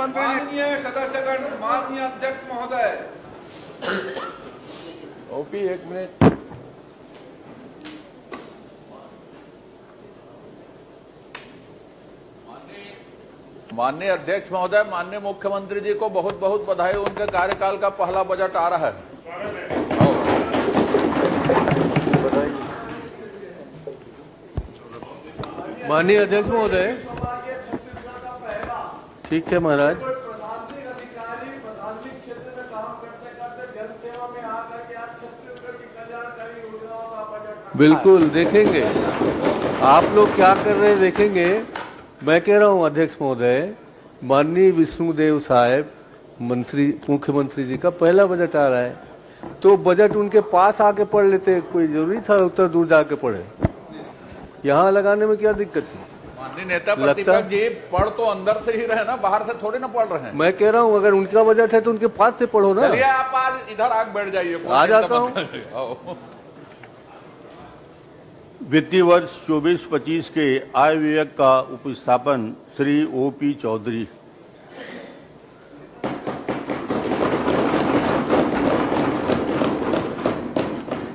मुख्यमंत्री माननीय सदस्यगण, माननीय अध्यक्ष महोदय। ओपी एक मिनट। माननीय अध्यक्ष महोदय, माननीय मुख्यमंत्री जी को बहुत बहुत बधाई। उनके कार्यकाल का पहला बजट आ रहा है। माननीय अध्यक्ष महोदय, ठीक है महाराज। प्रशासनिक अधिकारी प्रशासनिक क्षेत्र में काम करते करते जनसेवा में आकर के आज छत्तीसगढ़ की कल्याणकारी योजनाओं का बजट बिल्कुल देखेंगे आप लोग क्या कर रहे हैं, देखेंगे। मैं कह रहा हूं अध्यक्ष महोदय, माननीय विष्णुदेव साहब मंत्री मुख्यमंत्री जी का पहला बजट आ रहा है, तो बजट उनके पास आके पढ़ लेते। कोई जरूरी था उत्तर दूर जाके पढ़े? यहाँ लगाने में क्या दिक्कत है? माननीय नेता प्रतिपक्ष जी पढ़ तो अंदर से ही रहे ना, बाहर से थोड़ी ना पढ़ रहे हैं। मैं कह रहा हूँ अगर उनका बजट है तो उनके पास से पढ़ो ना। चलिए आप आज इधर आग बैठ जाइए। आ जाता हूँ। वित्तीय वर्ष 24-25 के आय व्यय का उपस्थापन श्री ओपी चौधरी।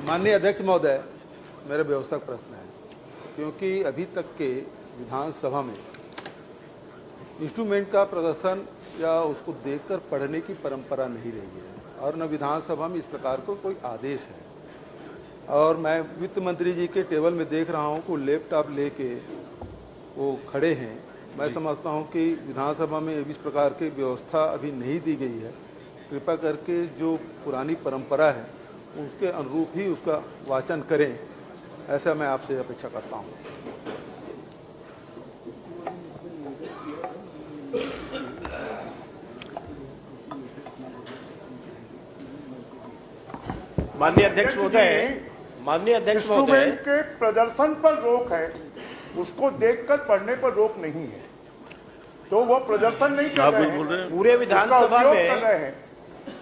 माननीय अध्यक्ष महोदय, मेरा व्यवस्थक प्रश्न है, क्योंकि अभी तक के विधानसभा में इंस्ट्रूमेंट का प्रदर्शन या उसको देखकर पढ़ने की परंपरा नहीं रही है और न विधानसभा में इस प्रकार को कोई आदेश है। और मैं वित्त मंत्री जी के टेबल में देख रहा हूं कि लैपटॉप लेके वो खड़े हैं। मैं समझता हूं कि विधानसभा में इस प्रकार की व्यवस्था अभी नहीं दी गई है। कृपया करके जो पुरानी परंपरा है उसके अनुरूप ही उसका वाचन करें, ऐसा मैं आपसे अपेक्षा करता हूं। माननीय अध्यक्ष महोदय, इंस्ट्रूमेंट के प्रदर्शन पर रोक है, उसको देखकर पढ़ने पर रोक नहीं है। तो वो प्रदर्शन नहीं कर रहे हैं, पूरे विधानसभा में कर रहे हैं।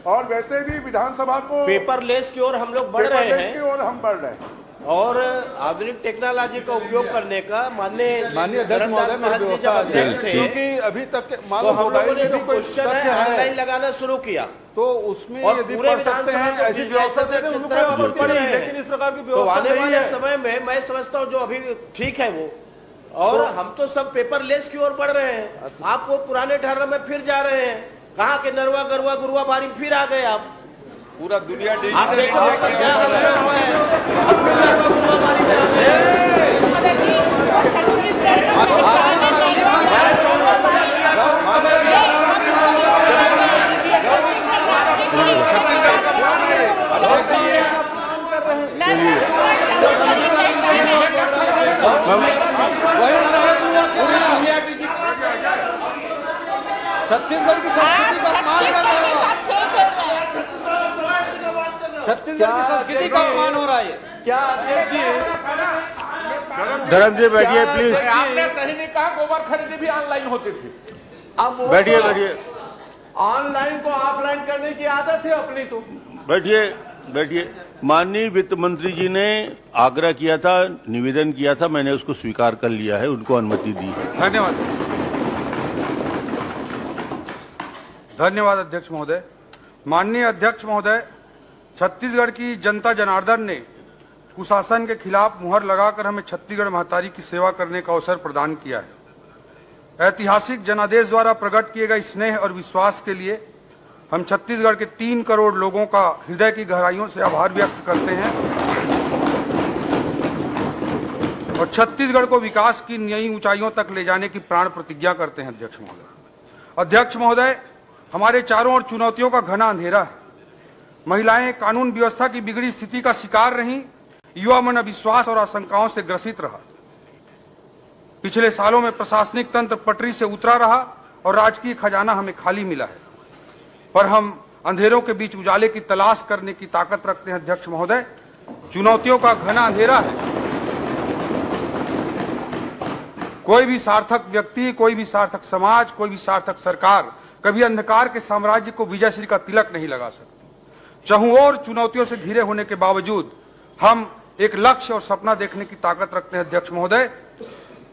और वैसे भी विधानसभा को पेपरलेस की ओर हम लोग बढ़ रहे हैं की ओर हम बढ़ रहे हैं और आधुनिक टेक्नोलॉजी का उपयोग करने का माननीय अध्यक्ष महोदय, महाराज जी जब अध्यक्ष थे, क्योंकि अभी तक तो हम लोगों ने जो क्वेश्चन है ऑनलाइन लगाना शुरू किया, तो उसमें और यदि पूरे पढ़ सकते हैं विधानसभा ऐसी व्यवस्था से तो उनको आपत्ति पढ़ नहीं रहे है, लेकिन इस प्रकार की तो व्यवस्था आने नहीं वाले है। समय में मैं समझता हूँ जो अभी ठीक है वो, और हम तो सब पेपरलेस की ओर बढ़ रहे हैं। आप वो पुराने ढर्रे में फिर जा रहे हैं। कहाँ के नरवा गरुआ गुरुआ बारी फिर आ गए आप। पूरा दुनिया आप डिजिटल देखो इंडिया क्या हाल हुआ है। अब फिर नरवा गुरुआ बारी में आ गए। छत्तीसगढ़ की संस्कृति का अपमान कर रहे हो। छत्तीसगढ़ की संस्कृति का अपमान हो रहा है। क्या अध्यक्ष जी? धर्म जी बैठिए प्लीज। आपने सही नहीं कहा, गोबर खरीदी भी ऑनलाइन होती थी। अब बैठिए बैठिए ऑनलाइन को ऑफलाइन करने की आदत है अपनी। तो बैठिए बैठिए। माननीय वित्त मंत्री जी ने आग्रह किया था, निवेदन किया था, मैंने उसको स्वीकार कर लिया है, उनको अनुमति दी है। धन्यवाद। धन्यवाद अध्यक्ष महोदय। माननीय अध्यक्ष महोदय, छत्तीसगढ़ की जनता जनार्दन ने कुशासन के खिलाफ मुहर लगाकर हमें छत्तीसगढ़ महतारी की सेवा करने का अवसर प्रदान किया है। ऐतिहासिक जनादेश द्वारा प्रकट किए गए स्नेह और विश्वास के लिए हम छत्तीसगढ़ के 3 करोड़ लोगों का हृदय की गहराइयों से आभार व्यक्त करते हैं और छत्तीसगढ़ को विकास की नई ऊंचाइयों तक ले जाने की प्राण प्रतिज्ञा करते हैं। अध्यक्ष महोदय, हमारे चारों ओर चुनौतियों का घना अंधेरा है। महिलाएं कानून व्यवस्था की बिगड़ी स्थिति का शिकार रहीं, युवा मन अविश्वास और आशंकाओं से ग्रसित रहा। पिछले सालों में प्रशासनिक तंत्र पटरी से उतरा रहा और राजकीय खजाना हमें खाली मिला है, पर हम अंधेरों के बीच उजाले की तलाश करने की ताकत रखते हैं। अध्यक्ष महोदय, चुनौतियों का घना अंधेरा है। कोई भी सार्थक व्यक्ति, कोई भी सार्थक समाज, कोई भी सार्थक सरकार कभी अंधकार के साम्राज्य को विजयश्री का तिलक नहीं लगा सकती। चहुं ओर चुनौतियों से घिरे होने के बावजूद हम एक लक्ष्य और सपना देखने की ताकत रखते हैं। अध्यक्ष महोदय,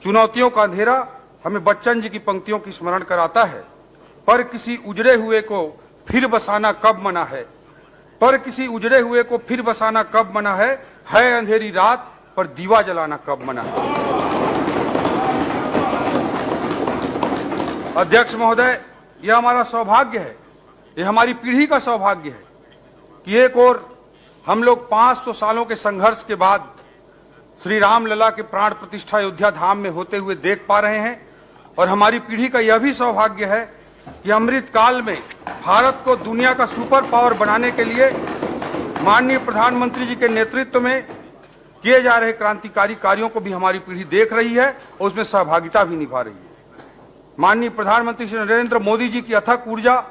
चुनौतियों का अंधेरा हमें बच्चन जी की पंक्तियों की स्मरण कराता है पर किसी उजड़े हुए को फिर बसाना कब मना है, पर किसी उजड़े हुए को फिर बसाना कब मना है अंधेरी रात पर दीवा जलाना कब मना है। अध्यक्ष महोदय, यह हमारा सौभाग्य है, यह हमारी पीढ़ी का सौभाग्य है कि एक और हम लोग 500 सालों के संघर्ष के बाद श्री राम लला के प्राण प्रतिष्ठा अयोध्या धाम में होते हुए देख पा रहे हैं, और हमारी पीढ़ी का यह भी सौभाग्य है कि अमृत काल में भारत को दुनिया का सुपर पावर बनाने के लिए माननीय प्रधानमंत्री जी के नेतृत्व में किए जा रहे क्रांतिकारी कार्यों को भी हमारी पीढ़ी देख रही है और उसमें सहभागिता भी निभा रही है। माननीय प्रधानमंत्री श्री नरेंद्र मोदी जी की अथक ऊर्जा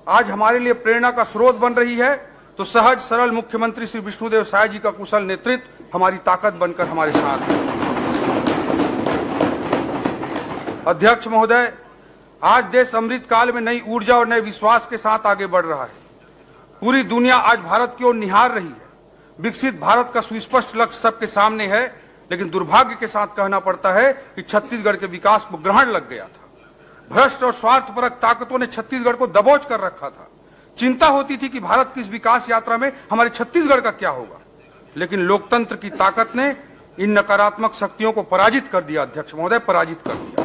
आज हमारे लिए प्रेरणा का स्रोत बन रही है, तो सहज सरल मुख्यमंत्री श्री विष्णुदेव साय जी का कुशल नेतृत्व हमारी ताकत बनकर हमारे साथ है। अध्यक्ष महोदय, आज देश अमृत काल में नई ऊर्जा और नए विश्वास के साथ आगे बढ़ रहा है। पूरी दुनिया आज भारत की ओर निहार रही है। विकसित भारत का सुस्पष्ट लक्ष्य सबके सामने है, लेकिन दुर्भाग्य के साथ कहना पड़ता है कि छत्तीसगढ़ के विकास को ग्रहण लग गया था। भ्रष्ट और स्वार्थपरक ताकतों ने छत्तीसगढ़ को दबोच कर रखा था। चिंता होती थी कि भारत की इस विकास यात्रा में हमारे छत्तीसगढ़ का क्या होगा, लेकिन लोकतंत्र की ताकत ने इन नकारात्मक शक्तियों को पराजित कर दिया। अध्यक्ष महोदय, पराजित कर दिया।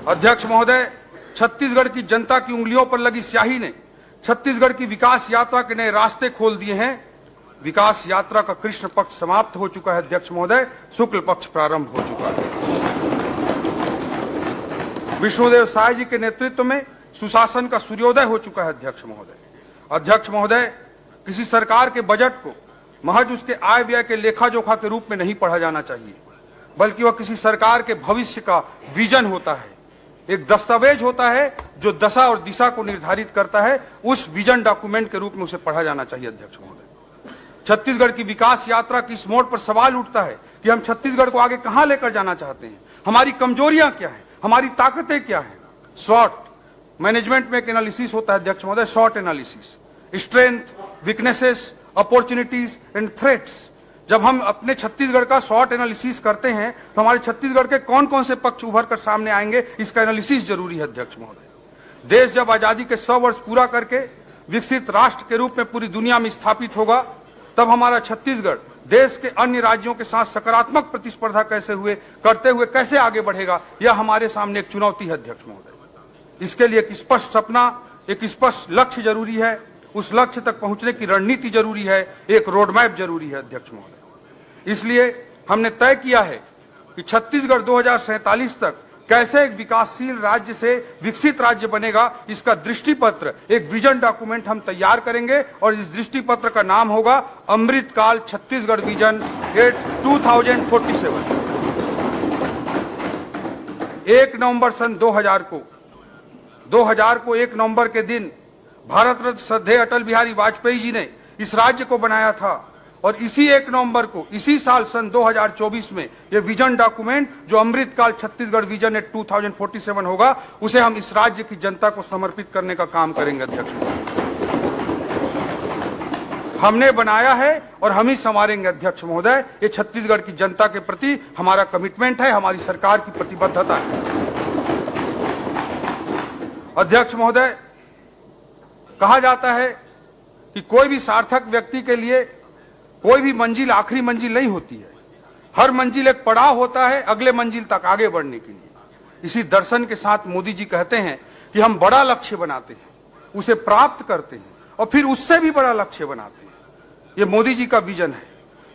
अध्यक्ष महोदय, छत्तीसगढ़ की जनता की उंगलियों पर लगी स्याही ने छत्तीसगढ़ की विकास यात्रा के नए रास्ते खोल दिए हैं। विकास यात्रा का कृष्ण पक्ष समाप्त हो चुका है। अध्यक्ष महोदय, शुक्ल पक्ष प्रारंभ हो चुका है। विष्णुदेव साय जी के नेतृत्व में सुशासन का सूर्योदय हो चुका है। अध्यक्ष महोदय, किसी सरकार के बजट को महज उसके आय व्यय के लेखा जोखा के रूप में नहीं पढ़ा जाना चाहिए, बल्कि वह किसी सरकार के भविष्य का विजन होता है, एक दस्तावेज होता है जो दशा और दिशा को निर्धारित करता है। उस विजन डॉक्यूमेंट के रूप में उसे पढ़ा जाना चाहिए। अध्यक्ष महोदय, छत्तीसगढ़ की विकास यात्रा की इस मोड़ पर सवाल उठता है कि हम छत्तीसगढ़ को आगे कहां लेकर जाना चाहते हैं, हमारी कमजोरियां क्या है, हमारी ताकतें क्या है। शॉर्ट मैनेजमेंट में एक एनालिसिस होता है। अध्यक्ष महोदय, short analysis, strength, weaknesses, opportunities and threats. जब हम अपने छत्तीसगढ़ का शॉर्ट एनालिसिस करते हैं तो हमारे छत्तीसगढ़ के कौन कौन से पक्ष उभर कर सामने आएंगे, इसका एनालिसिस जरूरी है। अध्यक्ष महोदय, देश जब आजादी के 100 वर्ष पूरा करके विकसित राष्ट्र के रूप में पूरी दुनिया में स्थापित होगा, तब हमारा छत्तीसगढ़ देश के अन्य राज्यों के साथ सकारात्मक प्रतिस्पर्धा करते हुए कैसे आगे बढ़ेगा, यह हमारे सामने एक चुनौती है। अध्यक्ष महोदय, इसके लिए एक स्पष्ट सपना, एक स्पष्ट लक्ष्य जरूरी है। उस लक्ष्य तक पहुंचने की रणनीति जरूरी है, एक रोडमैप जरूरी है। अध्यक्ष महोदय, इसलिए हमने तय किया है कि छत्तीसगढ़ 2047 तक कैसे एक विकासशील राज्य से विकसित राज्य बनेगा, इसका दृष्टिपत्र, एक विजन डॉक्यूमेंट हम तैयार करेंगे, और इस दृष्टिपत्र का नाम होगा अमृतकाल छत्तीसगढ़ विजन 2047। 1 नवंबर सन 2000 को 1 नवंबर के दिन भारत रत्न श्रद्धेय अटल बिहारी वाजपेयी जी ने इस राज्य को बनाया था, और इसी 1 नवंबर को इसी साल सन 2024 में यह विजन डॉक्यूमेंट जो अमृतकाल छत्तीसगढ़ विजन 2047 होगा, उसे हम इस राज्य की जनता को समर्पित करने का काम करेंगे। अध्यक्ष, हमने बनाया है और हम ही संवारेंगे। अध्यक्ष महोदय, ये छत्तीसगढ़ की जनता के प्रति हमारा कमिटमेंट है, हमारी सरकार की प्रतिबद्धता है। अध्यक्ष महोदय, कहा जाता है कि कोई भी सार्थक व्यक्ति के लिए कोई भी मंजिल आखिरी मंजिल नहीं होती है, हर मंजिल एक पड़ाव होता है अगले मंजिल तक आगे बढ़ने के लिए। इसी दर्शन के साथ मोदी जी कहते हैं कि हम बड़ा लक्ष्य बनाते हैं, उसे प्राप्त करते हैं और फिर उससे भी बड़ा लक्ष्य बनाते हैं। ये मोदी जी का विजन है।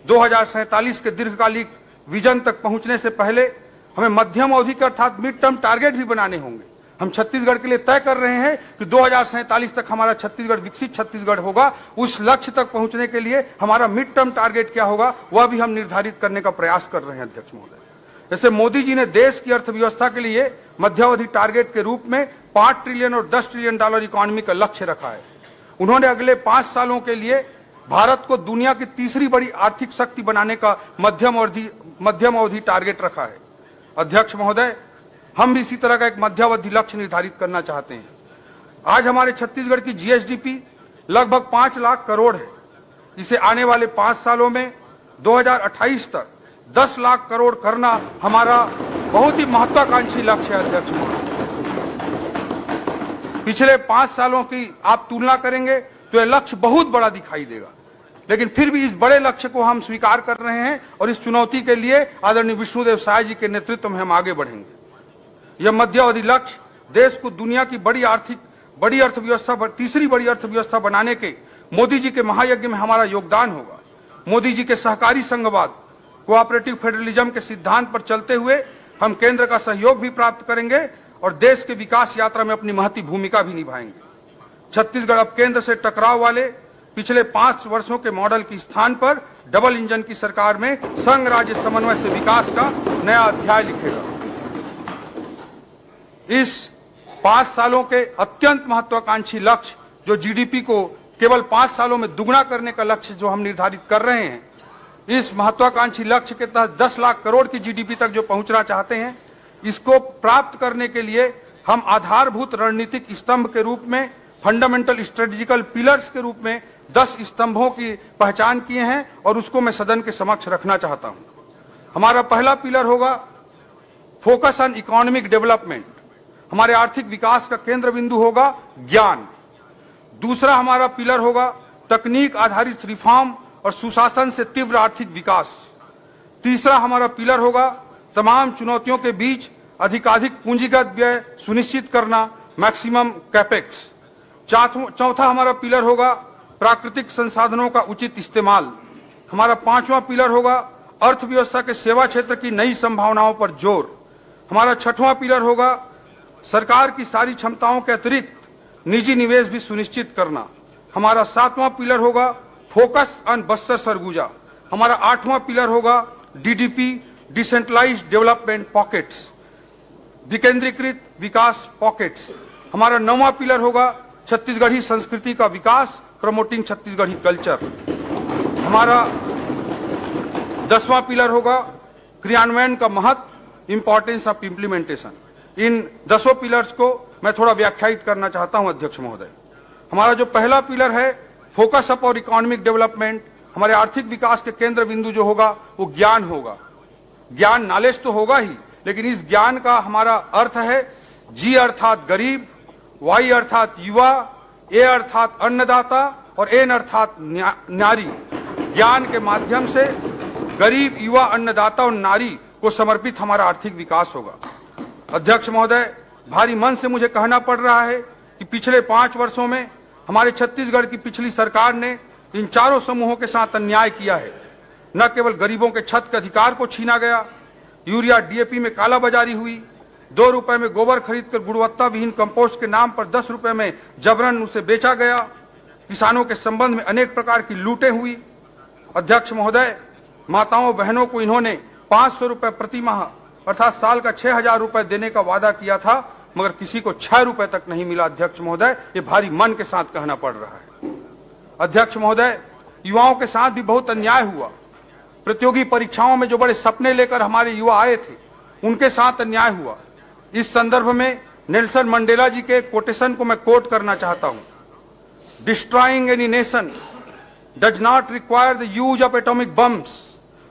2047 के दीर्घकालिक विजन तक पहुंचने से पहले हमें मध्यम अवधि के अर्थात मिड टर्म टारगेट भी बनाने होंगे। हम छत्तीसगढ़ के लिए तय कर रहे हैं कि 2047 तक हमारा छत्तीसगढ़ विकसित छत्तीसगढ़ होगा। उस लक्ष्य तक पहुंचने के लिए हमारा मिड टर्म टारगेट क्या होगा, वह भी हम निर्धारित करने का प्रयास कर रहे हैं। अध्यक्ष महोदय, जैसे मोदी जी ने देश की अर्थव्यवस्था के लिए मध्यावधि टारगेट के रूप में 5 ट्रिलियन और 10 ट्रिलियन डॉलर इकोनॉमी का लक्ष्य रखा है, उन्होंने अगले 5 सालों के लिए भारत को दुनिया की तीसरी बड़ी आर्थिक शक्ति बनाने का मध्यम अवधि टारगेट रखा है। अध्यक्ष महोदय, हम भी इसी तरह का एक मध्यावधि लक्ष्य निर्धारित करना चाहते हैं। आज हमारे छत्तीसगढ़ की जीएसडीपी लगभग 5 लाख करोड़ है। इसे आने वाले 5 सालों में 2028 तक 10 लाख करोड़ करना हमारा बहुत ही महत्वाकांक्षी लक्ष्य है। अध्यक्ष महोदय, पिछले 5 सालों की आप तुलना करेंगे तो यह लक्ष्य बहुत बड़ा दिखाई देगा, लेकिन फिर भी इस बड़े लक्ष्य को हम स्वीकार कर रहे हैं और इस चुनौती के लिए आदरणीय विष्णुदेव साय जी के नेतृत्व में हम आगे बढ़ेंगे। यह मध्यावधि लक्ष्य देश को दुनिया की बड़ी अर्थव्यवस्था, तीसरी बड़ी अर्थव्यवस्था बनाने के मोदी जी के महायज्ञ में हमारा योगदान होगा। मोदी जी के सहकारी संघवाद, कोऑपरेटिव फेडरलिज्म के सिद्धांत पर चलते हुए हम केंद्र का सहयोग भी प्राप्त करेंगे और देश के विकास यात्रा में अपनी महती भूमिका भी निभाएंगे। छत्तीसगढ़ अब केंद्र से टकराव वाले पिछले 5 वर्षों के मॉडल के स्थान पर डबल इंजन की सरकार में संघ राज्य समन्वय से विकास का नया अध्याय लिखेगा। इस 5 सालों के अत्यंत महत्वाकांक्षी लक्ष्य, जो जीडीपी को केवल 5 सालों में दुगना करने का लक्ष्य जो हम निर्धारित कर रहे हैं, इस महत्वाकांक्षी लक्ष्य के तहत 10 लाख करोड़ की जीडीपी तक जो पहुंचना चाहते हैं, इसको प्राप्त करने के लिए हम आधारभूत रणनीतिक स्तंभ के रूप में, फंडामेंटल स्ट्रेटेजिकल पिलर्स के रूप में 10 स्तंभों की पहचान किए हैं और उसको मैं सदन के समक्ष रखना चाहता हूं। हमारा पहला पिलर होगा फोकस ऑन इकोनॉमिक डेवलपमेंट। हमारे आर्थिक विकास का केंद्र बिंदु होगा ज्ञान। दूसरा हमारा पिलर होगा तकनीक आधारित रिफॉर्म और सुशासन से तीव्र आर्थिक विकास। तीसरा हमारा पिलर होगा तमाम चुनौतियों के बीच अधिकाधिक पूंजीगत व्यय सुनिश्चित करना, मैक्सिमम कैपेक्स। चौथा हमारा पिलर होगा प्राकृतिक संसाधनों का उचित इस्तेमाल। हमारा 5वां पिलर होगा अर्थव्यवस्था के सेवा क्षेत्र की नई संभावनाओं पर जोर। हमारा 6वां पिलर होगा सरकार की सारी क्षमताओं के अतिरिक्त निजी निवेश भी सुनिश्चित करना। हमारा 7वां पिलर होगा फोकस ऑन बस्तर सरगुजा। हमारा 8वां पिलर होगा डीडीपी, डिसेंट्रलाइज्ड डेवलपमेंट पॉकेट्स, विकेंद्रीकृत विकास पॉकेट्स। हमारा 9वां पिलर होगा छत्तीसगढ़ी संस्कृति का विकास, प्रमोटिंग छत्तीसगढ़ी कल्चर। हमारा 10वां पिलर होगा क्रियान्वयन का महत्व, importance of implementation. In 10 pillars को मैं थोड़ा व्याख्यायित करना चाहता हूं अध्यक्ष महोदय। हमारा जो पहला पिलर है फोकस अप और इकोनॉमिक डेवलपमेंट, हमारे आर्थिक विकास के केंद्र बिंदु जो होगा वो ज्ञान होगा। ज्ञान, नॉलेज तो होगा ही, लेकिन इस ज्ञान का हमारा अर्थ है जी अर्थात गरीब, वाई अर्थात युवा, ए अर्थात अन्नदाता और एन अर्थात नारी। ज्ञान के माध्यम से गरीब, युवा, अन्नदाता और नारी को समर्पित हमारा आर्थिक विकास होगा। अध्यक्ष महोदय, भारी मन से मुझे कहना पड़ रहा है कि पिछले 5 वर्षों में हमारे छत्तीसगढ़ की पिछली सरकार ने इन चारों समूहों के साथ अन्याय किया है। न केवल गरीबों के छत के अधिकार को छीना गया, यूरिया डीएपी में कालाबाजारी हुई, 2 रुपए में गोबर खरीदकर गुणवत्ता विहीन कंपोस्ट के नाम पर 10 रुपए में जबरन उसे बेचा गया। किसानों के संबंध में अनेक प्रकार की लूटें हुई। अध्यक्ष महोदय, माताओं बहनों को इन्होंने 500 रुपए प्रति माह अर्थात साल का 6,000 रुपए देने का वादा किया था, मगर किसी को 6 रुपए तक नहीं मिला। अध्यक्ष महोदय, ये भारी मन के साथ कहना पड़ रहा है। अध्यक्ष महोदय, युवाओं के साथ भी बहुत अन्याय हुआ। प्रतियोगी परीक्षाओं में जो बड़े सपने लेकर हमारे युवा आए थे, उनके साथ अन्याय हुआ। इस संदर्भ में नेल्सन मंडेला जी के कोटेशन को मैं कोट करना चाहता हूं। Destroying any nation does not require the use of atomic bombs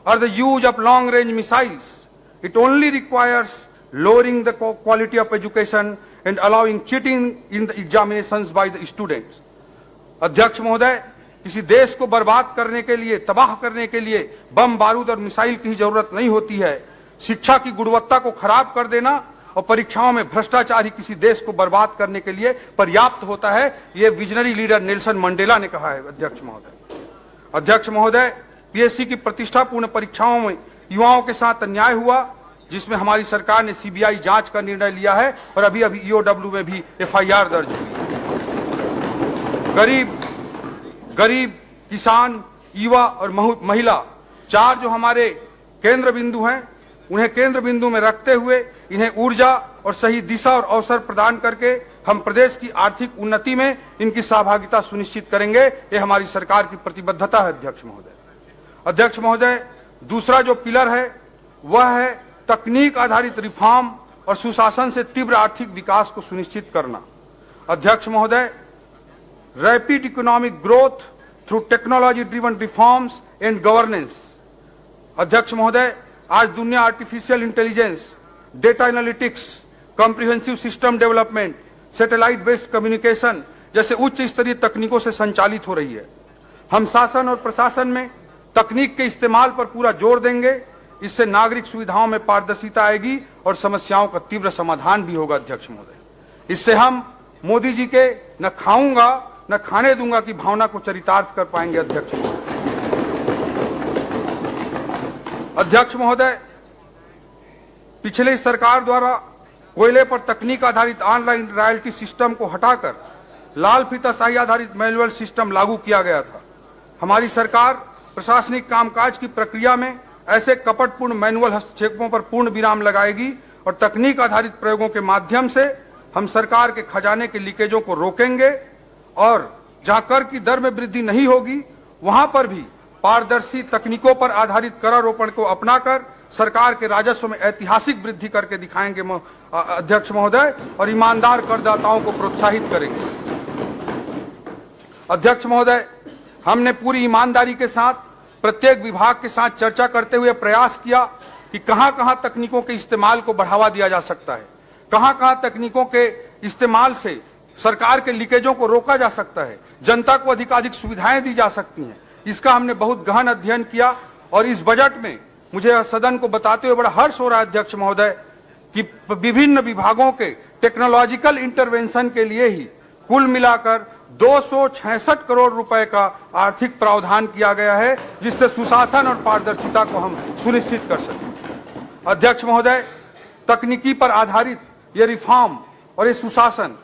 और the use of long range missiles. It only requires lowering the quality of education and allowing cheating in the examinations by the students. अध्यक्ष महोदय, किसी देश को बर्बाद करने के लिए, तबाह करने के लिए बम, बारूद और मिसाइल की जरूरत नहीं होती है। शिक्षा की गुणवत्ता को खराब कर देना और परीक्षाओं में भ्रष्टाचार ही किसी देश को बर्बाद करने के लिए पर्याप्त होता है। ये विजनरी लीडर नेल्सन मंडेला ने कहा है। अध्यक्ष महोदय, अध्यक्ष महोदय, पीएससी की प्रतिष्ठापूर्ण परीक्षाओं में युवाओं के साथ अन्याय हुआ, जिसमें हमारी सरकार ने सीबीआई जांच का निर्णय लिया है और अभी अभी ईओडब्ल्यू में भी एफआईआर दर्ज हुई। गरीब, किसान, युवा और महिला, 4 जो हमारे केंद्र बिंदु हैं, उन्हें केंद्र बिंदु में रखते हुए इन्हें ऊर्जा और सही दिशा और अवसर प्रदान करके हम प्रदेश की आर्थिक उन्नति में इनकी सहभागिता सुनिश्चित करेंगे। ये हमारी सरकार की प्रतिबद्धता है। अध्यक्ष महोदय, अध्यक्ष महोदय, दूसरा जो पिलर है वह है तकनीक आधारित रिफॉर्म और सुशासन से तीव्र आर्थिक विकास को सुनिश्चित करना। अध्यक्ष महोदय, rapid economic growth through technology driven reforms and governance. अध्यक्ष महोदय, आज दुनिया artificial intelligence, data analytics, comprehensive system development, satellite based communication जैसे उच्च स्तरीय तकनीकों से संचालित हो रही है। हम शासन और प्रशासन में तकनीक के इस्तेमाल पर पूरा जोर देंगे। इससे नागरिक सुविधाओं में पारदर्शिता आएगी और समस्याओं का तीव्र समाधान भी होगा। अध्यक्ष महोदय, इससे हम मोदी जी के न खाऊंगा न खाने दूंगा की भावना को चरितार्थ कर पाएंगे। अध्यक्ष महोदय, अध्यक्ष महोदय, पिछली सरकार द्वारा कोयले पर तकनीक आधारित ऑनलाइन रॉयल्टी सिस्टम को हटाकर लाल फीताशाही आधारित मैनुअल सिस्टम लागू किया गया था। हमारी सरकार प्रशासनिक कामकाज की प्रक्रिया में ऐसे कपटपूर्ण मैनुअल हस्तक्षेपों पर पूर्ण विराम लगाएगी और तकनीक आधारित प्रयोगों के माध्यम से हम सरकार के खजाने के लीकेजों को रोकेंगे और जहां कर की दर में वृद्धि नहीं होगी वहां पर भी पारदर्शी तकनीकों पर आधारित करारोपण को अपनाकर सरकार के राजस्व में ऐतिहासिक वृद्धि करके दिखाएंगे अध्यक्ष महोदय, और ईमानदार करदाताओं को प्रोत्साहित करेंगे। अध्यक्ष महोदय, हमने पूरी ईमानदारी के साथ प्रत्येक विभाग के साथ चर्चा करते हुए प्रयास किया कि कहां-कहां तकनीकों के इस्तेमाल को बढ़ावा दिया जा सकता है, कहां-कहां तकनीकों के इस्तेमाल से सरकार के लीकेजों को रोका जा सकता है, जनता को अधिकाधिक सुविधाएं दी जा सकती हैं। इसका हमने बहुत गहन अध्ययन किया और इस बजट में मुझे सदन को बताते हुए बड़ा हर्ष हो रहा है अध्यक्ष महोदय कि विभिन्न विभागों के टेक्नोलॉजिकल इंटरवेंशन के लिए ही कुल मिलाकर 266 करोड़ रुपए का आर्थिक प्रावधान किया गया है, जिससे सुशासन और पारदर्शिता को हम सुनिश्चित कर सकें। अध्यक्ष महोदय, तकनीकी पर आधारित ये रिफॉर्म और ये सुशासन,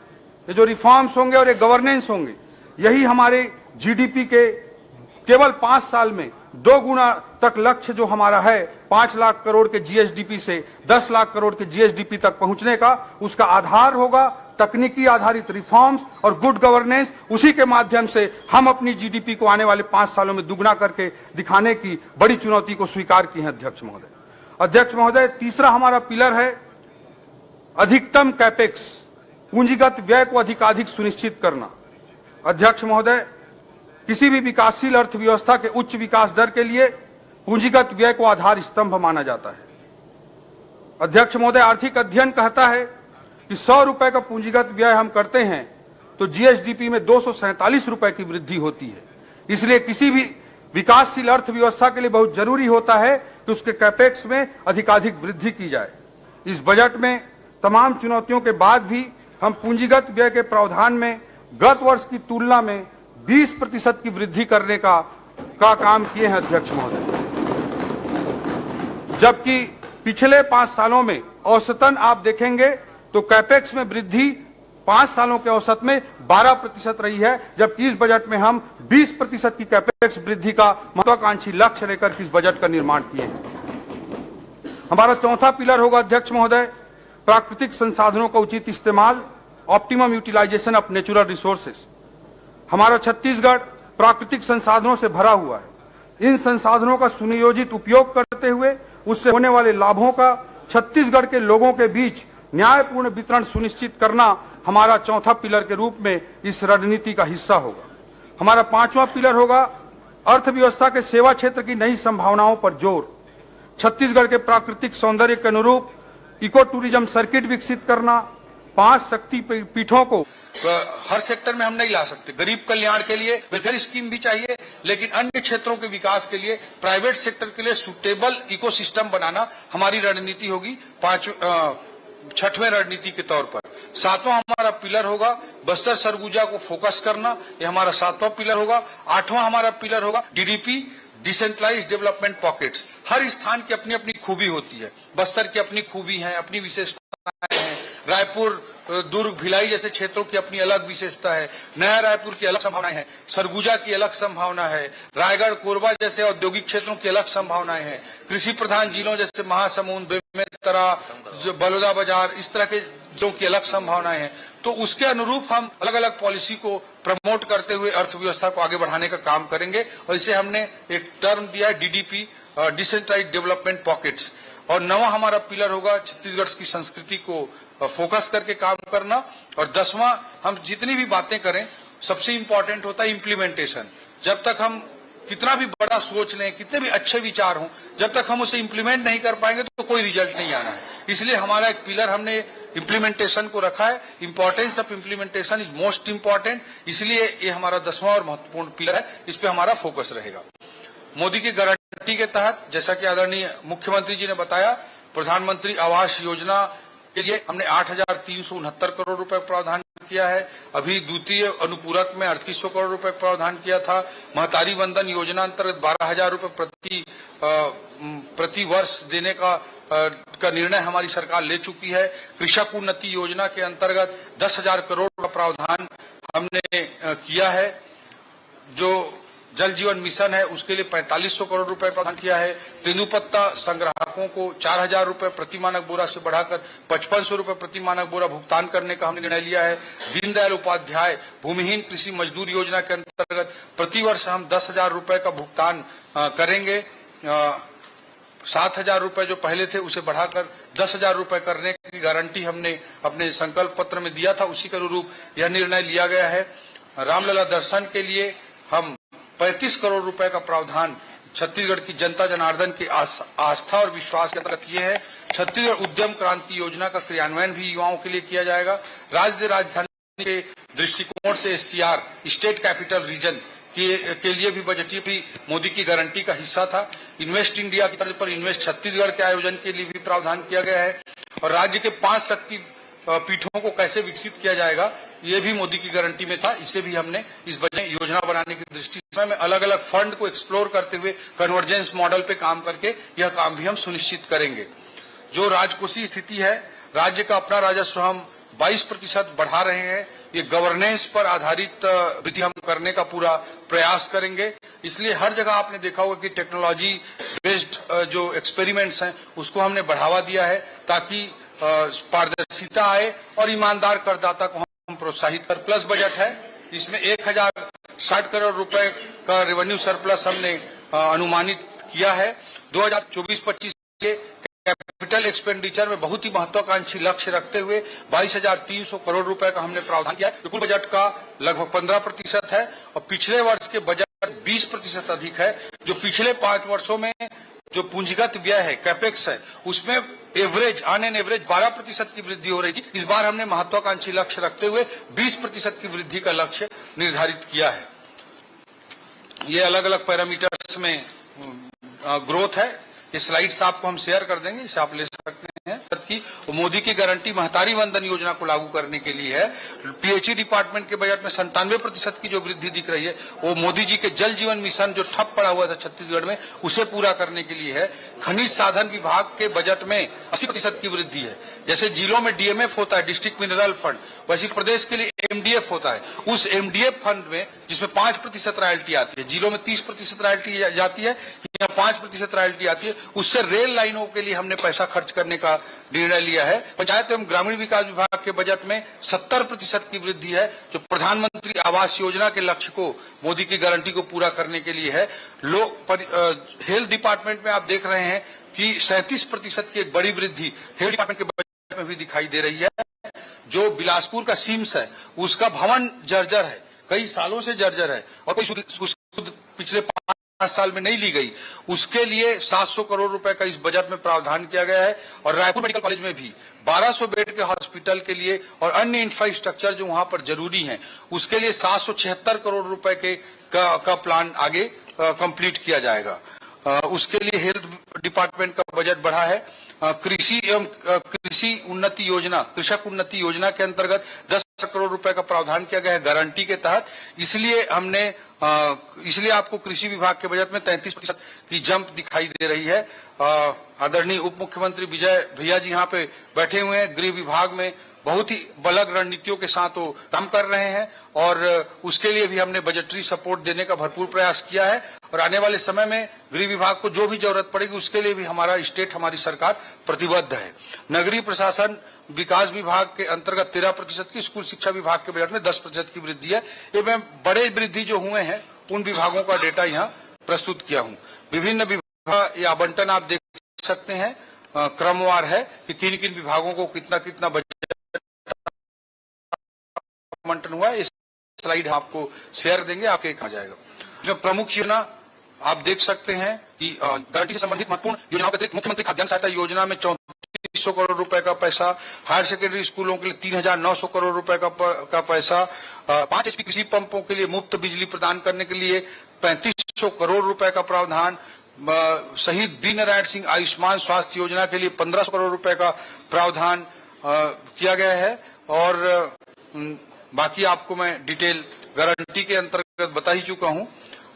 ये जो रिफॉर्म्स होंगे और ये गवर्नेंस होंगे, यही हमारे जीडीपी के केवल 5 साल में 2 गुना तक लक्ष्य जो हमारा है 5 लाख करोड़ के जीएसडीपी से 10 लाख करोड़ के जीएसडीपी तक पहुंचने का, उसका आधार होगा तकनीकी आधारित रिफॉर्म्स और गुड गवर्नेंस। उसी के माध्यम से हम अपनी जीडीपी को आने वाले 5 सालों में दुगना करके दिखाने की बड़ी चुनौती को स्वीकार की है। अध्यक्ष महोदय, अध्यक्ष महोदय, तीसरा हमारा पिलर है अधिकतम कैपेक्स, पूंजीगत व्यय को अधिकाधिक सुनिश्चित करना। अध्यक्ष महोदय, किसी भी विकासशील अर्थव्यवस्था के उच्च विकास दर के लिए पूंजीगत व्यय को आधार स्तंभ माना जाता है। अध्यक्ष महोदय, आर्थिक अध्ययन कहता है कि 100 रुपए का पूंजीगत व्यय हम करते हैं तो जीएसडीपी में 247 रुपए की वृद्धि होती है। इसलिए किसी भी विकासशील अर्थव्यवस्था के लिए बहुत जरूरी होता है कि उसके कैपेक्स में अधिकाधिक वृद्धि की जाए। इस बजट में तमाम चुनौतियों के बाद भी हम पूंजीगत व्यय के प्रावधान में गत वर्ष की तुलना में 20% की वृद्धि करने का काम किए हैं। अध्यक्ष महोदय, जबकि पिछले 5 सालों में औसतन आप देखेंगे तो कैपेक्स में वृद्धि 5 सालों के औसत में 12% रही है, जबकि इस बजट में हम 20% की कैपेक्स वृद्धि का महत्वाकांक्षी लक्ष्य लेकर इस बजट का निर्माण किए हैं। हमारा चौथा पिलर होगा अध्यक्ष महोदय, प्राकृतिक संसाधनों का उचित इस्तेमाल, optimum utilisation of natural resources. हमारा छत्तीसगढ़ प्राकृतिक संसाधनों से भरा हुआ है। इन संसाधनों का सुनियोजित उपयोग करते हुए उससे होने वाले लाभों का छत्तीसगढ़ के लोगों के बीच न्यायपूर्ण वितरण सुनिश्चित करना हमारा चौथा पिलर के रूप में इस रणनीति का हिस्सा होगा। हमारा 5वां पिलर होगा अर्थव्यवस्था के सेवा क्षेत्र की नई संभावनाओं पर जोर। छत्तीसगढ़ के प्राकृतिक सौंदर्य के अनुरूप इको टूरिज्म सर्किट विकसित करना, 5 शक्ति पीठों को हर सेक्टर में हम नहीं ला सकते। गरीब कल्याण के लिए वेलफेयर स्कीम भी चाहिए, लेकिन अन्य क्षेत्रों के विकास के लिए प्राइवेट सेक्टर के लिए सुटेबल इकोसिस्टम बनाना हमारी रणनीति होगी 6वें रणनीति के तौर पर। 7वां हमारा पिलर होगा बस्तर सरगुजा को फोकस करना, ये हमारा 7वां पिलर होगा। 8वां हमारा पिलर होगा डीडीपी, डिसेंट्रलाइज्ड डेवलपमेंट पॉकेट्स। हर स्थान की अपनी अपनी खूबी होती है। बस्तर की अपनी खूबी है, अपनी विशेषताएं हैं। रायपुर, दुर्ग, भिलाई जैसे क्षेत्रों की अपनी अलग विशेषता है। नया रायपुर की अलग संभावनाएं हैं, सरगुजा की अलग संभावना है, रायगढ़, कोरबा जैसे औद्योगिक क्षेत्रों की अलग संभावनाएं हैं। कृषि प्रधान जिलों जैसे महासमुंद, बेमेतरा, बलौदा बाजार, इस तरह के जो की अलग संभावनाएं हैं। तो उसके अनुरूप हम अलग अलग पॉलिसी को प्रमोट करते हुए अर्थव्यवस्था को आगे बढ़ाने का काम करेंगे। और इसे हमने एक टर्म दिया है डीडीपी, डिसेंट्रलाइज्ड डेवलपमेंट पॉकेट्स। और 9वां हमारा पिलर होगा छत्तीसगढ़ की संस्कृति को फोकस करके काम करना। और 10वां, हम जितनी भी बातें करें सबसे इंपॉर्टेंट होता है इम्प्लीमेंटेशन। जब तक हम कितना भी बड़ा सोच लें, कितने भी अच्छे विचार हों, जब तक हम उसे इम्प्लीमेंट नहीं कर पाएंगे तो कोई रिजल्ट नहीं आना है। इसलिए हमारा एक पिलर हमने इम्प्लीमेंटेशन को रखा है। Importance of implementation is most important, इसलिए ये हमारा 10वां और महत्वपूर्ण पिलर है, इस पे हमारा फोकस रहेगा। मोदी की गारंटी के तहत जैसा कि आदरणीय मुख्यमंत्री जी ने बताया, प्रधानमंत्री आवास योजना के लिए हमने 8,369 करोड़ रुपए प्रावधान किया है। अभी द्वितीय अनुपूरक में 3,800 करोड़ रुपए प्रावधान किया था। महतारी वंदन योजना अंतर्गत 12,000 रुपए प्रति वर्ष देने का निर्णय हमारी सरकार ले चुकी है। कृषक उन्नति योजना के अंतर्गत 10,000 करोड़ का प्रावधान हमने किया है। जो जल जीवन मिशन है उसके लिए 4,500 करोड़ रुपए प्रावधान किया है। तेंदुपत्ता संग्राहकों को 4,000 रुपए प्रति मानक बोरा से बढ़ाकर 5,500 रुपए प्रति मानक बोरा भुगतान करने का हमने निर्णय लिया है। दीनदयाल उपाध्याय भूमिहीन कृषि मजदूर योजना के अंतर्गत प्रतिवर्ष हम 10,000 रुपए का भुगतान करेंगे। 7,000 रुपए जो पहले थे उसे बढ़ाकर 10,000 रुपए करने की गारंटी हमने अपने संकल्प पत्र में दिया था, उसी के अनुरूप यह निर्णय लिया गया है। रामलला दर्शन के लिए हम 35 करोड़ रुपए का प्रावधान छत्तीसगढ़ की जनता जनार्दन की आस्था और विश्वास के अंतर्गत किए हैं। छत्तीसगढ़ उद्यम क्रांति योजना का क्रियान्वयन भी युवाओं के लिए किया जाएगा। राज्य राजधानी के दृष्टिकोण से SCR स्टेट कैपिटल रीजन के लिए भी बजटीय भी मोदी की गारंटी का हिस्सा था। इन्वेस्ट इंडिया की तरफ पर इन्वेस्ट छत्तीसगढ़ के आयोजन के लिए भी प्रावधान किया गया है। और राज्य के 5 शक्ति पीठों को कैसे विकसित किया जाएगा ये भी मोदी की गारंटी में था। इसे भी हमने इस बजट में योजना बनाने की दृष्टि से में अलग अलग फंड को एक्सप्लोर करते हुए कन्वर्जेंस मॉडल पे काम करके यह काम भी हम सुनिश्चित करेंगे। जो राजकोषीय स्थिति है, राज्य का अपना राजस्व हम 22% बढ़ा रहे हैं। ये गवर्नेंस पर आधारित वृद्धि हम करने का पूरा प्रयास करेंगे। इसलिए हर जगह आपने देखा होगा कि टेक्नोलॉजी बेस्ड जो एक्सपेरिमेंट्स हैं उसको हमने बढ़ावा दिया है ताकि पारदर्शिता आए और ईमानदार करदाता को हम प्रोत्साहित कर। प्लस बजट है, इसमें 1,060 करोड़ रुपए का रेवेन्यू सरप्लस हमने अनुमानित किया है। 2024-25 के कैपिटल एक्सपेंडिचर में बहुत ही महत्वाकांक्षी लक्ष्य रखते हुए 22,300 करोड़ रुपए का हमने प्रावधान किया है। कुल बजट का लगभग 15% है और पिछले वर्ष के बजट 20% अधिक है। जो पिछले 5 वर्षों में जो पूंजीगत व्यय है, कैपेक्स है, उसमें ऑन एन एवरेज 12% की वृद्धि हो रही थी। इस बार हमने महत्वाकांक्षी लक्ष्य रखते हुए 20% की वृद्धि का लक्ष्य निर्धारित किया है। ये अलग अलग पैरामीटर्स में ग्रोथ है। ये स्लाइड्स आपको हम शेयर कर देंगे, इसे आप ले सकते हैं। कि मोदी की गारंटी महतारी वंदन योजना को लागू करने के लिए है। PHE डिपार्टमेंट के बजट में 97% की जो वृद्धि दिख रही है वो मोदी जी के जल जीवन मिशन जो ठप पड़ा हुआ था छत्तीसगढ़ में उसे पूरा करने के लिए है। खनिज साधन विभाग के बजट में 80% की वृद्धि है। जैसे जिलों में DMF होता है, डिस्ट्रिक्ट मिनरल फंड, वैसे प्रदेश के लिए MDF होता है। उस MDF फंड में जिसमें 5% रॉयल्टी आती है, जिलों में 30% रॉयल्टी जाती है, यहाँ 5% रॉयल्टी आती है, उससे रेल लाइनों के लिए हमने पैसा खर्च करने का निर्णय लिया है। पंचायत एवं ग्रामीण विकास विभाग के बजट में 70% की वृद्धि है, जो प्रधानमंत्री आवास योजना के लक्ष्य को, मोदी की गारंटी को पूरा करने के लिए है। हेल्थ डिपार्टमेंट में आप देख रहे हैं कि 37% की एक बड़ी वृद्धि हेल्थ डिपार्टमेंट के बजट में भी दिखाई दे रही है। जो बिलासपुर का सिम्स है उसका भवन जर्जर है, कई सालों से जर्जर है और कोई पिछले 5 साल में नहीं ली गई। उसके लिए 700 करोड़ रुपए का इस बजट में प्रावधान किया गया है। और रायपुर मेडिकल कॉलेज में भी 1200 बेड के हॉस्पिटल के लिए और अन्य इंफ्रास्ट्रक्चर जो वहां पर जरूरी है उसके लिए 776 करोड़ रुपए का प्लान आगे कंप्लीट किया जाएगा। उसके लिए हेल्थ डिपार्टमेंट का बजट बढ़ा है। कृषि एवं कृषि उन्नति योजना, कृषक उन्नति योजना के अंतर्गत 10 करोड़ रुपए का प्रावधान किया गया है गारंटी के तहत। इसलिए आपको कृषि विभाग के बजट में 33% की जंप दिखाई दे रही है। आदरणीय उप मुख्यमंत्री विजय भैया जी यहाँ पे बैठे हुए हैं। गृह विभाग में बहुत ही बलग रणनीतियों के साथ वो काम कर रहे हैं और उसके लिए भी हमने बजटरी सपोर्ट देने का भरपूर प्रयास किया है। और आने वाले समय में गृह विभाग को जो भी जरूरत पड़ेगी उसके लिए भी हमारी सरकार प्रतिबद्ध है। नगरीय प्रशासन विकास विभाग के अंतर्गत 13% की, स्कूल शिक्षा विभाग के बजट में 10% की वृद्धि है। ये मैं बड़े वृद्धि जो हुए हैं उन विभागों का डेटा यहाँ प्रस्तुत किया हूँ। विभिन्न विभाग या आवंटन आप देख सकते हैं, क्रमवार है कि किन किन विभागों को कितना कितना बजट आवंटन हुआ है। इस स्लाइड आपको शेयर देंगे, आपके कहा जाएगा। जो प्रमुख योजना आप देख सकते हैं कि गारंटी से संबंधित महत्वपूर्ण योजनाओं के अतिरिक्त मुख्यमंत्री खाद्यान्न सहायता योजना में 34 3500 करोड़ रुपए का पैसा, हायर सेकेंडरी स्कूलों के लिए 3900 करोड़ रुपए का पैसा, 5 HP कृषि पंपों के लिए मुफ्त बिजली प्रदान करने के लिए 3500 करोड़ रुपए का प्रावधान, शहीद बी नारायण सिंह आयुष्मान स्वास्थ्य योजना के लिए 1500 करोड़ रुपए का प्रावधान किया गया है। और बाकी आपको मैं डिटेल गारंटी के अंतर्गत बता ही चुका हूं।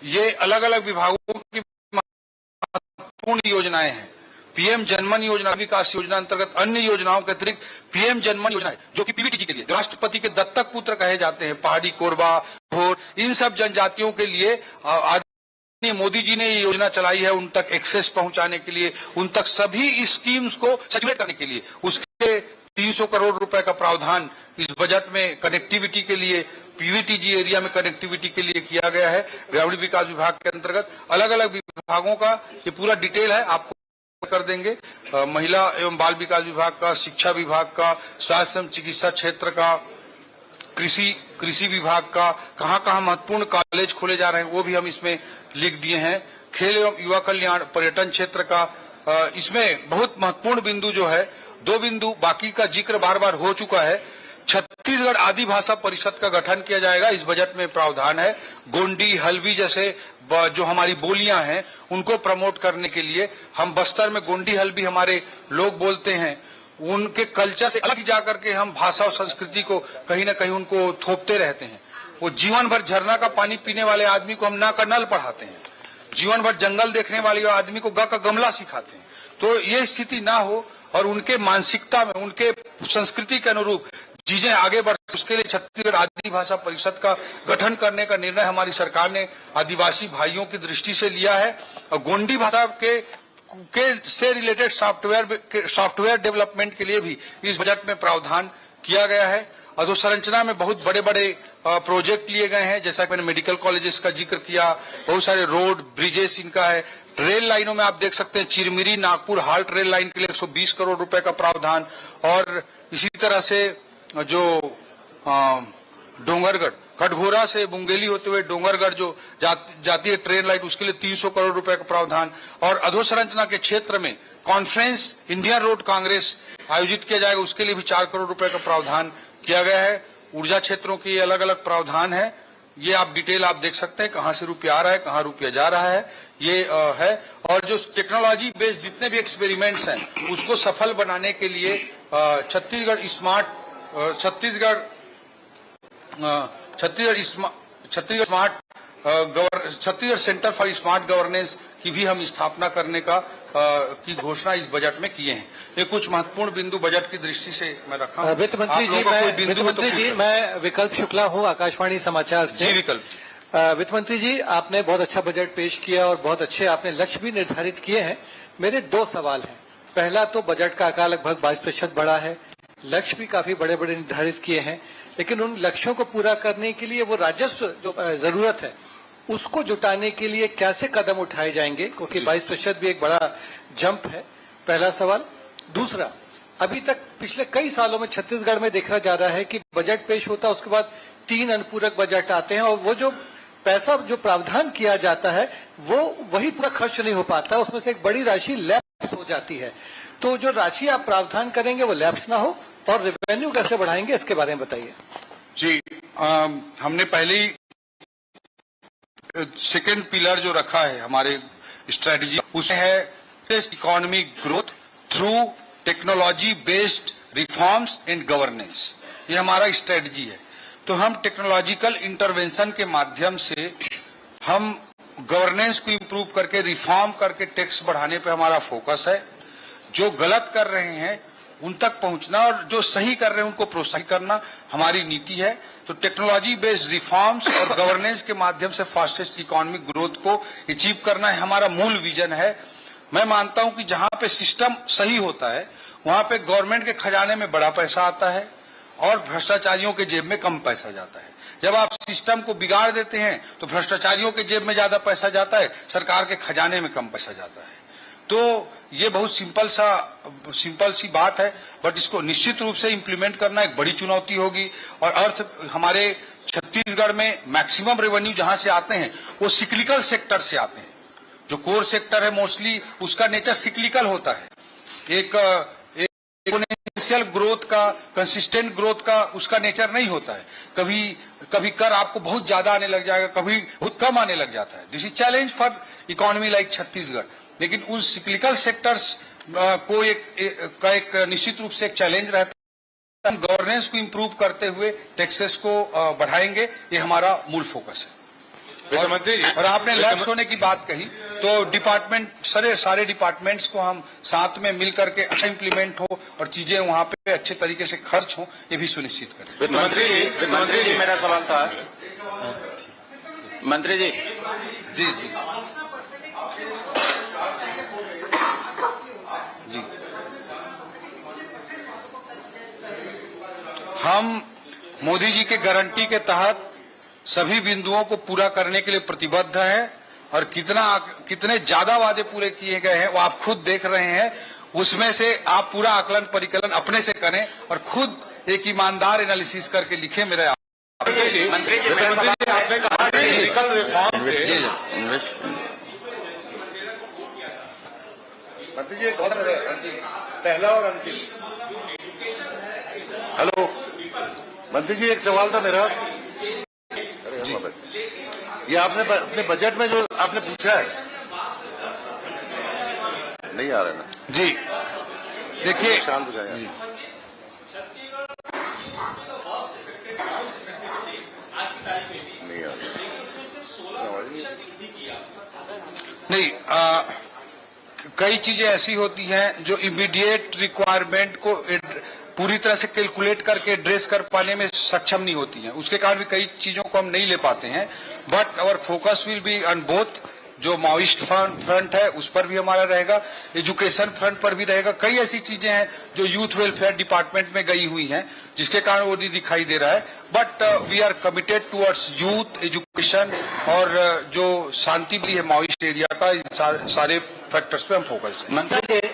ये अलग अलग विभागों की महत्वपूर्ण योजनाएं हैं। पीएम जनमन योजना, विकास योजना अंतर्गत अन्य योजनाओं के अतिरिक्त पीएम जनमन योजना है, जो कि पीवीटीजी के लिए राष्ट्रपति के दत्तक पुत्र कहे जाते हैं, पहाड़ी, कोरबा, भोर, इन सब जनजातियों के लिए आदरणीय मोदी जी ने ये योजना चलाई है, उन तक एक्सेस पहुंचाने के लिए, उन तक सभी स्कीम्स को सचुरेट करने के लिए। उसके 300 करोड़ रुपए का प्रावधान इस बजट में कनेक्टिविटी के लिए, पीवीटीजी एरिया में कनेक्टिविटी के लिए किया गया है। ग्रामीण विकास विभाग के अंतर्गत अलग अलग विभागों का ये पूरा डिटेल है, आपको कर देंगे। महिला एवं बाल विकास विभाग का, शिक्षा विभाग का, स्वास्थ्य एवं चिकित्सा क्षेत्र का, कृषि विभाग का, कहां महत्वपूर्ण कॉलेज खोले जा रहे हैं वो भी हम इसमें लिख दिए हैं। खेल एवं युवा कल्याण, पर्यटन क्षेत्र का, इसमें बहुत महत्वपूर्ण बिंदु जो है, 2 बिंदु, बाकी का जिक्र बार बार हो चुका है। छत्तीसगढ़ आदि भाषा परिषद का गठन किया जाएगा, इस बजट में प्रावधान है। गोंडी, हल्बी जैसे जो हमारी बोलियां हैं उनको प्रमोट करने के लिए हम बस्तर में गोंडी हल्बी हमारे लोग बोलते हैं, उनके कल्चर से अलग जाकर के हम भाषा और संस्कृति को कहीं ना कहीं उनको थोपते रहते हैं। वो जीवन भर झरना का पानी पीने वाले आदमी को हम ना का नल पढ़ाते हैं, जीवन भर जंगल देखने वाले आदमी को ग का गमला सिखाते हैं। तो ये स्थिति ना हो और उनके मानसिकता में, उनके संस्कृति के अनुरूप चीजें आगे बढ़, उसके लिए छत्तीसगढ़ आदि भाषा परिषद का गठन करने का निर्णय हमारी सरकार ने आदिवासी भाइयों की दृष्टि से लिया है। और गोंडी भाषा के से रिलेटेड सॉफ्टवेयर डेवलपमेंट के लिए भी इस बजट में प्रावधान किया गया है। अधोसंरचना में बहुत बड़े बड़े प्रोजेक्ट लिए गए हैं, जैसा कि मैंने मेडिकल कॉलेजेस का जिक्र किया, बहुत सारे रोड, ब्रिजेस इनका है। रेल लाइनों में आप देख सकते हैं, Chirmiri Nagpur halt rail line के लिए 120 करोड़ रुपए का प्रावधान, और इसी तरह से जो डोंगरगढ़, कटघोरा से मुंगेली होते हुए डोंगरगढ़ जो जाती है ट्रेन लाइन, उसके लिए 300 करोड़ रुपए का प्रावधान। और अधोसंरचना के क्षेत्र में कॉन्फ्रेंस इंडियन रोड कांग्रेस आयोजित किया जाएगा, उसके लिए भी 4 करोड़ रुपए का प्रावधान किया गया है। ऊर्जा क्षेत्रों के अलग अलग प्रावधान है, ये आप डिटेल आप देख सकते हैं, कहां से रुपया आ रहा है, कहां रुपया जा रहा है, ये है। और जो टेक्नोलॉजी बेस्ड जितने भी एक्सपेरिमेंट्स हैं उसको सफल बनाने के लिए Chhattisgarh centre for smart governance की भी हम स्थापना करने की घोषणा इस बजट में किए हैं। ये कुछ महत्वपूर्ण बिंदु बजट की दृष्टि से मैं रखा हूं। वित्त मंत्री जी, मैं विकल्प शुक्ला हूं, आकाशवाणी समाचार से। जी विकल्प। वित्त मंत्री जी, आपने बहुत अच्छा बजट पेश किया और बहुत अच्छे आपने लक्ष्य भी निर्धारित किए हैं। मेरे 2 सवाल हैं। पहला तो बजट का आकार लगभग 22% बढ़ा है, लक्ष्य भी काफी बड़े बड़े निर्धारित किए हैं, लेकिन उन लक्ष्यों को पूरा करने के लिए वो राजस्व जो जरूरत है उसको जुटाने के लिए कैसे कदम उठाए जाएंगे, क्योंकि 22% भी एक बड़ा जंप है। पहला सवाल। दूसरा, अभी तक पिछले कई सालों में छत्तीसगढ़ में देखा जा रहा है कि बजट पेश होता है, उसके बाद 3 अनुपूरक बजट आते हैं और वो जो पैसा जो प्रावधान किया जाता है वो वही पूरा खर्च नहीं हो पाता, उसमें से एक बड़ी राशि लैप्स हो जाती है। तो जो राशि आप प्रावधान करेंगे वो लैप्स ना हो, और रेवेन्यू कैसे बढ़ाएंगे इसके बारे में बताइए। जी, हमने पहले ही सेकेंड पिलर जो रखा है हमारे स्ट्रेटजी, उसमें है economic growth through technology based reforms and governance. ये हमारा स्ट्रेटजी है। तो हम टेक्नोलॉजिकल इंटरवेंशन के माध्यम से हम गवर्नेंस को इंप्रूव करके, रिफॉर्म करके टैक्स बढ़ाने पे हमारा फोकस है। जो गलत कर रहे हैं उन तक पहुंचना और जो सही कर रहे हैं उनको प्रोत्साहित करना हमारी नीति है। तो टेक्नोलॉजी बेस्ड रिफॉर्म्स और गवर्नेंस के माध्यम से फास्टेस्ट इकोनॉमिक ग्रोथ को अचीव करना है, हमारा मूल विजन है। मैं मानता हूं कि जहां पे सिस्टम सही होता है वहां पे गवर्नमेंट के खजाने में बड़ा पैसा आता है और भ्रष्टाचारियों के जेब में कम पैसा जाता है। जब आप सिस्टम को बिगाड़ देते हैं तो भ्रष्टाचारियों के जेब में ज्यादा पैसा जाता है, सरकार के खजाने में कम पैसा जाता है। तो ये बहुत सिंपल सी बात है, बट इसको निश्चित रूप से इंप्लीमेंट करना एक बड़ी चुनौती होगी। और हमारे छत्तीसगढ़ में मैक्सिमम रेवेन्यू जहां से आते हैं वो सिक्लिकल सेक्टर से आते हैं। जो कोर सेक्टर है मोस्टली उसका नेचर सिक्लिकल होता है। एक एक्सपोनेंशियल ग्रोथ का, कंसिस्टेंट ग्रोथ का उसका नेचर नहीं होता है। कभी कर आपको बहुत ज्यादा आने लग जाएगा, कभी बहुत कम आने लग जाता है। This is challenge for economy like Chhattisgarh. लेकिन उन सिक्लिकल सेक्टर्स को एक निश्चित रूप से एक चैलेंज रहता है। गवर्नेंस को इंप्रूव करते हुए टैक्सेस को बढ़ाएंगे, ये हमारा मूल फोकस है। और आपने लैप्स होने की बात कही, तो डिपार्टमेंट सारे डिपार्टमेंट्स को हम साथ में मिल करके अच्छा इंप्लीमेंट हो और चीजें वहां पे अच्छे तरीके से खर्च हो, ये भी सुनिश्चित करें। वित्त मंत्री जी मेरा सवाल था। मंत्री जी जी जी जी हम मोदी जी के गारंटी के तहत सभी बिंदुओं को पूरा करने के लिए प्रतिबद्ध हैं और कितने ज्यादा वादे पूरे किए गए हैं वो आप खुद देख रहे हैं। उसमें से आप पूरा आकलन परिकलन अपने से करें और खुद एक ईमानदार एनालिसिस करके लिखें। मेरे मंत्री जी आपने कहा टेक्निकल रिफॉर्म से मंत्री जी पहला और अंतिम। हेलो मंत्री जी, एक सवाल था मेरा। ये आपने अपने बजट में जो आपने पूछा है, नहीं आ रहा ना जी, देखिए शांत हो जाए। नहीं आ नहीं, कई चीजें ऐसी होती हैं जो इमीडिएट रिक्वायरमेंट को पूरी तरह से कैलकुलेट करके एड्रेस कर पाने में सक्षम नहीं होती हैं। उसके कारण भी कई चीजों को हम नहीं ले पाते हैं। But our focus will be on both. जो माओइस्ट फ्रंट है उस पर भी हमारा रहेगा, एजुकेशन फ्रंट पर भी रहेगा। कई ऐसी चीजें हैं जो यूथ वेलफेयर डिपार्टमेंट में गई हुई हैं जिसके कारण वो नहीं दिखाई दे रहा है। But we are committed towards youth education और जो शांति भी है माओइस्ट एरिया का, सारे फैक्टर्स पे हम फोकस हैं।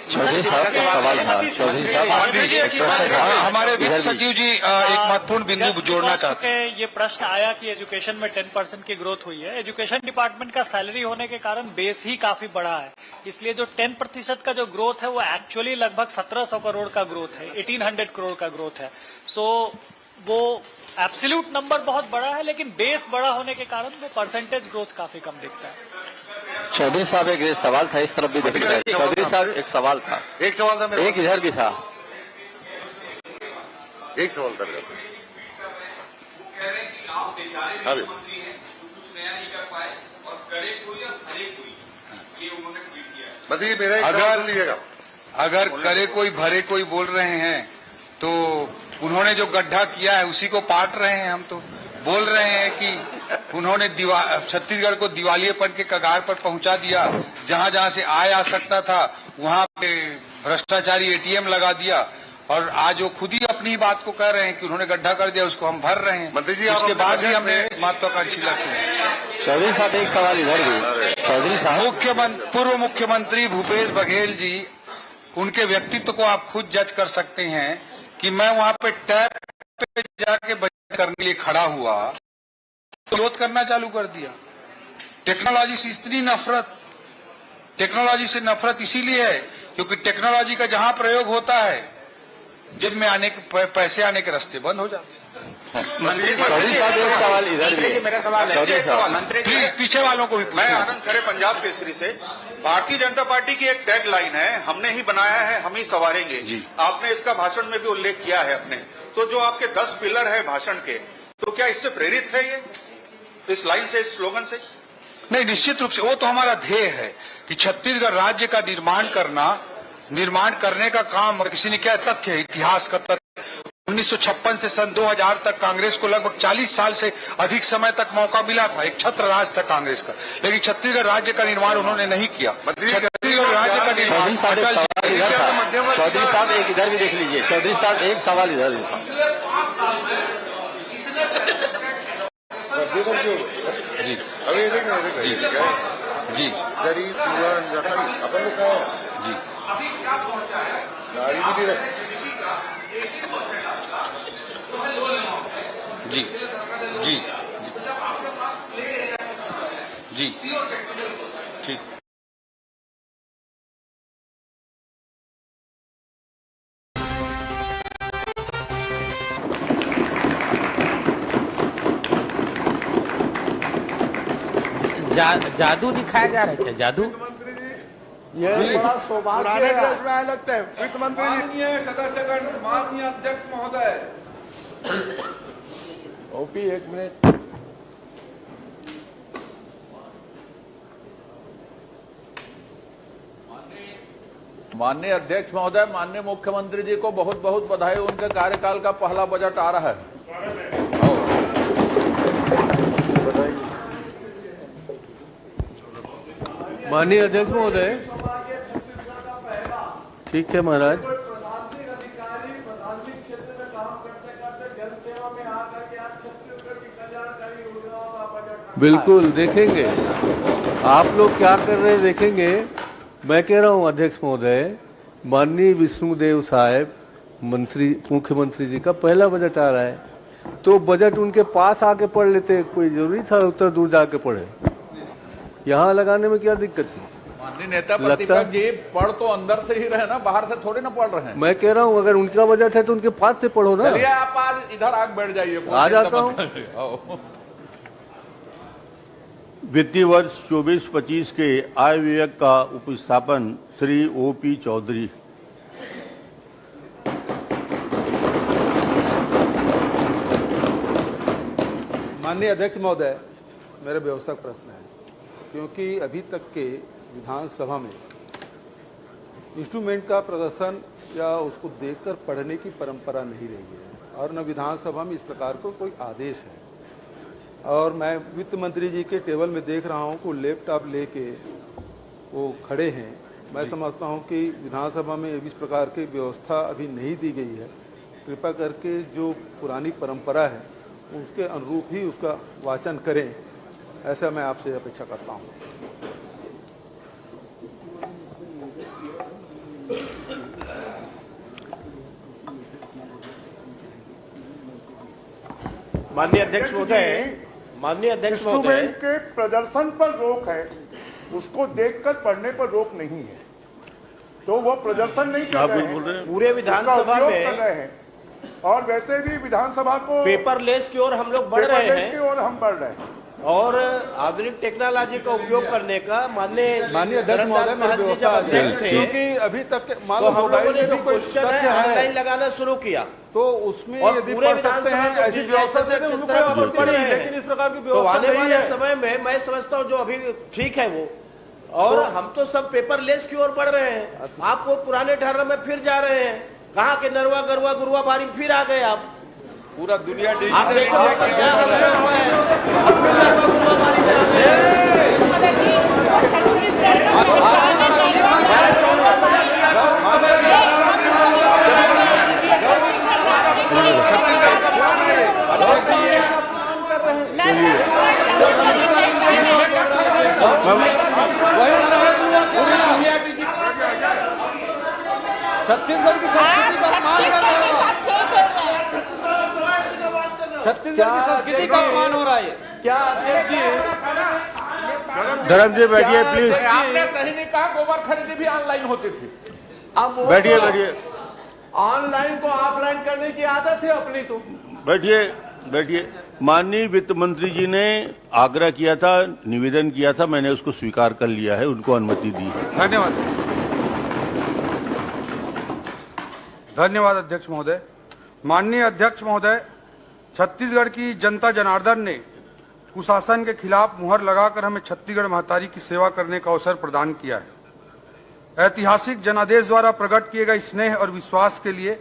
चौधरी साहब का सवाल था। चौधरी साहब हमारे वित्त सचिव जी एक महत्वपूर्ण बिंदु जोड़ना चाहते हैं। ये प्रश्न आया कि एजुकेशन में 10% की ग्रोथ हुई है। एजुकेशन डिपार्टमेंट का सैलरी होने के कारण बेस ही काफी बड़ा है, इसलिए जो 10% का जो ग्रोथ है वो एक्चुअली लगभग 1700 करोड़ का ग्रोथ है, 1800 करोड़ का ग्रोथ है। सो वो एब्सोल्यूट नंबर बहुत बड़ा है, लेकिन बेस बड़ा होने के कारण वो परसेंटेज ग्रोथ काफी कम दिखता है। चौधरी साहब एक सवाल था, इस तरफ भी देख रहे। चौधरी साहब एक सवाल था मेरा, एक इधर भी था, एक सवाल था मेरा। अगर करे कोई भरे कोई बोल रहे हैं तो उन्होंने जो गड्ढा किया है उसी को पाट रहे हैं। हम तो बोल रहे हैं कि उन्होंने छत्तीसगढ़ को दिवालियेपन के कगार पर पहुंचा दिया। जहां जहां से आय आ सकता था वहां पे भ्रष्टाचारी एटीएम लगा दिया और आज वो खुद ही अपनी बात को कह रहे हैं कि उन्होंने गड्ढा कर दिया, उसको हम भर रहे हैं। मंत्री जी उसके बाद भी हमने महत्वाकांक्षी लक्ष्य। चौधरी साहब एक सवाल इधर भी। चौधरी साहब पूर्व मुख्यमंत्री भूपेश बघेल जी, उनके व्यक्तित्व को आप खुद जज कर सकते हैं कि मैं वहां पे टैप पे जाके बजट करने के लिए खड़ा हुआ तो विरोध करना चालू कर दिया। टेक्नोलॉजी से इतनी नफरत, टेक्नोलॉजी से नफरत इसीलिए है क्योंकि टेक्नोलॉजी का जहां प्रयोग होता है जेब में आने के पैसे आने के रास्ते बंद हो जाते हैं। चौधरी साहब एक सवाल इधर भी। मेरा सवाल है चौधरी साहब मंत्री प्लीज पीछे वालों को भी मैं आनंद खरे पंजाब केसरी से। भारतीय जनता पार्टी की एक टैग लाइन है, हमने ही बनाया है हम ही संवारेंगे। आपने इसका भाषण में भी उल्लेख किया है अपने। तो जो आपके 10 पिलर है भाषण के, तो क्या इससे प्रेरित है ये, इस लाइन से, इस स्लोगन से? नहीं, निश्चित रूप से वो तो हमारा ध्येय है कि छत्तीसगढ़ राज्य का निर्माण करने का काम। और किसी ने क्या तथ्य है, इतिहास का तथ्य, 1956 से सन 2000 तक कांग्रेस को लगभग 40 साल से अधिक समय तक मौका मिला था, एक छत्र राज था कांग्रेस का, लेकिन छत्तीसगढ़ राज्य का निर्माण उन्होंने नहीं किया। छत्तीसगढ़ राज्य का निर्माण। चौधरी साहब एक इधर भी देख लीजिए। चौधरी साहब एक सवाल इधर जी अभी जी गरीब अपन लोग का जी अभी क्या पहुंचा है गाड़ी भी नहीं रखी। जी जी जी ठीक। जादू दिखाया जा रहा है क्या? जादू? ये बड़ा सौभाग्य पुराने है। ड्रेस में आने लगते हैं वित्त मंत्री जी। माननीय सदस्यगण, माननीय अध्यक्ष महोदय, ओपी एक मिनट। माननीय अध्यक्ष महोदय, माननीय मुख्यमंत्री जी को बहुत बहुत बधाई। उनके कार्यकाल का पहला बजट आ रहा है। माननीय अध्यक्ष महोदय, ठीक है महाराज। प्रशासनिक अधिकारी प्रशासनिक क्षेत्र में काम करते करते जनसेवा में आकर के आज छत्तीसगढ़ की कल्याणकारी योजनाओं का बजट। बिल्कुल देखेंगे आप लोग क्या कर रहे हैं, देखेंगे। मैं कह रहा हूं अध्यक्ष महोदय, माननीय विष्णुदेव साहब मंत्री मुख्यमंत्री जी का पहला बजट आ रहा है, तो बजट उनके पास आके पढ़ लेते। कोई जरूरी था उत्तर दूर जाके पढ़े? यहाँ लगाने में क्या दिक्कत थी? माननीय नेता प्रतिपक्ष जी पढ़ तो अंदर से ही रहे ना, बाहर से थोड़ी ना पढ़ रहे हैं। मैं कह रहा हूँ अगर उनका बजट है तो उनके पास से पढ़ो ना। चलिए आप आज इधर आके बैठ जाइए। आ जाता हूँ। वित्तीय वर्ष 24-25 के आय व्यय का उपस्थापन श्री ओपी चौधरी। माननीय अध्यक्ष महोदय, मेरे व्यवस्थक प्रश्न है, क्योंकि अभी तक के विधानसभा में इंस्ट्रूमेंट का प्रदर्शन या उसको देखकर पढ़ने की परंपरा नहीं रही है और न विधानसभा में इस प्रकार को कोई आदेश है। और मैं वित्त मंत्री जी के टेबल में देख रहा हूं कि लैपटॉप लेके वो खड़े हैं। मैं समझता हूं कि विधानसभा में इस प्रकार की व्यवस्था अभी नहीं दी गई है। कृपया करके जो पुरानी परंपरा है उसके अनुरूप ही उसका वाचन करें, ऐसा मैं आपसे अपेक्षा करता हूं। माननीय अध्यक्ष महोदय, माननीय अध्यक्ष महोदय, इंस्ट्रूमेंट के प्रदर्शन पर रोक है, उसको देखकर पढ़ने पर रोक नहीं है। तो वो प्रदर्शन नहीं कर रहे हैं, पूरे विधानसभा कर में रहे हैं। और वैसे भी विधानसभा को पेपरलेस की ओर हम लोग बढ़ रहे पेपरलेस की हैं ओर हम बढ़ रहे हैं और आधुनिक टेक्नोलॉजी का उपयोग करने का माननीय अध्यक्ष महोदय, मेरी जब व्यवस्था अध्यक्ष थे क्योंकि अभी तक के मान तो लो हम लोगों ने मोबाइल जो में कोई क्वेश्चन तथ्य है ऑनलाइन लगाना शुरू किया तो उसमें और यदि पूरे पढ़ सकते विधानसभा हैं को ऐसी जिस व्यवस्था जैसे से उनको तरफ आपत्ति बढ़ नहीं रहे है, हैं। लेकिन इस प्रकार की तो व्यवस्था आने नहीं वाले है। समय में मैं समझता हूँ जो अभी ठीक है वो, और हम तो सब पेपरलेस की ओर बढ़ रहे हैं। आप वो पुराने ढर्रे में फिर जा रहे हैं। कहाँ के नरवा गरवा गुरुआ बारी फिर आ गए आप। पूरा दुनिया आप डिजिटल देखो इंडिया क्या हो रहा है। अब फिर नरवा गुरुआ बारी में आ गए। छत्तीसगढ़ की संस्कृति का अपमान कर रहे हो। छत्तीसगढ़ की संस्कृति का अपमान हो रहा है। क्या अध्यक्ष जी, धर्म जी बैठिए प्लीज। आपने सही नहीं कहा, गोबर खरीदी भी ऑनलाइन होती थी। बैठिए बैठिए ऑनलाइन को ऑफलाइन करने की आदत है अपनी तो। बैठिए बैठिए। माननीय वित्त मंत्री जी ने आग्रह किया था, निवेदन किया था, मैंने उसको स्वीकार कर लिया है, उनको अनुमति दी है। धन्यवाद। धन्यवाद अध्यक्ष महोदय। माननीय अध्यक्ष महोदय, छत्तीसगढ़ की जनता जनार्दन ने कुशासन के खिलाफ मुहर लगाकर हमें छत्तीसगढ़ महतारी की सेवा करने का अवसर प्रदान किया है। ऐतिहासिक जनादेश द्वारा प्रकट किए गए स्नेह और विश्वास के लिए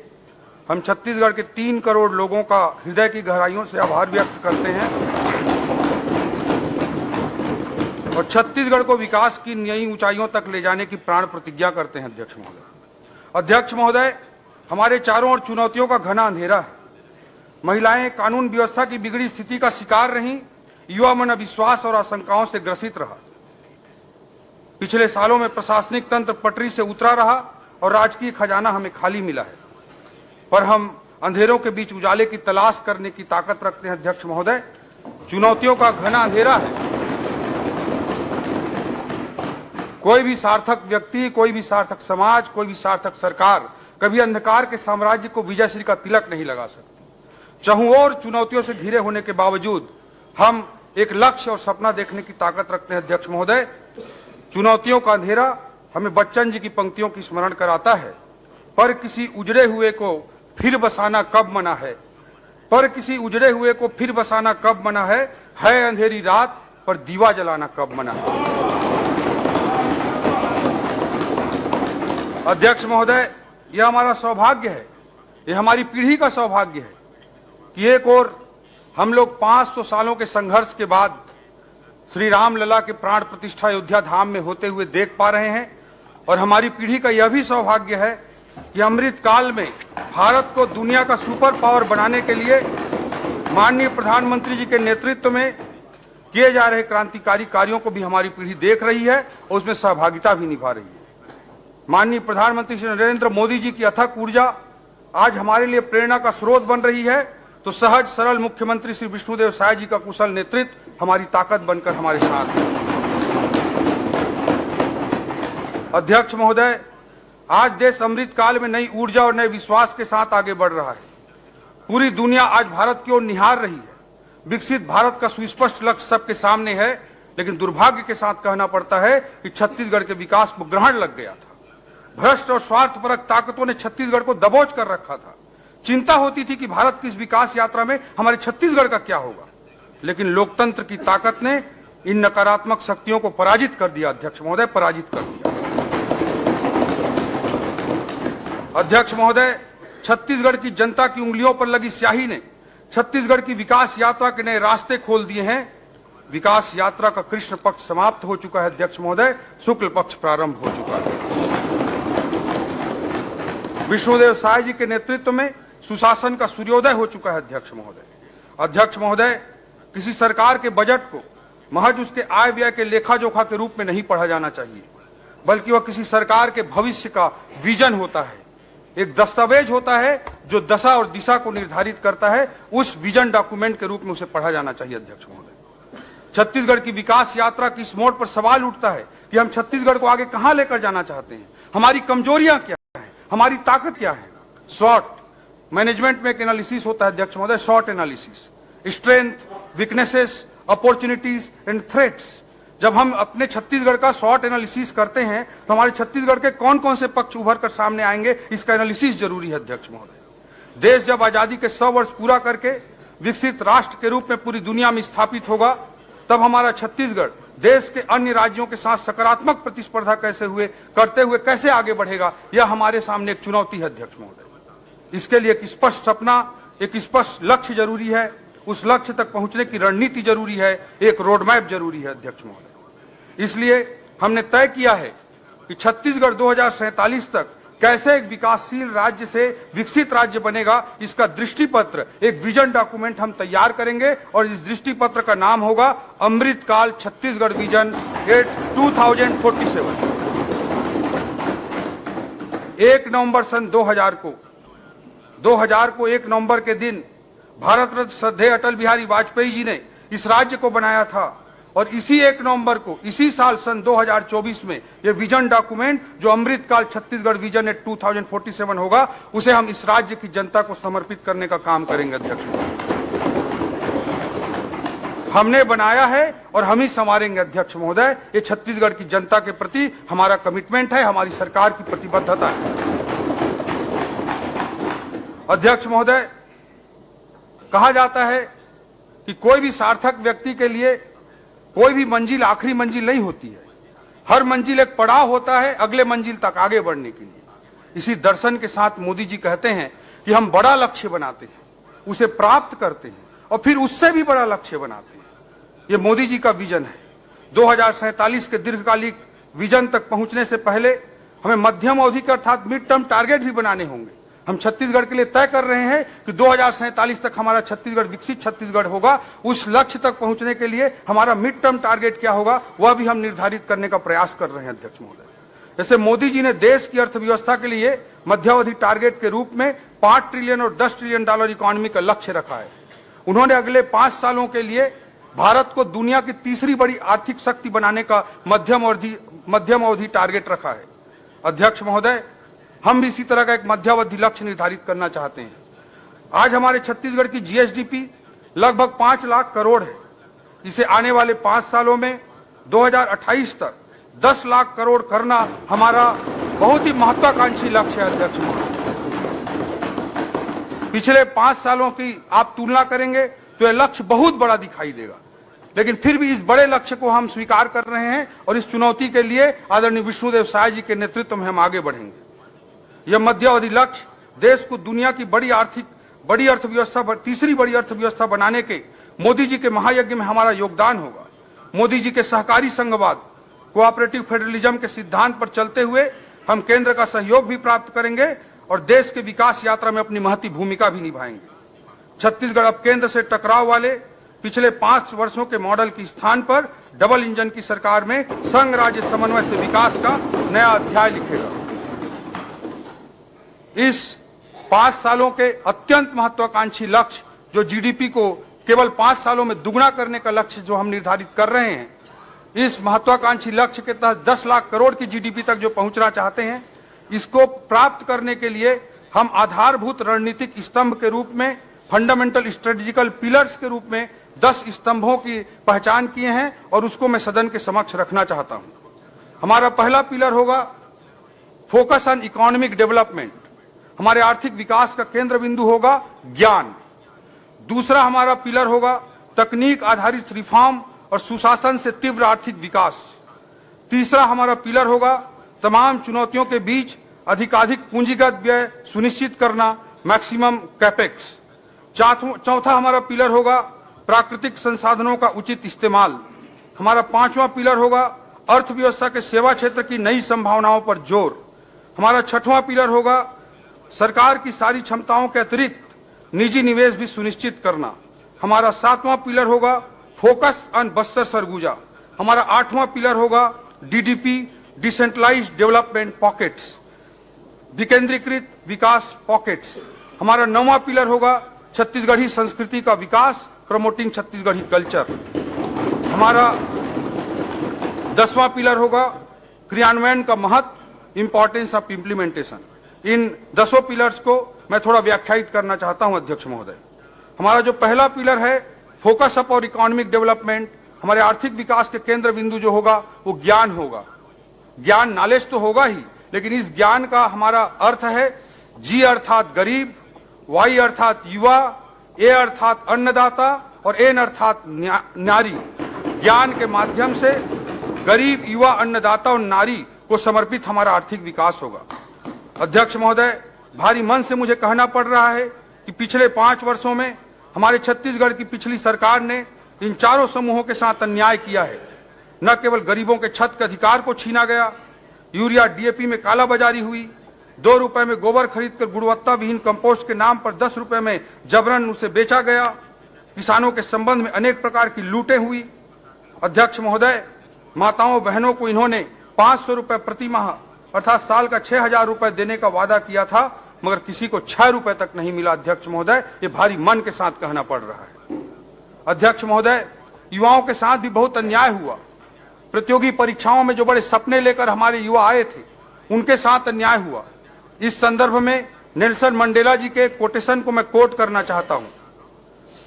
हम छत्तीसगढ़ के 3 करोड़ लोगों का हृदय की गहराइयों से आभार व्यक्त करते हैं और छत्तीसगढ़ को विकास की नई ऊंचाइयों तक ले जाने की प्राण प्रतिज्ञा करते हैं। अध्यक्ष महोदय, अध्यक्ष महोदय, हमारे चारों ओर चुनौतियों का घना अंधेरा है। महिलाएं कानून व्यवस्था की बिगड़ी स्थिति का शिकार रहीं, युवा मन अविश्वास और आशंकाओं से ग्रसित रहा। पिछले सालों में प्रशासनिक तंत्र पटरी से उतरा रहा और राजकीय खजाना हमें खाली मिला है, पर हम अंधेरों के बीच उजाले की तलाश करने की ताकत रखते हैं। अध्यक्ष महोदय, चुनौतियों का घना अंधेरा है। कोई भी सार्थक व्यक्ति, कोई भी सार्थक समाज, कोई भी सार्थक सरकार कभी अंधकार के साम्राज्य को विजयश्री का तिलक नहीं लगा सकती। चहुं ओर चुनौतियों से घिरे होने के बावजूद हम एक लक्ष्य और सपना देखने की ताकत रखते हैं अध्यक्ष महोदय। चुनौतियों का अंधेरा हमें बच्चन जी की पंक्तियों की स्मरण कराता है, पर किसी उजड़े हुए को फिर बसाना कब मना है, पर किसी उजड़े हुए को फिर बसाना कब मना है अंधेरी रात पर दीवा जलाना कब मना है। अध्यक्ष महोदय, यह हमारा सौभाग्य है, यह हमारी पीढ़ी का सौभाग्य है कि एक और हम लोग 500 सालों के संघर्ष के बाद श्री राम लला के प्राण प्रतिष्ठा अयोध्या धाम में होते हुए देख पा रहे हैं, और हमारी पीढ़ी का यह भी सौभाग्य है कि अमृत काल में भारत को दुनिया का सुपर पावर बनाने के लिए माननीय प्रधानमंत्री जी के नेतृत्व में किए जा रहे क्रांतिकारी कार्यों को भी हमारी पीढ़ी देख रही है और उसमें सहभागिता भी निभा रही है। माननीय प्रधानमंत्री श्री नरेंद्र मोदी जी की अथक ऊर्जा आज हमारे लिए प्रेरणा का स्रोत बन रही है, तो सहज सरल मुख्यमंत्री श्री विष्णुदेव साय जी का कुशल नेतृत्व हमारी ताकत बनकर हमारे साथ है। अध्यक्ष महोदय, आज देश अमृत काल में नई ऊर्जा और नए विश्वास के साथ आगे बढ़ रहा है। पूरी दुनिया आज भारत की ओर निहार रही है। विकसित भारत का सुस्पष्ट लक्ष्य सबके सामने है, लेकिन दुर्भाग्य के साथ कहना पड़ता है कि छत्तीसगढ़ के विकास को ग्रहण लग गया था। भ्रष्ट और स्वार्थपरक ताकतों ने छत्तीसगढ़ को दबोच कर रखा था। चिंता होती थी कि भारत की इस विकास यात्रा में हमारे छत्तीसगढ़ का क्या होगा, लेकिन लोकतंत्र की ताकत ने इन नकारात्मक शक्तियों को पराजित कर दिया। अध्यक्ष महोदय, पराजित कर दिया। अध्यक्ष महोदय, छत्तीसगढ़ की जनता की उंगलियों पर लगी स्याही ने छत्तीसगढ़ की विकास यात्रा के नए रास्ते खोल दिए हैं। विकास यात्रा का कृष्ण पक्ष समाप्त हो चुका है अध्यक्ष महोदय, शुक्ल पक्ष प्रारंभ हो चुका है। विष्णुदेव साय जी के नेतृत्व में सुशासन का सूर्योदय हो चुका है अध्यक्ष महोदय। अध्यक्ष महोदय, किसी सरकार के बजट को महज उसके आय व्यय के लेखा जोखा के रूप में नहीं पढ़ा जाना चाहिए, बल्कि वह किसी सरकार के भविष्य का विजन होता है, एक दस्तावेज होता है जो दशा और दिशा को निर्धारित करता है। उस विजन डॉक्यूमेंट के रूप में उसे पढ़ा जाना चाहिए अध्यक्ष महोदय। छत्तीसगढ़ की विकास यात्रा की इस मोड़ पर सवाल उठता है कि हम छत्तीसगढ़ को आगे कहां लेकर जाना चाहते हैं, हमारी कमजोरियां क्या है, हमारी ताकत क्या है। शॉर्ट मैनेजमेंट में एक एनालिसिस होता है अध्यक्ष महोदय, short analysis, strength, weaknesses, opportunities and threats. जब हम अपने छत्तीसगढ़ का शॉर्ट एनालिसिस करते हैं तो हमारे छत्तीसगढ़ के कौन कौन से पक्ष उभर कर सामने आएंगे, इसका एनालिसिस जरूरी है अध्यक्ष महोदय। देश जब आजादी के 100 वर्ष पूरा करके विकसित राष्ट्र के रूप में पूरी दुनिया में स्थापित होगा, तब हमारा छत्तीसगढ़ देश के अन्य राज्यों के साथ सकारात्मक प्रतिस्पर्धा करते हुए कैसे आगे बढ़ेगा, यह हमारे सामने एक चुनौती है अध्यक्ष महोदय। इसके लिए एक स्पष्ट सपना, एक स्पष्ट लक्ष्य जरूरी है, उस लक्ष्य तक पहुंचने की रणनीति जरूरी है, एक रोडमैप जरूरी है अध्यक्ष महोदय। इसलिए हमने तय किया है कि छत्तीसगढ़ 2047 तक कैसे एक विकासशील राज्य से विकसित राज्य बनेगा, इसका दृष्टिपत्र, एक विजन डॉक्यूमेंट हम तैयार करेंगे और इस दृष्टिपत्र का नाम होगा अमृतकाल छत्तीसगढ़ विजन 2047। 1 नवंबर सन 2000 को 1 नवंबर के दिन भारत रत्न श्रद्धेय अटल बिहारी वाजपेयी जी ने इस राज्य को बनाया था, और इसी 1 नवंबर को इसी साल सन 2024 में यह विजन डॉक्यूमेंट जो अमृतकाल छत्तीसगढ़ विजन 2047 होगा, उसे हम इस राज्य की जनता को समर्पित करने का काम करेंगे अध्यक्ष। हमने बनाया है और हम ही संवारेंगे अध्यक्ष महोदय। ये छत्तीसगढ़ की जनता के प्रति हमारा कमिटमेंट है, हमारी सरकार की प्रतिबद्धता है। अध्यक्ष महोदय, कहा जाता है कि कोई भी सार्थक व्यक्ति के लिए कोई भी मंजिल आखिरी मंजिल नहीं होती है, हर मंजिल एक पड़ाव होता है अगले मंजिल तक आगे बढ़ने के लिए। इसी दर्शन के साथ मोदी जी कहते हैं कि हम बड़ा लक्ष्य बनाते हैं, उसे प्राप्त करते हैं और फिर उससे भी बड़ा लक्ष्य बनाते हैं। ये मोदी जी का विजन है। 2047 के दीर्घकालिक विजन तक पहुंचने से पहले हमें मध्यम अवधि के अर्थात मिड टर्म टारगेट भी बनाने होंगे। हम छत्तीसगढ़ के लिए तय कर रहे हैं कि 2047 तक हमारा छत्तीसगढ़ विकसित छत्तीसगढ़ होगा। उस लक्ष्य तक पहुंचने के लिए हमारा मिड टर्म टारगेट क्या होगा, वह भी हम निर्धारित करने का प्रयास कर रहे हैं अध्यक्ष महोदय। जैसे मोदी जी ने देश की अर्थव्यवस्था के लिए मध्यावधि टारगेट के रूप में 5 ट्रिलियन और 10 ट्रिलियन डॉलर इकोनॉमी का लक्ष्य रखा है। उन्होंने अगले 5 सालों के लिए भारत को दुनिया की तीसरी बड़ी आर्थिक शक्ति बनाने का मध्यम अवधि टारगेट रखा है। अध्यक्ष महोदय, हम भी इसी तरह का एक मध्यावधि लक्ष्य निर्धारित करना चाहते हैं। आज हमारे छत्तीसगढ़ की जीएसडीपी लगभग 5 लाख करोड़ है। इसे आने वाले 5 सालों में 2028 तक 10 लाख करोड़ करना हमारा बहुत ही महत्वाकांक्षी लक्ष्य है अध्यक्ष महोदय। पिछले 5 सालों की आप तुलना करेंगे तो यह लक्ष्य बहुत बड़ा दिखाई देगा, लेकिन फिर भी इस बड़े लक्ष्य को हम स्वीकार कर रहे हैं और इस चुनौती के लिए आदरणीय विष्णुदेव साय जी के नेतृत्व में हम आगे बढ़ेंगे। यह मध्यावधि लक्ष्य देश को दुनिया की तीसरी बड़ी अर्थव्यवस्था बनाने के मोदी जी के महायज्ञ में हमारा योगदान होगा। मोदी जी के सहकारी संघवाद, कोऑपरेटिव फेडरलिज्म के सिद्धांत पर चलते हुए हम केंद्र का सहयोग भी प्राप्त करेंगे और देश के विकास यात्रा में अपनी महती भूमिका भी निभाएंगे। छत्तीसगढ़ अब केंद्र से टकराव वाले पिछले 5 वर्षों के मॉडल के स्थान पर डबल इंजन की सरकार में संघ राज्य समन्वय से विकास का नया अध्याय लिखेगा। इस 5 सालों के अत्यंत महत्वाकांक्षी लक्ष्य, जो जीडीपी को केवल 5 सालों में दुगना करने का लक्ष्य जो हम निर्धारित कर रहे हैं, इस महत्वाकांक्षी लक्ष्य के तहत 10 लाख करोड़ की जीडीपी तक जो पहुंचना चाहते हैं, इसको प्राप्त करने के लिए हम आधारभूत रणनीतिक स्तंभ के रूप में, फंडामेंटल स्ट्रेटेजिकल पिलर्स के रूप में 10 स्तंभों की पहचान किए हैं और उसको मैं सदन के समक्ष रखना चाहता हूं। हमारा पहला पिलर होगा फोकस ऑन इकोनॉमिक डेवलपमेंट। हमारे आर्थिक विकास का केंद्र बिंदु होगा ज्ञान। दूसरा हमारा पिलर होगा तकनीक आधारित रिफॉर्म और सुशासन से तीव्र आर्थिक विकास। तीसरा हमारा पिलर होगा तमाम चुनौतियों के बीच अधिकाधिक पूंजीगत व्यय सुनिश्चित करना, मैक्सिमम कैपेक्स। चौथा हमारा पिलर होगा प्राकृतिक संसाधनों का उचित इस्तेमाल। हमारा 5वां पिलर होगा अर्थव्यवस्था के सेवा क्षेत्र की नई संभावनाओं पर जोर। हमारा 6वां पिलर होगा सरकार की सारी क्षमताओं के अतिरिक्त निजी निवेश भी सुनिश्चित करना। हमारा 7वां पिलर होगा फोकस ऑन बस्तर सरगुजा। हमारा 8वां पिलर होगा डीडीपी, डिसेंट्रलाइज्ड डेवलपमेंट पॉकेट्स, विकेंद्रीकृत विकास पॉकेट्स। हमारा 9वां पिलर होगा छत्तीसगढ़ी संस्कृति का विकास, प्रमोटिंग छत्तीसगढ़ी कल्चर। हमारा 10वां पिलर होगा क्रियान्वयन का महत्व, importance of implementation. In 10 pillars को मैं थोड़ा व्याख्यायित करना चाहता हूं अध्यक्ष महोदय। हमारा जो पहला पिलर है फोकस अप और इकोनॉमिक डेवलपमेंट, हमारे आर्थिक विकास के केंद्र बिंदु जो होगा वो ज्ञान होगा। ज्ञान नॉलेज तो होगा ही, लेकिन इस ज्ञान का हमारा अर्थ है जी अर्थात गरीब, वाई अर्थात युवा, ए अर्थात अन्नदाता और एन अर्थात नारी। ज्ञान के माध्यम से गरीब, युवा, अन्नदाता और नारी को समर्पित हमारा आर्थिक विकास होगा। अध्यक्ष महोदय, भारी मन से मुझे कहना पड़ रहा है कि पिछले 5 वर्षों में हमारे छत्तीसगढ़ की पिछली सरकार ने इन चारों समूहों के साथ अन्याय किया है। न केवल गरीबों के छत के अधिकार को छीना गया, यूरिया डीएपी में कालाबाजारी हुई, 2 रुपए में गोबर खरीदकर गुणवत्ता विहीन कंपोस्ट के नाम पर 10 रुपए में जबरन उसे बेचा गया। किसानों के संबंध में अनेक प्रकार की लूटें हुई। अध्यक्ष महोदय, माताओं बहनों को इन्होंने 500 रुपए प्रति माह अर्थात साल का 6,000 रुपए देने का वादा किया था, मगर किसी को 6 रुपए तक नहीं मिला। अध्यक्ष महोदय, ये भारी मन के साथ कहना पड़ रहा है। अध्यक्ष महोदय, युवाओं के साथ भी बहुत अन्याय हुआ। प्रतियोगी परीक्षाओं में जो बड़े सपने लेकर हमारे युवा आए थे, उनके साथ अन्याय हुआ। इस संदर्भ में नेल्सन मंडेला जी के कोटेशन को मैं कोट करना चाहता हूं।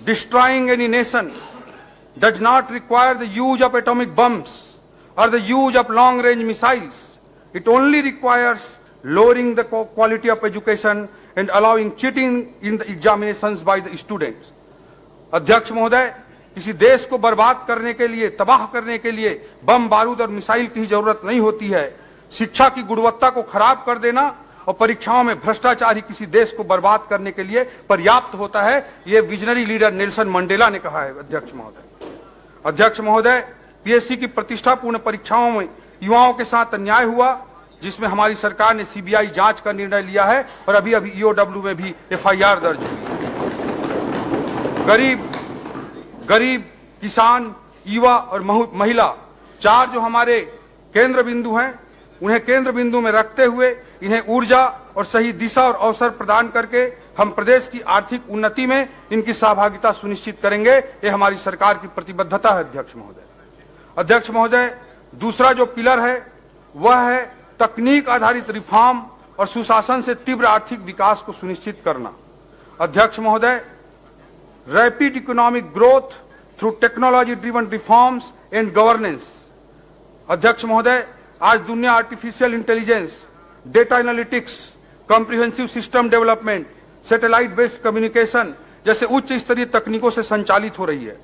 Destroying any nation does not require the use of atomic bombs और the use of long range missiles, it only requires lowering the quality of education and allowing cheating in the examinations by the students. अध्यक्ष महोदय, किसी देश को बर्बाद करने के लिए, तबाह करने के लिए बम, बारूद और मिसाइल की जरूरत नहीं होती है। शिक्षा की गुणवत्ता को खराब कर देना और परीक्षाओं में भ्रष्टाचार ही किसी देश को बर्बाद करने के लिए पर्याप्त होता है। ये विजनरी लीडर नेल्सन मंडेला ने कहा है। अध्यक्ष महोदय, पीएससी की प्रतिष्ठापूर्ण परीक्षाओं में युवाओं के साथ अन्याय हुआ, जिसमें हमारी सरकार ने सीबीआई जांच का निर्णय लिया है और अभी ईओडब्ल्यू में भी एफआईआर दर्ज हुई। गरीब, किसान, युवा और महिला, 4 जो हमारे केंद्र बिंदु हैं, उन्हें केंद्र बिंदु में रखते हुए इन्हें ऊर्जा और सही दिशा और अवसर प्रदान करके हम प्रदेश की आर्थिक उन्नति में इनकी सहभागिता सुनिश्चित करेंगे। ये हमारी सरकार की प्रतिबद्धता है। अध्यक्ष महोदय, दूसरा जो पिलर है वह है तकनीक आधारित रिफॉर्म और सुशासन से तीव्र आर्थिक विकास को सुनिश्चित करना। अध्यक्ष महोदय, rapid economic growth through technology-driven reforms and governance. अध्यक्ष महोदय, आज दुनिया artificial intelligence, data analytics, comprehensive system development, satellite based communication जैसे उच्च स्तरीय तकनीकों से संचालित हो रही है।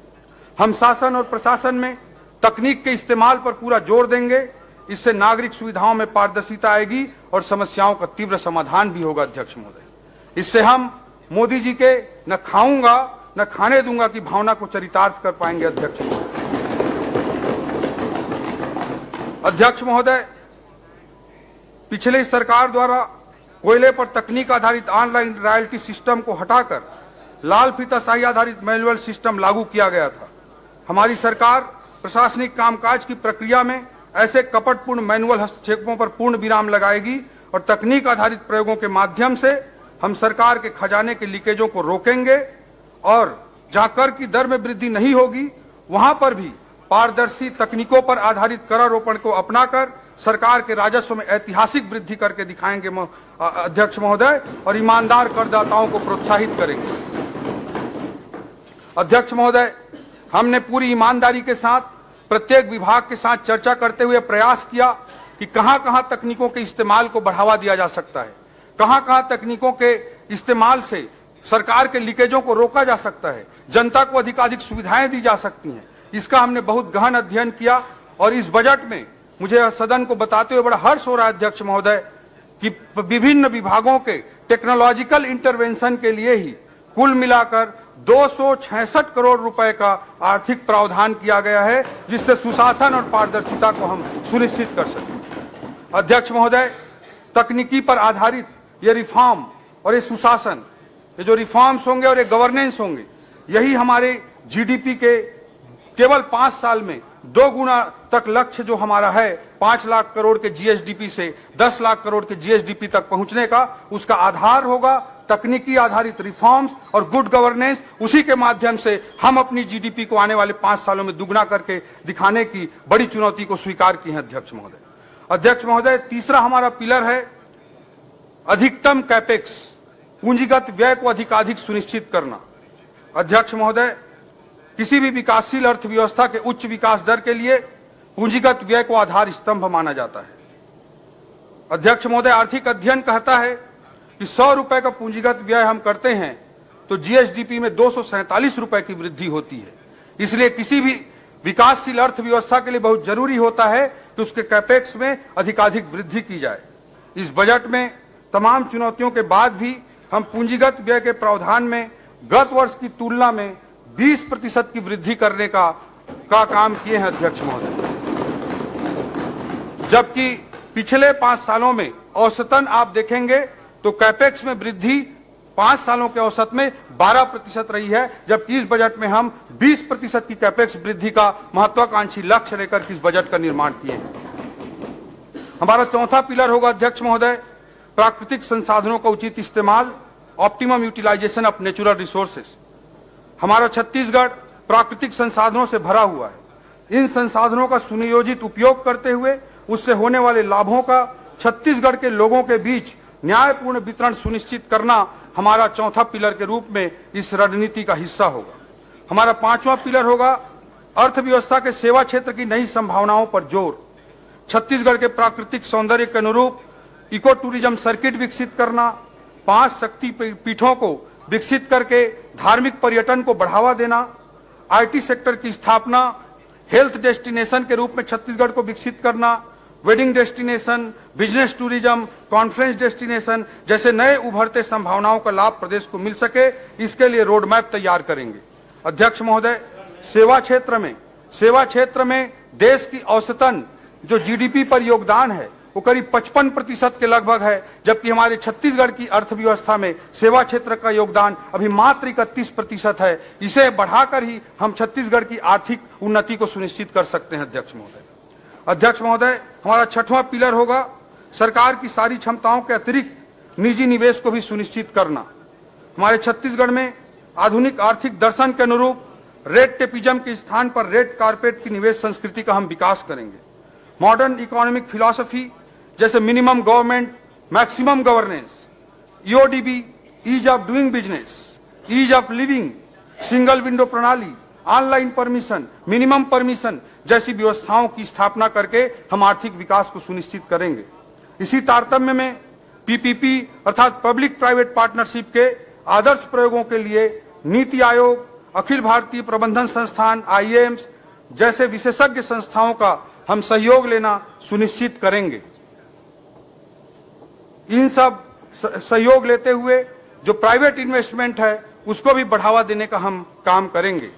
हम शासन और प्रशासन में तकनीक के इस्तेमाल पर पूरा जोर देंगे। इससे नागरिक सुविधाओं में पारदर्शिता आएगी और समस्याओं का तीव्र समाधान भी होगा। अध्यक्ष महोदय, इससे हम मोदी जी के न खाऊंगा न खाने दूंगा की भावना को चरितार्थ कर पाएंगे। अध्यक्ष महोदय, अध्यक्ष महोदय, पिछली सरकार द्वारा कोयले पर तकनीक आधारित ऑनलाइन रॉयल्टी सिस्टम को हटाकर लाल फीताशाही आधारित मैनुअल सिस्टम लागू किया गया था। हमारी सरकार प्रशासनिक कामकाज की प्रक्रिया में ऐसे कपटपूर्ण मैनुअल हस्तक्षेपों पर पूर्ण विराम लगाएगी और तकनीक आधारित प्रयोगों के माध्यम से हम सरकार के खजाने के लीकेजों को रोकेंगे और जहां कर की दर में वृद्धि नहीं होगी वहां पर भी पारदर्शी तकनीकों पर आधारित करारोपण को अपनाकर सरकार के राजस्व में ऐतिहासिक वृद्धि करके दिखाएंगे अध्यक्ष महोदय, और ईमानदार करदाताओं को प्रोत्साहित करेंगे। अध्यक्ष महोदय, हमने पूरी ईमानदारी के साथ प्रत्येक विभाग के साथ चर्चा करते हुए प्रयास किया कि कहां-कहां तकनीकों के इस्तेमाल को बढ़ावा दिया जा सकता है, कहां-कहां तकनीकों के इस्तेमाल से सरकार के लीकेजों को रोका जा सकता है, जनता को अधिकाधिक सुविधाएं दी जा सकती हैं। इसका हमने बहुत गहन अध्ययन किया और इस बजट में मुझे सदन को बताते हुए बड़ा हर्ष हो रहा है अध्यक्ष महोदय कि विभिन्न विभागों के टेक्नोलॉजिकल इंटरवेंशन के लिए ही कुल मिलाकर 266 करोड़ रुपए का आर्थिक प्रावधान किया गया है, जिससे सुशासन और पारदर्शिता को हम सुनिश्चित कर सकें। अध्यक्ष महोदय, तकनीकी पर आधारित ये रिफॉर्म और ये सुशासन, ये जो रिफॉर्म्स होंगे और ये गवर्नेंस होंगे, यही हमारे जीडीपी के केवल 5 साल में 2 गुना तक लक्ष्य जो हमारा है 5 लाख करोड़ के जीएसडीपी से 10 लाख करोड़ के जीएसडीपी तक पहुंचने का, उसका आधार होगा तकनीकी आधारित रिफॉर्म्स और गुड गवर्नेंस। उसी के माध्यम से हम अपनी जीडीपी को आने वाले 5 सालों में दुगना करके दिखाने की बड़ी चुनौती को स्वीकार की है। अध्यक्ष महोदय, अध्यक्ष महोदय, तीसरा हमारा पिलर है अधिकतम कैपेक्स, पूंजीगत व्यय को अधिकाधिक सुनिश्चित करना। अध्यक्ष महोदय, किसी भी विकासशील अर्थव्यवस्था के उच्च विकास दर के लिए पूंजीगत व्यय को आधार स्तंभ माना जाता है। अध्यक्ष महोदय, आर्थिक अध्ययन कहता है कि 100 रुपए का पूंजीगत व्यय हम करते हैं तो जीएसडीपी में 247 रुपए की वृद्धि होती है। इसलिए किसी भी विकासशील अर्थव्यवस्था के लिए बहुत जरूरी होता है कि उसके कैपेक्स में अधिकाधिक वृद्धि की जाए। इस बजट में तमाम चुनौतियों के बाद भी हम पूंजीगत व्यय के प्रावधान में गत वर्ष की तुलना में 20% की वृद्धि करने का काम किए हैं। अध्यक्ष महोदय, जबकि पिछले 5 सालों में औसतन आप देखेंगे तो कैपेक्स में वृद्धि 5 सालों के औसत में 12% रही है, जबकि इस बजट में हम 20% की कैपेक्स वृद्धि का महत्वाकांक्षी लक्ष्य लेकर इस बजट का निर्माण किए हैं। हमारा चौथा पिलर होगा अध्यक्ष महोदय, प्राकृतिक संसाधनों का उचित इस्तेमाल, optimum utilisation of natural resources. हमारा छत्तीसगढ़ प्राकृतिक संसाधनों से भरा हुआ है। इन संसाधनों का सुनियोजित उपयोग करते हुए उससे होने वाले लाभों का छत्तीसगढ़ के लोगों के बीच न्यायपूर्ण वितरण सुनिश्चित करना हमारा चौथा पिलर के रूप में इस रणनीति का हिस्सा होगा। हमारा 5वां पिलर होगा अर्थव्यवस्था के सेवा क्षेत्र की नई संभावनाओं पर जोर। छत्तीसगढ़ के प्राकृतिक सौंदर्य के अनुरूप इको टूरिज्म सर्किट विकसित करना, 5 शक्ति पीठों को विकसित करके धार्मिक पर्यटन को बढ़ावा देना, आईटी सेक्टर की स्थापना, हेल्थ डेस्टिनेशन के रूप में छत्तीसगढ़ को विकसित करना, wedding destination, business tourism, conference destination जैसे नए उभरते संभावनाओं का लाभ प्रदेश को मिल सके, इसके लिए रोड मैप तैयार करेंगे। अध्यक्ष महोदय, सेवा क्षेत्र में देश की औसतन जो जीडीपी पर योगदान है वो करीब 55% के लगभग है, जबकि हमारे छत्तीसगढ़ की अर्थव्यवस्था में सेवा क्षेत्र का योगदान अभी मात्र 31% है। इसे बढ़ाकर ही हम छत्तीसगढ़ की आर्थिक उन्नति को सुनिश्चित कर सकते हैं। अध्यक्ष महोदय, हमारा 6वां पिलर होगा सरकार की सारी क्षमताओं के अतिरिक्त निजी निवेश को भी सुनिश्चित करना। हमारे छत्तीसगढ़ में आधुनिक आर्थिक दर्शन के अनुरूप रेड टेपिज्म के स्थान पर रेड कारपेट की निवेश संस्कृति का हम विकास करेंगे। मॉडर्न इकोनॉमिक फिलॉसफी जैसे minimum government, maximum governance, EODB, ease of doing business, ease of living, single window प्रणाली, ऑनलाइन परमिशन, मिनिमम परमिशन जैसी व्यवस्थाओं की स्थापना करके हम आर्थिक विकास को सुनिश्चित करेंगे। इसी तारतम्य में पीपीपी अर्थात पब्लिक प्राइवेट पार्टनरशिप के आदर्श प्रयोगों के लिए नीति आयोग, अखिल भारतीय प्रबंधन संस्थान आईएएम्स जैसे विशेषज्ञ संस्थाओं का हम सहयोग लेना सुनिश्चित करेंगे। इन सब सहयोग लेते हुए जो प्राइवेट इन्वेस्टमेंट है उसको भी बढ़ावा देने का हम काम करेंगे।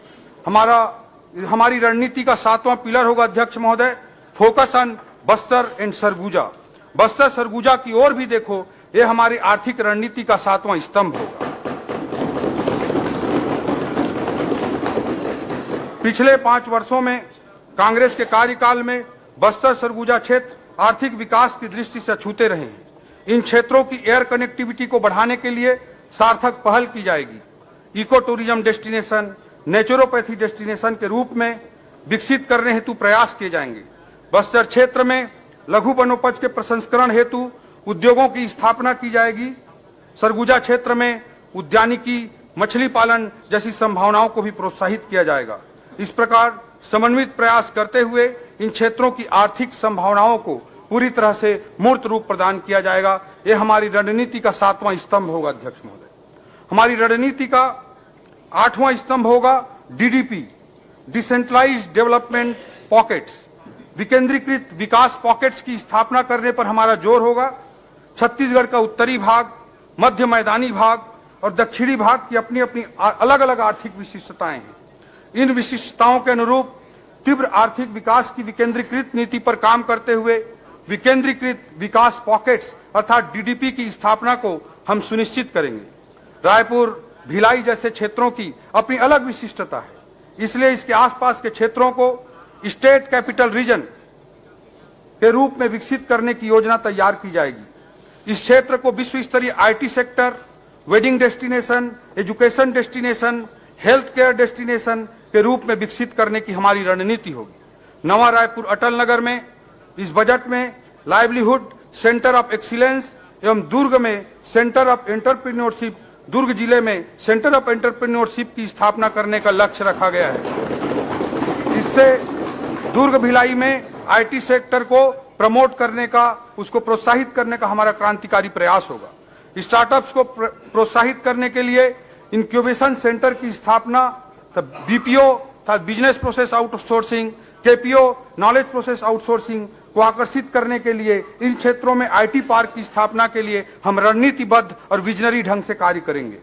हमारी रणनीति का 7वां पिलर होगा अध्यक्ष महोदय, focus on Bastar and Surguja. Bastar Surguja की ओर भी देखो, ये हमारी आर्थिक रणनीति का 7वां स्तंभ होगा। पिछले 5 वर्षों में कांग्रेस के कार्यकाल में बस्तर सरगुजा क्षेत्र आर्थिक विकास की दृष्टि से अछूते रहे हैं। इन क्षेत्रों की एयर कनेक्टिविटी को बढ़ाने के लिए सार्थक पहल की जाएगी। Eco tourism destination, naturopathy destination के रूप में विकसित करने हेतु प्रयास किए जाएंगे। बस्तर क्षेत्र में लघु वनोपज के प्रसंस्करण हेतु उद्योगों की स्थापना की जाएगी। सरगुजा क्षेत्र में उद्यानिकी, मछली पालन जैसी संभावनाओं को भी प्रोत्साहित किया जाएगा। इस प्रकार समन्वित प्रयास करते हुए इन क्षेत्रों की आर्थिक संभावनाओं को पूरी तरह से मूर्त रूप प्रदान किया जाएगा। यह हमारी रणनीति का 7वां स्तंभ होगा अध्यक्ष महोदय। हमारी रणनीति का 8वां स्तंभ होगा डीडीपी, डिसेंट्रलाइज्ड डेवलपमेंट पॉकेट्स। विकेंद्रीकृत विकास पॉकेट्स की स्थापना करने पर हमारा जोर होगा। छत्तीसगढ़ का उत्तरी भाग, मध्य मैदानी भाग और दक्षिणी भाग की अपनी अपनी अलग अलग आर्थिक विशिष्टताएं हैं। इन विशिष्टताओं के अनुरूप तीव्र आर्थिक विकास की विकेंद्रीकृत नीति पर काम करते हुए विकेंद्रीकृत विकास पॉकेट्स अर्थात डीडीपी की स्थापना को हम सुनिश्चित करेंगे। रायपुर, भिलाई जैसे क्षेत्रों की अपनी अलग विशिष्टता है, इसलिए इसके आसपास के क्षेत्रों को स्टेट कैपिटल रीजन के रूप में विकसित करने की योजना तैयार की जाएगी। इस क्षेत्र को विश्व स्तरीय IT sector, wedding destination, education destination, health care destination के रूप में विकसित करने की हमारी रणनीति होगी। नवा रायपुर अटल नगर में इस बजट में लाइवलीहुड सेंटर ऑफ एक्सीलेंस एवं दुर्ग में सेंटर ऑफ एंटरप्रेन्योरशिप, दुर्ग जिले में सेंटर ऑफ एंटरप्रेन्योरशिप की स्थापना करने का लक्ष्य रखा गया है। इससे दुर्ग भिलाई में आईटी सेक्टर को प्रमोट करने का, उसको प्रोत्साहित करने का हमारा क्रांतिकारी प्रयास होगा। स्टार्टअप्स को प्रोत्साहित करने के लिए इंक्यूबेशन सेंटर की स्थापना, BPO business process outsourcing, KPO knowledge process outsourcing को आकर्षित करने के लिए इन क्षेत्रों में आईटी पार्क की स्थापना के लिए हम रणनीतिबद्ध और विजनरी ढंग से कार्य करेंगे।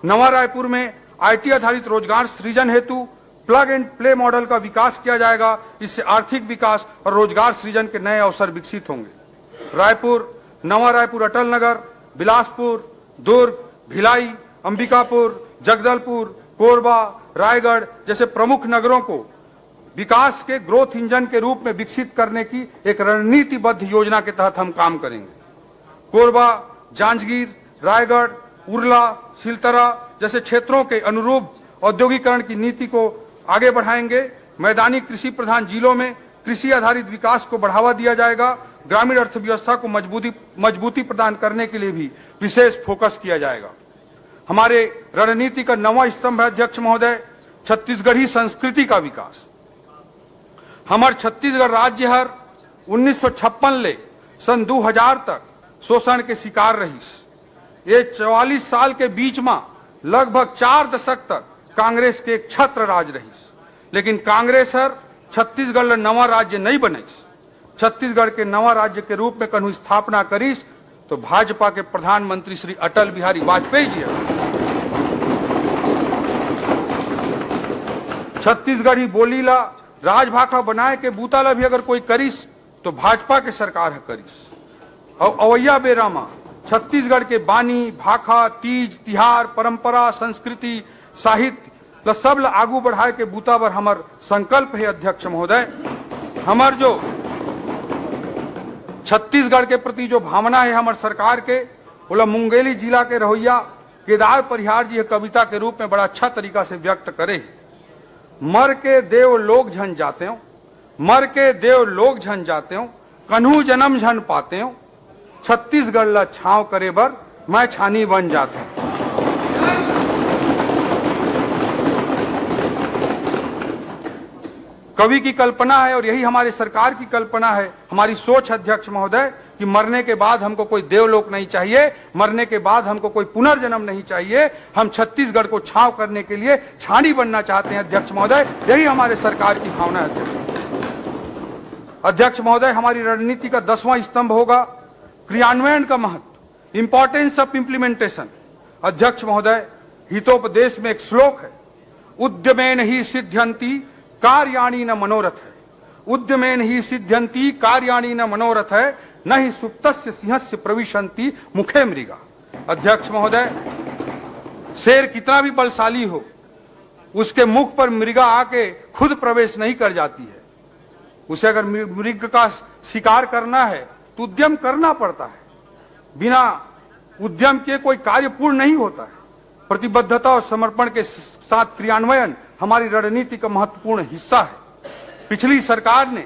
नवा रायपुर में आईटी आधारित रोजगार सृजन हेतु प्लग एंड प्ले मॉडल का विकास किया जाएगा। इससे आर्थिक विकास और रोजगार सृजन के नए अवसर विकसित होंगे। रायपुर, नवा रायपुर अटल नगर, बिलासपुर, दुर्ग, भिलाई, अंबिकापुर, जगदलपुर, कोरबा, रायगढ़ जैसे प्रमुख नगरों को विकास के ग्रोथ इंजन के रूप में विकसित करने की एक रणनीतिबद्ध योजना के तहत हम काम करेंगे। कोरबा, जांजगीर, रायगढ़, उरला, सिलतरा जैसे क्षेत्रों के अनुरूप औद्योगिकरण की नीति को आगे बढ़ाएंगे। मैदानी कृषि प्रधान जिलों में कृषि आधारित विकास को बढ़ावा दिया जाएगा। ग्रामीण अर्थव्यवस्था को मजबूती प्रदान करने के लिए भी विशेष फोकस किया जाएगा। हमारे रणनीति का 9वां स्तंभ है अध्यक्ष महोदय, छत्तीसगढ़ी संस्कृति का विकास। हमार छत्तीसगढ़ राज्य हर 1956 ले सन 2000 तक शोषण के शिकार रही। ये 44 साल के बीच में लगभग 4 दशक तक कांग्रेस के छत्र राज रही, लेकिन कांग्रेस हर छत्तीसगढ़ नवा राज्य नहीं बनईस। छत्तीसगढ़ के नवा राज्य के रूप में कन्हू स्थापना करीस तो भाजपा के प्रधानमंत्री श्री अटल बिहारी वाजपेयी जी है। छत्तीसगढ़ी बोली ला राजभाषा बनाए के बूता ला भी अगर कोई करीस तो भाजपा के सरकार है करीस। और अवैया बेरामा छत्तीसगढ़ के बानी, भाखा, तीज, तिहार, परंपरा, संस्कृति, साहित्य सब ला आगू बढ़ाए के बूता पर हमार संकल्प है अध्यक्ष महोदय। हमार जो छत्तीसगढ़ के प्रति जो भावना है हमार सरकार के, बोला मुंगेली जिला के रहोइया केदार परिहार जी कविता के रूप में बड़ा अच्छा तरीका से व्यक्त करे। मर के देव लोग झन जाते हो, मर के देव लोग झन जाते हो, कन्हू जन्म झन पाते हो, छत्तीसगढ़ ला छांव करे बर मैं छानी बन जाते हूं। कवि की कल्पना है और यही हमारी सरकार की कल्पना है, हमारी सोच अध्यक्ष महोदय, कि मरने के बाद हमको कोई देवलोक नहीं चाहिए, मरने के बाद हमको कोई पुनर्जन्म नहीं चाहिए। हम छत्तीसगढ़ को छांव करने के लिए छानी बनना चाहते हैं अध्यक्ष महोदय, यही हमारे सरकार की भावना है अध्यक्ष महोदय। हमारी रणनीति का 10वां स्तंभ होगा क्रियान्वयन का महत्व, इंपॉर्टेंस ऑफ इंप्लीमेंटेशन। अध्यक्ष महोदय, हितोपदेश में एक श्लोक है, उद्यमेन ही सिद्ध्यंति कार्याणि न मनोरथ है। उद्यमेन ही सिद्ध्यंति कार्याणि न मनोरथ है, न ही सुप्तस्य सिंहस्य प्रविशन्ति मुखे मृगा। अध्यक्ष महोदय, शेर कितना भी बलशाली हो, उसके मुख पर मृगा आके खुद प्रवेश नहीं कर जाती है। उसे अगर मृग का शिकार करना है तो उद्यम करना पड़ता है, बिना उद्यम के कोई कार्य पूर्ण नहीं होता है। प्रतिबद्धता और समर्पण के साथ क्रियान्वयन हमारी रणनीति का महत्वपूर्ण हिस्सा है। पिछली सरकार ने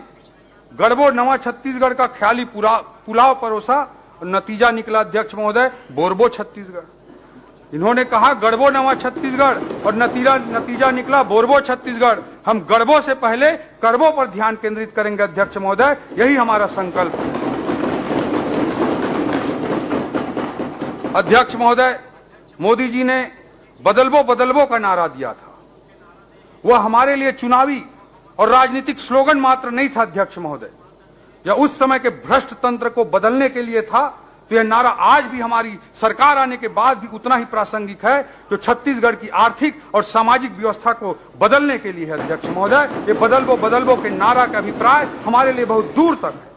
गढ़बो नवा छत्तीसगढ़ का ख्याली पुलाव परोसा और नतीजा निकला अध्यक्ष महोदय बोरबो छत्तीसगढ़। इन्होंने कहा गढ़बो नवा छत्तीसगढ़ और नतीजा निकला बोरबो छत्तीसगढ़। हम गढ़बो से पहले करबो पर ध्यान केंद्रित करेंगे अध्यक्ष महोदय, यही हमारा संकल्प है। अध्यक्ष महोदय, मोदी जी ने बदलबो का नारा दिया था, वह हमारे लिए चुनावी और राजनीतिक स्लोगन मात्र नहीं था अध्यक्ष महोदय, यह उस समय के भ्रष्ट तंत्र को बदलने के लिए था। तो यह नारा आज भी हमारी सरकार आने के बाद भी उतना ही प्रासंगिक है, जो छत्तीसगढ़ की आर्थिक और सामाजिक व्यवस्था को बदलने के लिए है अध्यक्ष महोदय। ये बदलबो के नारा का अभिप्राय हमारे लिए बहुत दूर तक है।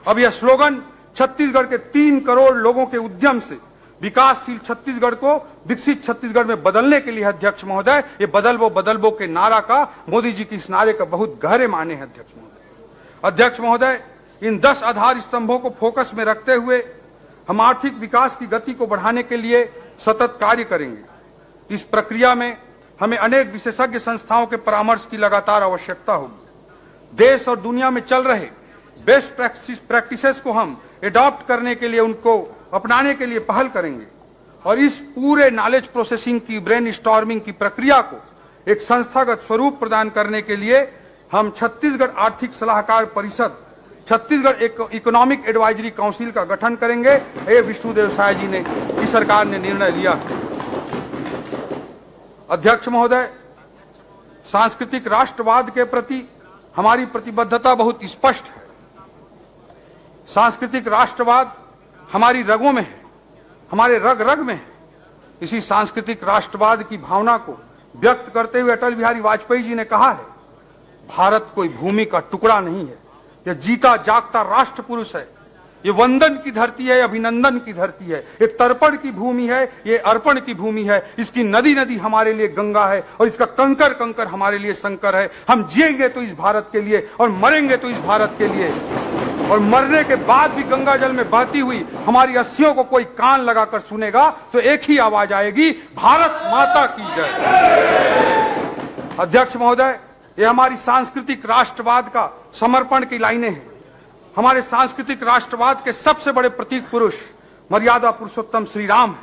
अब यह स्लोगन छत्तीसगढ़ के 3 करोड़ लोगों के उद्यम से विकासशील छत्तीसगढ़ को विकसित छत्तीसगढ़ में बदलने के लिए अध्यक्ष महोदय, ये बदलबो के नारा का, मोदी जी की इस नारे का बहुत गहरे माने हैं अध्यक्ष महोदय। अध्यक्ष महोदय, इन 10 आधार स्तंभों को फोकस में रखते हुए हम आर्थिक विकास की गति को बढ़ाने के लिए सतत कार्य करेंगे। इस प्रक्रिया में हमें अनेक विशेषज्ञ संस्थाओं के परामर्श की लगातार आवश्यकता होगी। देश और दुनिया में चल रहे बेस्ट प्रैक्टिसेस को हम एडॉप्ट करने के लिए, उनको अपनाने के लिए पहल करेंगे और इस पूरे नॉलेज प्रोसेसिंग की, ब्रेन स्टॉर्मिंग की प्रक्रिया को एक संस्थागत स्वरूप प्रदान करने के लिए हम छत्तीसगढ़ आर्थिक सलाहकार परिषद, छत्तीसगढ़ इकोनॉमिक एडवाइजरी काउंसिल का गठन करेंगे। ये विष्णुदेव साय जी ने, की सरकार ने निर्णय लिया। अध्यक्ष महोदय, सांस्कृतिक राष्ट्रवाद के प्रति हमारी प्रतिबद्धता बहुत स्पष्ट है। सांस्कृतिक राष्ट्रवाद हमारी रगों में है, हमारे रग रग में है। इसी सांस्कृतिक राष्ट्रवाद की भावना को व्यक्त करते हुए अटल बिहारी वाजपेयी जी ने कहा है, भारत कोई भूमि का टुकड़ा नहीं है, यह जीता जागता राष्ट्र पुरुष है। ये वंदन की धरती है, अभिनंदन की धरती है, ये तर्पण की भूमि है, ये अर्पण की भूमि है। इसकी नदी नदी हमारे लिए गंगा है और इसका कंकर कंकर हमारे लिए शंकर है। हम जिएंगे तो इस भारत के लिए और मरेंगे तो इस भारत के लिए, और मरने के बाद भी गंगा जल में बहती हुई हमारी अस्थियों को कोई कान लगाकर सुनेगा तो एक ही आवाज आएगी, भारत माता की जय। अध्यक्ष महोदय, ये हमारी सांस्कृतिक राष्ट्रवाद का समर्पण की लाइनें हैं। हमारे सांस्कृतिक राष्ट्रवाद के सबसे बड़े प्रतीक पुरुष मर्यादा पुरुषोत्तम श्री राम है।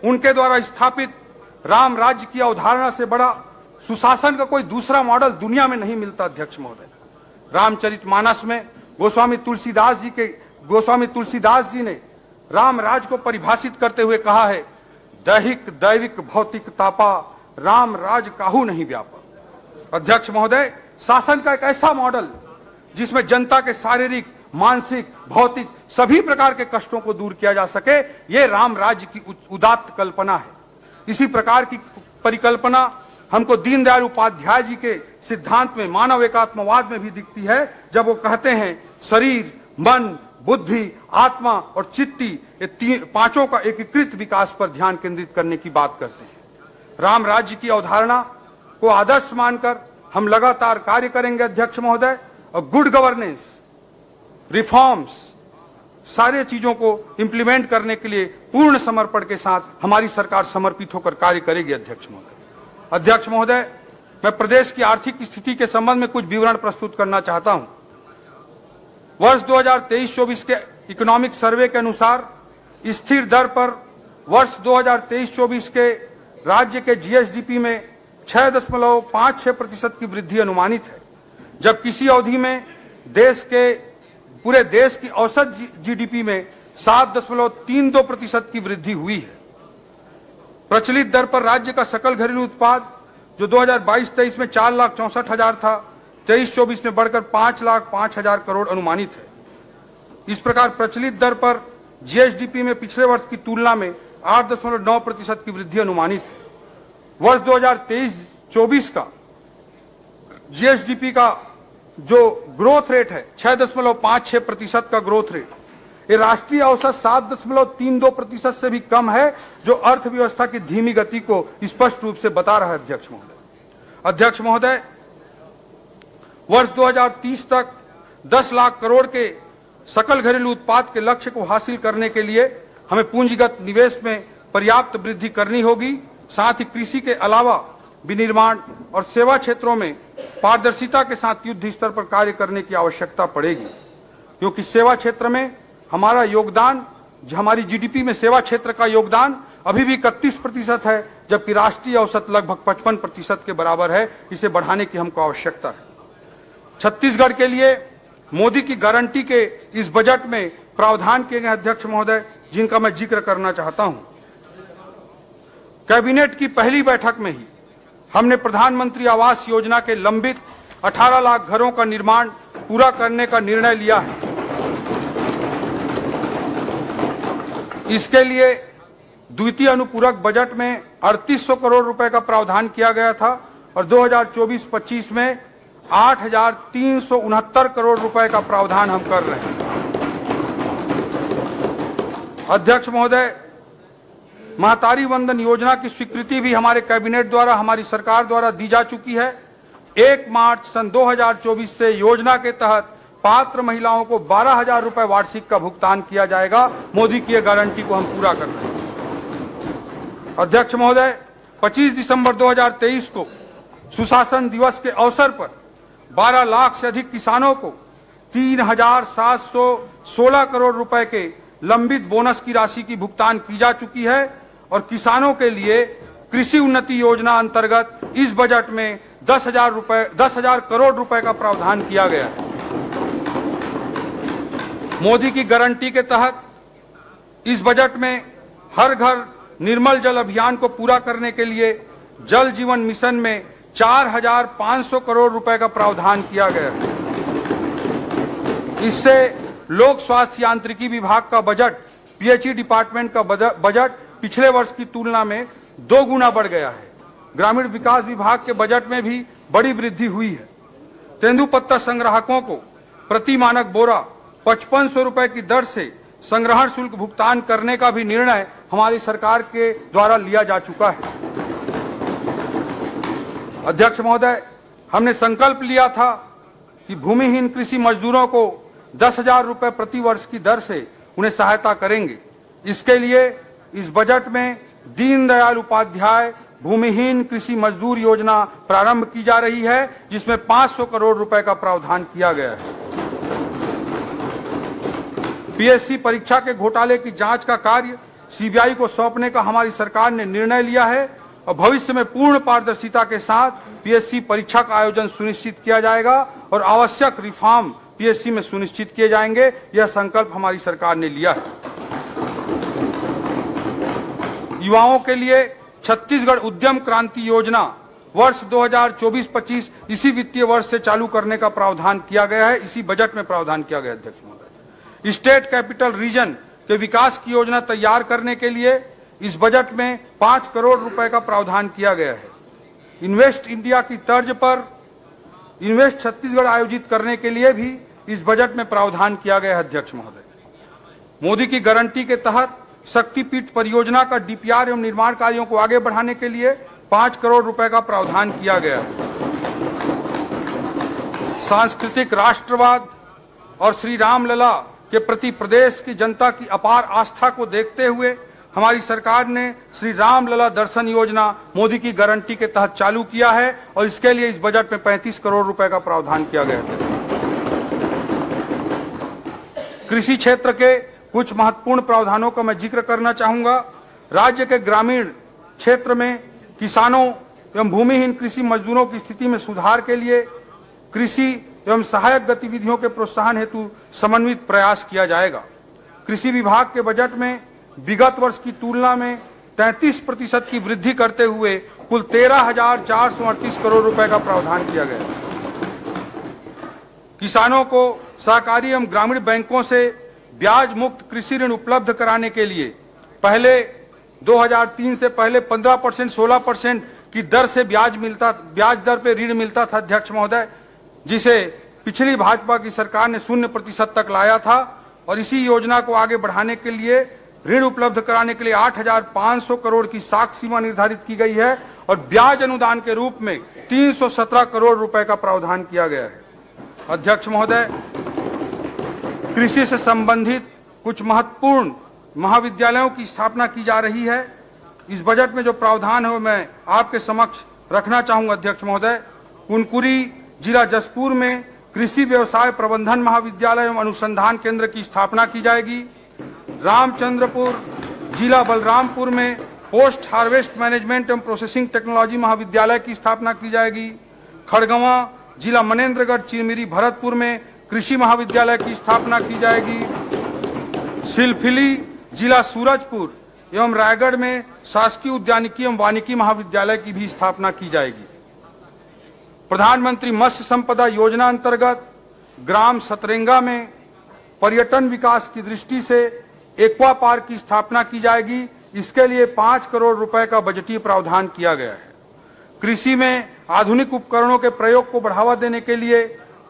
उनके द्वारा स्थापित राम राज्य की अवधारणा से बड़ा सुशासन का कोई दूसरा मॉडल दुनिया में नहीं मिलता अध्यक्ष महोदय। रामचरितमानस में गोस्वामी तुलसीदास जी ने राम राज को परिभाषित करते हुए कहा है, दैहिक दैविक भौतिक तापा राम राज काहू नहीं व्यापा। अध्यक्ष महोदय, शासन का एक ऐसा मॉडल जिसमें जनता के शारीरिक, मानसिक, भौतिक सभी प्रकार के कष्टों को दूर किया जा सके, ये राम राज्य की उदात्त कल्पना है। इसी प्रकार की परिकल्पना हमको दीनदयाल उपाध्याय जी के सिद्धांत में, मानव एकात्मवाद में भी दिखती है, जब वो कहते हैं शरीर, मन, बुद्धि, आत्मा और चित्ती, ये पांचों का एकीकृत विकास पर ध्यान केंद्रित करने की बात करते हैं। राम राज्य की अवधारणा को आदर्श मानकर हम लगातार कार्य करेंगे अध्यक्ष महोदय, और गुड गवर्नेंस, रिफॉर्म्स, सारे चीजों को इंप्लीमेंट करने के लिए पूर्ण समर्पण के साथ हमारी सरकार समर्पित होकर कार्य करेगी अध्यक्ष महोदय। अध्यक्ष महोदय, मैं प्रदेश की आर्थिक स्थिति के संबंध में कुछ विवरण प्रस्तुत करना चाहता हूं। वर्ष 2023-24 के इकोनॉमिक सर्वे के अनुसार स्थिर दर पर वर्ष 2023-24 के राज्य के जीएसडीपी में 6.56% की वृद्धि अनुमानित है। जब किसी अवधि में पूरे देश की औसत जीडीपी में 7.32% की वृद्धि हुई है। प्रचलित दर पर राज्य का सकल घरेलू उत्पाद जो 2022-23 में 4,64,000 था, 23-24 में बढ़कर 5,05,000 करोड़ अनुमानित है। इस प्रकार प्रचलित दर पर जीएसडीपी में पिछले वर्ष की तुलना में 8.9% की वृद्धि अनुमानित है। वर्ष 2023-24 का जीएसडीपी का जो ग्रोथ रेट है 6.56% का ग्रोथ रेट, ये राष्ट्रीय औसत 7.32% से भी कम है, जो अर्थव्यवस्था की धीमी गति को स्पष्ट रूप से बता रहा है। अध्यक्ष महोदय, वर्ष 2030 तक 10 लाख करोड़ के सकल घरेलू उत्पाद के लक्ष्य को हासिल करने के लिए हमें पूंजीगत निवेश में पर्याप्त वृद्धि करनी होगी। साथ ही कृषि के अलावा विनिर्माण और सेवा क्षेत्रों में पारदर्शिता के साथ युद्ध स्तर पर कार्य करने की आवश्यकता पड़ेगी, क्योंकि सेवा क्षेत्र में हमारा योगदान, हमारी जीडीपी में सेवा क्षेत्र का योगदान अभी भी 31% है, जबकि राष्ट्रीय औसत लगभग 55% के बराबर है। इसे बढ़ाने की हमको आवश्यकता है। छत्तीसगढ़ के लिए मोदी की गारंटी के इस बजट में प्रावधान किए गए अध्यक्ष महोदय, जिनका मैं जिक्र करना चाहता हूं। कैबिनेट की पहली बैठक में ही हमने प्रधानमंत्री आवास योजना के लंबित 18 लाख घरों का निर्माण पूरा करने का निर्णय लिया है। इसके लिए द्वितीय अनुपूरक बजट में 3800 करोड़ रुपए का प्रावधान किया गया था और 2024-25 में 8,369 करोड़ रुपए का प्रावधान हम कर रहे हैं। अध्यक्ष महोदय, महतारी वंदन योजना की स्वीकृति भी हमारे कैबिनेट द्वारा, हमारी सरकार द्वारा दी जा चुकी है। 1 मार्च सन 2024 से योजना के तहत पात्र महिलाओं को 12,000 रुपए वार्षिक का भुगतान किया जाएगा। मोदी की गारंटी को हम पूरा कर रहे हैं। अध्यक्छ महोदय, 25 दिसंबर 2023 को सुशासन दिवस के अवसर पर 12 लाख से अधिक किसानों को 3,716 करोड़ रुपए के लंबित बोनस की राशि की भुगतान की जा चुकी है और किसानों के लिए कृषि उन्नति योजना अंतर्गत इस बजट में 10,000 करोड़ रुपए का प्रावधान किया गया है। मोदी की गारंटी के तहत इस बजट में हर घर निर्मल जल अभियान को पूरा करने के लिए जल जीवन मिशन में 4,500 करोड़ रुपए का प्रावधान किया गया है। इससे लोक स्वास्थ्य यांत्रिकी विभाग का बजट, पीएचई डिपार्टमेंट का बजट पिछले वर्ष की तुलना में 2 गुना बढ़ गया है। ग्रामीण विकास विभाग के बजट में भी बड़ी वृद्धि हुई है। तेंदुपत्ता संग्राहकों को प्रति मानक बोरा 5500 रुपए की दर से संग्रहण शुल्क भुगतान करने का भी निर्णय हमारी सरकार के द्वारा लिया जा चुका है। अध्यक्ष महोदय, हमने संकल्प लिया था कि भूमिहीन कृषि मजदूरों को 10,000 रुपए प्रति वर्ष की दर से उन्हें सहायता करेंगे। इसके लिए इस बजट में दीनदयाल उपाध्याय भूमिहीन कृषि मजदूर योजना प्रारंभ की जा रही है, जिसमें 500 करोड़ रुपए का प्रावधान किया गया है। पीएससी परीक्षा के घोटाले की जांच का कार्य सीबीआई को सौंपने का हमारी सरकार ने निर्णय लिया है और भविष्य में पूर्ण पारदर्शिता के साथ पीएससी परीक्षा का आयोजन सुनिश्चित किया जाएगा और आवश्यक रिफॉर्म पीएससी में सुनिश्चित किए जाएंगे। यह संकल्प हमारी सरकार ने लिया है। युवाओं के लिए छत्तीसगढ़ उद्यम क्रांति योजना वर्ष 2024-25 इसी वित्तीय वर्ष से चालू करने का प्रावधान किया गया है। इसी बजट में प्रावधान किया गया। अध्यक्ष महोदय, स्टेट कैपिटल रीजन के विकास की योजना तैयार करने के लिए इस बजट में 5 करोड़ रुपए का प्रावधान किया गया है। इन्वेस्ट इंडिया की तर्ज पर इन्वेस्ट छत्तीसगढ़ आयोजित करने के लिए भी इस बजट में प्रावधान किया गया है। अध्यक्ष महोदय, मोदी की गारंटी के तहत शक्तिपीठ परियोजना का डीपीआर एवं निर्माण कार्यों को आगे बढ़ाने के लिए 5 करोड़ रुपए का प्रावधान किया गया है। सांस्कृतिक राष्ट्रवाद और श्री रामलला के प्रति प्रदेश की जनता की अपार आस्था को देखते हुए हमारी सरकार ने श्री रामलला दर्शन योजना मोदी की गारंटी के तहत चालू किया है और इसके लिए इस बजट में 35 करोड़ रुपए का प्रावधान किया गया है। कृषि क्षेत्र के कुछ महत्वपूर्ण प्रावधानों का मैं जिक्र करना चाहूंगा। राज्य के ग्रामीण क्षेत्र में किसानों एवं भूमिहीन कृषि मजदूरों की स्थिति में सुधार के लिए कृषि एवं सहायक गतिविधियों के प्रोत्साहन हेतु समन्वित प्रयास किया जाएगा। कृषि विभाग के बजट में विगत वर्ष की तुलना में 33% की वृद्धि करते हुए कुल 13,438 करोड़ रुपए का प्रावधान किया गया है। किसानों को सहकारी एवं ग्रामीण बैंकों से ब्याज मुक्त कृषि ऋण उपलब्ध कराने के लिए पहले 2003 से पहले 15%, 16% की दर से ब्याज दर पे ऋण मिलता था अध्यक्ष महोदय, जिसे पिछली भाजपा की सरकार ने 0% तक लाया था और इसी योजना को आगे बढ़ाने के लिए ऋण उपलब्ध कराने के लिए 8,500 करोड़ की साख सीमा निर्धारित की गई है और ब्याज अनुदान के रूप में 317 करोड़ रुपए का प्रावधान किया गया है। अध्यक्ष महोदय, कृषि से संबंधित कुछ महत्वपूर्ण महाविद्यालयों की स्थापना की जा रही है। इस बजट में जो प्रावधान है मैं आपके समक्ष रखना चाहूंगा अध्यक्ष महोदय। कुनकुरी जिला जसपुर में कृषि व्यवसाय प्रबंधन महाविद्यालय एवं अनुसंधान केंद्र की स्थापना की जाएगी। रामचंद्रपुर जिला बलरामपुर में पोस्ट हार्वेस्ट मैनेजमेंट एवं प्रोसेसिंग टेक्नोलॉजी महाविद्यालय की स्थापना की जाएगी। खड़गवां जिला मनेन्द्रगढ़ चिरमिरी भरतपुर में कृषि महाविद्यालय की स्थापना की जाएगी। सिलफिली जिला सूरजपुर एवं रायगढ़ में शासकीय उद्यानिकी एवं वानिकी महाविद्यालय की भी स्थापना की जाएगी। प्रधानमंत्री मत्स्य संपदा योजना अंतर्गत ग्राम सतरेंगा में पर्यटन विकास की दृष्टि से एक्वा पार्क की स्थापना की जाएगी। इसके लिए 5 करोड़ रुपए का बजटीय प्रावधान किया गया है। कृषि में आधुनिक उपकरणों के प्रयोग को बढ़ावा देने के लिए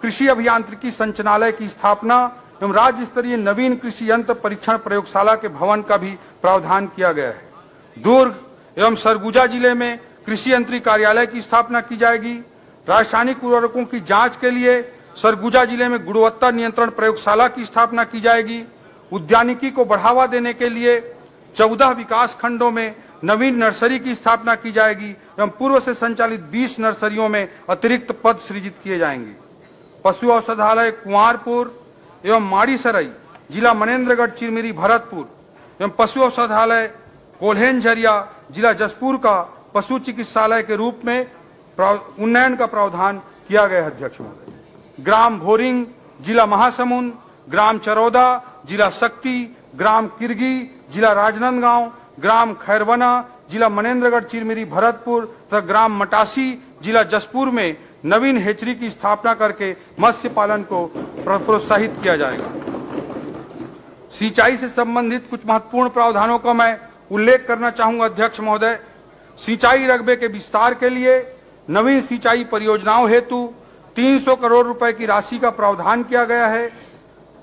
कृषि अभियांत्रिकी संचालनालय की स्थापना एवं राज्य स्तरीय नवीन कृषि यंत्र परीक्षण प्रयोगशाला के भवन का भी प्रावधान किया गया है। दुर्ग एवं सरगुजा जिले में कृषि यंत्री कार्यालय की स्थापना की जाएगी। रासायनिक उर्वरकों की जांच के लिए सरगुजा जिले में गुणवत्ता नियंत्रण प्रयोगशाला की स्थापना की जाएगी। उद्यानिकी को बढ़ावा देने के लिए 14 विकास खंडों में नवीन नर्सरी की स्थापना की जाएगी एवं पूर्व से संचालित 20 नर्सरियों में अतिरिक्त पद सृजित किए जाएंगे। पशु औषधालय कुंवारपुर एवं माड़ीसराय जिला मनेन्द्रगढ़ चिरमिरी भरतपुर एवं पशु औषधालय कोल्हेन-झरिया जिला जसपुर का पशु चिकित्सालय के रूप में उन्नयन का प्रावधान किया गया है। अध्यक्ष महोदय, ग्राम भोरिंग जिला महासमुंद, ग्राम चरौदा जिला शक्ति, ग्राम किरगी जिला राजनांदगांव, ग्राम खैरवना जिला मनेन्द्रगढ़ चिरमिरी भरतपुर तथा ग्राम मटासी जिला जसपुर में नवीन हेचरी की स्थापना करके मत्स्य पालन को प्रोत्साहित किया जाएगा। सिंचाई से संबंधित कुछ महत्वपूर्ण प्रावधानों का मैं उल्लेख करना चाहूंगा अध्यक्ष महोदय। सिंचाई रकबे के विस्तार के लिए नवीन सिंचाई परियोजनाओं हेतु 300 करोड़ रुपए की राशि का प्रावधान किया गया है।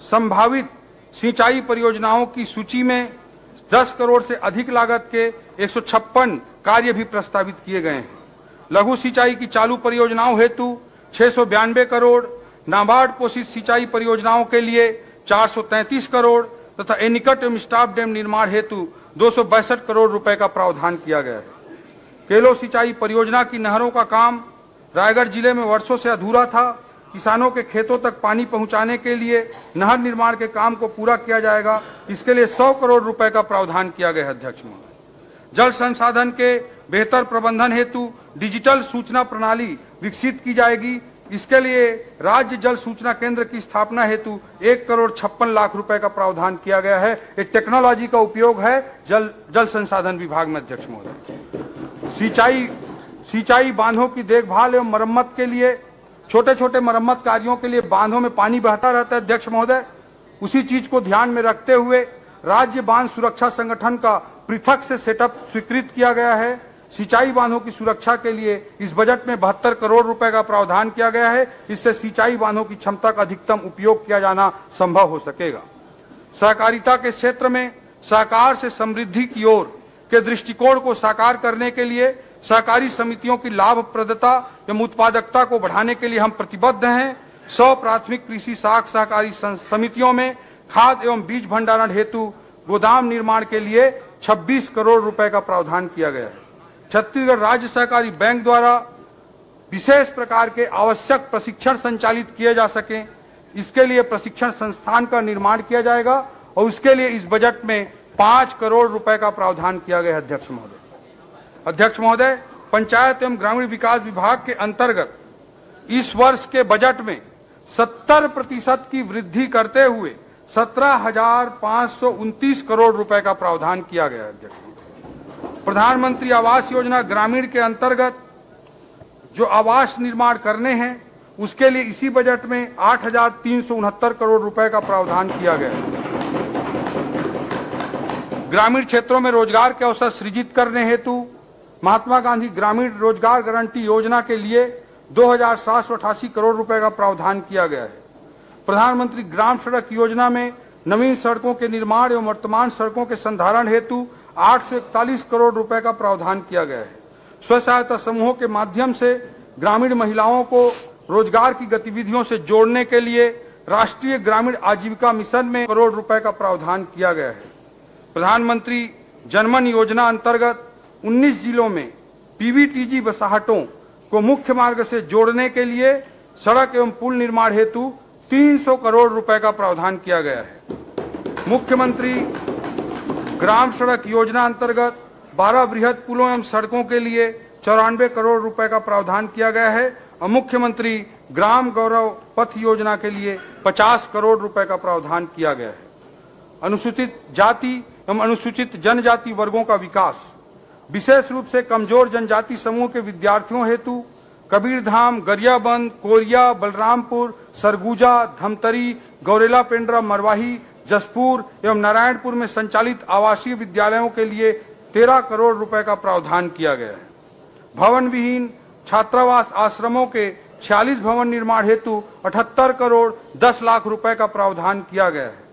संभावित सिंचाई परियोजनाओं की सूची में 10 करोड़ से अधिक लागत के 156 कार्य भी प्रस्तावित किए गए हैं। लघु सिंचाई की चालू परियोजनाओं हेतु 692 करोड़, नाबार्ड पोषित सिंचाई परियोजनाओं के लिए 433 करोड़ तथा एनीकट एवं स्टाफ डैम निर्माण हेतु 262 करोड़ रुपए का प्रावधान किया गया है। केलो सिंचाई परियोजना की नहरों का काम रायगढ़ जिले में वर्षों से अधूरा था। किसानों के खेतों तक पानी पहुंचाने के लिए नहर निर्माण के काम को पूरा किया जाएगा। इसके लिए 100 करोड़ रुपए का प्रावधान किया गया है। अध्यक्ष महोदय, जल संसाधन के बेहतर प्रबंधन हेतु डिजिटल सूचना प्रणाली विकसित की जाएगी। इसके लिए राज्य जल सूचना केंद्र की स्थापना हेतु 1 करोड़ 56 लाख रुपए का प्रावधान किया गया है। ये टेक्नोलॉजी का उपयोग है जल संसाधन विभाग में। अध्यक्ष महोदय, सिंचाई बांधों की देखभाल एवं मरम्मत के लिए छोटे छोटे मरम्मत कार्यों के लिए बांधों में पानी बहता रहता है। अध्यक्ष महोदय, उसी चीज को ध्यान में रखते हुए राज्य बांध सुरक्षा संगठन का पृथक से सेटअप स्वीकृत किया गया है। सिंचाई बांधों की सुरक्षा के लिए इस बजट में 72 करोड़ रुपए का प्रावधान किया गया है। इससे सिंचाई बांधों की क्षमता का अधिकतम उपयोग किया जाना संभव हो सकेगा। सहकारिता के क्षेत्र में सहकार से समृद्धि की ओर के दृष्टिकोण को साकार करने के लिए सहकारी समितियों की लाभप्रदता एवं उत्पादकता को बढ़ाने के लिए हम प्रतिबद्ध हैं। 100 प्राथमिक कृषि साख सहकारी समितियों में खाद एवं बीज भंडारण हेतु गोदाम निर्माण के लिए 26 करोड़ रुपए का प्रावधान किया गया है। छत्तीसगढ़ राज्य सहकारी बैंक द्वारा विशेष प्रकार के आवश्यक प्रशिक्षण संचालित किए जा सके, इसके लिए प्रशिक्षण संस्थान का निर्माण किया जाएगा और उसके लिए इस बजट में 5 करोड़ रुपए का प्रावधान किया गया है। अध्यक्ष महोदय, पंचायत एवं ग्रामीण विकास विभाग के अंतर्गत इस वर्ष के बजट में 70% की वृद्धि करते हुए 17,529 करोड़ रुपए का प्रावधान किया गया है। अध्यक्ष, प्रधानमंत्री आवास योजना ग्रामीण के अंतर्गत जो आवास निर्माण करने हैं उसके लिए इसी बजट में 8,369 करोड़ रुपए का प्रावधान किया गया है। ग्रामीण क्षेत्रों में रोजगार के अवसर सृजित करने हेतु महात्मा गांधी ग्रामीण रोजगार गारंटी योजना के लिए 2,788 करोड़ रुपए का प्रावधान किया गया है। प्रधानमंत्री ग्राम सड़क योजना में नवीन सड़कों के निर्माण एवं वर्तमान सड़कों के संधारण हेतु 841 करोड़ रुपए का प्रावधान किया गया है। स्व सहायता समूहों के माध्यम से ग्रामीण महिलाओं को रोजगार की गतिविधियों से जोड़ने के लिए राष्ट्रीय ग्रामीण आजीविका मिशन में करोड़ रुपए का प्रावधान किया गया है। प्रधानमंत्री जनमन योजना अंतर्गत 19 जिलों में पीवीटीजी बसाहटों को मुख्य मार्ग से जोड़ने के लिए सड़क एवं पुल निर्माण हेतु 300 करोड़ रुपए का प्रावधान किया गया है। मुख्यमंत्री ग्राम सड़क योजना अंतर्गत 12 बृहद पुलों एवं सड़कों के लिए 94 करोड़ रुपए का प्रावधान किया गया है और मुख्यमंत्री ग्राम गौरव पथ योजना के लिए 50 करोड़ रुपए का प्रावधान किया गया है। अनुसूचित जाति एवं अनुसूचित जनजाति वर्गों का विकास, विशेष रूप से कमजोर जनजाति समूह के विद्यार्थियों हेतु कबीरधाम, गरियाबंद, कोरिया, बलरामपुर, सरगुजा, धमतरी, गौरेला पेंड्रा, मरवाही, जसपुर एवं नारायणपुर में संचालित आवासीय विद्यालयों के लिए 13 करोड़ रुपए का प्रावधान किया गया है। भवन विहीन छात्रावास आश्रमों के 46 भवन निर्माण हेतु 78 करोड़ 10 लाख रुपए का प्रावधान किया गया है।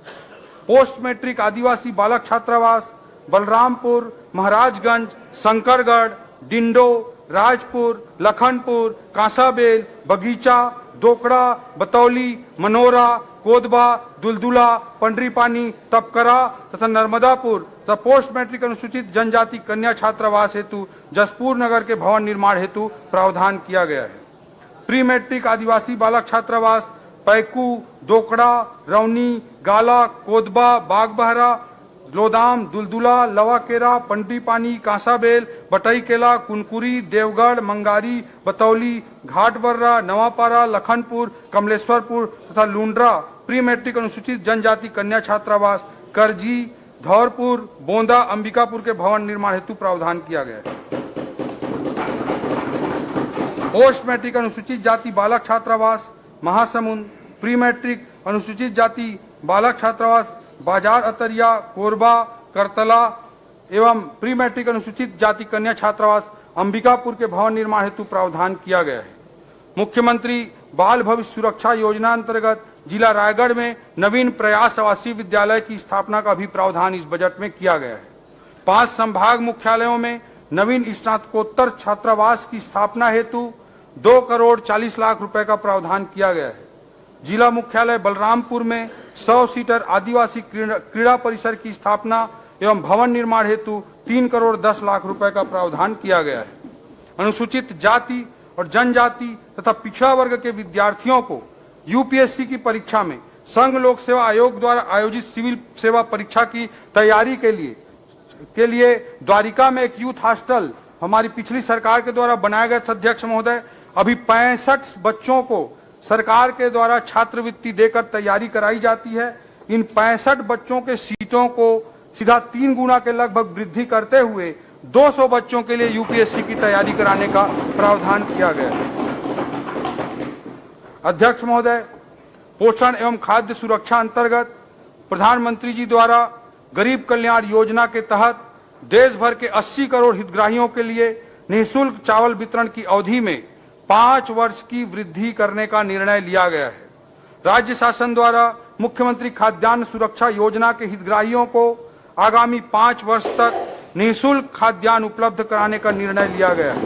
पोस्ट मैट्रिक आदिवासी बालक छात्रावास बलरामपुर, महाराजगंज, शंकरगढ़, डिंडो, राजपुर, लखनपुर, कांसाबेल, बगीचा, दोकड़ा, बतौली, मनोरा, कोदबा, दुलदुला, पंडरीपानी, तपकरा तथा नर्मदापुर तथा पोस्ट मैट्रिक अनुसूचित जनजाति कन्या छात्रावास हेतु जसपुर नगर के भवन निर्माण हेतु प्रावधान किया गया है। प्री मैट्रिक आदिवासी बालक छात्रावास पैकू, दोकड़ा, रौनी, गाला, कोदबा, बागबहरा, लोदाम, दुलदुला, लवाकेरा, पंडीपानी, कांसाबेल, बटईकेला, कुनकुरी, देवगढ़, मंगारी, बतौली, घाटबर्रा, नवापारा, लखनपुर, कमलेश्वरपुर तथा लुंड्रा प्री मैट्रिक अनुसूचित जनजाति कन्या छात्रावास करजी, धौरपुर, बोंदा, अंबिकापुर के भवन निर्माण हेतु प्रावधान किया गया है। पोस्ट मैट्रिक अनुसूचित जाति बालक छात्रावास महासमुंद, प्री मैट्रिक अनुसूचित जाति बालक छात्रावास बाजार अतरिया, कोरबा, करतला एवं प्री मैट्रिक अनुसूचित जाति कन्या छात्रावास अंबिकापुर के भवन निर्माण हेतु प्रावधान किया गया है। मुख्यमंत्री बाल भविष्य सुरक्षा योजना अंतर्गत जिला रायगढ़ में नवीन प्रयास आवासीय विद्यालय की स्थापना का भी प्रावधान इस बजट में किया गया है। 5 संभाग मुख्यालयों में नवीन स्नातकोत्तर छात्रावास की स्थापना हेतु 2 करोड़ 40 लाख रुपए का प्रावधान किया गया है। जिला मुख्यालय बलरामपुर में 100 सीटर आदिवासी क्रीड़ा परिसर की स्थापना एवं भवन निर्माण हेतु 3 करोड़ 10 लाख रुपए का प्रावधान किया गया है। अनुसूचित जाति और जनजाति तथा पिछड़ा वर्ग के विद्यार्थियों को यूपीएससी की परीक्षा में संघ लोक सेवा आयोग द्वारा आयोजित सिविल सेवा परीक्षा की तैयारी के लिए द्वारिका में एक यूथ हॉस्टल हमारी पिछली सरकार के द्वारा बनाया गया था। अध्यक्ष महोदय, अभी 65 बच्चों को सरकार के द्वारा छात्रवृत्ति देकर तैयारी कराई जाती है। इन 65 बच्चों के सीटों को सीधा 3 गुना के लगभग वृद्धि करते हुए 200 बच्चों के लिए यूपीएससी की तैयारी कराने का प्रावधान किया गया है। अध्यक्ष महोदय, पोषण एवं खाद्य सुरक्षा अंतर्गत प्रधानमंत्री जी द्वारा गरीब कल्याण योजना के तहत देश भर के 80 करोड़ हितग्राहियों के लिए निःशुल्क चावल वितरण की अवधि में 5 वर्ष की वृद्धि करने का निर्णय लिया गया है। राज्य शासन द्वारा मुख्यमंत्री खाद्यान्न सुरक्षा योजना के हितग्राहियों को आगामी 5 वर्ष तक निःशुल्क खाद्यान्न उपलब्ध कराने का निर्णय लिया गया है।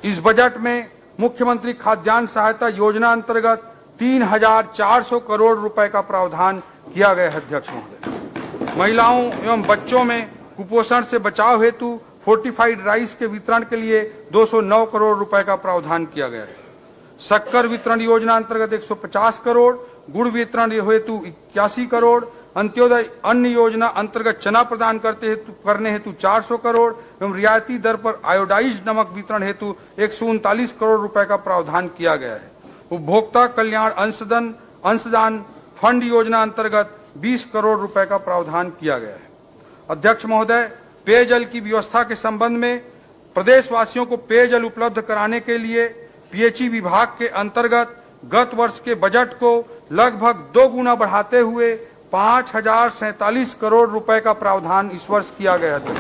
इस बजट में मुख्यमंत्री खाद्यान्न सहायता योजना अंतर्गत 3,400 करोड़ रुपए का प्रावधान किया गया है। अध्यक्ष महोदय, महिलाओं एवं बच्चों में कुपोषण से बचाव हेतु फोर्टिफाइड राइस के वितरण के लिए 209 करोड़ रुपए का प्रावधान किया गया है। शक्कर वितरण योजना अंतर्गत 150 करोड़, गुड़ वितरण हेतु 81 करोड़, अंत्योदय अन्न योजना अंतर्गत चना प्रदान करने हेतु 400 करोड़ एवं रियायती दर पर आयोडाइज्ड नमक वितरण हेतु 139 करोड़ रुपए का प्रावधान किया गया है। उपभोक्ता कल्याण अंशदान फंड योजना अंतर्गत 20 करोड़ रुपए का प्रावधान किया गया है। अध्यक्ष महोदय, पेयजल की व्यवस्था के संबंध में प्रदेशवासियों को पेयजल उपलब्ध कराने के लिए पीएचई विभाग के अंतर्गत गत वर्ष के बजट को लगभग 2 गुना बढ़ाते हुए 5,047 करोड़ रुपए का प्रावधान इस वर्ष किया गया था।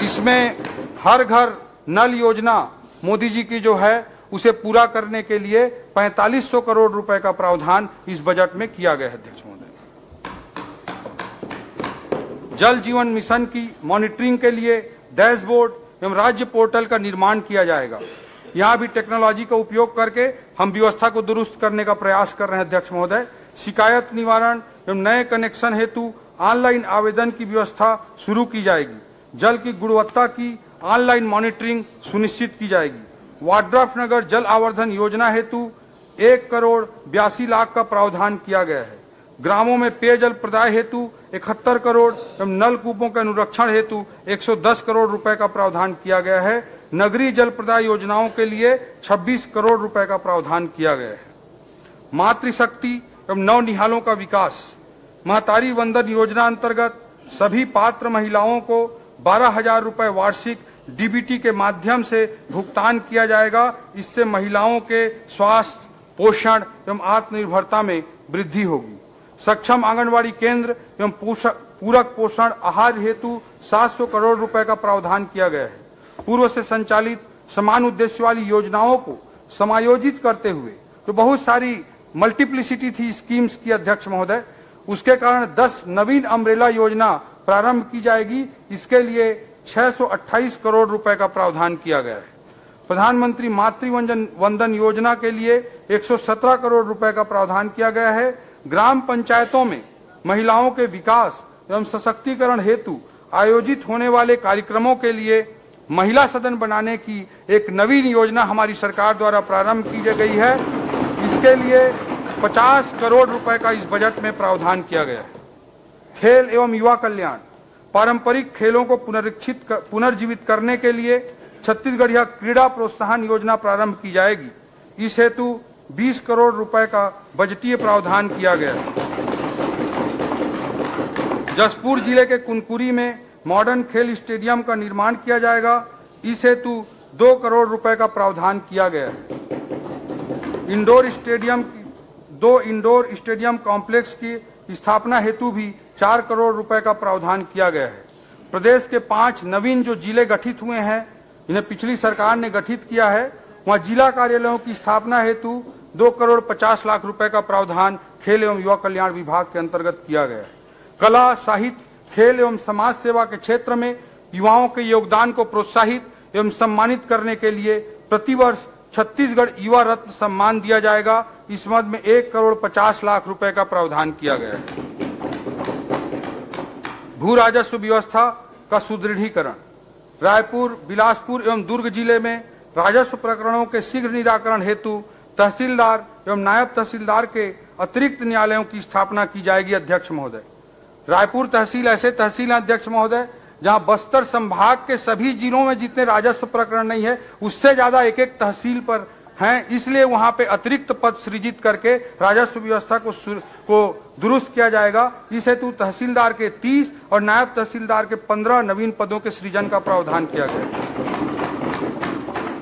इसमें हर घर नल योजना मोदी जी की जो है उसे पूरा करने के लिए 4500 करोड़ रुपए का प्रावधान इस बजट में किया गया है। अध्यक्ष महोदय, जल जीवन मिशन की मॉनिटरिंग के लिए डैशबोर्ड एवं राज्य पोर्टल का निर्माण किया जाएगा। यहां भी टेक्नोलॉजी का उपयोग करके हम व्यवस्था को दुरुस्त करने का प्रयास कर रहे हैं। अध्यक्ष महोदय, शिकायत निवारण एवं नए कनेक्शन हेतु ऑनलाइन आवेदन की व्यवस्था शुरू की जाएगी। जल की गुणवत्ता की ऑनलाइन मॉनिटरिंग सुनिश्चित की जाएगी। वाड्रफ नगर जल आवर्धन योजना हेतु 1 करोड़ 82 लाख का प्रावधान किया गया है। ग्रामों में पेयजल प्रदाय हेतु 71 करोड़ एवं नलकूपों के अनुरक्षण हेतु 110 करोड़ रुपए का प्रावधान किया गया है। नगरीय जल प्रदाय योजनाओं के लिए 26 करोड़ रुपए का प्रावधान किया गया है। मातृशक्ति एवं नवनिहालों का विकास महतारी वंदन योजना अंतर्गत सभी पात्र महिलाओं को 12,000 रुपए वार्षिक डीबीटी के माध्यम से भुगतान किया जाएगा। इससे महिलाओं के स्वास्थ्य, पोषण एवं आत्मनिर्भरता में वृद्धि होगी। सक्षम आंगनवाड़ी केंद्र एवं पूरक पोषण आहार हेतु 700 करोड़ रुपए का प्रावधान किया गया है। पूर्व से संचालित समान उद्देश्य वाली योजनाओं को समायोजित करते हुए जो बहुत सारी मल्टीप्लिसिटी थी स्कीम्स की अध्यक्ष महोदय, उसके कारण 10 नवीन अम्ब्रेला योजना प्रारंभ की जाएगी। इसके लिए 628 करोड़ रुपए का प्रावधान किया गया है। प्रधानमंत्री मातृ वंदन योजना के लिए 117 करोड़ रुपए का प्रावधान किया गया है। ग्राम पंचायतों में महिलाओं के विकास एवं सशक्तिकरण हेतु आयोजित होने वाले कार्यक्रमों के लिए महिला सदन बनाने की एक नवीन योजना हमारी सरकार द्वारा प्रारंभ की गई है। इसके लिए 50 करोड़ रुपए का इस बजट में प्रावधान किया गया है। खेल एवं युवा कल्याण पारंपरिक खेलों को पुनर्जीवित करने के लिए छत्तीसगढ़ क्रीड़ा प्रोत्साहन योजना प्रारंभ की जाएगी। इस हेतु 20 करोड़ रुपए का बजटीय प्रावधान किया गया है। जसपुर जिले के कुनकुरी में मॉडर्न खेल स्टेडियम का निर्माण किया जाएगा। इस हेतु 2 करोड़ रुपए का प्रावधान किया गया है। 2 इंडोर स्टेडियम कॉम्प्लेक्स की स्थापना हेतु भी 4 करोड़ रुपए का प्रावधान किया गया है। प्रदेश के 5 नवीन जो जिले गठित हुए हैं, इन्हें पिछली सरकार ने गठित किया है, वहां जिला कार्यालयों की स्थापना हेतु 2 करोड़ 50 लाख रुपए का प्रावधान खेल एवं युवा कल्याण विभाग के अंतर्गत किया गया है। कला, साहित्य, खेल एवं समाज सेवा के क्षेत्र में युवाओं के योगदान को प्रोत्साहित एवं सम्मानित करने के लिए प्रतिवर्ष छत्तीसगढ़ युवा रत्न सम्मान दिया जाएगा। इस मद में 1 करोड़ 50 लाख रुपए का प्रावधान किया गया है। भू राजस्व व्यवस्था का सुदृढ़ीकरण रायपुर, बिलासपुर एवं दुर्ग जिले में राजस्व प्रकरणों के शीघ्र निराकरण हेतु तहसीलदार एवं नायब तहसीलदार के अतिरिक्त न्यायालयों की स्थापना की जाएगी। अध्यक्ष महोदय, रायपुर तहसील ऐसे तहसील अध्यक्ष महोदय जहां बस्तर संभाग के सभी जिलों में जितने राजस्व प्रकरण नहीं है उससे ज्यादा एक एक तहसील पर हैं, इसलिए वहां पे अतिरिक्त पद सृजित करके राजस्व व्यवस्था को दुरुस्त किया जाएगा। इस हेतु तहसीलदार के 30 और नायब तहसीलदार के 15 नवीन पदों के सृजन का प्रावधान किया गया।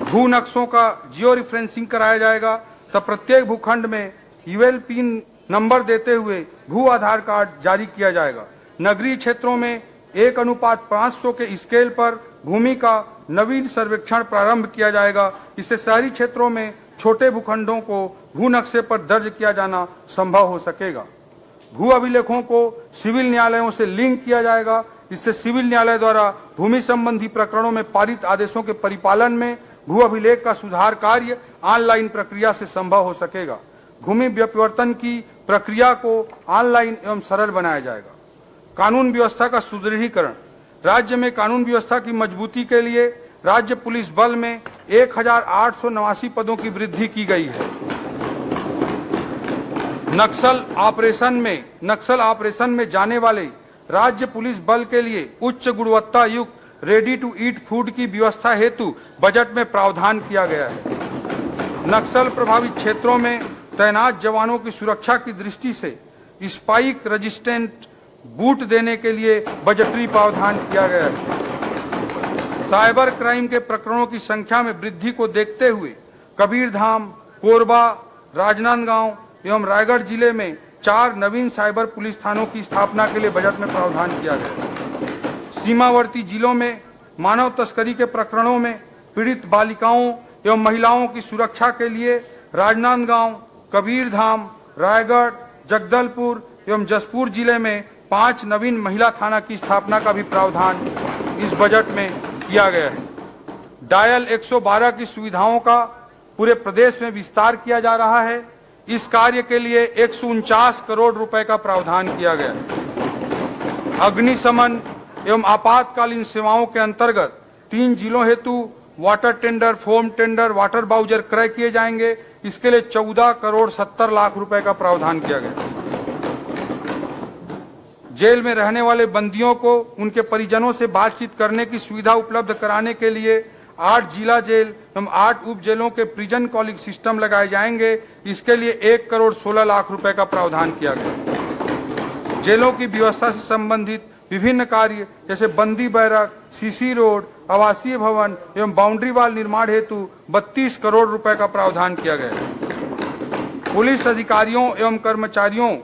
भू नक्शों का जियो रिफरेंसिंग कराया जाएगा, तब प्रत्येक भूखंड में यूएल पिन नंबर देते हुए भू आधार कार्ड जारी किया जाएगा। नगरीय क्षेत्रों में 1:500 के स्केल पर भूमि का नवीन सर्वेक्षण प्रारंभ किया जाएगा। इससे शहरी क्षेत्रों में छोटे भूखंडों को भू नक्शे पर दर्ज किया जाना संभव हो सकेगा। भू अभिलेखों को सिविल न्यायालयों से लिंक किया जाएगा। इससे सिविल न्यायालय द्वारा भूमि संबंधी प्रकरणों में पारित आदेशों के परिपालन में भू अभिलेख का सुधार कार्य ऑनलाइन प्रक्रिया से संभव हो सकेगा। भूमि व्युत्पत्ति की प्रक्रिया को ऑनलाइन एवं सरल बनाया जाएगा। कानून व्यवस्था का सुदृढ़ीकरण राज्य में कानून व्यवस्था की मजबूती के लिए राज्य पुलिस बल में 1889 पदों की वृद्धि की गई है। नक्सल ऑपरेशन में जाने वाले राज्य पुलिस बल के लिए उच्च गुणवत्ता युक्त रेडी टू ईट फूड की व्यवस्था हेतु बजट में प्रावधान किया गया है। नक्सल प्रभावित क्षेत्रों में तैनात जवानों की सुरक्षा की दृष्टि से स्पाइक रेजिस्टेंट बूट देने के लिए बजटरी प्रावधान किया गया है। साइबर क्राइम के प्रकरणों की संख्या में वृद्धि को देखते हुए कबीरधाम, कोरबा, राजनांदगांव एवं रायगढ़ जिले में 4 नवीन साइबर पुलिस थानों की स्थापना के लिए बजट में प्रावधान किया गया। सीमावर्ती जिलों में मानव तस्करी के प्रकरणों में पीड़ित बालिकाओं एवं महिलाओं की सुरक्षा के लिए राजनांदगांव, कबीरधाम, रायगढ़, जगदलपुर एवं जसपुर जिले में 5 नवीन महिला थाना की स्थापना का भी प्रावधान इस बजट में किया गया है। डायल 112 की सुविधाओं का पूरे प्रदेश में विस्तार किया जा रहा है। इस कार्य के लिए 149 करोड़ रुपए का प्रावधान किया गया है। अग्निशमन एवं आपातकालीन सेवाओं के अंतर्गत 3 जिलों हेतु water tender, foam tender, water bowser क्रय किए जाएंगे। इसके लिए 14 करोड़ 70 लाख रुपए का प्रावधान किया गया। जेल में रहने वाले बंदियों को उनके परिजनों से बातचीत करने की सुविधा उपलब्ध कराने के लिए 8 जिला जेल एवं 8 उप जेलों के प्रिजन कॉलिंग सिस्टम लगाए जाएंगे। इसके लिए 1 करोड़ 16 लाख रुपए का प्रावधान किया गया। जेलों की व्यवस्था से संबंधित विभिन्न कार्य जैसे बंदी बैरक, सीसी रोड, आवासीय भवन एवं बाउंड्री वाल निर्माण हेतु 32 करोड़ रुपए का प्रावधान किया गया। पुलिस अधिकारियों एवं कर्मचारियों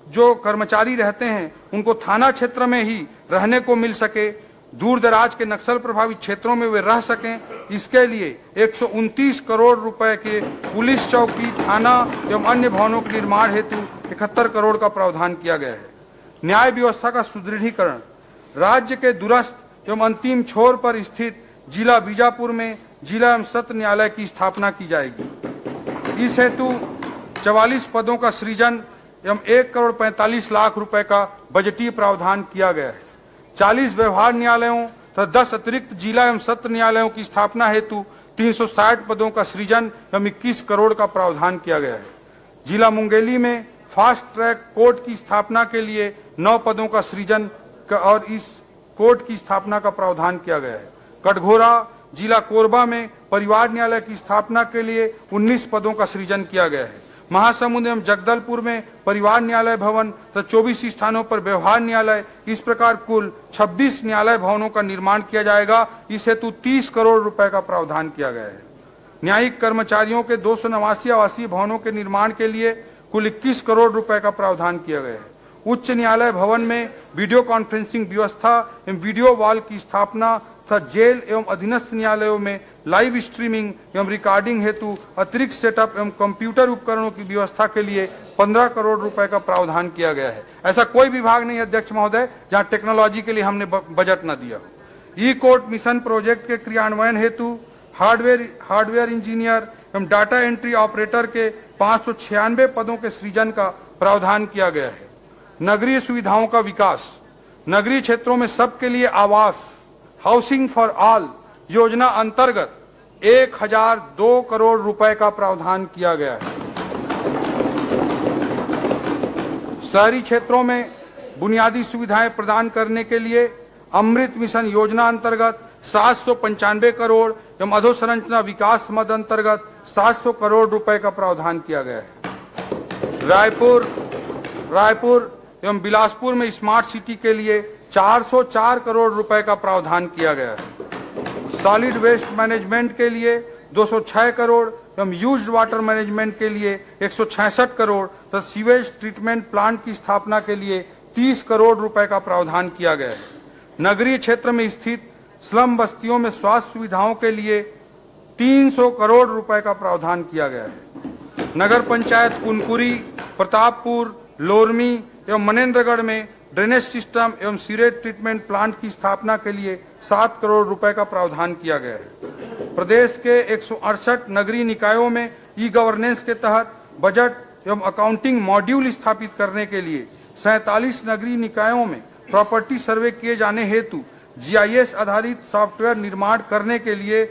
जो कर्मचारी रहते हैं उनको थाना क्षेत्र में ही रहने को मिल सके, दूर दराज के नक्सल प्रभावित क्षेत्रों में वे रह सकें, इसके लिए 129 करोड़ रुपए के पुलिस चौकी, थाना एवं अन्य भवनों के निर्माण हेतु 71 करोड़ का प्रावधान किया गया है। न्याय व्यवस्था का सुदृढ़ीकरण, राज्य के दूरस्थ एवं अंतिम छोर पर स्थित जिला बीजापुर में जिला एवं सत्र न्यायालय की स्थापना की जाएगी। इस हेतु 44 पदों का सृजन एवं 1 करोड़ 45 लाख रुपए का बजटीय प्रावधान किया गया है। 40 व्यवहार न्यायालयों तथा 10 अतिरिक्त जिला एवं सत्र न्यायालयों की स्थापना हेतु 360 पदों का सृजन एवं 21 करोड़ का प्रावधान किया गया है। जिला मुंगेली में फास्ट ट्रैक कोर्ट की स्थापना के लिए 9 पदों का सृजन और इस कोर्ट की स्थापना का प्रावधान किया गया है। कटघोरा जिला कोरबा में परिवार न्यायालय की स्थापना के लिए 19 पदों का सृजन किया गया है। महासमुंद एवं जगदलपुर में परिवार न्यायालय भवन तथा 24 स्थानों पर व्यवहार न्यायालय, इस प्रकार कुल 26 न्यायालय भवनों का निर्माण किया जाएगा। इस हेतु 30 करोड़ रुपए का प्रावधान किया गया है। न्यायिक कर्मचारियों के 289 आवासीय भवनों के निर्माण के लिए कुल 21 करोड़ रुपए का प्रावधान किया गया है। उच्च न्यायालय भवन में वीडियो कॉन्फ्रेंसिंग व्यवस्था एवं वीडियो वॉल की स्थापना तथा जेल एवं अधीनस्थ न्यायालयों में लाइव स्ट्रीमिंग एवं रिकॉर्डिंग हेतु अतिरिक्त सेटअप एवं कंप्यूटर उपकरणों की व्यवस्था के लिए 15 करोड़ रुपए का प्रावधान किया गया है। ऐसा कोई विभाग नहीं अध्यक्ष महोदय जहां टेक्नोलॉजी के लिए हमने बजट न दिया हो। ई कोर्ट मिशन प्रोजेक्ट के क्रियान्वयन हेतु हार्डवेयर इंजीनियर एवं डाटा एंट्री ऑपरेटर के 596 पदों के सृजन का प्रावधान किया गया है। नगरीय सुविधाओं का विकास, नगरीय क्षेत्रों में सबके लिए आवास, हाउसिंग फॉर ऑल योजना अंतर्गत 1002 करोड़ रुपए का प्रावधान किया गया है। शहरी क्षेत्रों में बुनियादी सुविधाएं प्रदान करने के लिए अमृत मिशन योजना अंतर्गत 795 करोड़ एवं अधोसंरचना विकास मद अंतर्गत 700 करोड़ रुपए का प्रावधान किया गया है। रायपुर एवं बिलासपुर में स्मार्ट सिटी के लिए 404 करोड़ रुपए का प्रावधान किया गया है। सॉलिड वेस्ट मैनेजमेंट के लिए 206 करोड़ एवं यूज्ड वाटर मैनेजमेंट के लिए 166 करोड़ तथा सीवेज ट्रीटमेंट प्लांट की स्थापना के लिए 30 करोड़ रुपए का प्रावधान किया गया है। नगरीय क्षेत्र में स्थित स्लम बस्तियों में स्वास्थ्य सुविधाओं के लिए 300 करोड़ रुपए का प्रावधान किया गया है। नगर पंचायत कुनकुरी, प्रतापपुर, लोरमी एवं मनेन्द्रगढ़ में ड्रेनेज सिस्टम एवं सीवेज ट्रीटमेंट प्लांट की स्थापना के लिए 7 करोड़ रुपए का प्रावधान किया गया है। प्रदेश के 168 नगरीय निकायों में ई गवर्नेंस के तहत बजट एवं अकाउंटिंग मॉड्यूल स्थापित करने के लिए 47 नगरीय निकायों में प्रॉपर्टी सर्वे किए जाने हेतु GIS आधारित सॉफ्टवेयर निर्माण करने के लिए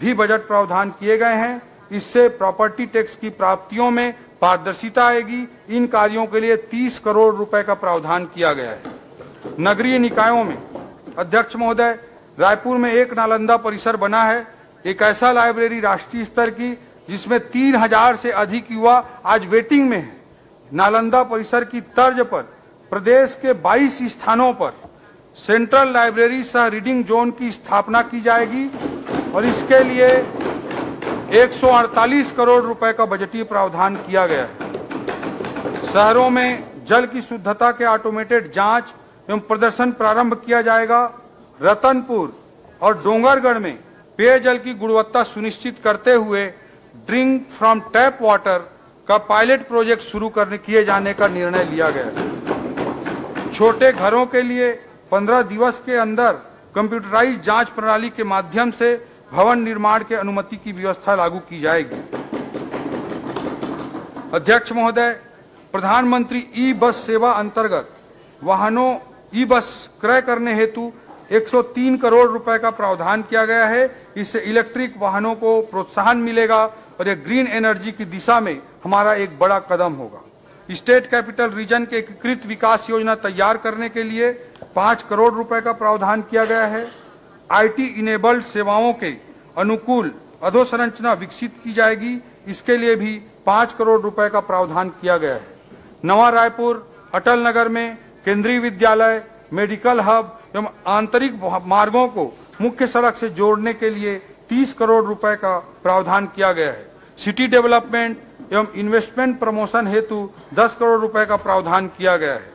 भी बजट प्रावधान किए गए हैं। इससे प्रॉपर्टी टैक्स की प्राप्तियों में पारदर्शिता आएगी। इन कार्यों के लिए 30 करोड़ रुपए का प्रावधान किया गया है। नगरीय निकायों में अध्यक्ष महोदय, रायपुर में एक नालंदा परिसर बना है, एक ऐसा लाइब्रेरी राष्ट्रीय स्तर की जिसमें 3000 से अधिक युवा आज वेटिंग में है। नालंदा परिसर की तर्ज पर प्रदेश के 22 स्थानों पर सेंट्रल लाइब्रेरी सह रीडिंग जोन की स्थापना की जाएगी और इसके लिए 148 करोड़ रुपए का बजटीय प्रावधान किया गया है। शहरों में जल की शुद्धता के ऑटोमेटेड जांच एवं प्रदर्शन प्रारंभ किया जाएगा। रतनपुर और डोंगरगढ़ में पेयजल की गुणवत्ता सुनिश्चित करते हुए ड्रिंक फ्रॉम टैप वाटर का पायलट प्रोजेक्ट शुरू किए जाने का निर्णय लिया गया है। छोटे घरों के लिए 15 दिवस के अंदर कंप्यूटराइज्ड जांच प्रणाली के माध्यम से भवन निर्माण के अनुमति की व्यवस्था लागू की जाएगी। अध्यक्ष महोदय, प्रधानमंत्री ई बस सेवा अंतर्गत वाहनों ई बस क्रय करने हेतु 103 करोड़ रुपए का प्रावधान किया गया है। इससे इलेक्ट्रिक वाहनों को प्रोत्साहन मिलेगा और ये ग्रीन एनर्जी की दिशा में हमारा एक बड़ा कदम होगा। स्टेट कैपिटल रीजन के एकीकृत विकास योजना तैयार करने के लिए 5 करोड़ रुपए का प्रावधान किया गया है। आईटी इनेबल्ड सेवाओं के अनुकूल अधोसंरचना विकसित की जाएगी, इसके लिए भी 5 करोड़ रुपए का प्रावधान किया गया है। नवा रायपुर अटल नगर में केंद्रीय विद्यालय, मेडिकल हब एवं आंतरिक मार्गों को मुख्य सड़क से जोड़ने के लिए 30 करोड़ रुपए का प्रावधान किया गया है। सिटी डेवलपमेंट एवं इन्वेस्टमेंट प्रमोशन हेतु 10 करोड़ रुपए का प्रावधान किया गया है।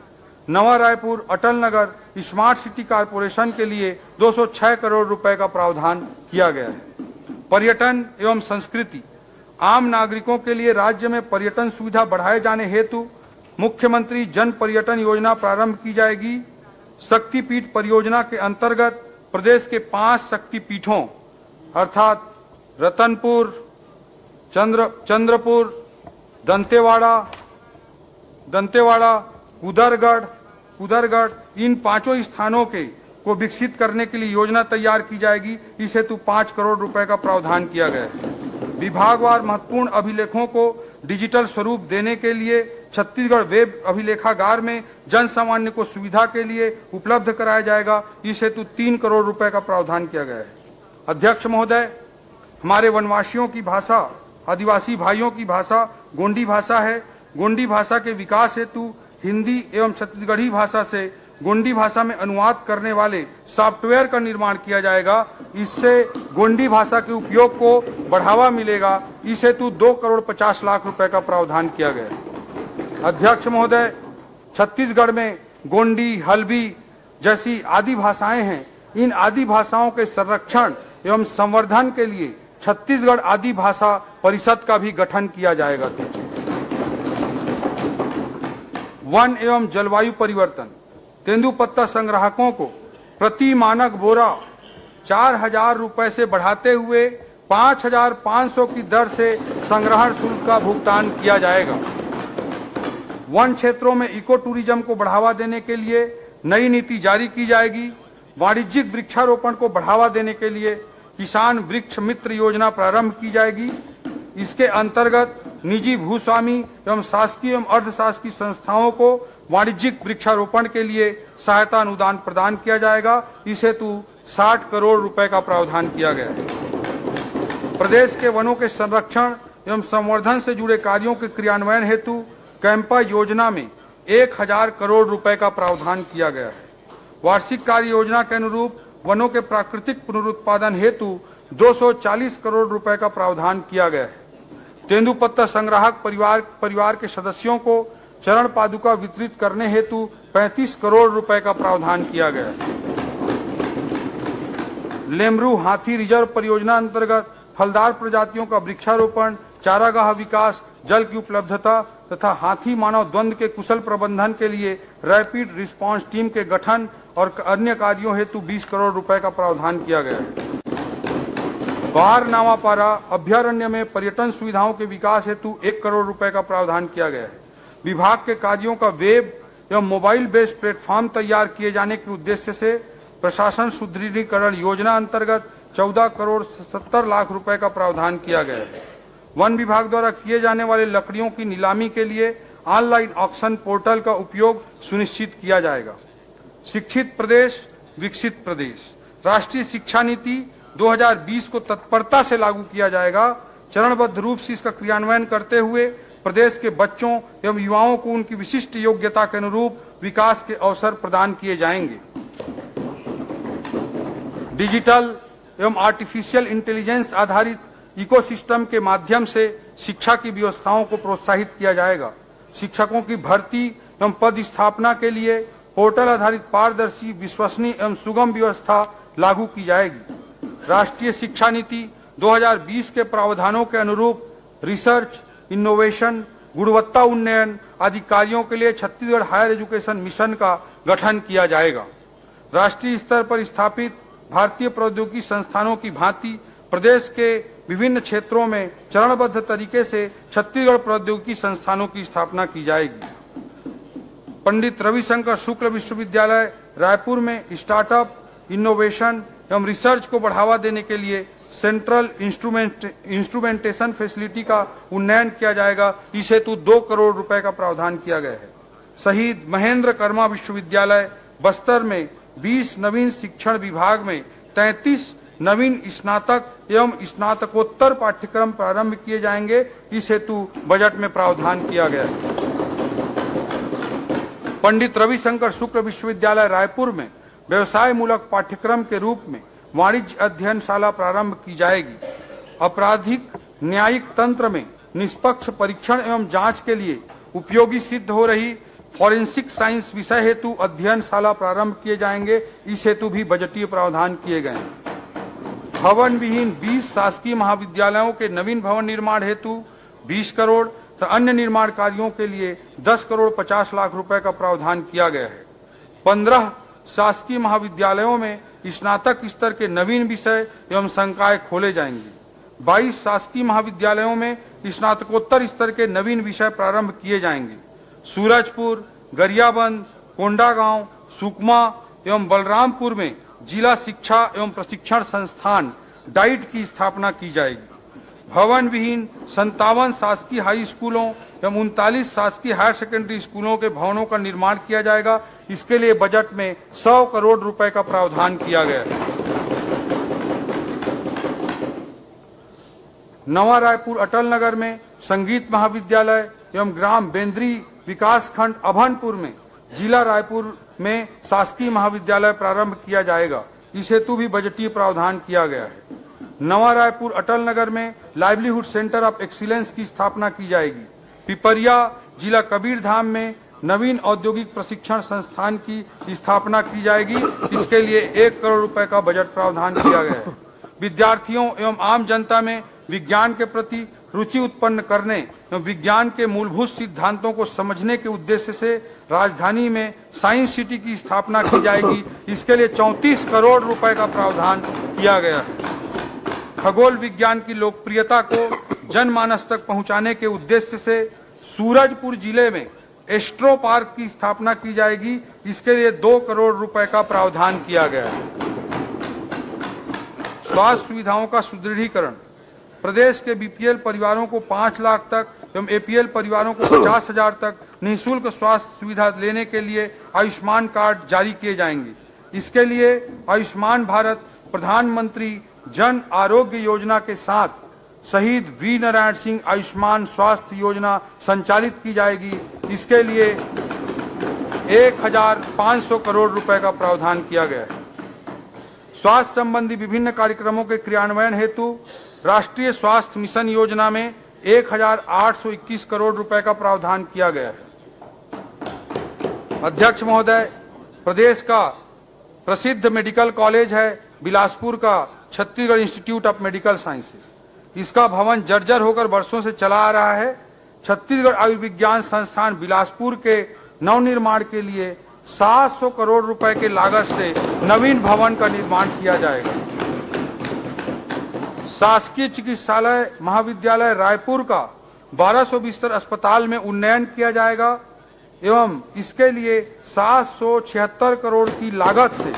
नवा Raipur Atal Nagar smart city corporation के लिए 206 करोड़ रुपए का प्रावधान किया गया है। पर्यटन एवं संस्कृति, आम नागरिकों के लिए राज्य में पर्यटन सुविधा बढ़ाए जाने हेतु मुख्यमंत्री जन पर्यटन योजना प्रारंभ की जाएगी। शक्तिपीठ परियोजना के अंतर्गत प्रदेश के 5 शक्तिपीठों अर्थात रतनपुर, चंद्रपुर, दंतेवाड़ा, कुदरगढ़ इन 5 स्थानों को विकसित करने के लिए योजना तैयार की जाएगी। इस हेतु 5 करोड़ रुपए का प्रावधान किया गया है। विभागवार महत्वपूर्ण अभिलेखों को डिजिटल स्वरूप देने के लिए छत्तीसगढ़ वेब अभिलेखागार में जन सामान्य को सुविधा के लिए उपलब्ध कराया जाएगा। इस हेतु 3 करोड़ रुपए का प्रावधान किया गया है। अध्यक्ष महोदय, हमारे वनवासियों की भाषा, आदिवासी भाइयों की भाषा गोंडी भाषा है। गोंडी भाषा के विकास हेतु हिंदी एवं छत्तीसगढ़ी भाषा से गोंडी भाषा में अनुवाद करने वाले सॉफ्टवेयर का निर्माण किया जाएगा। इससे गोंडी भाषा के उपयोग को बढ़ावा मिलेगा। इस हेतु 2 करोड़ 50 लाख रुपए का प्रावधान किया गया है। अध्यक्ष महोदय, छत्तीसगढ़ में गोंडी, हल्बी जैसी आदि भाषाएं हैं। इन आदि भाषाओं के संरक्षण एवं संवर्धन के लिए छत्तीसगढ़ आदि भाषा परिषद का भी गठन किया जाएगा। वन एवं जलवायु परिवर्तन, तेंदुपत्ता संग्राहकों को प्रति मानक बोरा 4000 रुपए से बढ़ाते हुए 5500 की दर से संग्रहण शुल्क का भुगतान किया जाएगा। वन क्षेत्रों में इको टूरिज्म को बढ़ावा देने के लिए नई नीति जारी की जाएगी। वाणिज्यिक वृक्षारोपण को बढ़ावा देने के लिए किसान वृक्ष मित्र योजना प्रारंभ की जाएगी। इसके अंतर्गत निजी भूस्वामी एवं शासकीय एवं अर्धशासकीय संस्थाओं को वाणिज्यिक वृक्षारोपण के लिए सहायता अनुदान प्रदान किया जाएगा। इस हेतु 60 करोड़ रुपए का प्रावधान किया गया है। प्रदेश के वनों के संरक्षण एवं संवर्धन से जुड़े कार्यों के क्रियान्वयन हेतु कैंपा योजना में 1000 करोड़ रुपए का प्रावधान किया गया है। वार्षिक कार्य योजना के अनुरूप वनों के प्राकृतिक पुनरुत्पादन हेतु 240 करोड़ रुपए का प्रावधान किया गया है। तेंदुपत्ता संग्राहक परिवार के सदस्यों को चरण पादुका वितरित करने हेतु 35 करोड़ रुपए का प्रावधान किया गया है। लेमरू हाथी रिजर्व परियोजना अंतर्गत फलदार प्रजातियों का वृक्षारोपण, चारागाह विकास, जल की उपलब्धता तथा हाथी मानव द्वंद्व के कुशल प्रबंधन के लिए रैपिड रिस्पांस टीम के गठन और अन्य कार्यों हेतु 20 करोड़ रुपए का प्रावधान किया गया है। बाहर नावापारा अभ्यारण्य में पर्यटन सुविधाओं के विकास हेतु 1 करोड़ रुपए का प्रावधान किया गया है। विभाग के कार्यों का वेब एवं मोबाइल बेस्ड प्लेटफॉर्म तैयार किए जाने के उद्देश्य से प्रशासन सुदृढ़ीकरण योजना अंतर्गत 14 करोड़ 70 लाख रुपए का प्रावधान किया गया है। वन विभाग द्वारा किए जाने वाले लकड़ियों की नीलामी के लिए ऑनलाइन ऑक्शन पोर्टल का उपयोग सुनिश्चित किया जाएगा। शिक्षित प्रदेश विकसित प्रदेश राष्ट्रीय शिक्षा नीति 2020 को तत्परता से लागू किया जाएगा। चरणबद्ध रूप से इसका क्रियान्वयन करते हुए प्रदेश के बच्चों एवं युवाओं को उनकी विशिष्ट योग्यता के अनुरूप विकास के अवसर प्रदान किए जाएंगे। डिजिटल एवं आर्टिफिशियल इंटेलिजेंस आधारित इकोसिस्टम के माध्यम से शिक्षा की व्यवस्थाओं को प्रोत्साहित किया जाएगा। शिक्षकों की भर्ती एवं पद स्थापना के लिए पोर्टल आधारित पारदर्शी, विश्वसनीय एवं सुगम व्यवस्था लागू की जाएगी। राष्ट्रीय शिक्षा नीति 2020 के प्रावधानों के अनुरूप रिसर्च, इनोवेशन, गुणवत्ता उन्नयन आदि कार्यों के लिए छत्तीसगढ़ हायर एजुकेशन मिशन का गठन किया जाएगा। राष्ट्रीय स्तर पर स्थापित भारतीय प्रौद्योगिकी संस्थानों की भांति प्रदेश के विभिन्न क्षेत्रों में चरणबद्ध तरीके से छत्तीसगढ़ प्रौद्योगिकी संस्थानों की स्थापना की जाएगी। पंडित रविशंकर शुक्ल विश्वविद्यालय रायपुर में स्टार्टअप, इनोवेशन एवं रिसर्च को बढ़ावा देने के लिए सेंट्रल इंस्ट्रूमेंटेशन फैसिलिटी का उन्नयन किया जाएगा। इस हेतु 2 करोड़ रुपए का प्रावधान किया गया है। शहीद महेंद्र कर्मा विश्वविद्यालय बस्तर में 20 नवीन शिक्षण विभाग में 33 नवीन स्नातक एवं स्नातकोत्तर पाठ्यक्रम प्रारंभ किए जाएंगे। इस हेतु बजट में प्रावधान किया गया है। पंडित रविशंकर शुक्ल विश्वविद्यालय रायपुर में व्यवसाय मूलक पाठ्यक्रम के रूप में वाणिज्य अध्ययनशाला प्रारंभ की जाएगी। आपराधिक न्यायिक तंत्र में निष्पक्ष परीक्षण एवं जांच के लिए उपयोगी सिद्ध हो रही फॉरेंसिक साइंस विषय हेतु अध्ययनशाला प्रारंभ किए जाएंगे। इस हेतु भी बजटीय प्रावधान किए गए हैं। भवन विहीन 20 शासकीय महाविद्यालयों के नवीन भवन निर्माण हेतु 20 करोड़ तो अन्य निर्माण कार्यों के लिए 10 करोड़ 50 लाख रुपए का प्रावधान किया गया है। 15 शासकीय महाविद्यालयों में स्नातक स्तर के नवीन विषय एवं संकाय खोले जाएंगे। 22 शासकीय महाविद्यालयों में स्नातकोत्तर स्तर के नवीन विषय प्रारंभ किए जाएंगे। सूरजपुर, गरियाबंद, कोंडागांव, सुकमा एवं बलरामपुर में जिला शिक्षा एवं प्रशिक्षण संस्थान डाइट की स्थापना की जाएगी। भवन विहीन 57 शासकीय हाई स्कूलों एवं 39 शासकीय हायर सेकेंडरी स्कूलों के भवनों का निर्माण किया जाएगा। इसके लिए बजट में 100 करोड़ रुपए का प्रावधान किया गया है। नवा रायपुर अटल नगर में संगीत महाविद्यालय एवं ग्राम बेंद्री विकास खंड अभनपुर में जिला रायपुर में शासकीय महाविद्यालय प्रारंभ किया जाएगा। इस हेतु भी बजटीय प्रावधान किया गया है। नवा रायपुर अटल नगर में लाइवलीहुड सेंटर ऑफ एक्सीलेंस की स्थापना की जाएगी। पिपरिया जिला कबीरधाम में नवीन औद्योगिक प्रशिक्षण संस्थान की स्थापना की जाएगी। इसके लिए 1 करोड़ रुपए का बजट प्रावधान किया गया है। विद्यार्थियों एवं आम जनता में विज्ञान के प्रति रुचि उत्पन्न करने एवं विज्ञान के मूलभूत सिद्धांतों को समझने के उद्देश्य से राजधानी में साइंस सिटी की स्थापना की जाएगी। इसके लिए 34 करोड़ रुपए का प्रावधान किया गया है। खगोल विज्ञान की लोकप्रियता को जनमानस तक पहुंचाने के उद्देश्य से सूरजपुर जिले में एस्ट्रो पार्क की स्थापना की जाएगी। इसके लिए 2 करोड़ रुपए का प्रावधान किया गया है। स्वास्थ्य सुविधाओं का सुदृढ़ीकरण, प्रदेश के बीपीएल परिवारों को 5 लाख तक एवं एपीएल परिवारों को 50,000 तक निःशुल्क स्वास्थ्य सुविधा लेने के लिए आयुष्मान कार्ड जारी किए जाएंगे। इसके लिए आयुष्मान भारत प्रधानमंत्री जन आरोग्य योजना के साथ शहीद वीर नारायण सिंह आयुष्मान स्वास्थ्य योजना संचालित की जाएगी। इसके लिए 1,500 करोड़ रुपए का प्रावधान किया गया है। स्वास्थ्य संबंधी विभिन्न कार्यक्रमों के क्रियान्वयन हेतु राष्ट्रीय स्वास्थ्य मिशन योजना में 1,821 करोड़ रुपए का प्रावधान किया गया है। अध्यक्ष महोदय, प्रदेश का प्रसिद्ध मेडिकल कॉलेज है बिलासपुर का Chhattisgarh institute of medical sciences. इसका भवन जर्जर होकर वर्षों से चला आ रहा है। छत्तीसगढ़ आयुर्विज्ञान संस्थान बिलासपुर के नवनिर्माण के लिए 700 करोड़ रुपए के लागत से नवीन भवन का निर्माण किया जाएगा। शासकीय चिकित्सालय महाविद्यालय रायपुर का 1200 बिस्तर अस्पताल में उन्नयन किया जाएगा एवं इसके लिए 776 करोड़ की लागत से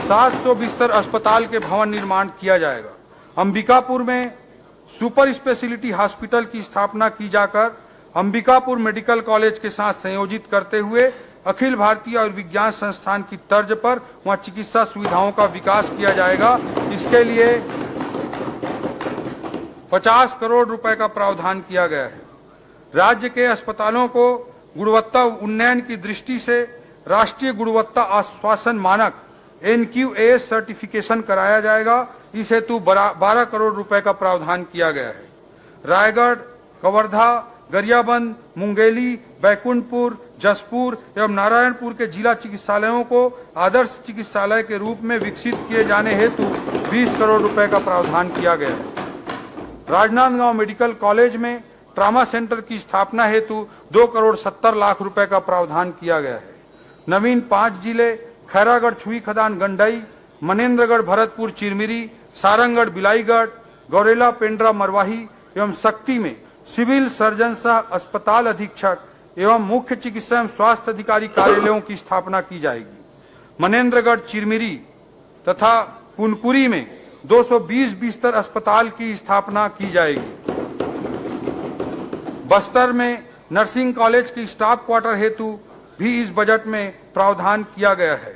700 बिस्तर अस्पताल के भवन निर्माण किया जाएगा। अंबिकापुर में सुपर स्पेशलिटी हॉस्पिटल की स्थापना की जाकर अंबिकापुर मेडिकल कॉलेज के साथ संयोजित करते हुए अखिल भारतीय आयुर्विज्ञान संस्थान की तर्ज पर वहां चिकित्सा सुविधाओं का विकास किया जाएगा। इसके लिए 50 करोड़ रुपए का प्रावधान किया गया है। राज्य के अस्पतालों को गुणवत्ता उन्नयन की दृष्टि से राष्ट्रीय गुणवत्ता आश्वासन मानक NQAS सर्टिफिकेशन कराया जाएगा। इस हेतु 12 करोड़ रुपए का प्रावधान किया गया है। रायगढ़, कवर्धा, गरियाबंद, मुंगेली, बैकुंठपुर, जसपुर एवं नारायणपुर के जिला चिकित्सालयों को आदर्श चिकित्सालय के रूप में विकसित किए जाने हेतु 20 करोड़ रुपए का प्रावधान किया गया है। राजनांदगांव मेडिकल कॉलेज में ट्रामा सेंटर की स्थापना हेतु 2 करोड़ 70 लाख रुपए का प्रावधान किया गया है। नवीन 5 जिले खैरागढ़ छुई खदान गंडई, मनेन्द्रगढ़ भरतपुर चिरमिरी, सारंगगढ़ बिलाईगढ़, गौरेला पेंड्रा मरवाही एवं शक्ति में सिविल सर्जन सह अस्पताल अधीक्षक एवं मुख्य चिकित्सा एवं स्वास्थ्य अधिकारी कार्यालयों की स्थापना की जाएगी। मनेन्द्रगढ़ चिरमिरी तथा पुनपुरी में 220 बिस्तर अस्पताल की स्थापना की जाएगी। बस्तर में नर्सिंग कॉलेज की स्टाफ क्वार्टर हेतु भी इस बजट में प्रावधान किया गया है।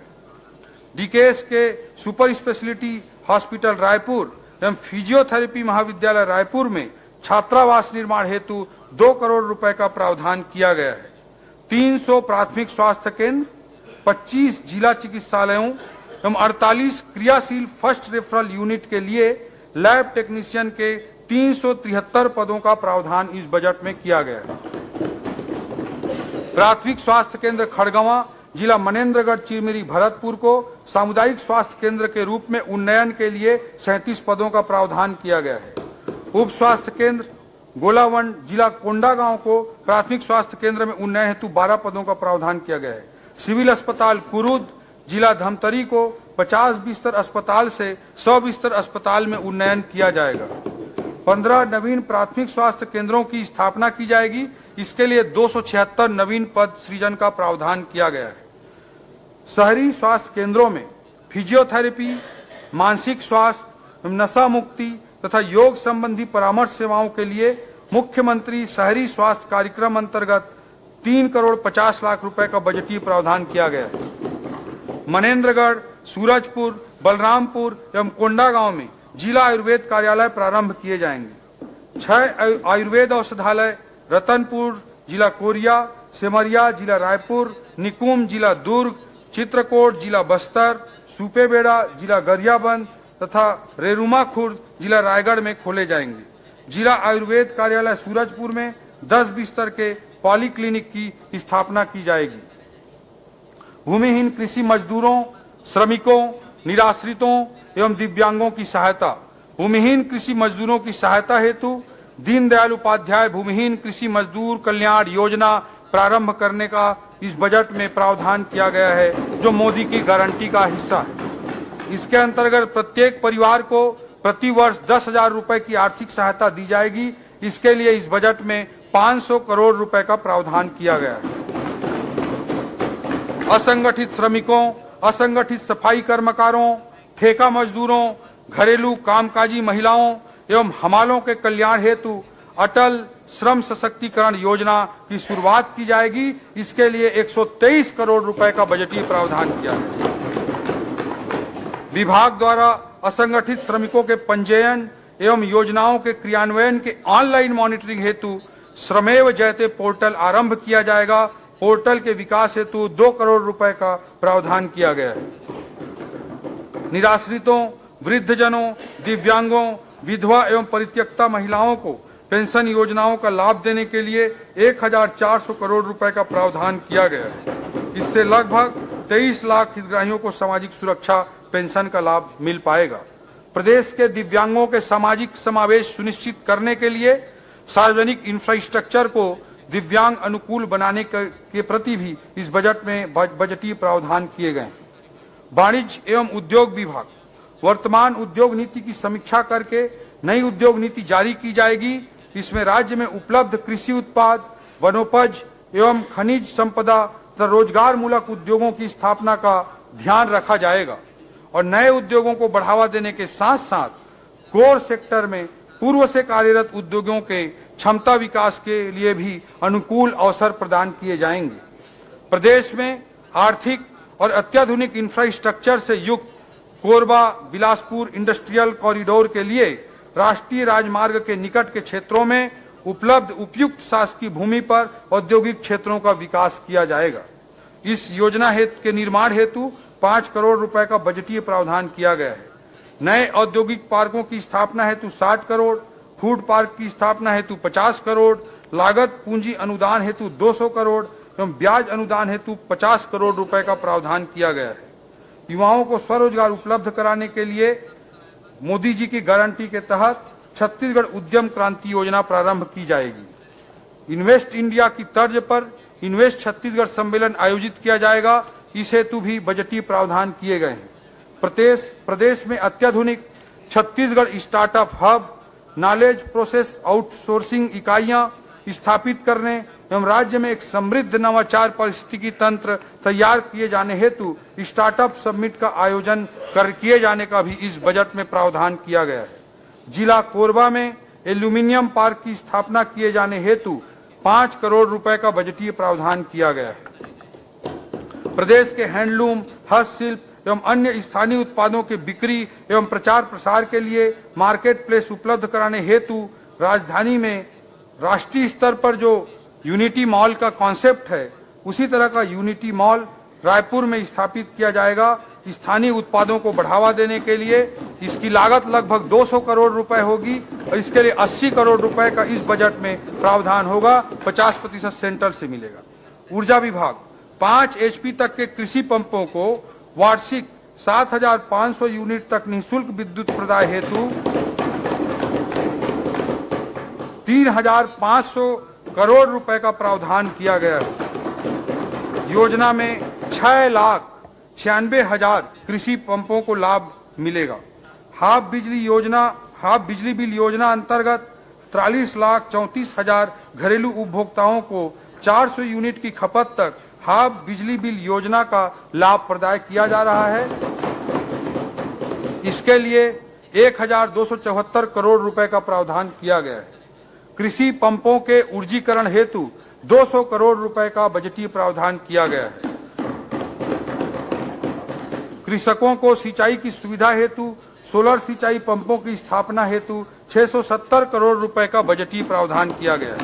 डीकेएस के सुपर स्पेशलिटी हॉस्पिटल रायपुर एवं फिजियोथेरेपी महाविद्यालय रायपुर में छात्रावास निर्माण हेतु 2 करोड़ रुपए का प्रावधान किया गया है। 300 प्राथमिक स्वास्थ्य केंद्र, 25 जिला चिकित्सालयों एवं 48 क्रियाशील फर्स्ट रेफरल यूनिट के लिए लैब टेक्नीशियन के 373 पदों का प्रावधान इस बजट में किया गया है। प्राथमिक स्वास्थ्य केंद्र खड़गवां, जिला मनेन्द्रगढ़ चिरमिरी भरतपुर को सामुदायिक स्वास्थ्य केंद्र के रूप में उन्नयन के लिए 37 पदों का प्रावधान किया गया है। उप स्वास्थ्य केंद्र गोलावंड, जिला कोंडागांव को प्राथमिक स्वास्थ्य केंद्र में उन्नयन हेतु 12 पदों का प्रावधान किया गया है। सिविल अस्पताल कुरुद, जिला धमतरी को 50 बिस्तर अस्पताल से 100 बिस्तर अस्पताल में उन्नयन किया जाएगा। 15 नवीन प्राथमिक स्वास्थ्य केंद्रों की स्थापना की जाएगी। इसके लिए 276 नवीन पद सृजन का प्रावधान किया गया है। शहरी स्वास्थ्य केंद्रों में फिजियोथेरेपी, मानसिक स्वास्थ्य, नशा मुक्ति तथा योग संबंधी परामर्श सेवाओं के लिए मुख्यमंत्री शहरी स्वास्थ्य कार्यक्रम अंतर्गत 3 करोड़ 50 लाख रुपए का बजटीय प्रावधान किया गया है। मनेन्द्रगढ़, सूरजपुर, बलरामपुर एवं कोंडागांव में जिला आयुर्वेद कार्यालय प्रारंभ किए जाएंगे। 6 आयुर्वेद औषधालय रतनपुर, जिला कोरिया, सेमरिया, जिला रायपुर, निकुंम, जिला दुर्ग, चित्रकूट, जिला बस्तर, सुपेबेड़ा, जिला गरियाबंद तथा रेरुमा खुर्द, जिला रायगढ़ में खोले जाएंगे। जिला आयुर्वेद कार्यालय सूरजपुर में 10 बिस्तर के पॉलीक्लिनिक की स्थापना की जाएगी। भूमिहीन कृषि मजदूरों, श्रमिकों, निराश्रितों एवं दिव्यांगों की सहायता। भूमिहीन कृषि मजदूरों की सहायता हेतु दीनदयाल उपाध्याय भूमिहीन कृषि मजदूर कल्याण योजना प्रारंभ करने का इस बजट में प्रावधान किया गया है, जो मोदी की गारंटी का हिस्सा है। इसके अंतर्गत प्रत्येक परिवार को प्रति वर्ष 10,000 रुपए की आर्थिक सहायता दी जाएगी। इसके लिए इस बजट में 500 करोड़ रुपए का प्रावधान किया गया है। असंगठित श्रमिकों, असंगठित सफाई कर्मकारों, ठेका मजदूरों, घरेलू कामकाजी महिलाओं एवं हमालों के कल्याण हेतु अटल श्रम सशक्तिकरण योजना की शुरुआत की जाएगी। इसके लिए 123 करोड़ रुपए का बजटीय प्रावधान किया है। विभाग द्वारा असंगठित श्रमिकों के पंजीयन एवं योजनाओं के क्रियान्वयन के ऑनलाइन मॉनिटरिंग हेतु श्रमेव जयते पोर्टल आरंभ किया जाएगा। पोर्टल के विकास हेतु 2 करोड़ रुपए का प्रावधान किया गया है। निराश्रितों, वृद्धजनों, दिव्यांगों, विधवा एवं परित्यक्ता महिलाओं को पेंशन योजनाओं का लाभ देने के लिए 1,400 करोड़ रुपए का प्रावधान किया गया है। इससे लगभग 23 लाख हितग्राहियों को सामाजिक सुरक्षा पेंशन का लाभ मिल पाएगा। प्रदेश के दिव्यांगों के सामाजिक समावेश सुनिश्चित करने के लिए सार्वजनिक इंफ्रास्ट्रक्चर को दिव्यांग अनुकूल बनाने के प्रति भी इस बजट में बजटीय प्रावधान किए गए। वाणिज्य एवं उद्योग विभाग वर्तमान उद्योग नीति की समीक्षा करके नई उद्योग नीति जारी की जाएगी। इसमें राज्य में उपलब्ध कृषि उत्पाद, वनोपज एवं खनिज संपदा तथा रोजगार मूलक उद्योगों की स्थापना का ध्यान रखा जाएगा और नए उद्योगों को बढ़ावा देने के साथ साथ कोर सेक्टर में पूर्व से कार्यरत उद्योगों के क्षमता विकास के लिए भी अनुकूल अवसर प्रदान किए जाएंगे। प्रदेश में आर्थिक और अत्याधुनिक इंफ्रास्ट्रक्चर से युक्त कोरबा बिलासपुर इंडस्ट्रियल कॉरिडोर के लिए राष्ट्रीय राजमार्ग के निकट के क्षेत्रों में उपलब्ध उपयुक्त शासकीय भूमि पर औद्योगिक क्षेत्रों का विकास किया जाएगा। इस योजना के निर्माण हेतु 5 करोड़ रुपए का बजटीय प्रावधान किया गया है। नए औद्योगिक पार्कों की स्थापना हेतु 60 करोड़, फूड पार्क की स्थापना हेतु 50 करोड़, लागत पूंजी अनुदान हेतु 200 करोड़ एवं ब्याज अनुदान हेतु 50 करोड़ रुपए का प्रावधान किया गया है। युवाओं को स्वरोजगार उपलब्ध कराने के लिए मोदी जी की गारंटी के तहत छत्तीसगढ़ उद्यम क्रांति योजना प्रारंभ की जाएगी। इन्वेस्ट इंडिया की तर्ज पर इन्वेस्ट छत्तीसगढ़ सम्मेलन आयोजित किया जाएगा। इस हेतु भी बजटीय प्रावधान किए गए हैं। प्रदेश में अत्याधुनिक Chhattisgarh startup hub, knowledge process outsourcing इकाइयां स्थापित करने एवं राज्य में एक समृद्ध नवाचार पारिस्थितिकी तंत्र तैयार किए जाने हेतु स्टार्टअप समिट का आयोजन किए जाने का भी इस बजट में प्रावधान किया गया है। जिला कोरबा में एल्यूमिनियम पार्क की स्थापना किए जाने हेतु 5 करोड़ रुपए का बजटीय प्रावधान किया गया है। प्रदेश के हैंडलूम, हस्तशिल्प एवं अन्य स्थानीय उत्पादों के बिक्री एवं प्रचार प्रसार के लिए मार्केट प्लेस उपलब्ध कराने हेतु राजधानी में राष्ट्रीय स्तर पर जो यूनिटी मॉल का कॉन्सेप्ट है, उसी तरह का यूनिटी मॉल रायपुर में स्थापित किया जाएगा। स्थानीय उत्पादों को बढ़ावा देने के लिए इसकी लागत लगभग 200 करोड़ रुपए होगी और इसके लिए 80 करोड़ रुपए का इस बजट में प्रावधान होगा। 50% सेंट्रल से मिलेगा। ऊर्जा विभाग 5 HP तक के कृषि पंपों को वार्षिक 7,500 यूनिट तक निःशुल्क विद्युत प्रदाय हेतु 3,500 करोड़ रुपए का प्रावधान किया गया है। योजना में 6,96,000 कृषि पंपों को लाभ मिलेगा। हाफ बिजली बिल योजना अंतर्गत 43,34,000 घरेलू उपभोक्ताओं को 400 यूनिट की खपत तक हाफ बिजली बिल योजना का लाभ प्रदान किया जा रहा है। इसके लिए 1,274 करोड़ रुपए का प्रावधान किया गया है। कृषि पंपों के ऊर्जीकरण हेतु 200 करोड़ रुपए का बजटीय प्रावधान किया गया है। कृषकों को सिंचाई की सुविधा हेतु सोलर सिंचाई पंपों की स्थापना हेतु 670 करोड़ रुपए का बजटीय प्रावधान किया गया है।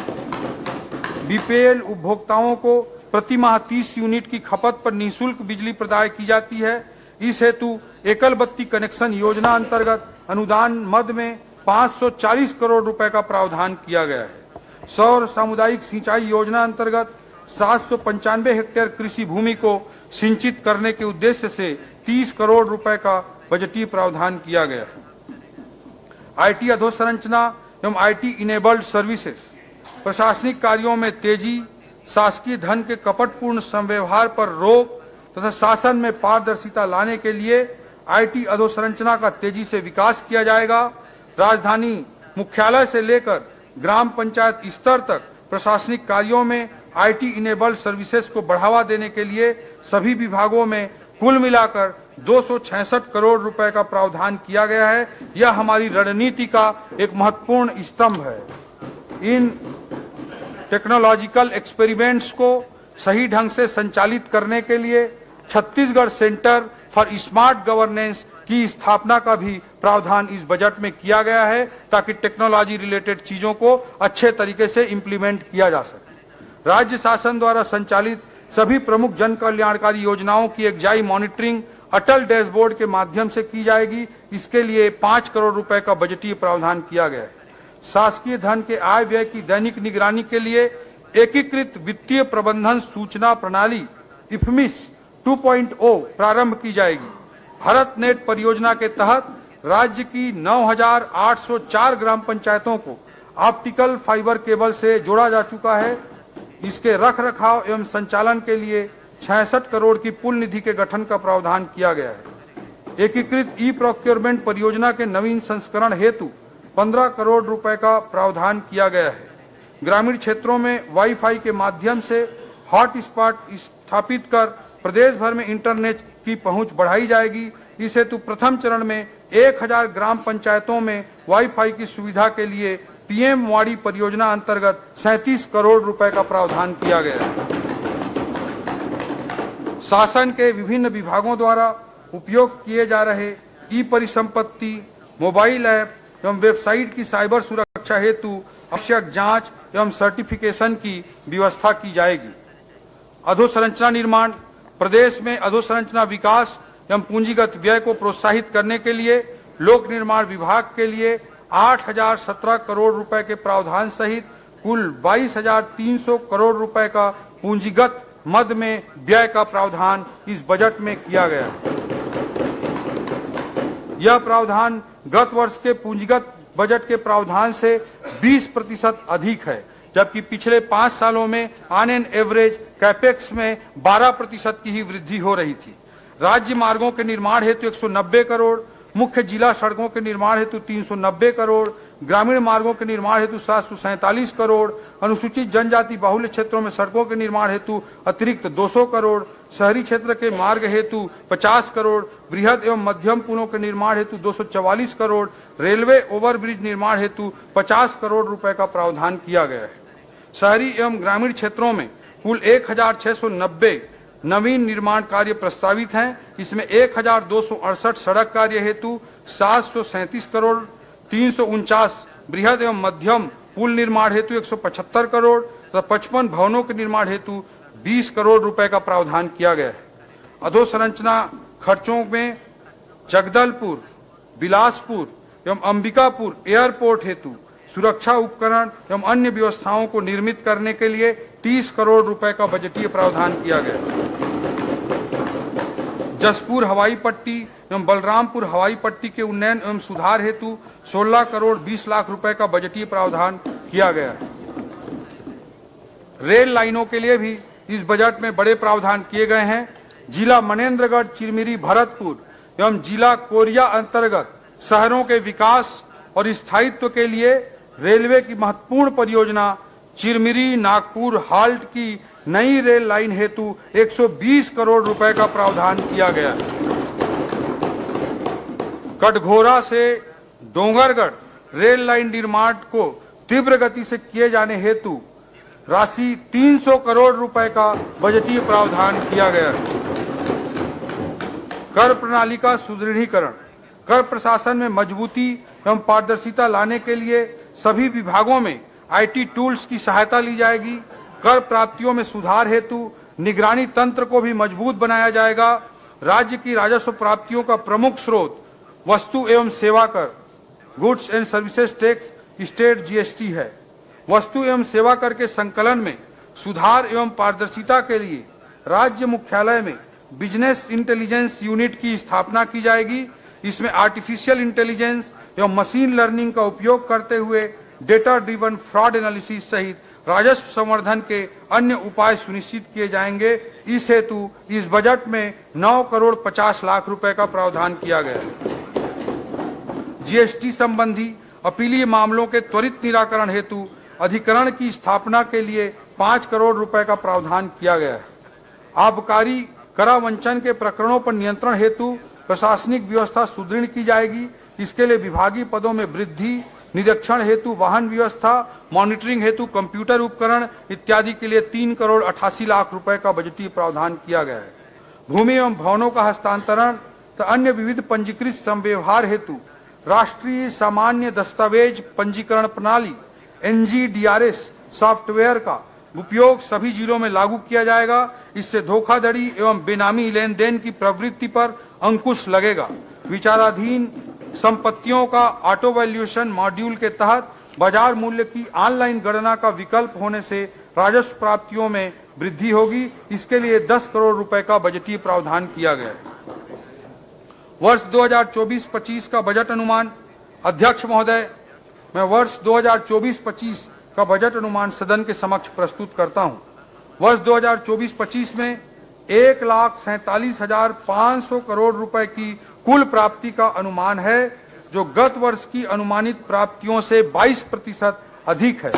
बीपीएल उपभोक्ताओं को प्रति माह 30 यूनिट की खपत पर निःशुल्क बिजली प्रदान की जाती है। इस हेतु एकल बत्ती कनेक्शन योजना अंतर्गत अनुदान मद में 540 करोड़ रुपए का प्रावधान किया गया है। सौर सामुदायिक सिंचाई योजना अंतर्गत 795 हेक्टेयर कृषि भूमि को सिंचित करने के उद्देश्य से 30 करोड़ रुपए का बजटीय प्रावधान किया गया है। आईटी अधोसंरचना एवं आईटी इनेबल्ड सर्विसेज, प्रशासनिक कार्यों में तेजी, शासकीय धन के कपटपूर्ण संव्यवहार पर रोक तथा शासन में पारदर्शिता लाने के लिए आईटी अधोसंरचना का तेजी से विकास किया जाएगा। राजधानी मुख्यालय से लेकर ग्राम पंचायत स्तर तक प्रशासनिक कार्यों में आईटी इनेबल्ड सर्विसेज को बढ़ावा देने के लिए सभी विभागों में कुल मिलाकर 266 करोड़ रुपए का प्रावधान किया गया है। यह हमारी रणनीति का एक महत्वपूर्ण स्तंभ है। इन टेक्नोलॉजिकल एक्सपेरिमेंट्स को सही ढंग से संचालित करने के लिए Chhattisgarh centre for smart governance की स्थापना का भी प्रावधान इस बजट में किया गया है, ताकि टेक्नोलॉजी रिलेटेड चीजों को अच्छे तरीके से इंप्लीमेंट किया जा सके। राज्य शासन द्वारा संचालित सभी प्रमुख जन कल्याणकारी योजनाओं की एकजाई मॉनिटरिंग अटल डैशबोर्ड के माध्यम से की जाएगी। इसके लिए 5 करोड़ रुपए का बजटीय प्रावधान किया गया है। शासकीय धन के आय व्यय की दैनिक निगरानी के लिए एकीकृत वित्तीय प्रबंधन सूचना प्रणाली इफमिस 2.0 प्रारंभ की जाएगी। भारत नेट परियोजना के तहत राज्य की 9,804 ग्राम पंचायतों को ऑप्टिकल फाइबर केबल से जोड़ा जा चुका है। इसके रख रखाव एवं संचालन के लिए 66 करोड़ की पुल निधि के गठन का प्रावधान किया गया है। एकीकृत ई प्रोक्योरमेंट परियोजना के नवीन संस्करण हेतु 15 करोड़ रुपए का प्रावधान किया गया है। ग्रामीण क्षेत्रों में वाईफाई के माध्यम से हॉटस्पॉट स्थापित कर प्रदेश भर में इंटरनेट की पहुंच बढ़ाई जाएगी। इस हेतु प्रथम चरण में 1000 ग्राम पंचायतों में वाईफाई की सुविधा के लिए पीएम वाड़ी परियोजना अंतर्गत 37 करोड़ रुपए का प्रावधान किया गया है। शासन के विभिन्न विभागों द्वारा उपयोग किए जा रहे ई परिसंपत्ति, मोबाइल ऐप एवं वेबसाइट की साइबर सुरक्षा हेतु आवश्यक जांच एवं सर्टिफिकेशन की व्यवस्था की जाएगी। अधोसंरचना निर्माण। प्रदेश में अधोसंरचना विकास एवं पूंजीगत व्यय को प्रोत्साहित करने के लिए लोक निर्माण विभाग के लिए 8017 करोड़ रुपए के प्रावधान सहित कुल 22,300 करोड़ रुपए का पूंजीगत मद में व्यय का प्रावधान इस बजट में किया गया है। यह प्रावधान गत वर्ष के पूंजीगत बजट के प्रावधान से 20% अधिक है, जबकि पिछले 5 सालों में ऑन एन एवरेज कैपेक्स में 12% की ही वृद्धि हो रही थी। राज्य मार्गों के निर्माण हेतु 190 करोड़, मुख्य जिला सड़कों के निर्माण हेतु 390 करोड़, ग्रामीण मार्गों के निर्माण हेतु 747 करोड़, अनुसूचित जनजाति बाहुल्य क्षेत्रों में सड़कों के निर्माण हेतु अतिरिक्त 200 करोड़, शहरी क्षेत्र के मार्ग हेतु 50 करोड़, बृहद एवं मध्यम पुलों के निर्माण हेतु 244 करोड़, रेलवे ओवरब्रिज निर्माण हेतु 50 करोड़ रुपए का प्रावधान किया गया है। शहरी एवं ग्रामीण क्षेत्रों में कुल 1690 नवीन निर्माण कार्य प्रस्तावित हैं। इसमें 1268 सड़क कार्य हेतु 737 करोड़, 349 बृहद एवं मध्यम पुल निर्माण हेतु 175 करोड़ तथा 55 भवनों के निर्माण हेतु 20 करोड़ रुपए का प्रावधान किया गया है। अधोसंरचना खर्चों में जगदलपुर, बिलासपुर एवं अंबिकापुर एयरपोर्ट हेतु सुरक्षा उपकरण एवं अन्य व्यवस्थाओं को निर्मित करने के लिए 30 करोड़ रुपए का बजटीय प्रावधान किया गया। जसपुर हवाई पट्टी एवं बलरामपुर हवाई पट्टी के उन्नयन एवं सुधार हेतु 16 करोड़ 20 लाख रुपए का बजटीय प्रावधान किया गया है। रेल लाइनों के लिए भी इस बजट में बड़े प्रावधान किए गए हैं। जिला मनेंद्रगढ़, चिरमिरी, भरतपुर एवं जिला कोरिया अंतर्गत शहरों के विकास और स्थायित्व के लिए रेलवे की महत्वपूर्ण परियोजना चिरमिरी नागपुर हाल्ट की नई रेल लाइन हेतु 120 करोड़ रुपए का प्रावधान किया गया है। कटघोरा से डोंगरगढ़ रेल लाइन निर्माण को तीव्र गति से किए जाने हेतु राशि 300 करोड़ रुपए का बजटीय प्रावधान किया गया है। कर प्रणाली का सुदृढ़ीकरण। कर प्रशासन में मजबूती एवं पारदर्शिता लाने के लिए सभी विभागों में आईटी टूल्स की सहायता ली जाएगी। कर प्राप्तियों में सुधार हेतु निगरानी तंत्र को भी मजबूत बनाया जाएगा। राज्य की राजस्व प्राप्तियों का प्रमुख स्रोत वस्तु एवं सेवा कर, goods and services tax, state GST है। वस्तु एवं सेवा कर के संकलन में सुधार एवं पारदर्शिता के लिए राज्य मुख्यालय में बिजनेस इंटेलिजेंस यूनिट की स्थापना की जाएगी। इसमें आर्टिफिशियल इंटेलिजेंस एवं मशीन लर्निंग का उपयोग करते हुए डेटा ड्रिवन फ्रॉड एनालिसिस सहित राजस्व संवर्धन के अन्य उपाय सुनिश्चित किए जाएंगे। इस हेतु इस बजट में 9 करोड़ 50 लाख रुपए का प्रावधान किया गया है। जीएसटी संबंधी अपीलीय मामलों के त्वरित निराकरण हेतु अधिकरण की स्थापना के लिए 5 करोड़ रुपए का प्रावधान किया गया है। आबकारी करावंचन के प्रकरणों पर नियंत्रण हेतु प्रशासनिक व्यवस्था सुदृढ़ की जाएगी। इसके लिए विभागीय पदों में वृद्धि, निरीक्षण हेतु वाहन व्यवस्था, मॉनिटरिंग हेतु कंप्यूटर उपकरण इत्यादि के लिए 3 करोड़ 88 लाख रुपए का बजटीय प्रावधान किया गया है। भूमि एवं भवनों का हस्तांतरण तथा अन्य विविध पंजीकृत संव्यवहार हेतु राष्ट्रीय सामान्य दस्तावेज पंजीकरण प्रणाली NGDRS सॉफ्टवेयर का उपयोग सभी जिलों में लागू किया जाएगा। इससे धोखाधड़ी एवं बेनामी लेन देन की प्रवृत्ति पर अंकुश लगेगा। विचाराधीन संपत्तियों का ऑटो वैल्यूएशन मॉड्यूल के तहत बाजार मूल्य की ऑनलाइन गणना का विकल्प होने से राजस्व प्राप्तियों में वृद्धि होगी। इसके लिए 10 करोड़ रुपए का बजटीय प्रावधान किया गया है। वर्ष 2024-25 का बजट अनुमान। अध्यक्ष महोदय, मैं वर्ष 2024-25 का बजट अनुमान सदन के समक्ष प्रस्तुत करता हूं। वर्ष 2024-25 में 1,47,500 करोड़ रुपए की कुल प्राप्ति का अनुमान है, जो गत वर्ष की अनुमानित प्राप्तियों से 22% अधिक है।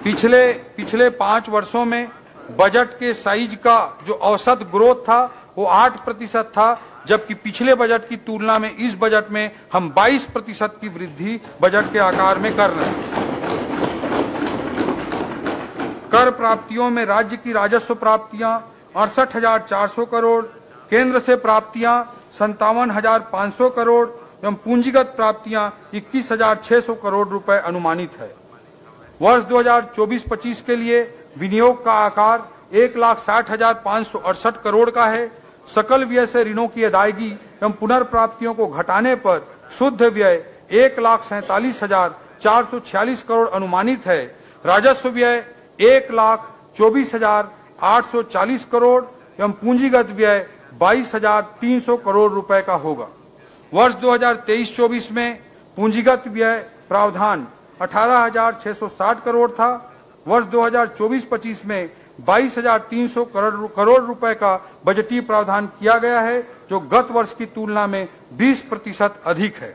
पिछले 5 वर्षों में बजट के साइज का जो औसत ग्रोथ था वो 8% था, जबकि पिछले बजट की तुलना में इस बजट में हम 22% की वृद्धि बजट के आकार में कर रहे हैं। कर प्राप्तियों में राज्य की राजस्व प्राप्तियां 68,400 करोड़, केंद्र से प्राप्तियां 57,500 करोड़ एवं पूंजीगत प्राप्तियां 21,600 करोड़ रुपए अनुमानित है। वर्ष 2024-25 के लिए विनियोग का आकार 1,60,568 करोड़ का है। सकल व्यय से ऋणों की अदायगी एवं पुनर्प्राप्तियों को घटाने पर शुद्ध व्यय 1,47,446 करोड़ अनुमानित है। राजस्व व्यय 1,24,840 करोड़ एवं पूंजीगत व्यय 22,300 करोड़ रुपए का होगा। वर्ष 2023-24 में पूंजीगत व्यय प्रावधान 18,660 करोड़ था। वर्ष 2024-25 में 22,300 करोड़ रुपए का बजटीय प्रावधान किया गया है, जो गत वर्ष की तुलना में 20% अधिक है।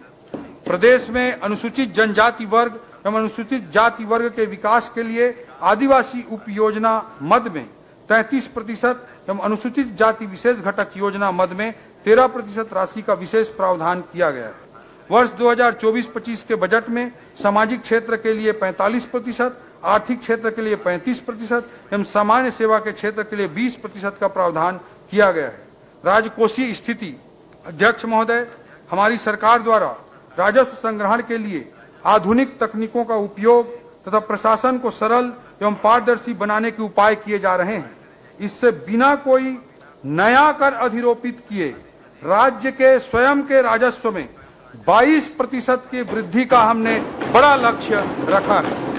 प्रदेश में अनुसूचित जनजाति वर्ग एवं अनुसूचित जाति वर्ग के विकास के लिए आदिवासी उप योजना मद में 33% एवं अनुसूचित जाति विशेष घटक योजना मद में 13% राशि का विशेष प्रावधान किया गया है। वर्ष 2024-25 के बजट में सामाजिक क्षेत्र के लिए 45%, आर्थिक क्षेत्र के लिए 35% एवं सामान्य सेवा के क्षेत्र के लिए 20% का प्रावधान किया गया है। राजकोषीय स्थिति। अध्यक्ष महोदय, हमारी सरकार द्वारा राजस्व संग्रहण के लिए आधुनिक तकनीकों का उपयोग तथा प्रशासन को सरल एवं पारदर्शी बनाने के उपाय किए जा रहे हैं। इससे बिना कोई नया कर अधिरोपित किए राज्य के स्वयं के राजस्व में 22% की वृद्धि का हमने बड़ा लक्ष्य रखा है।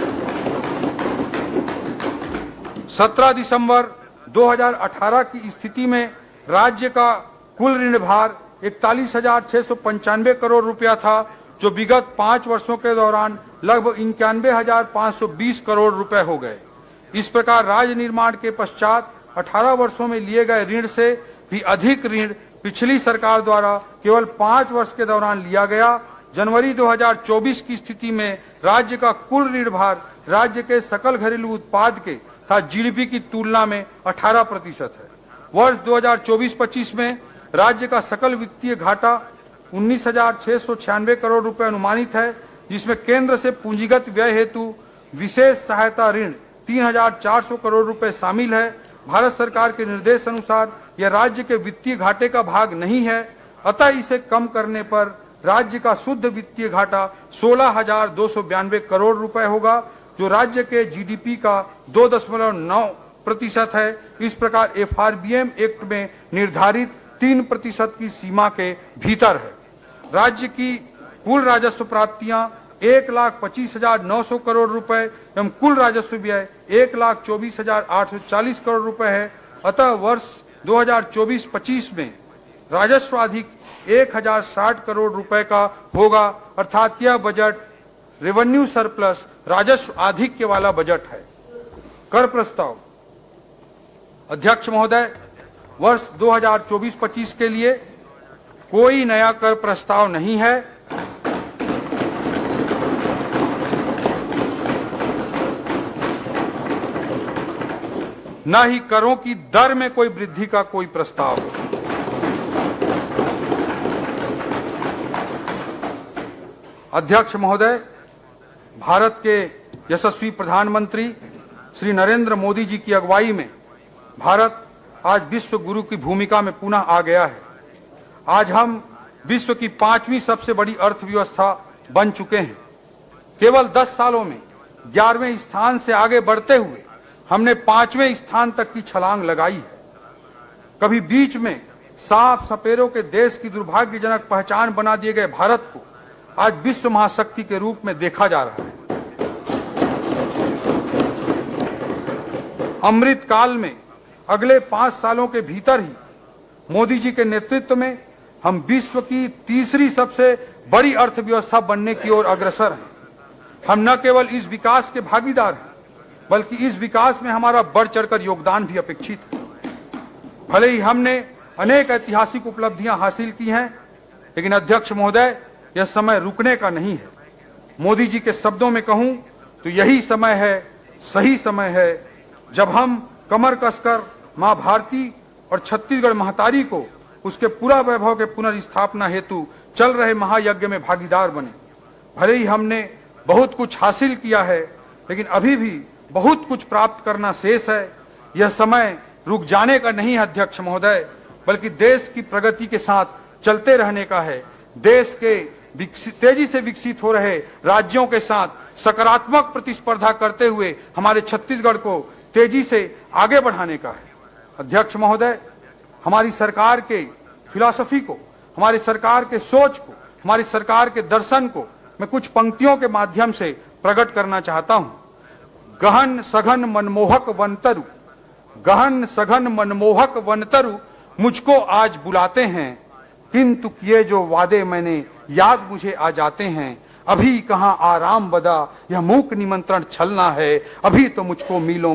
17 दिसंबर 2018 की स्थिति में राज्य का कुल ऋण भार 41,695 करोड़ रुपया था, जो विगत 5 वर्षों के दौरान लगभग 91,520 करोड़ रुपए हो गए। इस प्रकार राज्य निर्माण के पश्चात 18 वर्षों में लिए गए ऋण से भी अधिक ऋण पिछली सरकार द्वारा केवल 5 वर्ष के दौरान लिया गया। जनवरी 2024 की स्थिति में राज्य का कुल ऋण भार राज्य के सकल घरेलू उत्पाद के तथा जीडीपी की तुलना में 18% है। वर्ष 2024-25 में राज्य का सकल वित्तीय घाटा 19,696 करोड़ रुपए अनुमानित है, जिसमें केंद्र से पूंजीगत व्यय हेतु विशेष सहायता ऋण 3,400 करोड़ रुपए शामिल है। भारत सरकार के निर्देश अनुसार यह राज्य के वित्तीय घाटे का भाग नहीं है, अतः इसे कम करने पर राज्य का शुद्ध वित्तीय घाटा 16,292 करोड़ रुपए होगा, जो राज्य के जीडीपी का 2.9% है। इस प्रकार एफआरबीएम एक्ट में निर्धारित 3% की सीमा के भीतर है। राज्य की कुल राजस्व प्राप्तियां 1,25,900 करोड़ रुपए एवं कुल राजस्व व्यय 1,24,840 करोड़ रुपए है। अतः वर्ष 2024-25 में राजस्व अधिक 1,060 करोड़ रुपए का होगा, अर्थात यह बजट रेवेन्यू सरप्लस राजस्व आधिक्य वाला बजट है। कर प्रस्ताव। अध्यक्ष महोदय, वर्ष 2024-25 के लिए कोई नया कर प्रस्ताव नहीं है। न ही करों की दर में कोई वृद्धि का कोई प्रस्ताव है। अध्यक्ष महोदय, भारत के यशस्वी प्रधानमंत्री श्री नरेंद्र मोदी जी की अगुवाई में भारत आज विश्व गुरु की भूमिका में पुनः आ गया है। आज हम विश्व की 5वीं सबसे बड़ी अर्थव्यवस्था बन चुके हैं। केवल 10 सालों में 11वें स्थान से आगे बढ़ते हुए हमने 5वें स्थान तक की छलांग लगाई है। कभी बीच में सांप सपेरों के देश की दुर्भाग्यजनक पहचान बना दिए गए भारत को आज विश्व महाशक्ति के रूप में देखा जा रहा है। अमृत काल में अगले 5 सालों के भीतर ही मोदी जी के नेतृत्व में हम विश्व की तीसरी सबसे बड़ी अर्थव्यवस्था बनने की ओर अग्रसर हैं। हम न केवल इस विकास के भागीदार हैं, बल्कि इस विकास में हमारा बढ़ चढ़कर योगदान भी अपेक्षित है। भले ही हमने अनेक ऐतिहासिक उपलब्धियां हासिल की हैं, लेकिन अध्यक्ष महोदय, यह समय रुकने का नहीं है। मोदी जी के शब्दों में कहूं तो यही समय है, सही समय है, जब हम कमर कसकर मां भारती और छत्तीसगढ़ महतारी को उसके पूरा वैभव के पुनर्स्थापना हेतु चल रहे महायज्ञ में भागीदार बने। भले ही हमने बहुत कुछ हासिल किया है, लेकिन अभी भी बहुत कुछ प्राप्त करना शेष है। यह समय रुक जाने का नहीं है अध्यक्ष महोदय, बल्कि देश की प्रगति के साथ चलते रहने का है। देश के तेजी से विकसित हो रहे राज्यों के साथ सकारात्मक प्रतिस्पर्धा करते हुए हमारे छत्तीसगढ़ को तेजी से आगे बढ़ाने का है। अध्यक्ष महोदय, हमारी सरकार के फिलॉसफी को, हमारी सरकार के सोच को, हमारी सरकार के दर्शन को मैं कुछ पंक्तियों के माध्यम से प्रकट करना चाहता हूं। गहन सघन मनमोहक वनतरु, गहन सघन मनमोहक वनतरु मुझको आज बुलाते हैं, किंतु किए जो वादे मैंने याद मुझे आ जाते हैं। अभी कहां आराम बदा, यह मूक निमंत्रण छलना है। अभी तो मुझको मीलों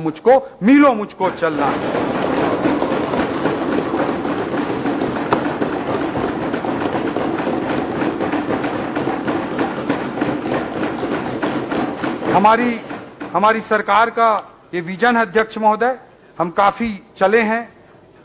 मुझको चलना है। हमारी सरकार का ये विजन है अध्यक्ष महोदय। हम काफी चले हैं,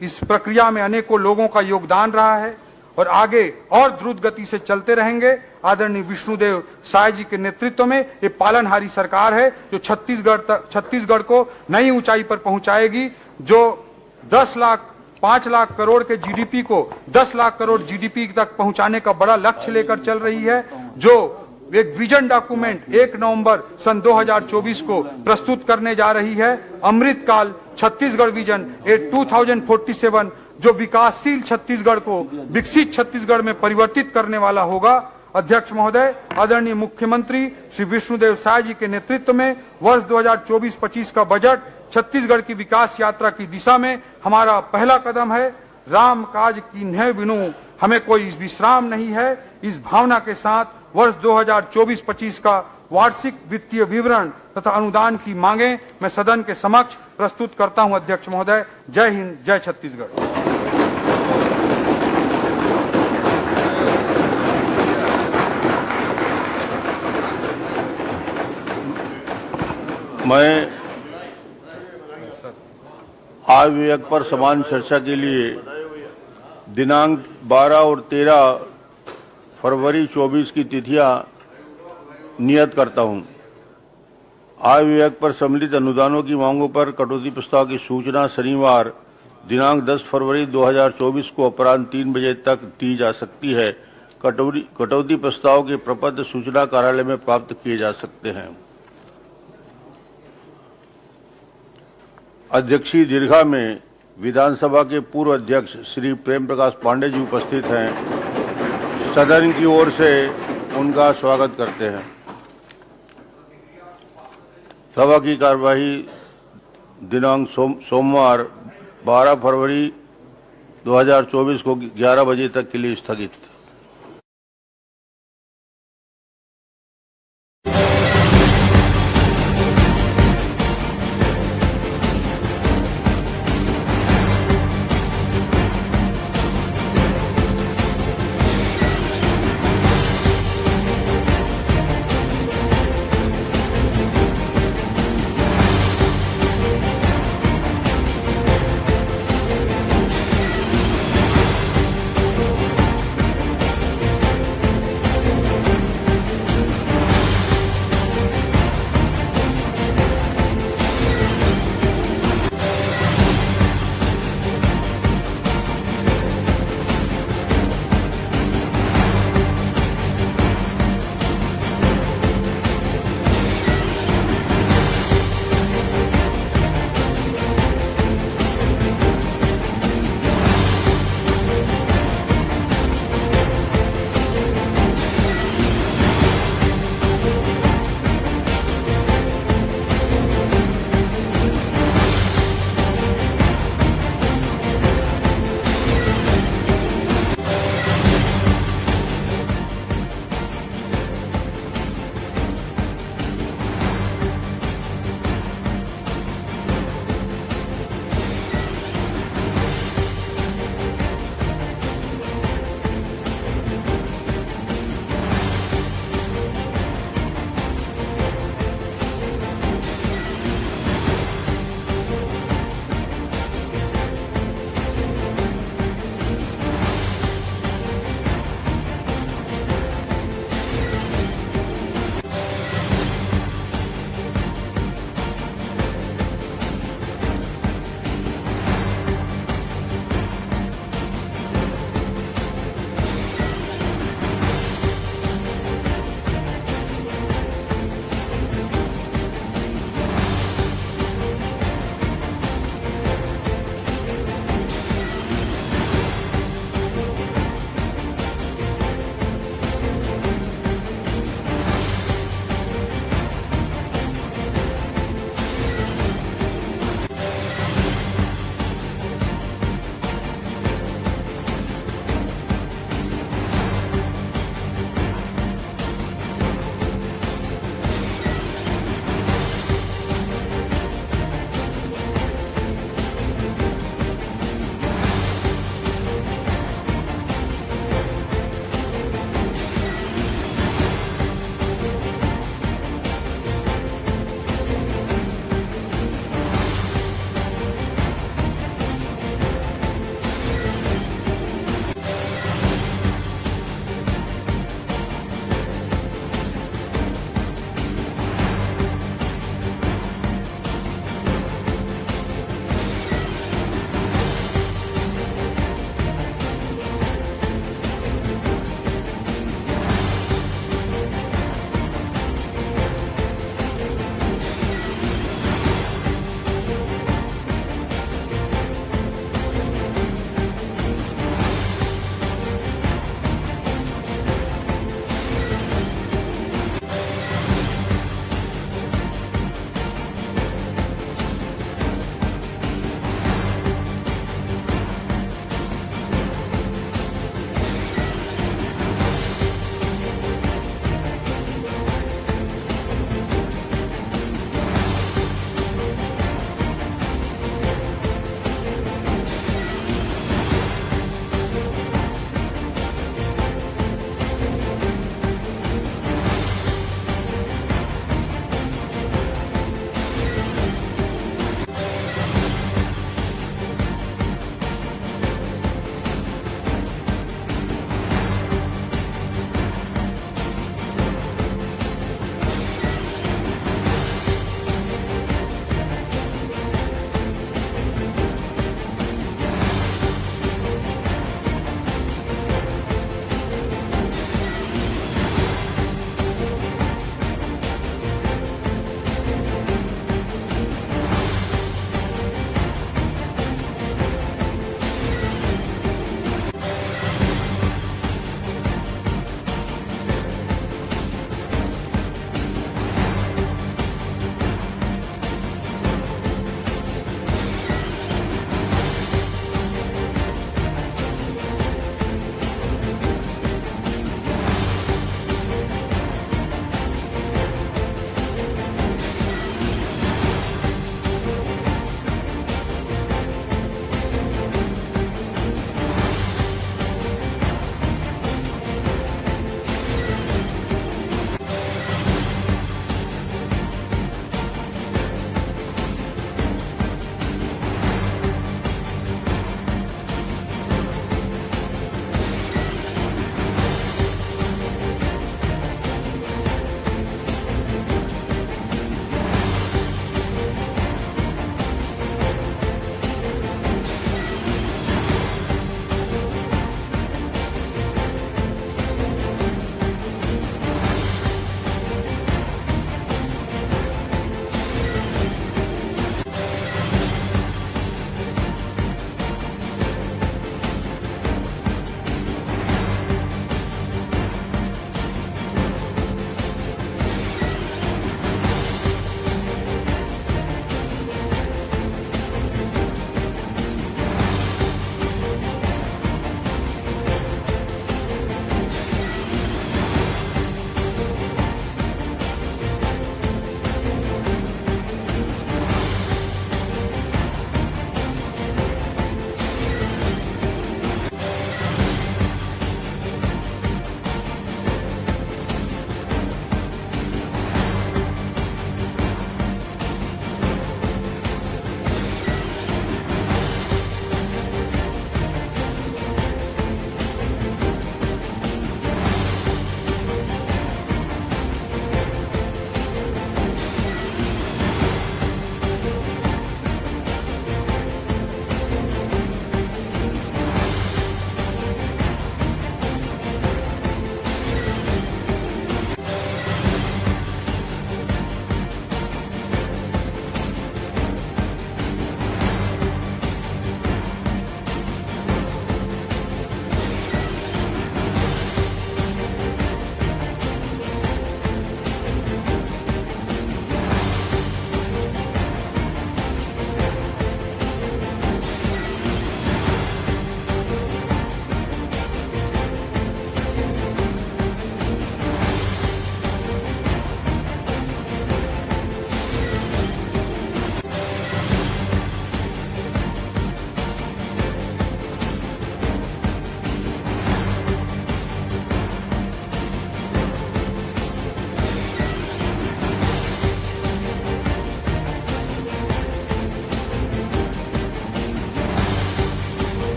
इस प्रक्रिया में अनेकों लोगों का योगदान रहा है और आगे और द्रुत गति से चलते रहेंगे। आदरणीय विष्णुदेव साय जी के नेतृत्व में ये पालनहारी सरकार है जो छत्तीसगढ़ को नई ऊंचाई पर पहुंचाएगी, जो 5 लाख करोड़ के जीडीपी को 10 लाख करोड़ जीडीपी तक पहुंचाने का बड़ा लक्ष्य लेकर चल रही है, जो एक विजन डॉक्यूमेंट 1 नवंबर सन 2024 को प्रस्तुत करने जा रही है। अमृतकाल छत्तीसगढ़ विजन 2047 जो विकासशील छत्तीसगढ़ को विकसित छत्तीसगढ़ में परिवर्तित करने वाला होगा। अध्यक्ष महोदय, आदरणीय मुख्यमंत्री श्री विष्णुदेव साय जी के नेतृत्व में वर्ष 2024-25 का बजट छत्तीसगढ़ की विकास यात्रा की दिशा में हमारा पहला कदम है। राम काज कीन्हे बिनु हमें कोई विश्राम नहीं है। इस भावना के साथ वर्ष 2024-25 का वार्षिक वित्तीय विवरण तथा अनुदान की मांगे मैं सदन के समक्ष प्रस्तुत करता हूं। अध्यक्ष महोदय, जय हिंद, जय छत्तीसगढ़। मैं आय विधेयक पर समान चर्चा के लिए दिनांक 12 और 13 फरवरी 24 की तिथियां नियत करता हूं। आय विधेयक पर सम्मिलित अनुदानों की मांगों पर कटौती प्रस्ताव की सूचना शनिवार दिनांक 10 फरवरी 2024 को अपराह्न 3 बजे तक दी जा सकती है। कटौती प्रस्ताव के प्रपत्र सूचना कार्यालय में प्राप्त किए जा सकते हैं। अध्यक्षीय दीर्घा में विधानसभा के पूर्व अध्यक्ष श्री प्रेम प्रकाश पांडे जी उपस्थित हैं। सदन की ओर से उनका स्वागत करते हैं। सभा की कार्यवाही दिनांक सोमवार 12 फरवरी 2024 को 11 बजे तक के लिए स्थगित।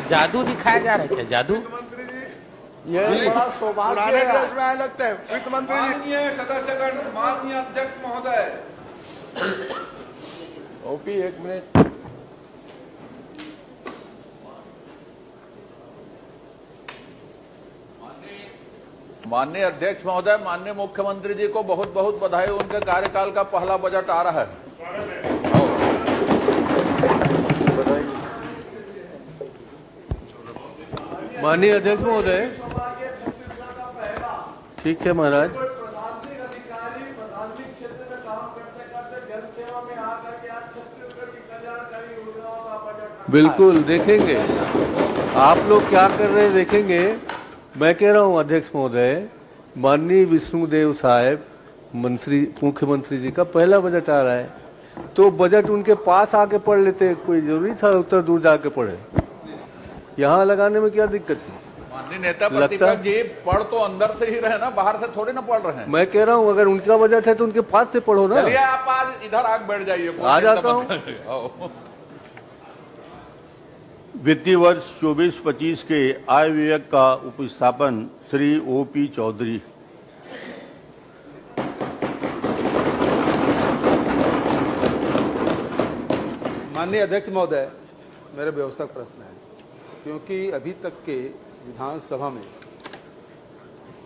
जादू दिखाया जा रहा है क्या? जादू? ये बड़ा सौभाग्य पुराने है। ड्रेस में आए लगते हैं वित्त मंत्री जी। माननीय सदस्यगण, माननीय अध्यक्ष महोदय, ओपी एक मिनट। माननीय अध्यक्ष महोदय, माननीय मुख्यमंत्री जी को बहुत बहुत बधाई। उनके कार्यकाल का पहला बजट आ रहा है। माननीय अध्यक्ष महोदय, ठीक है महाराज। प्रशासनिक अधिकारी प्रशासनिक क्षेत्र में काम करते करते जन सेवा में आकर के आज छत्तीसगढ़ की कल्याणकारी योजनाओं का बजट बिल्कुल देखेंगे। आप लोग क्या कर रहे हैं देखेंगे। मैं कह रहा हूं अध्यक्ष महोदय, माननीय विष्णुदेव साहब मुख्यमंत्री जी का पहला बजट आ रहा है, तो बजट उनके पास आके पढ़ लेते। कोई जरूरी था उत्तर दूर जाके पढ़े? यहाँ लगाने में क्या दिक्कत है? माननीय नेता प्रतिपक्ष जी पढ़ तो अंदर से ही रहे ना, बाहर से थोड़े ना पढ़ रहे हैं। मैं कह रहा हूँ अगर उनका बजट है तो उनके पास से पढ़ो ना। चलिए आप आज इधर आग बैठ जाइए। आ जाता हूँ। वित्तीय वर्ष 24-25 के आय व्यय का उपस्थापन श्री ओपी चौधरी। माननीय अध्यक्ष महोदय, मेरा व्यवस्था प्रश्न है, क्योंकि अभी तक के विधानसभा में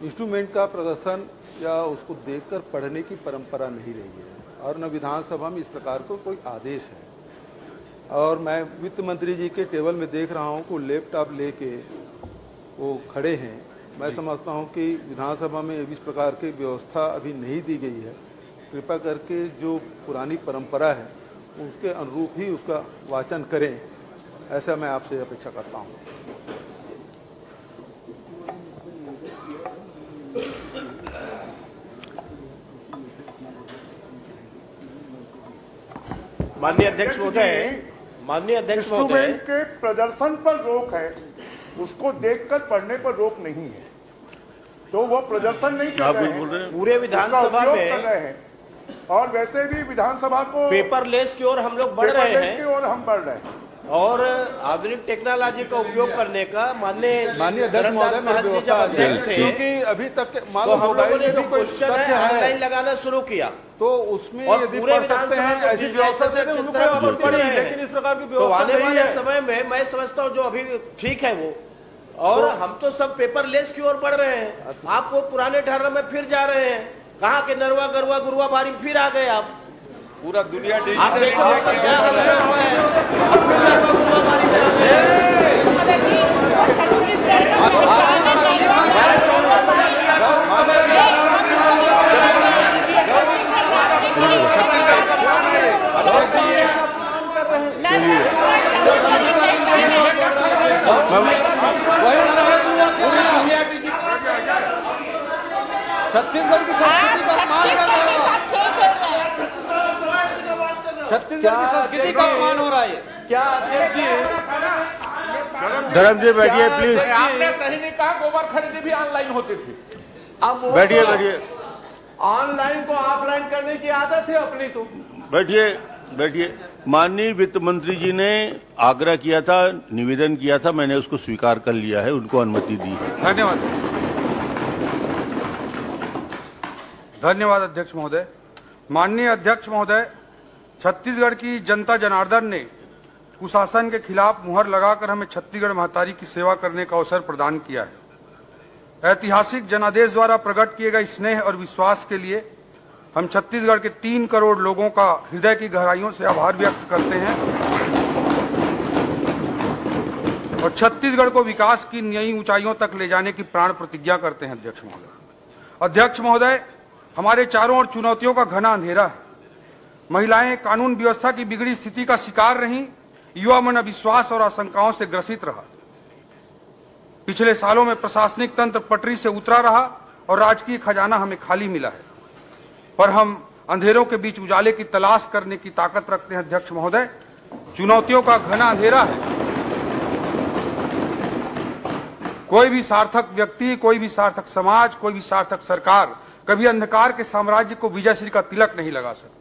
इंस्ट्रूमेंट का प्रदर्शन या उसको देखकर पढ़ने की परंपरा नहीं रही है, और न विधानसभा में इस प्रकार को कोई आदेश है। और मैं वित्त मंत्री जी के टेबल में देख रहा हूं कि लैपटॉप लेके वो खड़े हैं। मैं समझता हूं कि विधानसभा में इस प्रकार की व्यवस्था अभी नहीं दी गई है। कृपया करके जो पुरानी परंपरा है उसके अनुरूप ही उसका वाचन करें, ऐसा मैं आपसे अपेक्षा करता हूं। माननीय अध्यक्ष महोदय, इंस्ट्रूमेंट के प्रदर्शन पर रोक है, उसको देखकर पढ़ने पर रोक नहीं है। तो वो प्रदर्शन नहीं कर रहे हैं, पूरे विधानसभा कर में रहे हैं। और वैसे भी विधानसभा को पेपरलेस की ओर हम लोग बढ़ रहे पेपरलेस हैं की ओर हम बढ़ रहे हैं। और आधुनिक टेक्नोलॉजी का उपयोग करने का माननीय अध्यक्ष महोदय, मेरी जब व्यवस्था अध्यक्ष थे, क्योंकि अभी तक के तो हम लोगों ने जो क्वेश्चन है ऑनलाइन लगाना शुरू किया, तो उसमें और यदि पूरे पढ़ सकते हैं विधानसभा ऐसी व्यवस्था से तो उनको कोई आपत्ति पढ़ नहीं, रहे हैं। लेकिन इस प्रकार की तो व्यवस्था आने नहीं वाले है। समय में मैं समझता हूँ जो अभी ठीक है वो, और हम तो सब पेपरलेस की ओर बढ़ रहे हैं। आप वो पुराने ढर्रे में फिर जा रहे हैं। कहाँ के नरवा गरवा गुरुआ बारी फिर आ गए आप। पूरा दुनिया आप डिजिटल देखो इंडिया की क्या हाल है। अब फिर नरवा गुरुआ बारी में आ गए। छत्तीसगढ़ की संस्कृति का अपमान कर रहे हो। छत्तीसगढ़ की संस्कृति का अपमान हो रहा है। क्या अध्यक्ष जी, धर्म जी बैठिए प्लीज। आपने सही नहीं कहा, गोबर खरीदी भी ऑनलाइन होती थी। अब वो बैठिए बैठिए ऑनलाइन को ऑफलाइन करने की आदत है अपनी। तो बैठिए बैठिए। माननीय वित्त मंत्री जी ने आग्रह किया था, निवेदन किया था, मैंने उसको स्वीकार कर लिया है, उनको अनुमति दी है। धन्यवाद। धन्यवाद अध्यक्ष महोदय। माननीय अध्यक्ष महोदय, छत्तीसगढ़ की जनता जनार्दन ने कुशासन के खिलाफ मुहर लगाकर हमें छत्तीसगढ़ महतारी की सेवा करने का अवसर प्रदान किया है। ऐतिहासिक जनादेश द्वारा प्रकट किए गए स्नेह और विश्वास के लिए हम छत्तीसगढ़ के 3 करोड़ लोगों का हृदय की गहराइयों से आभार व्यक्त करते हैं और छत्तीसगढ़ को विकास की नई ऊंचाइयों तक ले जाने की प्राण प्रतिज्ञा करते हैं। अध्यक्ष महोदय, अध्यक्ष महोदय, हमारे चारों ओर चुनौतियों का घना अंधेरा है। महिलाएं कानून व्यवस्था की बिगड़ी स्थिति का शिकार रहीं, युवा मन अविश्वास और आशंकाओं से ग्रसित रहा। पिछले सालों में प्रशासनिक तंत्र पटरी से उतरा रहा और राजकीय खजाना हमें खाली मिला है, पर हम अंधेरों के बीच उजाले की तलाश करने की ताकत रखते हैं। अध्यक्ष महोदय, चुनौतियों का घना अंधेरा है। कोई भी सार्थक व्यक्ति, कोई भी सार्थक समाज, कोई भी सार्थक सरकार कभी अंधकार के साम्राज्य को विजयश्री का तिलक नहीं लगा सकती।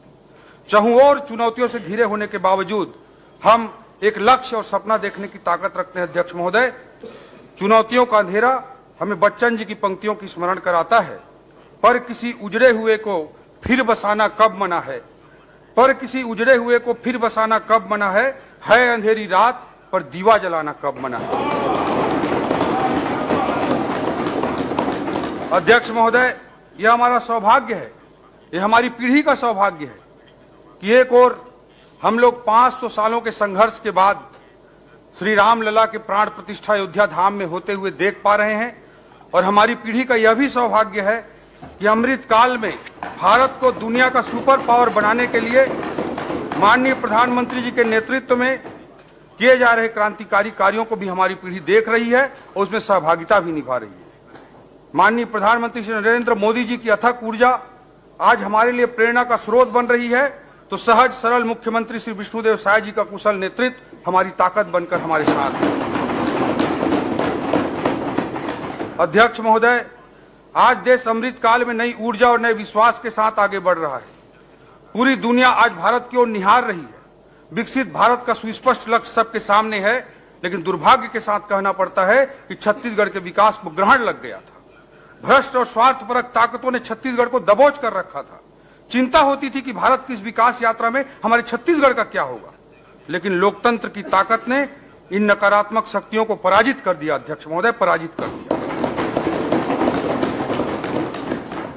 चहुं ओर चुनौतियों से घिरे होने के बावजूद हम एक लक्ष्य और सपना देखने की ताकत रखते हैं अध्यक्ष महोदय। चुनौतियों का अंधेरा हमें बच्चन जी की पंक्तियों की स्मरण कराता है, पर किसी उजड़े हुए को फिर बसाना कब मना है, पर किसी उजड़े हुए को फिर बसाना कब मना है अंधेरी रात पर दीवा जलाना कब मना है। अध्यक्ष महोदय, यह हमारा सौभाग्य है, यह हमारी पीढ़ी का सौभाग्य है कि एक और हम लोग 500 सालों के संघर्ष के बाद श्री राम लला के प्राण प्रतिष्ठा अयोध्या धाम में होते हुए देख पा रहे हैं, और हमारी पीढ़ी का यह भी सौभाग्य है कि अमृत काल में भारत को दुनिया का सुपर पावर बनाने के लिए माननीय प्रधानमंत्री जी के नेतृत्व में किए जा रहे क्रांतिकारी कार्यों को भी हमारी पीढ़ी देख रही है और उसमें सहभागिता भी निभा रही है। माननीय प्रधानमंत्री श्री नरेंद्र मोदी जी की अथक ऊर्जा आज हमारे लिए प्रेरणा का स्रोत बन रही है, तो सहज सरल मुख्यमंत्री श्री विष्णुदेव साय जी का कुशल नेतृत्व हमारी ताकत बनकर हमारे साथ है। अध्यक्ष महोदय, आज देश अमृत काल में नई ऊर्जा और नए विश्वास के साथ आगे बढ़ रहा है। पूरी दुनिया आज भारत की ओर निहार रही है। विकसित भारत का सुस्पष्ट लक्ष्य सबके सामने है, लेकिन दुर्भाग्य के साथ कहना पड़ता है कि छत्तीसगढ़ के विकास को ग्रहण लग गया था। भ्रष्ट और स्वार्थपरक ताकतों ने छत्तीसगढ़ को दबोच कर रखा था। चिंता होती थी कि भारत की इस विकास यात्रा में हमारे छत्तीसगढ़ का क्या होगा, लेकिन लोकतंत्र की ताकत ने इन नकारात्मक शक्तियों को पराजित कर दिया। अध्यक्ष महोदय, पराजित कर दिया।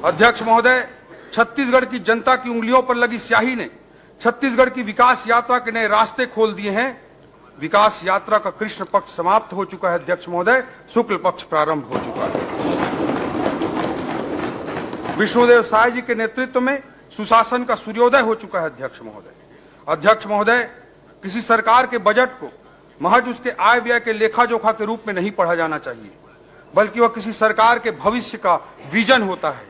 अध्यक्ष महोदय, छत्तीसगढ़ की जनता की उंगलियों पर लगी स्याही ने छत्तीसगढ़ की विकास यात्रा के नए रास्ते खोल दिए हैं। विकास यात्रा का कृष्ण पक्ष समाप्त हो चुका है अध्यक्ष महोदय, शुक्ल पक्ष प्रारंभ हो चुका है। विष्णुदेव साय जी के नेतृत्व में सुशासन का सूर्योदय हो चुका है अध्यक्ष महोदय। अध्यक्ष महोदय, किसी सरकार के बजट को महज उसके आय व्यय के लेखा जोखा के रूप में नहीं पढ़ा जाना चाहिए, बल्कि वह किसी सरकार के भविष्य का विजन होता है,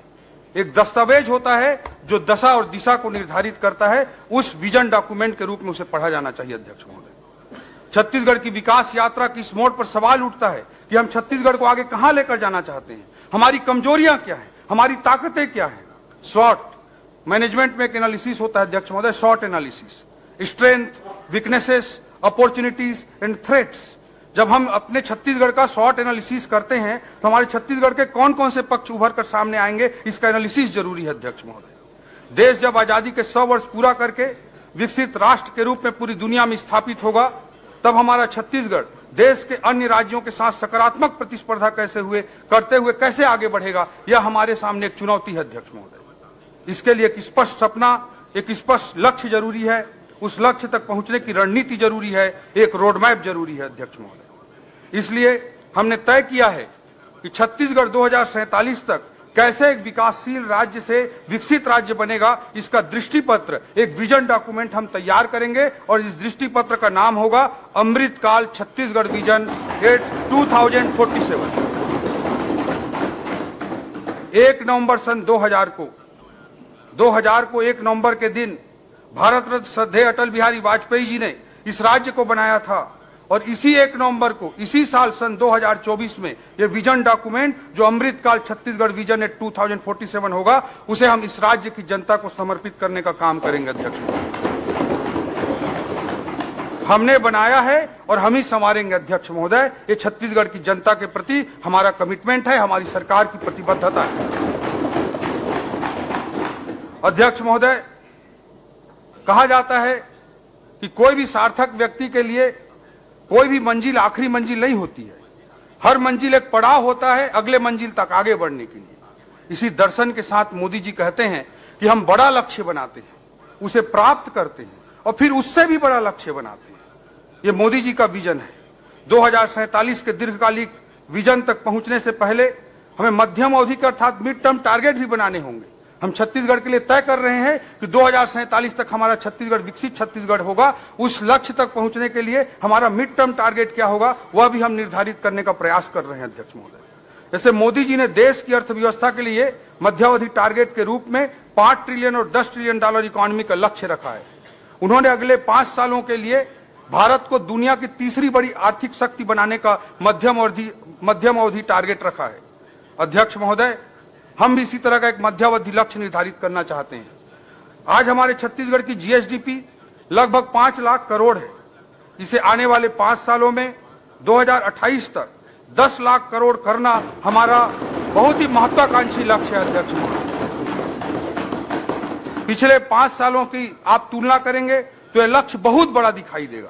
एक दस्तावेज होता है जो दशा और दिशा को निर्धारित करता है। उस विजन डॉक्यूमेंट के रूप में उसे पढ़ा जाना चाहिए अध्यक्ष महोदय। छत्तीसगढ़ की विकास यात्रा की इस मोड़ पर सवाल उठता है कि हम छत्तीसगढ़ को आगे कहां लेकर जाना चाहते हैं, हमारी कमजोरियां क्या है, हमारी ताकतें क्या है। शॉर्ट मैनेजमेंट में एक एनालिसिस होता है अध्यक्ष महोदय, short analysis, strength, weaknesses, opportunities and threats. जब हम अपने छत्तीसगढ़ का शॉर्ट एनालिसिस करते हैं तो हमारे छत्तीसगढ़ के कौन कौन से पक्ष उभर कर सामने आएंगे, इसका एनालिसिस जरूरी है अध्यक्ष महोदय। देश जब आजादी के 100 वर्ष पूरा करके विकसित राष्ट्र के रूप में पूरी दुनिया में स्थापित होगा, तब हमारा छत्तीसगढ़ देश के अन्य राज्यों के साथ सकारात्मक प्रतिस्पर्धा करते हुए कैसे आगे बढ़ेगा, यह हमारे सामने एक चुनौती है अध्यक्ष महोदय। इसके लिए एक स्पष्ट सपना, एक स्पष्ट लक्ष्य जरूरी है, उस लक्ष्य तक पहुंचने की रणनीति जरूरी है, एक रोडमैप जरूरी है अध्यक्ष महोदय। इसलिए हमने तय किया है कि छत्तीसगढ़ 2047 तक कैसे एक विकासशील राज्य से विकसित राज्य बनेगा, इसका दृष्टिपत्र, एक विजन डॉक्यूमेंट हम तैयार करेंगे और इस दृष्टिपत्र का नाम होगा अमृतकाल छत्तीसगढ़ विजन 2047। 1 नवंबर सन 2000 को 1 नवंबर के दिन भारत रत्न श्रद्धेय अटल बिहारी वाजपेयी जी ने इस राज्य को बनाया था, और इसी 1 नवंबर को इसी साल सन 2024 में यह विजन डॉक्यूमेंट जो अमृतकाल छत्तीसगढ़ विजन 2047 होगा, उसे हम इस राज्य की जनता को समर्पित करने का काम करेंगे अध्यक्ष। हमने बनाया है और हम ही संवारेंगे अध्यक्ष महोदय। ये छत्तीसगढ़ की जनता के प्रति हमारा कमिटमेंट है, हमारी सरकार की प्रतिबद्धता है। अध्यक्ष महोदय, कहा जाता है कि कोई भी सार्थक व्यक्ति के लिए कोई भी मंजिल आखिरी मंजिल नहीं होती है, हर मंजिल एक पड़ाव होता है अगले मंजिल तक आगे बढ़ने के लिए। इसी दर्शन के साथ मोदी जी कहते हैं कि हम बड़ा लक्ष्य बनाते हैं, उसे प्राप्त करते हैं और फिर उससे भी बड़ा लक्ष्य बनाते हैं। ये मोदी जी का विजन है। 2047 के दीर्घकालिक विजन तक पहुंचने से पहले हमें मध्यम अवधि के अर्थात मिड टर्म टारगेट भी बनाने होंगे। हम छत्तीसगढ़ के लिए तय कर रहे हैं कि 2047 तक हमारा छत्तीसगढ़ विकसित छत्तीसगढ़ होगा। उस लक्ष्य तक पहुंचने के लिए हमारा मिड टर्म टारगेट क्या होगा, वह भी हम निर्धारित करने का प्रयास कर रहे हैं अध्यक्ष महोदय। जैसे मोदी जी ने देश की अर्थव्यवस्था के लिए मध्यावधि टारगेट के रूप में 5 ट्रिलियन और 10 ट्रिलियन डॉलर इकोनॉमी का लक्ष्य रखा है। उन्होंने अगले 5 सालों के लिए भारत को दुनिया की तीसरी बड़ी आर्थिक शक्ति बनाने का मध्यम अवधि टारगेट रखा है। अध्यक्ष महोदय, हम भी इसी तरह का एक मध्यावधि लक्ष्य निर्धारित करना चाहते हैं। आज हमारे छत्तीसगढ़ की जीएसडीपी लगभग 5 लाख करोड़ है। इसे आने वाले 5 सालों में 2028 तक 10 लाख करोड़ करना हमारा बहुत ही महत्वाकांक्षी लक्ष्य है अध्यक्ष महोदय। पिछले 5 सालों की आप तुलना करेंगे तो यह लक्ष्य बहुत बड़ा दिखाई देगा,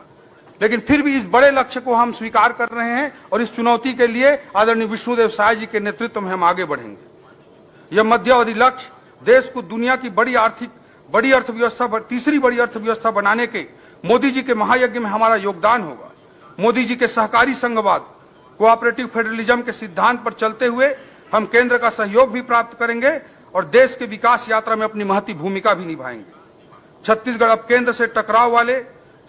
लेकिन फिर भी इस बड़े लक्ष्य को हम स्वीकार कर रहे हैं और इस चुनौती के लिए आदरणीय विष्णुदेव साय जी के नेतृत्व में हम आगे बढ़ेंगे। यह मध्यावधि लक्ष्य देश को दुनिया की बड़ी अर्थव्यवस्था, तीसरी बड़ी अर्थव्यवस्था बनाने के मोदी जी के महायज्ञ में हमारा योगदान होगा। मोदी जी के सहकारी संघवाद, कोऑपरेटिव फेडरलिज्म के सिद्धांत पर चलते हुए हम केंद्र का सहयोग भी प्राप्त करेंगे और देश के विकास यात्रा में अपनी महती भूमिका भी निभाएंगे। छत्तीसगढ़ अब केंद्र से टकराव वाले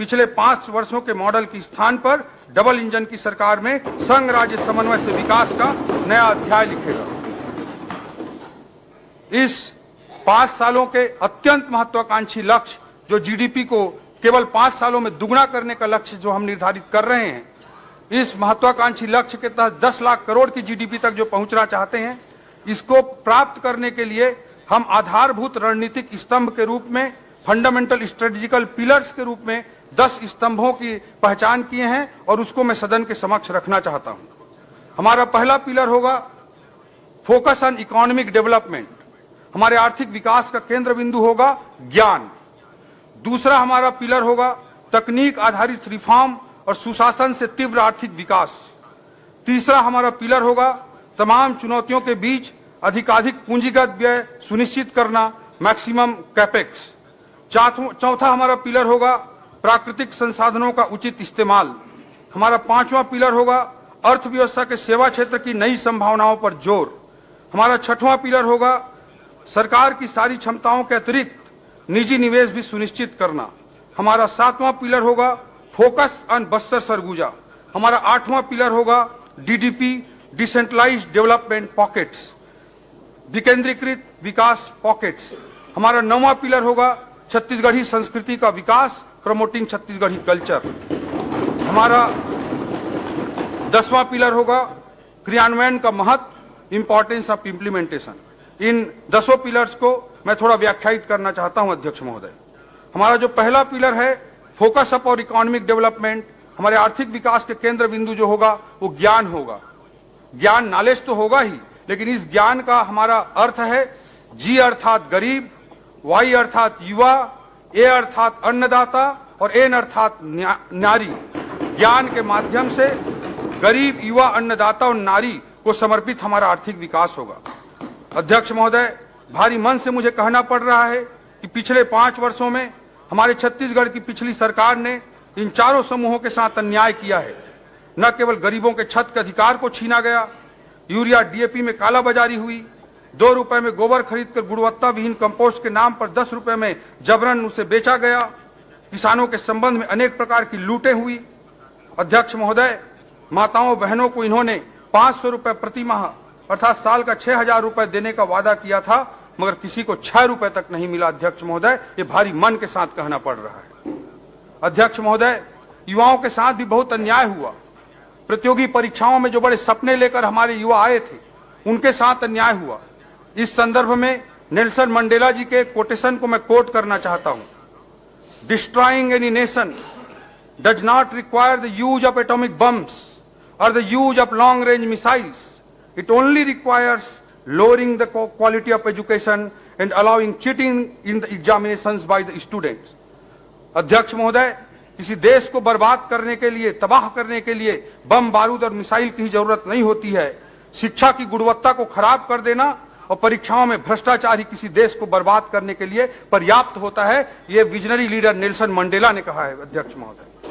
पिछले 5 वर्षों के मॉडल के स्थान पर डबल इंजन की सरकार में संघ राज्य समन्वय से विकास का नया अध्याय लिखेगा। इस 5 सालों के अत्यंत महत्वाकांक्षी लक्ष्य, जो जीडीपी को केवल 5 सालों में दुगना करने का लक्ष्य जो हम निर्धारित कर रहे हैं, इस महत्वाकांक्षी लक्ष्य के तहत 10 लाख करोड़ की जीडीपी तक जो पहुंचना चाहते हैं, इसको प्राप्त करने के लिए हम आधारभूत रणनीतिक स्तंभ के रूप में, फंडामेंटल स्ट्रेटेजिकल पिलर्स के रूप में 10 स्तंभों की पहचान किए हैं और उसको मैं सदन के समक्ष रखना चाहता हूं। हमारा पहला पिलर होगा फोकस ऑन इकोनॉमिक डेवलपमेंट। हमारे आर्थिक विकास का केंद्र बिंदु होगा ज्ञान। दूसरा हमारा पिलर होगा तकनीक आधारित रिफॉर्म और सुशासन से तीव्र आर्थिक विकास। तीसरा हमारा पिलर होगा तमाम चुनौतियों के बीच अधिकाधिक पूंजीगत व्यय सुनिश्चित करना, मैक्सिमम कैपेक्स। चौथा हमारा पिलर होगा प्राकृतिक संसाधनों का उचित इस्तेमाल। हमारा 5वां पिलर होगा अर्थव्यवस्था के सेवा क्षेत्र की नई संभावनाओं पर जोर। हमारा 6वां पिलर होगा सरकार की सारी क्षमताओं के अतिरिक्त निजी निवेश भी सुनिश्चित करना। हमारा 7वां पिलर होगा फोकस ऑन बस्तर सरगुजा। हमारा 8वां पिलर होगा डीडीपी, डिसेंट्रलाइज्ड डेवलपमेंट पॉकेट्स, विकेंद्रीकृत विकास पॉकेट्स। हमारा 9वां पिलर होगा छत्तीसगढ़ी संस्कृति का विकास, प्रमोटिंग छत्तीसगढ़ी कल्चर। हमारा 10वां पिलर होगा क्रियान्वयन का महत्व, importance of implementation. In 10 pillars को मैं थोड़ा व्याख्यायित करना चाहता हूं अध्यक्ष महोदय। हमारा जो पहला पिलर है फोकस अप और इकोनॉमिक डेवलपमेंट, हमारे आर्थिक विकास के केंद्र बिंदु जो होगा वो ज्ञान होगा। ज्ञान, नॉलेज तो होगा ही, लेकिन इस ज्ञान का हमारा अर्थ है जी अर्थात गरीब, वाई अर्थात युवा, ए अर्थात अन्नदाता और एन अर्थात नारी। ज्ञान के माध्यम से गरीब, युवा, अन्नदाता और नारी को समर्पित हमारा आर्थिक विकास होगा। अध्यक्ष महोदय, भारी मन से मुझे कहना पड़ रहा है कि पिछले 5 वर्षों में हमारे छत्तीसगढ़ की पिछली सरकार ने इन चारों समूहों के साथ अन्याय किया है। न केवल गरीबों के छत के अधिकार को छीना गया, यूरिया डीएपी में कालाबाजारी हुई, 2 रुपए में गोबर खरीदकर गुणवत्ता विहीन कंपोस्ट के नाम पर 10 रुपए में जबरन उसे बेचा गया। किसानों के संबंध में अनेक प्रकार की लूटें हुई। अध्यक्ष महोदय, माताओं बहनों को इन्होंने 500 रुपए प्रति माह अर्थात साल का 6,000 रुपए देने का वादा किया था, मगर किसी को 6 रुपए तक नहीं मिला। अध्यक्ष महोदय, ये भारी मन के साथ कहना पड़ रहा है। अध्यक्ष महोदय, युवाओं के साथ भी बहुत अन्याय हुआ। प्रतियोगी परीक्षाओं में जो बड़े सपने लेकर हमारे युवा आए थे, उनके साथ अन्याय हुआ। इस संदर्भ में नेल्सन मंडेला जी के कोटेशन को मैं कोट करना चाहता हूं। Destroying any nation does not require the use of atomic bombs और the use of long range missiles. It only requires lowering the quality of education and allowing cheating in the examinations by the students. अध्यक्ष महोदय, किसी देश को बर्बाद करने के लिए, तबाह करने के लिए बम, बारूद और मिसाइल की जरूरत नहीं होती है। शिक्षा की गुणवत्ता को खराब कर देना और परीक्षाओं में भ्रष्टाचार ही किसी देश को बर्बाद करने के लिए पर्याप्त होता है। ये विजनरी लीडर नेल्सन मंडेला ने कहा है। अध्यक्ष महोदय,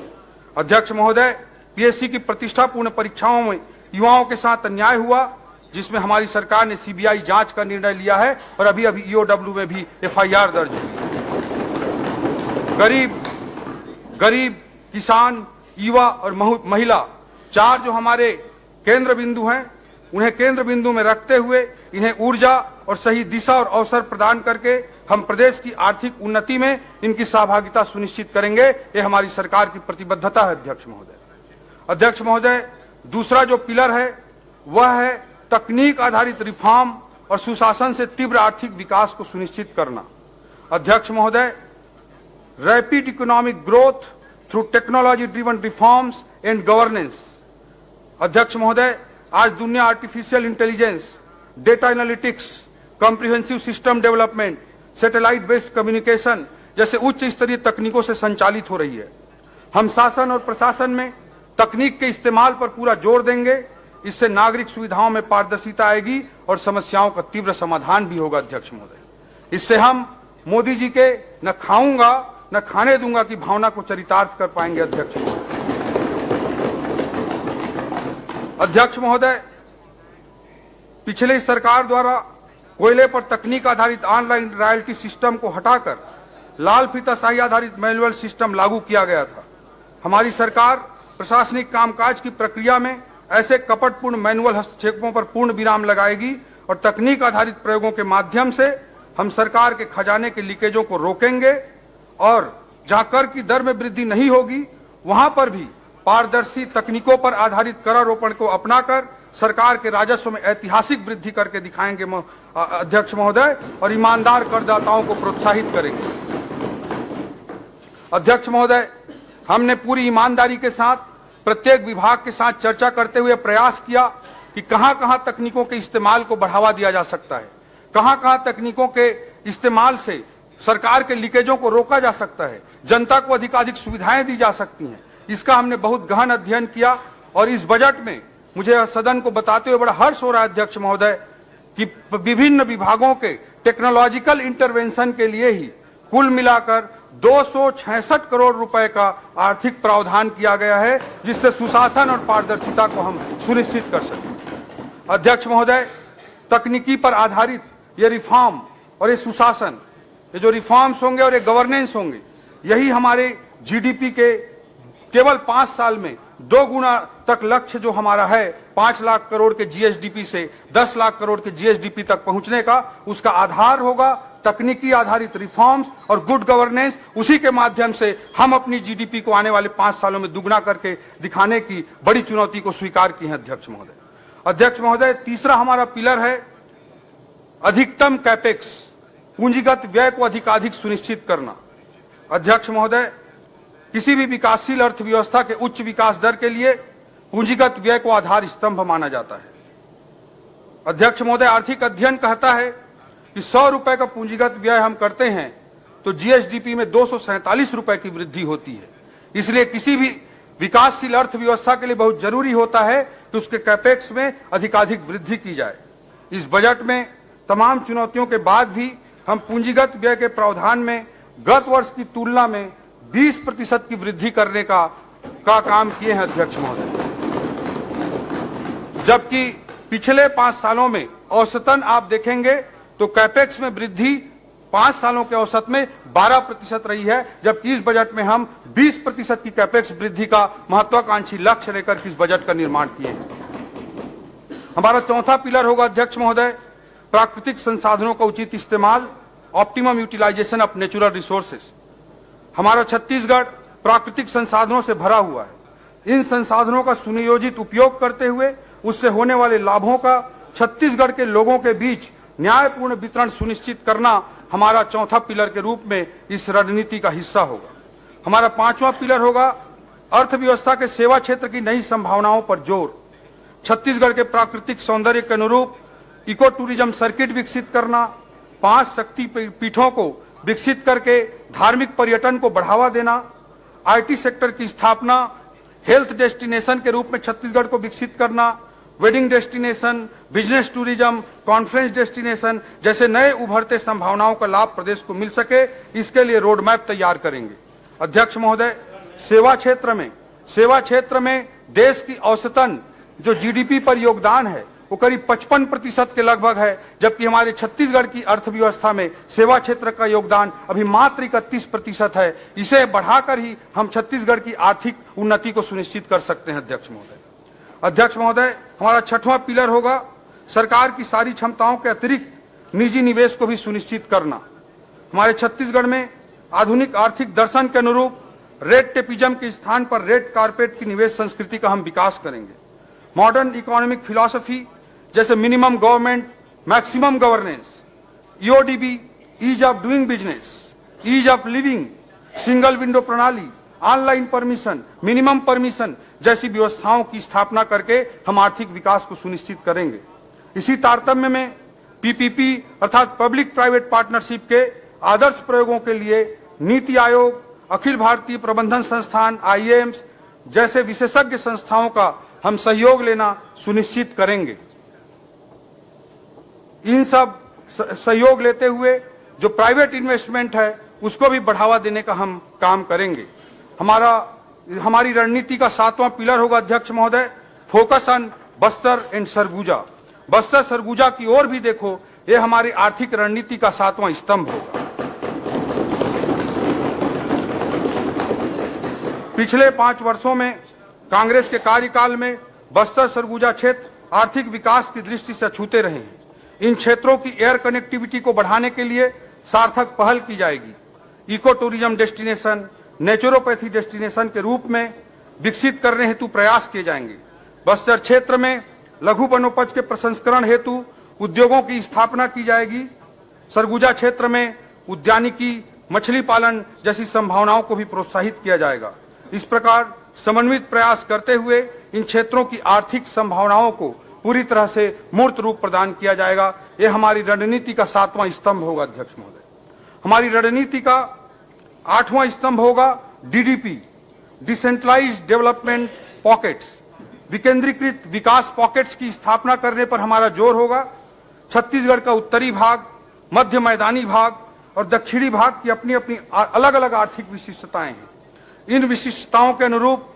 अध्यक्ष महोदय, पीएससी की प्रतिष्ठापूर्ण परीक्षाओं में युवाओं के साथ अन्याय हुआ, जिसमें हमारी सरकार ने सीबीआई जांच का निर्णय लिया है और अभी ईओडब्ल्यू में भी एफआईआर दर्ज हुई। गरीब, किसान, युवा और महिला, 4 जो हमारे केंद्र बिंदु हैं, उन्हें केंद्र बिंदु में रखते हुए इन्हें ऊर्जा और सही दिशा और अवसर प्रदान करके हम प्रदेश की आर्थिक उन्नति में इनकी सहभागिता सुनिश्चित करेंगे। ये हमारी सरकार की प्रतिबद्धता है। अध्यक्ष महोदय, अध्यक्ष महोदय, दूसरा जो पिलर है वह है तकनीक आधारित रिफॉर्म और सुशासन से तीव्र आर्थिक विकास को सुनिश्चित करना। अध्यक्ष महोदय, rapid economic growth through technology driven reforms and governance. अध्यक्ष महोदय, आज दुनिया artificial intelligence, data analytics, comprehensive system development, satellite based communication जैसे उच्च स्तरीय तकनीकों से संचालित हो रही है। हम शासन और प्रशासन में तकनीक के इस्तेमाल पर पूरा जोर देंगे। इससे नागरिक सुविधाओं में पारदर्शिता आएगी और समस्याओं का तीव्र समाधान भी होगा। अध्यक्ष महोदय, इससे हम मोदी जी के न खाऊंगा न खाने दूंगा की भावना को चरितार्थ कर पाएंगे। अध्यक्ष महोदय, अध्यक्ष महोदय, पिछली सरकार द्वारा कोयले पर तकनीक आधारित ऑनलाइन रॉयल्टी सिस्टम को हटाकर लाल फीताशाही आधारित मैनुअल सिस्टम लागू किया गया था। हमारी सरकार प्रशासनिक कामकाज की प्रक्रिया में ऐसे कपटपूर्ण मैनुअल हस्तक्षेपों पर पूर्ण विराम लगाएगी और तकनीक आधारित प्रयोगों के माध्यम से हम सरकार के खजाने के लीकेजों को रोकेंगे और जहां कर की दर में वृद्धि नहीं होगी वहां पर भी पारदर्शी तकनीकों पर आधारित करारोपण को अपनाकर सरकार के राजस्व में ऐतिहासिक वृद्धि करके दिखाएंगे अध्यक्ष महोदय, और ईमानदार करदाताओं को प्रोत्साहित करेंगे। अध्यक्ष महोदय, हमने पूरी ईमानदारी के साथ प्रत्येक विभाग के साथ चर्चा करते हुए प्रयास किया कि कहां कहां तकनीकों के इस्तेमाल को बढ़ावा दिया जा सकता है, कहां कहां तकनीकों के इस्तेमाल से सरकार के लीकेजों को रोका जा सकता है, जनता को अधिकाधिक सुविधाएं दी जा सकती हैं। इसका हमने बहुत गहन अध्ययन किया और इस बजट में मुझे सदन को बताते हुए बड़ा हर्ष हो रहा है अध्यक्ष महोदय कि विभिन्न विभागों के टेक्नोलॉजिकल इंटरवेंशन के लिए ही कुल मिलाकर 266 करोड़ रुपए का आर्थिक प्रावधान किया गया है, जिससे सुशासन और पारदर्शिता को हम सुनिश्चित कर सकें। अध्यक्ष महोदय, तकनीकी पर आधारित ये रिफॉर्म और ये सुशासन, ये जो रिफॉर्म्स होंगे और ये गवर्नेंस होंगे, यही हमारे जीडीपी के केवल 5 साल में 2 गुना तक लक्ष्य जो हमारा है 5 लाख करोड़ के जीएसडीपी से 10 लाख करोड़ के जीएसडीपी तक पहुंचने का, उसका आधार होगा तकनीकी आधारित रिफॉर्म्स और गुड गवर्नेंस। उसी के माध्यम से हम अपनी जीडीपी को आने वाले 5 सालों में दुगना करके दिखाने की बड़ी चुनौती को स्वीकार की है। अध्यक्ष महोदय, अध्यक्ष महोदय, तीसरा हमारा पिलर है अधिकतम कैपेक्स, पूंजीगत व्यय को अधिकाधिक सुनिश्चित करना। अध्यक्ष महोदय, किसी भी विकासशील अर्थव्यवस्था के उच्च विकास दर के लिए पूंजीगत व्यय को आधार स्तंभ माना जाता है। अध्यक्ष महोदय, आर्थिक अध्ययन कहता है कि 100 रुपए का पूंजीगत व्यय हम करते हैं तो जीएसडीपी में 247 रुपए की वृद्धि होती है। इसलिए किसी भी विकासशील अर्थव्यवस्था के लिए बहुत जरूरी होता है कि उसके कैपेक्स में अधिकाधिक वृद्धि की जाए। इस बजट में तमाम चुनौतियों के बाद भी हम पूंजीगत व्यय के प्रावधान में गत वर्ष की तुलना में 20% की वृद्धि करने का काम किए हैं। अध्यक्ष महोदय, जबकि पिछले 5 सालों में औसतन आप देखेंगे तो कैपेक्स में वृद्धि 5 सालों के औसत में 12% रही है, जबकि इस बजट में हम 20% की कैपेक्स वृद्धि का महत्वाकांक्षी लक्ष्य लेकर इस बजट का निर्माण किए हैं। हमारा चौथा पिलर होगा अध्यक्ष महोदय, प्राकृतिक संसाधनों का उचित इस्तेमाल, optimum utilisation of natural resources. हमारा छत्तीसगढ़ प्राकृतिक संसाधनों से भरा हुआ है। इन संसाधनों का सुनियोजित उपयोग करते हुए उससे होने वाले लाभों का छत्तीसगढ़ के लोगों के बीच न्यायपूर्ण वितरण सुनिश्चित करना हमारा चौथा पिलर के रूप में इस रणनीति का हिस्सा होगा। हमारा 5वां पिलर होगा अर्थव्यवस्था के सेवा क्षेत्र की नई संभावनाओं पर जोर। छत्तीसगढ़ के प्राकृतिक सौंदर्य के अनुरूप इको टूरिज्म सर्किट विकसित करना, 5 शक्ति पीठों को विकसित करके धार्मिक पर्यटन को बढ़ावा देना, आईटी सेक्टर की स्थापना, हेल्थ डेस्टिनेशन के रूप में छत्तीसगढ़ को विकसित करना, wedding destination, business tourism, conference destination जैसे नए उभरते संभावनाओं का लाभ प्रदेश को मिल सके, इसके लिए रोड मैप तैयार करेंगे। अध्यक्ष महोदय, सेवा क्षेत्र में देश की औसतन जो जीडीपी पर योगदान है वो करीब 55% के लगभग है, जबकि हमारे छत्तीसगढ़ की अर्थव्यवस्था में सेवा क्षेत्र का योगदान अभी मात्र 31% है। इसे बढ़ाकर ही हम छत्तीसगढ़ की आर्थिक उन्नति को सुनिश्चित कर सकते हैं। अध्यक्ष महोदय, हमारा 6वां पिलर होगा सरकार की सारी क्षमताओं के अतिरिक्त निजी निवेश को भी सुनिश्चित करना। हमारे छत्तीसगढ़ में आधुनिक आर्थिक दर्शन के अनुरूप रेड टेपिज्म के स्थान पर रेड कारपेट की निवेश संस्कृति का हम विकास करेंगे। मॉडर्न इकोनॉमिक फिलॉसफी जैसे minimum government, maximum governance, EODB, ease of doing business, ease of living, single window प्रणाली ऑनलाइन परमिशन, मिनिमम परमिशन जैसी व्यवस्थाओं की स्थापना करके हम आर्थिक विकास को सुनिश्चित करेंगे। इसी तारतम्य में पीपीपी अर्थात पब्लिक प्राइवेट पार्टनरशिप के आदर्श प्रयोगों के लिए नीति आयोग, अखिल भारतीय प्रबंधन संस्थान आईएएम्स जैसे विशेषज्ञ संस्थाओं का हम सहयोग लेना सुनिश्चित करेंगे। इन सब सहयोग लेते हुए जो प्राइवेट इन्वेस्टमेंट है उसको भी बढ़ावा देने का हम काम करेंगे। हमारी रणनीति का 7वां पिलर होगा अध्यक्ष महोदय, focus on Bastar and Surguja. Bastar Surguja की ओर भी देखो, ये हमारी आर्थिक रणनीति का 7वां स्तंभ होगा। पिछले 5 वर्षों में कांग्रेस के कार्यकाल में बस्तर सरगुजा क्षेत्र आर्थिक विकास की दृष्टि से अछूते रहे हैं। इन क्षेत्रों की एयर कनेक्टिविटी को बढ़ाने के लिए सार्थक पहल की जाएगी। Eco tourism destination, naturopathy destination के रूप में विकसित करने हेतु प्रयास किए जाएंगे। बस्तर क्षेत्र में लघु वनोपज के प्रसंस्करण हेतु उद्योगों की स्थापना की जाएगी। सरगुजा क्षेत्र में उद्यानिकी, मछली पालन जैसी संभावनाओं को भी प्रोत्साहित किया जाएगा। इस प्रकार समन्वित प्रयास करते हुए इन क्षेत्रों की आर्थिक संभावनाओं को पूरी तरह से मूर्त रूप प्रदान किया जाएगा। यह हमारी रणनीति का 7वां स्तंभ होगा अध्यक्ष महोदय। हमारी रणनीति का 8वां स्तंभ होगा डीडीपी, डिसेंट्रलाइज्ड डेवलपमेंट पॉकेट्स। विकेंद्रीकृत विकास पॉकेट्स की स्थापना करने पर हमारा जोर होगा। छत्तीसगढ़ का उत्तरी भाग, मध्य मैदानी भाग और दक्षिणी भाग की अपनी अपनी अलग अलग आर्थिक विशिष्टताएं हैं। इन विशिष्टताओं के अनुरूप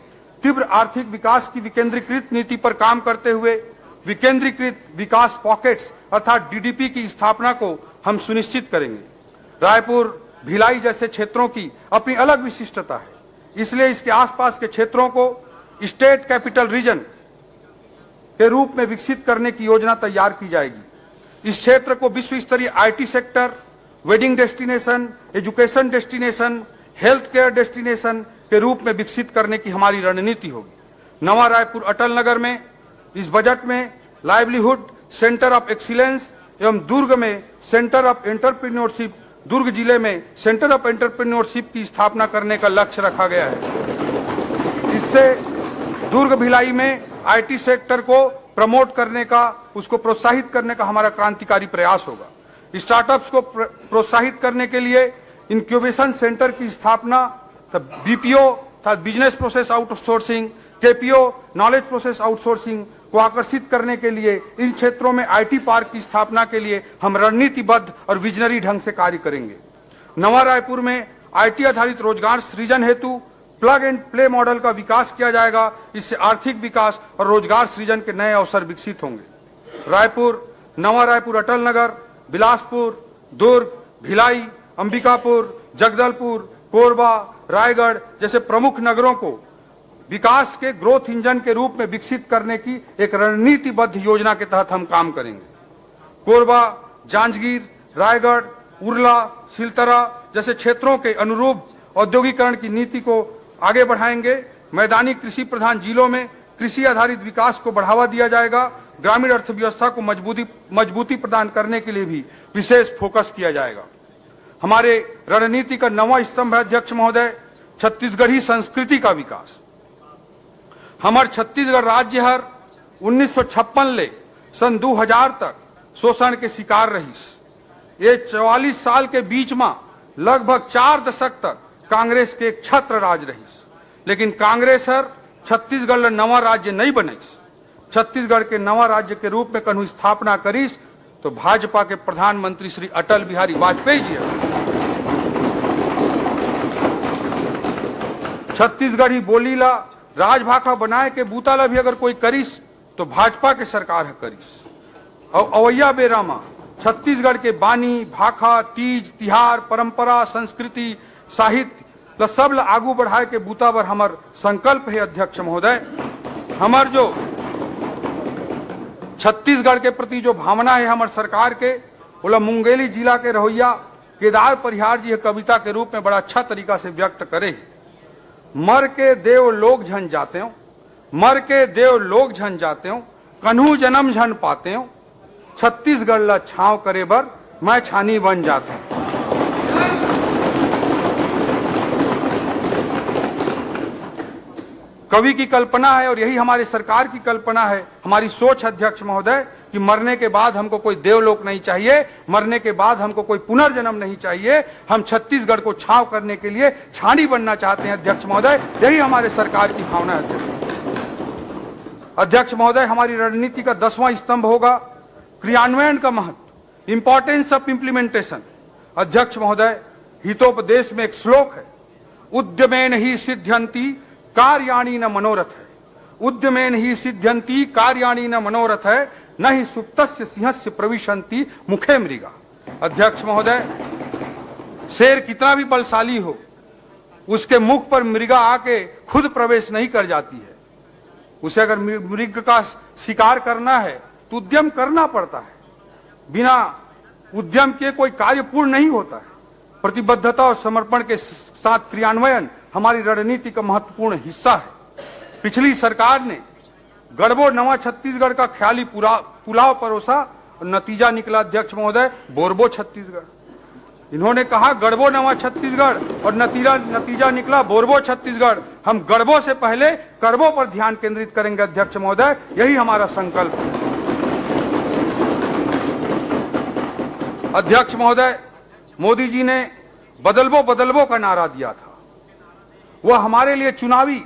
तीव्र आर्थिक विकास की विकेंद्रीकृत नीति पर काम करते हुए विकेंद्रीकृत विकास पॉकेट्स अर्थात डीडीपी की स्थापना को हम सुनिश्चित करेंगे। रायपुर, भिलाई जैसे क्षेत्रों की अपनी अलग विशिष्टता है, इसलिए इसके आसपास के क्षेत्रों को स्टेट कैपिटल रीजन के रूप में विकसित करने की योजना तैयार की जाएगी। इस क्षेत्र को विश्व स्तरीय IT sector, wedding destination, education destination, health care destination के रूप में विकसित करने की हमारी रणनीति होगी। नवा रायपुर अटल नगर में इस बजट में लाइवलीहुड सेंटर ऑफ एक्सीलेंस एवं दुर्ग में सेंटर ऑफ एंटरप्रेन्योरशिप, दुर्ग जिले में सेंटर ऑफ एंटरप्रेन्योरशिप की स्थापना करने का लक्ष्य रखा गया है। इससे दुर्ग भिलाई में आईटी सेक्टर को प्रमोट करने का, उसको प्रोत्साहित करने का हमारा क्रांतिकारी प्रयास होगा। स्टार्टअप्स को प्रोत्साहित करने के लिए इंक्यूबेशन सेंटर की स्थापना, BPO business process outsourcing, KPO knowledge process outsourcing को आकर्षित करने के लिए इन क्षेत्रों में आईटी पार्क की स्थापना के लिए हम रणनीतिबद्ध और विजनरी ढंग से कार्य करेंगे। नवा रायपुर में आईटी आधारित रोजगार सृजन हेतु प्लग एंड प्ले मॉडल का विकास किया जाएगा। इससे आर्थिक विकास और रोजगार सृजन के नए अवसर विकसित होंगे। रायपुर, नवा रायपुर अटल नगर, बिलासपुर, दुर्ग, भिलाई, अंबिकापुर, जगदलपुर, कोरबा, रायगढ़ जैसे प्रमुख नगरों को विकास के ग्रोथ इंजन के रूप में विकसित करने की एक रणनीतिबद्ध योजना के तहत हम काम करेंगे। कोरबा, जांजगीर, रायगढ़, उरला, सिलतरा जैसे क्षेत्रों के अनुरूप औद्योगिकरण की नीति को आगे बढ़ाएंगे। मैदानी कृषि प्रधान जिलों में कृषि आधारित विकास को बढ़ावा दिया जाएगा। ग्रामीण अर्थव्यवस्था को मजबूती प्रदान करने के लिए भी विशेष फोकस किया जाएगा। हमारे रणनीति का 9वां स्तंभ है अध्यक्ष महोदय, छत्तीसगढ़ी संस्कृति का विकास। हमार छत्तीसगढ़ राज्य हर 1956 ले सन 2000 तक शोषण के शिकार रही। ये 44 साल के बीच में लगभग 4 दशक तक कांग्रेस के एक छत्र राज रही, लेकिन कांग्रेस हर छत्तीसगढ़ ला नवा राज्य नहीं बनईस। छत्तीसगढ़ के नवा राज्य के रूप में कन्हू स्थापना करीस तो भाजपा के प्रधानमंत्री श्री अटल बिहारी वाजपेयी जी है। छत्तीसगढ़ी बोली ला राजभाषा बनाए के बूता ला भी अगर कोई करीस तो भाजपा के सरकार है करीस। और अवैया बेरामा छत्तीसगढ़ के बानी, भाखा, तीज, तिहार, परंपरा, संस्कृति, साहित्य सब ला आगू बढ़ाए के बूता पर हमार संकल्प है अध्यक्ष महोदय। हमार जो छत्तीसगढ़ के प्रति जो भावना है हमार सरकार के, बोला मुंगेली जिला के रहोइया केदार परिहार जी कविता के रूप में बड़ा अच्छा तरीका से व्यक्त करे। मर के देव लोग झन जाते हो, मर के देव लोग झन जाते हो, कन्हू जन्म झन पाते हो, छत्तीसगढ़ ला छांव करे बर मैं छानी बन जाता हूं। कवि की कल्पना है और यही हमारी सरकार की कल्पना है, हमारी सोच अध्यक्ष महोदय, कि मरने के बाद हमको कोई देवलोक नहीं चाहिए, मरने के बाद हमको कोई पुनर्जन्म नहीं चाहिए। हम छत्तीसगढ़ को छांव करने के लिए छानी बनना चाहते हैं अध्यक्ष महोदय, यही हमारे सरकार की भावना है। अध्यक्ष महोदय, हमारी रणनीति का 10वां स्तंभ होगा क्रियान्वयन का महत्व, इंपॉर्टेंस ऑफ इंप्लीमेंटेशन। अध्यक्ष महोदय, हितोपदेश में एक श्लोक है, उद्यमेन ही सिद्ध्यंति कार्याणि न मनोरथ है। उद्यमेन ही सिद्ध्यंति कार्याणि न मनोरथ है, न ही सुप्तस्य सिंहस्य प्रविशन्ति मुखे मृगा। अध्यक्ष महोदय, शेर कितना भी बलशाली हो, उसके मुख पर मृगा आके खुद प्रवेश नहीं कर जाती है। उसे अगर मृग का शिकार करना है तो उद्यम करना पड़ता है, बिना उद्यम के कोई कार्य पूर्ण नहीं होता है। प्रतिबद्धता और समर्पण के साथ क्रियान्वयन हमारी रणनीति का महत्वपूर्ण हिस्सा है। पिछली सरकार ने गढ़बो नवा छत्तीसगढ़ का ख्याली पुलाव परोसा और नतीजा निकला अध्यक्ष महोदय बोरबो छत्तीसगढ़। इन्होंने कहा गढ़बो नवा छत्तीसगढ़ और नतीजा निकला बोरबो छत्तीसगढ़। हम गढ़बो से पहले करबो पर ध्यान केंद्रित करेंगे अध्यक्ष महोदय, यही हमारा संकल्प है। अध्यक्ष महोदय, मोदी जी ने बदलबो का नारा दिया था, वह हमारे लिए चुनावी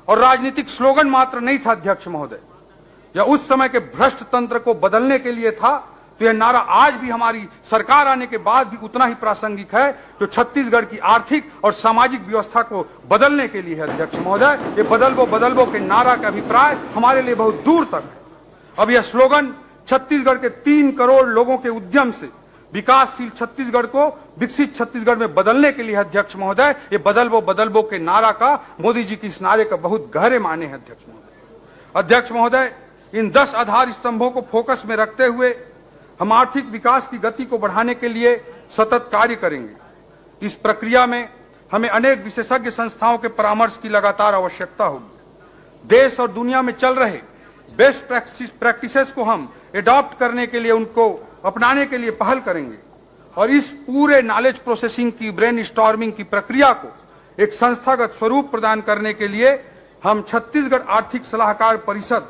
और राजनीतिक स्लोगन मात्र नहीं था अध्यक्ष महोदय, यह उस समय के भ्रष्ट तंत्र को बदलने के लिए था। तो यह नारा आज भी हमारी सरकार आने के बाद भी उतना ही प्रासंगिक है, जो छत्तीसगढ़ की आर्थिक और सामाजिक व्यवस्था को बदलने के लिए है अध्यक्ष महोदय। ये बदलबो के नारा का अभिप्राय हमारे लिए बहुत दूर तक है। अब यह स्लोगन छत्तीसगढ़ के 3 करोड़ लोगों के उद्यम से विकासशील छत्तीसगढ़ को विकसित छत्तीसगढ़ में बदलने के लिए अध्यक्ष महोदय, ये बदलबो के नारा का मोदी जी की इस नारे का बहुत गहरे माने हैं अध्यक्ष महोदय। अध्यक्ष महोदय, इन 10 आधार स्तंभों को फोकस में रखते हुए हम आर्थिक विकास की गति को बढ़ाने के लिए सतत कार्य करेंगे। इस प्रक्रिया में हमें अनेक विशेषज्ञ संस्थाओं के परामर्श की लगातार आवश्यकता होगी। देश और दुनिया में चल रहे बेस्ट प्रैक्टिसेस को हम एडॉप्ट करने के लिए, उनको अपनाने के लिए पहल करेंगे और इस पूरे नॉलेज प्रोसेसिंग की, ब्रेन स्टॉर्मिंग की प्रक्रिया को एक संस्थागत स्वरूप प्रदान करने के लिए हम छत्तीसगढ़ आर्थिक सलाहकार परिषद,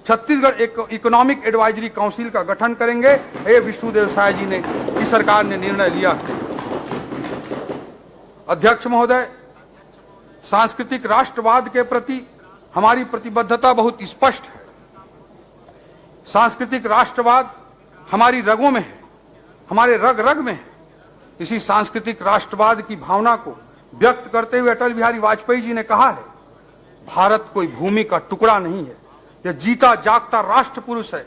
छत्तीसगढ़ इकोनॉमिक एडवाइजरी काउंसिल का गठन करेंगे। ये विष्णुदेव साय जी ने, की सरकार ने निर्णय लिया। अध्यक्ष महोदय, सांस्कृतिक राष्ट्रवाद के प्रति हमारी प्रतिबद्धता बहुत स्पष्ट है। सांस्कृतिक राष्ट्रवाद हमारी रगों में है, हमारे रग रग में है। इसी सांस्कृतिक राष्ट्रवाद की भावना को व्यक्त करते हुए अटल बिहारी वाजपेयी जी ने कहा है, भारत कोई भूमि का टुकड़ा नहीं है, यह जीता जागता राष्ट्र पुरुष है।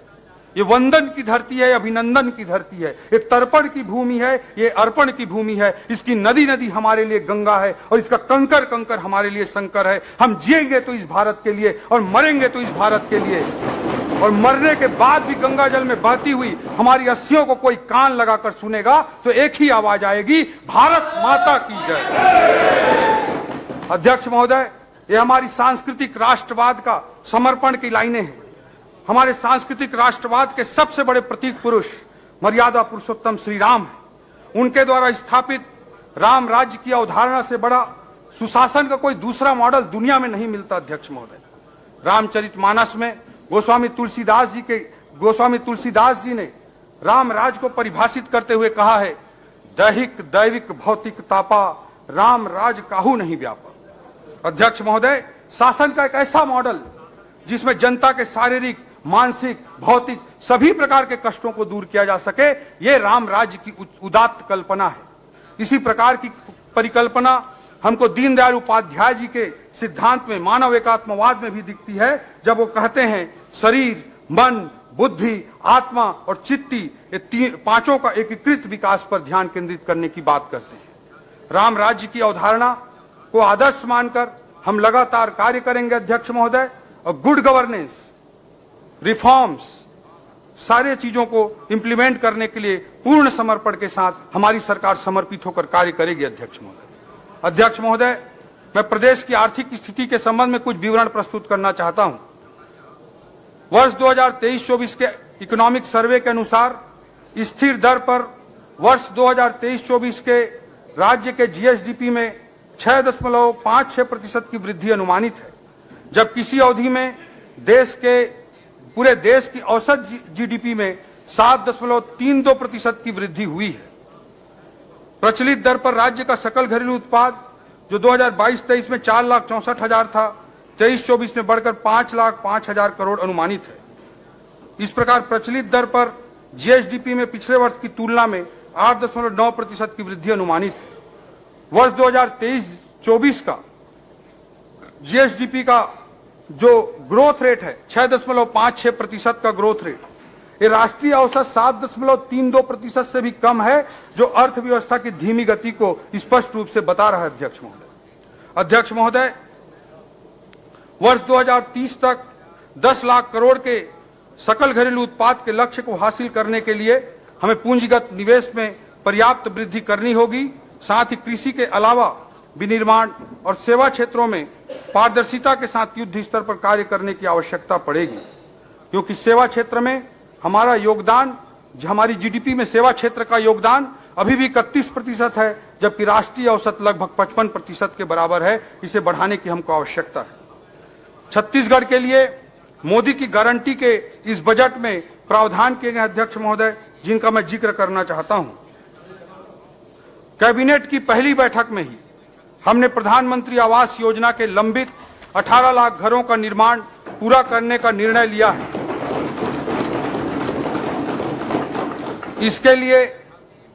ये वंदन की धरती है, अभिनंदन की धरती है, ये तर्पण की भूमि है, ये अर्पण की भूमि है। इसकी नदी नदी हमारे लिए गंगा है और इसका कंकर कंकर हमारे लिए शंकर है। हम जिएंगे तो इस भारत के लिए और मरेंगे तो इस भारत के लिए, और मरने के बाद भी गंगा जल में बहती हुई हमारी अस्थियों को कोई कान लगाकर सुनेगा तो एक ही आवाज आएगी, भारत माता की जय। अध्यक्ष महोदय, ये हमारी सांस्कृतिक राष्ट्रवाद का समर्पण की लाइनें हैं। हमारे सांस्कृतिक राष्ट्रवाद के सबसे बड़े प्रतीक पुरुष मर्यादा पुरुषोत्तम श्री राम है। उनके द्वारा स्थापित राम राज्य की अवधारणा से बड़ा सुशासन का कोई दूसरा मॉडल दुनिया में नहीं मिलता अध्यक्ष महोदय। रामचरितमानस में गोस्वामी तुलसीदास जी ने राम राज को परिभाषित करते हुए कहा है, दैहिक दैविक भौतिक तापा राम राज काहू नहीं व्यापा। अध्यक्ष महोदय, शासन का एक ऐसा मॉडल जिसमें जनता के शारीरिक, मानसिक, भौतिक सभी प्रकार के कष्टों को दूर किया जा सके, ये राम राज्य की उदात्त कल्पना है। इसी प्रकार की परिकल्पना हमको दीनदयाल उपाध्याय जी के सिद्धांत में, मानव एकात्मवाद में भी दिखती है, जब वो कहते हैं शरीर, मन, बुद्धि, आत्मा और चित्ती, ये पांचों का एकीकृत विकास पर ध्यान केंद्रित करने की बात करते हैं। राम राज्य की अवधारणा को आदर्श मानकर हम लगातार कार्य करेंगे अध्यक्ष महोदय, और गुड गवर्नेंस, रिफॉर्म्स, सारे चीजों को इंप्लीमेंट करने के लिए पूर्ण समर्पण के साथ हमारी सरकार समर्पित होकर कार्य करेगी अध्यक्ष महोदय। अध्यक्ष महोदय, मैं प्रदेश की आर्थिक स्थिति के संबंध में कुछ विवरण प्रस्तुत करना चाहता हूं। वर्ष 2023-24 के इकोनॉमिक सर्वे के अनुसार स्थिर दर पर वर्ष 2023-24 के राज्य के जीएसडीपी में 6.56% की वृद्धि अनुमानित है। जब किसी अवधि में पूरे देश की औसत जीडीपी में 7.32% की वृद्धि हुई है। प्रचलित दर पर राज्य का सकल घरेलू उत्पाद जो 2022-23 में 4,64,000 था, 23-24 में बढ़कर 5,05,000 करोड़ अनुमानित है। इस प्रकार प्रचलित दर पर जीएसडीपी में पिछले वर्ष की तुलना में 8.9% की वृद्धि अनुमानित है। वर्ष 2023-24 का जीएसडीपी का जो ग्रोथ रेट है 6.56% का ग्रोथ रेट, ये राष्ट्रीय औसत 7.32% से भी कम है, जो अर्थव्यवस्था की धीमी गति को स्पष्ट रूप से बता रहा है। अध्यक्ष महोदय, वर्ष 2030 तक 10 लाख करोड़ के सकल घरेलू उत्पाद के लक्ष्य को हासिल करने के लिए हमें पूंजीगत निवेश में पर्याप्त वृद्धि करनी होगी। साथ ही कृषि के अलावा विनिर्माण और सेवा क्षेत्रों में पारदर्शिता के साथ युद्ध स्तर पर कार्य करने की आवश्यकता पड़ेगी, क्योंकि सेवा क्षेत्र में हमारा योगदान, हमारी जीडीपी में सेवा क्षेत्र का योगदान अभी भी 31% है, जबकि राष्ट्रीय औसत लगभग 55% के बराबर है। इसे बढ़ाने की हमको आवश्यकता है। छत्तीसगढ़ के लिए मोदी की गारंटी के इस बजट में प्रावधान किए गए अध्यक्ष महोदय, जिनका मैं जिक्र करना चाहता हूं। कैबिनेट की पहली बैठक में ही हमने प्रधानमंत्री आवास योजना के लंबित 18 लाख घरों का निर्माण पूरा करने का निर्णय लिया है। इसके लिए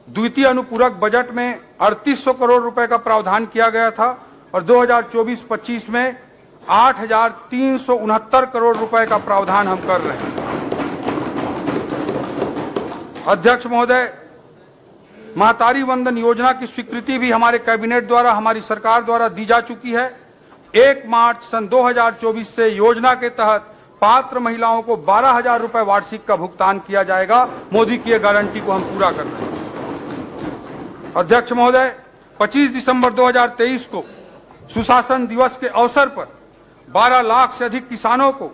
द्वितीय अनुपूरक बजट में 3800 करोड़ रुपए का प्रावधान किया गया था और 2024-25 में 8,369 करोड़ रुपए का प्रावधान हम कर रहे हैं। अध्यक्ष महोदय, महतारी वंदन योजना की स्वीकृति भी हमारे कैबिनेट द्वारा, हमारी सरकार द्वारा दी जा चुकी है। 1 मार्च सन 2024 से योजना के तहत पात्र महिलाओं को 12,000 रुपए वार्षिक का भुगतान किया जाएगा। मोदी की गारंटी को हम पूरा कर रहे हैं। अध्यक्ष महोदय, 25 दिसंबर 2023 को सुशासन दिवस के अवसर पर 12 लाख से अधिक किसानों को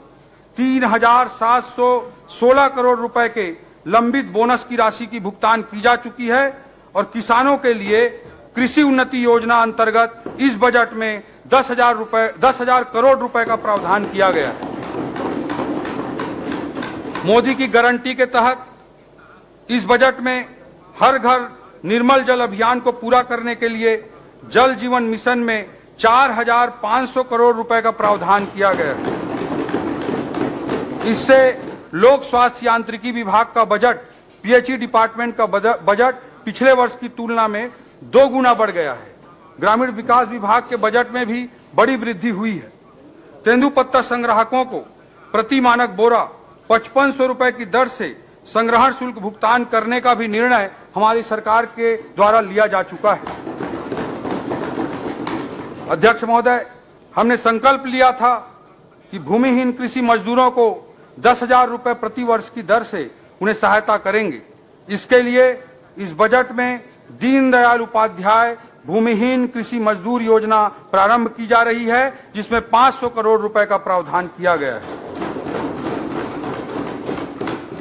3,716 करोड़ रुपए के लंबित बोनस की राशि की भुगतान की जा चुकी है और किसानों के लिए कृषि उन्नति योजना अंतर्गत इस बजट में 10,000 करोड़ रुपए का प्रावधान किया गया है। मोदी की गारंटी के तहत इस बजट में हर घर निर्मल जल अभियान को पूरा करने के लिए जल जीवन मिशन में 4,500 करोड़ रुपए का प्रावधान किया गया है। इससे लोक स्वास्थ्य यांत्रिकी विभाग का बजट, पीएचई डिपार्टमेंट का बजट पिछले वर्ष की तुलना में 2 गुना बढ़ गया है। ग्रामीण विकास विभाग के बजट में भी बड़ी वृद्धि हुई है। तेंदुपत्ता संग्राहकों को प्रति मानक बोरा 5500 रुपए की दर से संग्रहण शुल्क भुगतान करने का भी निर्णय हमारी सरकार के द्वारा लिया जा चुका है। अध्यक्ष महोदय, हमने संकल्प लिया था कि भूमिहीन कृषि मजदूरों को 10,000 रुपए प्रति वर्ष की दर से उन्हें सहायता करेंगे। इसके लिए इस बजट में दीनदयाल उपाध्याय भूमिहीन कृषि मजदूर योजना प्रारंभ की जा रही है, जिसमें 500 करोड़ रुपए का प्रावधान किया गया है।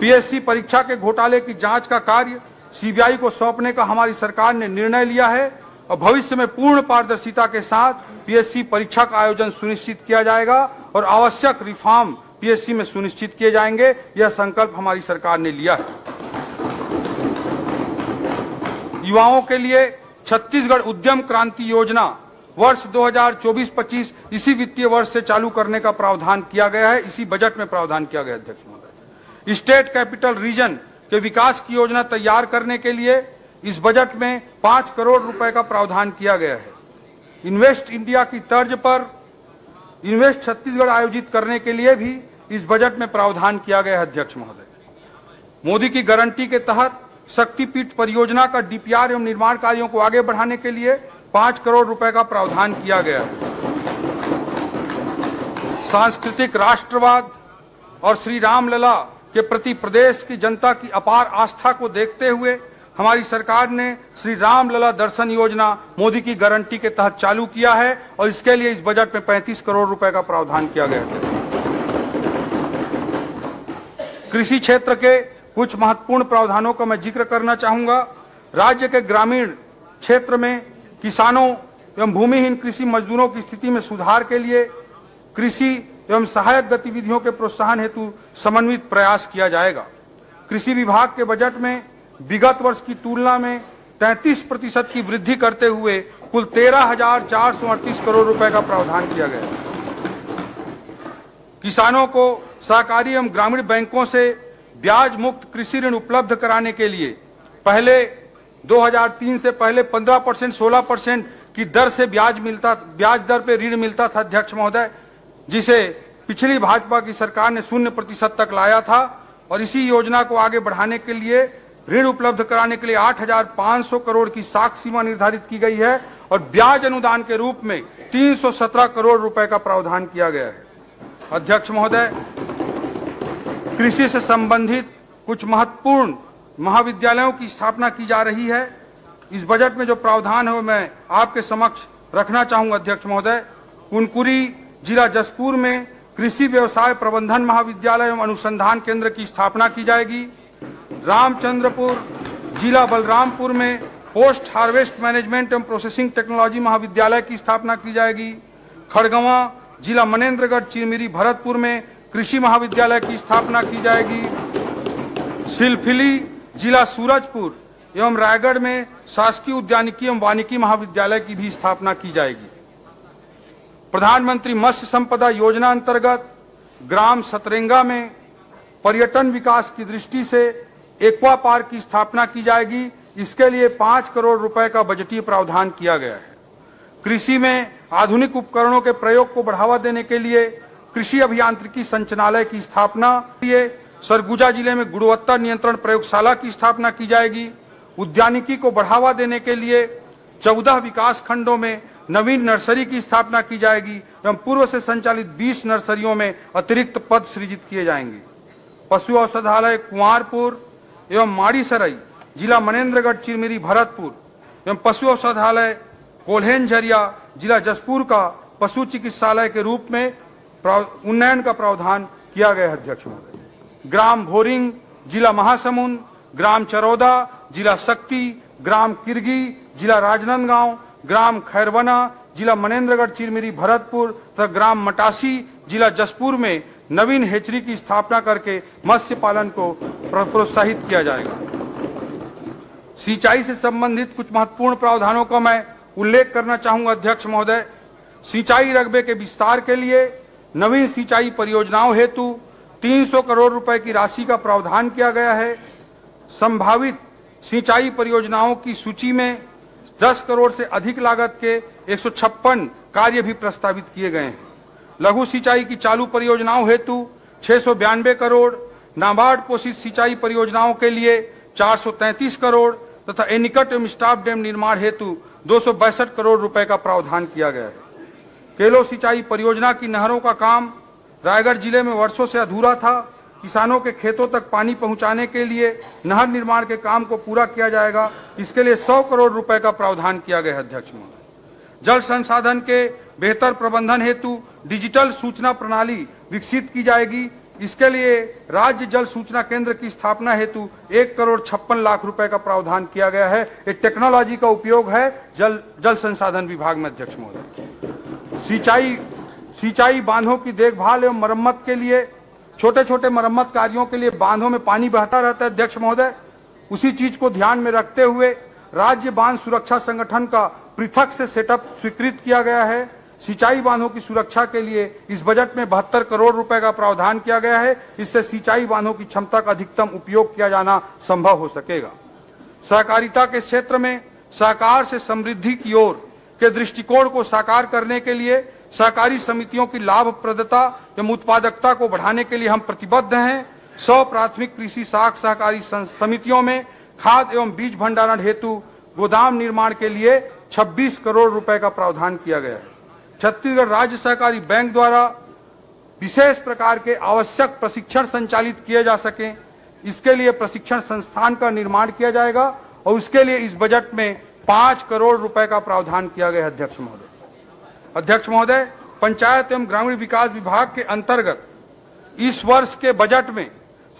पीएससी परीक्षा के घोटाले की जांच का कार्य सीबीआई को सौंपने का हमारी सरकार ने निर्णय लिया है और भविष्य में पूर्ण पारदर्शिता के साथ पीएससी परीक्षा का आयोजन सुनिश्चित किया जाएगा और आवश्यक रिफॉर्म पीएससी में सुनिश्चित किए जाएंगे। यह संकल्प हमारी सरकार ने लिया है। युवाओं के लिए छत्तीसगढ़ उद्यम क्रांति योजना वर्ष 2024-25 इसी वित्तीय वर्ष से चालू करने का प्रावधान किया गया है। इसी बजट में प्रावधान किया गया। अध्यक्ष महोदय, स्टेट कैपिटल रीजन के विकास की योजना तैयार करने के लिए इस बजट में 5 करोड़ रुपए का प्रावधान किया गया है। इन्वेस्ट इंडिया की तर्ज पर इन्वेस्ट छत्तीसगढ़ आयोजित करने के लिए भी इस बजट में प्रावधान किया गया है। अध्यक्ष महोदय, मोदी की गारंटी के तहत शक्तिपीठ परियोजना का डीपीआर एवं निर्माण कार्यों को आगे बढ़ाने के लिए 5 करोड़ रुपए का प्रावधान किया गया है। सांस्कृतिक राष्ट्रवाद और श्री रामलला के प्रति प्रदेश की जनता की अपार आस्था को देखते हुए हमारी सरकार ने श्री रामलला दर्शन योजना मोदी की गारंटी के तहत चालू किया है और इसके लिए इस बजट में 35 करोड़ रुपए का प्रावधान किया गया है। कृषि क्षेत्र के कुछ महत्वपूर्ण प्रावधानों का मैं जिक्र करना चाहूंगा। राज्य के ग्रामीण क्षेत्र में किसानों एवं भूमिहीन कृषि मजदूरों की स्थिति में सुधार के लिए कृषि एवं सहायक गतिविधियों के प्रोत्साहन हेतु समन्वित प्रयास किया जाएगा। कृषि विभाग के बजट में विगत वर्ष की तुलना में 33% की वृद्धि करते हुए कुल 13,438 करोड़ रुपए का प्रावधान किया गया है। किसानों को सहकारी एवं ग्रामीण बैंकों से ब्याज मुक्त कृषि ऋण उपलब्ध कराने के लिए पहले 2003 से पहले 15%, 16% की दर से ब्याज दर पे ऋण मिलता था अध्यक्ष महोदय, जिसे पिछली भाजपा की सरकार ने 0% तक लाया था और इसी योजना को आगे बढ़ाने के लिए ऋण उपलब्ध कराने के लिए 8,500 करोड़ की साख सीमा निर्धारित की गई है और ब्याज अनुदान के रूप में 317 करोड़ रुपए का प्रावधान किया गया है। अध्यक्ष महोदय, कृषि से संबंधित कुछ महत्वपूर्ण महाविद्यालयों की स्थापना की जा रही है। इस बजट में जो प्रावधान है वो मैं आपके समक्ष रखना चाहूंगा अध्यक्ष महोदय। कुनकुरी जिला जसपुर में कृषि व्यवसाय प्रबंधन महाविद्यालय एवं अनुसंधान केंद्र की स्थापना की जाएगी। रामचंद्रपुर जिला बलरामपुर में पोस्ट हार्वेस्ट मैनेजमेंट एवं प्रोसेसिंग टेक्नोलॉजी महाविद्यालय की स्थापना की जाएगी। खड़गवां जिला मनेन्द्रगढ़ चिरमिरी भरतपुर में कृषि महाविद्यालय की स्थापना की जाएगी। सिलफिली जिला सूरजपुर एवं रायगढ़ में शासकीय उद्यानिकी एवं वानिकी महाविद्यालय की भी स्थापना की जाएगी। प्रधानमंत्री मत्स्य संपदा योजना अंतर्गत ग्राम सतरेंगा में पर्यटन विकास की दृष्टि से एक्वा पार्क की स्थापना की जाएगी। इसके लिए 5 करोड़ रुपए का बजटीय प्रावधान किया गया है। कृषि में आधुनिक उपकरणों के प्रयोग को बढ़ावा देने के लिए कृषि अभियांत्रिकी संचालनालय की स्थापना के लिए सरगुजा जिले में गुणवत्ता नियंत्रण प्रयोगशाला की स्थापना की जाएगी। उद्यानिकी को बढ़ावा देने के लिए 14 विकास खंडों में नवीन नर्सरी की स्थापना की जाएगी एवं पूर्व से संचालित 20 नर्सरियों में अतिरिक्त पद सृजित किए जाएंगे। पशु औषधालय कुंवारपुर एवं माड़ीसराई जिला मनेन्द्रगढ़ चिरमिरी भरतपुर एवं पशु औषधालय कोल्हेन-झरिया जिला जसपुर का पशु चिकित्सालय के रूप में उन्नयन का प्रावधान किया गया है। अध्यक्ष महोदय, ग्राम भोरिंग जिला महासमुंद, ग्राम चरौदा जिला शक्ति, ग्राम किरगी जिला राजनांदगांव, ग्राम खैरवना जिला मनेन्द्रगढ़ चिरमिरी भरतपुर तथा ग्राम मटासी जिला जसपुर में नवीन हेचरी की स्थापना करके मत्स्य पालन को प्रोत्साहित किया जाएगा। सिंचाई से संबंधित कुछ महत्वपूर्ण प्रावधानों का मैं उल्लेख करना चाहूंगा अध्यक्ष महोदय। सिंचाई रकबे के विस्तार के लिए नवीन सिंचाई परियोजनाओं हेतु 300 करोड़ रुपए की राशि का प्रावधान किया गया है। संभावित सिंचाई परियोजनाओं की सूची में 10 करोड़ से अधिक लागत के 156 कार्य भी प्रस्तावित किए गए हैं। लघु सिंचाई की चालू परियोजनाओं हेतु 692 करोड़, नाबार्ड पोषित सिंचाई परियोजनाओं के लिए 433 करोड़ तथा एनीकट एवं स्टाफ डैम निर्माण हेतु 262 करोड़ रुपए का प्रावधान किया गया है। केलो सिंचाई परियोजना की नहरों का काम रायगढ़ जिले में वर्षों से अधूरा था। किसानों के खेतों तक पानी पहुंचाने के लिए नहर निर्माण के काम को पूरा किया जाएगा। इसके लिए 100 करोड़ रुपए का प्रावधान किया गया है। अध्यक्ष महोदय, जल संसाधन के बेहतर प्रबंधन हेतु डिजिटल सूचना प्रणाली विकसित की जाएगी। इसके लिए राज्य जल सूचना केंद्र की स्थापना हेतु 1 करोड़ 56 लाख रुपए का प्रावधान किया गया है। ये टेक्नोलॉजी का उपयोग है जल संसाधन विभाग में। अध्यक्ष महोदय, सिंचाई बांधों की देखभाल एवं मरम्मत के लिए छोटे छोटे मरम्मत कार्यों के लिए बांधों में पानी बहता रहता है। अध्यक्ष महोदय, उसी चीज को ध्यान में रखते हुए राज्य बांध सुरक्षा संगठन का पृथक से सेटअप स्वीकृत किया गया है। सिंचाई बांधों की सुरक्षा के लिए इस बजट में 72 करोड़ रुपए का प्रावधान किया गया है। इससे सिंचाई बांधों की क्षमता का अधिकतम उपयोग किया जाना संभव हो सकेगा। सहकारिता के क्षेत्र में सहकार से समृद्धि की ओर के दृष्टिकोण को साकार करने के लिए सहकारी समितियों की लाभप्रदता एवं उत्पादकता को बढ़ाने के लिए हम प्रतिबद्ध हैं। 100 प्राथमिक कृषि साख सहकारी समितियों में खाद एवं बीज भंडारण हेतु गोदाम निर्माण के लिए 26 करोड़ रुपए का प्रावधान किया गया है। छत्तीसगढ़ राज्य सहकारी बैंक द्वारा विशेष प्रकार के आवश्यक प्रशिक्षण संचालित किए जा सकें, इसके लिए प्रशिक्षण संस्थान का निर्माण किया जाएगा और उसके लिए इस बजट में 5 करोड़ रुपए का प्रावधान किया गया है। अध्यक्ष महोदय, पंचायत एवं ग्रामीण विकास विभाग के अंतर्गत इस वर्ष के बजट में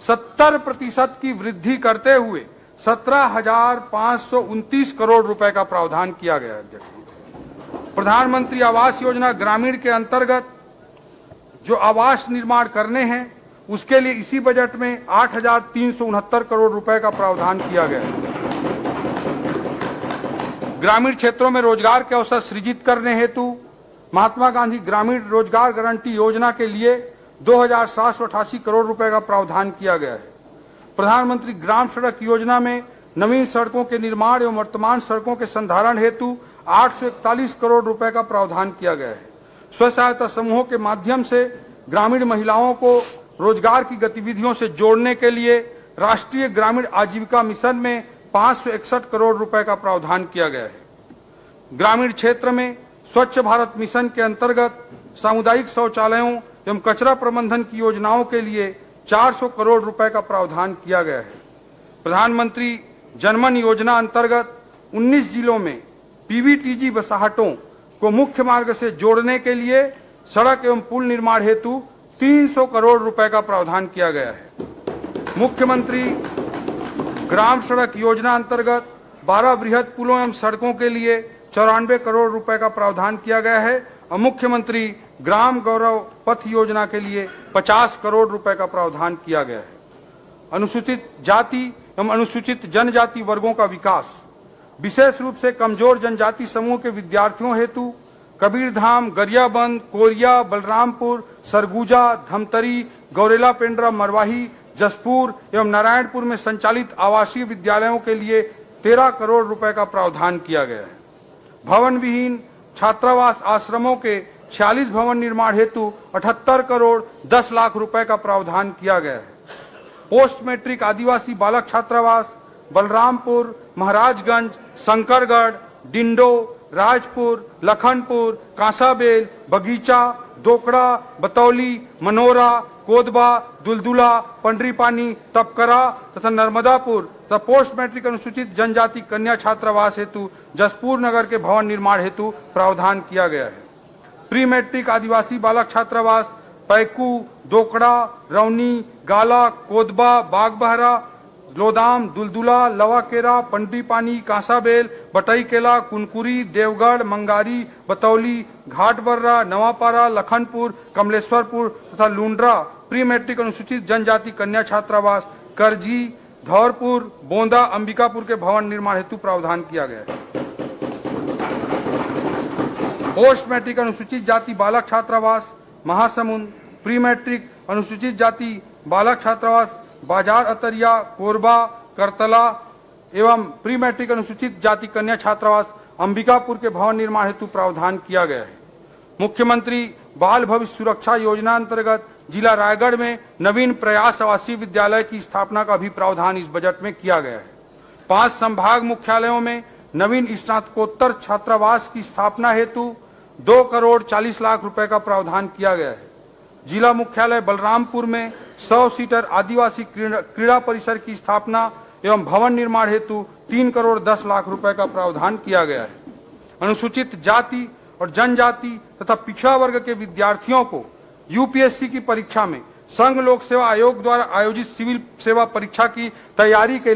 70% की वृद्धि करते हुए 17,529 करोड़ रुपए का प्रावधान किया गया है। अध्यक्ष, प्रधानमंत्री आवास योजना ग्रामीण के अंतर्गत जो आवास निर्माण करने हैं उसके लिए इसी बजट में 8,369 करोड़ रुपए का प्रावधान किया गया है। ग्रामीण क्षेत्रों में रोजगार के अवसर सृजित करने हेतु महात्मा गांधी ग्रामीण रोजगार गारंटी योजना के लिए 2,788 करोड़ रुपए का प्रावधान किया गया है। प्रधानमंत्री ग्राम सड़क योजना में नवीन सड़कों के निर्माण एवं वर्तमान सड़कों के संधारण हेतु 841 करोड़ रुपए का प्रावधान किया गया है। स्व सहायता समूहों के माध्यम से ग्रामीण महिलाओं को रोजगार की गतिविधियों से जोड़ने के लिए राष्ट्रीय ग्रामीण आजीविका मिशन में 561 करोड़ रुपए का प्रावधान किया गया है। ग्रामीण क्षेत्र में स्वच्छ भारत मिशन के अंतर्गत सामुदायिक शौचालयों एवं कचरा प्रबंधन की योजनाओं के लिए 400 करोड़ रुपए का प्रावधान किया गया है। प्रधानमंत्री जनमन योजना अंतर्गत 19 जिलों में पीवीटीजी बसाहटों को मुख्य मार्ग से जोड़ने के लिए सड़क एवं पुल निर्माण हेतु 300 करोड़ रुपए का प्रावधान किया गया है। मुख्यमंत्री ग्राम सड़क योजना अंतर्गत 12 बृहद पुलों एवं सड़कों के लिए 94 करोड़ रुपए का प्रावधान किया गया है और मुख्यमंत्री ग्राम गौरव पथ योजना के लिए 50 करोड़ रुपए का प्रावधान किया गया है। अनुसूचित जाति एवं अनुसूचित जनजाति वर्गों का विकास, विशेष रूप से कमजोर जनजाति समूह के विद्यार्थियों हेतु कबीरधाम, गरियाबंद, कोरिया, बलरामपुर, सरगुजा, धमतरी, गौरेला पेंड्रा, मरवाही, जसपुर एवं नारायणपुर में संचालित आवासीय विद्यालयों के लिए 13 करोड़ रुपए का प्रावधान किया गया है। भवन विहीन छात्रावास आश्रमों के 46 भवन निर्माण हेतु 78 करोड़ 10 लाख रुपए का प्रावधान किया गया है। पोस्ट मैट्रिक आदिवासी बालक छात्रावास बलरामपुर, महाराजगंज, शंकरगढ़, डिंडो, राजपुर, लखनपुर, कांसाबेल, बगीचा, दोकड़ा, बतौली, मनोरा, कोदबा, दुलदुला, पंडरीपानी, तपकरा तथा नर्मदापुर तथा पोस्ट मैट्रिक अनुसूचित जनजाति कन्या छात्रावास हेतु जसपुर नगर के भवन निर्माण हेतु प्रावधान किया गया है। प्री मैट्रिक आदिवासी बालक छात्रावास पैकू, दोकड़ा, रौनी, गाला, कोदबा, बागबहरा, लोदाम, दुलदुला, लवाकेरा, पंडरीपानी, कांसाबेल, बटईकेला, कुनकुरी, देवगढ़, मंगारी, बतौली, घाटबर्रा, नवापारा, लखनपुर, कमलेश्वरपुर तथा लुंड्रा प्री मैट्रिक अनुसूचित जनजाति कन्या छात्रावास करजी, धौरपुर, बोंदा, अंबिकापुर के भवन निर्माण हेतु प्रावधान किया गया है। पोस्ट मैट्रिक अनुसूचित जाति बालक छात्रावास महासमुंद, प्री मैट्रिक अनुसूचित जाति बालक छात्रावास बाजार अतरिया, कोरबा, करतला एवं प्री मैट्रिक अनुसूचित जाति कन्या छात्रावास अंबिकापुर के भवन निर्माण हेतु प्रावधान किया गया है। मुख्यमंत्री बाल भविष्य सुरक्षा योजना अंतर्गत जिला रायगढ़ में नवीन प्रयास आवासीय विद्यालय की स्थापना का भी प्रावधान इस बजट में किया गया है। 5 संभाग मुख्यालयों में नवीन स्नातकोत्तर छात्रावास की स्थापना हेतु 2 करोड़ 40 लाख रुपए का प्रावधान किया गया है। जिला मुख्यालय बलरामपुर में 100 सीटर आदिवासी क्रीड़ा परिसर की स्थापना एवं भवन निर्माण हेतु 3 करोड़ 10 लाख रुपए का प्रावधान किया गया है। अनुसूचित जाति और जनजाति तथा पिछड़ा वर्ग के विद्यार्थियों को यूपीएससी की परीक्षा में संघ लोक सेवा आयोग द्वारा आयोजित सिविल सेवा परीक्षा की तैयारी के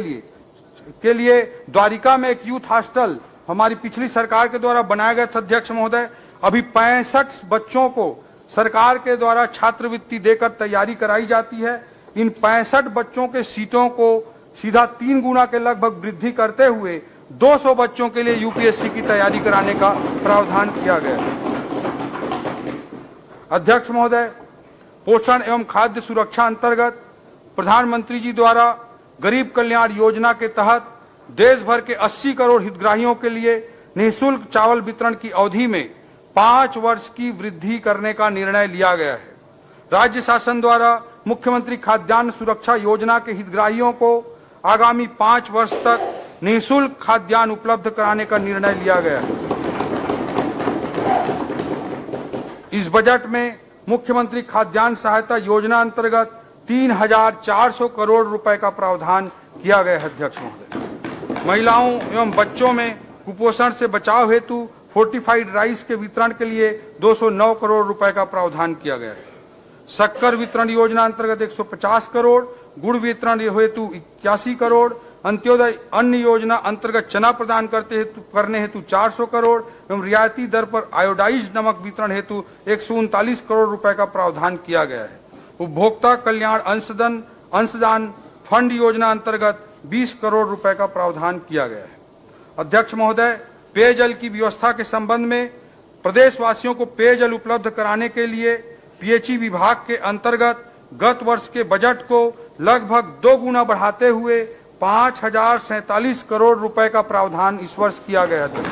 लिए द्वारिका में एक यूथ हॉस्टल हमारी पिछली सरकार के द्वारा बनाया गया था। अध्यक्ष महोदय, अभी 65 बच्चों को सरकार के द्वारा छात्रवृत्ति देकर तैयारी कराई जाती है। इन 65 बच्चों के सीटों को सीधा 3 गुना के लगभग वृद्धि करते हुए 200 बच्चों के लिए यूपीएससी की तैयारी कराने का प्रावधान किया गया है। अध्यक्ष महोदय, पोषण एवं खाद्य सुरक्षा अंतर्गत प्रधानमंत्री जी द्वारा गरीब कल्याण योजना के तहत देश भर के 80 करोड़ हितग्राहियों के लिए निःशुल्क चावल वितरण की अवधि में 5 वर्ष की वृद्धि करने का निर्णय लिया गया है। राज्य शासन द्वारा मुख्यमंत्री खाद्यान्न सुरक्षा योजना के हितग्राहियों को आगामी 5 वर्ष तक निःशुल्क खाद्यान्न उपलब्ध कराने का निर्णय लिया गया है। इस बजट में मुख्यमंत्री खाद्यान्न सहायता योजना अंतर्गत 3,400 करोड़ रुपए का प्रावधान किया गया है। अध्यक्ष महोदय, महिलाओं एवं बच्चों में कुपोषण से बचाव हेतु फोर्टिफाइड राइस के वितरण के लिए 209 करोड़ रुपए का प्रावधान किया गया है। शक्कर वितरण योजना अंतर्गत 150 करोड़, गुड़ वितरण हेतु 81 करोड़, अंत्योदय अन्न योजना अंतर्गत चना प्रदान करने हेतु 400 करोड़ एवं रियायती दर पर आयोडाइज्ड नमक वितरण हेतु 139 करोड़ रुपए का प्रावधान किया गया है। उपभोक्ता कल्याण अंशदान फंड योजना अंतर्गत 20 करोड़ रुपए का प्रावधान किया गया है। अध्यक्ष महोदय, पेयजल की व्यवस्था के संबंध में प्रदेशवासियों को पेयजल उपलब्ध कराने के लिए पीएचई विभाग के अंतर्गत गत वर्ष के बजट को लगभग 2 गुना बढ़ाते हुए 5,047 करोड़ रुपए का प्रावधान इस वर्ष किया गया था।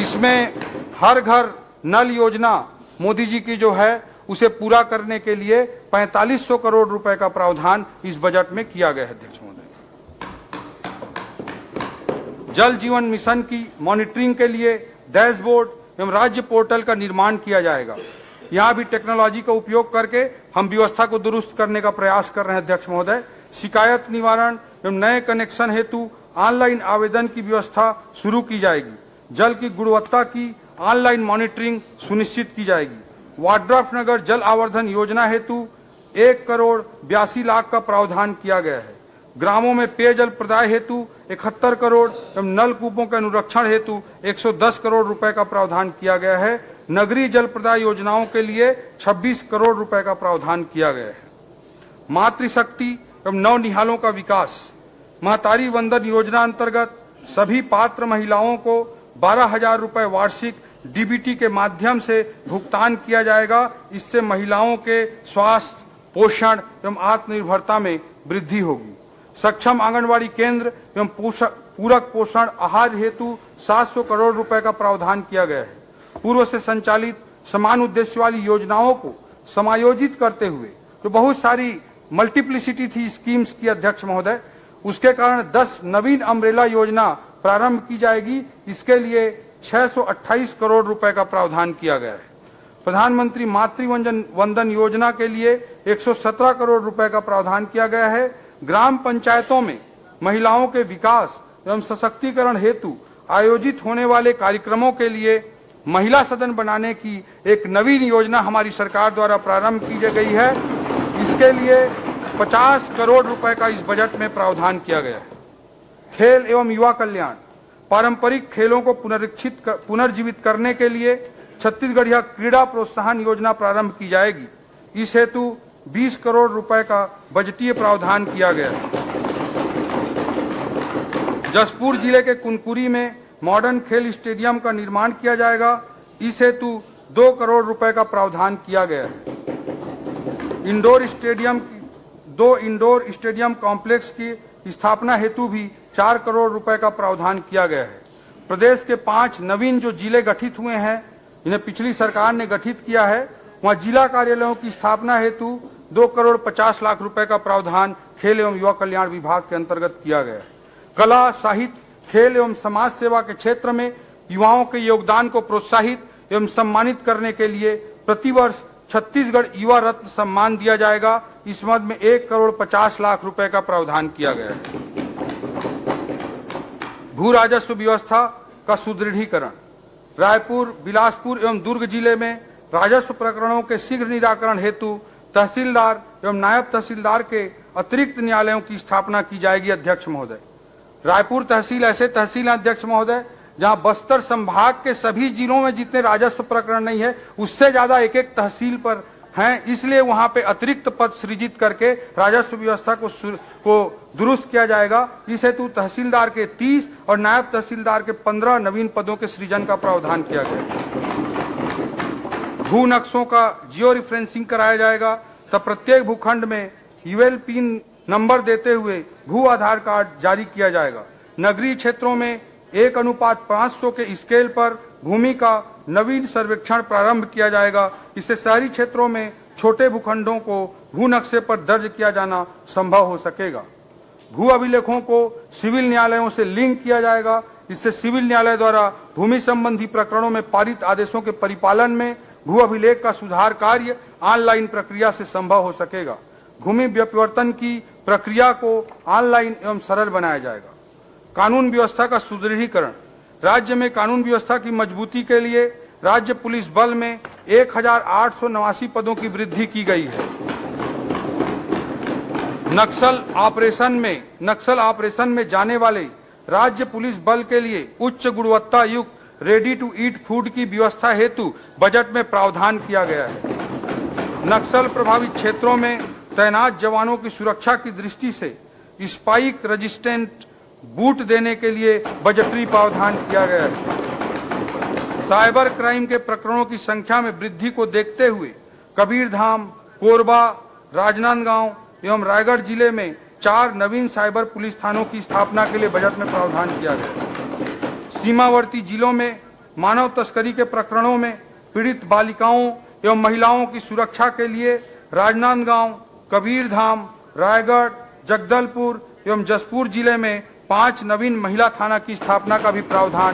इसमें हर घर नल योजना मोदी जी की जो है उसे पूरा करने के लिए 4500 करोड़ रुपए का प्रावधान इस बजट में किया गया है। अध्यक्ष महोदय, जल जीवन मिशन की मॉनिटरिंग के लिए डैशबोर्ड एवं राज्य पोर्टल का निर्माण किया जाएगा। यहाँ भी टेक्नोलॉजी का उपयोग करके हम व्यवस्था को दुरुस्त करने का प्रयास कर रहे हैं। अध्यक्ष महोदय, शिकायत निवारण एवं नए कनेक्शन हेतु ऑनलाइन आवेदन की व्यवस्था शुरू की जाएगी। जल की गुणवत्ता की ऑनलाइन मॉनिटरिंग सुनिश्चित की जाएगी। वाड्रफ नगर जल आवर्धन योजना हेतु 1 करोड़ 82 लाख का प्रावधान किया गया है। ग्रामों में पेयजल प्रदाय हेतु 71 करोड़ एवं नलकूपों के अनुरक्षण हेतु 110 करोड़ रुपए का प्रावधान किया गया है। नगरीय जल प्रदाय योजनाओं के लिए 26 करोड़ रुपए का प्रावधान किया गया है। मातृशक्ति एवं नवनिहालों का विकास महतारी वंदन योजना अंतर्गत सभी पात्र महिलाओं को 12,000 रुपए वार्षिक डीबीटी के माध्यम से भुगतान किया जाएगा। इससे महिलाओं के स्वास्थ्य, पोषण एवं आत्मनिर्भरता में वृद्धि होगी। सक्षम आंगनवाड़ी केंद्र एवं पूरक पोषण आहार हेतु 700 करोड़ रुपए का प्रावधान किया गया है। पूर्व से संचालित समान उद्देश्य वाली योजनाओं को समायोजित करते हुए जो बहुत सारी मल्टीप्लिसिटी थी स्कीम्स की अध्यक्ष महोदय, उसके कारण 10 नवीन अम्ब्रेला योजना प्रारंभ की जाएगी। इसके लिए 628 करोड़ रुपए का प्रावधान किया गया है। प्रधानमंत्री मातृ वंदन योजना के लिए 117 करोड़ रुपए का प्रावधान किया गया है। ग्राम पंचायतों में महिलाओं के विकास एवं सशक्तिकरण हेतु आयोजित होने वाले कार्यक्रमों के लिए महिला सदन बनाने की एक नवीन योजना हमारी सरकार द्वारा प्रारंभ की गई है। इसके लिए 50 करोड़ रुपए का इस बजट में प्रावधान किया गया है। खेल एवं युवा कल्याण पारंपरिक खेलों को पुनर्जीवित करने के लिए छत्तीसगढ़ क्रीड़ा प्रोत्साहन योजना प्रारंभ की जाएगी। इस हेतु 20 करोड़ रुपए का बजटीय प्रावधान किया गया है। जसपुर जिले के कुनकुरी में मॉडर्न खेल स्टेडियम का निर्माण किया जाएगा। इस हेतु 2 करोड़ रुपए का प्रावधान किया गया है। 2 इंडोर स्टेडियम कॉम्प्लेक्स की स्थापना हेतु भी 4 करोड़ रुपए का प्रावधान किया गया है। प्रदेश के 5 नवीन जो जिले गठित हुए हैं, इन्हें पिछली सरकार ने गठित किया है, वहां जिला कार्यालयों की स्थापना हेतु 2 करोड़ 50 लाख रुपए का प्रावधान खेल एवं युवा कल्याण विभाग के अंतर्गत किया गया है। कला, साहित्य, खेल एवं समाज सेवा के क्षेत्र में युवाओं के योगदान को प्रोत्साहित एवं सम्मानित करने के लिए प्रतिवर्ष छत्तीसगढ़ युवा रत्न सम्मान दिया जाएगा। इस मद में 1 करोड़ 50 लाख रुपए का प्रावधान किया गया है। भू राजस्व व्यवस्था का सुदृढ़ीकरण रायपुर, बिलासपुर एवं दुर्ग जिले में राजस्व प्रकरणों के शीघ्र निराकरण हेतु तहसीलदार एवं नायब तहसीलदार के अतिरिक्त न्यायालयों की स्थापना की जाएगी। अध्यक्ष महोदय, रायपुर तहसील ऐसे तहसील अध्यक्ष महोदय जहां बस्तर संभाग के सभी जिलों में जितने राजस्व प्रकरण नहीं है उससे ज्यादा एक तहसील पर हैं, इसलिए वहां पे अतिरिक्त पद सृजित करके राजस्व व्यवस्था को दुरुस्त किया जाएगा। इस हेतु तहसीलदार के 30 और नायब तहसीलदार के 15 नवीन पदों के सृजन का प्रावधान किया गया। भू नक्शों का जियो रिफरेंसिंग कराया जाएगा, तब प्रत्येक भूखंड में यूएल पिन नंबर देते हुए भू आधार कार्ड जारी किया जाएगा। नगरीय क्षेत्रों में 1:500 के स्केल पर भूमि का नवीन सर्वेक्षण प्रारंभ किया जाएगा। इससे शहरी क्षेत्रों में छोटे भूखंडों को भू नक्शे पर दर्ज किया जाना संभव हो सकेगा। भू अभिलेखों को सिविल न्यायालयों से लिंक किया जाएगा। इससे सिविल न्यायालय द्वारा भूमि संबंधी प्रकरणों में पारित आदेशों के परिपालन में भू अभिलेख का सुधार कार्य ऑनलाइन प्रक्रिया से संभव हो सकेगा। भूमि व्युत्पत्ति की प्रक्रिया को ऑनलाइन एवं सरल बनाया जाएगा। कानून व्यवस्था का सुदृढ़ीकरण राज्य में कानून व्यवस्था की मजबूती के लिए राज्य पुलिस बल में 1889 पदों की वृद्धि की गई है। नक्सल ऑपरेशन में जाने वाले राज्य पुलिस बल के लिए उच्च गुणवत्ता युक्त रेडी टू ईट फूड की व्यवस्था हेतु बजट में प्रावधान किया गया है। नक्सल प्रभावित क्षेत्रों में तैनात जवानों की सुरक्षा की दृष्टि से स्पाइक रेजिस्टेंट बूट देने के लिए बजटरी प्रावधान किया गया है। साइबर क्राइम के प्रकरणों की संख्या में वृद्धि को देखते हुए कबीरधाम, कोरबा, राजनांदगांव एवं रायगढ़ जिले में 4 नवीन साइबर पुलिस थानों की स्थापना के लिए बजट में प्रावधान किया गया। सीमावर्ती जिलों में मानव तस्करी के प्रकरणों में पीड़ित बालिकाओं एवं महिलाओं की सुरक्षा के लिए राजनांदगांव, कबीरधाम, रायगढ़, जगदलपुर एवं जसपुर जिले में 5 नवीन महिला थाना की स्थापना का भी प्रावधान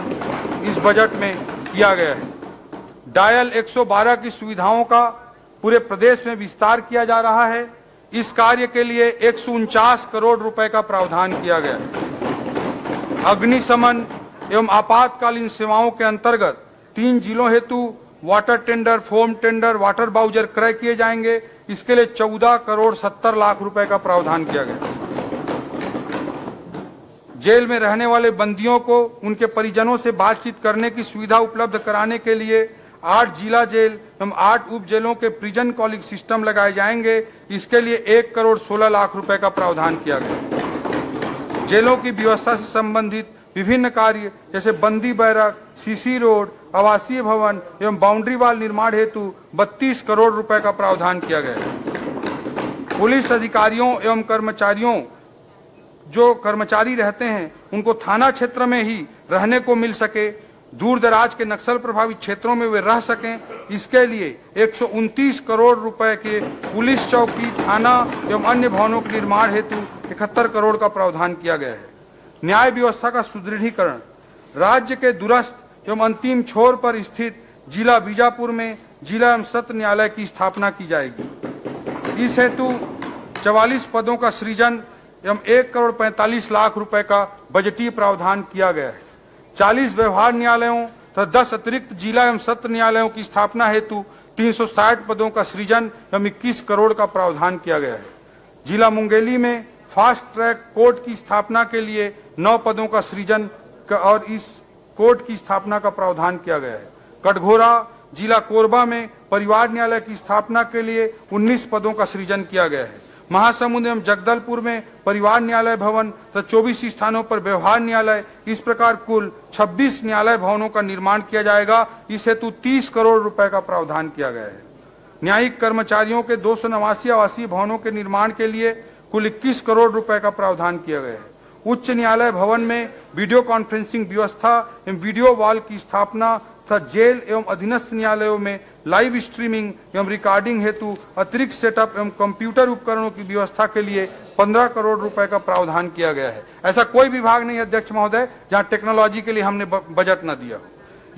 इस बजट में किया गया है। डायल 112 की सुविधाओं का पूरे प्रदेश में विस्तार किया जा रहा है। इस कार्य के लिए 149 करोड़ रुपए का प्रावधान किया गया है। अग्निशमन एवं आपातकालीन सेवाओं के अंतर्गत 3 जिलों हेतु water tender, foam tender, water bowser क्रय किए जाएंगे। इसके लिए 14 करोड़ 70 लाख रुपए का प्रावधान किया गया। जेल में रहने वाले बंदियों को उनके परिजनों से बातचीत करने की सुविधा उपलब्ध कराने के लिए 8 जिला जेल एवं 8 उप जेलों के प्रिजन कॉलिंग सिस्टम लगाए जाएंगे। इसके लिए 1 करोड़ 16 लाख रुपए का प्रावधान किया गया। जेलों की व्यवस्था से संबंधित विभिन्न कार्य जैसे बंदी बैरक, सीसी रोड, आवासीय भवन एवं बाउंड्री वाल निर्माण हेतु 32 करोड़ रुपए का प्रावधान किया गया है। पुलिस अधिकारियों एवं कर्मचारियों जो कर्मचारी रहते हैं उनको थाना क्षेत्र में ही रहने को मिल सके, दूर दराज के नक्सल प्रभावित क्षेत्रों में वे रह सकें, इसके लिए 129 करोड़ रुपए के पुलिस चौकी, थाना एवं अन्य भवनों के निर्माण हेतु 71 करोड़ का प्रावधान किया गया है। न्याय व्यवस्था का सुदृढ़ीकरण, राज्य के दूरस्थ एवं अंतिम छोर पर स्थित जिला बीजापुर में जिला एवं सत्र न्यायालय की स्थापना की जाएगी। इस हेतु 44 पदों का सृजन एवं 1 करोड़ 45 लाख रुपए का बजटीय प्रावधान किया गया है। 40 व्यवहार न्यायालयों तथा 10 अतिरिक्त जिला एवं सत्र न्यायालयों की स्थापना हेतु 360 पदों का सृजन एवं 21 करोड़ का प्रावधान किया गया है। जिला मुंगेली में फास्ट ट्रैक कोर्ट की स्थापना के लिए 9 पदों का सृजन और इस कोर्ट की स्थापना का प्रावधान किया गया है। कटघोरा जिला कोरबा में परिवार न्यायालय की स्थापना के लिए 19 पदों का सृजन किया गया है। महासमुंद एवं जगदलपुर में परिवार न्यायालय भवन तथा 24 स्थानों पर व्यवहार न्यायालय, इस प्रकार कुल 26 न्यायालय भवनों का निर्माण किया जाएगा। इस हेतु 30 करोड़ रुपए का प्रावधान किया गया है। न्यायिक कर्मचारियों के 289 आवासीय भवनों के निर्माण के लिए कुल 21 करोड़ रुपए का प्रावधान किया गया है। उच्च न्यायालय भवन में वीडियो कॉन्फ्रेंसिंग व्यवस्था एवं वीडियो वॉल की स्थापना तथा जेल एवं अधीनस्थ न्यायालयों में लाइव स्ट्रीमिंग एवं रिकॉर्डिंग हेतु अतिरिक्त सेटअप एवं कंप्यूटर उपकरणों की व्यवस्था के लिए 15 करोड़ रुपए का प्रावधान किया गया है। ऐसा कोई विभाग नहीं अध्यक्ष महोदय जहां टेक्नोलॉजी के लिए हमने बजट न दिया हो।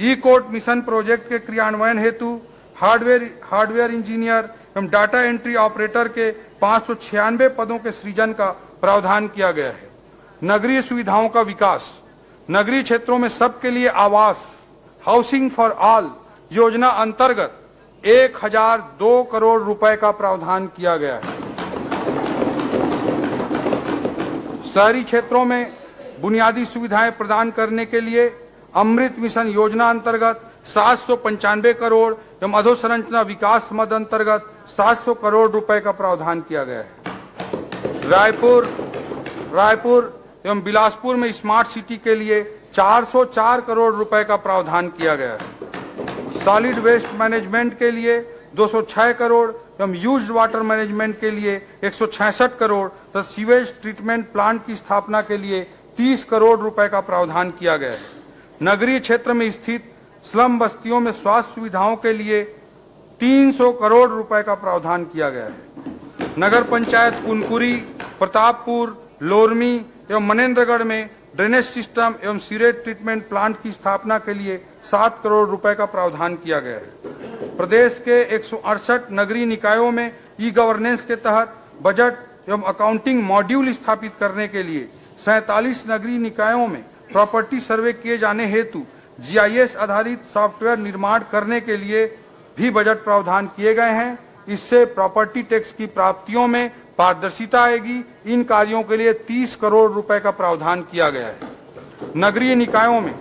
ई कोर्ट मिशन प्रोजेक्ट के क्रियान्वयन हेतु हार्डवेयर इंजीनियर एवं डाटा एंट्री ऑपरेटर के 596 पदों के सृजन का प्रावधान किया गया है। नगरीय सुविधाओं का विकास, नगरीय क्षेत्रों में सबके लिए आवास, हाउसिंग फॉर ऑल योजना अंतर्गत 1002 करोड़ रुपए का प्रावधान किया गया है। शहरी क्षेत्रों में बुनियादी सुविधाएं प्रदान करने के लिए अमृत मिशन योजना अंतर्गत 795 करोड़ एवं अधोसंरचना विकास मद अंतर्गत 700 करोड़ रुपए का प्रावधान किया गया है। रायपुर एवं बिलासपुर में स्मार्ट सिटी के लिए 404 करोड़ रुपए का प्रावधान किया गया है। सॉलिड वेस्ट मैनेजमेंट के लिए 206 करोड़ एवं यूज्ड वाटर मैनेजमेंट के लिए 166 करोड़ तथा सीवेज ट्रीटमेंट प्लांट की स्थापना के लिए 30 करोड़ रुपए का प्रावधान किया गया है। नगरीय क्षेत्र में स्थित स्लम बस्तियों में स्वास्थ्य सुविधाओं के लिए 300 करोड़ रुपए का प्रावधान किया गया है। नगर पंचायत कुनकुरी, प्रतापपुर, लोरमी एवं मनेन्द्रगढ़ में ड्रेनेज सिस्टम एवं सीरेज ट्रीटमेंट प्लांट की स्थापना के लिए 7 करोड़ रुपए का प्रावधान किया गया है। प्रदेश के 168 नगरीय निकायों में ई गवर्नेंस के तहत बजट एवं अकाउंटिंग मॉड्यूल स्थापित करने के लिए 47 नगरीय निकायों में प्रॉपर्टी सर्वे किए जाने हेतु GIS आधारित सॉफ्टवेयर निर्माण करने के लिए भी बजट प्रावधान किए गए हैं। इससे प्रॉपर्टी टैक्स की प्राप्तियों में पारदर्शिता आएगी। इन कार्यों के लिए 30 करोड़ रुपए का प्रावधान किया गया है। नगरीय निकायों में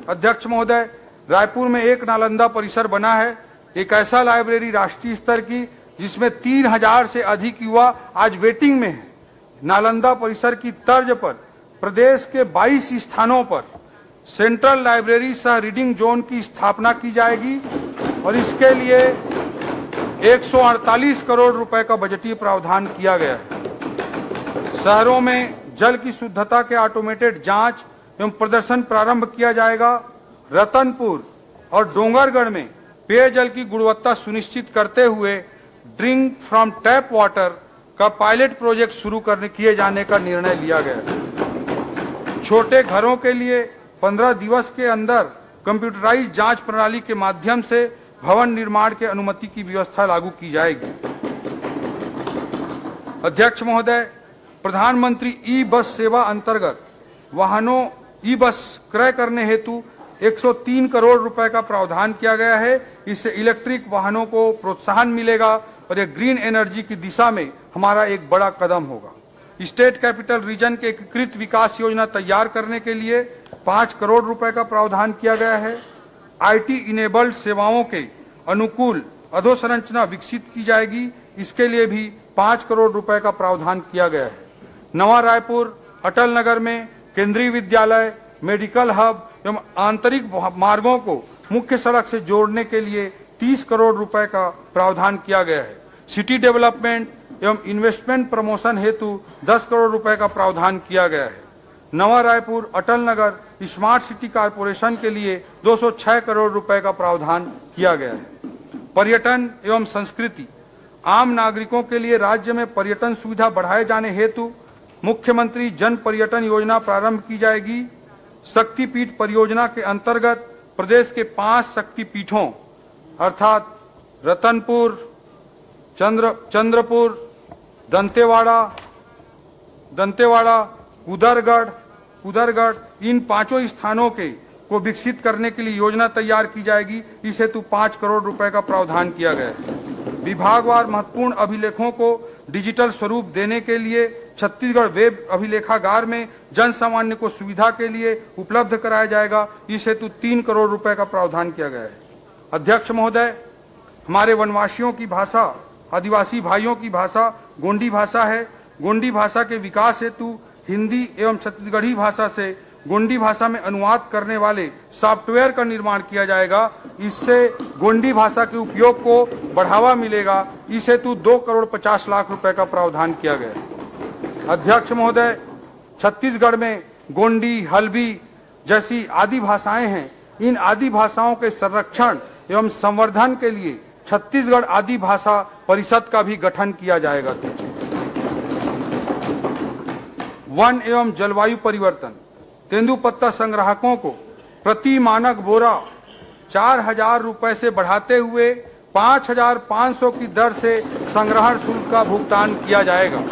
अध्यक्ष महोदय, रायपुर में एक नालंदा परिसर बना है, एक ऐसा लाइब्रेरी राष्ट्रीय स्तर की जिसमें 3000 से अधिक युवा आज वेटिंग में है। नालंदा परिसर की तर्ज पर प्रदेश के 22 स्थानों पर सेंट्रल लाइब्रेरी सह रीडिंग जोन की स्थापना की जाएगी और इसके लिए 148 करोड़ रुपए का बजटीय प्रावधान किया गया है। शहरों में जल की शुद्धता के ऑटोमेटेड जांच एवं प्रदर्शन प्रारंभ किया जाएगा। रतनपुर और डोंगरगढ़ में पेयजल की गुणवत्ता सुनिश्चित करते हुए ड्रिंक फ्रॉम टैप वाटर का पायलट प्रोजेक्ट शुरू किए जाने का निर्णय लिया गया है। छोटे घरों के लिए 15 दिवस के अंदर कंप्यूटराइज जांच प्रणाली के माध्यम से भवन निर्माण के अनुमति की व्यवस्था लागू की जाएगी। अध्यक्ष महोदय, प्रधानमंत्री ई बस सेवा अंतर्गत वाहनों ई बस क्रय करने हेतु 103 करोड़ रुपए का प्रावधान किया गया है। इससे इलेक्ट्रिक वाहनों को प्रोत्साहन मिलेगा और ये ग्रीन एनर्जी की दिशा में हमारा एक बड़ा कदम होगा। स्टेट कैपिटल रीजन के एकीकृत विकास योजना तैयार करने के लिए 5 करोड़ रुपए का प्रावधान किया गया है। आईटी इनेबल्ड सेवाओं के अनुकूल अधोसंरचना विकसित की जाएगी, इसके लिए भी 5 करोड़ रुपए का प्रावधान किया गया है। नवा रायपुर अटल नगर में केंद्रीय विद्यालय, मेडिकल हब एवं आंतरिक मार्गों को मुख्य सड़क से जोड़ने के लिए 30 करोड़ रुपए का प्रावधान किया गया है। सिटी डेवलपमेंट एवं इन्वेस्टमेंट प्रमोशन हेतु 10 करोड़ रुपए का प्रावधान किया गया है। नवा Raipur Atal Nagar smart city corporation के लिए 206 करोड़ रुपए का प्रावधान किया गया है। पर्यटन एवं संस्कृति, आम नागरिकों के लिए राज्य में पर्यटन सुविधा बढ़ाए जाने हेतु मुख्यमंत्री जन पर्यटन योजना प्रारंभ की जाएगी। शक्तिपीठ परियोजना के अंतर्गत प्रदेश के 5 शक्तिपीठों अर्थात रतनपुर, चंद्रपुर, दंतेवाड़ा, उदरगढ़ इन 5 स्थानों को विकसित करने के लिए योजना तैयार की जाएगी। इस हेतु 5 करोड़ रुपए का प्रावधान किया गया है। विभागवार महत्वपूर्ण अभिलेखों को डिजिटल स्वरूप देने के लिए छत्तीसगढ़ वेब अभिलेखागार में जन सामान्य को सुविधा के लिए उपलब्ध कराया जाएगा। इस हेतु 3 करोड़ रुपए का प्रावधान किया गया है। अध्यक्ष महोदय, हमारे वनवासियों की भाषा, आदिवासी भाइयों की भाषा गोंडी भाषा है। गोंडी भाषा के विकास हेतु हिंदी एवं छत्तीसगढ़ी भाषा से गोंडी भाषा में अनुवाद करने वाले सॉफ्टवेयर का निर्माण किया जाएगा। इससे गोंडी भाषा के उपयोग को बढ़ावा मिलेगा। इस हेतु 2 करोड़ 50 लाख रुपए का प्रावधान किया गया है। अध्यक्ष महोदय, छत्तीसगढ़ में गोंडी, हल्बी जैसी आदि भाषाएं हैं। इन आदि भाषाओं के संरक्षण एवं संवर्धन के लिए छत्तीसगढ़ आदि भाषा परिषद का भी गठन किया जाएगा। वन एवं जलवायु परिवर्तन, तेंदुपत्ता संग्राहकों को प्रति मानक बोरा 4000 रुपए से बढ़ाते हुए 5500 की दर से संग्रहण शुल्क का भुगतान किया जाएगा।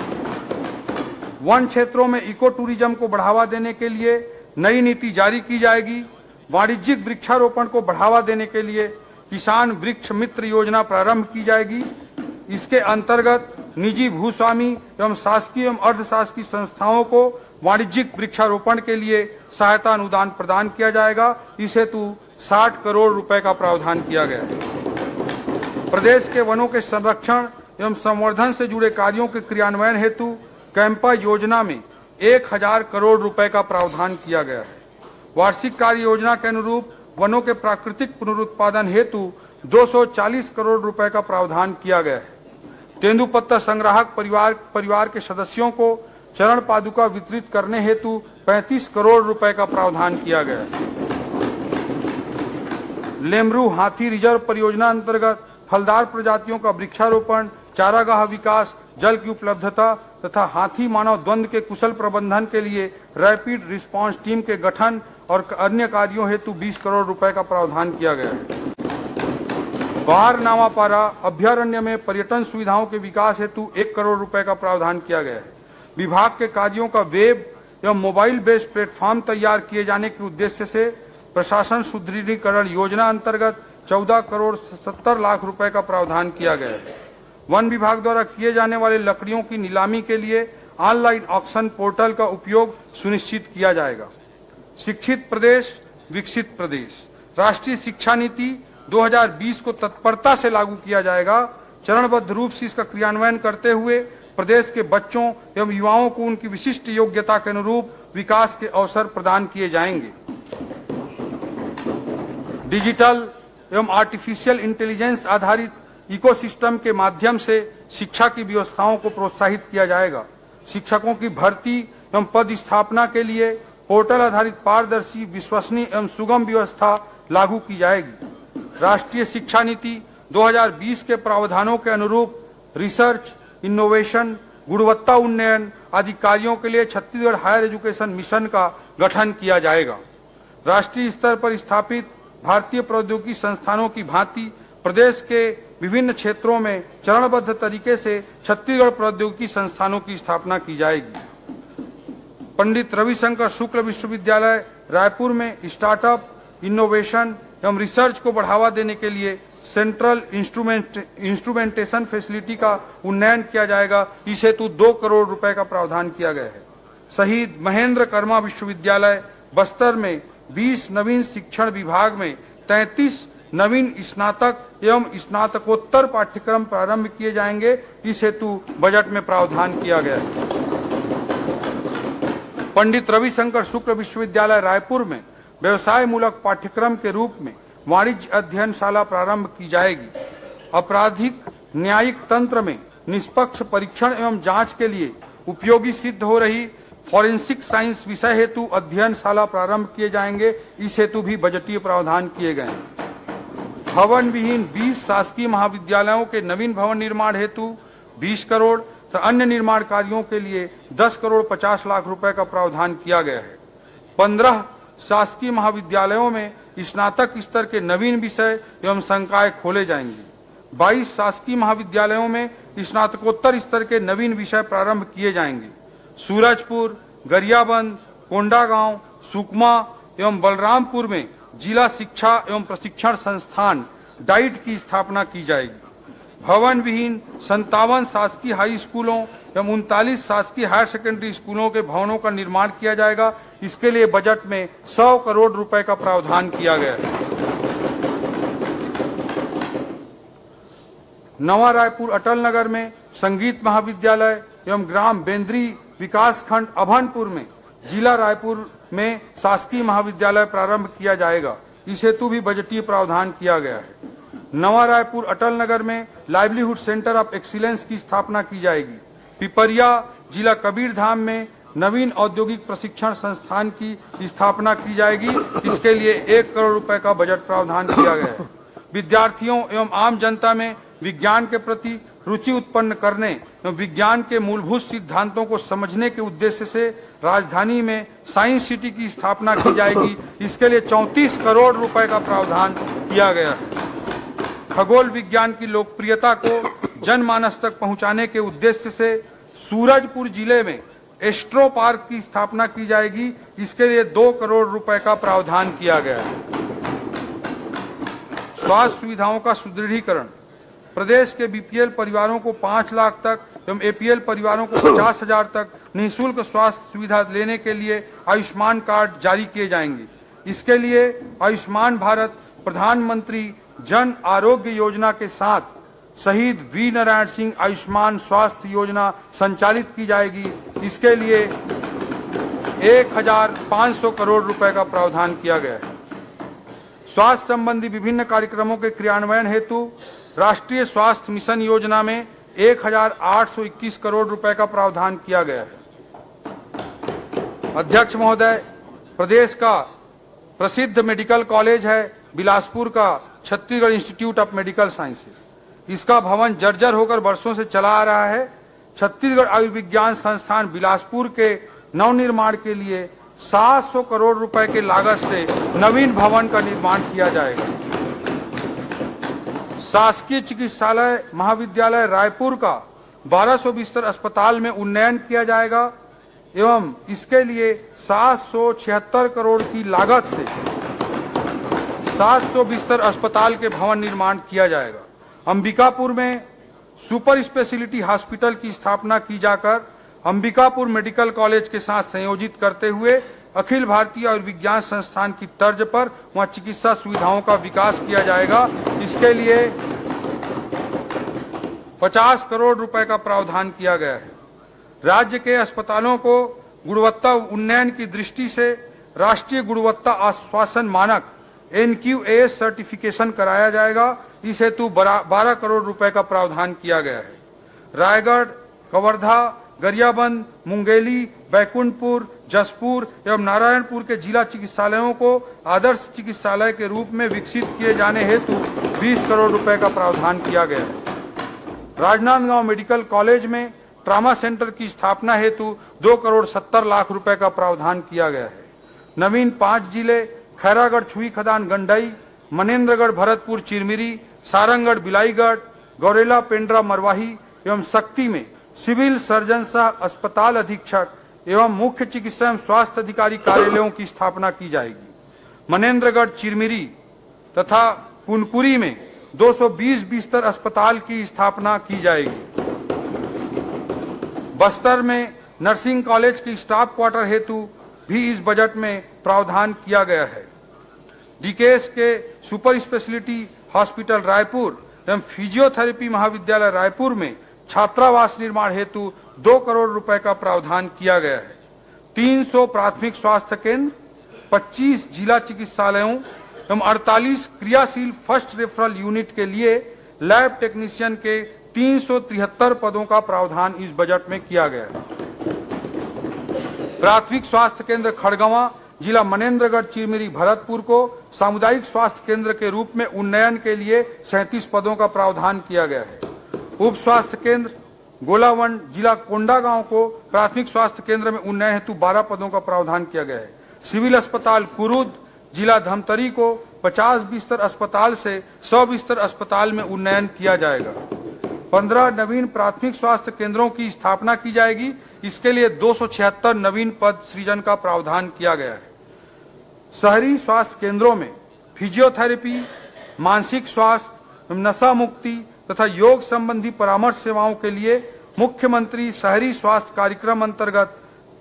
वन क्षेत्रों में इको टूरिज्म को बढ़ावा देने के लिए नई नीति जारी की जाएगी। वाणिज्यिक वृक्षारोपण को बढ़ावा देने के लिए किसान वृक्ष मित्र योजना प्रारंभ की जाएगी। इसके अंतर्गत निजी भूस्वामी एवं शासकीय एवं अर्धशासकीय संस्थाओं को वाणिज्यिक वृक्षारोपण के लिए सहायता अनुदान प्रदान किया जाएगा। इस हेतु 60 करोड़ रुपए का प्रावधान किया गया है। प्रदेश के वनों के संरक्षण एवं संवर्धन से जुड़े कार्यों के क्रियान्वयन हेतु कैंपा योजना में 1000 करोड़ रुपए का प्रावधान किया गया है। वार्षिक कार्य योजना के अनुरूप वनों के प्राकृतिक पुनरुत्पादन हेतु 240 करोड़ रुपए का प्रावधान किया गया है। तेंदुपत्ता संग्राहक परिवार के सदस्यों को चरण पादुका वितरित करने हेतु 35 करोड़ रुपए का प्रावधान किया गया है। लेमरू हाथी रिजर्व परियोजना अंतर्गत फलदार प्रजातियों का वृक्षारोपण, चारागाह विकास, जल की उपलब्धता तथा हाथी मानव द्वंद्व के कुशल प्रबंधन के लिए रैपिड रिस्पांस टीम के गठन और अन्य कार्यों हेतु 20 करोड़ रुपए का प्रावधान किया गया है। बाहर नावापारा अभ्यारण्य में पर्यटन सुविधाओं के विकास हेतु 1 करोड़ रुपए का प्रावधान किया गया है। विभाग के कार्यों का वेब एवं मोबाइल बेस्ड प्लेटफॉर्म तैयार किए जाने के उद्देश्य से प्रशासन सुदृढ़ीकरण योजना अंतर्गत 14 करोड़ 70 लाख रुपए का प्रावधान किया गया है। वन विभाग द्वारा किए जाने वाले लकड़ियों की नीलामी के लिए ऑनलाइन ऑक्शन पोर्टल का उपयोग सुनिश्चित किया जाएगा। शिक्षित प्रदेश विकसित प्रदेश। राष्ट्रीय शिक्षा नीति 2020 को तत्परता से लागू किया जाएगा। चरणबद्ध रूप से इसका क्रियान्वयन करते हुए प्रदेश के बच्चों एवं युवाओं को उनकी विशिष्ट योग्यता के अनुरूप विकास के अवसर प्रदान किए जाएंगे। डिजिटल एवं आर्टिफिशियल इंटेलिजेंस आधारित इकोसिस्टम के माध्यम से शिक्षा की व्यवस्थाओं को प्रोत्साहित किया जाएगा। शिक्षकों की भर्ती एवं पद स्थापना के लिए पोर्टल आधारित पारदर्शी, विश्वसनीय एवं सुगम व्यवस्था लागू की जाएगी। राष्ट्रीय शिक्षा नीति 2020 के प्रावधानों के अनुरूप रिसर्च, इनोवेशन, गुणवत्ता उन्नयन आदि कार्यों के लिए छत्तीसगढ़ हायर एजुकेशन मिशन का गठन किया जाएगा। राष्ट्रीय स्तर पर स्थापित भारतीय प्रौद्योगिकी संस्थानों की भांति प्रदेश के विभिन्न क्षेत्रों में चरणबद्ध तरीके से छत्तीसगढ़ प्रौद्योगिकी संस्थानों की स्थापना की जाएगी। पंडित रविशंकर शुक्ल विश्वविद्यालय रायपुर में स्टार्टअप, इनोवेशन एवं रिसर्च को बढ़ावा देने के लिए सेंट्रल इंस्ट्रूमेंटेशन फैसिलिटी का उन्नयन किया जाएगा। इस हेतु 2 करोड़ रुपए का प्रावधान किया गया है। शहीद महेंद्र कर्मा विश्वविद्यालय बस्तर में 20 नवीन शिक्षण विभाग में 33 नवीन स्नातक एवं स्नातकोत्तर पाठ्यक्रम प्रारंभ किए जाएंगे। इस हेतु बजट में प्रावधान किया गया है। पंडित रविशंकर शुक्ल विश्वविद्यालय रायपुर में व्यवसाय मूलक पाठ्यक्रम के रूप में वाणिज्य अध्ययनशाला प्रारंभ की जाएगी। आपराधिक न्यायिक तंत्र में निष्पक्ष परीक्षण एवं जांच के लिए उपयोगी सिद्ध हो रही फॉरेंसिक साइंस विषय हेतु अध्ययनशाला प्रारंभ किए जाएंगे। इस हेतु भी बजटीय प्रावधान किए गए हैं। भवन विहीन 20 शासकीय महाविद्यालयों के नवीन भवन निर्माण हेतु 20 करोड़ तो अन्य निर्माण कार्यों के लिए 10 करोड़ 50 लाख रुपए का प्रावधान किया गया है। 15 शासकीय महाविद्यालयों में स्नातक स्तर के नवीन विषय एवं संकाय खोले जाएंगे। 22 शासकीय महाविद्यालयों में स्नातकोत्तर स्तर के नवीन विषय प्रारंभ किए जाएंगे। सूरजपुर, गरियाबंद, कोंडागांव, सुकमा एवं बलरामपुर में जिला शिक्षा एवं प्रशिक्षण संस्थान डाइट की स्थापना की जाएगी। भवन विहीन 57 शासकीय हाई स्कूलों एवं 39 शासकीय हायर सेकेंडरी स्कूलों के भवनों का निर्माण किया जाएगा। इसके लिए बजट में 100 करोड़ रुपए का प्रावधान किया गया है। नवा रायपुर अटल नगर में संगीत महाविद्यालय एवं ग्राम बेंद्री विकास खंड अभनपुर में जिला रायपुर में शासकीय महाविद्यालय प्रारंभ किया जाएगा। इस हेतु भी बजटीय प्रावधान किया गया है। नवा रायपुर अटल नगर में लाइवलीहुड सेंटर ऑफ एक्सीलेंस की स्थापना की जाएगी। पिपरिया जिला कबीरधाम में नवीन औद्योगिक प्रशिक्षण संस्थान की स्थापना की जाएगी। इसके लिए 1 करोड़ रुपए का बजट प्रावधान किया गया है। विद्यार्थियों एवं आम जनता में विज्ञान के प्रति रुचि उत्पन्न करने एवं विज्ञान के मूलभूत सिद्धांतों को समझने के उद्देश्य से राजधानी में साइंस सिटी की स्थापना की जाएगी। इसके लिए 34 करोड़ रुपए का प्रावधान किया गया है। खगोल विज्ञान की लोकप्रियता को जनमानस तक पहुंचाने के उद्देश्य से सूरजपुर जिले में एस्ट्रो पार्क की स्थापना की जाएगी। इसके लिए 2 करोड़ रुपए का प्रावधान किया गया है। स्वास्थ्य सुविधाओं का सुदृढ़ीकरण। प्रदेश के बीपीएल परिवारों को 5 लाख तक एवं एपीएल परिवारों को 50,000 तक निःशुल्क स्वास्थ्य सुविधा लेने के लिए आयुष्मान कार्ड जारी किए जाएंगे। इसके लिए आयुष्मान भारत प्रधानमंत्री जन आरोग्य योजना के साथ शहीद वी नारायण सिंह आयुष्मान स्वास्थ्य योजना संचालित की जाएगी। इसके लिए 1,500 करोड़ रुपए का प्रावधान किया गया है। स्वास्थ्य संबंधी विभिन्न कार्यक्रमों के क्रियान्वयन हेतु राष्ट्रीय स्वास्थ्य मिशन योजना में 1,821 करोड़ रुपए का प्रावधान किया गया है। अध्यक्ष महोदय, प्रदेश का प्रसिद्ध मेडिकल कॉलेज है बिलासपुर का Chhattisgarh institute of medical sciences. इसका भवन जर्जर होकर वर्षों से चला आ रहा है। छत्तीसगढ़ आयुर्विज्ञान संस्थान बिलासपुर के नवनिर्माण के लिए 700 करोड़ रुपए के लागत से नवीन भवन का निर्माण किया जाएगा। शासकीय चिकित्सालय महाविद्यालय रायपुर का 1200 बिस्तर अस्पताल में उन्नयन किया जाएगा एवं इसके लिए 776 करोड़ की लागत से 700 बिस्तर अस्पताल के भवन निर्माण किया जाएगा। अंबिकापुर में सुपर स्पेशलिटी हॉस्पिटल की स्थापना की जाकर अंबिकापुर मेडिकल कॉलेज के साथ संयोजित करते हुए अखिल भारतीय आयुर्विज्ञान संस्थान की तर्ज पर वहां चिकित्सा सुविधाओं का विकास किया जाएगा। इसके लिए 50 करोड़ रुपए का प्रावधान किया गया है। राज्य के अस्पतालों को गुणवत्ता उन्नयन की दृष्टि से राष्ट्रीय गुणवत्ता आश्वासन मानक NQAS सर्टिफिकेशन कराया जाएगा। इस हेतु 12 करोड़ रुपए का प्रावधान किया गया है। रायगढ़, कवर्धा, गरियाबंद, मुंगेली, बैकुंठपुर, जसपुर एवं नारायणपुर के जिला चिकित्सालयों को आदर्श चिकित्सालय के रूप में विकसित किए जाने हेतु 20 करोड़ रुपए का प्रावधान किया गया है। राजनांदगांव मेडिकल कॉलेज में ट्रामा सेंटर की स्थापना हेतु 2 करोड़ 70 लाख रुपए का प्रावधान किया गया है। नवीन 5 जिले खैरागढ़ छुई खदान गंडई, मनेन्द्रगढ़ भरतपुर चिरमिरी, सारंगगढ़ बिलाईगढ़, गौरेला पेंड्रा मरवाही एवं शक्ति में सिविल सर्जन सह अस्पताल अधीक्षक एवं मुख्य चिकित्सा एवं स्वास्थ्य अधिकारी कार्यालयों की स्थापना की जाएगी। मनेन्द्रगढ़ चिरमिरी तथा पुनपुरी में 220 बिस्तर अस्पताल की स्थापना की जाएगी। बस्तर में नर्सिंग कॉलेज की स्टाफ क्वार्टर हेतु भी इस बजट में प्रावधान किया गया है। डीकेएस के सुपर स्पेशलिटी हॉस्पिटल रायपुर एवं फिजियोथेरेपी महाविद्यालय रायपुर में छात्रावास निर्माण हेतु 2 करोड़ रुपए का प्रावधान किया गया है। 300 प्राथमिक स्वास्थ्य केंद्र, 25 जिला चिकित्सालयों एवं 48 क्रियाशील फर्स्ट रेफरल यूनिट के लिए लैब टेक्नीशियन के 373 पदों का प्रावधान इस बजट में किया गया है। प्राथमिक स्वास्थ्य केंद्र खड़गवां, जिला मनेन्द्रगढ़ चिरमिरी भरतपुर को सामुदायिक स्वास्थ्य केंद्र के रूप में उन्नयन के लिए 37 पदों का प्रावधान किया गया है। उप स्वास्थ्य केंद्र गोलावंड, जिला कोंडागांव को प्राथमिक स्वास्थ्य केंद्र में उन्नयन हेतु 12 पदों का प्रावधान किया गया है। सिविल अस्पताल कुरुद, जिला धमतरी को 50 बिस्तर अस्पताल से 100 बिस्तर अस्पताल में उन्नयन किया जाएगा। 15 नवीन प्राथमिक स्वास्थ्य केंद्रों की स्थापना की जाएगी। इसके लिए 276 नवीन पद सृजन का प्रावधान किया गया है। शहरी स्वास्थ्य केंद्रों में फिजियोथेरेपी, मानसिक स्वास्थ्य, नशा मुक्ति तथा योग संबंधी परामर्श सेवाओं के लिए मुख्यमंत्री शहरी स्वास्थ्य कार्यक्रम अंतर्गत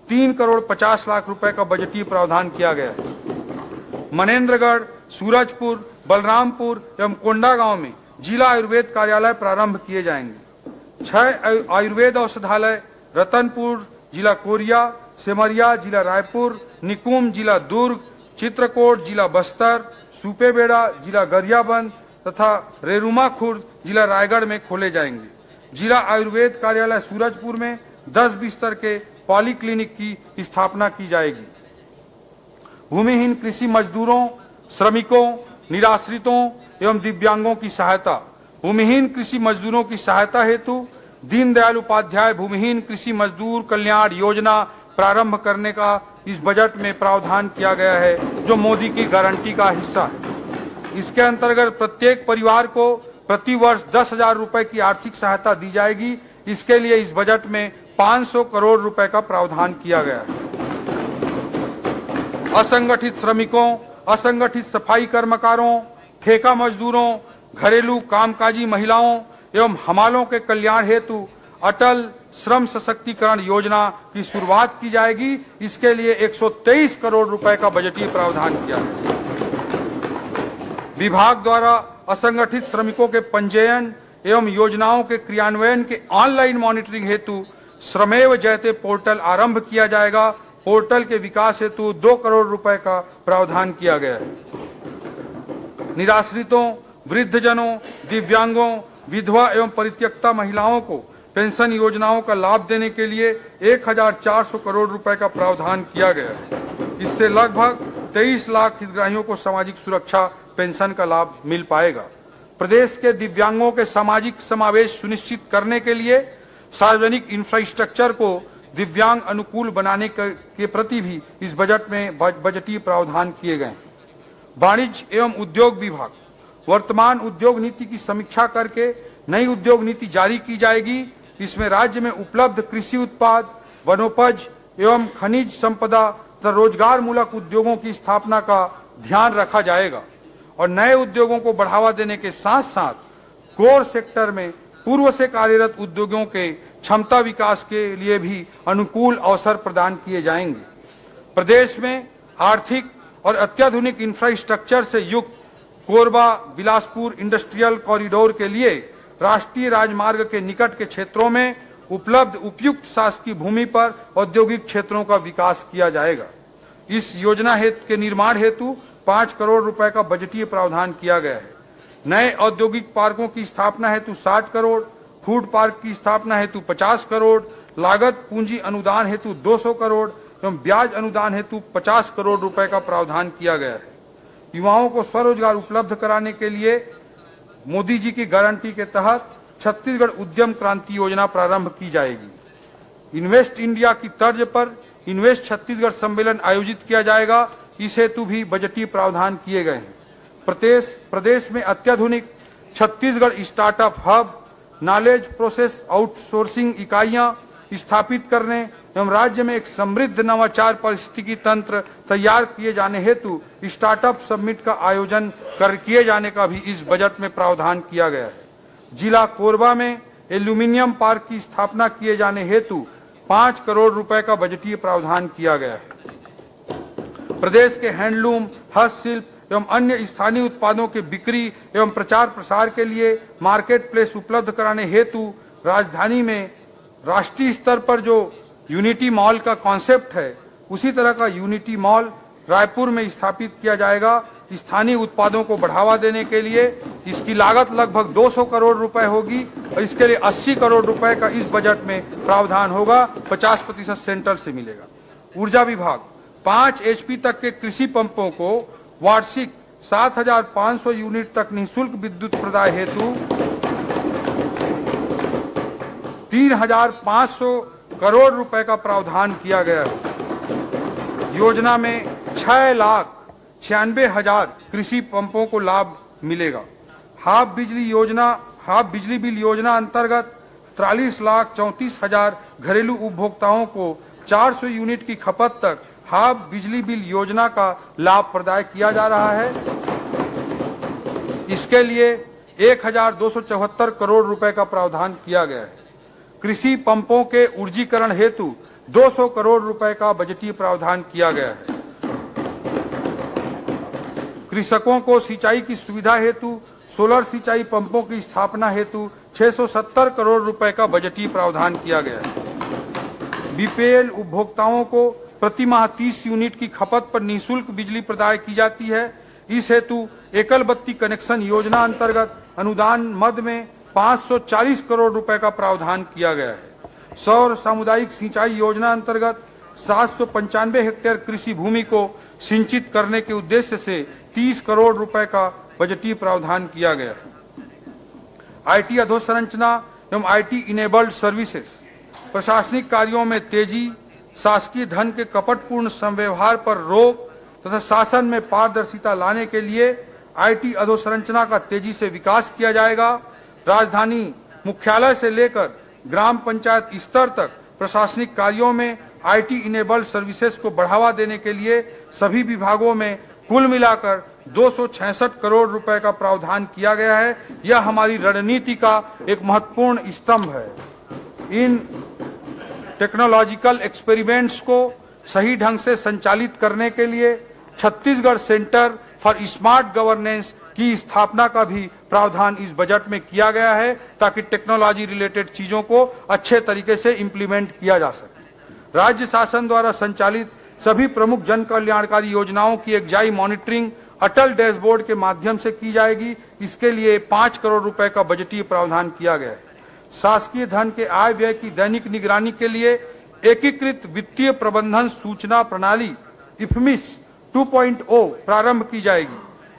3 करोड़ 50 लाख रुपए का बजटीय प्रावधान किया गया है। मनेन्द्रगढ़, सूरजपुर, बलरामपुर एवं कोंडागांव में जिला आयुर्वेद कार्यालय प्रारंभ किए जाएंगे। 6 आयुर्वेद औषधालय रतनपुर, जिला कोरिया, सेमरिया, जिला रायपुर, निकुंम, जिला दुर्ग, चित्रकूट, जिला बस्तर, सुपेबेड़ा, जिला गरियाबंद तथा रेरुमा खुर्द, जिला रायगढ़ में खोले जाएंगे। जिला आयुर्वेद कार्यालय सूरजपुर में 10 बिस्तर के पॉलीक्लिनिक की स्थापना की जाएगी। भूमिहीन कृषि मजदूरों, श्रमिकों, निराश्रितों एवं दिव्यांगों की सहायता। भूमिहीन कृषि मजदूरों की सहायता हेतु दीनदयाल उपाध्याय भूमिहीन कृषि मजदूर कल्याण योजना प्रारंभ करने का इस बजट में प्रावधान किया गया है, जो मोदी की गारंटी का हिस्सा है। इसके अंतर्गत प्रत्येक परिवार को प्रति वर्ष 10,000 रुपए की आर्थिक सहायता दी जाएगी। इसके लिए इस बजट में 500 करोड़ रुपए का प्रावधान किया गया है। असंगठित श्रमिकों, असंगठित सफाई कर्मकारों, ठेका मजदूरों, घरेलू कामकाजी महिलाओं एवं हमालों के कल्याण हेतु अटल श्रम सशक्तिकरण योजना की शुरुआत की जाएगी। इसके लिए 123 करोड़ रुपए का बजटीय प्रावधान किया है। विभाग द्वारा असंगठित श्रमिकों के पंजीयन एवं योजनाओं के क्रियान्वयन के ऑनलाइन मॉनिटरिंग हेतु श्रमेव जयते पोर्टल आरंभ किया जाएगा। पोर्टल के विकास हेतु 2 करोड़ रुपए का प्रावधान किया गया है। निराश्रितों, वृद्धजनों, दिव्यांगों, विधवा एवं परित्यक्ता महिलाओं को पेंशन योजनाओं का लाभ देने के लिए 1,400 करोड़ रुपए का प्रावधान किया गया है। इससे लगभग 23 लाख हितग्राहियों को सामाजिक सुरक्षा पेंशन का लाभ मिल पाएगा। प्रदेश के दिव्यांगों के सामाजिक समावेश सुनिश्चित करने के लिए सार्वजनिक इंफ्रास्ट्रक्चर को दिव्यांग अनुकूल बनाने के प्रति भी इस बजट में बजटीय प्रावधान किए गए। वाणिज्य एवं उद्योग विभाग वर्तमान उद्योग नीति की समीक्षा करके नई उद्योग नीति जारी की जाएगी। इसमें राज्य में उपलब्ध कृषि उत्पाद, वनोपज एवं खनिज संपदा तथा रोजगार मूलक उद्योगों की स्थापना का ध्यान रखा जाएगा और नए उद्योगों को बढ़ावा देने के साथ साथ कोर सेक्टर में पूर्व से कार्यरत उद्योगों के क्षमता विकास के लिए भी अनुकूल अवसर प्रदान किए जाएंगे। प्रदेश में आर्थिक और अत्याधुनिक इंफ्रास्ट्रक्चर से युक्त कोरबा बिलासपुर इंडस्ट्रियल कॉरिडोर के लिए राष्ट्रीय राजमार्ग के निकट के क्षेत्रों में उपलब्ध उपयुक्त शासकीय भूमि पर औद्योगिक क्षेत्रों का विकास किया जाएगा। इस योजना के निर्माण हेतु 5 करोड़ रुपए का बजटीय प्रावधान किया गया है। नए औद्योगिक पार्कों की स्थापना हेतु 60 करोड़, फूड पार्क की स्थापना हेतु 50 करोड़, लागत पूंजी अनुदान हेतु 200 करोड़ एवं ब्याज अनुदान हेतु 50 करोड़ रुपए का प्रावधान किया गया है। युवाओं को स्वरोजगार उपलब्ध कराने के लिए मोदी जी की गारंटी के तहत छत्तीसगढ़ उद्यम क्रांति योजना प्रारंभ की जाएगी। इन्वेस्ट इंडिया की तर्ज पर इन्वेस्ट छत्तीसगढ़ सम्मेलन आयोजित किया जाएगा। इस हेतु भी बजटीय प्रावधान किए गए हैं। प्रदेश में अत्याधुनिक Chhattisgarh startup hub, knowledge process outsourcing इकाइयां स्थापित करने एवं राज्य में एक समृद्ध नवाचार पारिस्थितिकी तंत्र तैयार किए जाने हेतु स्टार्टअप समिट का आयोजन किए जाने का भी इस बजट में प्रावधान किया गया है। जिला कोरबा में एल्यूमिनियम पार्क की स्थापना किए जाने हेतु 5 करोड़ रुपए का बजटीय प्रावधान किया गया है। प्रदेश के हैंडलूम, हस्तशिल्प एवं अन्य स्थानीय उत्पादों के बिक्री एवं प्रचार प्रसार के लिए मार्केट प्लेस उपलब्ध कराने हेतु राजधानी में राष्ट्रीय स्तर पर जो यूनिटी मॉल का कॉन्सेप्ट है, उसी तरह का यूनिटी मॉल रायपुर में स्थापित किया जाएगा। स्थानीय उत्पादों को बढ़ावा देने के लिए इसकी लागत लगभग 200 करोड़ रुपए होगी और इसके लिए 80 करोड़ रुपए का इस बजट में प्रावधान होगा। 50% सेंट्रल से मिलेगा। ऊर्जा विभाग 5 HP तक के कृषि पंपों को वार्षिक 7,500 यूनिट तक निःशुल्क विद्युत प्रदाय हेतु 3,500 करोड़ रुपए का प्रावधान किया गया है। योजना में 6,96,000 कृषि पंपों को लाभ मिलेगा। हाफ बिजली बिल योजना अंतर्गत 43,34,000 घरेलू उपभोक्ताओं को 400 यूनिट की खपत तक हाफ बिजली बिल योजना का लाभ प्रदान किया जा रहा है। इसके लिए 1,274 करोड़ रुपए का प्रावधान किया गया है। कृषि पंपों के ऊर्जीकरण हेतु 200 करोड़ रुपए का बजटीय प्रावधान किया गया है। कृषकों को सिंचाई की सुविधा हेतु सोलर सिंचाई पंपों की स्थापना हेतु 670 करोड़ रुपए का बजटीय प्रावधान किया गया है। बीपीएल उपभोक्ताओं को प्रति माह 30 यूनिट की खपत पर निःशुल्क बिजली प्रदान की जाती है। इस हेतु एकल बत्ती कनेक्शन योजना अंतर्गत अनुदान मद में 540 करोड़ रुपए का प्रावधान किया गया है। सौर सामुदायिक सिंचाई योजना अंतर्गत 795 हेक्टेयर कृषि भूमि को सिंचित करने के उद्देश्य से 30 करोड़ रुपए का बजटीय प्रावधान किया गया है। आईटी अधोसंरचना एवं आईटी इनेबल्ड सर्विसेज, प्रशासनिक कार्यों में तेजी, शासकीय धन के कपटपूर्ण संव्यवहार पर रोक तथा शासन में पारदर्शिता लाने के लिए आईटी अधोसंरचना का तेजी से विकास किया जाएगा। राजधानी मुख्यालय से लेकर ग्राम पंचायत स्तर तक प्रशासनिक कार्यों में आईटी इनेबल्ड सर्विसेज को बढ़ावा देने के लिए सभी विभागों में कुल मिलाकर 266 करोड़ रुपए का प्रावधान किया गया है। यह हमारी रणनीति का एक महत्वपूर्ण स्तंभ है। इन टेक्नोलॉजिकल एक्सपेरिमेंट्स को सही ढंग से संचालित करने के लिए Chhattisgarh centre for smart governance की स्थापना का भी प्रावधान इस बजट में किया गया है, ताकि टेक्नोलॉजी रिलेटेड चीजों को अच्छे तरीके से इंप्लीमेंट किया जा सके। राज्य शासन द्वारा संचालित सभी प्रमुख जन कल्याणकारी योजनाओं की एकजाई मॉनिटरिंग अटल डैशबोर्ड के माध्यम से की जाएगी। इसके लिए 5 करोड़ रुपए का बजटीय प्रावधान किया गया है। शासकीय धन के आय व्यय की दैनिक निगरानी के लिए एकीकृत वित्तीय प्रबंधन सूचना प्रणाली इफमिस 2.0 प्रारंभ की जाएगी।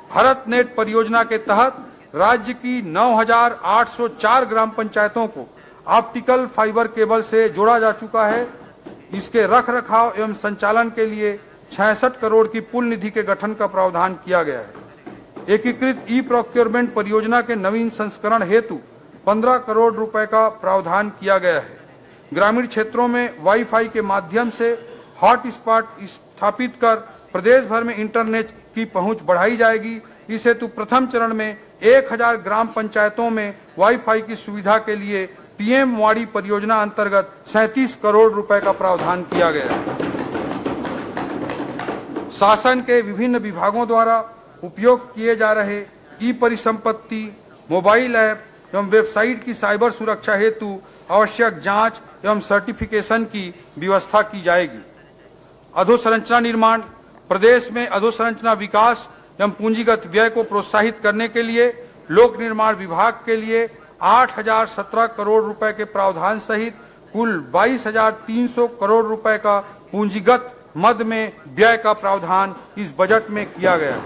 भारत नेट परियोजना के तहत राज्य की 9,804 ग्राम पंचायतों को ऑप्टिकल फाइबर केबल से जोड़ा जा चुका है। इसके रख रखाव एवं संचालन के लिए 66 करोड़ की पुल निधि के गठन का प्रावधान किया गया है। एकीकृत ई प्रोक्योरमेंट परियोजना के नवीन संस्करण हेतु 15 करोड़ रुपए का प्रावधान किया गया है। ग्रामीण क्षेत्रों में वाईफाई के माध्यम से हॉटस्पॉट स्थापित कर प्रदेश भर में इंटरनेट की पहुंच बढ़ाई जाएगी। इस हेतु प्रथम चरण में 1000 ग्राम पंचायतों में वाईफाई की सुविधा के लिए पीएम वाड़ी परियोजना अंतर्गत 37 करोड़ रुपए का प्रावधान किया गया है। शासन के विभिन्न विभागों द्वारा उपयोग किए जा रहे ई परिसंपत्ति, मोबाइल ऐप एवं वेबसाइट की साइबर सुरक्षा हेतु आवश्यक जांच एवं सर्टिफिकेशन की व्यवस्था की जाएगी। अधोसंरचना निर्माण, प्रदेश में अधोसंरचना विकास एवं पूंजीगत व्यय को प्रोत्साहित करने के लिए लोक निर्माण विभाग के लिए 8017 करोड़ रुपए के प्रावधान सहित कुल 22,300 करोड़ रुपए का पूंजीगत मद में व्यय का प्रावधान इस बजट में किया गया है।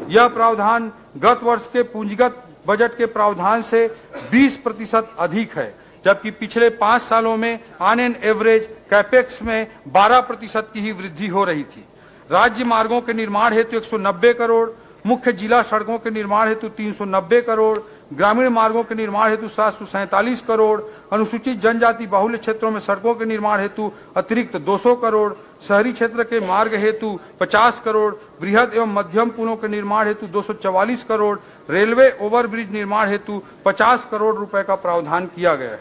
यह प्रावधान गत वर्ष के पूंजीगत बजट के प्रावधान से 20% अधिक है, जबकि पिछले 5 सालों में ऑन एन एवरेज कैपेक्स में 12% की ही वृद्धि हो रही थी। राज्य मार्गों के निर्माण हेतु 190 करोड़, मुख्य जिला सड़कों के निर्माण हेतु 390 करोड़, ग्रामीण मार्गों के निर्माण हेतु 747 करोड़, अनुसूचित जनजाति बाहुल्य क्षेत्रों में सड़कों के निर्माण हेतु अतिरिक्त 200 करोड़, शहरी क्षेत्र के मार्ग हेतु 50 करोड़, बृहद एवं मध्यम पुलों के निर्माण हेतु 244 करोड़, रेलवे ओवरब्रिज निर्माण हेतु 50 करोड़ रुपए का प्रावधान किया गया है।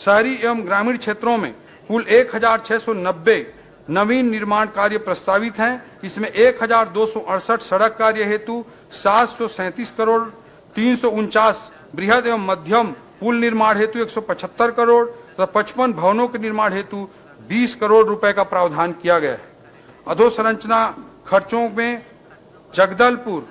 शहरी एवं ग्रामीण क्षेत्रों में कुल 1690 नवीन निर्माण कार्य प्रस्तावित हैं। इसमें 1268 सड़क कार्य हेतु 737 करोड़, 349 बृहद एवं मध्यम पुल निर्माण हेतु 175 करोड़ तथा 55 भवनों के निर्माण हेतु 20 करोड़ रुपए का प्रावधान किया गया है। अधोसंरचना खर्चों में जगदलपुर,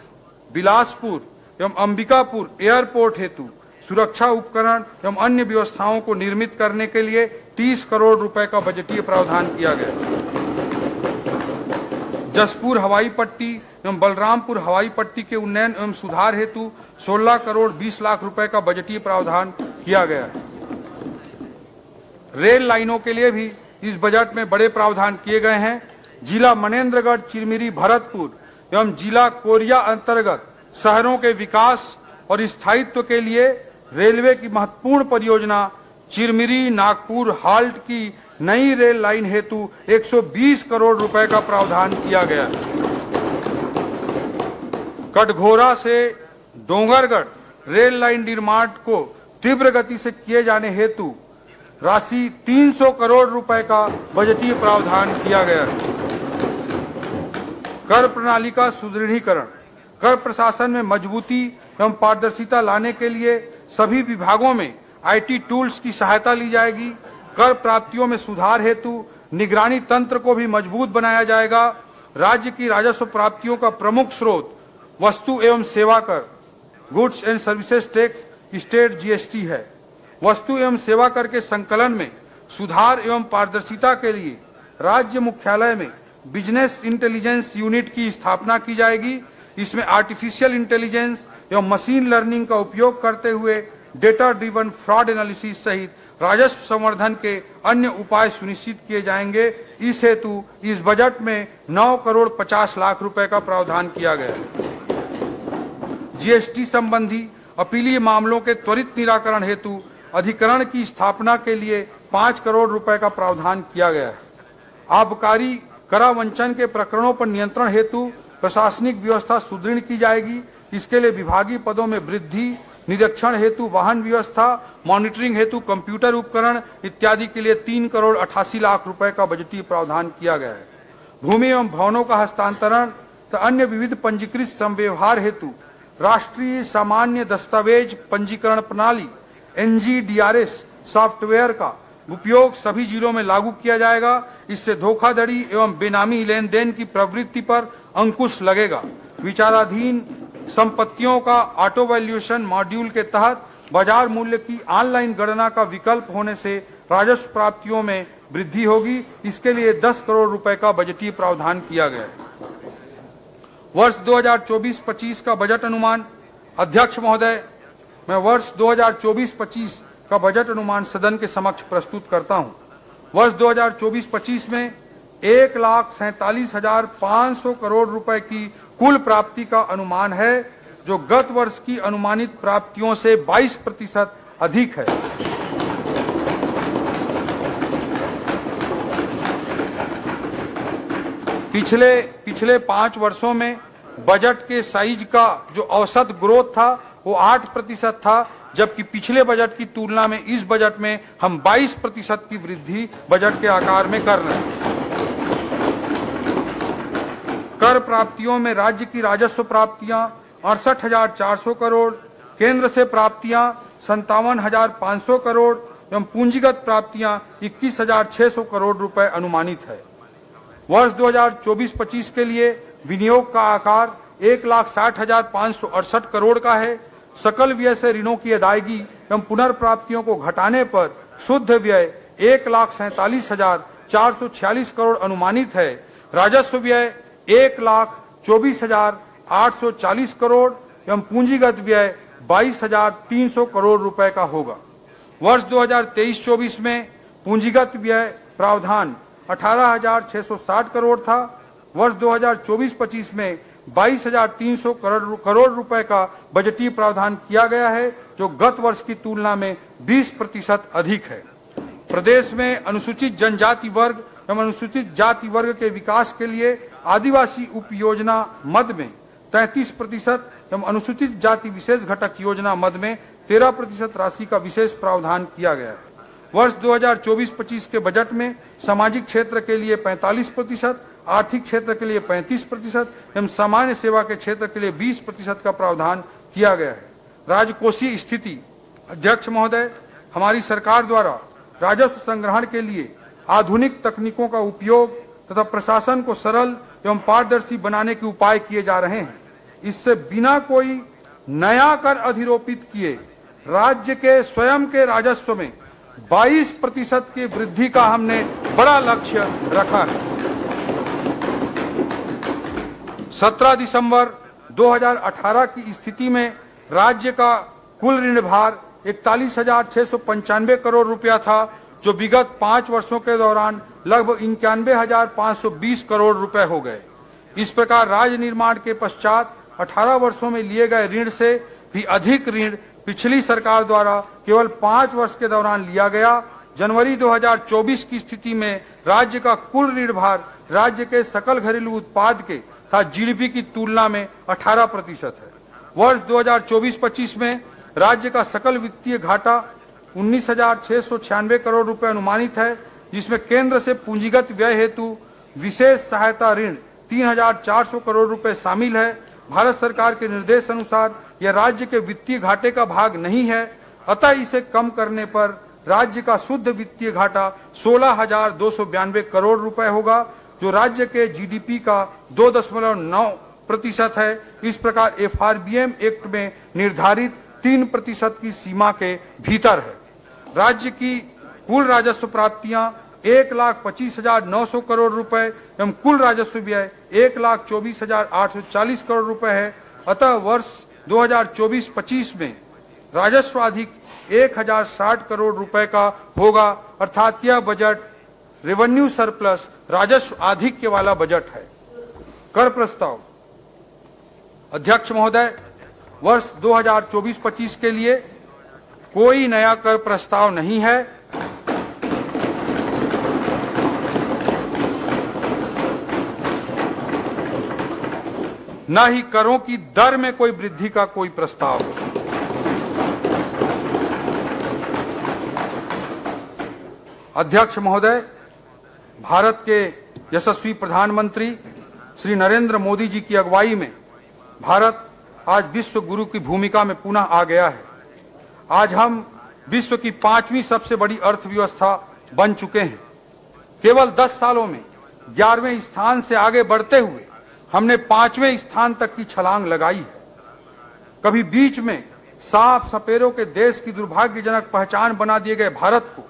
बिलासपुर एवं अंबिकापुर एयरपोर्ट हेतु सुरक्षा उपकरण एवं अन्य व्यवस्थाओं को निर्मित करने के लिए 30 करोड़ रुपए का बजटीय प्रावधान किया गया। जसपुर हवाई पट्टी एवं बलरामपुर हवाई पट्टी के उन्नयन एवं सुधार हेतु 16 करोड़ 20 लाख रुपए का बजटीय प्रावधान किया गया है। रेल लाइनों के लिए भी इस बजट में बड़े प्रावधान किए गए हैं। जिला मनेंद्रगढ़, चिरमिरी, भरतपुर एवं जिला कोरिया अंतर्गत शहरों के विकास और स्थायित्व के लिए रेलवे की महत्वपूर्ण परियोजना चिरमिरी नागपुर हाल्ट की नई रेल लाइन हेतु 120 करोड़ रुपए का प्रावधान किया गया। कटघोरा से डोंगरगढ़ रेल लाइन निर्माण को तीव्र गति से किए जाने हेतु राशि 300 करोड़ रुपए का बजटीय प्रावधान किया गया। कर प्रणाली का सुदृढ़ीकरण, कर प्रशासन में मजबूती एवं पारदर्शिता लाने के लिए सभी विभागों में आईटी टूल्स की सहायता ली जाएगी। कर प्राप्तियों में सुधार हेतु निगरानी तंत्र को भी मजबूत बनाया जाएगा। राज्य की राजस्व प्राप्तियों का प्रमुख स्रोत वस्तु एवं सेवा कर, goods and services tax, state GST है। वस्तु एवं सेवा कर के संकलन में सुधार एवं पारदर्शिता के लिए राज्य मुख्यालय में बिजनेस इंटेलिजेंस यूनिट की स्थापना की जाएगी। इसमें आर्टिफिशियल इंटेलिजेंस एवं मशीन लर्निंग का उपयोग करते हुए डेटा ड्रिवन फ्रॉड एनालिसिस सहित राजस्व संवर्धन के अन्य उपाय सुनिश्चित किए जाएंगे। इस हेतु इस बजट में 9 करोड़ 50 लाख रुपए का प्रावधान किया गया है। जीएसटी संबंधी अपीलीय मामलों के त्वरित निराकरण हेतु अधिकरण की स्थापना के लिए 5 करोड़ रुपए का प्रावधान किया गया है। आबकारी करावंचन के प्रकरणों पर नियंत्रण हेतु प्रशासनिक व्यवस्था सुदृढ़ की जाएगी। इसके लिए विभागीय पदों में वृद्धि, निरीक्षण हेतु वाहन व्यवस्था, मॉनिटरिंग हेतु कंप्यूटर उपकरण इत्यादि के लिए 3 करोड़ 88 लाख रुपए का बजटीय प्रावधान किया गया है। भूमि एवं भवनों का हस्तांतरण तथा अन्य विविध पंजीकृत संव्यवहार हेतु राष्ट्रीय सामान्य दस्तावेज पंजीकरण प्रणाली NGDRS सॉफ्टवेयर का उपयोग सभी जिलों में लागू किया जाएगा। इससे धोखाधड़ी एवं बेनामी लेन देन की प्रवृत्ति पर अंकुश लगेगा। विचाराधीन संपत्तियों का ऑटो वैल्यूएशन मॉड्यूल के तहत बाजार मूल्य की ऑनलाइन गणना का विकल्प होने से राजस्व प्राप्तियों में वृद्धि होगी। इसके लिए 10 करोड़ रुपए का बजटीय प्रावधान किया गया है। वर्ष 2024-25 का बजट अनुमान। अध्यक्ष महोदय, मैं वर्ष 2024-25 का बजट अनुमान सदन के समक्ष प्रस्तुत करता हूं। वर्ष 2024-25 में 1,47,500 करोड़ रुपए की कुल प्राप्ति का अनुमान है, जो गत वर्ष की अनुमानित प्राप्तियों से 22% अधिक है। पिछले 5 वर्षों में बजट के साइज का जो औसत ग्रोथ था वो 8% था, जबकि पिछले बजट की तुलना में इस बजट में हम 22% की वृद्धि बजट के आकार में कर रहे हैं। कर प्राप्तियों में राज्य की राजस्व प्राप्तियां 68,400 करोड़, केंद्र से प्राप्तियां 57,500 करोड़ एवं पूंजीगत प्राप्तियां 21,600 करोड़ रुपए अनुमानित है। वर्ष 2024-25 के लिए विनियोग का आकार 1,60,568 करोड़ का है। सकल व्यय से ऋणों की अदायगी एवं पुनर्प्राप्तियों को घटाने पर शुद्ध व्यय 1,47,446 करोड़ अनुमानित है। राजस्व व्यय 1,24,840 करोड़ एवं पूंजीगत व्यय 22,300 करोड़ रुपए का होगा। वर्ष 2023-24 में पूंजीगत व्यय प्रावधान 18,660 करोड़ था। वर्ष 2024-25 में 22,300 करोड़ रुपए का बजटीय प्रावधान किया गया है, जो गत वर्ष की तुलना में 20% अधिक है। प्रदेश में अनुसूचित जनजाति वर्ग एवं अनुसूचित जाति वर्ग के विकास के लिए आदिवासी उप योजना मद में 33% एवं अनुसूचित जाति विशेष घटक योजना मद में 13% राशि का विशेष प्रावधान किया गया है। वर्ष 2024-25 के बजट में सामाजिक क्षेत्र के लिए 45%, आर्थिक क्षेत्र के लिए 35% एवं सामान्य सेवा के क्षेत्र के लिए 20% का प्रावधान किया गया है। राजकोषीय स्थिति। अध्यक्ष महोदय, हमारी सरकार द्वारा राजस्व संग्रहण के लिए आधुनिक तकनीकों का उपयोग तथा प्रशासन को सरल एवं पारदर्शी बनाने के उपाय किए जा रहे हैं। इससे बिना कोई नया कर अधिरोपित किए राज्य के स्वयं के राजस्व में 22% की वृद्धि का हमने बड़ा लक्ष्य रखा है। 17 दिसंबर 2018 की स्थिति में राज्य का कुल ऋण भार 41,695 करोड़ रुपया था, जो विगत 5 वर्षों के दौरान लगभग 91,520 करोड़ रुपए हो गए। इस प्रकार राज्य निर्माण के पश्चात 18 वर्षों में लिए गए ऋण से भी अधिक ऋण पिछली सरकार द्वारा केवल 5 वर्ष के दौरान लिया गया। जनवरी 2024 की स्थिति में राज्य का कुल ऋण भार राज्य के सकल घरेलू उत्पाद के तथा जीडीपी की तुलना में 18% है। वर्ष 2024-25 में राज्य का सकल वित्तीय घाटा 19,696 करोड़ रुपए अनुमानित है, जिसमें केंद्र से पूंजीगत व्यय हेतु विशेष सहायता ऋण 3,400 करोड़ रुपए शामिल है। भारत सरकार के निर्देश अनुसार यह राज्य के वित्तीय घाटे का भाग नहीं है, अतः इसे कम करने पर राज्य का शुद्ध वित्तीय घाटा 16,292 करोड़ रुपए होगा, जो राज्य के जीडीपी का 2.9% है। इस प्रकार एफआरबीएम एक्ट में निर्धारित 3% की सीमा के भीतर है। राज्य की कुल राजस्व प्राप्तियां 1,25,900 करोड़ रुपए एवं कुल राजस्व व्यय 1,24,840 करोड़ रुपए है। अतः वर्ष 2024-25 में राजस्व अधिक 1,060 करोड़ रुपए का होगा, अर्थात यह बजट रेवेन्यू सरप्लस राजस्व आधिक्य वाला बजट है। कर प्रस्ताव। अध्यक्ष महोदय, वर्ष 2024-25 के लिए कोई नया कर प्रस्ताव नहीं है। न ही करों की दर में कोई वृद्धि का कोई प्रस्ताव है। अध्यक्ष महोदय, भारत के यशस्वी प्रधानमंत्री श्री नरेंद्र मोदी जी की अगुवाई में भारत आज विश्व गुरु की भूमिका में पुनः आ गया है। आज हम विश्व की 5वीं सबसे बड़ी अर्थव्यवस्था बन चुके हैं। केवल 10 सालों में 11वें स्थान से आगे बढ़ते हुए हमने 5वें स्थान तक की छलांग लगाई है। कभी बीच में साफ सपेरों के देश की दुर्भाग्यजनक पहचान बना दिए गए भारत को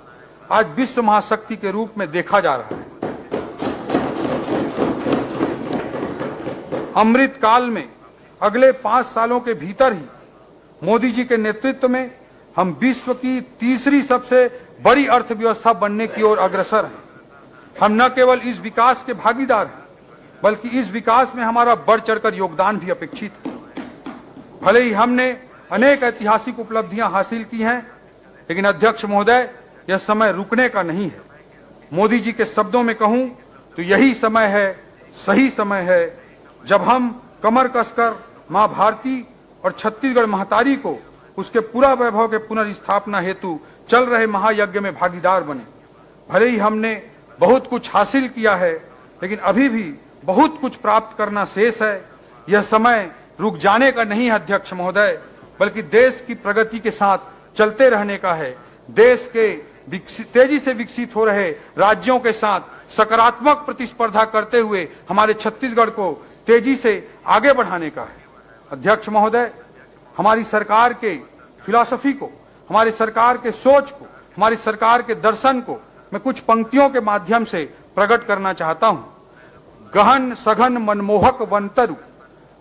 आज विश्व महाशक्ति के रूप में देखा जा रहा है। अमृत काल में अगले 5 सालों के भीतर ही मोदी जी के नेतृत्व में हम विश्व की तीसरी सबसे बड़ी अर्थव्यवस्था बनने की ओर अग्रसर हैं। हम न केवल इस विकास के भागीदार हैं, बल्कि इस विकास में हमारा बढ़ चढ़कर योगदान भी अपेक्षित है। भले ही हमने अनेक ऐतिहासिक उपलब्धियां हासिल की हैं, लेकिन अध्यक्ष महोदय, यह समय रुकने का नहीं है। मोदी जी के शब्दों में कहूं तो यही समय है, सही समय है, जब हम कमर कसकर मां भारती और छत्तीसगढ़ महतारी को उसके पूरा वैभव के पुनर्स्थापना हेतु चल रहे महायज्ञ में भागीदार बने। भले ही हमने बहुत कुछ हासिल किया है, लेकिन अभी भी बहुत कुछ प्राप्त करना शेष है। यह समय रुक जाने का नहीं है अध्यक्ष महोदय, बल्कि देश की प्रगति के साथ चलते रहने का है। देश के तेजी से विकसित हो रहे राज्यों के साथ सकारात्मक प्रतिस्पर्धा करते हुए हमारे छत्तीसगढ़ को तेजी से आगे बढ़ाने का है। अध्यक्ष महोदय, हमारी सरकार के फिलॉसफी को, हमारी सरकार के सोच को, हमारी सरकार के दर्शन को मैं कुछ पंक्तियों के माध्यम से प्रकट करना चाहता हूं। गहन सघन मनमोहक वनतरु,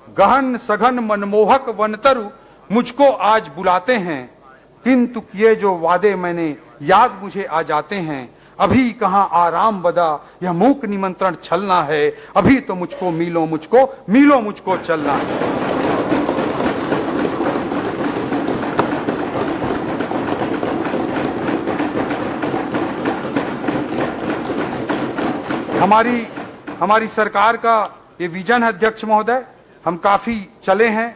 गहन सघन मनमोहक वनतरु मुझको आज बुलाते हैं, किंतु किए जो वादे मैंने याद मुझे आ जाते हैं। अभी कहां आराम बदा, यह मूक निमंत्रण छलना है। अभी तो मुझको मीलों मुझको चलना है। हमारी सरकार का ये विजन है अध्यक्ष महोदय। हम काफी चले हैं,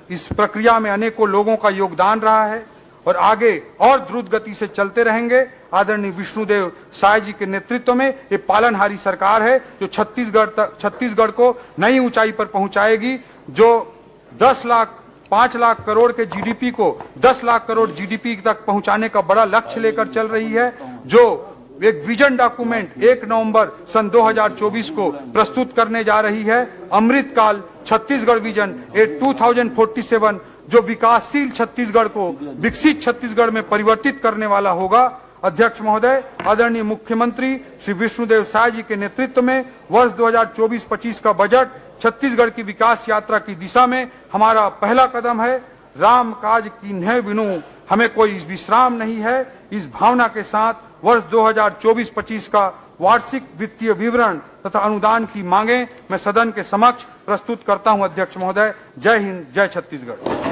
इस प्रक्रिया में अनेकों लोगों का योगदान रहा है और आगे और द्रुत गति से चलते रहेंगे। आदरणीय विष्णुदेव साय जी के नेतृत्व में ये पालनहारी सरकार है जो छत्तीसगढ़ को नई ऊंचाई पर पहुंचाएगी, जो 5 लाख करोड़ के जीडीपी को 10 लाख करोड़ जीडीपी तक पहुंचाने का बड़ा लक्ष्य लेकर चल रही है, जो एक विजन डॉक्यूमेंट 1 नवंबर सन 2024 को प्रस्तुत करने जा रही है। अमृतकाल छत्तीसगढ़ विजन 2047 जो विकासशील छत्तीसगढ़ को विकसित छत्तीसगढ़ में परिवर्तित करने वाला होगा। अध्यक्ष महोदय, आदरणीय मुख्यमंत्री श्री विष्णुदेव साय जी के नेतृत्व में वर्ष 2024-25 का बजट छत्तीसगढ़ की विकास यात्रा की दिशा में हमारा पहला कदम है। राम काज कीन्हे बिनु हमें कोई विश्राम नहीं है। इस भावना के साथ वर्ष 2024-25 का वार्षिक वित्तीय विवरण तथा अनुदान की मांगे मैं सदन के समक्ष प्रस्तुत करता हूं। अध्यक्ष महोदय, जय हिंद, जय छत्तीसगढ़।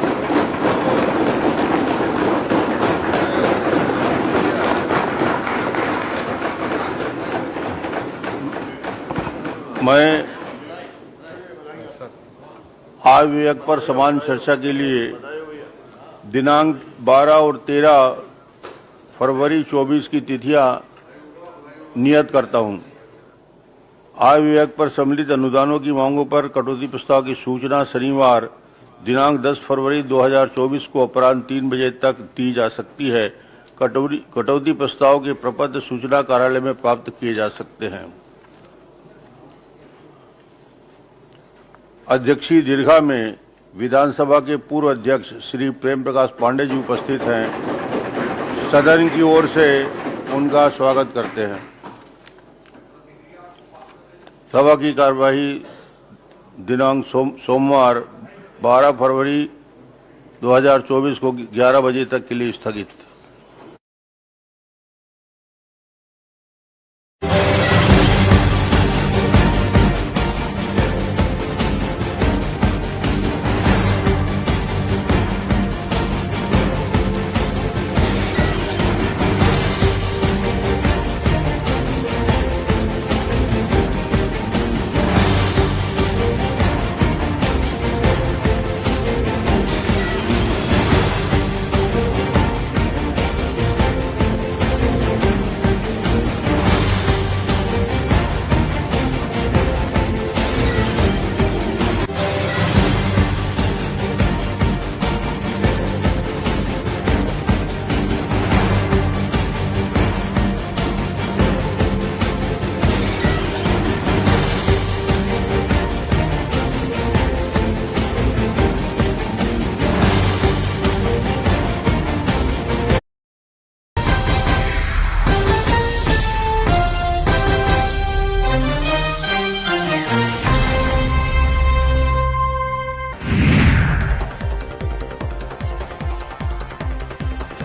मैं आय विधेयक पर समान चर्चा के लिए दिनांक 12 और 13 फरवरी 24 की तिथियां नियत करता हूं। आय विधेयक पर सम्मिलित अनुदानों की मांगों पर कटौती प्रस्ताव की सूचना शनिवार दिनांक 10 फरवरी 2024 को अपराह्न 3 बजे तक दी जा सकती है। कटौती प्रस्ताव के प्रपत्र सूचना कार्यालय में प्राप्त किए जा सकते हैं। अध्यक्षीय दीर्घा में विधानसभा के पूर्व अध्यक्ष श्री प्रेम प्रकाश पांडे जी उपस्थित हैं। सदन की ओर से उनका स्वागत करते हैं। सभा की कार्यवाही दिनांक सोमवार 12 फरवरी 2024 को 11 बजे तक के लिए स्थगित।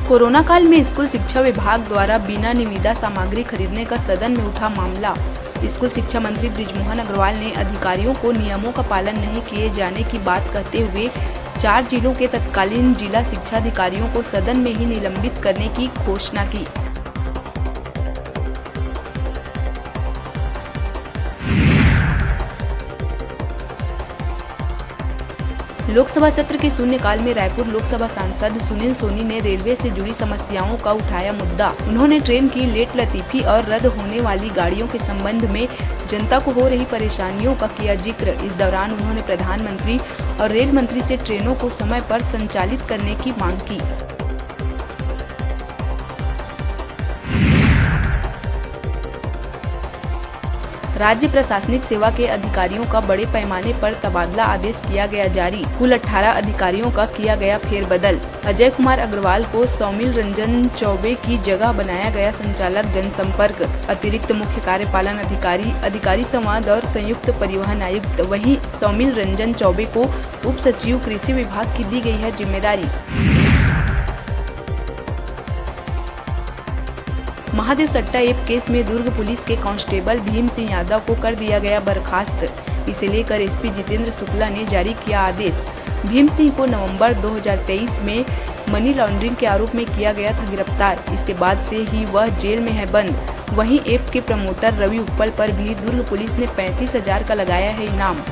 कोरोना काल में स्कूल शिक्षा विभाग द्वारा बिना निविदा सामग्री खरीदने का सदन में उठा मामला। स्कूल शिक्षा मंत्री बृजमोहन अग्रवाल ने अधिकारियों को नियमों का पालन नहीं किए जाने की बात कहते हुए 4 जिलों के तत्कालीन जिला शिक्षा अधिकारियों को सदन में ही निलंबित करने की घोषणा की। लोकसभा सत्र के शून्यकाल में रायपुर लोकसभा सांसद सुनील सोनी ने रेलवे से जुड़ी समस्याओं का उठाया मुद्दा। उन्होंने ट्रेन की लेट लतीफी और रद्द होने वाली गाड़ियों के संबंध में जनता को हो रही परेशानियों का किया जिक्र। इस दौरान उन्होंने प्रधानमंत्री और रेल मंत्री से ट्रेनों को समय पर संचालित करने की मांग की। राज्य प्रशासनिक सेवा के अधिकारियों का बड़े पैमाने पर तबादला आदेश किया गया जारी। कुल 18 अधिकारियों का किया गया फेरबदल। अजय कुमार अग्रवाल को सौमिल रंजन चौबे की जगह बनाया गया संचालक जनसंपर्क, अतिरिक्त मुख्य कार्यपालन अधिकारी, अधिकारी संवाद और संयुक्त परिवहन आयुक्त। वहीं सौमिल रंजन चौबे को उप सचिव कृषि विभाग की दी गई है जिम्मेदारी। महादेव सट्टा ऐप केस में दुर्ग पुलिस के कांस्टेबल भीम सिंह यादव को कर दिया गया बर्खास्त। इसे लेकर एसपी जितेंद्र शुक्ला ने जारी किया आदेश। भीम सिंह को नवंबर 2023 में मनी लॉन्ड्रिंग के आरोप में किया गया था गिरफ्तार। इसके बाद से ही वह जेल में है बंद। वहीं ऐप के प्रमोटर रवि उप्पल पर भी दुर्ग पुलिस ने 35,000 का लगाया है इनाम।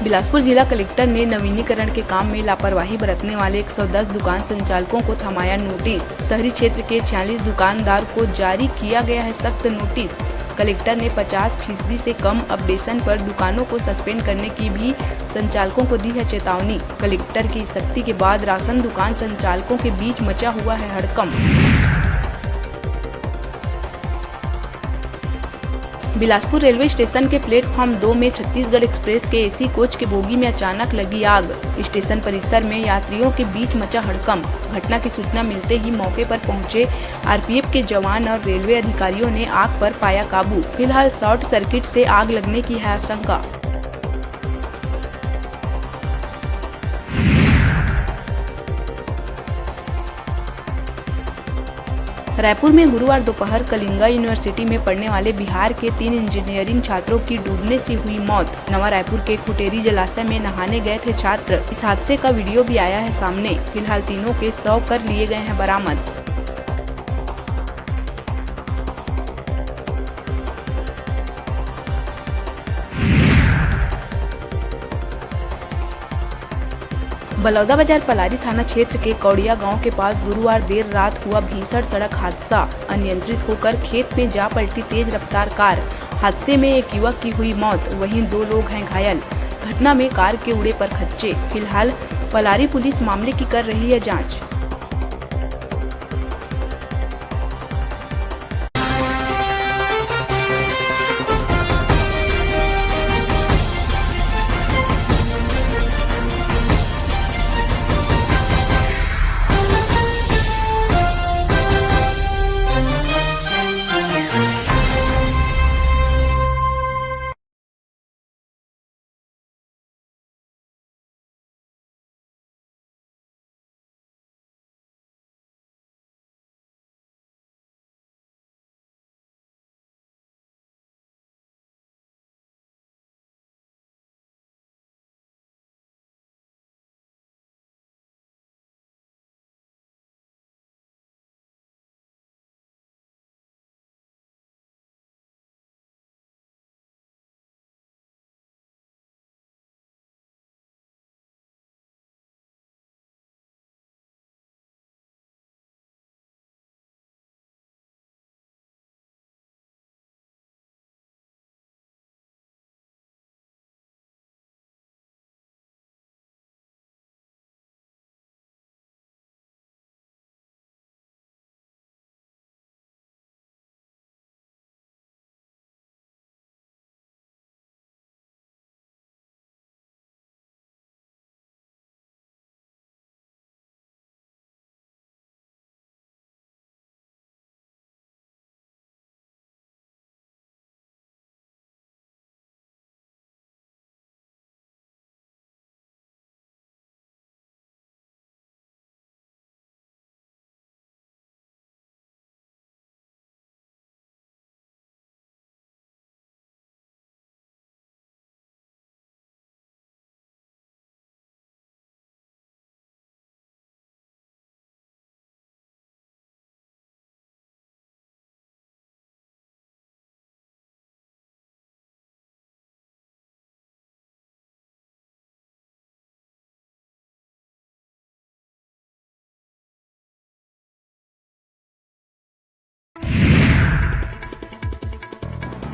बिलासपुर जिला कलेक्टर ने नवीनीकरण के काम में लापरवाही बरतने वाले 110 दुकान संचालकों को थमाया नोटिस। शहरी क्षेत्र के 46 दुकानदार को जारी किया गया है सख्त नोटिस। कलेक्टर ने 50% से कम अपडेशन पर दुकानों को सस्पेंड करने की भी संचालकों को दी है चेतावनी। कलेक्टर की सख्ती के बाद राशन दुकान संचालकों के बीच मचा हुआ है हड़कंप। बिलासपुर रेलवे स्टेशन के प्लेटफॉर्म 2 में छत्तीसगढ़ एक्सप्रेस के एसी कोच के बोगी में अचानक लगी आग। स्टेशन परिसर में यात्रियों के बीच मचा हड़कंप। घटना की सूचना मिलते ही मौके पर पहुंचे आरपीएफ के जवान और रेलवे अधिकारियों ने आग पर पाया काबू। फिलहाल शॉर्ट सर्किट से आग लगने की है आशंका। रायपुर में गुरुवार दोपहर कलिंगा यूनिवर्सिटी में पढ़ने वाले बिहार के 3 इंजीनियरिंग छात्रों की डूबने से हुई मौत। नवा रायपुर के खुटेरी जलाशय में नहाने गए थे छात्र। इस हादसे का वीडियो भी आया है सामने। फिलहाल तीनों के शव कर लिए गए हैं बरामद। बलौदाबाजार पलारी थाना क्षेत्र के कौड़िया गांव के पास गुरुवार देर रात हुआ भीषण सड़क हादसा। अनियंत्रित होकर खेत में जा पलटी तेज रफ्तार कार। हादसे में एक युवक की हुई मौत, वहीं 2 लोग हैं घायल। घटना में कार के उड़े पर खच्चे। फिलहाल पलारी पुलिस मामले की कर रही है जांच।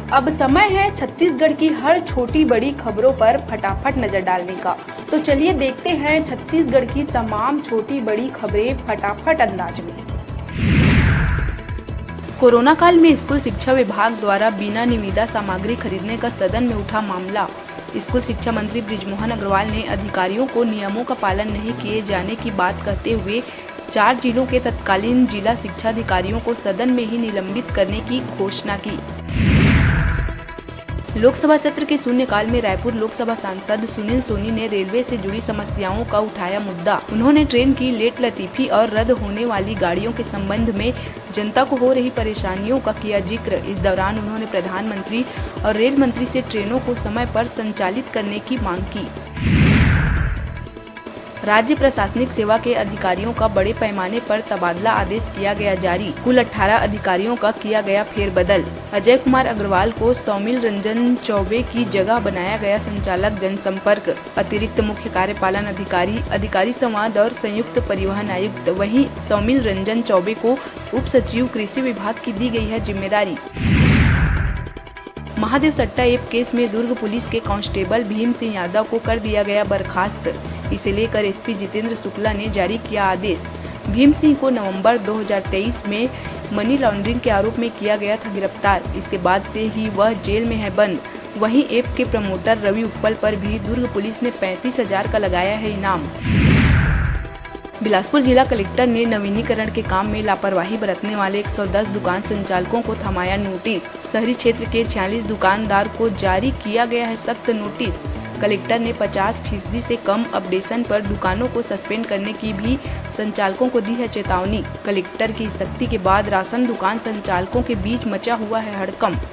अब समय है छत्तीसगढ़ की हर छोटी बड़ी खबरों पर फटाफट नजर डालने का। तो चलिए देखते हैं छत्तीसगढ़ की तमाम छोटी बड़ी खबरें फटाफट अंदाज में। कोरोना काल में स्कूल शिक्षा विभाग द्वारा बिना निविदा सामग्री खरीदने का सदन में उठा मामला। स्कूल शिक्षा मंत्री बृजमोहन अग्रवाल ने अधिकारियों को नियमों का पालन नहीं किए जाने की बात करते हुए 4 जिलों के तत्कालीन जिला शिक्षा अधिकारियों को सदन में ही निलंबित करने की घोषणा की। लोकसभा सत्र के शून्यकाल में रायपुर लोकसभा सांसद सुनील सोनी ने रेलवे से जुड़ी समस्याओं का उठाया मुद्दा। उन्होंने ट्रेन की लेट लतीफी और रद्द होने वाली गाड़ियों के संबंध में जनता को हो रही परेशानियों का किया जिक्र। इस दौरान उन्होंने प्रधानमंत्री और रेल मंत्री से ट्रेनों को समय पर संचालित करने की मांग की। राज्य प्रशासनिक सेवा के अधिकारियों का बड़े पैमाने पर तबादला आदेश किया गया जारी। कुल 18 अधिकारियों का किया गया फेरबदल। अजय कुमार अग्रवाल को सौमिल रंजन चौबे की जगह बनाया गया संचालक जनसंपर्क। अतिरिक्त मुख्य कार्यपालन अधिकारी, अधिकारी संवाद और संयुक्त परिवहन आयुक्त। वहीं सौमिल रंजन चौबे को उप सचिव कृषि विभाग की दी गई है जिम्मेदारी। महादेव सट्टा ऐप केस में दुर्ग पुलिस के कांस्टेबल भीम सिंह यादव को कर दिया गया बर्खास्त। इसे लेकर एसपी जितेंद्र शुक्ला ने जारी किया आदेश। भीम सिंह को नवंबर 2023 में मनी लॉन्ड्रिंग के आरोप में किया गया था गिरफ्तार। इसके बाद से ही वह जेल में है बंद। वहीं ऐप के प्रमोटर रवि उप्पल पर भी दुर्ग पुलिस ने 35,000 का लगाया है इनाम। बिलासपुर जिला कलेक्टर ने नवीनीकरण के काम में लापरवाही बरतने वाले 110 दुकान संचालकों को थमाया नोटिस। शहरी क्षेत्र के 46 दुकानदार को जारी किया गया है सख्त नोटिस। कलेक्टर ने 50% से कम अपडेशन पर दुकानों को सस्पेंड करने की भी संचालकों को दी है चेतावनी। कलेक्टर की सख्ती के बाद राशन दुकान संचालकों के बीच मचा हुआ है हड़कंप।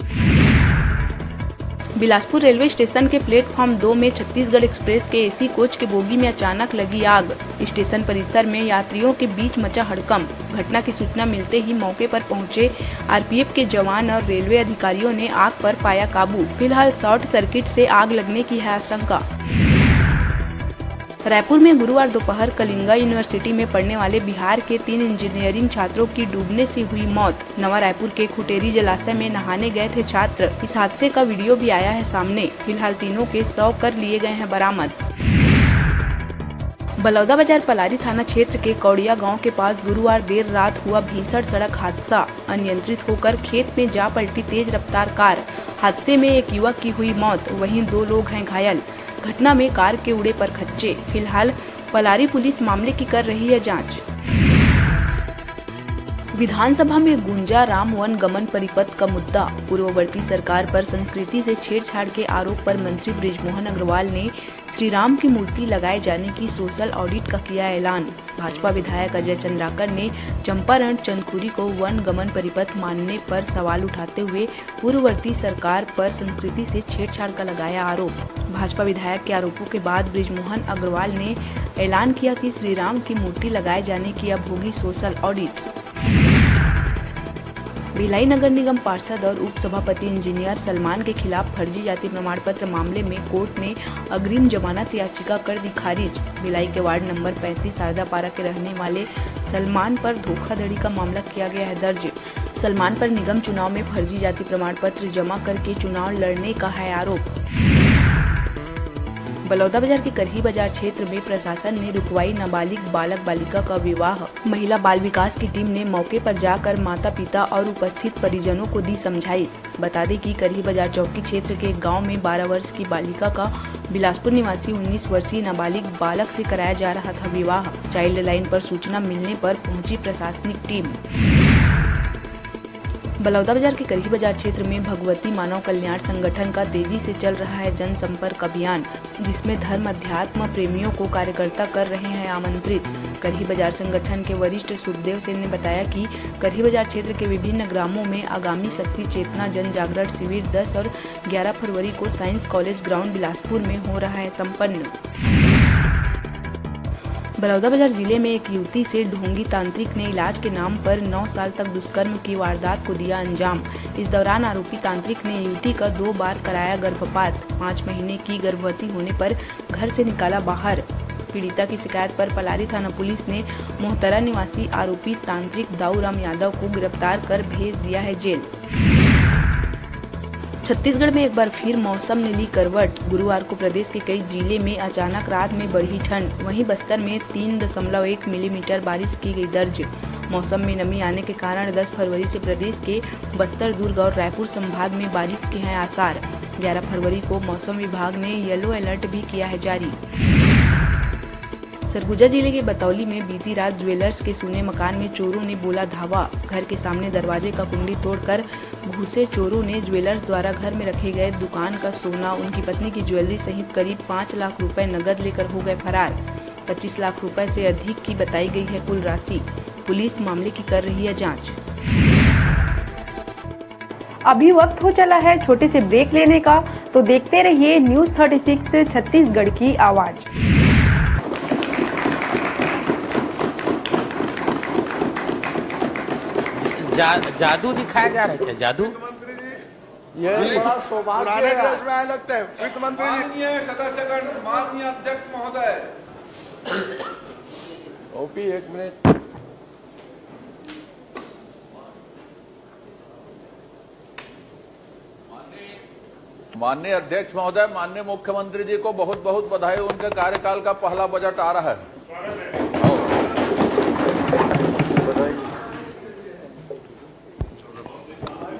बिलासपुर रेलवे स्टेशन के प्लेटफॉर्म 2 में छत्तीसगढ़ एक्सप्रेस के एसी कोच के बोगी में अचानक लगी आग। स्टेशन परिसर में यात्रियों के बीच मचा हड़कंप। घटना की सूचना मिलते ही मौके पर पहुंचे आरपीएफ के जवान और रेलवे अधिकारियों ने आग पर पाया काबू। फिलहाल शॉर्ट सर्किट से आग लगने की है आशंका। रायपुर में गुरुवार दोपहर कलिंगा यूनिवर्सिटी में पढ़ने वाले बिहार के 3 इंजीनियरिंग छात्रों की डूबने से हुई मौत। नवा रायपुर के खुटेरी जलाशय में नहाने गए थे छात्र। इस हादसे का वीडियो भी आया है सामने। फिलहाल तीनों के शव कर लिए गए हैं बरामद। बलौदाबाजार पलारी थाना क्षेत्र के कौड़िया गांव के पास गुरुवार देर रात हुआ भीषण सड़क हादसा। अनियंत्रित होकर खेत में जा पलटी तेज रफ्तार कार। हादसे में एक युवक की हुई मौत, वहीं 2 लोग हैं घायल। घटना में कार के उड़े पर खच्चे। फिलहाल पलारी पुलिस मामले की कर रही है जांच। विधानसभा में गूंजा राम वन गमन परिपथ का मुद्दा। पूर्ववर्ती सरकार पर संस्कृति से छेड़छाड़ के आरोप पर मंत्री बृजमोहन अग्रवाल ने श्री राम की मूर्ति लगाए जाने की सोशल ऑडिट का किया ऐलान। भाजपा विधायक अजय चंद्राकर ने चंपारण चंदखुरी को वन गमन परिपथ मानने पर सवाल उठाते हुए पूर्ववर्ती सरकार पर संस्कृति से छेड़छाड़ का लगाया आरोप। भाजपा विधायक के आरोपों के बाद बृजमोहन अग्रवाल ने ऐलान किया कि श्री राम की मूर्ति लगाए जाने की अब होगी सोशल ऑडिट। भिलाई नगर निगम पार्षद और उप सभापति इंजीनियर सलमान के खिलाफ फर्जी जाति प्रमाण पत्र मामले में कोर्ट ने अग्रिम जमानत याचिका कर दी खारिज। भिलाई के वार्ड नंबर 35 शारदापारा के रहने वाले सलमान पर धोखाधड़ी का मामला किया गया है दर्ज। सलमान पर निगम चुनाव में फर्जी जाति प्रमाण पत्र जमा करके चुनाव लड़ने का है आरोप। बलौदाबाजार के करही बाजार क्षेत्र में प्रशासन ने रुकवाई नाबालिग बालक बालिका का विवाह। महिला बाल विकास की टीम ने मौके पर जाकर माता पिता और उपस्थित परिजनों को दी समझाइश। बता दें कि करही बाजार चौकी क्षेत्र के गांव में 12 वर्ष की बालिका का बिलासपुर निवासी 19 वर्षीय नाबालिग बालक से कराया जा रहा था विवाह। चाइल्ड लाइन पर सूचना मिलने पर पहुंची प्रशासनिक टीम। बलौदाबाजार के करही बाजार क्षेत्र में भगवती मानव कल्याण संगठन का तेजी से चल रहा है जनसंपर्क अभियान, जिसमें धर्म अध्यात्म प्रेमियों को कार्यकर्ता कर रहे हैं आमंत्रित। करही बाजार संगठन के वरिष्ठ सुखदेव सेन ने बताया कि करही बाजार क्षेत्र के विभिन्न ग्रामों में आगामी शक्ति चेतना जन जागरण शिविर 10 और 11 फरवरी को साइंस कॉलेज ग्राउंड बिलासपुर में हो रहा है संपन्न। बलौदाबाजार जिले में एक युवती से ढोंगी तांत्रिक ने इलाज के नाम पर 9 साल तक दुष्कर्म की वारदात को दिया अंजाम। इस दौरान आरोपी तांत्रिक ने युवती का 2 बार कराया गर्भपात। 5 महीने की गर्भवती होने पर घर से निकाला बाहर। पीड़िता की शिकायत पर पलारी थाना पुलिस ने मोहतरा निवासी आरोपी तांत्रिक दाऊराम यादव को गिरफ्तार कर भेज दिया है जेल। छत्तीसगढ़ में एक बार फिर मौसम ने ली करवट। गुरुवार को प्रदेश के कई जिले में अचानक रात में बढ़ी ठंड। वहीं बस्तर में 3.1 मिलीमीटर बारिश की गई दर्ज। मौसम में नमी आने के कारण 10 फरवरी से प्रदेश के बस्तर, दुर्ग और रायपुर संभाग में बारिश के हैं आसार। 11 फरवरी को मौसम विभाग ने येलो अलर्ट भी किया है जारी। सरगुजा जिले के बतौली में बीती रात ज्वेलर्स के सूने मकान में चोरों ने बोला धावा। घर के सामने दरवाजे का कुंडी तोड़कर घुसे चोरों ने ज्वेलर्स द्वारा घर में रखे गए दुकान का सोना, उनकी पत्नी की ज्वेलरी सहित करीब 5 लाख रुपए नगद लेकर हो गए फरार। 25 लाख रुपए से अधिक की बताई गई है कुल राशि। पुलिस मामले की कर रही है जांच। अभी वक्त हो चला है छोटे से ब्रेक लेने का, तो देखते रहिए न्यूज़ 36 छत्तीसगढ़ की आवाज। जादू दिखाया जा रहा है क्या? जादू ये बड़ा सौभाग्य पुराने ड्रेस में आए लगते हैं वित्त मंत्री जी। माननीय सदस्यगण, माननीय अध्यक्ष महोदय। ओपी एक मिनट। माननीय अध्यक्ष महोदय, माननीय मुख्यमंत्री जी को बहुत बहुत बधाई। उनके कार्यकाल का पहला बजट आ रहा है।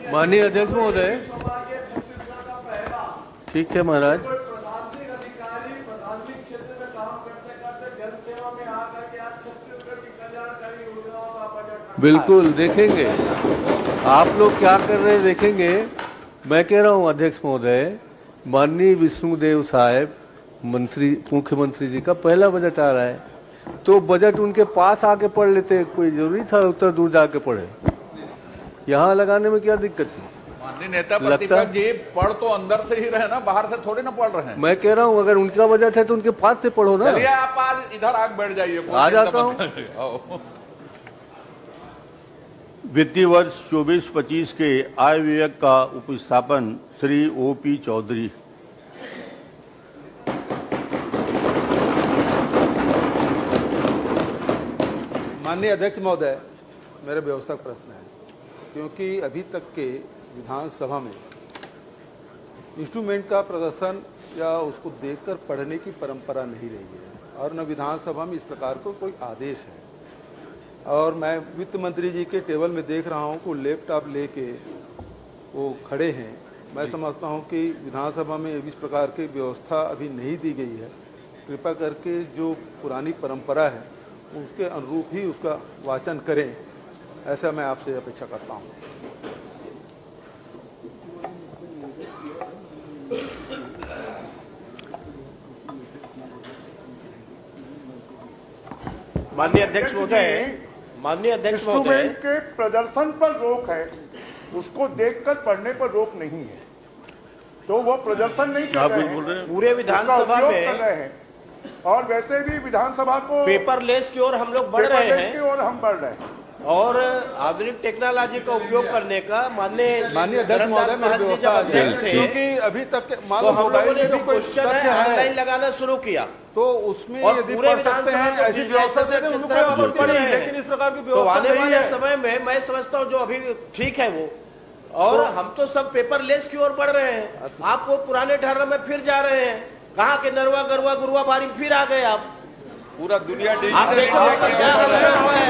माननीय अध्यक्ष महोदय, ठीक है महाराज। प्रशासनिक अधिकारी प्रशासनिक क्षेत्र में काम करते करते जन सेवा में आकर के आज छत्तीसगढ़ की कल्याणकारी योजनाओं का बजट बिल्कुल देखेंगे। आप लोग क्या कर रहे हैं देखेंगे। मैं कह रहा हूं अध्यक्ष महोदय, माननीय विष्णुदेव साहब मुख्यमंत्री जी का पहला बजट आ रहा है, तो बजट उनके पास आके पढ़ लेते। कोई जरूरी था उत्तर दूर जाके पढ़े? यहाँ लगाने में क्या दिक्कत थी? माननीय नेता प्रतिपक्ष जी, पढ़ तो अंदर से ही रहे ना, बाहर से थोड़ी ना पढ़ रहे हैं। मैं कह रहा हूँ अगर उनका बजट है तो उनके पास से पढ़ो ना। चलिए आप आज इधर आके बैठ जाइए। आ जाता हूँ। वित्तीय वर्ष 24-25 के आय व्यय का उपस्थापन श्री ओपी चौधरी। माननीय अध्यक्ष महोदय, मेरा व्यवस्थक प्रश्न है, क्योंकि अभी तक के विधानसभा में इंस्ट्रूमेंट का प्रदर्शन या उसको देखकर पढ़ने की परंपरा नहीं रही है, और न विधानसभा में इस प्रकार को कोई आदेश है। और मैं वित्त मंत्री जी के टेबल में देख रहा हूँ कि लैपटॉप लेके वो खड़े हैं। मैं समझता हूँ कि विधानसभा में इस प्रकार की व्यवस्था अभी नहीं दी गई है। कृपया करके जो पुरानी परंपरा है उसके अनुरूप ही उसका वाचन करें, ऐसा मैं आपसे अपेक्षा करता हूँ। माननीय अध्यक्ष महोदय, इंस्ट्रूमेंट के प्रदर्शन पर रोक है, उसको देखकर पढ़ने पर रोक नहीं है। तो वो प्रदर्शन नहीं कर रहे हैं, पूरे विधानसभा में कर रहे हैं। और वैसे भी विधानसभा को पेपरलेस की ओर हम लोग बढ़ रहे हैं, की ओर हम बढ़ रहे हैं। और आधुनिक टेक्नोलॉजी का उपयोग करने का माननीय अध्यक्ष महोदय में जब अध्यक्ष थे, क्योंकि अभी तक तो हम लोगों ने जो क्वेश्चन है ऑनलाइन लगाना शुरू किया, तो उसमें और यदि पूरे पढ़ सकते विधानसभा हैं को ऐसी व्यवस्था से जिस उनको तरह पढ़ रहे हैं, हैं, लेकिन इस प्रकार की तो व्यवस्था आने नहीं वाले है। समय में मैं समझता हूँ जो अभी ठीक है वो, और हम तो सब पेपरलेस की ओर बढ़ रहे हैं। आप वो पुराने ढर्रे में फिर जा रहे हैं। कहाँ के नरवा गरवा गुरुआ बारी में फिर आ गए आप। पूरा दुनिया आप देखो क्या हो रहा है।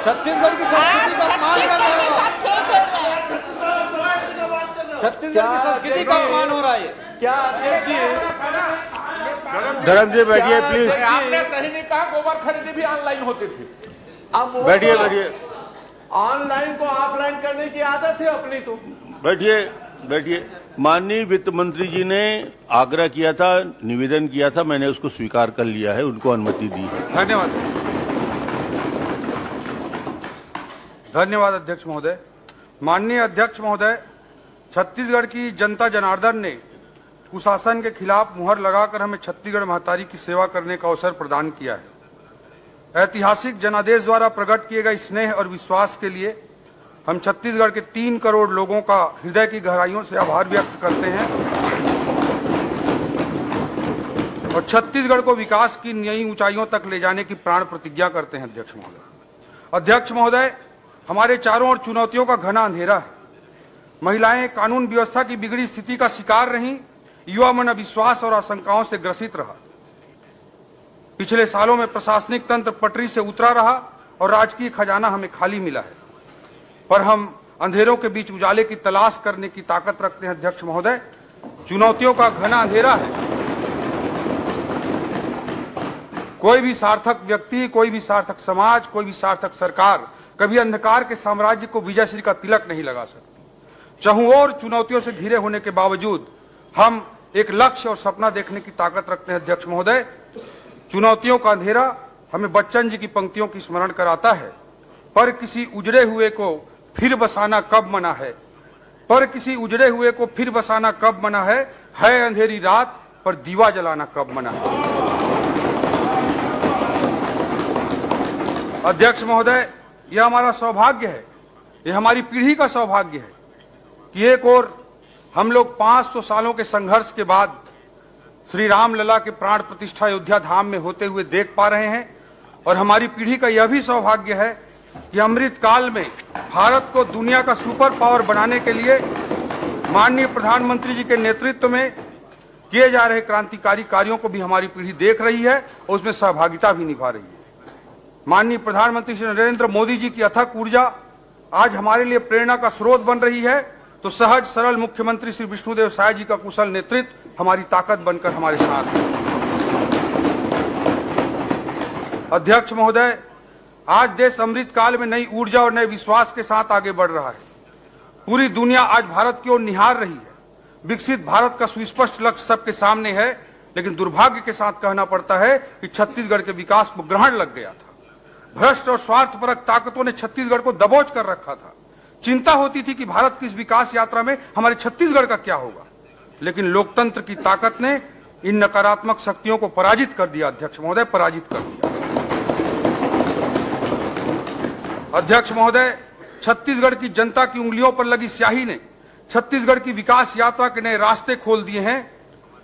छत्तीसगढ़ की संस्कृति का अपमान कर रहे हो। छत्तीसगढ़ की संस्कृति का अपमान हो रहा है। क्या अध्यक्ष जी? धर्म जी बैठिए प्लीज। आपने सही नहीं कहा, गोबर खरीदी भी ऑनलाइन होती थी। अब बैठिए बैठिए ऑनलाइन को ऑफलाइन करने की आदत है अपनी। तो बैठिए बैठिए। माननीय वित्त मंत्री जी ने आग्रह किया था, निवेदन किया था, मैंने उसको स्वीकार कर लिया है, उनको अनुमति दी है। धन्यवाद। धन्यवाद अध्यक्ष महोदय। माननीय अध्यक्ष महोदय, छत्तीसगढ़ की जनता जनार्दन ने कुशासन के खिलाफ मुहर लगाकर हमें छत्तीसगढ़ महतारी की सेवा करने का अवसर प्रदान किया है। ऐतिहासिक जनादेश द्वारा प्रकट किए गए स्नेह और विश्वास के लिए हम छत्तीसगढ़ के 3 करोड़ लोगों का हृदय की गहराइयों से आभार व्यक्त करते हैं और छत्तीसगढ़ को विकास की नई ऊंचाइयों तक ले जाने की प्राण प्रतिज्ञा करते हैं। अध्यक्ष महोदय, हमारे चारों ओर चुनौतियों का घना अंधेरा है। महिलाएं कानून व्यवस्था की बिगड़ी स्थिति का शिकार रहीं, युवा मन अविश्वास और आशंकाओं से ग्रसित रहा। पिछले सालों में प्रशासनिक तंत्र पटरी से उतरा रहा और राजकीय खजाना हमें खाली मिला है, पर हम अंधेरों के बीच उजाले की तलाश करने की ताकत रखते हैं। अध्यक्ष महोदय, चुनौतियों का घना अंधेरा है। कोई भी सार्थक व्यक्ति, कोई भी सार्थक समाज, कोई भी सार्थक सरकार कभी अंधकार के साम्राज्य को विजयश्री का तिलक नहीं लगा सकती। चारों ओर चुनौतियों से घिरे होने के बावजूद हम एक लक्ष्य और सपना देखने की ताकत रखते हैं। अध्यक्ष महोदय, चुनौतियों का अंधेरा हमें बच्चन जी की पंक्तियों की स्मरण कराता है, पर किसी उजड़े हुए को फिर बसाना कब मना है, पर किसी उजड़े हुए को फिर बसाना कब मना है अंधेरी रात पर दीवा जलाना कब मना है। अध्यक्ष महोदय, यह हमारा सौभाग्य है, यह हमारी पीढ़ी का सौभाग्य है कि एक ओर हम लोग 500 सालों के संघर्ष के बाद श्री राम लला के प्राण प्रतिष्ठा अयोध्या धाम में होते हुए देख पा रहे हैं, और हमारी पीढ़ी का यह भी सौभाग्य है कि अमृत काल में भारत को दुनिया का सुपर पावर बनाने के लिए माननीय प्रधानमंत्री जी के नेतृत्व में किए जा रहे क्रांतिकारी कार्यों को भी हमारी पीढ़ी देख रही है और उसमें सहभागिता भी निभा रही है। माननीय प्रधानमंत्री श्री नरेंद्र मोदी जी की अथक ऊर्जा आज हमारे लिए प्रेरणा का स्रोत बन रही है, तो सहज सरल मुख्यमंत्री श्री विष्णुदेव साय जी का कुशल नेतृत्व हमारी ताकत बनकर हमारे साथ है। अध्यक्ष महोदय, आज देश अमृत काल में नई ऊर्जा और नए विश्वास के साथ आगे बढ़ रहा है। पूरी दुनिया आज भारत की ओर निहार रही है। विकसित भारत का सुस्पष्ट लक्ष्य सबके सामने है, लेकिन दुर्भाग्य के साथ कहना पड़ता है कि छत्तीसगढ़ के विकास को ग्रहण लग गया था। भ्रष्ट और स्वार्थपरक ताकतों ने छत्तीसगढ़ को दबोच कर रखा था। चिंता होती थी कि भारत की इस विकास यात्रा में हमारे छत्तीसगढ़ का क्या होगा, लेकिन लोकतंत्र की ताकत ने इन नकारात्मक शक्तियों को पराजित कर दिया। अध्यक्ष महोदय, पराजित कर दिया। अध्यक्ष महोदय, छत्तीसगढ़ की जनता की उंगलियों पर लगी स्याही ने छत्तीसगढ़ की विकास यात्रा के नए रास्ते खोल दिए हैं।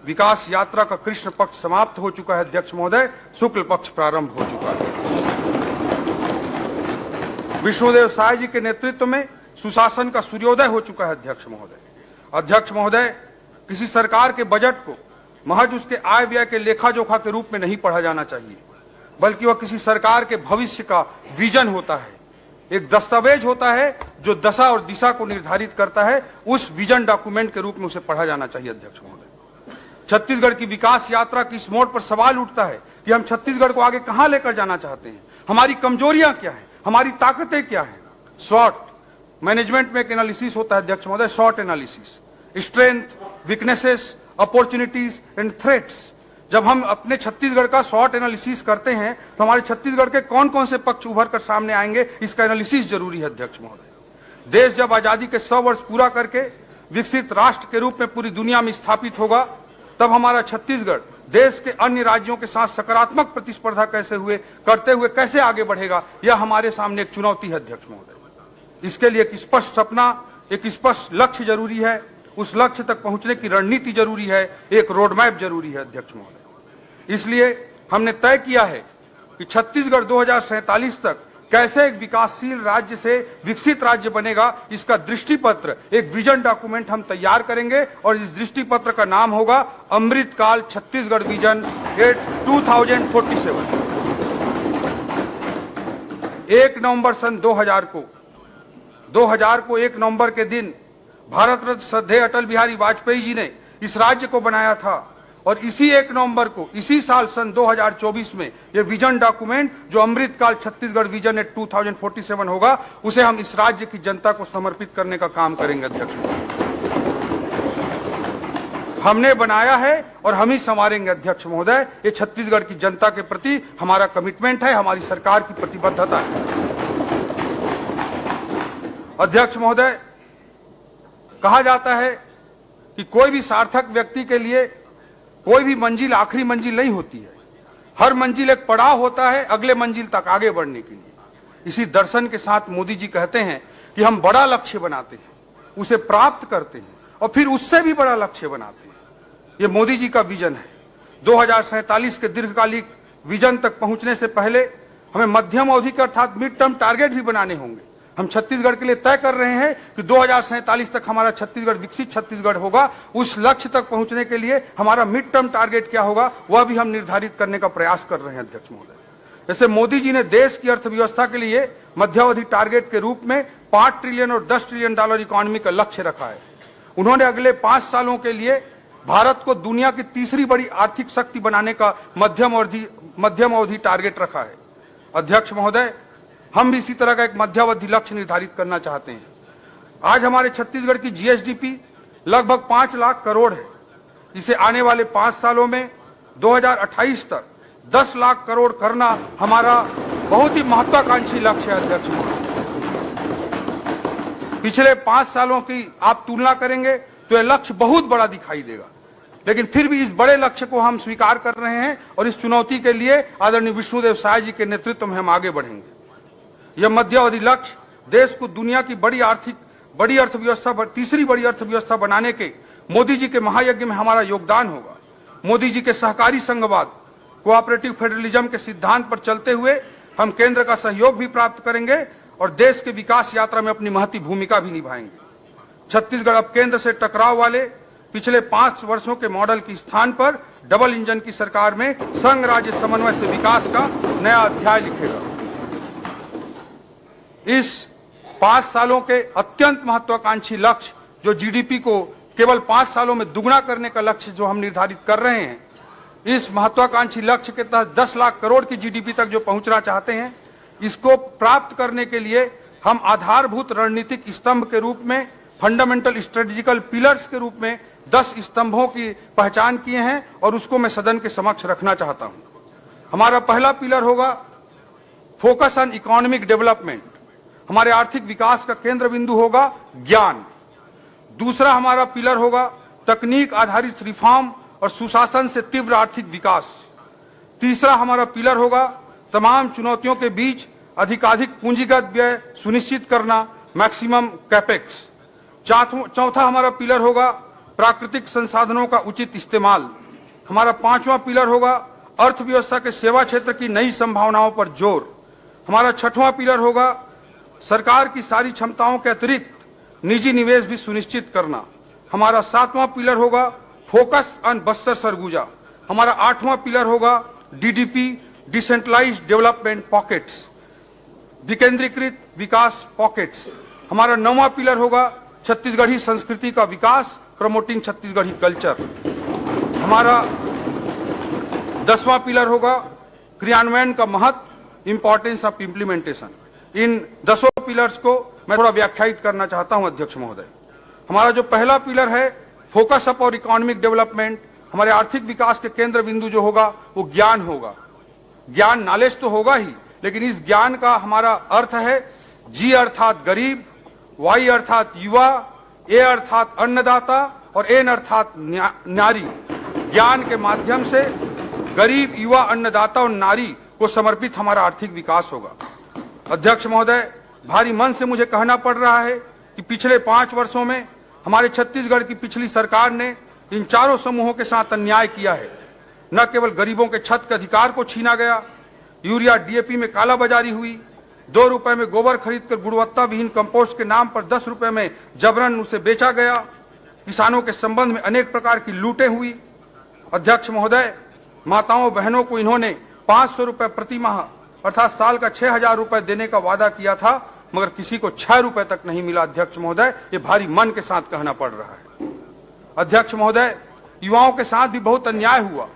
विकास यात्रा का कृष्ण पक्ष समाप्त हो चुका है। अध्यक्ष महोदय, शुक्ल पक्ष प्रारंभ हो चुका है। विष्णुदेव साय जी के नेतृत्व में सुशासन का सूर्योदय हो चुका है। अध्यक्ष महोदय, किसी सरकार के बजट को महज उसके आय व्यय के लेखा जोखा के रूप में नहीं पढ़ा जाना चाहिए, बल्कि वह किसी सरकार के भविष्य का विजन होता है, एक दस्तावेज होता है जो दशा और दिशा को निर्धारित करता है। उस विजन डॉक्यूमेंट के रूप में उसे पढ़ा जाना चाहिए। अध्यक्ष महोदय, छत्तीसगढ़ की विकास यात्रा की इस मोड़ पर सवाल उठता है कि हम छत्तीसगढ़ को आगे कहां लेकर जाना चाहते हैं, हमारी कमजोरियां क्या है, हमारी ताकतें क्या है। शॉर्ट मैनेजमेंट में एक एनालिसिस होता है। अध्यक्ष महोदय, short analysis, strength, weaknesses, opportunities and threats. जब हम अपने छत्तीसगढ़ का शॉर्ट एनालिसिस करते हैं तो हमारे छत्तीसगढ़ के कौन कौन से पक्ष उभर कर सामने आएंगे, इसका एनालिसिस जरूरी है। अध्यक्ष महोदय, देश जब आजादी के 100 वर्ष पूरा करके विकसित राष्ट्र के रूप में पूरी दुनिया में स्थापित होगा, तब हमारा छत्तीसगढ़ देश के अन्य राज्यों के साथ सकारात्मक प्रतिस्पर्धा करते हुए कैसे आगे बढ़ेगा, यह हमारे सामने एक चुनौती है। अध्यक्ष महोदय, इसके लिए एक स्पष्ट सपना, एक स्पष्ट लक्ष्य जरूरी है। उस लक्ष्य तक पहुंचने की रणनीति जरूरी है, एक रोडमैप जरूरी है। अध्यक्ष महोदय, इसलिए हमने तय किया है कि छत्तीसगढ़ 2047 तक कैसे एक विकासशील राज्य से विकसित राज्य बनेगा, इसका दृष्टिपत्र, एक विजन डॉक्यूमेंट हम तैयार करेंगे और इस दृष्टिपत्र का नाम होगा अमृतकाल छत्तीसगढ़ विजन 2047। 1 नवंबर सन 2000 को 1 नवंबर के दिन भारत रत्न श्रद्धेय अटल बिहारी वाजपेयी जी ने इस राज्य को बनाया था, और इसी 1 नवंबर को इसी साल सन 2024 में यह विजन डॉक्यूमेंट जो अमृतकाल छत्तीसगढ़ विजन 2047 होगा, उसे हम इस राज्य की जनता को समर्पित करने का काम करेंगे। अध्यक्ष, हमने बनाया है और हम ही संवारेंगे। अध्यक्ष महोदय, ये छत्तीसगढ़ की जनता के प्रति हमारा कमिटमेंट है, हमारी सरकार की प्रतिबद्धता है। अध्यक्ष महोदय, कहा जाता है कि कोई भी सार्थक व्यक्ति के लिए कोई भी मंजिल आखिरी मंजिल नहीं होती है, हर मंजिल एक पड़ाव होता है अगले मंजिल तक आगे बढ़ने के लिए। इसी दर्शन के साथ मोदी जी कहते हैं कि हम बड़ा लक्ष्य बनाते हैं, उसे प्राप्त करते हैं और फिर उससे भी बड़ा लक्ष्य बनाते हैं। ये मोदी जी का विजन है। 2047 के दीर्घकालिक विजन तक पहुंचने से पहले हमें मध्यम अवधि के अर्थात मिड टर्म टारगेट भी बनाने होंगे। हम छत्तीसगढ़ के लिए तय कर रहे हैं कि 2047 तक हमारा छत्तीसगढ़ विकसित छत्तीसगढ़ होगा। उस लक्ष्य तक पहुंचने के लिए हमारा मिड टर्म टारगेट क्या होगा वह भी हम निर्धारित करने का प्रयास कर रहे हैं अध्यक्ष महोदय। जैसे मोदी जी ने देश की अर्थव्यवस्था के लिए मध्यावधि टारगेट के रूप में 5 ट्रिलियन और 10 ट्रिलियन डॉलर इकोनॉमी का लक्ष्य रखा है। उन्होंने अगले 5 सालों के लिए भारत को दुनिया की तीसरी बड़ी आर्थिक शक्ति बनाने का मध्यम अवधि टारगेट रखा है। अध्यक्ष महोदय, हम भी इसी तरह का एक मध्यावधि लक्ष्य निर्धारित करना चाहते हैं। आज हमारे छत्तीसगढ़ की जीएसडीपी लगभग 5 लाख करोड़ है। इसे आने वाले 5 सालों में 2028 तक 10 लाख करोड़ करना हमारा बहुत ही महत्वाकांक्षी लक्ष्य है अध्यक्ष महोदय। पिछले 5 सालों की आप तुलना करेंगे तो यह लक्ष्य बहुत बड़ा दिखाई देगा, लेकिन फिर भी इस बड़े लक्ष्य को हम स्वीकार कर रहे हैं और इस चुनौती के लिए आदरणीय विष्णुदेव साय जी के नेतृत्व में हम आगे बढ़ेंगे। यह मध्यावधि लक्ष्य देश को दुनिया की तीसरी बड़ी अर्थव्यवस्था बनाने के मोदी जी के महायज्ञ में हमारा योगदान होगा। मोदी जी के सहकारी संघवाद कोऑपरेटिव फेडरलिज्म के सिद्धांत पर चलते हुए हम केंद्र का सहयोग भी प्राप्त करेंगे और देश के विकास यात्रा में अपनी महती भूमिका भी निभाएंगे। छत्तीसगढ़ अब केंद्र से टकराव वाले पिछले 5 वर्षों के मॉडल के स्थान पर डबल इंजन की सरकार में संघ राज्य समन्वय से विकास का नया अध्याय लिखेगा। इस 5 सालों के अत्यंत महत्वाकांक्षी लक्ष्य जो जीडीपी को केवल 5 सालों में दुगना करने का लक्ष्य जो हम निर्धारित कर रहे हैं, इस महत्वाकांक्षी लक्ष्य के तहत 10 लाख करोड़ की जीडीपी तक जो पहुंचना चाहते हैं, इसको प्राप्त करने के लिए हम आधारभूत रणनीतिक स्तंभ के रूप में, फंडामेंटल स्ट्रेटेजिकल पिलर्स के रूप में 10 स्तंभों की पहचान किए हैं और उसको मैं सदन के समक्ष रखना चाहता हूं। हमारा पहला पिलर होगा फोकस ऑन इकोनॉमिक डेवलपमेंट। हमारे आर्थिक विकास का केंद्र बिंदु होगा ज्ञान। दूसरा हमारा पिलर होगा तकनीक आधारित रिफॉर्म और सुशासन से तीव्र आर्थिक विकास। तीसरा हमारा पिलर होगा तमाम चुनौतियों के बीच अधिकाधिक पूंजीगत व्यय सुनिश्चित करना, मैक्सिमम कैपेक्स। चौथा हमारा पिलर होगा प्राकृतिक संसाधनों का उचित इस्तेमाल। हमारा 5वां पिलर होगा अर्थव्यवस्था के सेवा क्षेत्र की नई संभावनाओं पर जोर। हमारा 6वां पिलर होगा सरकार की सारी क्षमताओं के अतिरिक्त निजी निवेश भी सुनिश्चित करना। हमारा 7वां पिलर होगा फोकस ऑन बस्तर सरगुजा। हमारा 8वां पिलर होगा डीडीपी डिसेंट्रलाइज्ड डेवलपमेंट पॉकेट्स, विकेंद्रीकृत विकास पॉकेट्स। हमारा 9वां पिलर होगा छत्तीसगढ़ी संस्कृति का विकास, प्रमोटिंग छत्तीसगढ़ी कल्चर। हमारा 10वां पिलर होगा क्रियान्वयन का महत्व, importance of implementation. In 10 pillars को मैं थोड़ा व्याख्यायित करना चाहता हूं अध्यक्ष महोदय। हमारा जो पहला पिलर है फोकस अप और इकोनॉमिक डेवलपमेंट, हमारे आर्थिक विकास के केंद्र बिंदु जो होगा वो ज्ञान होगा। ज्ञान नॉलेज तो होगा ही, लेकिन इस ज्ञान का हमारा अर्थ है जी अर्थात गरीब, वाई अर्थात युवा, ए अर्थात अन्नदाता और एन अर्थात नारी। ज्ञान के माध्यम से गरीब, युवा, अन्नदाता और नारी को समर्पित हमारा आर्थिक विकास होगा। अध्यक्ष महोदय, भारी मन से मुझे कहना पड़ रहा है कि पिछले 5 वर्षों में हमारे छत्तीसगढ़ की पिछली सरकार ने इन चारों समूहों के साथ अन्याय किया है। न केवल गरीबों के छत के अधिकार को छीना गया, यूरिया डीएपी में कालाबाजारी हुई, 2 रुपए में गोबर खरीदकर गुणवत्ता विहीन कंपोस्ट के नाम पर 10 रुपए में जबरन उसे बेचा गया। किसानों के संबंध में अनेक प्रकार की लूटें हुई। अध्यक्ष महोदय, माताओं बहनों को इन्होंने 500 रुपए प्रति माह अर्थात साल का 6,000 रुपए देने का वादा किया था, मगर किसी को 6 रुपए तक नहीं मिला। अध्यक्ष महोदय, ये भारी मन के साथ कहना पड़ रहा है। अध्यक्ष महोदय, युवाओं के साथ भी बहुत अन्याय हुआ।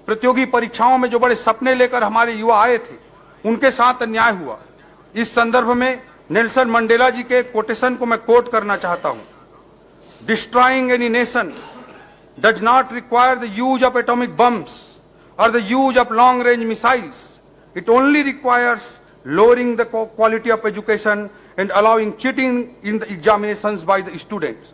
प्रतियोगी परीक्षाओं में जो बड़े सपने लेकर हमारे युवा आए थे, उनके साथ अन्याय हुआ। इस संदर्भ में नेल्सन मंडेला जी के कोटेशन को मैं कोट करना चाहता हूं। Destroying any nation does not require the use of atomic bombs और the use of long range missiles, it only requires lowering the quality of education and allowing cheating in the examinations by the students.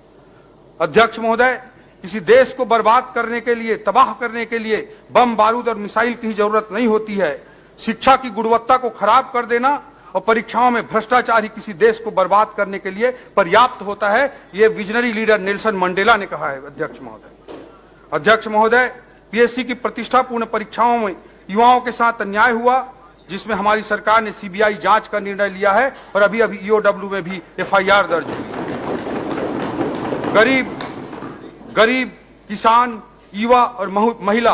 अध्यक्ष महोदय, किसी देश को बर्बाद करने के लिए, तबाह करने के लिए बम बारूद और मिसाइल की जरूरत नहीं होती है। शिक्षा की गुणवत्ता को खराब कर देना और परीक्षाओं में भ्रष्टाचार ही किसी देश को बर्बाद करने के लिए पर्याप्त होता है। ये विजनरी लीडर नेल्सन मंडेला ने कहा है। अध्यक्ष महोदय, पीएससी की प्रतिष्ठापूर्ण परीक्षाओं में युवाओं के साथ अन्याय हुआ, जिसमें हमारी सरकार ने सीबीआई जांच का निर्णय लिया है और अभी ईओडब्ल्यू में भी एफआईआर दर्ज हुई। गरीब, किसान, युवा और महिला,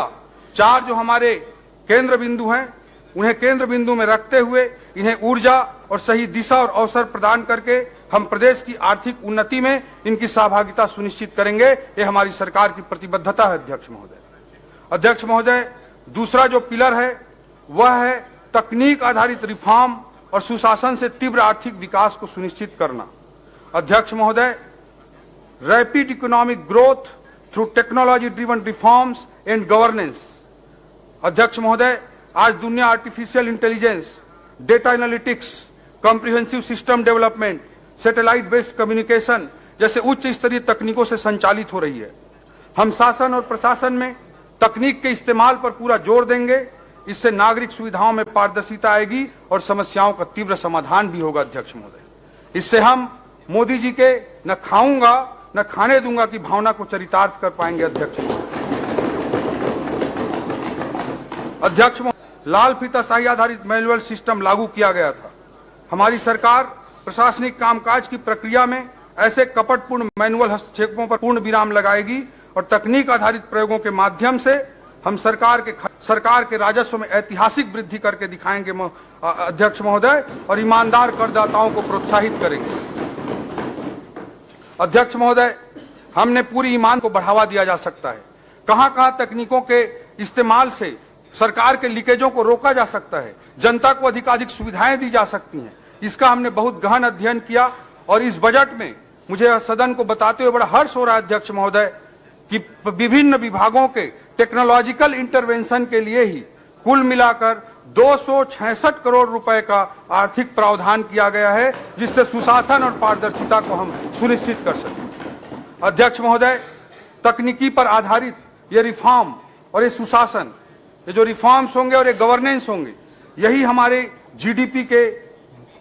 चार जो हमारे केंद्र बिंदु हैं, उन्हें केंद्र बिंदु में रखते हुए इन्हें ऊर्जा और सही दिशा और अवसर प्रदान करके हम प्रदेश की आर्थिक उन्नति में इनकी सहभागिता सुनिश्चित करेंगे। ये हमारी सरकार की प्रतिबद्धता है। अध्यक्ष महोदय, दूसरा जो पिलर है वह है तकनीक आधारित रिफॉर्म और सुशासन से तीव्र आर्थिक विकास को सुनिश्चित करना। अध्यक्ष महोदय, rapid economic growth through technology driven reforms and governance. अध्यक्ष महोदय, आज दुनिया artificial intelligence, data analytics, comprehensive system development, satellite based communication जैसे उच्च स्तरीय तकनीकों से संचालित हो रही है। हम शासन और प्रशासन में तकनीक के इस्तेमाल पर पूरा जोर देंगे। इससे नागरिक सुविधाओं में पारदर्शिता आएगी और समस्याओं का तीव्र समाधान भी होगा। अध्यक्ष महोदय, इससे हम मोदी जी के न खाऊंगा न खाने दूंगा की भावना को चरितार्थ कर पाएंगे। अध्यक्ष महोदय, लाल फीताशाही आधारित मैनुअल सिस्टम लागू किया गया था। हमारी सरकार प्रशासनिक कामकाज की प्रक्रिया में ऐसे कपटपूर्ण मैनुअल हस्तक्षेपों पर पूर्ण विराम लगाएगी और तकनीक आधारित प्रयोगों के माध्यम से हम सरकार के राजस्व में ऐतिहासिक वृद्धि करके दिखाएंगे। अध्यक्ष महोदय, और ईमानदार करदाताओं को प्रोत्साहित करेंगे। अध्यक्ष महोदय, हमने पूरी ईमान को बढ़ावा दिया जा सकता है। कहां-कहां तकनीकों के इस्तेमाल से सरकार के लीकेजों को रोका जा सकता है, जनता को अधिकाधिक सुविधाएं दी जा सकती हैं, इसका हमने बहुत गहन अध्ययन किया। और इस बजट में मुझे सदन को बताते हुए बड़ा हर्ष हो रहा है अध्यक्ष महोदय कि विभिन्न विभागों के टेक्नोलॉजिकल इंटरवेंशन के लिए ही कुल मिलाकर 266 करोड़ रुपए का आर्थिक प्रावधान किया गया है, जिससे सुशासन और पारदर्शिता को हम सुनिश्चित कर सकें। अध्यक्ष महोदय, तकनीकी पर आधारित ये रिफॉर्म और ये सुशासन, ये जो रिफॉर्म्स होंगे और ये गवर्नेंस होंगे, यही हमारे जीडीपी के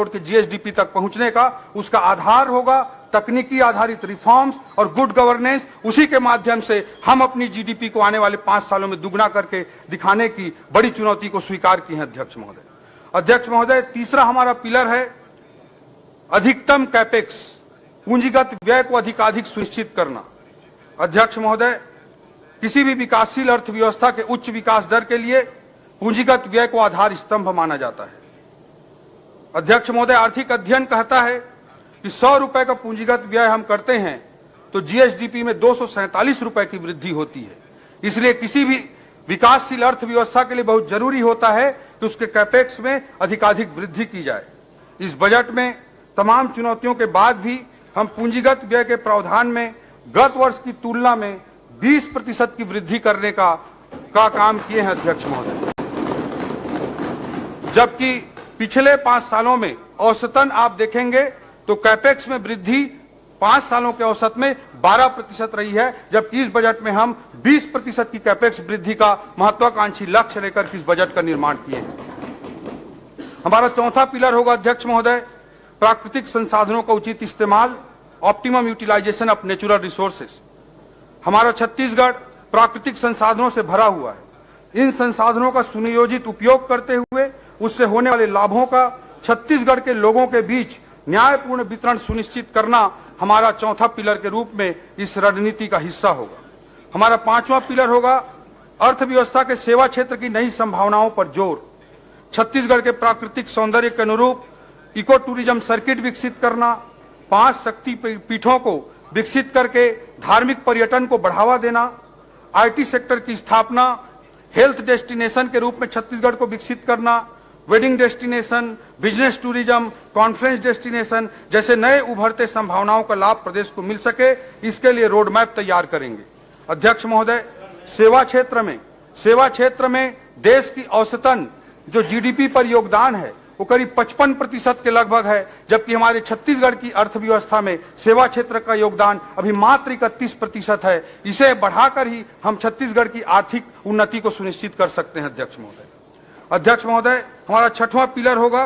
जीएसडीपी तक पहुंचने का उसका आधार होगा। तकनीकी आधारित रिफॉर्म्स और गुड गवर्नेंस, उसी के माध्यम से हम अपनी जीडीपी को आने वाले 5 सालों में दुगना करके दिखाने की बड़ी चुनौती को स्वीकार की है। अध्यक्ष महोदय, तीसरा हमारा पिलर है अधिकतम कैपेक्स, पूंजीगत व्यय को अधिकाधिक सुनिश्चित करना। अध्यक्ष महोदय, किसी भी विकासशील अर्थव्यवस्था के उच्च विकास दर के लिए पूंजीगत व्यय को आधार स्तंभ माना जाता है। अध्यक्ष महोदय, आर्थिक अध्ययन कहता है कि 100 रुपए का पूंजीगत व्यय हम करते हैं तो जीएसडीपी में 247 रुपए की वृद्धि होती है। इसलिए किसी भी विकासशील अर्थव्यवस्था के लिए बहुत जरूरी होता है कि उसके कैपेक्स में अधिकाधिक वृद्धि की जाए। इस बजट में तमाम चुनौतियों के बाद भी हम पूंजीगत व्यय के प्रावधान में गत वर्ष की तुलना में 20% की वृद्धि करने का काम किए हैं। अध्यक्ष महोदय, जबकि पिछले 5 सालों में औसतन आप देखेंगे तो कैपेक्स में वृद्धि 5 सालों के औसत में 12% रही है, जबकि इस बजट में हम 20% की कैपेक्स वृद्धि का महत्वाकांक्षी लक्ष्य लेकर इस बजट का निर्माण किए हैं। हमारा चौथा पिलर होगा अध्यक्ष महोदय, प्राकृतिक संसाधनों का उचित इस्तेमाल, optimum utilisation of natural resources. हमारा छत्तीसगढ़ प्राकृतिक संसाधनों से भरा हुआ है। इन संसाधनों का सुनियोजित उपयोग करते हुए उससे होने वाले लाभों का छत्तीसगढ़ के लोगों के बीच न्यायपूर्ण वितरण सुनिश्चित करना हमारा चौथा पिलर के रूप में इस रणनीति का हिस्सा होगा। हमारा 5वां पिलर होगा अर्थव्यवस्था के सेवा क्षेत्र की नई संभावनाओं पर जोर। छत्तीसगढ़ के प्राकृतिक सौंदर्य के अनुरूप इको टूरिज्म सर्किट विकसित करना, 5 शक्ति पीठों को विकसित करके धार्मिक पर्यटन को बढ़ावा देना, आईटी सेक्टर की स्थापना, हेल्थ डेस्टिनेशन के रूप में छत्तीसगढ़ को विकसित करना, wedding destination, business tourism, conference destination जैसे नए उभरते संभावनाओं का लाभ प्रदेश को मिल सके, इसके लिए रोड मैप तैयार करेंगे। अध्यक्ष महोदय, सेवा क्षेत्र में देश की औसतन जो जीडीपी पर योगदान है वो करीब 55% के लगभग है, जबकि हमारे छत्तीसगढ़ की अर्थव्यवस्था में सेवा क्षेत्र का योगदान अभी मात्र 31% है। इसे बढ़ाकर ही हम छत्तीसगढ़ की आर्थिक उन्नति को सुनिश्चित कर सकते हैं। अध्यक्ष महोदय, हमारा 6वां पिलर होगा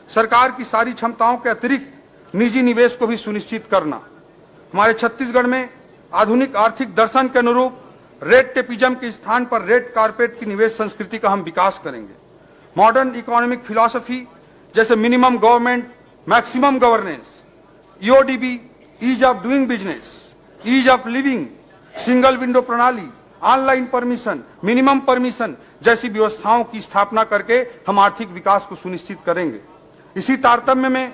सरकार की सारी क्षमताओं के अतिरिक्त निजी निवेश को भी सुनिश्चित करना। हमारे छत्तीसगढ़ में आधुनिक आर्थिक दर्शन के अनुरूप रेड टेपिज्म के स्थान पर रेड कारपेट की निवेश संस्कृति का हम विकास करेंगे। मॉडर्न इकोनॉमिक फिलॉसफी जैसे minimum government, maximum governance, EODB, ease of doing business, ease of living, single window प्रणाली, ऑनलाइन परमिशन, मिनिमम परमिशन जैसी व्यवस्थाओं की स्थापना करके हम आर्थिक विकास को सुनिश्चित करेंगे। इसी तारतम्य में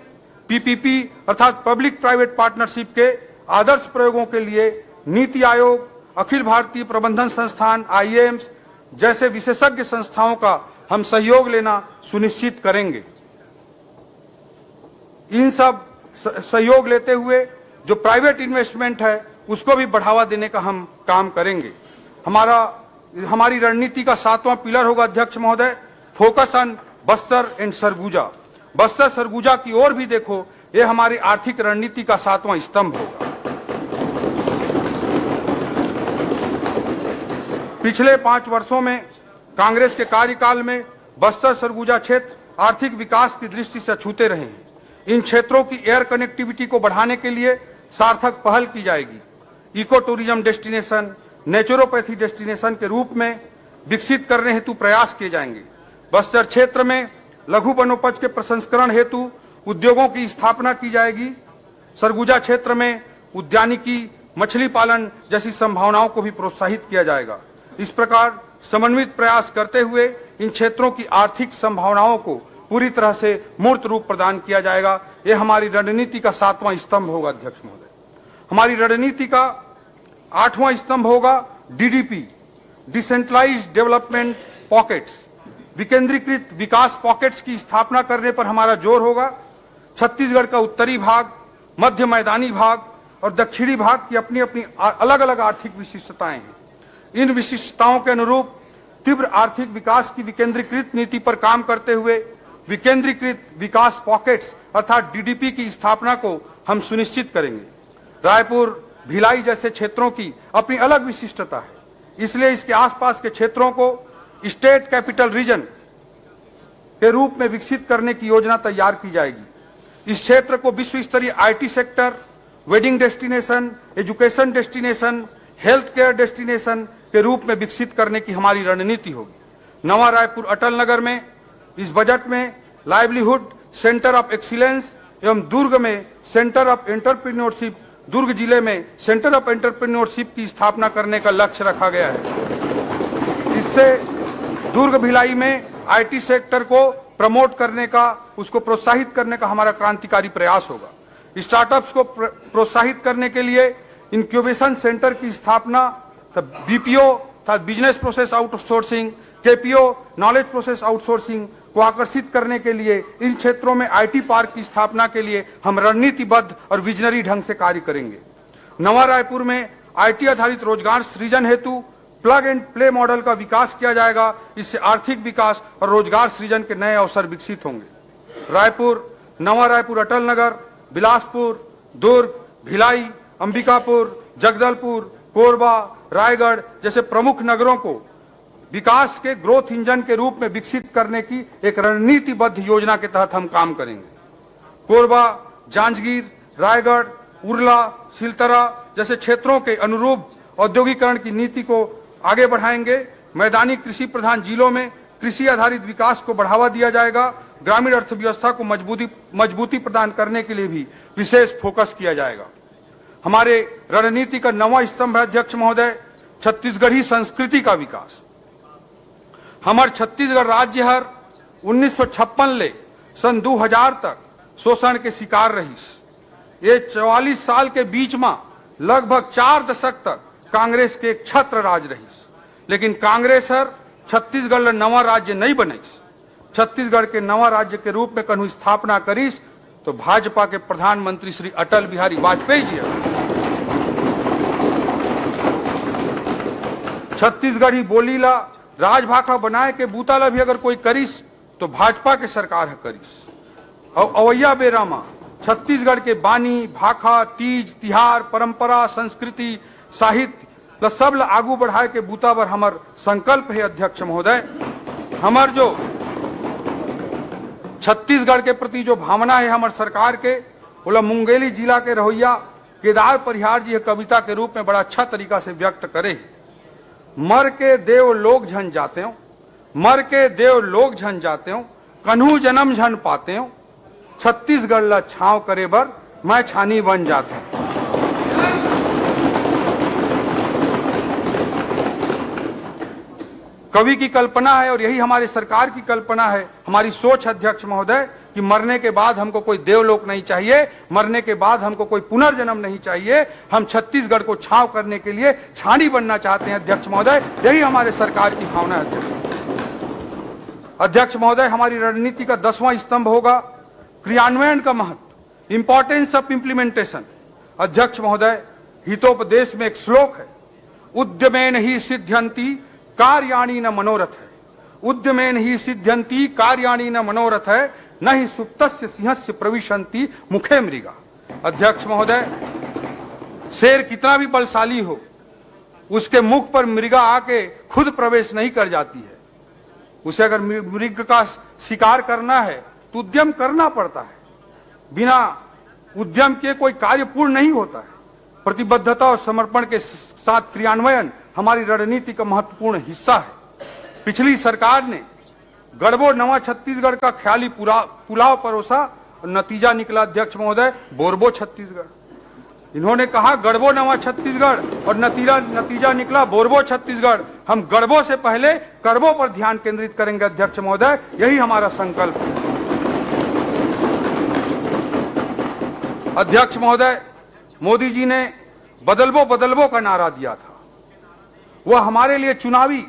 पीपीपी अर्थात पब्लिक प्राइवेट पार्टनरशिप के आदर्श प्रयोगों के लिए नीति आयोग, अखिल भारतीय प्रबंधन संस्थान आईएएम्स जैसे विशेषज्ञ संस्थाओं का हम सहयोग लेना सुनिश्चित करेंगे। इन सब सहयोग लेते हुए जो प्राइवेट इन्वेस्टमेंट है उसको भी बढ़ावा देने का हम काम करेंगे। हमारी रणनीति का 7वां पिलर होगा अध्यक्ष महोदय, focus on Bastar and Surguja. Bastar Surguja की ओर भी देखो, ये हमारी आर्थिक रणनीति का 7वां स्तंभ होगा। पिछले 5 वर्षों में कांग्रेस के कार्यकाल में बस्तर सरगुजा क्षेत्र आर्थिक विकास की दृष्टि से अछूते रहे हैं। इन क्षेत्रों की एयर कनेक्टिविटी को बढ़ाने के लिए सार्थक पहल की जाएगी। Eco tourism destination, naturopathy destination के रूप में विकसित करने हेतु प्रयास किए जाएंगे। बस्तर क्षेत्र में लघु वनोपज के प्रसंस्करण हेतु उद्योगों की स्थापना की जाएगी। सरगुजा क्षेत्र में उद्यानिकी, मछली पालन जैसी संभावनाओं को भी प्रोत्साहित किया जाएगा। इस प्रकार समन्वित प्रयास करते हुए इन क्षेत्रों की आर्थिक संभावनाओं को पूरी तरह से मूर्त रूप प्रदान किया जाएगा। यह हमारी रणनीति का 7वां स्तंभ होगा अध्यक्ष महोदय। हमारी रणनीति का 8वां स्तंभ होगा डीडीपी, डिसेंट्रलाइज्ड डेवलपमेंट पॉकेट्स। विकेंद्रीकृत विकास पॉकेट्स की स्थापना करने पर हमारा जोर होगा। छत्तीसगढ़ का उत्तरी भाग, मध्य मैदानी भाग और दक्षिणी भाग की अपनी अपनी अलग अलग आर्थिक विशिष्टताएं हैं। इन विशिष्टताओं के अनुरूप तीव्र आर्थिक विकास की विकेंद्रीकृत नीति पर काम करते हुए विकेंद्रीकृत विकास पॉकेट्स अर्थात डीडीपी की स्थापना को हम सुनिश्चित करेंगे। रायपुर, भिलाई जैसे क्षेत्रों की अपनी अलग विशिष्टता है, इसलिए इसके आसपास के क्षेत्रों को स्टेट कैपिटल रीजन के रूप में विकसित करने की योजना तैयार की जाएगी। इस क्षेत्र को विश्व स्तरीय IT sector, wedding destination, education destination, health care destination के रूप में विकसित करने की हमारी रणनीति होगी। नवा रायपुर अटल नगर में इस बजट में लाइवलीहुड सेंटर ऑफ एक्सीलेंस एवं दुर्ग में सेंटर ऑफ एंटरप्रेन्योरशिप, दुर्ग जिले में सेंटर ऑफ एंटरप्रेन्योरशिप की स्थापना करने का लक्ष्य रखा गया है। इससे दुर्ग भिलाई में आईटी सेक्टर को प्रमोट करने का, उसको प्रोत्साहित करने का हमारा क्रांतिकारी प्रयास होगा। स्टार्टअप्स को प्रोत्साहित करने के लिए इंक्यूबेशन सेंटर की स्थापना, BPO business process outsourcing, KPO knowledge process outsourcing को आकर्षित करने के लिए इन क्षेत्रों में आईटी पार्क की स्थापना के लिए हम रणनीतिबद्ध और विजनरी ढंग से कार्य करेंगे। नवा रायपुर में आईटी आधारित रोजगार सृजन हेतु प्लग एंड प्ले मॉडल का विकास किया जाएगा। इससे आर्थिक विकास और रोजगार सृजन के नए अवसर विकसित होंगे। रायपुर, नवा रायपुर अटल नगर, बिलासपुर, दुर्ग, भिलाई, अंबिकापुर, जगदलपुर, कोरबा, रायगढ़ जैसे प्रमुख नगरों को विकास के ग्रोथ इंजन के रूप में विकसित करने की एक रणनीतिबद्ध योजना के तहत हम काम करेंगे। कोरबा, जांजगीर, रायगढ़, उरला, सिलतरा जैसे क्षेत्रों के अनुरूप औद्योगिकरण की नीति को आगे बढ़ाएंगे। मैदानी कृषि प्रधान जिलों में कृषि आधारित विकास को बढ़ावा दिया जाएगा। ग्रामीण अर्थव्यवस्था को मजबूती प्रदान करने के लिए भी विशेष फोकस किया जाएगा। हमारे रणनीति का 9वां स्तंभ है अध्यक्ष महोदय, छत्तीसगढ़ी संस्कृति का विकास। हमार छत्तीसगढ़ राज्य हर 1956 ले सन 2000 तक शोषण के शिकार रही। ये 44 साल के बीच में लगभग 4 दशक तक कांग्रेस के एक छत्र राज रही, लेकिन कांग्रेस हर छत्तीसगढ़ ला नवा राज्य नहीं बनाईस। छत्तीसगढ़ के नवा राज्य के रूप में कन्हू स्थापना करीस तो भाजपा के प्रधानमंत्री श्री अटल बिहारी वाजपेयी जी छत्तीसगढ़ी बोली ला राजभाषा बनाए के बूता ला भी अगर कोई करीस तो भाजपा के सरकार है करीस। अवैया बेरामा छत्तीसगढ़ के बानी, भाखा, तीज, तिहार, परंपरा, संस्कृति, साहित्य ल सब ल आगू बढ़ाए के बूता बर हमर संकल्प है। अध्यक्ष महोदय, हमर जो छत्तीसगढ़ के प्रति जो भावना है हमर सरकार के, बोला मुंगेली जिला के रहोइया केदार परिहार जी कविता के रूप में बड़ा अच्छा तरीका से व्यक्त करे। मर के देव लोग झन जाते हो, मर के देव लोग झन जाते हो, कन्हू जन्म झन पाते हो, छत्तीसगढ़ ला छांव करे बर मैं छानी बन जाता हूं। कवि की कल्पना है और यही हमारी सरकार की कल्पना है, हमारी सोच अध्यक्ष महोदय, कि मरने के बाद हमको कोई देवलोक नहीं चाहिए, मरने के बाद हमको कोई पुनर्जन्म नहीं चाहिए, हम छत्तीसगढ़ को छांव करने के लिए छानी बनना चाहते हैं। अध्यक्ष महोदय, यही हमारे सरकार की भावना है। अध्यक्ष महोदय, हमारी रणनीति का 10वां स्तंभ होगा क्रियान्वयन का महत्व, इंपॉर्टेंस ऑफ इंप्लीमेंटेशन। अध्यक्ष महोदय, हितोपदेश में एक श्लोक है, उद्यमेन ही सिद्ध्यंति कार्याणि न मनोरथ है, उद्यमेन ही सिद्ध्यंति कार्याणि न मनोरथ है, न ही सुप्तस्य सिंहस्य प्रविशन्ति मुखे मृगा। अध्यक्ष महोदय, शेर कितना भी बलशाली हो, उसके मुख पर मृगा आके खुद प्रवेश नहीं कर जाती है। उसे अगर मृग का शिकार करना है तो उद्यम करना पड़ता है, बिना उद्यम के कोई कार्य पूर्ण नहीं होता है। प्रतिबद्धता और समर्पण के साथ क्रियान्वयन हमारी रणनीति का महत्वपूर्ण हिस्सा है। पिछली सरकार ने गढ़बो नवा छत्तीसगढ़ का ख्याली पुलाव परोसा और नतीजा निकला अध्यक्ष महोदय बोरबो छत्तीसगढ़। इन्होंने कहा गढ़बो नवा छत्तीसगढ़ और नतीजा निकला बोरबो छत्तीसगढ़। हम गढ़बो से पहले करबो पर ध्यान केंद्रित करेंगे अध्यक्ष महोदय, यही हमारा संकल्प है। अध्यक्ष महोदय, मोदी जी ने बदलबो का नारा दिया था, वह हमारे लिए चुनावी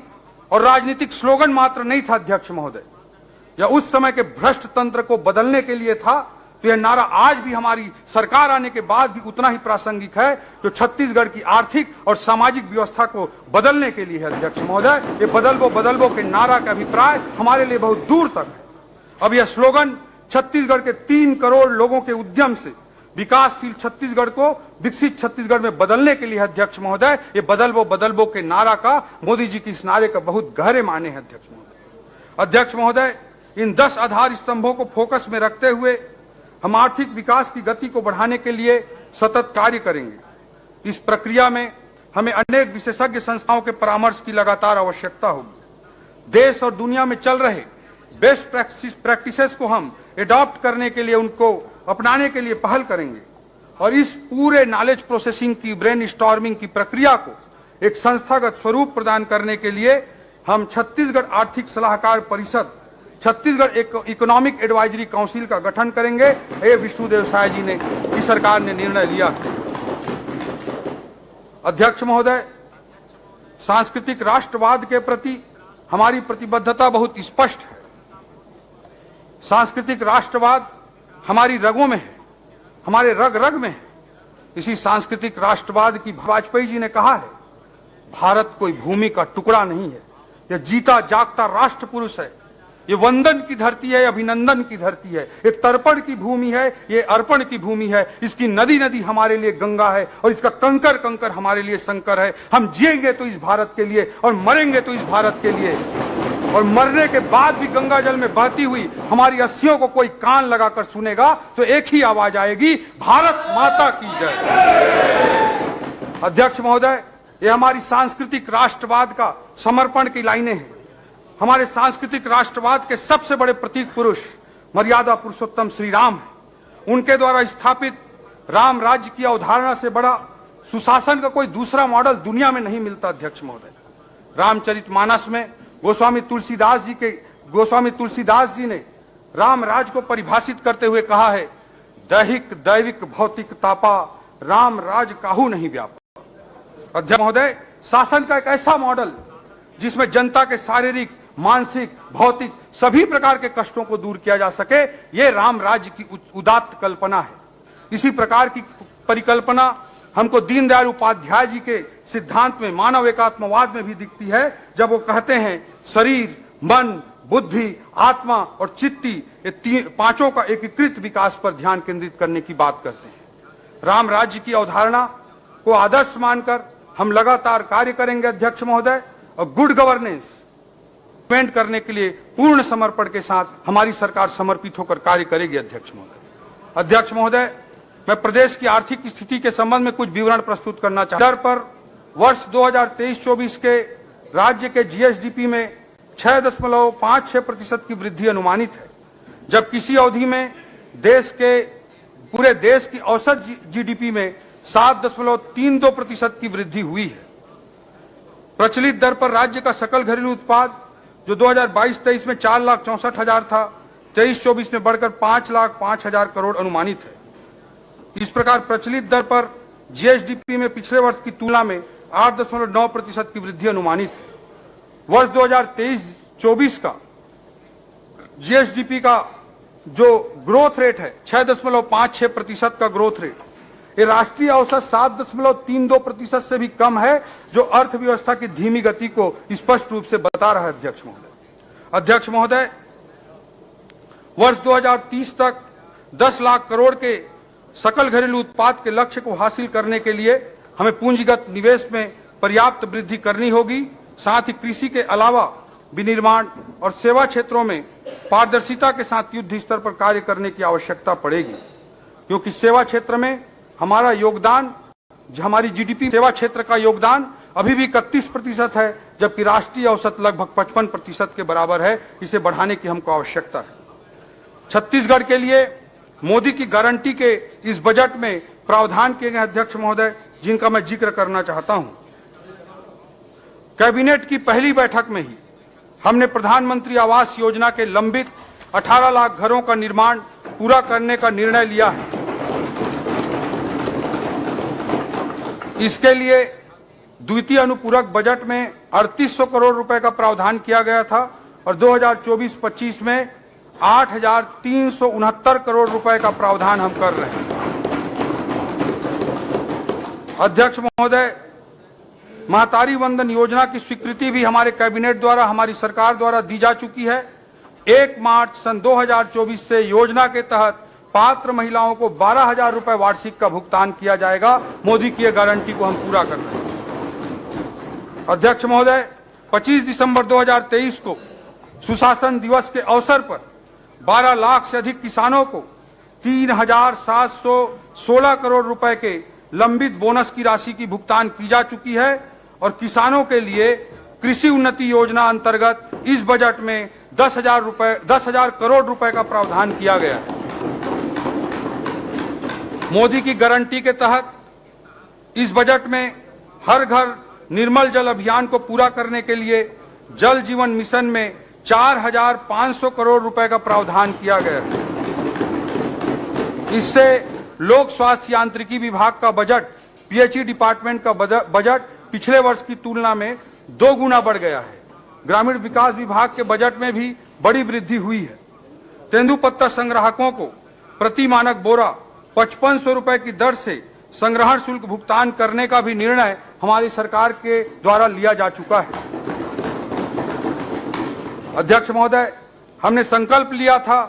और राजनीतिक स्लोगन मात्र नहीं था अध्यक्ष महोदय, यह उस समय के भ्रष्ट तंत्र को बदलने के लिए था। तो यह नारा आज भी हमारी सरकार आने के बाद भी उतना ही प्रासंगिक है, जो छत्तीसगढ़ की आर्थिक और सामाजिक व्यवस्था को बदलने के लिए है। अध्यक्ष महोदय, ये बदलबो के नारा का अभिप्राय हमारे लिए बहुत दूर तक है। अब यह स्लोगन छत्तीसगढ़ के 3 करोड़ लोगों के उद्यम से विकासशील छत्तीसगढ़ को विकसित छत्तीसगढ़ में बदलने के लिए अध्यक्ष महोदय, ये बदलबो के नारा का मोदी जी की इस नारे का बहुत गहरे माने हैं अध्यक्ष महोदय। अध्यक्ष महोदय, इन 10 आधार स्तंभों को फोकस में रखते हुए हम आर्थिक विकास की गति को बढ़ाने के लिए सतत कार्य करेंगे। इस प्रक्रिया में हमें अनेक विशेषज्ञ संस्थाओं के परामर्श की लगातार आवश्यकता होगी। देश और दुनिया में चल रहे बेस्ट प्रैक्टिसेस को हम एडॉप्ट करने के लिए, उनको अपनाने के लिए पहल करेंगे और इस पूरे नॉलेज प्रोसेसिंग की, ब्रेन स्टॉर्मिंग की प्रक्रिया को एक संस्थागत स्वरूप प्रदान करने के लिए हम छत्तीसगढ़ आर्थिक सलाहकार परिषद, छत्तीसगढ़ इकोनॉमिक एडवाइजरी काउंसिल का गठन करेंगे। ये विष्णुदेव साय जी ने, की सरकार ने निर्णय लिया। अध्यक्ष महोदय, सांस्कृतिक राष्ट्रवाद के प्रति हमारी प्रतिबद्धता बहुत स्पष्ट है। सांस्कृतिक राष्ट्रवाद हमारी रगों में है, हमारे रग रग में है। इसी सांस्कृतिक राष्ट्रवाद की वाजपेयी जी ने कहा है, भारत कोई भूमि का टुकड़ा नहीं है, यह जीता जागता राष्ट्र पुरुष है। ये वंदन की धरती है, अभिनंदन की धरती है, ये तर्पण की भूमि है, ये अर्पण की भूमि है। इसकी नदी नदी हमारे लिए गंगा है और इसका कंकर कंकर हमारे लिए शंकर है। हम जिएंगे तो इस भारत के लिए और मरेंगे तो इस भारत के लिए, और मरने के बाद भी गंगा जल में बहती हुई हमारी अस्थियों को कोई कान लगाकर सुनेगा तो एक ही आवाज आएगी, भारत माता की जय। अध्यक्ष महोदय, ये हमारी सांस्कृतिक राष्ट्रवाद का समर्पण की लाइनें हैं। हमारे सांस्कृतिक राष्ट्रवाद के सबसे बड़े प्रतीक पुरुष मर्यादा पुरुषोत्तम श्री राम है। उनके द्वारा स्थापित राम राज्य की अवधारणा से बड़ा सुशासन का कोई दूसरा मॉडल दुनिया में नहीं मिलता। अध्यक्ष महोदय, रामचरितमानस में गोस्वामी तुलसीदास जी ने राम राज को परिभाषित करते हुए कहा है, दैहिक दैविक भौतिक तापा राम राज काहू नहीं व्यापा। अध्यक्ष महोदय, शासन का एक ऐसा मॉडल जिसमें जनता के शारीरिक, मानसिक, भौतिक सभी प्रकार के कष्टों को दूर किया जा सके, ये राम राज्य की उदात्त कल्पना है। इसी प्रकार की परिकल्पना हमको दीनदयाल उपाध्याय जी के सिद्धांत में, मानव एकात्मवाद में भी दिखती है, जब वो कहते हैं शरीर, मन, बुद्धि, आत्मा और चित्ती, ये पांचों का एकीकृत विकास पर ध्यान केंद्रित करने की बात करते हैं। राम राज्य की अवधारणा को आदर्श मानकर हम लगातार कार्य करेंगे अध्यक्ष महोदय, और गुड गवर्नेंस इम्प्लीमेंट करने के लिए पूर्ण समर्पण के साथ हमारी सरकार समर्पित होकर कार्य करेगी अध्यक्ष महोदय। अध्यक्ष महोदय, मैं प्रदेश की आर्थिक स्थिति के संबंध में कुछ विवरण प्रस्तुत करना चाहता हूं। पर वर्ष 2023-24 के राज्य के जीएसडीपी में 6.56% की वृद्धि अनुमानित है, जब किसी अवधि में पूरे देश की औसत जीडीपी में 7.32% की वृद्धि हुई है। प्रचलित दर पर राज्य का सकल घरेलू उत्पाद जो 2022-23 में 4,64,000 था, 23-24 में बढ़कर 5,05,000 करोड़ अनुमानित है। इस प्रकार प्रचलित दर पर जीएसडीपी में पिछले वर्ष की तुलना में 8.9% की वृद्धि अनुमानित है। वर्ष 2023-24 का जीएसडीपी का जो ग्रोथ रेट है 6.56% का ग्रोथ रेट, ये राष्ट्रीय औसत 7.32% से भी कम है, जो अर्थव्यवस्था की धीमी गति को स्पष्ट रूप से बता रहा है अध्यक्ष महोदय। अध्यक्ष महोदय, वर्ष 2030 तक 10 लाख करोड़ के सकल घरेलू उत्पाद के लक्ष्य को हासिल करने के लिए हमें पूंजीगत निवेश में पर्याप्त वृद्धि करनी होगी। साथ ही कृषि के अलावा विनिर्माण और सेवा क्षेत्रों में पारदर्शिता के साथ युद्ध स्तर पर कार्य करने की आवश्यकता पड़ेगी, क्योंकि सेवा क्षेत्र में हमारा योगदान, हमारी जीडीपी सेवा क्षेत्र का योगदान अभी भी 31% है, जबकि राष्ट्रीय औसत लगभग 55% के बराबर है। इसे बढ़ाने की हमको आवश्यकता है। छत्तीसगढ़ के लिए मोदी की गारंटी के इस बजट में प्रावधान किए गए अध्यक्ष महोदय, जिनका मैं जिक्र करना चाहता हूं। कैबिनेट की पहली बैठक में ही हमने प्रधानमंत्री आवास योजना के लंबित 18 लाख घरों का निर्माण पूरा करने का निर्णय लिया है। इसके लिए द्वितीय अनुपूरक बजट में 3800 करोड़ रुपए का प्रावधान किया गया था और 2024-25 में 8,369 करोड़ रुपए का प्रावधान हम कर रहे हैं। अध्यक्ष महोदय, महतारी वंदन योजना की स्वीकृति भी हमारे कैबिनेट द्वारा, हमारी सरकार द्वारा दी जा चुकी है। 1 मार्च सन 2024 से योजना के तहत पात्र महिलाओं को 12,000 रुपए वार्षिक का भुगतान किया जाएगा। मोदी की गारंटी को हम पूरा कर रहे हैं। अध्यक्ष महोदय, 25 दिसंबर 2023 को सुशासन दिवस के अवसर पर 12 लाख से अधिक किसानों को 3,716 करोड़ रुपए के लंबित बोनस की राशि की भुगतान की जा चुकी है और किसानों के लिए कृषि उन्नति योजना अंतर्गत इस बजट में 10,000 करोड़ रुपए का प्रावधान किया गया है। मोदी की गारंटी के तहत इस बजट में हर घर निर्मल जल अभियान को पूरा करने के लिए जल जीवन मिशन में 4,500 करोड़ रुपए का प्रावधान किया गया है। इससे लोक स्वास्थ्य यांत्रिकी विभाग का बजट, पीएचई डिपार्टमेंट का बजट पिछले वर्ष की तुलना में 2 गुना बढ़ गया है। ग्रामीण विकास विभाग के बजट में भी बड़ी वृद्धि हुई है। तेंदुपत्ता संग्राहकों को प्रति मानक बोरा 5500 रुपए की दर से संग्रहण शुल्क भुगतान करने का भी निर्णय हमारी सरकार के द्वारा लिया जा चुका है। अध्यक्ष महोदय, हमने संकल्प लिया था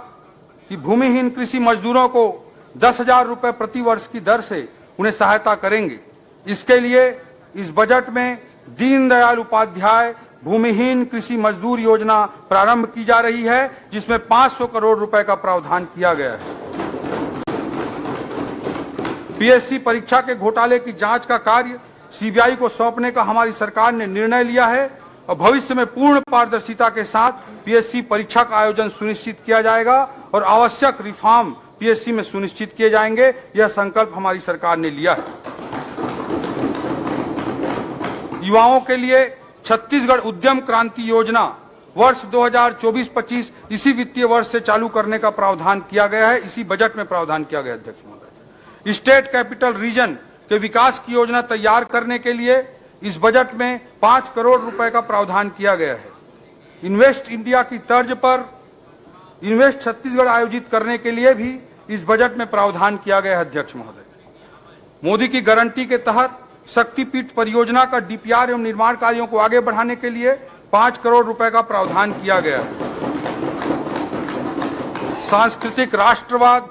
कि भूमिहीन कृषि मजदूरों को 10,000 रुपए प्रति वर्ष की दर से उन्हें सहायता करेंगे। इसके लिए इस बजट में दीनदयाल उपाध्याय भूमिहीन कृषि मजदूर योजना प्रारंभ की जा रही है, जिसमें 500 करोड़ रुपए का प्रावधान किया गया है। पीएससी परीक्षा के घोटाले की जांच का कार्य सीबीआई को सौंपने का हमारी सरकार ने निर्णय लिया है और भविष्य में पूर्ण पारदर्शिता के साथ पीएससी परीक्षा का आयोजन सुनिश्चित किया जाएगा और आवश्यक रिफॉर्म पीएससी में सुनिश्चित किए जाएंगे। यह संकल्प हमारी सरकार ने लिया है। युवाओं के लिए छत्तीसगढ़ उद्यम क्रांति योजना वर्ष 2024-25 इसी वित्तीय वर्ष से चालू करने का प्रावधान किया गया है। इसी बजट में प्रावधान किया गया। अध्यक्ष महोदय, स्टेट कैपिटल रीजन के विकास की योजना तैयार करने के लिए इस बजट में 5 करोड़ रुपए का प्रावधान किया गया है। इन्वेस्ट इंडिया की तर्ज पर इन्वेस्ट छत्तीसगढ़ आयोजित करने के लिए भी इस बजट में प्रावधान किया गया है। अध्यक्ष महोदय, मोदी की गारंटी के तहत शक्तिपीठ परियोजना का डीपीआर एवं निर्माण कार्यों को आगे बढ़ाने के लिए 5 करोड़ रुपए का प्रावधान किया गया है। सांस्कृतिक राष्ट्रवाद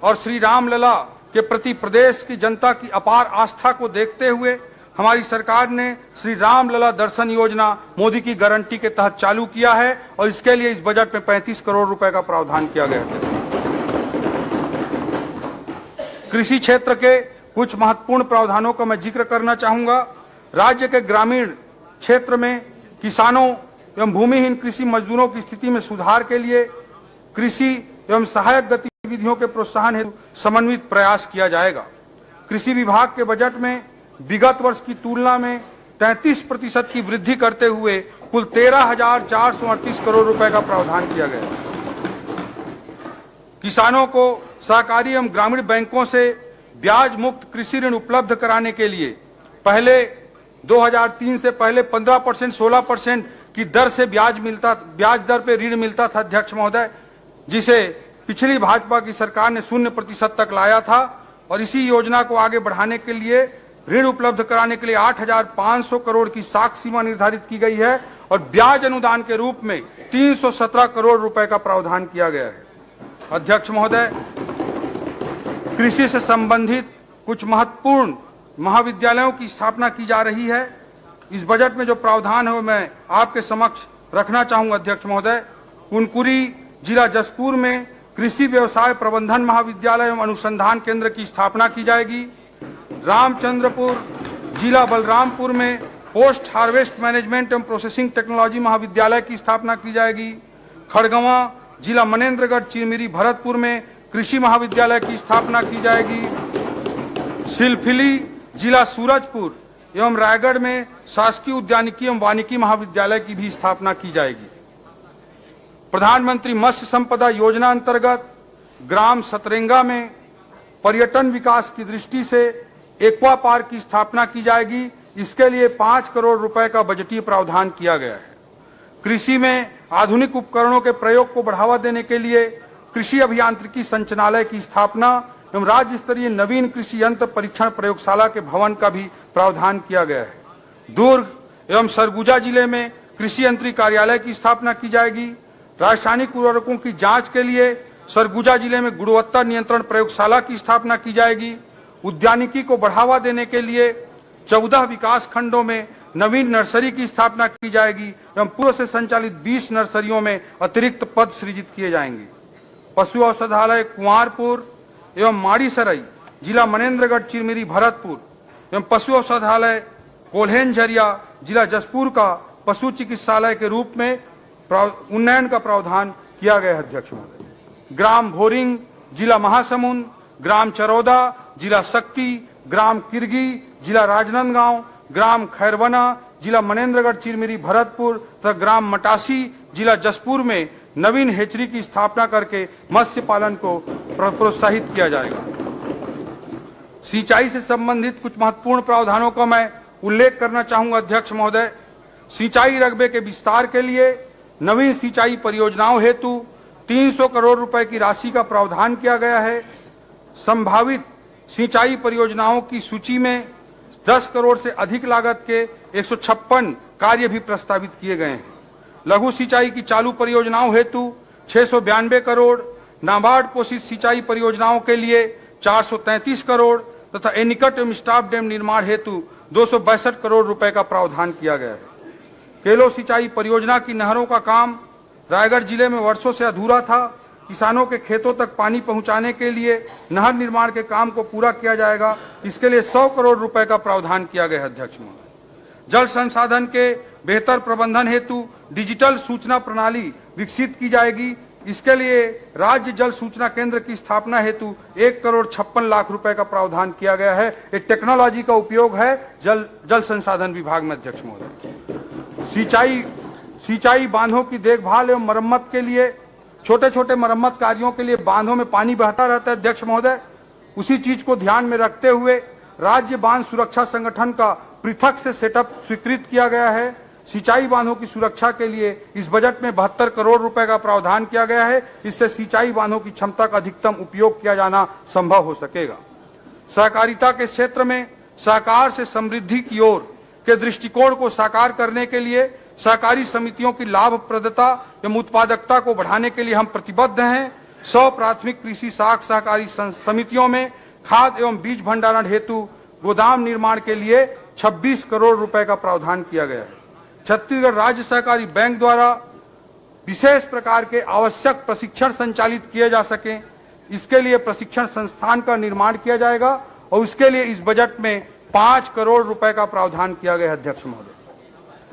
और श्री रामलला के प्रति प्रदेश की जनता की अपार आस्था को देखते हुए हमारी सरकार ने श्री रामलला दर्शन योजना मोदी की गारंटी के तहत चालू किया है और इसके लिए इस बजट में 35 करोड़ रुपए का प्रावधान किया गया है। कृषि क्षेत्र के कुछ महत्वपूर्ण प्रावधानों का मैं जिक्र करना चाहूंगा। राज्य के ग्रामीण क्षेत्र में किसानों एवं भूमिहीन कृषि मजदूरों की स्थिति में सुधार के लिए कृषि एवं सहायक गतिविधियों के प्रोत्साहन हेतु समन्वित प्रयास किया जाएगा। कृषि विभाग के बजट में विगत वर्ष की तुलना में 33% की वृद्धि करते हुए कुल 13,438 करोड़ रुपए का प्रावधान किया गया है। किसानों को सहकारी एवं ग्रामीण बैंकों से ब्याज मुक्त कृषि ऋण उपलब्ध कराने के लिए पहले 2003 से पहले 15%, 16% की दर से ब्याज दर पे ऋण मिलता था अध्यक्ष महोदय, जिसे पिछली भाजपा की सरकार ने 0% तक लाया था और इसी योजना को आगे बढ़ाने के लिए ऋण उपलब्ध कराने के लिए 8,500 करोड़ की साख सीमा निर्धारित की गई है और ब्याज अनुदान के रूप में 317 करोड़ रुपए का प्रावधान किया गया है। अध्यक्ष महोदय, कृषि से संबंधित कुछ महत्वपूर्ण महाविद्यालयों की स्थापना की जा रही है। इस बजट में जो प्रावधान है वो मैं आपके समक्ष रखना चाहूंगा अध्यक्ष महोदय। कुनकुरी जिला जसपुर में कृषि व्यवसाय प्रबंधन महाविद्यालय एवं अनुसंधान केंद्र की स्थापना की जाएगी। रामचंद्रपुर जिला बलरामपुर में पोस्ट हार्वेस्ट मैनेजमेंट एवं प्रोसेसिंग टेक्नोलॉजी महाविद्यालय की स्थापना की जाएगी। खड़गवां जिला मनेन्द्रगढ़ चिरमिरी भरतपुर में कृषि महाविद्यालय की स्थापना की जाएगी। सिलफिली जिला सूरजपुर एवं रायगढ़ में शासकीय उद्यानिकी एवं वानिकी महाविद्यालय की भी स्थापना की जाएगी। प्रधानमंत्री मत्स्य संपदा योजना अंतर्गत ग्राम सतरेंगा में पर्यटन विकास की दृष्टि से एक्वा पार्क की स्थापना की जाएगी। इसके लिए 5 करोड़ रुपए का बजटीय प्रावधान किया गया है। कृषि में आधुनिक उपकरणों के प्रयोग को बढ़ावा देने के लिए कृषि अभियांत्रिकी संचालनालय की स्थापना एवं राज्य स्तरीय नवीन कृषि यंत्र परीक्षण प्रयोगशाला के भवन का भी प्रावधान किया गया है। दुर्ग एवं सरगुजा जिले में कृषि यंत्री कार्यालय की स्थापना की जाएगी। रासायनिक उर्वरकों की जांच के लिए सरगुजा जिले में गुणवत्ता नियंत्रण प्रयोगशाला की स्थापना की जाएगी। उद्यानिकी को बढ़ावा देने के लिए 14 विकास खंडों में नवीन नर्सरी की स्थापना की जाएगी एवं पूर्व से संचालित 20 नर्सरियों में अतिरिक्त पद सृजित किए जाएंगे। पशु औषधालय कुंवारपुर एवं माड़ीसराई जिला मनेन्द्रगढ़ चिरमिरी भरतपुर एवं पशु औषधालय कोल्हेनझरिया जिला जसपुर का पशु चिकित्सालय के रूप में उन्नयन का प्रावधान किया गया है। अध्यक्ष महोदय, ग्राम भोरिंग जिला महासमुंद, ग्राम चरौदा जिला शक्ति, ग्राम किरगी जिला राजनांदगांव, ग्राम खैरवना जिला मनेन्द्रगढ़ चिरमिरी भरतपुर तथा ग्राम मटासी जिला जसपुर में नवीन हेचरी की स्थापना करके मत्स्य पालन को प्रोत्साहित किया जाएगा। सिंचाई से संबंधित कुछ महत्वपूर्ण प्रावधानों का मैं उल्लेख करना चाहूंगा अध्यक्ष महोदय। सिंचाई रकबे के विस्तार के लिए नवीन सिंचाई परियोजनाओं हेतु 300 करोड़ रुपए की राशि का प्रावधान किया गया है। संभावित सिंचाई परियोजनाओं की सूची में 10 करोड़ से अधिक लागत के 156 कार्य भी प्रस्तावित किए गए हैं। लघु सिंचाई की चालू परियोजनाओं हेतु 692 करोड़, नाबार्ड पोषित सिंचाई परियोजनाओं के लिए 433 करोड़ तथा एनीकट एवं स्टाफ डैम निर्माण हेतु 262 करोड़ रुपए का प्रावधान किया गया है। केलो सिंचाई परियोजना की नहरों का काम रायगढ़ जिले में वर्षों से अधूरा था। किसानों के खेतों तक पानी पहुंचाने के लिए नहर निर्माण के काम को पूरा किया जाएगा। इसके लिए 100 करोड़ रुपए का प्रावधान किया गया है। अध्यक्ष महोदय, जल संसाधन के बेहतर प्रबंधन हेतु डिजिटल सूचना प्रणाली विकसित की जाएगी। इसके लिए राज्य जल सूचना केंद्र की स्थापना हेतु 1 करोड़ 56 लाख रुपए का प्रावधान किया गया है। ये टेक्नोलॉजी का उपयोग है जल संसाधन विभाग में। अध्यक्ष महोदय, सिंचाई बांधों की देखभाल एवं मरम्मत के लिए छोटे छोटे मरम्मत कार्यों के लिए बांधों में पानी बहता रहता है। अध्यक्ष महोदय, उसी चीज को ध्यान में रखते हुए राज्य बांध सुरक्षा संगठन का पृथक से सेटअप स्वीकृत किया गया है। सिंचाई बांधों की सुरक्षा के लिए इस बजट में 72 करोड़ रुपए का प्रावधान किया गया है। इससे सिंचाई बांधों की क्षमता का अधिकतम उपयोग किया जाना संभव हो सकेगा। सहकारिता के क्षेत्र में सहकार से समृद्धि की ओर के दृष्टिकोण को साकार करने के लिए सहकारी समितियों की लाभप्रदता एवं उत्पादकता को बढ़ाने के लिए हम प्रतिबद्ध हैं। 100 प्राथमिक कृषि साख सहकारी समितियों में खाद एवं बीज भंडारण हेतु गोदाम निर्माण के लिए 26 करोड़ रुपए का प्रावधान किया गया है। छत्तीसगढ़ राज्य सहकारी बैंक द्वारा विशेष प्रकार के आवश्यक प्रशिक्षण संचालित किए जा सके, इसके लिए प्रशिक्षण संस्थान का निर्माण किया जाएगा और उसके लिए इस बजट में 5 करोड़ रुपए का प्रावधान किया गया है।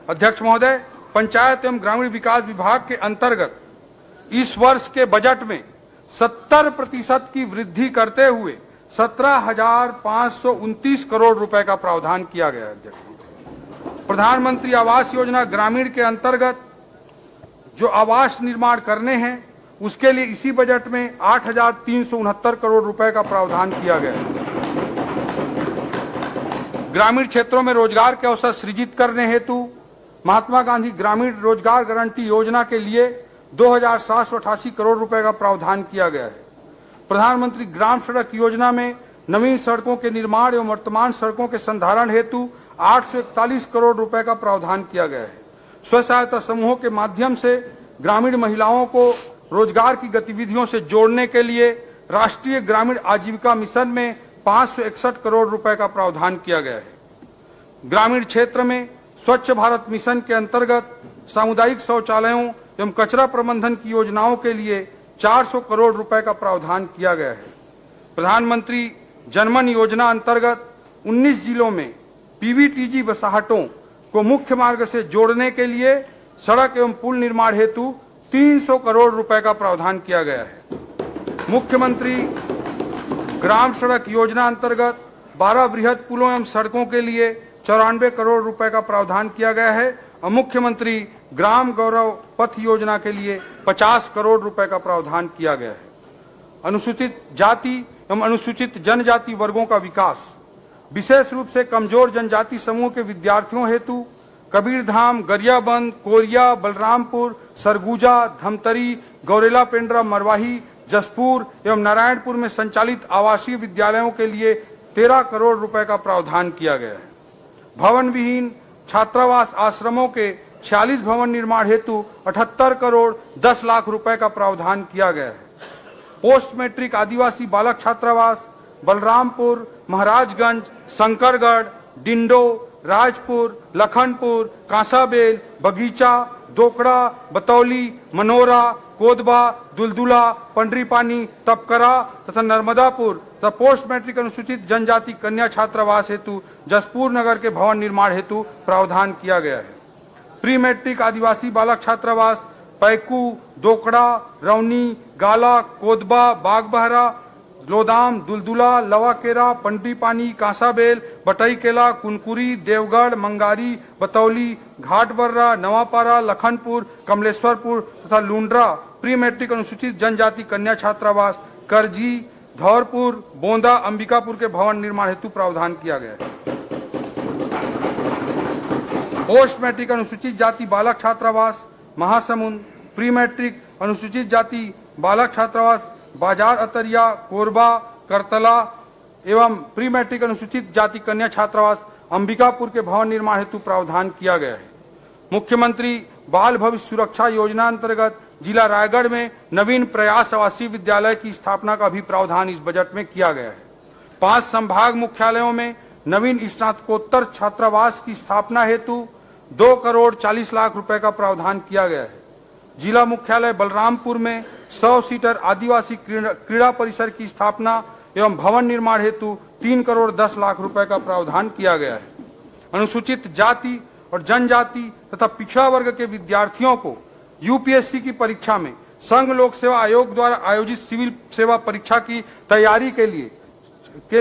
अध्यक्ष महोदय, पंचायत एवं ग्रामीण विकास विभाग के अंतर्गत इस वर्ष के बजट में 70% की वृद्धि करते हुए 17,529 करोड़ रुपए का प्रावधान किया गया है। अध्यक्ष महोदय, प्रधानमंत्री आवास योजना ग्रामीण के अंतर्गत जो आवास निर्माण करने हैं उसके लिए इसी बजट में 8,369 करोड़ रुपए का प्रावधान किया गया है। ग्रामीण क्षेत्रों में रोजगार के अवसर सृजित करने हेतु महात्मा गांधी ग्रामीण रोजगार गारंटी योजना के लिए 2,788 करोड़ रुपए का प्रावधान किया गया है। प्रधानमंत्री ग्राम सड़क योजना में नवीन सड़कों के निर्माण एवं वर्तमान सड़कों के संधारण हेतु 841 करोड़ रुपए का प्रावधान किया गया है। स्व सहायता समूहों के माध्यम से ग्रामीण महिलाओं को रोजगार की गतिविधियों से जोड़ने के लिए राष्ट्रीय ग्रामीण आजीविका मिशन में 561 करोड़ रुपए का प्रावधान किया गया है। ग्रामीण क्षेत्र में स्वच्छ भारत मिशन के अंतर्गत सामुदायिक शौचालयों एवं कचरा प्रबंधन की योजनाओं के लिए 400 करोड़ रुपए का प्रावधान किया गया है। प्रधानमंत्री जनमन योजना अंतर्गत 19 जिलों में पीवीटीजी बसाहटों को मुख्य मार्ग से जोड़ने के लिए सड़क एवं पुल निर्माण हेतु 300 करोड़ रुपए का प्रावधान किया गया है। मुख्यमंत्री ग्राम सड़क योजना अंतर्गत 12 बृहद पुलों एवं सड़कों के लिए 94 करोड़ रुपए का प्रावधान किया गया है और मुख्यमंत्री ग्राम गौरव पथ योजना के लिए 50 करोड़ रुपए का प्रावधान किया गया है। अनुसूचित जाति एवं अनुसूचित जनजाति वर्गों का विकास, विशेष रूप से कमजोर जनजाति समूह के विद्यार्थियों हेतु कबीरधाम, गरियाबंद, कोरिया, बलरामपुर, सरगुजा, धमतरी, गौरेला पेंड्रा, मरवाही, जसपुर एवं नारायणपुर में संचालित आवासीय विद्यालयों के लिए 13 करोड़ रुपए का प्रावधान किया गया है। भवन विहीन छात्रावास आश्रमों के 46 भवन निर्माण हेतु 78 करोड़ 10 लाख रुपए का प्रावधान किया गया है। पोस्ट मैट्रिक आदिवासी बालक छात्रावास बलरामपुर, महाराजगंज, शंकरगढ़, डिंडो, राजपुर, लखनपुर, कांसाबेल, बगीचा, दोकड़ा, बतौली, मनोरा, कोदबा, दुलदुला, पंडरीपानी, तपकरा तथा नर्मदापुर तथा पोस्ट मैट्रिक अनुसूचित जनजाति कन्या छात्रावास हेतु जसपुर नगर के भवन निर्माण हेतु प्रावधान किया गया है। प्री मैट्रिक आदिवासी बालक छात्रावास पैकू, दोकड़ा, रौनी, गाला, कोदबा, बागबहरा, लोदाम, दुलदुला, लवाकेरा, पंडरीपानी, कांसाबेल, बटईकेला, कुनकुरी, देवगढ़, मंगारी, बतौली, घाटबर्रा, नवापारा, लखनपुर, कमलेश्वरपुर तथा लुंड्रा प्री मैट्रिक अनुसूचित जनजाति कन्या छात्रावास करजी, धौरपुर, बोंदा, अंबिकापुर के भवन निर्माण हेतु प्रावधान किया गया है। पोस्ट मैट्रिक अनुसूचित जाति बालक छात्रावास महासमुंद, प्री मैट्रिक अनुसूचित जाति बालक छात्रावास बाजार अतरिया, कोरबा, करतला एवं प्री मैट्रिक अनुसूचित जाति कन्या छात्रावास अंबिकापुर के भवन निर्माण हेतु प्रावधान किया गया है। मुख्यमंत्री बाल भविष्य सुरक्षा योजना अंतर्गत जिला रायगढ़ में नवीन प्रयास आवासीय विद्यालय की स्थापना का भी प्रावधान इस बजट में किया गया है। 5 संभाग मुख्यालयों में नवीन स्नातकोत्तर छात्रावास की स्थापना हेतु 2 करोड़ 40 लाख रुपए का प्रावधान किया गया है। जिला मुख्यालय बलरामपुर में 100 सीटर आदिवासी क्रीड़ा परिसर की स्थापना एवं भवन निर्माण हेतु 3 करोड़ 10 लाख रुपए का प्रावधान किया गया है। अनुसूचित जाति और जनजाति तथा पिछड़ा वर्ग के विद्यार्थियों को यूपीएससी की परीक्षा में संघ लोक सेवा आयोग द्वारा आयोजित सिविल सेवा परीक्षा की तैयारी के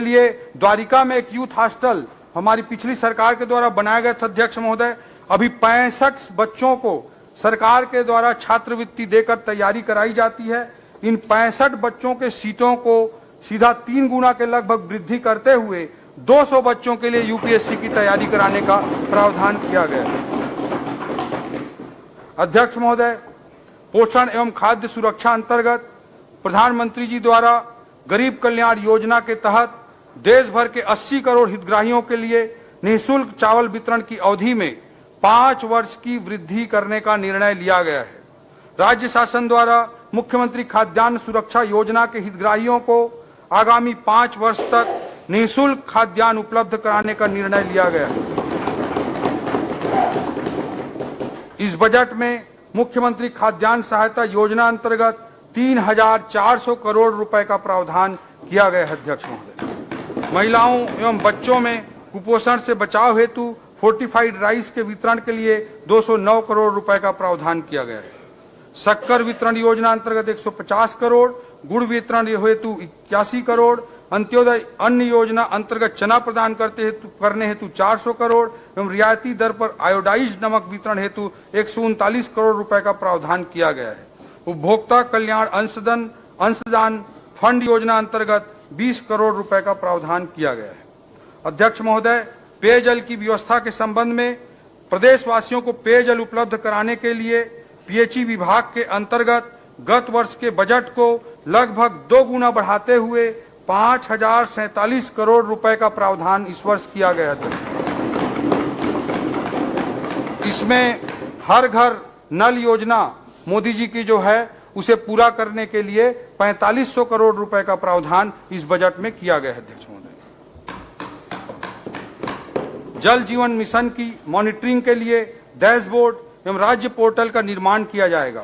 लिए द्वारिका में एक यूथ हॉस्टल हमारी पिछली सरकार के द्वारा बनाया गया था। अध्यक्ष महोदय, अभी 65 बच्चों को सरकार के द्वारा छात्रवृत्ति देकर तैयारी कराई जाती है। इन 65 बच्चों के सीटों को सीधा 3 गुना के लगभग वृद्धि करते हुए 200 बच्चों के लिए यूपीएससी की तैयारी कराने का प्रावधान किया गया है। अध्यक्ष महोदय, पोषण एवं खाद्य सुरक्षा अंतर्गत प्रधानमंत्री जी द्वारा गरीब कल्याण योजना के तहत देश भर के 80 करोड़ हितग्राहियों के लिए निःशुल्क चावल वितरण की अवधि में 5 वर्ष की वृद्धि करने का निर्णय लिया गया है। राज्य शासन द्वारा मुख्यमंत्री खाद्यान्न सुरक्षा योजना के हितग्राहियों को आगामी 5 वर्ष तक निःशुल्क खाद्यान्न उपलब्ध कराने का निर्णय लिया गया। इस बजट में मुख्यमंत्री खाद्यान्न सहायता योजना अंतर्गत 3,400 करोड़ रुपए का प्रावधान किया गया है। अध्यक्ष महोदय, महिलाओं एवं बच्चों में कुपोषण से बचाव हेतु फोर्टिफाइड राइस के वितरण के लिए 209 करोड़ रुपए का प्रावधान किया गया है। शक्कर वितरण योजना अंतर्गत 150 करोड़, गुड़ वितरण हेतु 81 करोड़, अंत्योदय अन्न योजना अंतर्गत चना प्रदान करने हेतु 400 करोड़ एवं रियायती दर पर आयोडाइज्ड नमक वितरण हेतु 139 करोड़ रुपए का प्रावधान किया गया है। उपभोक्ता कल्याण अंशदान फंड योजना अंतर्गत 20 करोड़ रुपए का प्रावधान किया गया है। अध्यक्ष महोदय, पेयजल की व्यवस्था के संबंध में प्रदेशवासियों को पेयजल उपलब्ध कराने के लिए पीएचई विभाग के अंतर्गत गत वर्ष के बजट को लगभग 2 गुना बढ़ाते हुए 5,047 करोड़ रुपए का प्रावधान इस वर्ष किया गया था। इसमें हर घर नल योजना मोदी जी की जो है उसे पूरा करने के लिए 4500 करोड़ रुपए का प्रावधान इस बजट में किया गया है। अध्यक्ष महोदय, जल जीवन मिशन की मॉनिटरिंग के लिए डैशबोर्ड एवं राज्य पोर्टल का निर्माण किया जाएगा।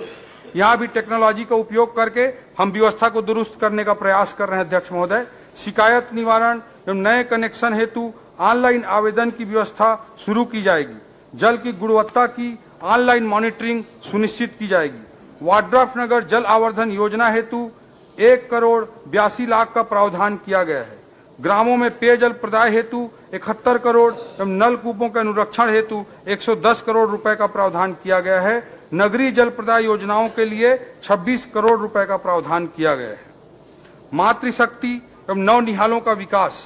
यहाँ भी टेक्नोलॉजी का उपयोग करके हम व्यवस्था को दुरुस्त करने का प्रयास कर रहे हैं। अध्यक्ष महोदय, शिकायत निवारण एवं नए कनेक्शन हेतु ऑनलाइन आवेदन की व्यवस्था शुरू की जाएगी। जल की गुणवत्ता की ऑनलाइन मॉनिटरिंग सुनिश्चित की जाएगी। वाड्रफ नगर जल आवर्धन योजना हेतु 1 करोड़ 82 लाख का प्रावधान किया गया है। ग्रामों में पेयजल प्रदाय हेतु 71 करोड़ एवं नलकूपों के अनुरक्षण हेतु 110 करोड़ रुपए का प्रावधान किया गया है। नगरीय जल प्रदाय योजनाओं के लिए 26 करोड़ रुपए का प्रावधान किया गया है। मातृशक्ति एवं नवनिहालों का विकास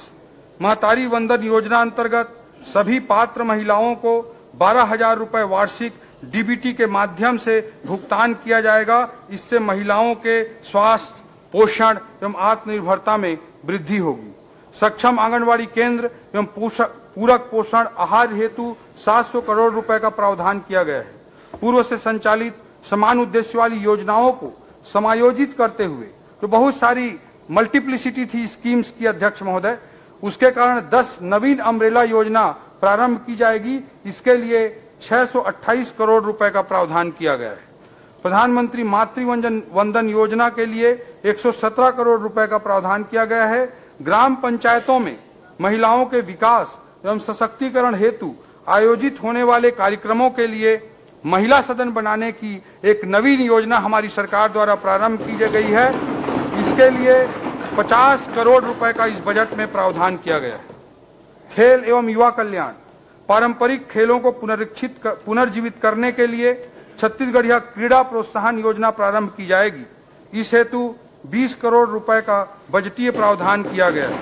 महतारी वंदन योजना अंतर्गत सभी पात्र महिलाओं को 12,000 रुपए वार्षिक डीबीटी के माध्यम से भुगतान किया जाएगा। इससे महिलाओं के स्वास्थ्य, पोषण एवं आत्मनिर्भरता में वृद्धि होगी। सक्षम आंगनवाड़ी केंद्र एवं पूरक पोषण आहार हेतु 700 करोड़ रुपए का प्रावधान किया गया है। पूर्व से संचालित समान उद्देश्य वाली योजनाओं को समायोजित करते हुए जो बहुत सारी मल्टीप्लिसिटी थी स्कीम्स की, अध्यक्ष महोदय, उसके कारण 10 नवीन अम्ब्रेला योजना प्रारंभ की जाएगी। इसके लिए 628 करोड़ रुपए का प्रावधान किया गया है। प्रधानमंत्री मातृ वंदन योजना के लिए 117 करोड़ रुपए का प्रावधान किया गया है। ग्राम पंचायतों में महिलाओं के विकास एवं सशक्तिकरण हेतु आयोजित होने वाले कार्यक्रमों के लिए महिला सदन बनाने की एक नवीन योजना हमारी सरकार द्वारा प्रारंभ की गई है। इसके लिए 50 करोड़ रुपए का इस बजट में प्रावधान किया गया है। खेल एवं युवा कल्याण पारंपरिक खेलों को पुनर्जीवित करने के लिए छत्तीसगढ़ क्रीड़ा प्रोत्साहन योजना प्रारंभ की जाएगी। इस हेतु 20 करोड़ रुपए का बजटीय प्रावधान किया गया है।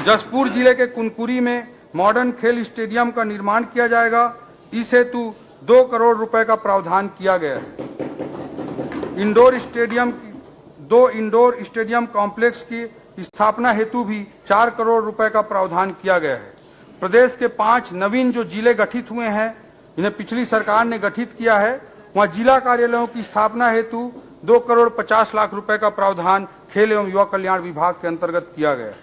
जसपुर जिले के कुनकुरी में मॉडर्न खेल स्टेडियम का निर्माण किया जाएगा। इस हेतु 2 करोड़ रुपए का प्रावधान किया गया है। 2 इंडोर स्टेडियम कॉम्प्लेक्स की स्थापना हेतु भी 4 करोड़ रुपए का प्रावधान किया गया है। प्रदेश के 5 नवीन जो जिले गठित हुए हैं, इन्हें पिछली सरकार ने गठित किया है, वहां जिला कार्यालयों की स्थापना हेतु 2 करोड़ 50 लाख रुपए का प्रावधान खेल एवं युवा कल्याण विभाग के अंतर्गत किया गया है।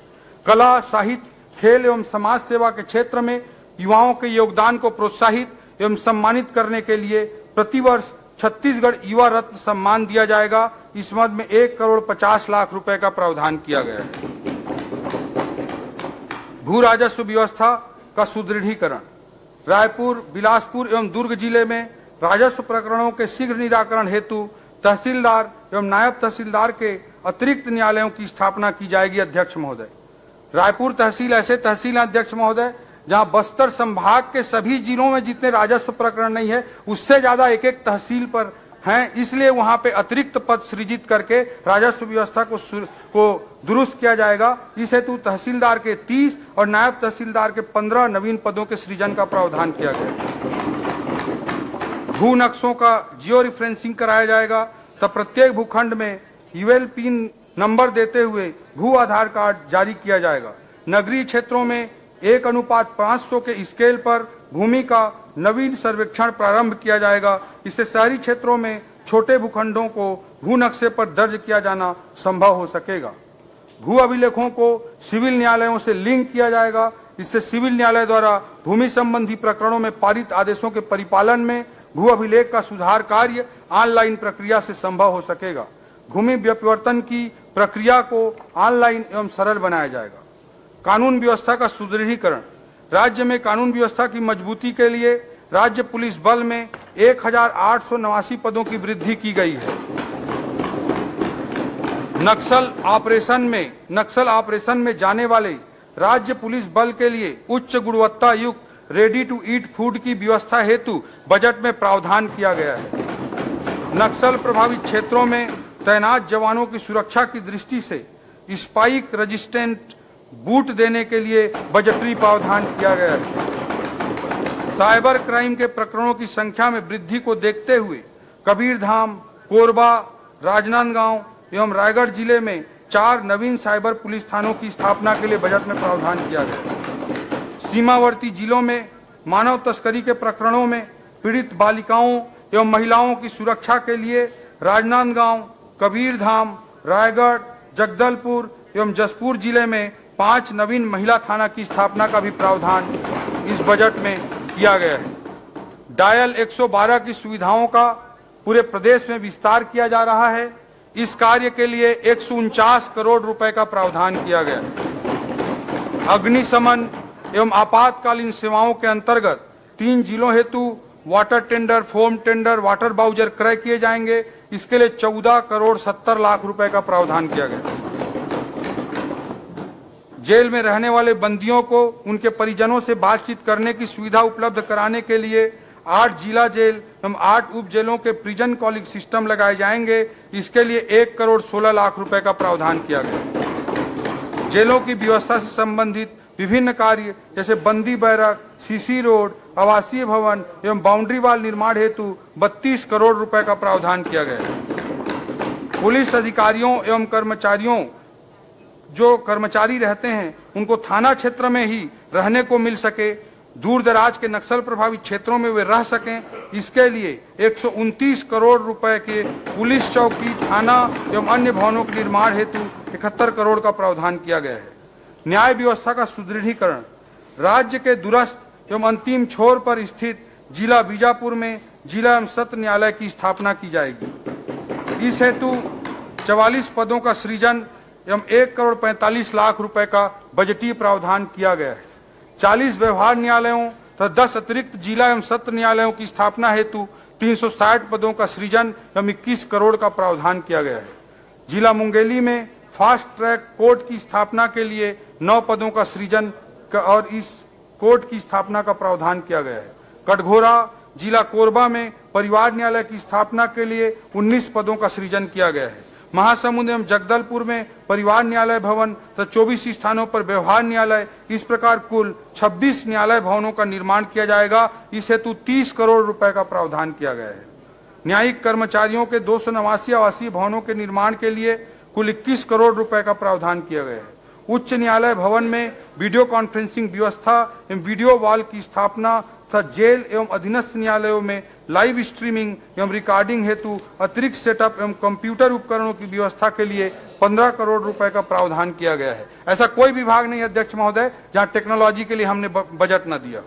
कला, साहित्य, खेल एवं समाज सेवा के क्षेत्र में युवाओं के योगदान को प्रोत्साहित एवं सम्मानित करने के लिए प्रतिवर्ष छत्तीसगढ़ युवा रत्न सम्मान दिया जाएगा। इस मद में 1 करोड़ 50 लाख रुपए का प्रावधान किया गया है। भू राजस्व व्यवस्था का सुदृढ़ीकरण रायपुर, बिलासपुर एवं दुर्ग जिले में राजस्व प्रकरणों के शीघ्र निराकरण हेतु तहसीलदार एवं नायब तहसीलदार के अतिरिक्त न्यायालयों की स्थापना की जाएगी। अध्यक्ष महोदय, रायपुर तहसील ऐसे तहसील अध्यक्ष महोदय जहां बस्तर संभाग के सभी जिलों में जितने राजस्व प्रकरण नहीं है उससे ज्यादा एक तहसील पर हैं, इसलिए वहां पे अतिरिक्त पद सृजित करके राजस्व व्यवस्था को दुरुस्त किया जाएगा। इस हेतु तहसीलदार के 30 और नायब तहसीलदार के 15 नवीन पदों के सृजन का प्रावधान किया गया। भू नक्शों का जियो रिफरेंसिंग कराया जाएगा, तब प्रत्येक भूखंड में यूएल पिन नंबर देते हुए भू आधार कार्ड जारी किया जाएगा। नगरीय क्षेत्रों में 1:500 के स्केल पर भूमि का नवीन सर्वेक्षण प्रारंभ किया जाएगा। इससे शहरी क्षेत्रों में छोटे भूखंडों को भू नक्शे पर दर्ज किया जाना संभव हो सकेगा। भू अभिलेखों को सिविल न्यायालयों से लिंक किया जाएगा। इससे सिविल न्यायालय द्वारा भूमि संबंधी प्रकरणों में पारित आदेशों के परिपालन में भू अभिलेख का सुधार कार्य ऑनलाइन प्रक्रिया से संभव हो सकेगा। भूमि व्युत्पत्ति की प्रक्रिया को ऑनलाइन एवं सरल बनाया जाएगा। कानून व्यवस्था का सुदृढ़ीकरण। राज्य में कानून व्यवस्था की मजबूती के लिए राज्य पुलिस बल में 1889 पदों की वृद्धि की गई है। नक्सल ऑपरेशन में जाने वाले राज्य पुलिस बल के लिए उच्च गुणवत्ता युक्त रेडी टू ईट फूड की व्यवस्था हेतु बजट में प्रावधान किया गया है। नक्सल प्रभावित क्षेत्रों में तैनात जवानों की सुरक्षा की दृष्टि से स्पाइक रेजिस्टेंट बूट देने के लिए बजटरी प्रावधान किया गया है। साइबर क्राइम के प्रकरणों की संख्या में वृद्धि को देखते हुए कबीरधाम, कोरबा, राजनांदगांव एवं रायगढ़ जिले में 4 नवीन साइबर पुलिस थानों की स्थापना के लिए बजट में प्रावधान किया गया है। सीमावर्ती जिलों में मानव तस्करी के प्रकरणों में पीड़ित बालिकाओं एवं महिलाओं की सुरक्षा के लिए राजनांदगांव, कबीरधाम, रायगढ़, जगदलपुर एवं जसपुर जिले में 5 नवीन महिला थाना की स्थापना का भी प्रावधान इस बजट में किया गया है। डायल 112 की सुविधाओं का पूरे प्रदेश में विस्तार किया जा रहा है। इस कार्य के लिए 149 करोड़ रुपए का प्रावधान किया गया है। अग्निशमन एवं आपातकालीन सेवाओं के अंतर्गत 3 जिलों हेतु water tender, foam tender, water bowser क्रय किए जाएंगे। इसके लिए 14 करोड़ 70 लाख रुपए का प्रावधान किया गया। जेल में रहने वाले बंदियों को उनके परिजनों से बातचीत करने की सुविधा उपलब्ध कराने के लिए 8 जिला जेल एवं 8 उप जेलों के प्रिजन कॉलिंग सिस्टम लगाए जाएंगे। इसके लिए 1 करोड़ 16 लाख रुपए का प्रावधान किया गया। जेलों की व्यवस्था से संबंधित विभिन्न कार्य जैसे बंदी बैरक, सीसी रोड, आवासीय भवन एवं बाउंड्री वाल निर्माण हेतु 32 करोड़ रुपए का प्रावधान किया गया है। पुलिस अधिकारियों एवं कर्मचारियों जो कर्मचारी रहते हैं उनको थाना क्षेत्र में ही रहने को मिल सके, दूर दराज के नक्सल प्रभावित क्षेत्रों में वे रह सकें, इसके लिए 129 करोड़ रुपए के पुलिस चौकी, थाना एवं अन्य भवनों के निर्माण हेतु 71 करोड़ का प्रावधान किया गया है। न्याय व्यवस्था का सुदृढ़ीकरण। राज्य के दूरस्थ एवं अंतिम छोर पर स्थित जिला बीजापुर में जिला एवं सत्र न्यायालय की स्थापना की जाएगी। इस हेतु 44 पदों का सृजन एवं 1 करोड़ 45 लाख रुपए का बजटीय प्रावधान किया गया है। 40 व्यवहार न्यायालयों तथा 10 अतिरिक्त जिला एवं सत्र न्यायालयों की स्थापना हेतु 360 पदों का सृजन एवं 21 करोड़ का प्रावधान किया गया है। जिला मुंगेली में फास्ट ट्रैक कोर्ट की स्थापना के लिए 9 पदों का सृजन और इस कोर्ट की स्थापना का प्रावधान किया गया है। कटघोरा जिला कोरबा में परिवार न्यायालय की स्थापना के लिए 19 पदों का सृजन किया गया है। महासमुंद एवं जगदलपुर में परिवार न्यायालय भवन तथा 24 स्थानों पर व्यवहार न्यायालय, इस प्रकार कुल 26 न्यायालय भवनों का निर्माण किया जाएगा। इस हेतु 30 करोड़ रुपए का प्रावधान किया गया है। न्यायिक कर्मचारियों के 289 आवासीय भवनों के निर्माण के लिए कुल 21 करोड़ रुपए का प्रावधान किया गया है। उच्च न्यायालय भवन में वीडियो कॉन्फ्रेंसिंग व्यवस्था एवं वीडियो वॉल की स्थापना तथा जेल एवं अधीनस्थ न्यायालयों में लाइव स्ट्रीमिंग एवं रिकॉर्डिंग हेतु अतिरिक्त सेटअप एवं कंप्यूटर उपकरणों की व्यवस्था के लिए 15 करोड़ रुपए का प्रावधान किया गया है। ऐसा कोई विभाग नहीं अध्यक्ष महोदय जहां टेक्नोलॉजी के लिए हमने बजट न दिया हो।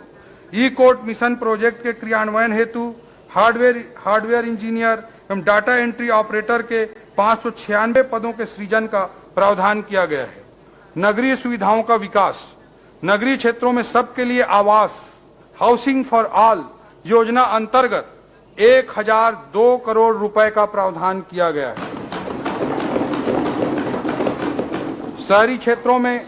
ई कोर्ट मिशन प्रोजेक्ट के क्रियान्वयन हेतु हार्डवेयर इंजीनियर एवं डाटा एंट्री ऑपरेटर के 596 पदों के सृजन का प्रावधान किया गया है। नगरीय सुविधाओं का विकास। नगरीय क्षेत्रों में सबके लिए आवास, हाउसिंग फॉर ऑल योजना अंतर्गत 1002 करोड़ रुपए का प्रावधान किया गया है। शहरी क्षेत्रों में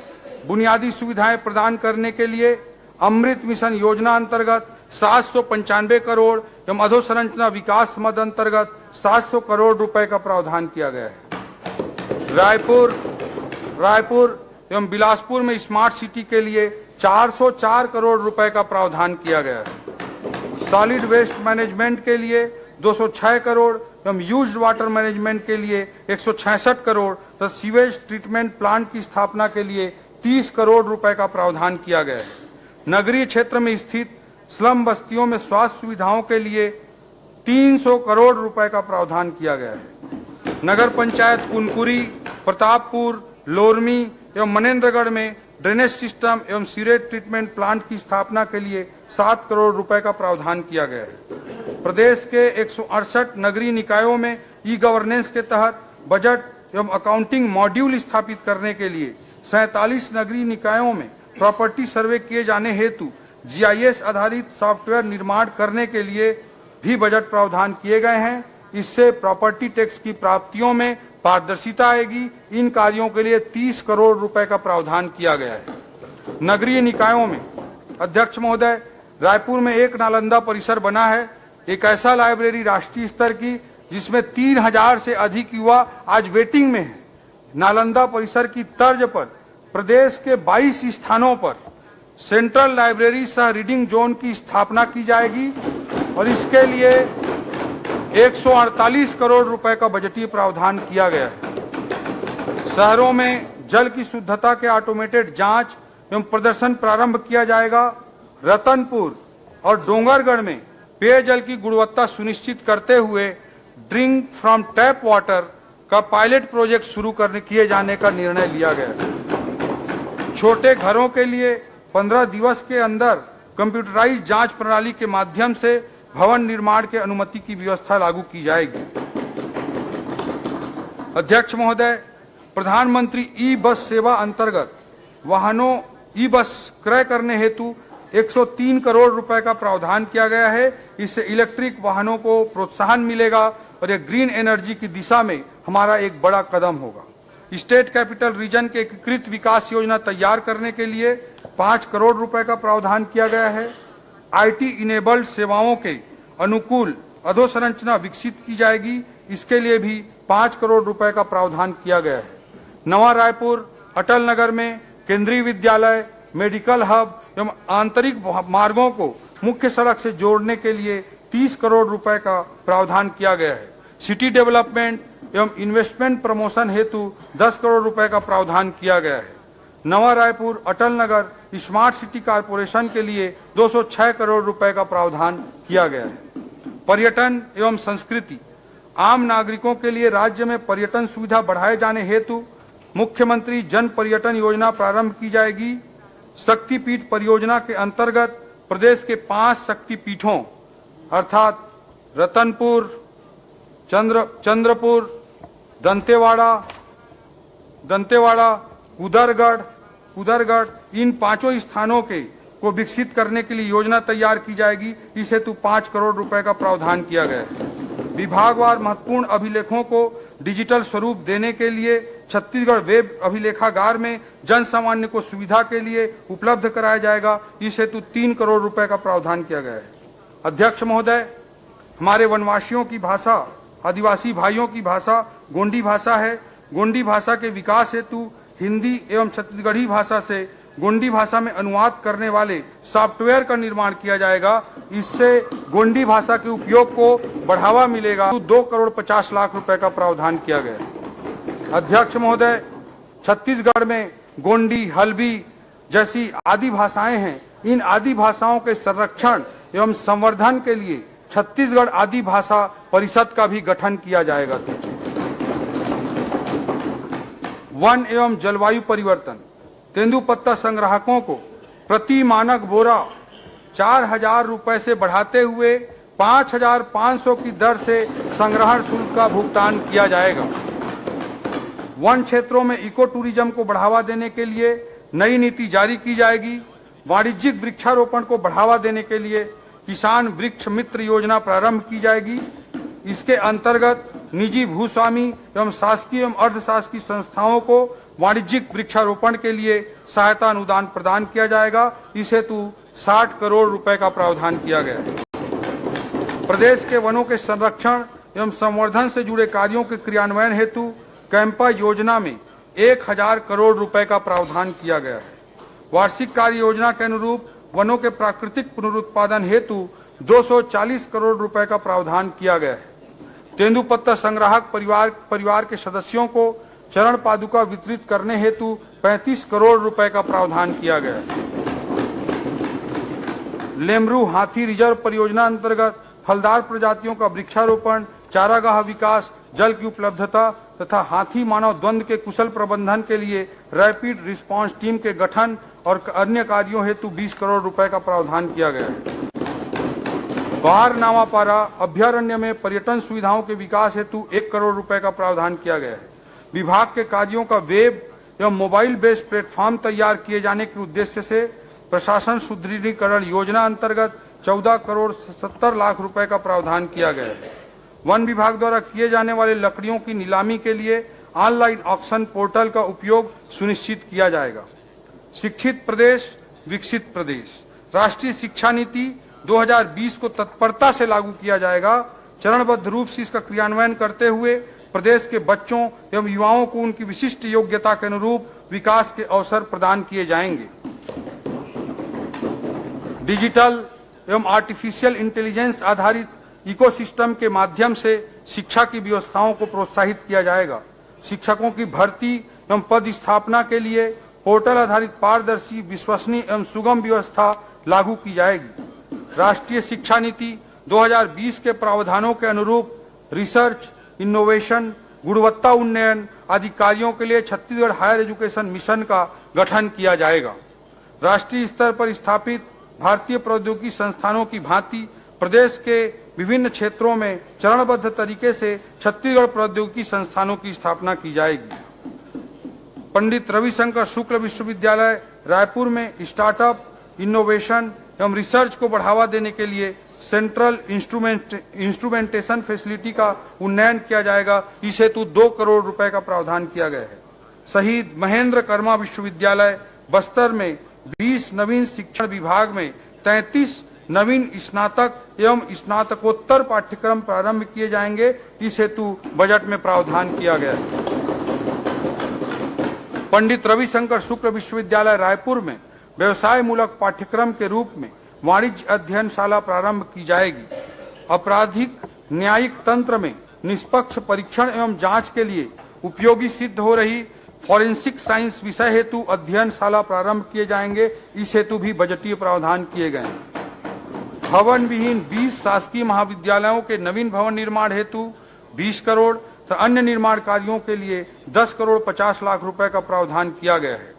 बुनियादी सुविधाएं प्रदान करने के लिए अमृत मिशन योजना अंतर्गत 795 करोड़ एवं अधोसंरचना विकास मद अंतर्गत 700 करोड़ रुपए का प्रावधान किया गया है। रायपुर एवं बिलासपुर में स्मार्ट सिटी के लिए 404 करोड़ रुपए का प्रावधान किया गया है। सॉलिड वेस्ट मैनेजमेंट के लिए 206 करोड़ एवं यूज्ड वाटर मैनेजमेंट के लिए 166 करोड़ तथा सीवेज ट्रीटमेंट प्लांट की स्थापना के लिए 30 करोड़ रुपए का प्रावधान किया गया है। नगरीय क्षेत्र में स्थित स्लम बस्तियों में स्वास्थ्य सुविधाओं के लिए 300 करोड़ रुपए का प्रावधान किया गया है। नगर पंचायत कुनकुरी, प्रतापपुर, लोरमी एवं मनेन्द्रगढ़ में ड्रेनेज सिस्टम एवं सीवेज ट्रीटमेंट प्लांट की स्थापना के लिए 7 करोड़ रुपए का प्रावधान किया गया है। प्रदेश के 168 नगरीय निकायों में ई गवर्नेंस के तहत बजट एवं अकाउंटिंग मॉड्यूल स्थापित करने के लिए 47 नगरीय निकायों में प्रॉपर्टी सर्वे किए जाने हेतु GIS आधारित सॉफ्टवेयर निर्माण करने के लिए भी बजट प्रावधान किए गए हैं। इससे प्रॉपर्टी टैक्स की प्राप्तियों में पारदर्शिता आएगी। इन कार्यों के लिए 30 करोड़ रुपए का प्रावधान किया गया है। नगरीय निकायों में अध्यक्ष महोदय, रायपुर में एक नालंदा परिसर बना है, एक ऐसा लाइब्रेरी राष्ट्रीय स्तर की जिसमें 3000 से अधिक युवा आज वेटिंग में है। नालंदा परिसर की तर्ज पर प्रदेश के 22 स्थानों पर सेंट्रल लाइब्रेरी सह रीडिंग जोन की स्थापना की जाएगी और इसके लिए 148 करोड़ रुपए का बजटीय प्रावधान किया गया है। शहरों में जल की शुद्धता के ऑटोमेटेड जांच एवं प्रदर्शन प्रारंभ किया जाएगा। रतनपुर और डोंगरगढ़ में पेयजल की गुणवत्ता सुनिश्चित करते हुए ड्रिंक फ्रॉम टैप वाटर का पायलट प्रोजेक्ट शुरू किए जाने का निर्णय लिया गया है। छोटे घरों के लिए 15 दिवस के अंदर कंप्यूटराइज जांच प्रणाली के माध्यम से भवन निर्माण के अनुमति की व्यवस्था लागू की जाएगी। अध्यक्ष महोदय, प्रधानमंत्री ई बस सेवा अंतर्गत वाहनों ई बस क्रय करने हेतु 103 करोड़ रुपए का प्रावधान किया गया है। इससे इलेक्ट्रिक वाहनों को प्रोत्साहन मिलेगा और ये ग्रीन एनर्जी की दिशा में हमारा एक बड़ा कदम होगा। स्टेट कैपिटल रीजन के एकीकृत विकास योजना तैयार करने के लिए 5 करोड़ रुपए का प्रावधान किया गया है। IT इनेबल्ड सेवाओं के अनुकूल अधोसंरचना विकसित की जाएगी। इसके लिए भी 5 करोड़ रुपए का प्रावधान किया गया है। नवा रायपुर, अटल नगर में केंद्रीय विद्यालय, मेडिकल हब एवं आंतरिक मार्गों को मुख्य सड़क से जोड़ने के लिए 30 करोड़ रुपए का प्रावधान किया गया है। सिटी डेवलपमेंट एवं इन्वेस्टमेंट प्रमोशन हेतु 10 करोड़ रुपए का प्रावधान किया गया है। नवा Raipur, Atal Nagar smart city corporation के लिए 206 करोड़ रुपए का प्रावधान किया गया है। पर्यटन एवं संस्कृति, आम नागरिकों के लिए राज्य में पर्यटन सुविधा बढ़ाए जाने हेतु मुख्यमंत्री जन पर्यटन योजना प्रारंभ की जाएगी। शक्तिपीठ परियोजना के अंतर्गत प्रदेश के 5 शक्तिपीठों अर्थात रतनपुर, चंद्रपुर, दंतेवाड़ा, उदरगढ़ इन 5 स्थानों को विकसित करने के लिए योजना तैयार की जाएगी। इस हेतु 5 करोड़ रुपए का प्रावधान किया गया है। विभागवार महत्वपूर्ण अभिलेखों को डिजिटल स्वरूप देने के लिए छत्तीसगढ़ वेब अभिलेखागार में जन सामान्य को सुविधा के लिए उपलब्ध कराया जाएगा। इस हेतु 3 करोड़ रुपए का प्रावधान किया गया है। अध्यक्ष महोदय, हमारे वनवासियों की भाषा, आदिवासी भाइयों की भाषा गोंडी भाषा है। गोंडी भाषा के विकास हेतु हिंदी एवं छत्तीसगढ़ी भाषा से गोंडी भाषा में अनुवाद करने वाले सॉफ्टवेयर का निर्माण किया जाएगा। इससे गोंडी भाषा के उपयोग को बढ़ावा मिलेगा। 2 करोड़ 50 लाख रुपए का प्रावधान किया गया है। अध्यक्ष महोदय, छत्तीसगढ़ में गोंडी, हल्बी जैसी आदि भाषाएं हैं। इन आदि भाषाओं के संरक्षण एवं संवर्धन के लिए छत्तीसगढ़ आदि भाषा परिषद का भी गठन किया जाएगा। वन एवं जलवायु परिवर्तन, तेंदुपत्ता संग्राहकों को प्रति मानक बोरा 4000 रुपए से बढ़ाते हुए 5500 की दर से संग्रहण शुल्क का भुगतान किया जाएगा। वन क्षेत्रों में इको टूरिज्म को बढ़ावा देने के लिए नई नीति जारी की जाएगी। वाणिज्यिक वृक्षारोपण को बढ़ावा देने के लिए किसान वृक्ष मित्र योजना प्रारंभ की जाएगी। इसके अंतर्गत निजी भूस्वामी एवं शासकीय एवं अर्धशासकीय संस्थाओं को वाणिज्यिक वृक्षारोपण के लिए सहायता अनुदान प्रदान किया जाएगा। इस हेतु 60 करोड़ रुपए का प्रावधान किया गया है। प्रदेश के वनों के संरक्षण एवं संवर्धन से जुड़े कार्यों के क्रियान्वयन हेतु कैंपा योजना में 1000 करोड़ रुपए का प्रावधान किया गया है। वार्षिक कार्य योजना के अनुरूप वनों के प्राकृतिक पुनरुत्पादन हेतु 240 करोड़ रुपए का प्रावधान किया गया है। तेंदुपत्ता संग्राहक परिवार के सदस्यों को चरण पादुका वितरित करने हेतु 35 करोड़ रुपए का प्रावधान किया गया है। लेमरू हाथी रिजर्व परियोजना अंतर्गत फलदार प्रजातियों का वृक्षारोपण, चारागाह विकास, जल की उपलब्धता तथा हाथी मानव द्वंद्व के कुशल प्रबंधन के लिए रैपिड रिस्पांस टीम के गठन और अन्य कार्यों हेतु 20 करोड़ रुपए का प्रावधान किया गया है। बाहर नावापारा अभ्यारण्य में पर्यटन सुविधाओं के विकास हेतु 1 करोड़ रुपए का प्रावधान किया गया है। विभाग के कार्यों का वेब एवं मोबाइल बेस्ड प्लेटफॉर्म तैयार किए जाने के उद्देश्य से प्रशासन सुदृढ़ीकरण योजना अंतर्गत 14 करोड़ 70 लाख रुपए का प्रावधान किया गया है। वन विभाग द्वारा किए जाने वाले लकड़ियों की नीलामी के लिए ऑनलाइन ऑक्शन पोर्टल का उपयोग सुनिश्चित किया जाएगा। शिक्षित प्रदेश विकसित प्रदेश राष्ट्रीय शिक्षा नीति 2020 को तत्परता से लागू किया जाएगा। चरणबद्ध रूप से इसका क्रियान्वयन करते हुए प्रदेश के बच्चों एवं युवाओं को उनकी विशिष्ट योग्यता के अनुरूप विकास के अवसर प्रदान किए जाएंगे। डिजिटल एवं आर्टिफिशियल इंटेलिजेंस आधारित इकोसिस्टम के माध्यम से शिक्षा की व्यवस्थाओं को प्रोत्साहित किया जाएगा। शिक्षकों की भर्ती एवं पद स्थापना के लिए पोर्टल आधारित पारदर्शी, विश्वसनीय एवं सुगम व्यवस्था लागू की जाएगी। राष्ट्रीय शिक्षा नीति 2020 के प्रावधानों के अनुरूप रिसर्च, इनोवेशन, गुणवत्ता उन्नयन आदि कार्यों के लिए छत्तीसगढ़ हायर एजुकेशन मिशन का गठन किया जाएगा। राष्ट्रीय स्तर पर स्थापित भारतीय प्रौद्योगिकी संस्थानों की भांति प्रदेश के विभिन्न क्षेत्रों में चरणबद्ध तरीके से छत्तीसगढ़ प्रौद्योगिकी संस्थानों की स्थापना की जाएगी। पंडित रविशंकर शुक्ल विश्वविद्यालय रायपुर में स्टार्टअप, इनोवेशन एवं रिसर्च को बढ़ावा देने के लिए सेंट्रल इंस्ट्रूमेंटेशन फैसिलिटी का उन्नयन किया जाएगा। इस हेतु 2 करोड़ रुपए का प्रावधान किया गया है। शहीद महेंद्र कर्मा विश्वविद्यालय बस्तर में 20 नवीन शिक्षण विभाग में 33 नवीन स्नातक एवं स्नातकोत्तर पाठ्यक्रम प्रारंभ किए जाएंगे। इस हेतु बजट में प्रावधान किया गया है। पंडित रविशंकर शुक्ल विश्वविद्यालय रायपुर में व्यवसाय मूलक पाठ्यक्रम के रूप में वाणिज्य अध्ययनशाला प्रारंभ की जाएगी। आपराधिक न्यायिक तंत्र में निष्पक्ष परीक्षण एवं जांच के लिए उपयोगी सिद्ध हो रही फॉरेंसिक साइंस विषय हेतु अध्ययनशाला प्रारंभ किए जाएंगे। इस हेतु भी बजटीय प्रावधान किए गए हैं। भवन विहीन 20 शासकीय महाविद्यालयों के नवीन भवन निर्माण हेतु 20 करोड़ तो अन्य निर्माण कार्यों के लिए 10 करोड़ 50 लाख रुपए का प्रावधान किया गया है।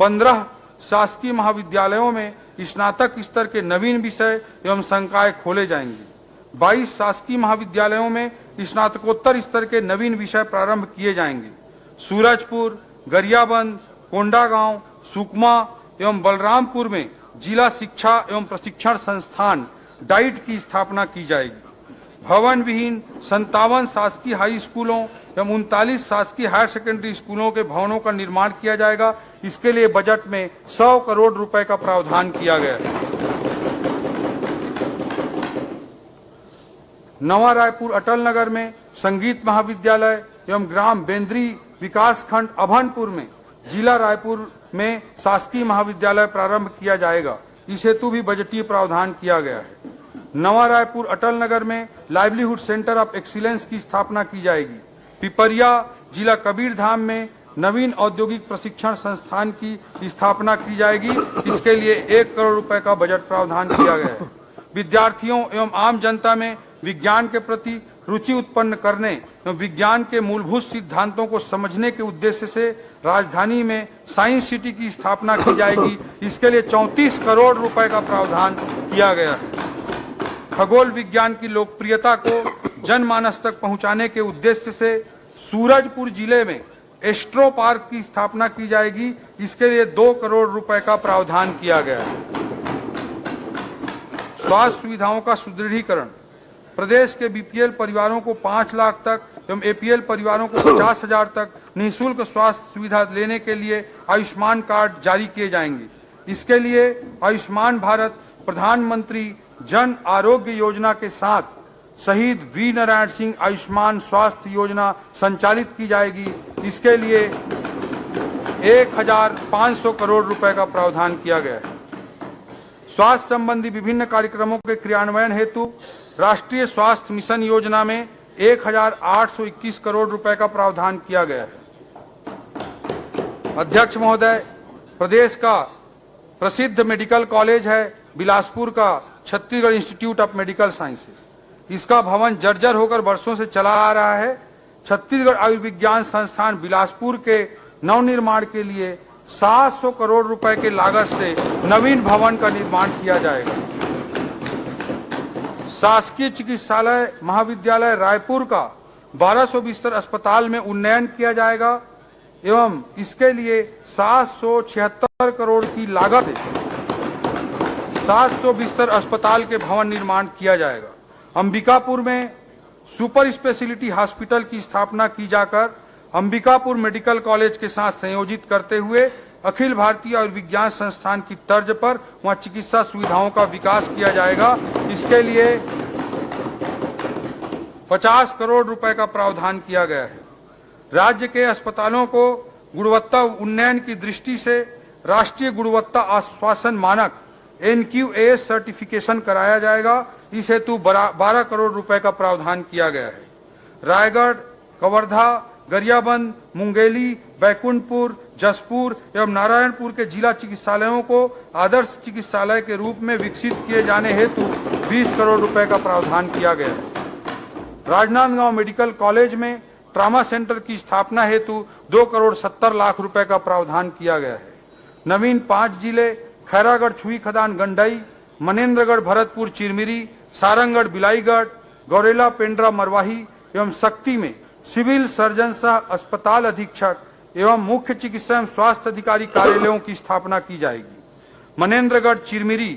15 शासकीय महाविद्यालयों में स्नातक स्तर के नवीन विषय एवं संकाय खोले जाएंगे। 22 शासकीय महाविद्यालयों में स्नातकोत्तर स्तर के नवीन विषय प्रारंभ किए जाएंगे। सूरजपुर, गरियाबंद, कोंडागांव, सुकमा एवं बलरामपुर में जिला शिक्षा एवं प्रशिक्षण संस्थान डाइट की स्थापना की जाएगी। भवन विहीन 57 शासकीय हाई स्कूलों एवं 39 शासकीय हायर सेकेंडरी स्कूलों के भवनों का निर्माण किया जाएगा। इसके लिए बजट में 100 करोड़ रुपए का प्रावधान किया गया है। नवा रायपुर अटल नगर में संगीत महाविद्यालय एवं ग्राम बेंद्री विकास खंड अभनपुर में जिला रायपुर में शासकीय महाविद्यालय प्रारंभ किया जाएगा। इस हेतु भी बजटीय प्रावधान किया गया है। नवा रायपुर अटल नगर में लाइवलीहुड सेंटर ऑफ एक्सीलेंस की स्थापना की जाएगी। पिपरिया जिला कबीरधाम में नवीन औद्योगिक प्रशिक्षण संस्थान की स्थापना की जाएगी। इसके लिए 1 करोड़ रुपए का बजट प्रावधान किया गया है। विद्यार्थियों एवं आम जनता में विज्ञान के प्रति रुचि उत्पन्न करने एवं विज्ञान के मूलभूत सिद्धांतों को समझने के उद्देश्य से राजधानी में साइंस सिटी की स्थापना की जाएगी। इसके लिए 34 करोड़ रुपए का प्रावधान किया गया है। खगोल विज्ञान की लोकप्रियता को जनमानस तक पहुंचाने के उद्देश्य से सूरजपुर जिले में एस्ट्रो पार्क की स्थापना की जाएगी। इसके लिए 2 करोड़ रुपए का प्रावधान किया गया है। स्वास्थ्य सुविधाओं का सुदृढ़ीकरण, प्रदेश के बीपीएल परिवारों को 5 लाख तक एवं एपीएल परिवारों को 50,000 तक निःशुल्क स्वास्थ्य सुविधा लेने के लिए आयुष्मान कार्ड जारी किए जाएंगे। इसके लिए आयुष्मान भारत प्रधानमंत्री जन आरोग्य योजना के साथ शहीद वी नारायण सिंह आयुष्मान स्वास्थ्य योजना संचालित की जाएगी। इसके लिए 1,500 करोड़ रुपए का प्रावधान किया गया है। स्वास्थ्य संबंधी विभिन्न कार्यक्रमों के क्रियान्वयन हेतु राष्ट्रीय स्वास्थ्य मिशन योजना में 1,821 करोड़ रुपए का प्रावधान किया गया है। अध्यक्ष महोदय, प्रदेश का प्रसिद्ध मेडिकल कॉलेज है बिलासपुर का Chhattisgarh institute of medical sciences. इसका भवन जर्जर होकर वर्षों से चला आ रहा है। छत्तीसगढ़ आयुर्विज्ञान संस्थान बिलासपुर के नवनिर्माण के लिए 700 करोड़ रुपए के लागत से नवीन भवन का निर्माण किया जाएगा। शासकीय चिकित्सालय महाविद्यालय रायपुर का 1200 बिस्तर अस्पताल में उन्नयन किया जाएगा एवं इसके लिए 776 करोड़ की लागत से 700 बिस्तर अस्पताल के भवन निर्माण किया जाएगा। अंबिकापुर में सुपर स्पेशलिटी हॉस्पिटल की स्थापना की जाकर अंबिकापुर मेडिकल कॉलेज के साथ संयोजित करते हुए अखिल भारतीय आयुर्विज्ञान संस्थान की तर्ज पर वहां चिकित्सा सुविधाओं का विकास किया जाएगा। इसके लिए 50 करोड़ रुपए का प्रावधान किया गया है। राज्य के अस्पतालों को गुणवत्ता उन्नयन की दृष्टि से राष्ट्रीय गुणवत्ता आश्वासन मानक NQAS सर्टिफिकेशन कराया जाएगा। इस हेतु 12 करोड़ रुपए का प्रावधान किया गया है। रायगढ़, कवर्धा, गरियाबंद, मुंगेली, बैकुंठपुर, जसपुर एवं नारायणपुर के जिला चिकित्सालयों को आदर्श चिकित्सालय के रूप में विकसित किए जाने हेतु 20 करोड़ रुपए का प्रावधान किया गया है। राजनांदगांव मेडिकल कॉलेज में ट्रामा सेंटर की स्थापना हेतु 2 करोड़ 70 लाख रुपए का प्रावधान किया गया है। नवीन 5 जिले खैरागढ़ छुई खदान गंडई, मनेन्द्रगढ़ भरतपुर चिरमिरी, सारंगगढ़ बिलाईगढ़, गौरेला पेंड्रा मरवाही एवं शक्ति में सिविल सर्जन सह अस्पताल अधीक्षक एवं मुख्य चिकित्सा एवं स्वास्थ्य अधिकारी कार्यालयों की स्थापना की जाएगी। मनेन्द्रगढ़ चिरमिरी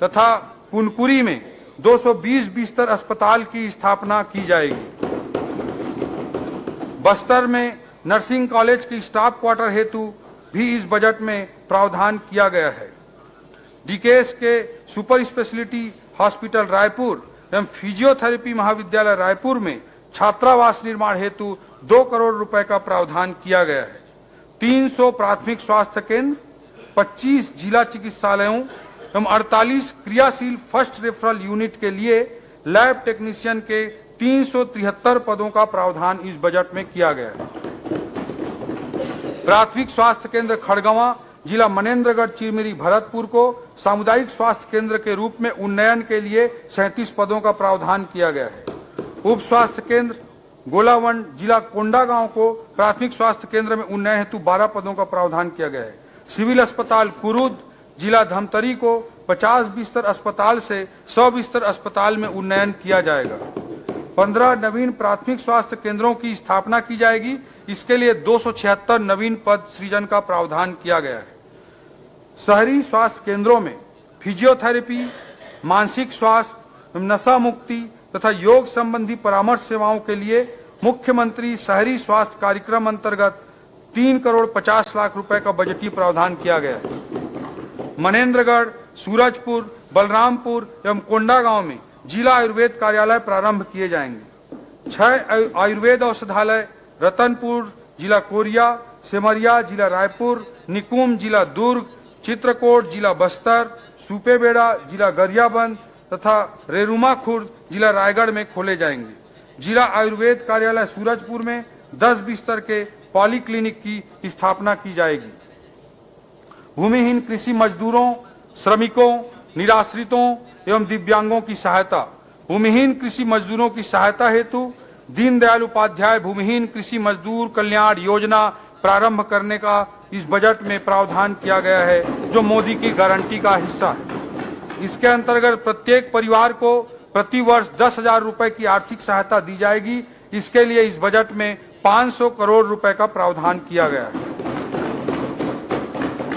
तथा पुनपुरी में 220 बिस्तर अस्पताल की स्थापना की जाएगी। बस्तर में नर्सिंग कॉलेज की स्टाफ क्वार्टर हेतु भी इस बजट में प्रावधान किया गया है। डीकेएस के सुपर स्पेशलिटी हॉस्पिटल रायपुर एवं फिजियोथेरेपी महाविद्यालय रायपुर में छात्रावास निर्माण हेतु 2 करोड़ रुपए का प्रावधान किया गया है। 300 प्राथमिक स्वास्थ्य केंद्र, 25 जिला चिकित्सालयों एवं 48 क्रियाशील फर्स्ट रेफरल यूनिट के लिए लैब टेक्नीशियन के 373 पदों का प्रावधान इस बजट में किया गया है। प्राथमिक स्वास्थ्य केंद्र खड़गवां, जिला मनेन्द्रगढ़ चिरमिरी भरतपुर को सामुदायिक स्वास्थ्य केंद्र के रूप में उन्नयन के लिए 37 पदों का प्रावधान किया गया है। उप स्वास्थ्य केंद्र गोलावंड, जिला कोंडागांव को प्राथमिक स्वास्थ्य केंद्र में उन्नयन हेतु 12 पदों का प्रावधान किया गया है। सिविल अस्पताल कुरुद, जिला धमतरी को 50 बिस्तर अस्पताल से 100 बिस्तर अस्पताल में उन्नयन किया जाएगा। 15 नवीन प्राथमिक स्वास्थ्य केंद्रों की स्थापना की जाएगी। इसके लिए 276 नवीन पद सृजन का प्रावधान किया गया है। शहरी स्वास्थ्य केंद्रों में फिजियोथेरेपी, मानसिक स्वास्थ्य, नशा मुक्ति तथा योग संबंधी परामर्श सेवाओं के लिए मुख्यमंत्री शहरी स्वास्थ्य कार्यक्रम अंतर्गत 3 करोड़ 50 लाख रुपए का बजटीय प्रावधान किया गया है। मनेन्द्रगढ़, सूरजपुर, बलरामपुर एवं कोंडागांव में जिला आयुर्वेद कार्यालय प्रारंभ किए जाएंगे। 6 आयुर्वेद औषधालय रतनपुर, जिला कोरिया, सेमरिया, जिला रायपुर, निकुंम, जिला दुर्ग, चित्रकूट, जिला बस्तर, सुपेबेड़ा, जिला गरियाबंद तथा रेरुमा खुर्द, जिला रायगढ़ में खोले जाएंगे। जिला आयुर्वेद कार्यालय सूरजपुर में 10 बिस्तर के पॉलीक्लिनिक की स्थापना की जाएगी। भूमिहीन कृषि मजदूरों, श्रमिकों, निराश्रितों एवं दिव्यांगों की सहायता। भूमिहीन कृषि मजदूरों की सहायता हेतु दीनदयाल उपाध्याय भूमिहीन कृषि मजदूर कल्याण योजना प्रारंभ करने का इस बजट में प्रावधान किया गया है, जो मोदी की गारंटी का हिस्सा है। इसके अंतर्गत प्रत्येक परिवार को प्रति वर्ष 10,000 रुपए की आर्थिक सहायता दी जाएगी। इसके लिए इस बजट में 500 करोड़ रुपए का प्रावधान किया गया है।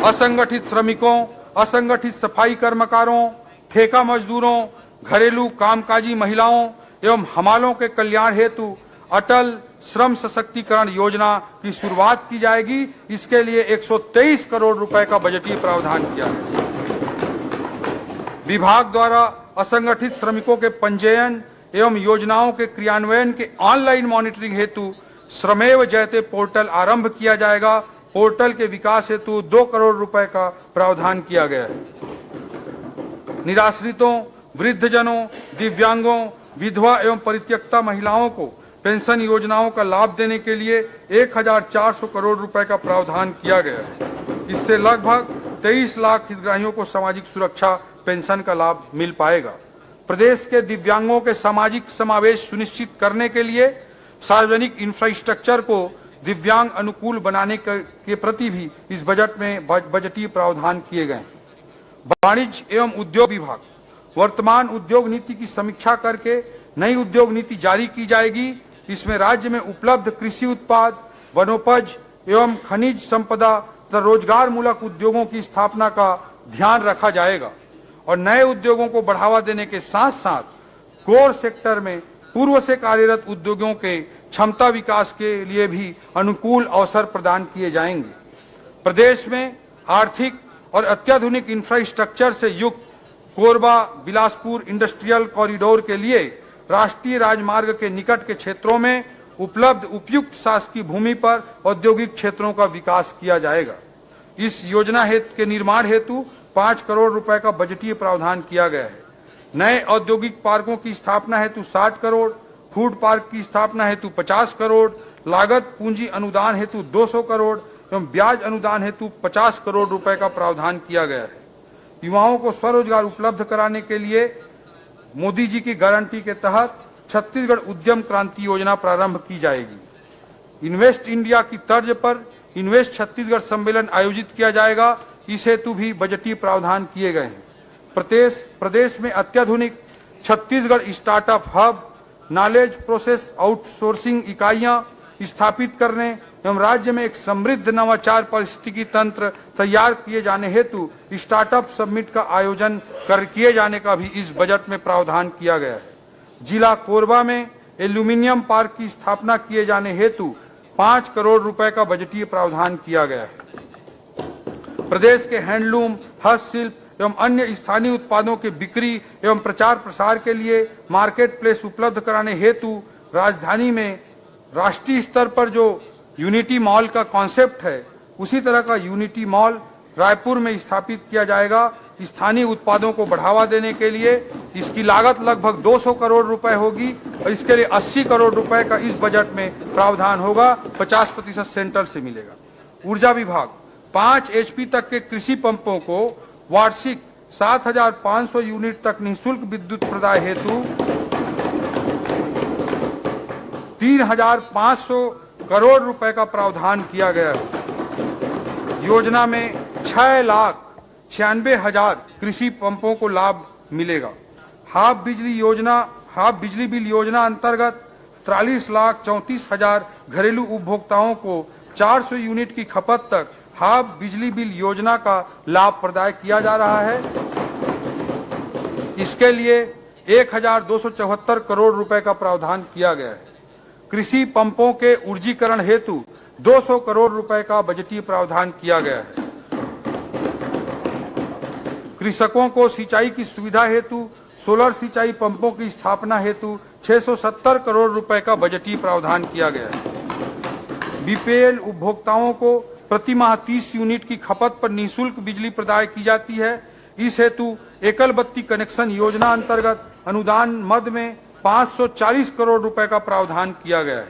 असंगठित श्रमिकों, असंगठित सफाई कर्मकारों, ठेका मजदूरों, घरेलू कामकाजी महिलाओं एवं हमालों के कल्याण हेतु अटल श्रम सशक्तिकरण योजना की शुरुआत की जाएगी। इसके लिए 123 करोड़ रुपए का बजटीय प्रावधान किया है। विभाग द्वारा असंगठित श्रमिकों के पंजीयन एवं योजनाओं के क्रियान्वयन के ऑनलाइन मॉनिटरिंग हेतु श्रमेव जयते पोर्टल आरंभ किया जाएगा। पोर्टल के विकास हेतु 2 करोड़ रुपए का प्रावधान किया गया है। निराश्रितों, वृद्धजनों, दिव्यांगों, विधवा एवं परित्यक्ता महिलाओं को पेंशन योजनाओं का लाभ देने के लिए 1,400 करोड़ रुपए का प्रावधान किया गया है। इससे लगभग 23 लाख हितग्राहियों को सामाजिक सुरक्षा पेंशन का लाभ मिल पाएगा। प्रदेश के दिव्यांगों के सामाजिक समावेश सुनिश्चित करने के लिए सार्वजनिक इंफ्रास्ट्रक्चर को दिव्यांग अनुकूल बनाने के प्रति भी इस बजट में बजटीय प्रावधान किए गए हैं। वाणिज्य एवं उद्योग विभाग वर्तमान उद्योग नीति की समीक्षा करके नई उद्योग नीति जारी की जाएगी। इसमें राज्य में उपलब्ध कृषि उत्पाद, वनोपज एवं खनिज संपदा तथा रोजगार मूलक उद्योगों की स्थापना का ध्यान रखा जाएगा और नए उद्योगों को बढ़ावा देने के साथ साथ कोर सेक्टर में पूर्व से कार्यरत उद्योगों के क्षमता विकास के लिए भी अनुकूल अवसर प्रदान किए जाएंगे। प्रदेश में आर्थिक और अत्याधुनिक इंफ्रास्ट्रक्चर से युक्त कोरबा बिलासपुर इंडस्ट्रियल कॉरिडोर के लिए राष्ट्रीय राजमार्ग के निकट के क्षेत्रों में उपलब्ध उपयुक्त शासकीय भूमि पर औद्योगिक क्षेत्रों का विकास किया जाएगा। इस योजना के निर्माण हेतु 5 करोड़ रुपए का बजटीय प्रावधान किया गया है। नए औद्योगिक पार्कों की स्थापना हेतु 60 करोड़, फूड पार्क की स्थापना हेतु 50 करोड़, लागत पूंजी अनुदान हेतु 200 करोड़ एवं ब्याज अनुदान हेतु 50 करोड़ रुपए का प्रावधान किया गया है। युवाओं को स्वरोजगार उपलब्ध कराने के लिए मोदी जी की गारंटी के तहत छत्तीसगढ़ उद्यम क्रांति योजना प्रारंभ की जाएगी। इन्वेस्ट इंडिया की तर्ज पर इन्वेस्ट छत्तीसगढ़ सम्मेलन आयोजित किया जाएगा। इस हेतु भी बजटीय प्रावधान किए गए हैं। प्रदेश में अत्याधुनिक Chhattisgarh startup hub, knowledge process outsourcing इकाइयां स्थापित करने एवं राज्य में एक समृद्ध नवाचार पारिस्थितिकी तंत्र तैयार किए जाने हेतु स्टार्टअप समिट का आयोजन किए जाने का भी इस बजट में प्रावधान किया गया है। जिला कोरबा में एल्यूमिनियम पार्क की स्थापना किए जाने हेतु 5 करोड़ रुपए का बजटीय प्रावधान किया गया है। प्रदेश के हैंडलूम, हस्तशिल्प एवं अन्य स्थानीय उत्पादों के बिक्री एवं प्रचार प्रसार के लिए मार्केट प्लेस उपलब्ध कराने हेतु राजधानी में राष्ट्रीय स्तर पर जो यूनिटी मॉल का कॉन्सेप्ट है, उसी तरह का यूनिटी मॉल रायपुर में स्थापित किया जाएगा। स्थानीय उत्पादों को बढ़ावा देने के लिए इसकी लागत लगभग 200 करोड़ रुपए होगी और इसके लिए 80 करोड़ रुपए का इस बजट में प्रावधान होगा। 50% सेंट्रल से मिलेगा। ऊर्जा विभाग 5 HP तक के कृषि पंपों को वार्षिक 7,500 यूनिट तक निःशुल्क विद्युत प्रदाय हेतु 3,500 करोड़ रुपए का प्रावधान किया गया है। योजना में 6,96,000 कृषि पंपों को लाभ मिलेगा। हाफ बिजली बिल योजना अंतर्गत 43,34,000 घरेलू उपभोक्ताओं को 400 यूनिट की खपत तक हाफ बिजली बिल योजना का लाभ प्रदान किया जा रहा है। इसके लिए 1,274 करोड़ रुपए का प्रावधान किया गया है। कृषि पंपों के ऊर्जीकरण हेतु 200 करोड़ रुपए का बजटीय प्रावधान किया गया है। कृषकों को सिंचाई की सुविधा हेतु सोलर सिंचाई पंपों की स्थापना हेतु 670 करोड़ रुपए का बजटीय प्रावधान किया गया है। बीपीएल उपभोक्ताओं को प्रति माह 30 यूनिट की खपत पर निःशुल्क बिजली प्रदान की जाती है। इस हेतु एकल बत्ती कनेक्शन योजना अंतर्गत अनुदान मद में 540 करोड़ रुपए का प्रावधान किया गया है।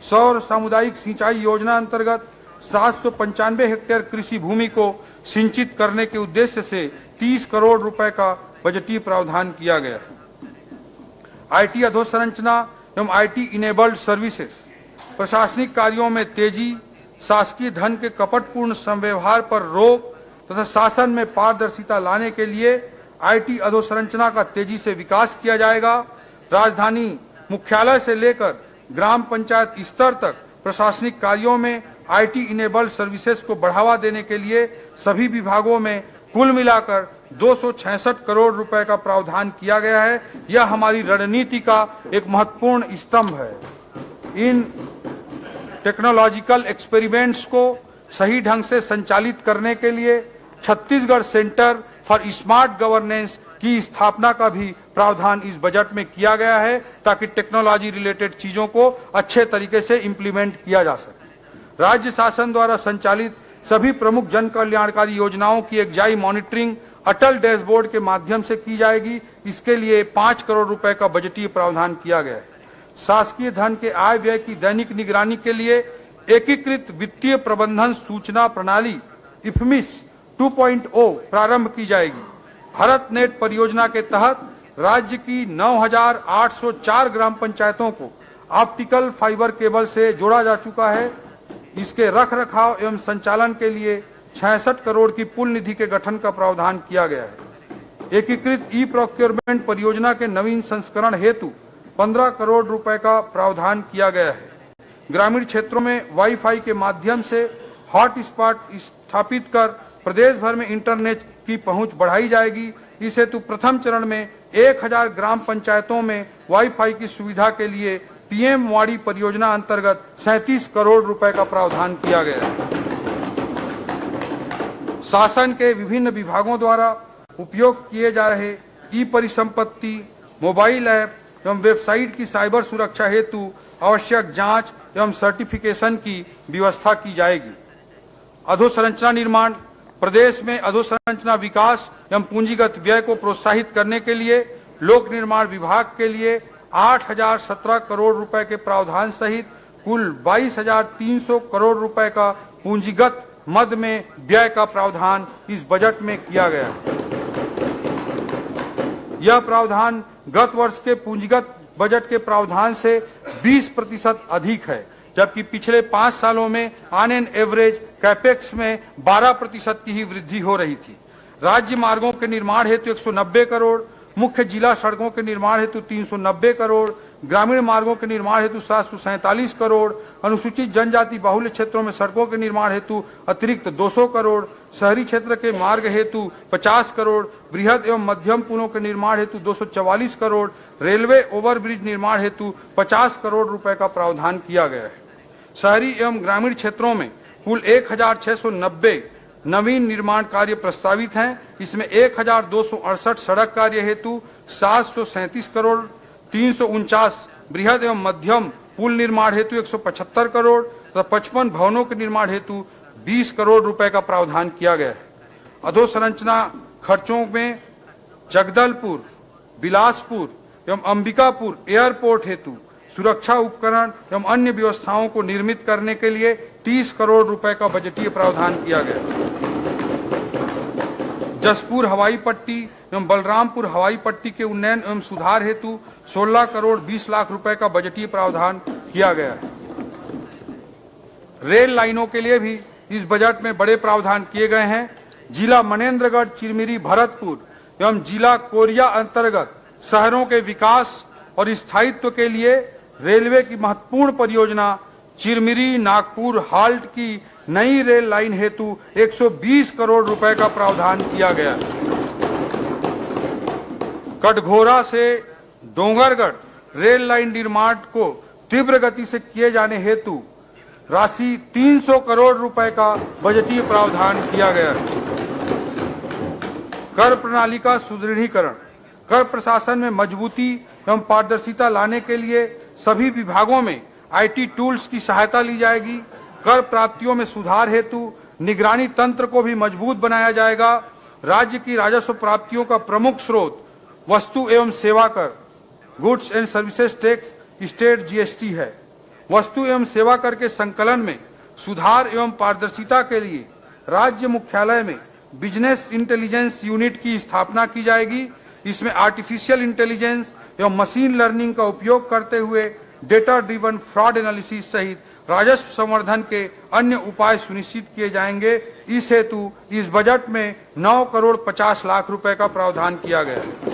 सौर सामुदायिक सिंचाई योजना अंतर्गत 795 हेक्टेयर कृषि भूमि को सिंचित करने के उद्देश्य से 30 करोड़ रुपए का बजटीय प्रावधान किया गया है। आईटी अधोसंरचना एवं आईटी इनेबल्ड सर्विसेज, प्रशासनिक कार्यों में तेजी, शासकीय धन के कपटपूर्ण संव्यवहार पर रोक तथा शासन में पारदर्शिता लाने के लिए आईटी अधोसंरचना का तेजी से विकास किया जाएगा। राजधानी मुख्यालय से लेकर ग्राम पंचायत स्तर तक प्रशासनिक कार्यों में आईटी इनेबल्ड सर्विसेज को बढ़ावा देने के लिए सभी विभागों में कुल मिलाकर 266 करोड़ रुपए का प्रावधान किया गया है। यह हमारी रणनीति का एक महत्वपूर्ण स्तंभ है। इन टेक्नोलॉजिकल एक्सपेरिमेंट्स को सही ढंग से संचालित करने के लिए Chhattisgarh centre for smart governance की स्थापना का भी प्रावधान इस बजट में किया गया है, ताकि टेक्नोलॉजी रिलेटेड चीजों को अच्छे तरीके से इंप्लीमेंट किया जा सके। राज्य शासन द्वारा संचालित सभी प्रमुख जन कल्याणकारी योजनाओं की एकजाई मॉनिटरिंग अटल डैशबोर्ड के माध्यम से की जाएगी। इसके लिए 5 करोड़ रुपए का बजटीय प्रावधान किया गया है। शासकीय धन के आय व्यय की दैनिक निगरानी के लिए एकीकृत वित्तीय प्रबंधन सूचना प्रणाली इफमिस 2.0 प्रारंभ की जाएगी। भारत नेट परियोजना के तहत राज्य की 9,804 ग्राम पंचायतों को ऑप्टिकल फाइबर केबल से जोड़ा जा चुका है। इसके रख रखाव एवं संचालन के लिए 66 करोड़ की पुल निधि के गठन का प्रावधान किया गया है। एकीकृत ई प्रोक्योरमेंट परियोजना के नवीन संस्करण हेतु 15 करोड़ रुपए का प्रावधान किया गया है। ग्रामीण क्षेत्रों में वाईफाई के माध्यम से हॉटस्पॉट स्थापित कर प्रदेश भर में इंटरनेट की पहुंच बढ़ाई जाएगी। इस हेतु प्रथम चरण में 1000 ग्राम पंचायतों में वाईफाई की सुविधा के लिए पीएम वाड़ी परियोजना अंतर्गत 37 करोड़ रुपए का प्रावधान किया गया है। शासन के विभिन्न विभागों द्वारा उपयोग किए जा रहे ई परिसंपत्ति, मोबाइल ऐप एवं वेबसाइट की साइबर सुरक्षा हेतु आवश्यक जांच एवं सर्टिफिकेशन की व्यवस्था की जाएगी। अधोसंरचना निर्माण, प्रदेश में अधोसंरचना विकास एवं पूंजीगत व्यय को प्रोत्साहित करने के लिए लोक निर्माण विभाग के लिए 8,017 करोड़ रुपए के प्रावधान सहित कुल 22,300 करोड़ रुपए का पूंजीगत मद में व्यय का प्रावधान इस बजट में किया गया है। यह प्रावधान गत वर्ष के पूंजीगत बजट के प्रावधान से 20% अधिक है, जबकि पिछले 5 सालों में ऑन एन एवरेज कैपेक्स में 12% की ही वृद्धि हो रही थी। राज्य मार्गों के निर्माण हेतु 190 करोड़, मुख्य जिला सड़कों के निर्माण हेतु 390 करोड़, ग्रामीण मार्गों के निर्माण हेतु 747 करोड़, अनुसूचित जनजाति बाहुल्य क्षेत्रों में सड़कों के निर्माण हेतु अतिरिक्त 200 करोड़, शहरी क्षेत्र के मार्ग हेतु 50 करोड़, बृहद एवं मध्यम पुलों के निर्माण हेतु 244 करोड़, रेलवे ओवरब्रिज निर्माण हेतु 50 करोड़ रुपए का प्रावधान किया गया है। शहरी एवं ग्रामीण क्षेत्रों में कुल 1,690 नवीन निर्माण कार्य प्रस्तावित हैं। इसमें 1,268 सड़क कार्य हेतु 737 करोड़, 349 बृहद एवं मध्यम पुल निर्माण हेतु 175 करोड़ तथा 55 भवनों के निर्माण हेतु 20 करोड़ रुपए का प्रावधान किया गया है। अधोसंरचना खर्चों में जगदलपुर, बिलासपुर एवं अंबिकापुर एयरपोर्ट हेतु सुरक्षा उपकरण एवं अन्य व्यवस्थाओं को निर्मित करने के लिए 30 करोड़ रुपए का बजटीय प्रावधान किया गया। जसपुर हवाई पट्टी एवं बलरामपुर हवाई पट्टी के उन्नयन एवं सुधार हेतु 16 करोड़ 20 लाख रुपए का बजटीय प्रावधान किया गया है। रेल लाइनों के लिए भी इस बजट में बड़े प्रावधान किए गए हैं। जिला मनेंद्रगढ़, चिरमिरी, भरतपुर एवं जिला कोरिया अंतर्गत शहरों के विकास और स्थायित्व के लिए रेलवे की महत्वपूर्ण परियोजना चिरमिरी नागपुर हाल्ट की नई रेल लाइन हेतु 120 करोड़ रुपए का प्रावधान किया गया। कटघोरा से डोंगरगढ़ रेल लाइन निर्माण को तीव्र गति से किए जाने हेतु राशि 300 करोड़ रुपए का बजटीय प्रावधान किया गया। कर प्रणाली का सुदृढ़ीकरण, कर प्रशासन में मजबूती एवं पारदर्शिता लाने के लिए सभी विभागों में आईटी टूल्स की सहायता ली जाएगी। कर प्राप्तियों में सुधार हेतु निगरानी तंत्र को भी मजबूत बनाया जाएगा। राज्य की राजस्व प्राप्तियों का प्रमुख स्रोत वस्तु एवं सेवा कर, goods and services tax, state GST है। वस्तु एवं सेवा कर के संकलन में सुधार एवं पारदर्शिता के लिए राज्य मुख्यालय में बिजनेस इंटेलिजेंस यूनिट की स्थापना की जाएगी। इसमें आर्टिफिशियल इंटेलिजेंस एवं मशीन लर्निंग का उपयोग करते हुए डेटा ड्रिवन फ्रॉड एनालिसिस सहित राजस्व संवर्धन के अन्य उपाय सुनिश्चित किए जाएंगे। इस हेतु इस बजट में 9 करोड़ 50 लाख रुपए का प्रावधान किया गया है।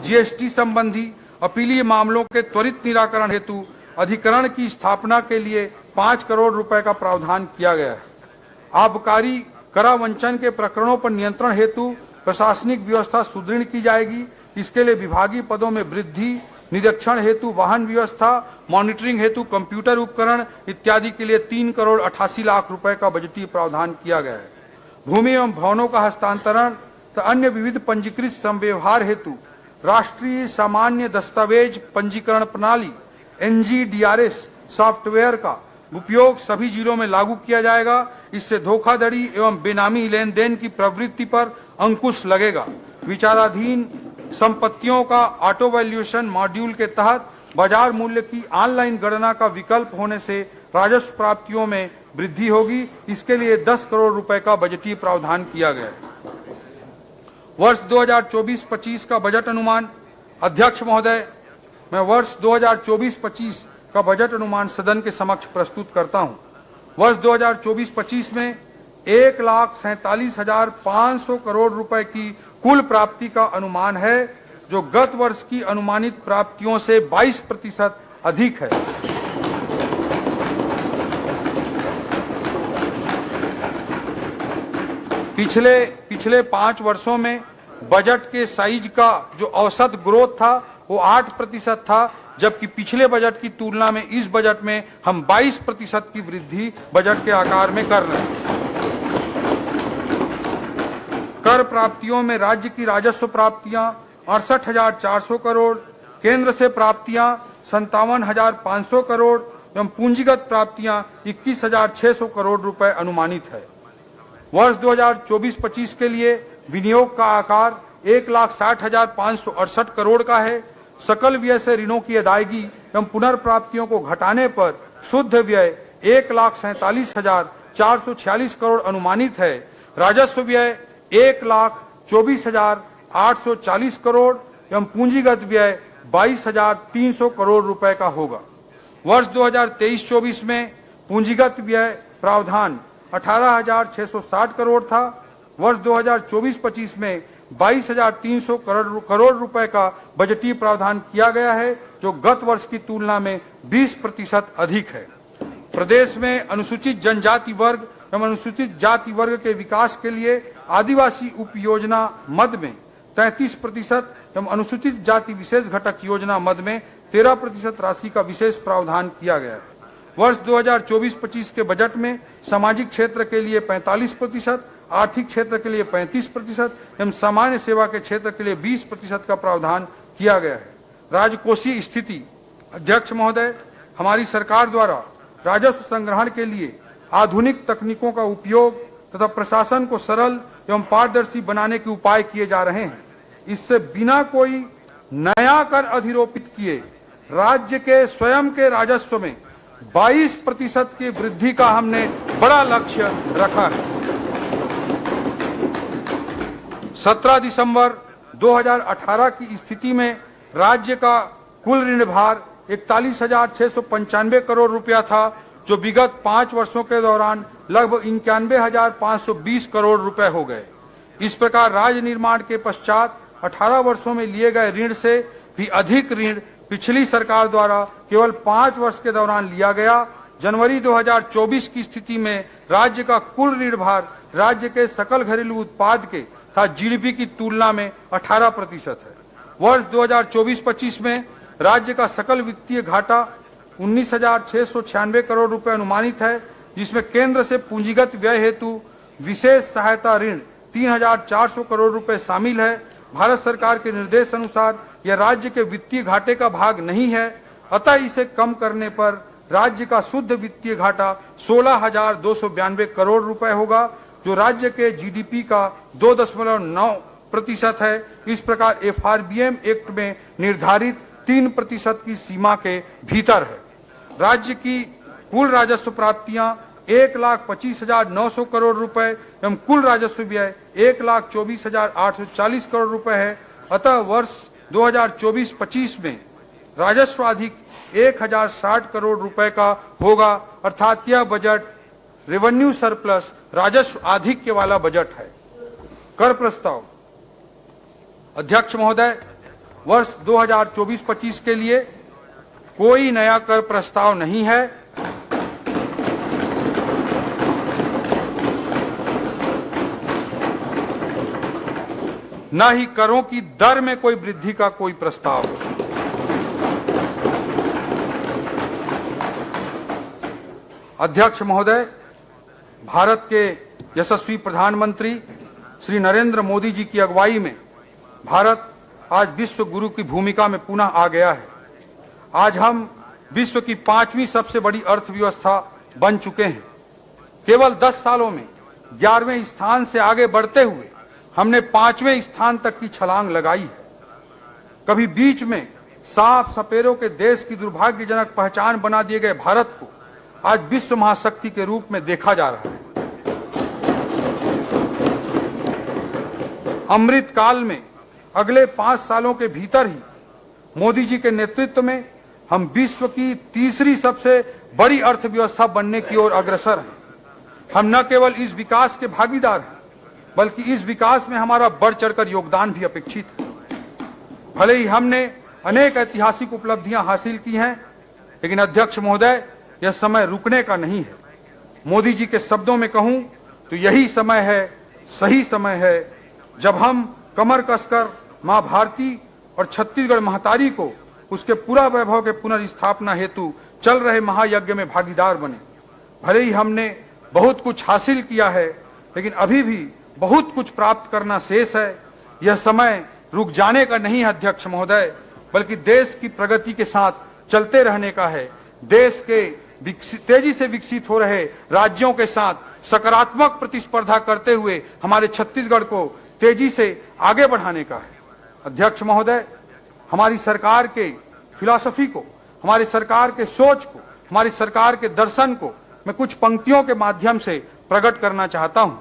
जीएसटी संबंधी अपीलीय मामलों के त्वरित निराकरण हेतु अधिकरण की स्थापना के लिए 5 करोड़ रुपए का प्रावधान किया गया है। आबकारी करावंचन के प्रकरणों पर नियंत्रण हेतु प्रशासनिक व्यवस्था सुदृढ़ की जाएगी। इसके लिए विभागीय पदों में वृद्धि, निरीक्षण हेतु वाहन व्यवस्था, मॉनिटरिंग हेतु कंप्यूटर उपकरण इत्यादि के लिए 3 करोड़ 88 लाख रुपए का बजटीय प्रावधान किया गया है। भूमि एवं भवनों का हस्तांतरण तथा अन्य विविध पंजीकृत संव्यवहार हेतु राष्ट्रीय सामान्य दस्तावेज पंजीकरण प्रणाली NGDRS सॉफ्टवेयर का उपयोग सभी जिलों में लागू किया जाएगा। इससे धोखाधड़ी एवं बेनामी लेन देन की प्रवृत्ति पर अंकुश लगेगा। विचाराधीन संपत्तियों का ऑटो वैल्यूएशन मॉड्यूल के तहत बाजार मूल्य की ऑनलाइन गणना का विकल्प होने से राजस्व प्राप्तियों में वृद्धि होगी। इसके लिए 10 करोड़ रुपए का बजटीय प्रावधान किया गया है। वर्ष 2024-25 का बजट अनुमान। अध्यक्ष महोदय, मैं वर्ष 2024-25 का बजट अनुमान सदन के समक्ष प्रस्तुत करता हूं। वर्ष 2024-25 में 1,47,500 करोड़ रुपए की कुल प्राप्ति का अनुमान है, जो गत वर्ष की अनुमानित प्राप्तियों से 22% अधिक है। पिछले 5 वर्षों में बजट के साइज का जो औसत ग्रोथ था वो 8% था, जबकि पिछले बजट की तुलना में इस बजट में हम 22% की वृद्धि बजट के आकार में कर रहे हैं। कर प्राप्तियों में राज्य की राजस्व प्राप्तियां 68,400 करोड़, केंद्र से प्राप्तियां 57,500 करोड़ एवं पूंजीगत प्राप्तियां 21,600 करोड़ रुपए अनुमानित है। वर्ष 2024-25 के लिए विनियोग का आकार 1,60,568 करोड़ का है। सकल व्यय से ऋणों की अदायगी एवं पुनर्प्राप्तियों को घटाने पर शुद्ध व्यय 1,47,446 करोड़ अनुमानित है। राजस्व व्यय 1,24,840 करोड़ एवं पूंजीगत व्यय 22,300 करोड़ रुपए का होगा। वर्ष 2023-24 में पूंजीगत व्यय प्रावधान 18,660 करोड़ था। वर्ष 2024-25 में 22,300 करोड़ रुपए का बजटीय प्रावधान किया गया है, जो गत वर्ष की तुलना में 20% अधिक है। प्रदेश में अनुसूचित जनजाति वर्ग एवं अनुसूचित जाति वर्ग के विकास के लिए आदिवासी उप योजना मद में 33% एवं अनुसूचित जाति विशेष घटक योजना मद में 13% राशि का विशेष प्रावधान किया गया है। वर्ष 2024-25 के बजट में सामाजिक क्षेत्र के लिए 45%, आर्थिक क्षेत्र के लिए 35% एवं सामान्य सेवा के क्षेत्र के लिए 20% का प्रावधान किया गया है। राजकोषीय स्थिति। अध्यक्ष महोदय, हमारी सरकार द्वारा राजस्व संग्रहण के लिए आधुनिक तकनीकों का उपयोग तथा प्रशासन को सरल एवं पारदर्शी बनाने के उपाय किए जा रहे हैं। इससे बिना कोई नया कर अधिरोपित किए राज्य के स्वयं के राजस्व में 22% की वृद्धि का हमने बड़ा लक्ष्य रखा है। 17 दिसंबर 2018 की स्थिति में राज्य का कुल ऋण भार 41,695 करोड़ रुपया था, जो विगत 5 वर्षों के दौरान लगभग 91,520 करोड़ रुपए हो गए। इस प्रकार राज्य निर्माण के पश्चात 18 वर्षों में लिए गए ऋण से भी अधिक ऋण पिछली सरकार द्वारा केवल 5 वर्ष के दौरान लिया गया। जनवरी 2024 की स्थिति में राज्य का कुल ऋण भार राज्य के सकल घरेलू उत्पाद के तथा जीडीपी की तुलना में 18% है। वर्ष 2024-25 में राज्य का सकल वित्तीय घाटा 19,696 करोड़ रुपए अनुमानित है, जिसमें केंद्र से पूंजीगत व्यय हेतु विशेष सहायता ऋण 3,400 करोड़ रुपए शामिल है। भारत सरकार के निर्देश अनुसार यह राज्य के वित्तीय घाटे का भाग नहीं है, अतः इसे कम करने पर राज्य का शुद्ध वित्तीय घाटा 16,292 करोड़ रुपए होगा, जो राज्य के जीडीपी का 2.9% है। इस प्रकार एफआरबीएम एक्ट में निर्धारित 3% की सीमा के भीतर है। राज्य की कुल राजस्व प्राप्तियां 1,25,900 करोड़ रुपए एवं कुल राजस्व व्यय 1,24,840 करोड़ रुपए है। अतः वर्ष 2024-25 में राजस्व अधिक 1,060 करोड़ रुपए का होगा, अर्थात यह बजट रेवेन्यू सरप्लस राजस्व आधिक्य वाला बजट है। कर प्रस्ताव। अध्यक्ष महोदय, वर्ष 2024-25 के लिए कोई नया कर प्रस्ताव नहीं है। न ही करों की दर में कोई वृद्धि का कोई प्रस्ताव है। अध्यक्ष महोदय, भारत के यशस्वी प्रधानमंत्री श्री नरेंद्र मोदी जी की अगुवाई में भारत आज विश्व गुरु की भूमिका में पुनः आ गया है। आज हम विश्व की 5वीं सबसे बड़ी अर्थव्यवस्था बन चुके हैं। केवल 10 सालों में 11वें स्थान से आगे बढ़ते हुए हमने 5वें स्थान तक की छलांग लगाई है। कभी बीच में सांप सपेरों के देश की दुर्भाग्यजनक पहचान बना दिए गए भारत को आज विश्व महाशक्ति के रूप में देखा जा रहा है। अमृत काल में अगले 5 सालों के भीतर ही मोदी जी के नेतृत्व में हम विश्व की तीसरी सबसे बड़ी अर्थव्यवस्था बनने की ओर अग्रसर हैं। हम न केवल इस विकास के भागीदार हैं, बल्कि इस विकास में हमारा बढ़ चढ़कर योगदान भी अपेक्षित है। भले ही हमने अनेक ऐतिहासिक उपलब्धियां हासिल की हैं, लेकिन अध्यक्ष महोदय, यह समय रुकने का नहीं है। मोदी जी के शब्दों में कहूं तो यही समय है, सही समय है, जब हम कमर कसकर मां भारती और छत्तीसगढ़ महतारी को उसके पूरा वैभव के पुनर्स्थापना हेतु चल रहे महायज्ञ में भागीदार बने। भले ही हमने बहुत कुछ हासिल किया है, लेकिन अभी भी बहुत कुछ प्राप्त करना शेष है। यह समय रुक जाने का नहीं है अध्यक्ष महोदय, बल्कि देश की प्रगति के साथ चलते रहने का है। देश के तेजी से विकसित हो रहे राज्यों के साथ सकारात्मक प्रतिस्पर्धा करते हुए हमारे छत्तीसगढ़ को तेजी से आगे बढ़ाने का है। अध्यक्ष महोदय, हमारी सरकार के फिलॉसफी को, हमारी सरकार के सोच को, हमारी सरकार के दर्शन को मैं कुछ पंक्तियों के माध्यम से प्रकट करना चाहता हूं।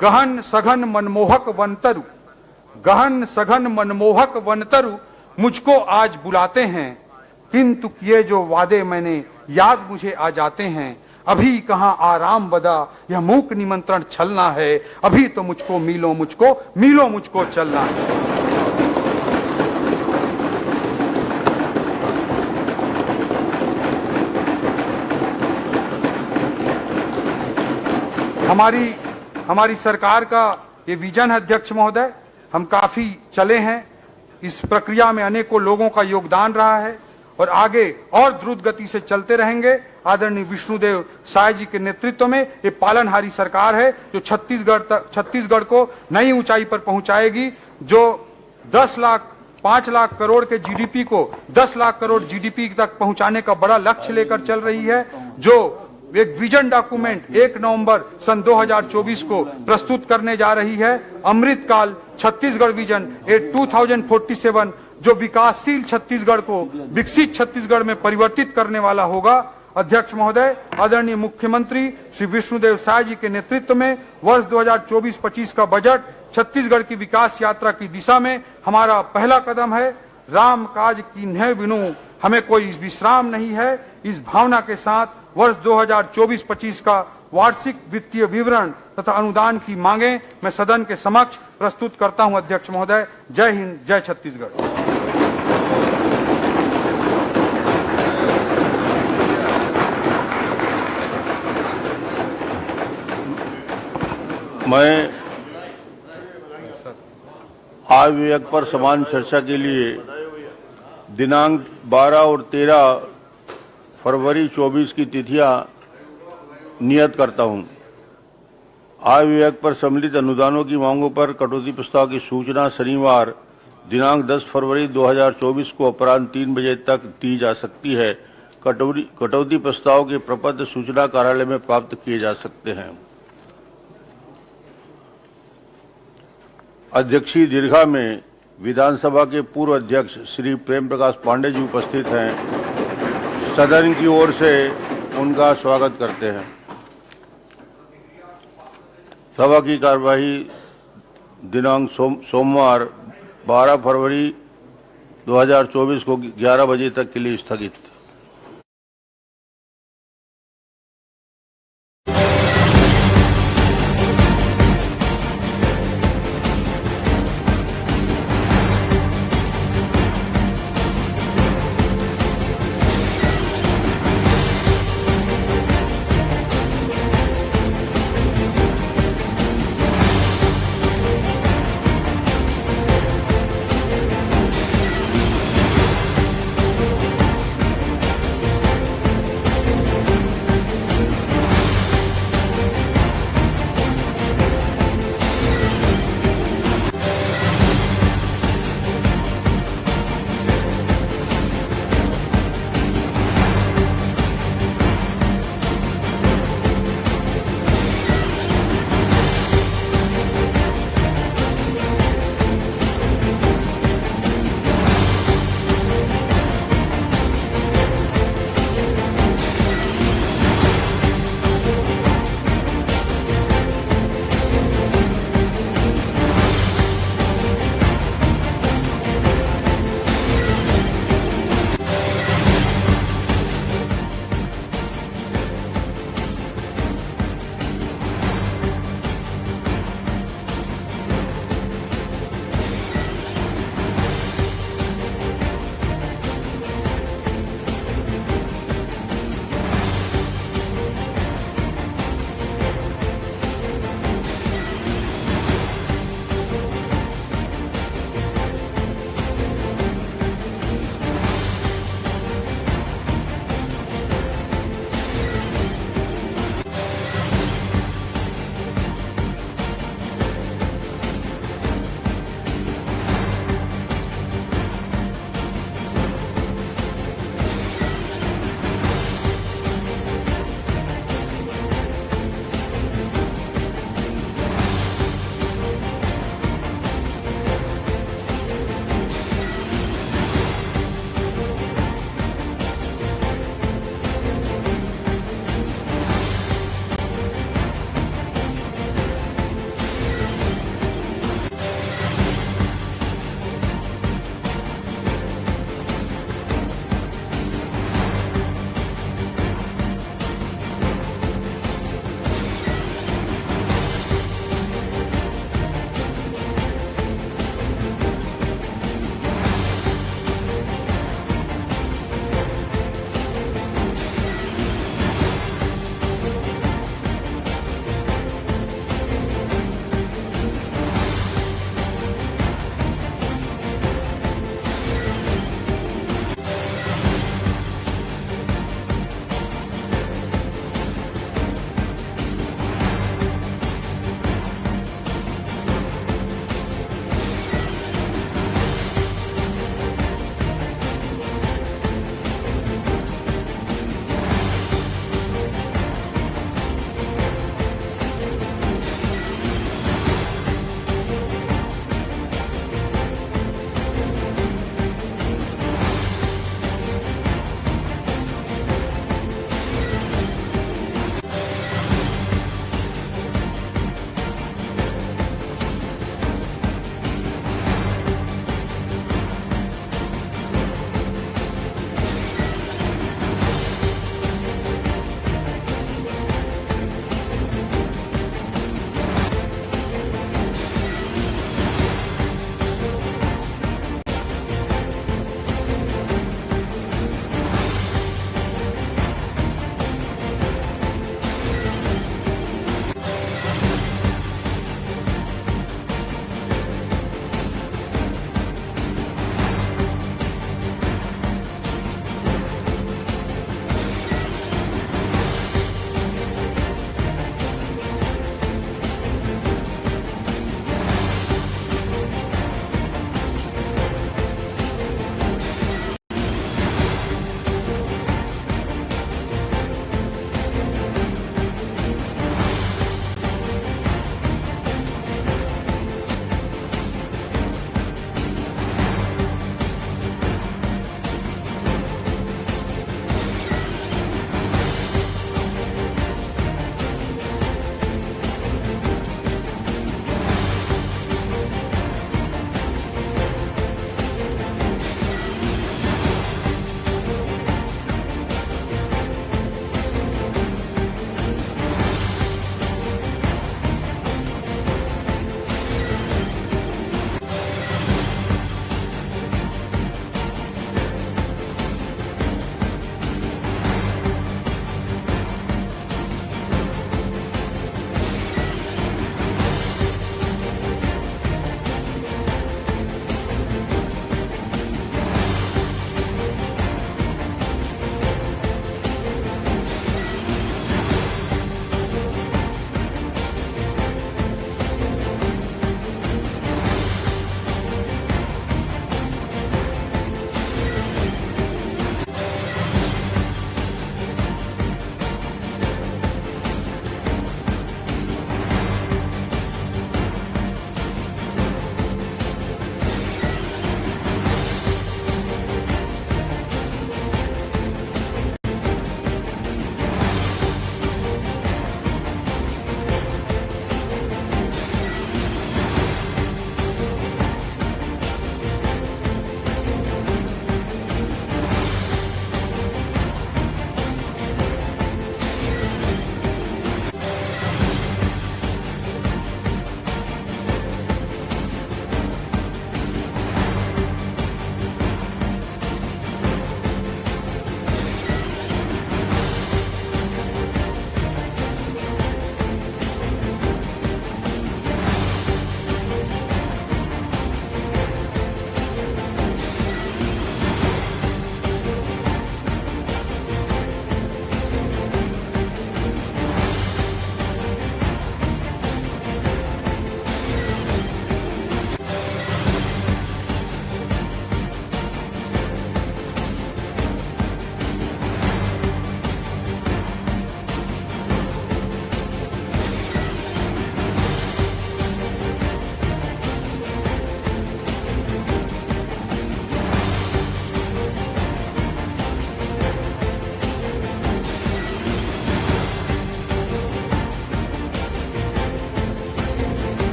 गहन सघन मनमोहक वनतरु, गहन सघन मनमोहक वनतरु मुझको आज बुलाते हैं, किंतु किए जो वादे मैंने याद मुझे आ जाते हैं। अभी कहाँ आराम बदा, यह मूक निमंत्रण छलना है, अभी तो मुझको मीलों मुझको चलना है। हमारी सरकार का ये विजन है अध्यक्ष महोदय। हम काफी चले हैं, इस प्रक्रिया में अनेकों लोगों का योगदान रहा है और आगे और द्रुत गति से चलते रहेंगे। आदरणीय विष्णुदेव साय जी के नेतृत्व में ये पालनहारी सरकार है, जो छत्तीसगढ़ को नई ऊंचाई पर पहुंचाएगी, जो 5 लाख करोड़ के जीडीपी को 10 लाख करोड़ जीडीपी तक पहुंचाने का बड़ा लक्ष्य लेकर चल रही है, जो एक विजन डॉक्यूमेंट 1 नवंबर सन 2024 को प्रस्तुत करने जा रही है। अमृत काल छत्तीसगढ़ विजन 2047 जो विकासशील छत्तीसगढ़ को विकसित छत्तीसगढ़ में परिवर्तित करने वाला होगा। अध्यक्ष महोदय, आदरणीय मुख्यमंत्री श्री विष्णुदेव साय जी के नेतृत्व में वर्ष 2024-25 का बजट छत्तीसगढ़ की विकास यात्रा की दिशा में हमारा पहला कदम है। राम काज कीन्हे बिनु हमें कोई विश्राम नहीं है। इस भावना के साथ वर्ष 2024-25 का वार्षिक वित्तीय विवरण तथा अनुदान की मांगे मैं सदन के समक्ष प्रस्तुत करता हूं। अध्यक्ष महोदय, जय हिंद, जय छत्तीसगढ़। मैं आय विधेयक पर समान चर्चा के लिए दिनांक 12 और 13 फरवरी 24 की तिथियां नियत करता हूं। आय विधेयक पर सम्मिलित अनुदानों की मांगों पर कटौती प्रस्ताव की सूचना शनिवार दिनांक 10 फरवरी 2024 को अपराह्न 3 बजे तक दी जा सकती है। कटौती प्रस्ताव के प्रपत्र सूचना कार्यालय में प्राप्त किए जा सकते हैं। अध्यक्षीय दीर्घा में विधानसभा के पूर्व अध्यक्ष श्री प्रेम प्रकाश पांडे जी उपस्थित हैं। सदन की ओर से उनका स्वागत करते हैं। सभा की कार्यवाही दिनांक सोमवार 12 फरवरी 2024 को 11 बजे तक के लिए स्थगित।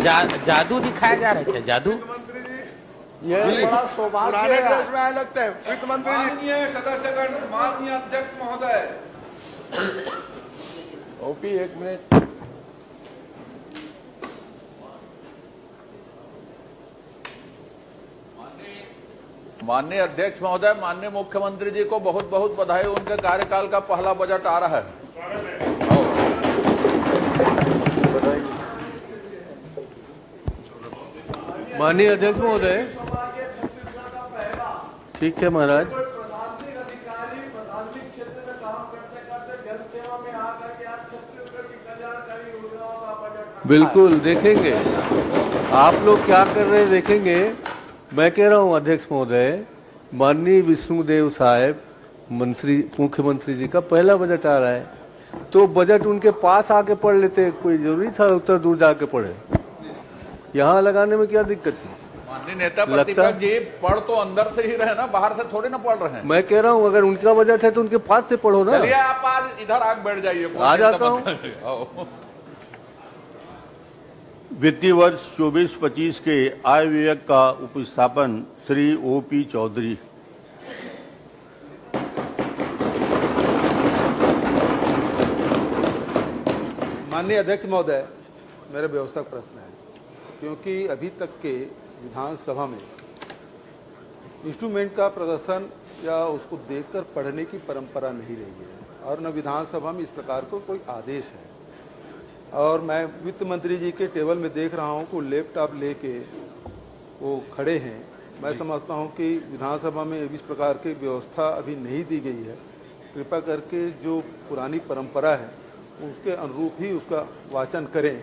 जादू दिखाया जा रहा है क्या? जादू ये बड़ा सौभाग्य पुराने है। ड्रेस में आए लगते हैं वित्त मंत्री जी। माननीय सदस्यगण, माननीय अध्यक्ष महोदय, ओपी एक मिनट। माननीय अध्यक्ष महोदय, माननीय मुख्यमंत्री जी को बहुत बहुत बधाई। उनके कार्यकाल का पहला बजट आ रहा है। माननीय अध्यक्ष महोदय, ठीक है महाराज। प्रशासनिक अधिकारी प्रशासनिक क्षेत्र में काम करते करते जन सेवा में आकर के आज छत्तीसगढ़ की कल्याणकारी योजनाओं का बजट। बिल्कुल देखेंगे आप लोग क्या कर रहे हैं, देखेंगे। मैं कह रहा हूं अध्यक्ष महोदय, माननीय विष्णुदेव साहब मुख्यमंत्री जी का पहला बजट आ रहा है, तो बजट उनके पास आके पढ़ लेते। कोई जरूरी था उतना दूर जाके पढ़े? यहाँ लगाने में क्या दिक्कत थी? माननीय नेता प्रतिपक्ष जी पढ़ तो अंदर से ही रहे ना, बाहर से थोड़ी ना पढ़ रहे हैं। मैं कह रहा हूँ अगर उनका बजट है तो उनके पास से पढ़ो ना। चलिए आप आज इधर आके बैठ जाइए। आ जाता हूँ। वित्तीय वर्ष 24-25 के आय व्यय का उपस्थापन श्री ओपी चौधरी। माननीय अध्यक्ष महोदय, मेरा व्यवस्थक प्रश्न है, क्योंकि अभी तक के विधानसभा में इंस्ट्रूमेंट का प्रदर्शन या उसको देखकर पढ़ने की परंपरा नहीं रही है, और न विधानसभा में इस प्रकार को कोई आदेश है। और मैं वित्त मंत्री जी के टेबल में देख रहा हूं कि लैपटॉप लेके वो खड़े हैं। मैं समझता हूं कि विधानसभा में इस प्रकार की व्यवस्था अभी नहीं दी गई है। कृपया करके जो पुरानी परंपरा है उसके अनुरूप ही उसका वाचन करें,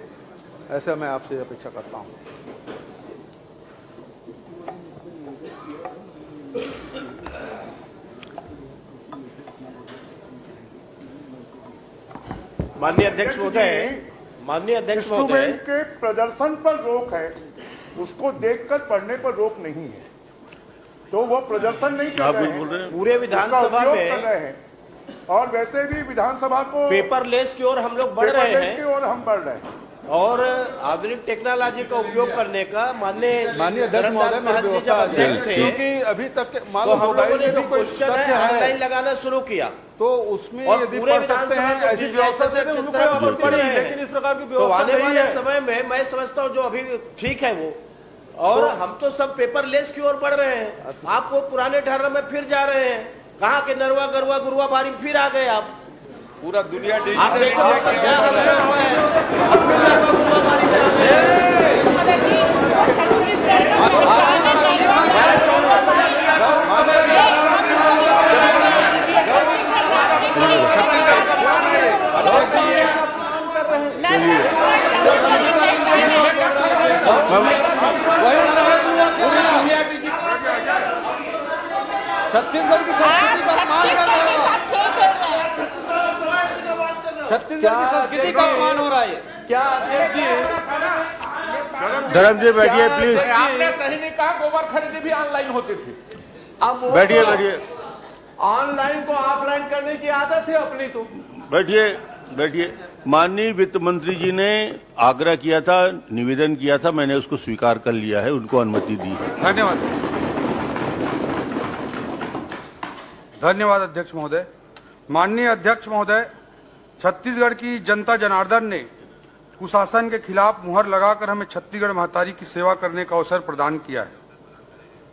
ऐसा मैं आपसे अपेक्षा करता हूं। माननीय अध्यक्ष महोदय, माननीय अध्यक्ष महोदय, इंस्ट्रूमेंट के प्रदर्शन पर रोक है, उसको देखकर पढ़ने पर रोक नहीं है। तो वो प्रदर्शन नहीं कर रहे हैं, पूरे विधानसभा उसका उपयोग में कर रहे हैं। और वैसे भी विधानसभा को पेपरलेस की ओर हम लोग बढ़ रहे पेपरलेस की हैं ओर हम बढ़ रहे हैं। और आधुनिक टेक्नोलॉजी का उपयोग करने का माननीय अध्यक्ष महोदय, महंत जी जब अध्यक्ष थे, क्योंकि अभी तक तो हम लोगों ने जो क्वेश्चन है ऑनलाइन लगाना शुरू किया, तो उसमें और यदि पूरे पढ़ सकते हैं विधानसभा ऐसी व्यवस्था से तो उनको आपत्ति पढ़ रहे नहीं, हैं। लेकिन इस प्रकार की तो व्यवस्था आने नहीं वाले है। समय में मैं समझता हूँ जो अभी ठीक है वो, और हम तो सब पेपरलेस की ओर बढ़ रहे हैं। आप वो पुराने ढर्रे में फिर जा रहे हैं। कहाँ के नरवा गरवा गुरुआ बारी फिर आ गए आप। पूरा दुनिया आप देखो क्या हाल छत्तीसगढ़ की संस्कृति का अपमान कर रहे हो। छत्तीसगढ़ की संस्कृति का अपमान हो रहा है। क्या अध्यक्ष जी, धर्म जी बैठिए प्लीज। आपने सही नहीं कहा, गोबर खरीदी भी ऑनलाइन होती थी। अब बैठिए बैठिए ऑनलाइन को ऑफलाइन करने की आदत है अपनी। तो बैठिए बैठिए। माननीय वित्त मंत्री जी ने आग्रह किया था, निवेदन किया था, मैंने उसको स्वीकार कर लिया है, उनको अनुमति दी है। धन्यवाद। धन्यवाद अध्यक्ष महोदय। माननीय अध्यक्ष महोदय, छत्तीसगढ़ की जनता जनार्दन ने कुशासन के खिलाफ मुहर लगाकर हमें छत्तीसगढ़ महतारी की सेवा करने का अवसर प्रदान किया है।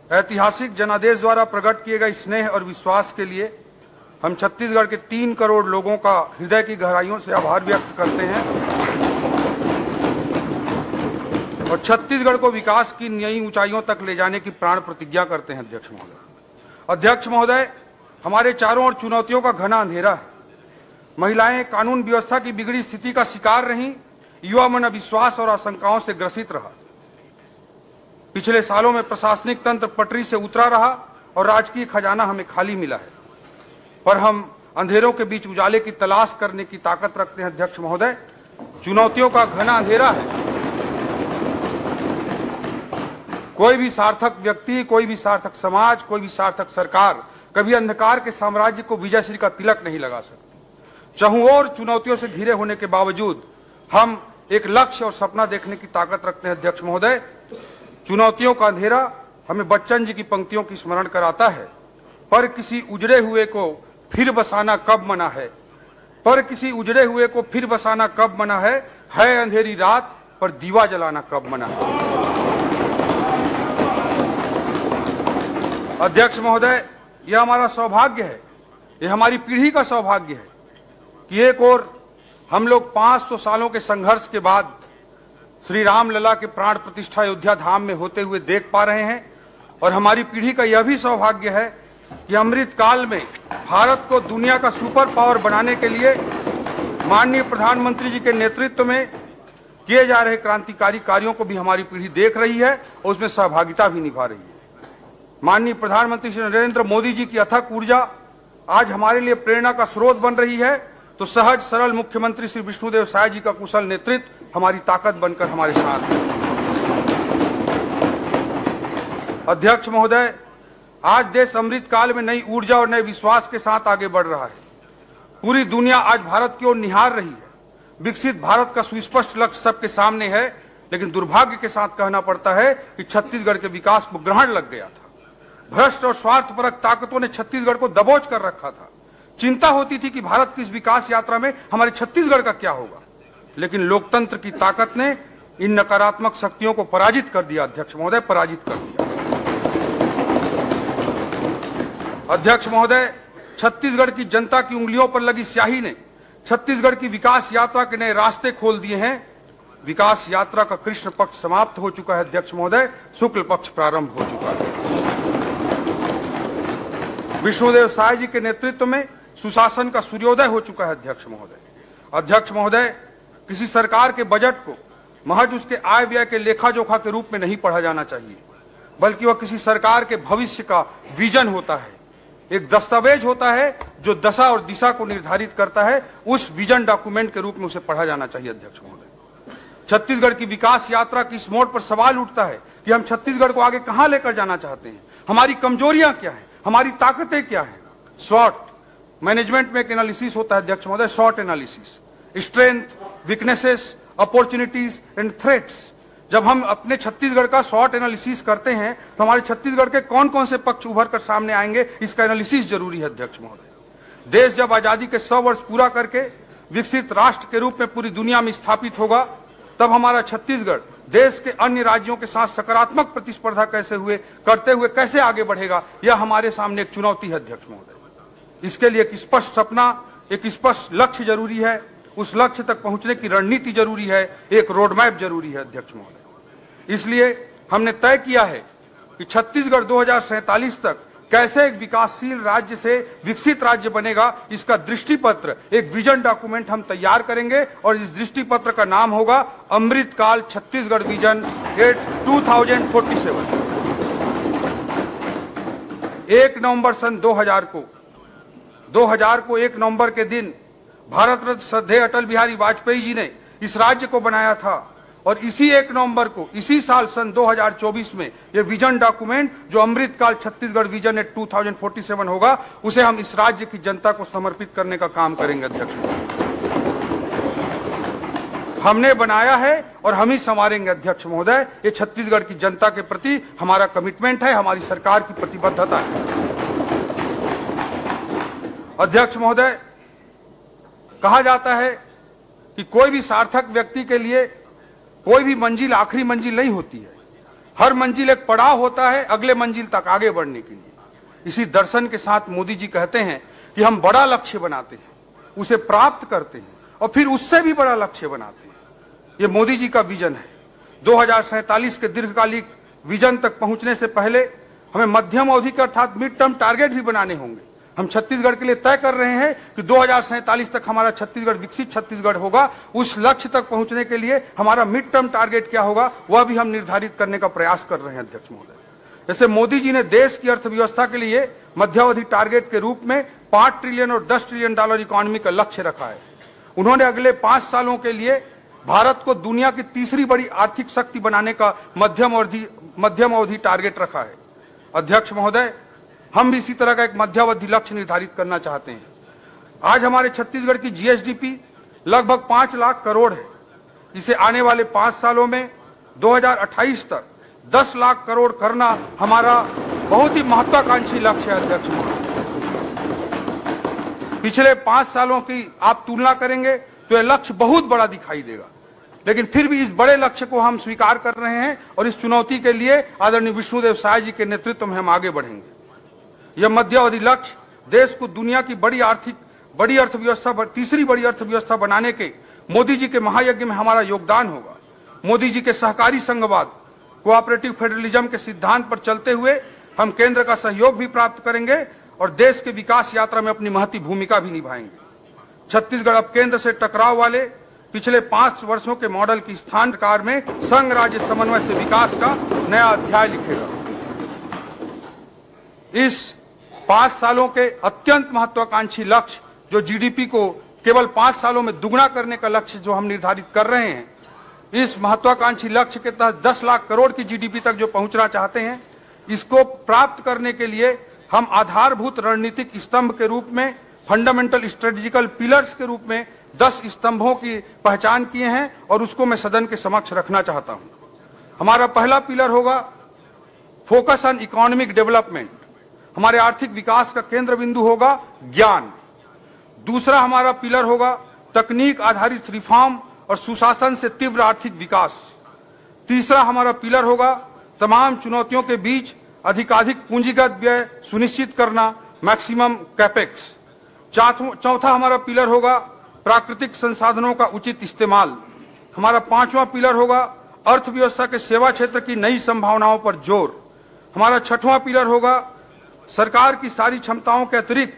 ऐतिहासिक जनादेश द्वारा प्रकट किए गए स्नेह और विश्वास के लिए हम छत्तीसगढ़ के 3 करोड़ लोगों का हृदय की गहराइयों से आभार व्यक्त करते हैं और छत्तीसगढ़ को विकास की नई ऊंचाइयों तक ले जाने की प्राण प्रतिज्ञा करते हैं। अध्यक्ष महोदय, अध्यक्ष महोदय, हमारे चारों ओर चुनौतियों का घना अंधेरा है। महिलाएं कानून व्यवस्था की बिगड़ी स्थिति का शिकार रहीं, युवा मन अविश्वास और आशंकाओं से ग्रसित रहा। पिछले सालों में प्रशासनिक तंत्र पटरी से उतरा रहा और राजकीय खजाना हमें खाली मिला है, पर हम अंधेरों के बीच उजाले की तलाश करने की ताकत रखते हैं। अध्यक्ष महोदय, चुनौतियों का घना अंधेरा है। कोई भी सार्थक व्यक्ति, कोई भी सार्थक समाज, कोई भी सार्थक सरकार कभी अंधकार के साम्राज्य को विजयश्री का तिलक नहीं लगा सकती। चहुओर चुनौतियों से घिरे होने के बावजूद हम एक लक्ष्य और सपना देखने की ताकत रखते हैं अध्यक्ष महोदय। चुनौतियों का अंधेरा हमें बच्चन जी की पंक्तियों की स्मरण कराता है, पर किसी उजड़े हुए को फिर बसाना कब मना है, पर किसी उजड़े हुए को फिर बसाना कब मना है अंधेरी रात पर दीवा जलाना कब मना है। अध्यक्ष महोदय, यह हमारा सौभाग्य है, यह हमारी पीढ़ी का सौभाग्य है कि एक और हम लोग 500 सालों के संघर्ष के बाद श्री राम लला के प्राण प्रतिष्ठा अयोध्या धाम में होते हुए देख पा रहे हैं, और हमारी पीढ़ी का यह भी सौभाग्य है कि अमृत काल में भारत को दुनिया का सुपर पावर बनाने के लिए माननीय प्रधानमंत्री जी के नेतृत्व में किए जा रहे क्रांतिकारी कार्यों को भी हमारी पीढ़ी देख रही है और उसमें सहभागिता भी निभा रही है। माननीय प्रधानमंत्री श्री नरेंद्र मोदी जी की अथक ऊर्जा आज हमारे लिए प्रेरणा का स्रोत बन रही है, तो सहज सरल मुख्यमंत्री श्री विष्णुदेव साय जी का कुशल नेतृत्व हमारी ताकत बनकर हमारे साथ है। अध्यक्ष महोदय, आज देश अमृत काल में नई ऊर्जा और नए विश्वास के साथ आगे बढ़ रहा है। पूरी दुनिया आज भारत की ओर निहार रही है। विकसित भारत का सुस्पष्ट लक्ष्य सबके सामने है, लेकिन दुर्भाग्य के साथ कहना पड़ता है कि छत्तीसगढ़ के विकास को ग्रहण लग गया था। भ्रष्ट और स्वार्थपरक ताकतों ने छत्तीसगढ़ को दबोच कर रखा था। चिंता होती थी कि भारत की इस विकास यात्रा में हमारे छत्तीसगढ़ का क्या होगा, लेकिन लोकतंत्र की ताकत ने इन नकारात्मक शक्तियों को पराजित कर दिया। अध्यक्ष महोदय, पराजित कर दिया। अध्यक्ष महोदय, छत्तीसगढ़ की जनता की उंगलियों पर लगी स्याही ने छत्तीसगढ़ की विकास यात्रा के नए रास्ते खोल दिए हैं। विकास यात्रा का कृष्ण पक्ष समाप्त हो चुका है अध्यक्ष महोदय, शुक्ल पक्ष प्रारंभ हो चुका है। विष्णुदेव साय जी के नेतृत्व में सुशासन का सूर्योदय हो चुका है अध्यक्ष महोदय। अध्यक्ष महोदय, किसी सरकार के बजट को महज उसके आय व्यय के लेखा जोखा के रूप में नहीं पढ़ा जाना चाहिए, बल्कि वह किसी सरकार के भविष्य का विजन होता है, एक दस्तावेज होता है जो दशा और दिशा को निर्धारित करता है। उस विजन डॉक्यूमेंट के रूप में उसे पढ़ा जाना चाहिए। अध्यक्ष महोदय, छत्तीसगढ़ की विकास यात्रा की इस मोड़ पर सवाल उठता है कि हम छत्तीसगढ़ को आगे कहां लेकर जाना चाहते हैं, हमारी कमजोरियां क्या है, हमारी ताकतें क्या है। शॉर्ट मैनेजमेंट में एक एनालिसिस होता है अध्यक्ष महोदय, short analysis, strength, weaknesses, opportunities and threats. जब हम अपने छत्तीसगढ़ का शॉर्ट एनालिसिस करते हैं तो हमारे छत्तीसगढ़ के कौन कौन से पक्ष उभर कर सामने आएंगे, इसका एनालिसिस जरूरी है। अध्यक्ष महोदय, देश जब आजादी के 100 वर्ष पूरा करके विकसित राष्ट्र के रूप में पूरी दुनिया में स्थापित होगा, तब हमारा छत्तीसगढ़ देश के अन्य राज्यों के साथ सकारात्मक प्रतिस्पर्धा करते हुए कैसे आगे बढ़ेगा, यह हमारे सामने एक चुनौती है। अध्यक्ष महोदय, इसके लिए एक स्पष्ट सपना, एक स्पष्ट लक्ष्य जरूरी है, उस लक्ष्य तक पहुंचने की रणनीति जरूरी है, एक रोडमैप जरूरी है। अध्यक्ष महोदय, इसलिए हमने तय किया है कि छत्तीसगढ़ 2047 तक कैसे एक विकासशील राज्य से विकसित राज्य बनेगा, इसका दृष्टिपत्र, एक विजन डॉक्यूमेंट हम तैयार करेंगे, और इस दृष्टिपत्र का नाम होगा अमृतकाल छत्तीसगढ़ विजन 2047। 1 नवंबर सन 2000 को 1 नवंबर के दिन भारत रत्न श्रद्धेय अटल बिहारी वाजपेयी जी ने इस राज्य को बनाया था, और इसी 1 नवंबर को इसी साल सन 2024 में ये विजन डॉक्यूमेंट जो अमृतकाल छत्तीसगढ़ विजन 2047 होगा, उसे हम इस राज्य की जनता को समर्पित करने का काम करेंगे। अध्यक्ष, हमने बनाया है और हम ही संवारेंगे। अध्यक्ष महोदय, ये छत्तीसगढ़ की जनता के प्रति हमारा कमिटमेंट है, हमारी सरकार की प्रतिबद्धता है। अध्यक्ष महोदय, कहा जाता है कि कोई भी सार्थक व्यक्ति के लिए कोई भी मंजिल आखिरी मंजिल नहीं होती है, हर मंजिल एक पड़ाव होता है अगले मंजिल तक आगे बढ़ने के लिए। इसी दर्शन के साथ मोदी जी कहते हैं कि हम बड़ा लक्ष्य बनाते हैं, उसे प्राप्त करते हैं और फिर उससे भी बड़ा लक्ष्य बनाते हैं। ये मोदी जी का विजन है। 2047 के दीर्घकालिक विजन तक पहुंचने से पहले हमें मध्यम अवधि के अर्थात मिड टर्म टारगेट भी बनाने होंगे। हम छत्तीसगढ़ के लिए तय कर रहे हैं कि 2047 तक हमारा छत्तीसगढ़ विकसित छत्तीसगढ़ होगा। उस लक्ष्य तक पहुंचने के लिए हमारा मिड टर्म टारगेट क्या होगा, वह भी हम निर्धारित करने का प्रयास कर रहे हैं। अध्यक्ष महोदय, जैसे मोदी जी ने देश की अर्थव्यवस्था के लिए मध्यावधि टारगेट के रूप में 5 ट्रिलियन और 10 ट्रिलियन डॉलर इकोनॉमी का लक्ष्य रखा है, उन्होंने अगले 5 सालों के लिए भारत को दुनिया की तीसरी बड़ी आर्थिक शक्ति बनाने का मध्यम अवधि टारगेट रखा है। अध्यक्ष महोदय, हम भी इसी तरह का एक मध्यावधि लक्ष्य निर्धारित करना चाहते हैं। आज हमारे छत्तीसगढ़ की जीएसडीपी लगभग 5 लाख करोड़ है। इसे आने वाले 5 सालों में 2028 तक 10 लाख करोड़ करना हमारा बहुत ही महत्वाकांक्षी लक्ष्य है अध्यक्ष महोदय। पिछले 5 सालों की आप तुलना करेंगे तो यह लक्ष्य बहुत बड़ा दिखाई देगा, लेकिन फिर भी इस बड़े लक्ष्य को हम स्वीकार कर रहे हैं और इस चुनौती के लिए आदरणीय विष्णुदेव साय जी के नेतृत्व में हम आगे बढ़ेंगे। यह मध्यावधि लक्ष्य देश को दुनिया की तीसरी बड़ी अर्थव्यवस्था बनाने के मोदी जी के महायज्ञ में हमारा योगदान होगा। मोदी जी के सहकारी संघवाद, कोऑपरेटिव फेडरलिज्म के सिद्धांत पर चलते हुए हम केंद्र का सहयोग भी प्राप्त करेंगे और देश के विकास यात्रा में अपनी महती भूमिका भी निभाएंगे। छत्तीसगढ़ अब केंद्र से टकराव वाले पिछले 5 वर्षों के मॉडल की स्थान सरकार में संघ राज्य समन्वय से विकास का नया अध्याय लिखेगा। इस 5 सालों के अत्यंत महत्वाकांक्षी लक्ष्य, जो जीडीपी को केवल 5 सालों में दुगना करने का लक्ष्य जो हम निर्धारित कर रहे हैं, इस महत्वाकांक्षी लक्ष्य के तहत 10 लाख करोड़ की जीडीपी तक जो पहुंचना चाहते हैं, इसको प्राप्त करने के लिए हम आधारभूत रणनीतिक स्तंभ के रूप में, फंडामेंटल स्ट्रेटेजिकल पिलर्स के रूप में 10 स्तंभों की पहचान किए हैं और उसको मैं सदन के समक्ष रखना चाहता हूं। हमारा पहला पिलर होगा फोकस ऑन इकोनॉमिक डेवलपमेंट। हमारे आर्थिक विकास का केंद्र बिंदु होगा ज्ञान। दूसरा हमारा पिलर होगा तकनीक आधारित रिफॉर्म और सुशासन से तीव्र आर्थिक विकास। तीसरा हमारा पिलर होगा तमाम चुनौतियों के बीच अधिकाधिक पूंजीगत व्यय सुनिश्चित करना, मैक्सिमम कैपेक्स। चौथा हमारा पिलर होगा प्राकृतिक संसाधनों का उचित इस्तेमाल। हमारा 5वां पिलर होगा अर्थव्यवस्था के सेवा क्षेत्र की नई संभावनाओं पर जोर। हमारा 6वां पिलर होगा सरकार की सारी क्षमताओं के अतिरिक्त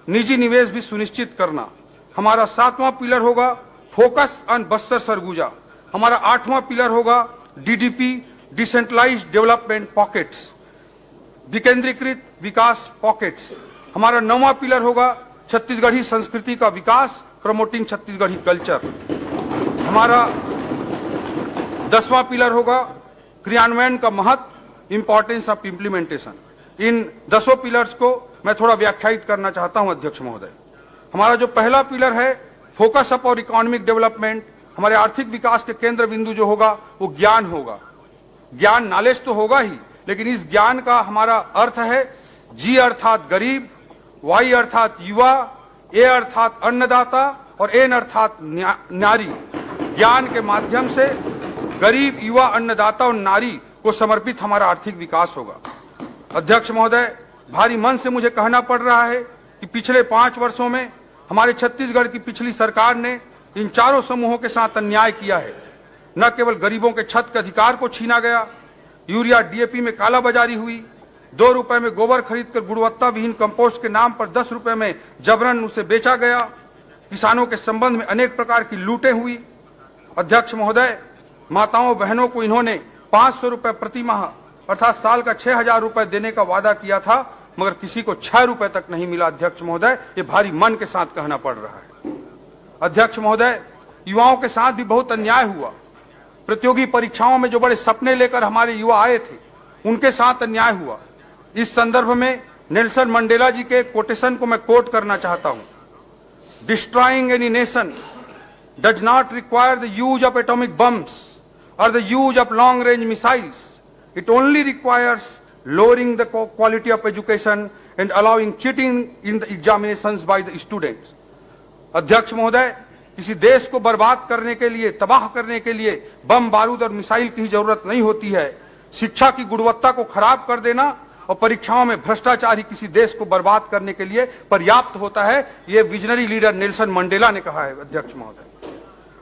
निजी निवेश भी सुनिश्चित करना। हमारा 7वां पिलर होगा फोकस ऑन बस्तर सरगुजा। हमारा 8वां पिलर होगा डीडीपी, डिसेंट्रलाइज्ड डेवलपमेंट पॉकेट्स, विकेंद्रीकृत विकास पॉकेट्स। हमारा 9वां पिलर होगा छत्तीसगढ़ी संस्कृति का विकास, प्रमोटिंग छत्तीसगढ़ी कल्चर। हमारा 10वां पिलर होगा क्रियान्वयन का महत्व, importance of implementation. In 10 pillars को मैं थोड़ा व्याख्यायित करना चाहता हूं अध्यक्ष महोदय। हमारा जो पहला पिलर है फोकस अप और इकोनॉमिक डेवलपमेंट, हमारे आर्थिक विकास के केंद्र बिंदु जो होगा वो ज्ञान होगा। ज्ञान, नॉलेज तो होगा ही, लेकिन इस ज्ञान का हमारा अर्थ है जी अर्थात गरीब, वाई अर्थात युवा, ए अर्थात अन्नदाता और एन अर्थात नारी। ज्ञान के माध्यम से गरीब, युवा, अन्नदाता और नारी को समर्पित हमारा आर्थिक विकास होगा। अध्यक्ष महोदय, भारी मन से मुझे कहना पड़ रहा है कि पिछले 5 वर्षों में हमारे छत्तीसगढ़ की पिछली सरकार ने इन चारों समूहों के साथ अन्याय किया है। न केवल गरीबों के छत के अधिकार को छीना गया, यूरिया डीएपी में कालाबाजारी हुई, 2 रुपए में गोबर खरीदकर गुणवत्ता विहीन कंपोस्ट के नाम पर 10 रुपए में जबरन उसे बेचा गया, किसानों के संबंध में अनेक प्रकार की लूटें हुई। अध्यक्ष महोदय, माताओं बहनों को इन्होंने 500 रुपए प्रति माह अर्थात साल का 6,000 रुपए देने का वादा किया था, मगर किसी को 6 रुपए तक नहीं मिला। अध्यक्ष महोदय, ये भारी मन के साथ कहना पड़ रहा है। अध्यक्ष महोदय, युवाओं के साथ भी बहुत अन्याय हुआ। प्रतियोगी परीक्षाओं में जो बड़े सपने लेकर हमारे युवा आए थे, उनके साथ अन्याय हुआ। इस संदर्भ में नेल्सन मंडेला जी के कोटेशन को मैं कोट करना चाहता हूं। Destroying any nation does not require the use of atomic bombs और the use of long range missiles, it only requires lowering the quality of education and allowing cheating in the examinations by the students। अध्यक्ष महोदय, किसी देश को बर्बाद करने के लिए, तबाह करने के लिए बम, बारूद और मिसाइल की जरूरत नहीं होती है। शिक्षा की गुणवत्ता को खराब कर देना और परीक्षाओं में भ्रष्टाचार ही किसी देश को बर्बाद करने के लिए पर्याप्त होता है। ये विजनरी लीडर नेल्सन मंडेला ने कहा है।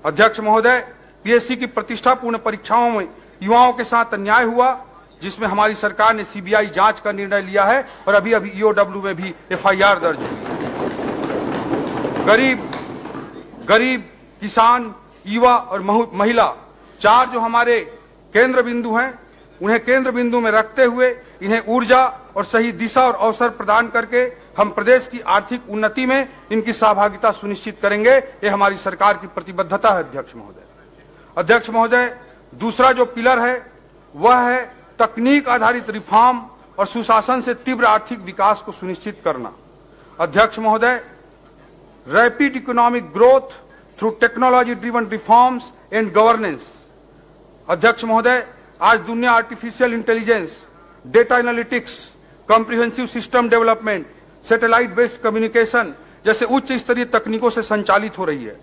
अध्यक्ष महोदय, पीएससी की प्रतिष्ठापूर्ण परीक्षाओं में युवाओं के साथ अन्याय हुआ, जिसमें हमारी सरकार ने सीबीआई जांच का निर्णय लिया है और अभी ईओडब्ल्यू में भी एफआईआर दर्ज हुई है। गरीब, किसान, युवा और महिला, 4 जो हमारे केंद्र बिंदु हैं, उन्हें केंद्र बिंदु में रखते हुए इन्हें ऊर्जा और सही दिशा और अवसर प्रदान करके हम प्रदेश की आर्थिक उन्नति में इनकी सहभागिता सुनिश्चित करेंगे। ये हमारी सरकार की प्रतिबद्धता है। अध्यक्ष महोदय, दूसरा जो पिलर है वह है तकनीक आधारित रिफॉर्म और सुशासन से तीव्र आर्थिक विकास को सुनिश्चित करना। अध्यक्ष महोदय, rapid economic growth through technology-driven reforms and governance. अध्यक्ष महोदय, आज दुनिया artificial intelligence, data analytics, comprehensive system development, satellite based communication जैसे उच्च स्तरीय तकनीकों से संचालित हो रही है।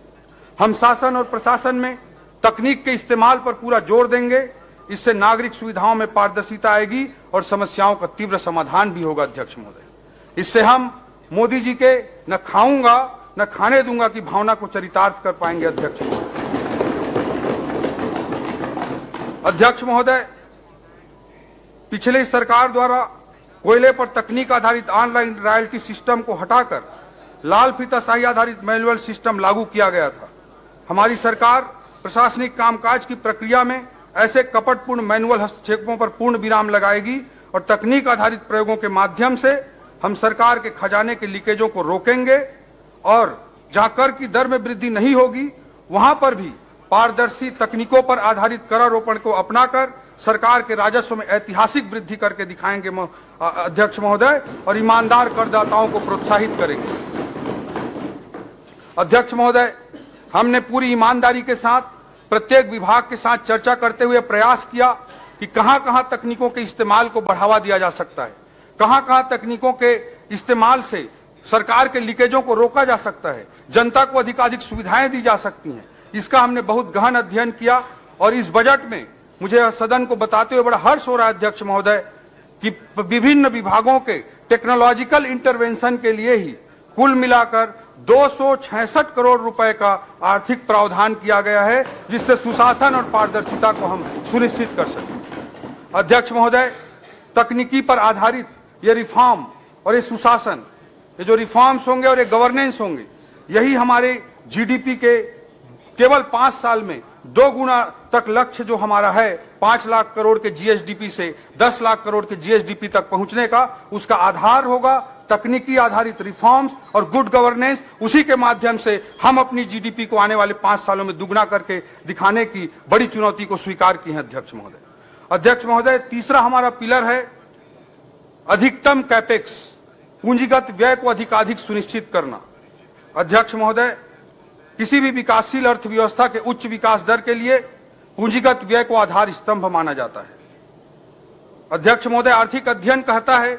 हम शासन और प्रशासन में तकनीक के इस्तेमाल पर पूरा जोर देंगे। इससे नागरिक सुविधाओं में पारदर्शिता आएगी और समस्याओं का तीव्र समाधान भी होगा। अध्यक्ष महोदय, इससे हम मोदी जी के न खाऊंगा न खाने दूंगा की भावना को चरितार्थ कर पाएंगे। अध्यक्ष महोदय, अध्यक्ष महोदय, पिछली सरकार द्वारा कोयले पर तकनीक आधारित ऑनलाइन रॉयल्टी सिस्टम को हटाकर लाल फीताशाही आधारित मैनुअल सिस्टम लागू किया गया था। हमारी सरकार प्रशासनिक कामकाज की प्रक्रिया में ऐसे कपटपूर्ण मैनुअल हस्तक्षेपों पर पूर्ण विराम लगाएगी और तकनीक आधारित प्रयोगों के माध्यम से हम सरकार के खजाने के लीकेजों को रोकेंगे और जहां कर की दर में वृद्धि नहीं होगी वहां पर भी पारदर्शी तकनीकों पर आधारित करारोपण को अपनाकर सरकार के राजस्व में ऐतिहासिक वृद्धि करके दिखाएंगे अध्यक्ष महोदय, और ईमानदार करदाताओं को प्रोत्साहित करेंगे। अध्यक्ष महोदय, हमने पूरी ईमानदारी के साथ प्रत्येक विभाग के साथ चर्चा करते हुए प्रयास किया कि कहां-कहां तकनीकों के इस्तेमाल को बढ़ावा दिया जा सकता है, कहां-कहां तकनीकों के इस्तेमाल से सरकार के लीकेजों को रोका जा सकता है, जनता को अधिकाधिक सुविधाएं दी जा सकती हैं। इसका हमने बहुत गहन अध्ययन किया और इस बजट में मुझे सदन को बताते हुए बड़ा हर्ष हो रहा है अध्यक्ष महोदय कि विभिन्न विभागों के टेक्नोलॉजिकल इंटरवेंशन के लिए ही कुल मिलाकर 266 करोड़ रुपए का आर्थिक प्रावधान किया गया है, जिससे सुशासन और पारदर्शिता को हम सुनिश्चित कर सकें। अध्यक्ष महोदय, तकनीकी पर आधारित ये रिफॉर्म और ये सुशासन, ये जो रिफॉर्म्स होंगे और ये गवर्नेंस होंगे, यही हमारे जीडीपी के केवल 5 साल में 2 गुना तक लक्ष्य जो हमारा है 5 लाख करोड़ के जीएसडीपी से 10 लाख करोड़ के जीएसडीपी तक पहुंचने का, उसका आधार होगा तकनीकी आधारित रिफॉर्म्स और गुड गवर्नेंस। उसी के माध्यम से हम अपनी जीडीपी को आने वाले 5 सालों में दुगना करके दिखाने की बड़ी चुनौती को स्वीकार की है। अध्यक्ष महोदय, अध्यक्ष महोदय, तीसरा हमारा पिलर है अधिकतम कैपेक्स, पूंजीगत व्यय को अधिकाधिक सुनिश्चित करना। अध्यक्ष महोदय, किसी भी विकासशील अर्थव्यवस्था के उच्च विकास दर के लिए पूंजीगत व्यय को आधार स्तंभ माना जाता है। अध्यक्ष महोदय, आर्थिक अध्ययन कहता है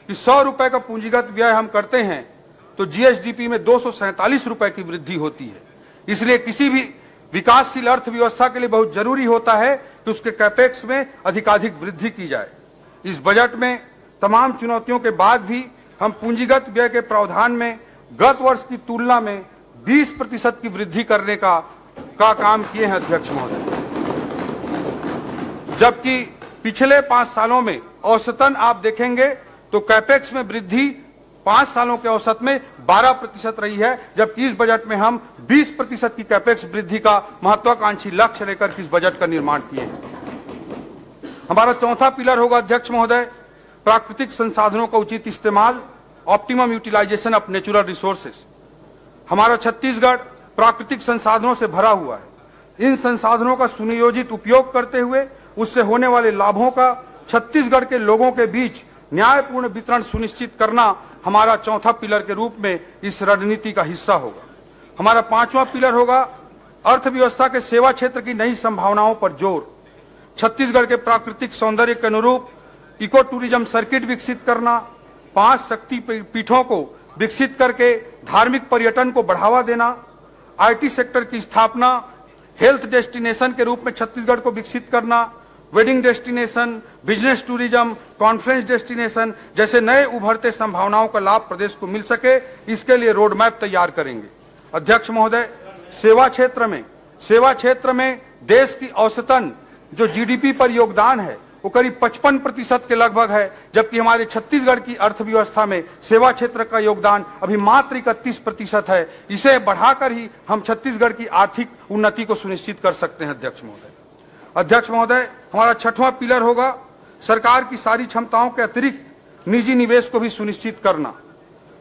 कि 100 रुपए का पूंजीगत व्यय हम करते हैं तो जीएसडीपी में 247 रुपए की वृद्धि होती है। इसलिए किसी भी विकासशील अर्थव्यवस्था के लिए बहुत जरूरी होता है कि उसके कैपेक्स में अधिकाधिक वृद्धि की जाए। इस बजट में तमाम चुनौतियों के बाद भी हम पूंजीगत व्यय के प्रावधान में गत वर्ष की तुलना में 20% की वृद्धि करने का काम किए हैं। अध्यक्ष महोदय, जबकि पिछले 5 सालों में औसतन आप देखेंगे तो कैपेक्स में वृद्धि 5 सालों के औसत में 12% रही है, जबकि इस बजट में हम 20% की कैपेक्स वृद्धि का महत्वाकांक्षी लक्ष्य लेकर इस बजट का निर्माण किए हैं। हमारा चौथा पिलर होगा अध्यक्ष महोदय, प्राकृतिक संसाधनों का उचित इस्तेमाल, optimum utilisation of natural resources. हमारा छत्तीसगढ़ प्राकृतिक संसाधनों से भरा हुआ है। इन संसाधनों का सुनियोजित उपयोग करते हुए उससे होने वाले लाभों का छत्तीसगढ़ के लोगों के बीच न्यायपूर्ण वितरण सुनिश्चित करना हमारा चौथा पिलर के रूप में इस रणनीति का हिस्सा होगा। हमारा 5वां पिलर होगा अर्थव्यवस्था के सेवा क्षेत्र की नई संभावनाओं पर जोर। छत्तीसगढ़ के प्राकृतिक सौंदर्य के अनुरूप इको टूरिज्म सर्किट विकसित करना, 5 शक्ति पीठों को विकसित करके धार्मिक पर्यटन को बढ़ावा देना, आईटी सेक्टर की स्थापना, हेल्थ डेस्टिनेशन के रूप में छत्तीसगढ़ को विकसित करना, wedding destination, business tourism, conference destination जैसे नए उभरते संभावनाओं का लाभ प्रदेश को मिल सके, इसके लिए रोड मैप तैयार करेंगे। अध्यक्ष महोदय, सेवा क्षेत्र में देश की औसतन जो जीडीपी पर योगदान है वो करीब 55% के लगभग है, जबकि हमारे छत्तीसगढ़ की अर्थव्यवस्था में सेवा क्षेत्र का योगदान अभी मात्र 31% है। इसे बढ़ाकर ही हम छत्तीसगढ़ की आर्थिक उन्नति को सुनिश्चित कर सकते हैं। अध्यक्ष महोदय, हमारा 6वां पिलर होगा सरकार की सारी क्षमताओं के अतिरिक्त निजी निवेश को भी सुनिश्चित करना।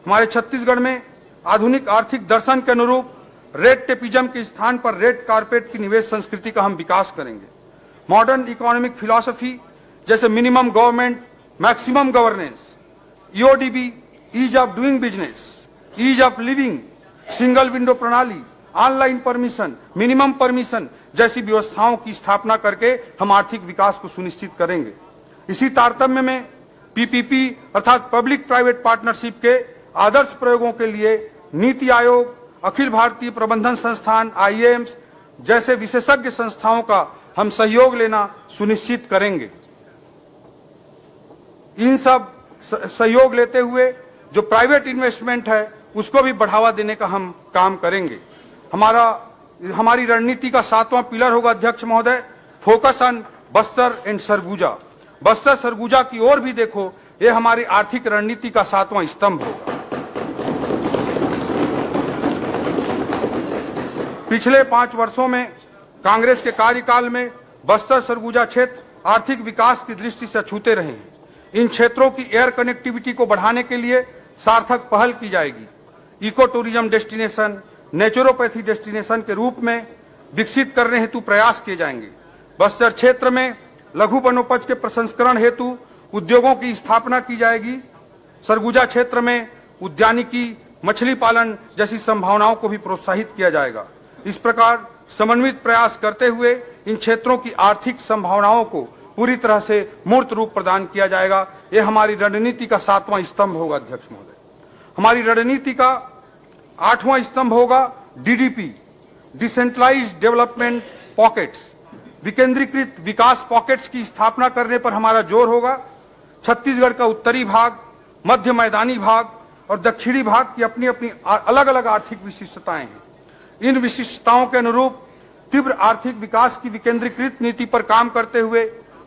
हमारे छत्तीसगढ़ में आधुनिक आर्थिक दर्शन के अनुरूप रेड टेपिज्म के स्थान पर रेड कारपेट की निवेश संस्कृति का हम विकास करेंगे। मॉडर्न इकोनॉमिक फिलॉसफी जैसे minimum government, maximum governance, EODB, ease of doing business, ease of living, single window प्रणाली ऑनलाइन परमिशन, मिनिमम परमिशन जैसी व्यवस्थाओं की स्थापना करके हम आर्थिक विकास को सुनिश्चित करेंगे। इसी तारतम्य में पीपीपी अर्थात पब्लिक प्राइवेट पार्टनरशिप के आदर्श प्रयोगों के लिए नीति आयोग, अखिल भारतीय प्रबंधन संस्थान आईएएम्स जैसे विशेषज्ञ संस्थाओं का हम सहयोग लेना सुनिश्चित करेंगे। इन सब सहयोग लेते हुए जो प्राइवेट इन्वेस्टमेंट है उसको भी बढ़ावा देने का हम काम करेंगे। हमारी रणनीति का 7वां पिलर होगा अध्यक्ष महोदय, focus on Bastar and Surguja. Bastar Surguja की ओर भी देखो, ये हमारी आर्थिक रणनीति का 7वां स्तंभ होगा। पिछले 5 वर्षों में कांग्रेस के कार्यकाल में बस्तर सरगुजा क्षेत्र आर्थिक विकास की दृष्टि से अछूते रहे हैं। इन क्षेत्रों की एयर कनेक्टिविटी को बढ़ाने के लिए सार्थक पहल की जाएगी। Eco tourism destination, naturopathy destination के रूप में विकसित करने हेतु प्रयास किए जाएंगे। बस्तर क्षेत्र में लघु वनोपज के प्रसंस्करण हेतु उद्योगों की स्थापना की जाएगी। सरगुजा क्षेत्र में उद्यानिकी, मछली पालन जैसी संभावनाओं को भी प्रोत्साहित किया जाएगा। इस प्रकार समन्वित प्रयास करते हुए इन क्षेत्रों की आर्थिक संभावनाओं को पूरी तरह से मूर्त रूप प्रदान किया जाएगा। यह हमारी रणनीति का 7वां स्तंभ होगा अध्यक्ष महोदय। हमारी रणनीति का 8वां स्तंभ होगा डीडीपी, डिसेंट्रलाइज्ड डेवलपमेंट पॉकेट्स। विकेंद्रीकृत विकास पॉकेट्स की स्थापना करने पर हमारा जोर होगा। छत्तीसगढ़ का उत्तरी भाग, मध्य मैदानी भाग और दक्षिणी भाग की अपनी अपनी अलग अलग आर्थिक विशिष्टताएं हैं। इन विशिष्टताओं के अनुरूप तीव्र आर्थिक विकास की विकेंद्रीकृत नीति पर काम करते हुए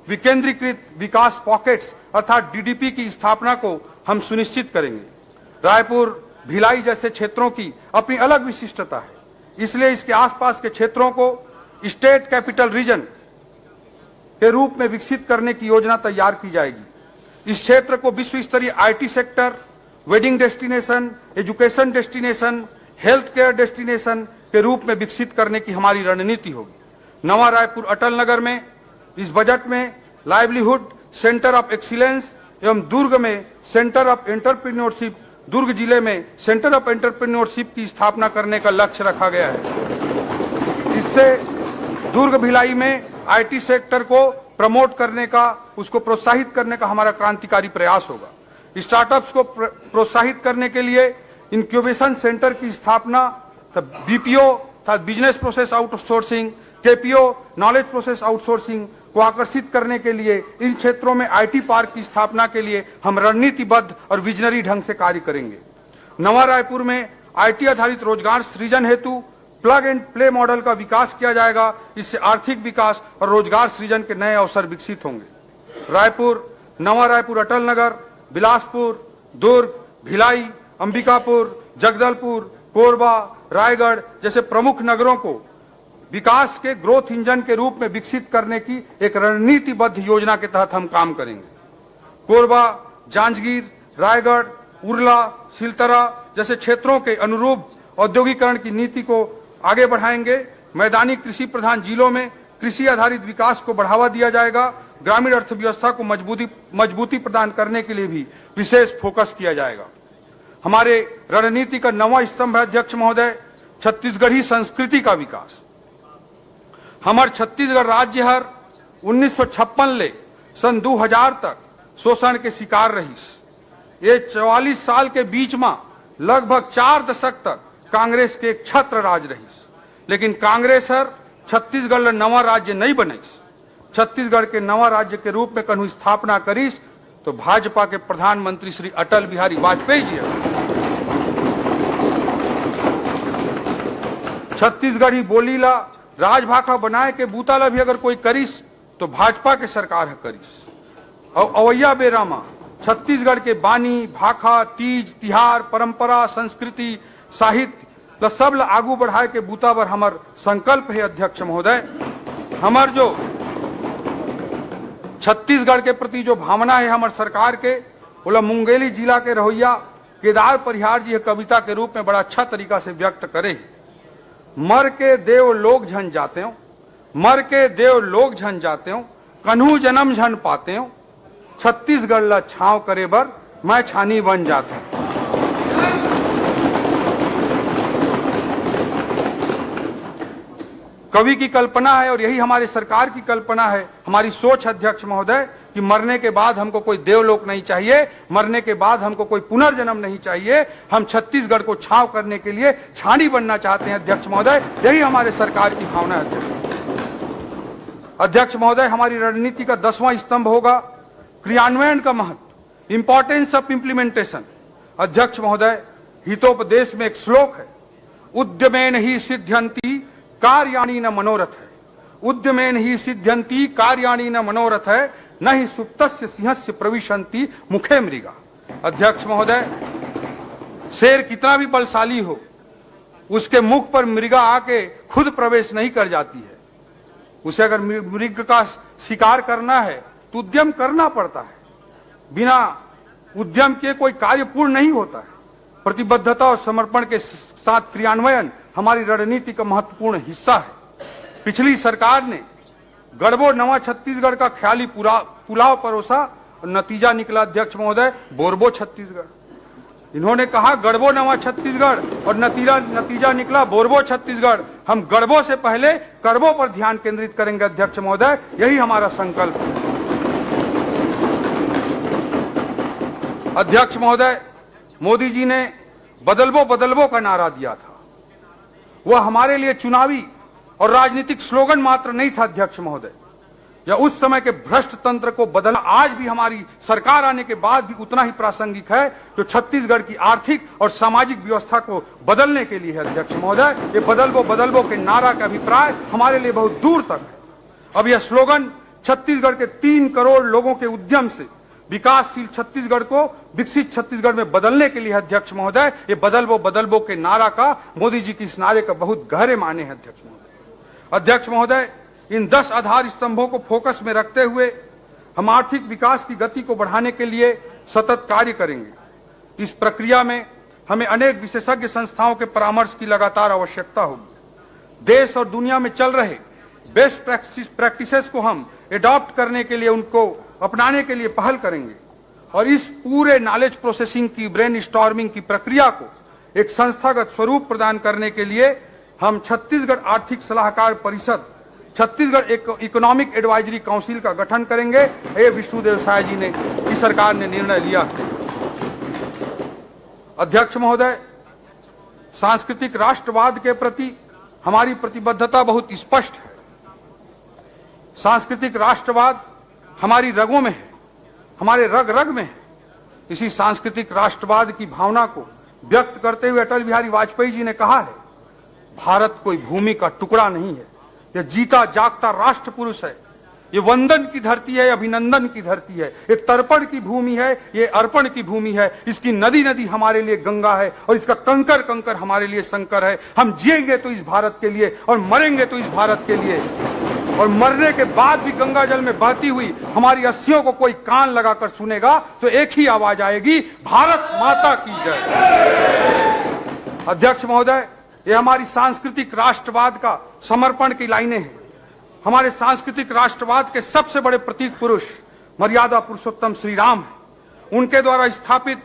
विकेंद्रीकृत विकास पॉकेट्स अर्थात डीडीपी की स्थापना को हम सुनिश्चित करेंगे। रायपुर, भिलाई जैसे क्षेत्रों की अपनी अलग विशिष्टता है, इसलिए इसके आसपास के क्षेत्रों को स्टेट कैपिटल रीजन के रूप में विकसित करने की योजना तैयार की जाएगी। इस क्षेत्र को विश्व स्तरीय IT sector, wedding destination, education destination, health care destination के रूप में विकसित करने की हमारी रणनीति होगी। नवा रायपुर अटल नगर में इस बजट में लाइवलीहुड सेंटर ऑफ एक्सीलेंस एवं दुर्ग में सेंटर ऑफ एंटरप्रेन्योरशिप, दुर्ग जिले में सेंटर ऑफ एंटरप्रेन्योरशिप की स्थापना करने का लक्ष्य रखा गया है। इससे दुर्ग भिलाई में आईटी सेक्टर को प्रमोट करने का, उसको प्रोत्साहित करने का हमारा क्रांतिकारी प्रयास होगा। स्टार्टअप्स को प्रोत्साहित करने के लिए इंक्यूबेशन सेंटर की स्थापना, BPO business process outsourcing, KPO knowledge process outsourcing को आकर्षित करने के लिए इन क्षेत्रों में आईटी पार्क की स्थापना के लिए हम रणनीतिबद्ध और विजनरी ढंग से कार्य करेंगे। नवा रायपुर में आईटी आधारित रोजगार सृजन हेतु प्लग एंड प्ले मॉडल का विकास किया जाएगा। इससे आर्थिक विकास और रोजगार सृजन के नए अवसर विकसित होंगे। रायपुर, नवा रायपुर अटल नगर, बिलासपुर, दुर्ग, भिलाई, अंबिकापुर, जगदलपुर, कोरबा, रायगढ़ जैसे प्रमुख नगरों को विकास के ग्रोथ इंजन के रूप में विकसित करने की एक रणनीतिबद्ध योजना के तहत हम काम करेंगे। कोरबा, जांजगीर, रायगढ़, उरला, सिलतरा जैसे क्षेत्रों के अनुरूप औद्योगिकरण की नीति को आगे बढ़ाएंगे। मैदानी कृषि प्रधान जिलों में कृषि आधारित विकास को बढ़ावा दिया जाएगा। ग्रामीण अर्थव्यवस्था को मजबूती प्रदान करने के लिए भी विशेष फोकस किया जाएगा। हमारे रणनीति का 9वां स्तंभ है अध्यक्ष महोदय, छत्तीसगढ़ी संस्कृति का विकास। हमार छत्तीसगढ़ राज्य हर 1956 ले सन 2000 तक शोषण के शिकार रही। ये 44 साल के बीच में लगभग 4 दशक तक कांग्रेस के एक छत्र राज रही, लेकिन कांग्रेस हर छत्तीसगढ़ नवा राज्य नहीं बनईस। छत्तीसगढ़ के नवा राज्य के रूप में कन्हू स्थापना करीस तो भाजपा के प्रधानमंत्री श्री अटल बिहारी वाजपेयी जी है। छत्तीसगढ़ी बोली ला राजभाषा बनाए के बूता ला भी अगर कोई करीस तो भाजपा के सरकार है करीस। और अवैया बेरामा छत्तीसगढ़ के बानी, भाखा, तीज, तिहार, परंपरा, संस्कृति, साहित्य सब ला आगू बढ़ाए के बूता पर हमार संकल्प है अध्यक्ष महोदय। हमार जो छत्तीसगढ़ के प्रति जो भावना है हमार सरकार के, बोला मुंगेली जिला के रहोइया केदार परिहार जी कविता के रूप में बड़ा अच्छा तरीका से व्यक्त करे। मर के देव लोग झन जाते हो, मर के देव लोग झन जाते हो, कन्हू जन्म झन पाते हो, छत्तीसगढ़ ला छाव करे बर मैं छानी बन जाता हूं। कवि की कल्पना है और यही हमारी सरकार की कल्पना है, हमारी सोच अध्यक्ष महोदय, कि मरने के बाद हमको कोई देवलोक नहीं चाहिए, मरने के बाद हमको कोई पुनर्जन्म नहीं चाहिए। हम छत्तीसगढ़ को छांव करने के लिए छानी बनना चाहते हैं अध्यक्ष महोदय, यही हमारे सरकार की भावना है। अध्यक्ष महोदय, हमारी रणनीति का 10वां स्तंभ होगा क्रियान्वयन का महत्व, इंपॉर्टेंस ऑफ इंप्लीमेंटेशन। अध्यक्ष महोदय, हितोपदेश में एक श्लोक है, उद्यमेन ही सिद्ध्यंति कार्याणि न मनोरथ है। उद्यमेन ही सिद्ध्यंति कार्याणि न मनोरथ है, न ही सुप्तस्य सिंहस्य प्रविशन्ति मुखे मृगा। अध्यक्ष महोदय, शेर कितना भी बलशाली हो, उसके मुख पर मृगा आके खुद प्रवेश नहीं कर जाती है। उसे अगर मृग का शिकार करना है तो उद्यम करना पड़ता है, बिना उद्यम के कोई कार्य पूर्ण नहीं होता है। प्रतिबद्धता और समर्पण के साथ क्रियान्वयन हमारी रणनीति का महत्वपूर्ण हिस्सा है। पिछली सरकार ने गढ़बो नवा छत्तीसगढ़ का ख्याली पुलाव परोसा और नतीजा निकला अध्यक्ष महोदय बोरबो छत्तीसगढ़। इन्होंने कहा गढ़बो नवा छत्तीसगढ़ और नतीजा निकला बोरबो छत्तीसगढ़। हम गढ़बो से पहले करबो पर ध्यान केंद्रित करेंगे अध्यक्ष महोदय, यही हमारा संकल्प है। अध्यक्ष महोदय, मोदी जी ने बदलबो का नारा दिया था, वह हमारे लिए चुनावी और राजनीतिक स्लोगन मात्र नहीं था अध्यक्ष महोदय। यह उस समय के भ्रष्ट तंत्र को बदलना आज भी हमारी सरकार आने के बाद भी उतना ही प्रासंगिक है जो छत्तीसगढ़ की आर्थिक और सामाजिक व्यवस्था को बदलने के लिए है अध्यक्ष महोदय। ये बदलबो के नारा का अभिप्राय हमारे लिए बहुत दूर तक है। अब यह स्लोगन छत्तीसगढ़ के 3 करोड़ लोगों के उद्यम से विकासशील छत्तीसगढ़ को विकसित छत्तीसगढ़ में बदलने के लिए अध्यक्ष महोदय। ये बदलबो के नारा का, मोदी जी की इस नारे का बहुत गहरे माने हैं अध्यक्ष महोदय। अध्यक्ष महोदय, इन 10 आधार स्तंभों को फोकस में रखते हुए हम आर्थिक विकास की गति को बढ़ाने के लिए सतत कार्य करेंगे। इस प्रक्रिया में हमें अनेक विशेषज्ञ संस्थाओं के परामर्श की लगातार आवश्यकता होगी। देश और दुनिया में चल रहे बेस्ट प्रैक्टिसेस को हम एडॉप्ट करने के लिए, उनको अपनाने के लिए पहल करेंगे और इस पूरे नॉलेज प्रोसेसिंग की, ब्रेन स्टॉर्मिंग की प्रक्रिया को एक संस्थागत स्वरूप प्रदान करने के लिए हम छत्तीसगढ़ आर्थिक सलाहकार परिषद, छत्तीसगढ़ इकोनॉमिक एडवाइजरी काउंसिल का गठन करेंगे। ये विष्णुदेव साय जी ने, इस सरकार ने निर्णय लिया। अध्यक्ष महोदय, सांस्कृतिक राष्ट्रवाद के प्रति हमारी प्रतिबद्धता बहुत स्पष्ट है। सांस्कृतिक राष्ट्रवाद हमारी रगों में है, हमारे रग रग में है। इसी सांस्कृतिक राष्ट्रवाद की भावना को व्यक्त करते हुए अटल बिहारी वाजपेयी जी ने कहा है, भारत कोई भूमि का टुकड़ा नहीं है, यह जीता जागता राष्ट्र पुरुष है। ये वंदन की धरती है, अभिनंदन की धरती है, ये तर्पण की भूमि है, ये अर्पण की भूमि है। इसकी नदी नदी हमारे लिए गंगा है और इसका कंकर कंकर हमारे लिए शंकर है। हम जिएंगे तो इस भारत के लिए और मरेंगे तो इस भारत के लिए, और मरने के बाद भी गंगा जल में बहती हुई हमारी अस्थियों को कोई कान लगाकर सुनेगा तो एक ही आवाज आएगी, भारत माता की जय। अध्यक्ष महोदय, ये हमारी सांस्कृतिक राष्ट्रवाद का समर्पण की लाइनें हैं। हमारे सांस्कृतिक राष्ट्रवाद के सबसे बड़े प्रतीक पुरुष मर्यादा पुरुषोत्तम श्री राम है। उनके द्वारा स्थापित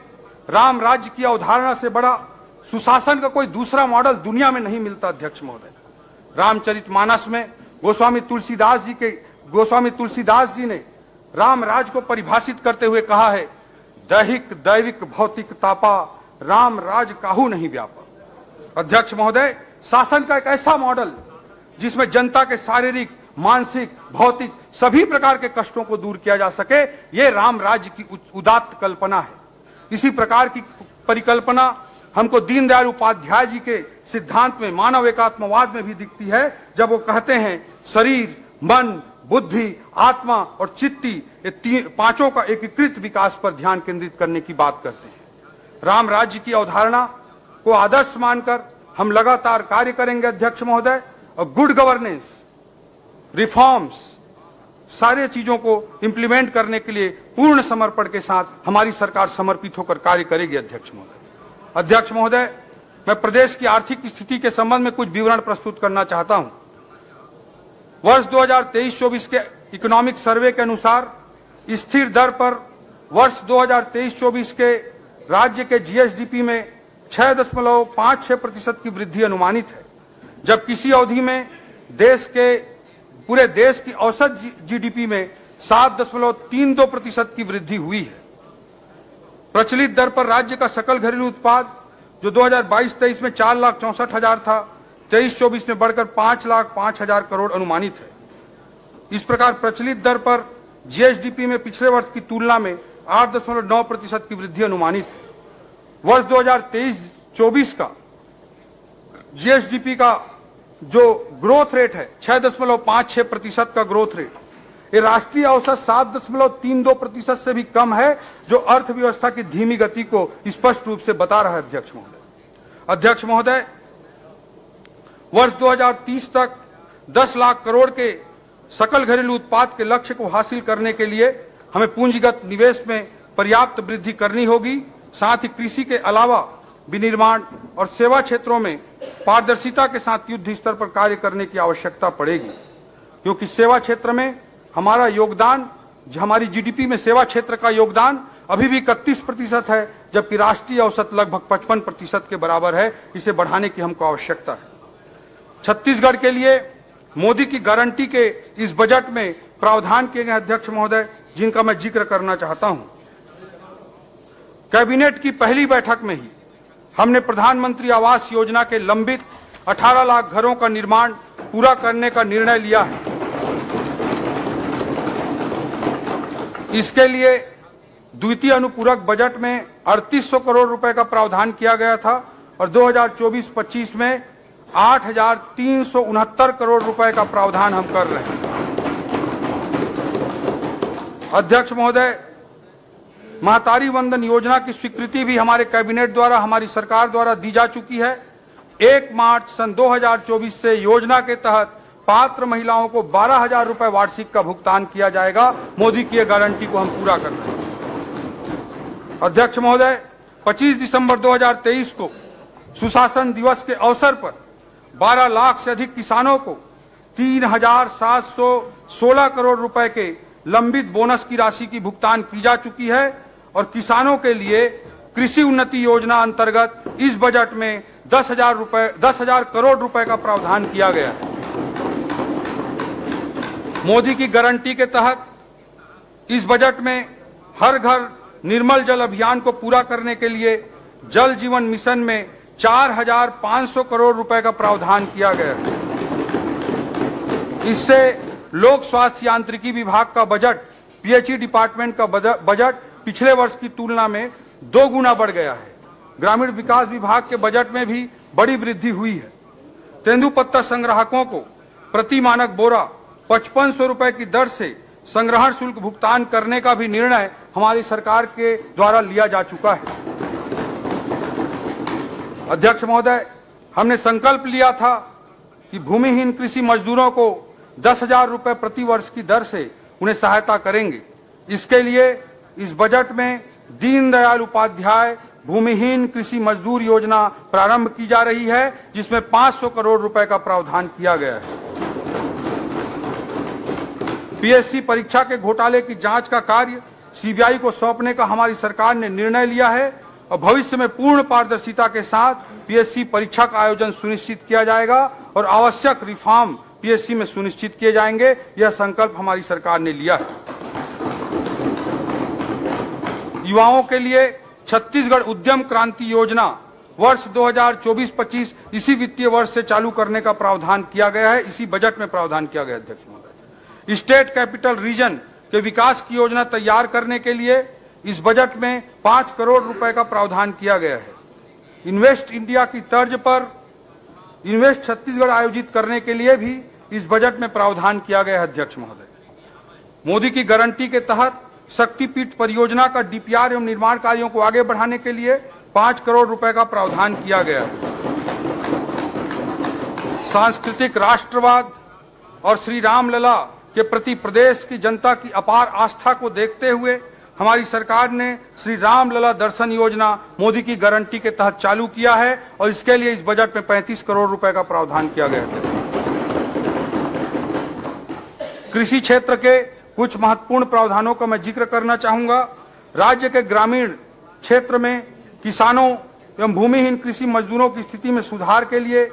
राम राज्य की अवधारणा से बड़ा सुशासन का कोई दूसरा मॉडल दुनिया में नहीं मिलता अध्यक्ष महोदय। रामचरितमानस में गोस्वामी तुलसीदास जी ने राम राज को परिभाषित करते हुए कहा है, दैहिक दैविक भौतिक तापा राम राज काहू नहीं व्यापा। अध्यक्ष महोदय, शासन का एक ऐसा मॉडल जिसमें जनता के शारीरिक, मानसिक, भौतिक सभी प्रकार के कष्टों को दूर किया जा सके, ये राम राज्य की उदात्त कल्पना है। इसी प्रकार की परिकल्पना हमको दीनदयाल उपाध्याय जी के सिद्धांत में, मानव एकात्मवाद में भी दिखती है, जब वो कहते हैं शरीर, मन, बुद्धि, आत्मा और चित्ती, ये पांचों का एकीकृत विकास पर ध्यान केंद्रित करने की बात करते हैं। राम राज्य की अवधारणा को आदर्श मानकर हम लगातार कार्य करेंगे अध्यक्ष महोदय, और गुड गवर्नेंस, रिफॉर्म्स, सारे चीजों को इंप्लीमेंट करने के लिए पूर्ण समर्पण के साथ हमारी सरकार समर्पित होकर कार्य करेगी अध्यक्ष महोदय। अध्यक्ष महोदय, मैं प्रदेश की आर्थिक स्थिति के संबंध में कुछ विवरण प्रस्तुत करना चाहता हूं। वर्ष 2023-24 के इकोनॉमिक सर्वे के अनुसार स्थिर दर पर वर्ष 2023-24 के राज्य के जीएसडीपी में 6.56% की वृद्धि अनुमानित है, जब किसी अवधि में पूरे देश की औसत जीडीपी में 7.32% की वृद्धि हुई है। प्रचलित दर पर राज्य का सकल घरेलू उत्पाद जो 2022-23 में 4,64,000 था, 23-24 में बढ़कर 5,05,000 करोड़ अनुमानित है। इस प्रकार प्रचलित दर पर जीएसडीपी में पिछले वर्ष की तुलना में 8.9% की वृद्धि अनुमानित है। वर्ष 2023-24 का जीएसडीपी का जो ग्रोथ रेट है 6.56% का ग्रोथ रेट, ये राष्ट्रीय औसत 7.32% से भी कम है, जो अर्थव्यवस्था की धीमी गति को स्पष्ट रूप से बता रहा है। अध्यक्ष महोदय, वर्ष 2030 तक 10 लाख करोड़ के सकल घरेलू उत्पाद के लक्ष्य को हासिल करने के लिए हमें पूंजीगत निवेश में पर्याप्त वृद्धि करनी होगी। साथ ही कृषि के अलावा विनिर्माण और सेवा क्षेत्रों में पारदर्शिता के साथ युद्ध स्तर पर कार्य करने की आवश्यकता पड़ेगी, क्योंकि सेवा क्षेत्र में हमारा योगदान, हमारी जीडीपी में सेवा क्षेत्र का योगदान अभी भी 31% है, जबकि राष्ट्रीय औसत लगभग 55% के बराबर है। इसे बढ़ाने की हमको आवश्यकता है। छत्तीसगढ़ के लिए मोदी की गारंटी के इस बजट में प्रावधान किए गए अध्यक्ष महोदय, जिनका मैं जिक्र करना चाहता हूं। कैबिनेट की पहली बैठक में ही हमने प्रधानमंत्री आवास योजना के लंबित 18 लाख घरों का निर्माण पूरा करने का निर्णय लिया है। इसके लिए द्वितीय अनुपूरक बजट में 3800 करोड़ रुपए का प्रावधान किया गया था और 2024-25 में 8,369 करोड़ रुपए का प्रावधान हम कर रहे हैं। अध्यक्ष महोदय, महतारी वंदन योजना की स्वीकृति भी हमारे कैबिनेट द्वारा, हमारी सरकार द्वारा दी जा चुकी है। 1 मार्च सन 2024 से योजना के तहत पात्र महिलाओं को 12,000 रुपए वार्षिक का भुगतान किया जाएगा। मोदी की गारंटी को हम पूरा कर रहे हैं। अध्यक्ष महोदय, 25 दिसंबर 2023 को सुशासन दिवस के अवसर पर 12 लाख से अधिक किसानों को 3,716 करोड़ रुपए के लंबित बोनस की राशि की भुगतान की जा चुकी है और किसानों के लिए कृषि उन्नति योजना अंतर्गत इस बजट में 10,000 करोड़ रुपए का प्रावधान किया गया है। मोदी की गारंटी के तहत इस बजट में हर घर निर्मल जल अभियान को पूरा करने के लिए जल जीवन मिशन में 4,500 करोड़ रुपए का प्रावधान किया गया है। इससे लोक स्वास्थ्य यांत्रिकी विभाग का बजट, पीएचई डिपार्टमेंट का बजट पिछले वर्ष की तुलना में 2 गुना बढ़ गया है। ग्रामीण विकास विभाग के बजट में भी बड़ी वृद्धि हुई है। तेंदुपत्ता संग्राहकों को प्रति मानक बोरा 5500 रुपए की दर से संग्रहण शुल्क भुगतान करने का भी निर्णय हमारी सरकार के द्वारा लिया जा चुका है। अध्यक्ष महोदय, हमने संकल्प लिया था कि भूमिहीन कृषि मजदूरों को 10,000 रुपए प्रति वर्ष की दर से उन्हें सहायता करेंगे। इसके लिए इस बजट में दीनदयाल उपाध्याय भूमिहीन कृषि मजदूर योजना प्रारंभ की जा रही है, जिसमें 500 करोड़ रुपए का प्रावधान किया गया है। पीएससी परीक्षा के घोटाले की जांच का कार्य सीबीआई को सौंपने का हमारी सरकार ने निर्णय लिया है और भविष्य में पूर्ण पारदर्शिता के साथ पीएससी परीक्षा का आयोजन सुनिश्चित किया जाएगा और आवश्यक रिफॉर्म पीएससी में सुनिश्चित किए जाएंगे। यह संकल्प हमारी सरकार ने लिया है। युवाओं के लिए छत्तीसगढ़ उद्यम क्रांति योजना वर्ष 2024-25 इसी वित्तीय वर्ष से चालू करने का प्रावधान किया गया है। इसी बजट में प्रावधान किया गया है। अध्यक्ष महोदय, स्टेट कैपिटल रीजन के विकास की योजना तैयार करने के लिए इस बजट में 5 करोड़ रुपए का प्रावधान किया गया है। इन्वेस्ट इंडिया की तर्ज पर इन्वेस्ट छत्तीसगढ़ आयोजित करने के लिए भी इस बजट में प्रावधान किया गया है। अध्यक्ष महोदय, मोदी की गारंटी के तहत शक्तिपीठ परियोजना का डीपीआर एवं निर्माण कार्यों को आगे बढ़ाने के लिए 5 करोड़ रुपए का प्रावधान किया गया है। सांस्कृतिक राष्ट्रवाद और श्री रामलला के प्रति प्रदेश की जनता की अपार आस्था को देखते हुए हमारी सरकार ने श्री रामलला दर्शन योजना मोदी की गारंटी के तहत चालू किया है और इसके लिए इस बजट में 35 करोड़ रुपए का प्रावधान किया गया है। कृषि क्षेत्र के कुछ महत्वपूर्ण प्रावधानों का मैं जिक्र करना चाहूंगा। राज्य के ग्रामीण क्षेत्र में किसानों एवं भूमिहीन कृषि मजदूरों की स्थिति में सुधार के लिए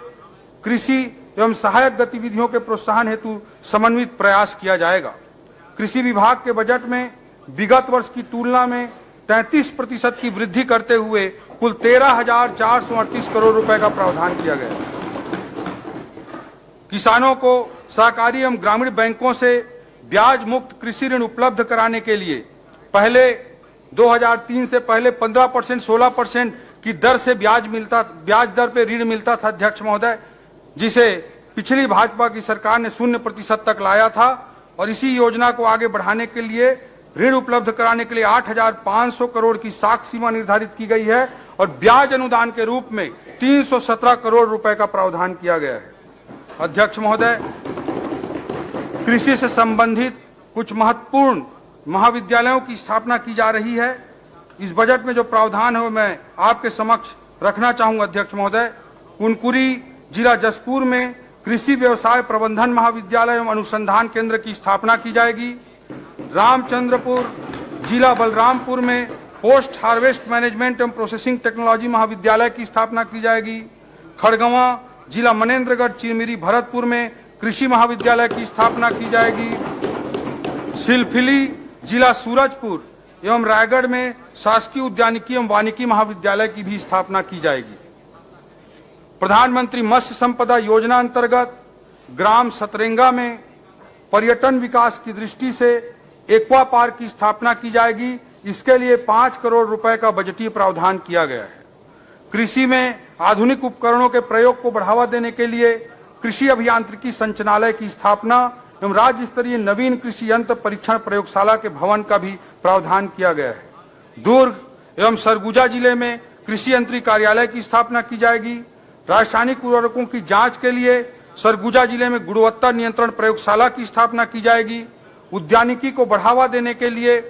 कृषि एवं सहायक गतिविधियों के प्रोत्साहन हेतु समन्वित प्रयास किया जाएगा। कृषि विभाग के बजट में विगत वर्ष की तुलना में 33% की वृद्धि करते हुए कुल 13,438 करोड़ रुपए का प्रावधान किया गया है। किसानों को सहकारी एवं ग्रामीण बैंकों से ब्याज मुक्त कृषि ऋण उपलब्ध कराने के लिए पहले 2003 से पहले 15%, 16% की दर से ब्याज दर पे ऋण मिलता था अध्यक्ष महोदय, जिसे पिछली भाजपा की सरकार ने 0% तक लाया था। और इसी योजना को आगे बढ़ाने के लिए ऋण उपलब्ध कराने के लिए 8,500 करोड़ की साख सीमा निर्धारित की गई है और ब्याज अनुदान के रूप में 317 करोड़ रुपए का प्रावधान किया गया है। अध्यक्ष महोदय, कृषि से संबंधित कुछ महत्वपूर्ण महाविद्यालयों की स्थापना की जा रही है। इस बजट में जो प्रावधान है वो मैं आपके समक्ष रखना चाहूंगा अध्यक्ष महोदय। कुनकुरी जिला जसपुर में कृषि व्यवसाय प्रबंधन महाविद्यालय एवं अनुसंधान केंद्र की स्थापना की जाएगी। रामचंद्रपुर जिला बलरामपुर में पोस्ट हार्वेस्ट मैनेजमेंट एवं प्रोसेसिंग टेक्नोलॉजी महाविद्यालय की स्थापना की जाएगी। खड़गवां जिला मनेन्द्रगढ़ चिरमिरी भरतपुर में कृषि महाविद्यालय की स्थापना की जाएगी। सिलफिली जिला सूरजपुर एवं रायगढ़ में शासकीय उद्यानिकी एवं वानिकी महाविद्यालय की भी स्थापना की जाएगी। प्रधानमंत्री मत्स्य संपदा योजना अंतर्गत ग्राम सतरेंगा में पर्यटन विकास की दृष्टि से एक्वा पार्क की स्थापना की जाएगी। इसके लिए 5 करोड़ रुपए का बजटीय प्रावधान किया गया है। कृषि में आधुनिक उपकरणों के प्रयोग को बढ़ावा देने के लिए कृषि अभियांत्रिकी संचालनालय की स्थापना एवं राज्य स्तरीय नवीन कृषि यंत्र परीक्षण प्रयोगशाला के भवन का भी प्रावधान किया गया है। दुर्ग एवं सरगुजा जिले में कृषि यंत्री कार्यालय की स्थापना की जाएगी। रासायनिक उर्वरकों की जांच के लिए सरगुजा जिले में गुणवत्ता नियंत्रण प्रयोगशाला की स्थापना की जाएगी। उद्यानिकी को बढ़ावा देने के लिए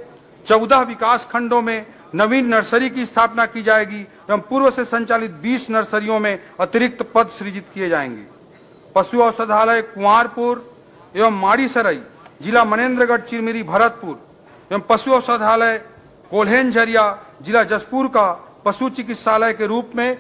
14 विकास खंडों में नवीन नर्सरी की स्थापना की जाएगी एवं पूर्व से संचालित 20 नर्सरियों में अतिरिक्त पद सृजित किए जाएंगे। पशु औषधालय कुंवारपुर एवं माड़ीसराई जिला मनेन्द्रगढ़ चिरमिरी भरतपुर एवं पशु औषधालय कोल्हेनझरिया जिला जसपुर का पशु चिकित्सालय के रूप में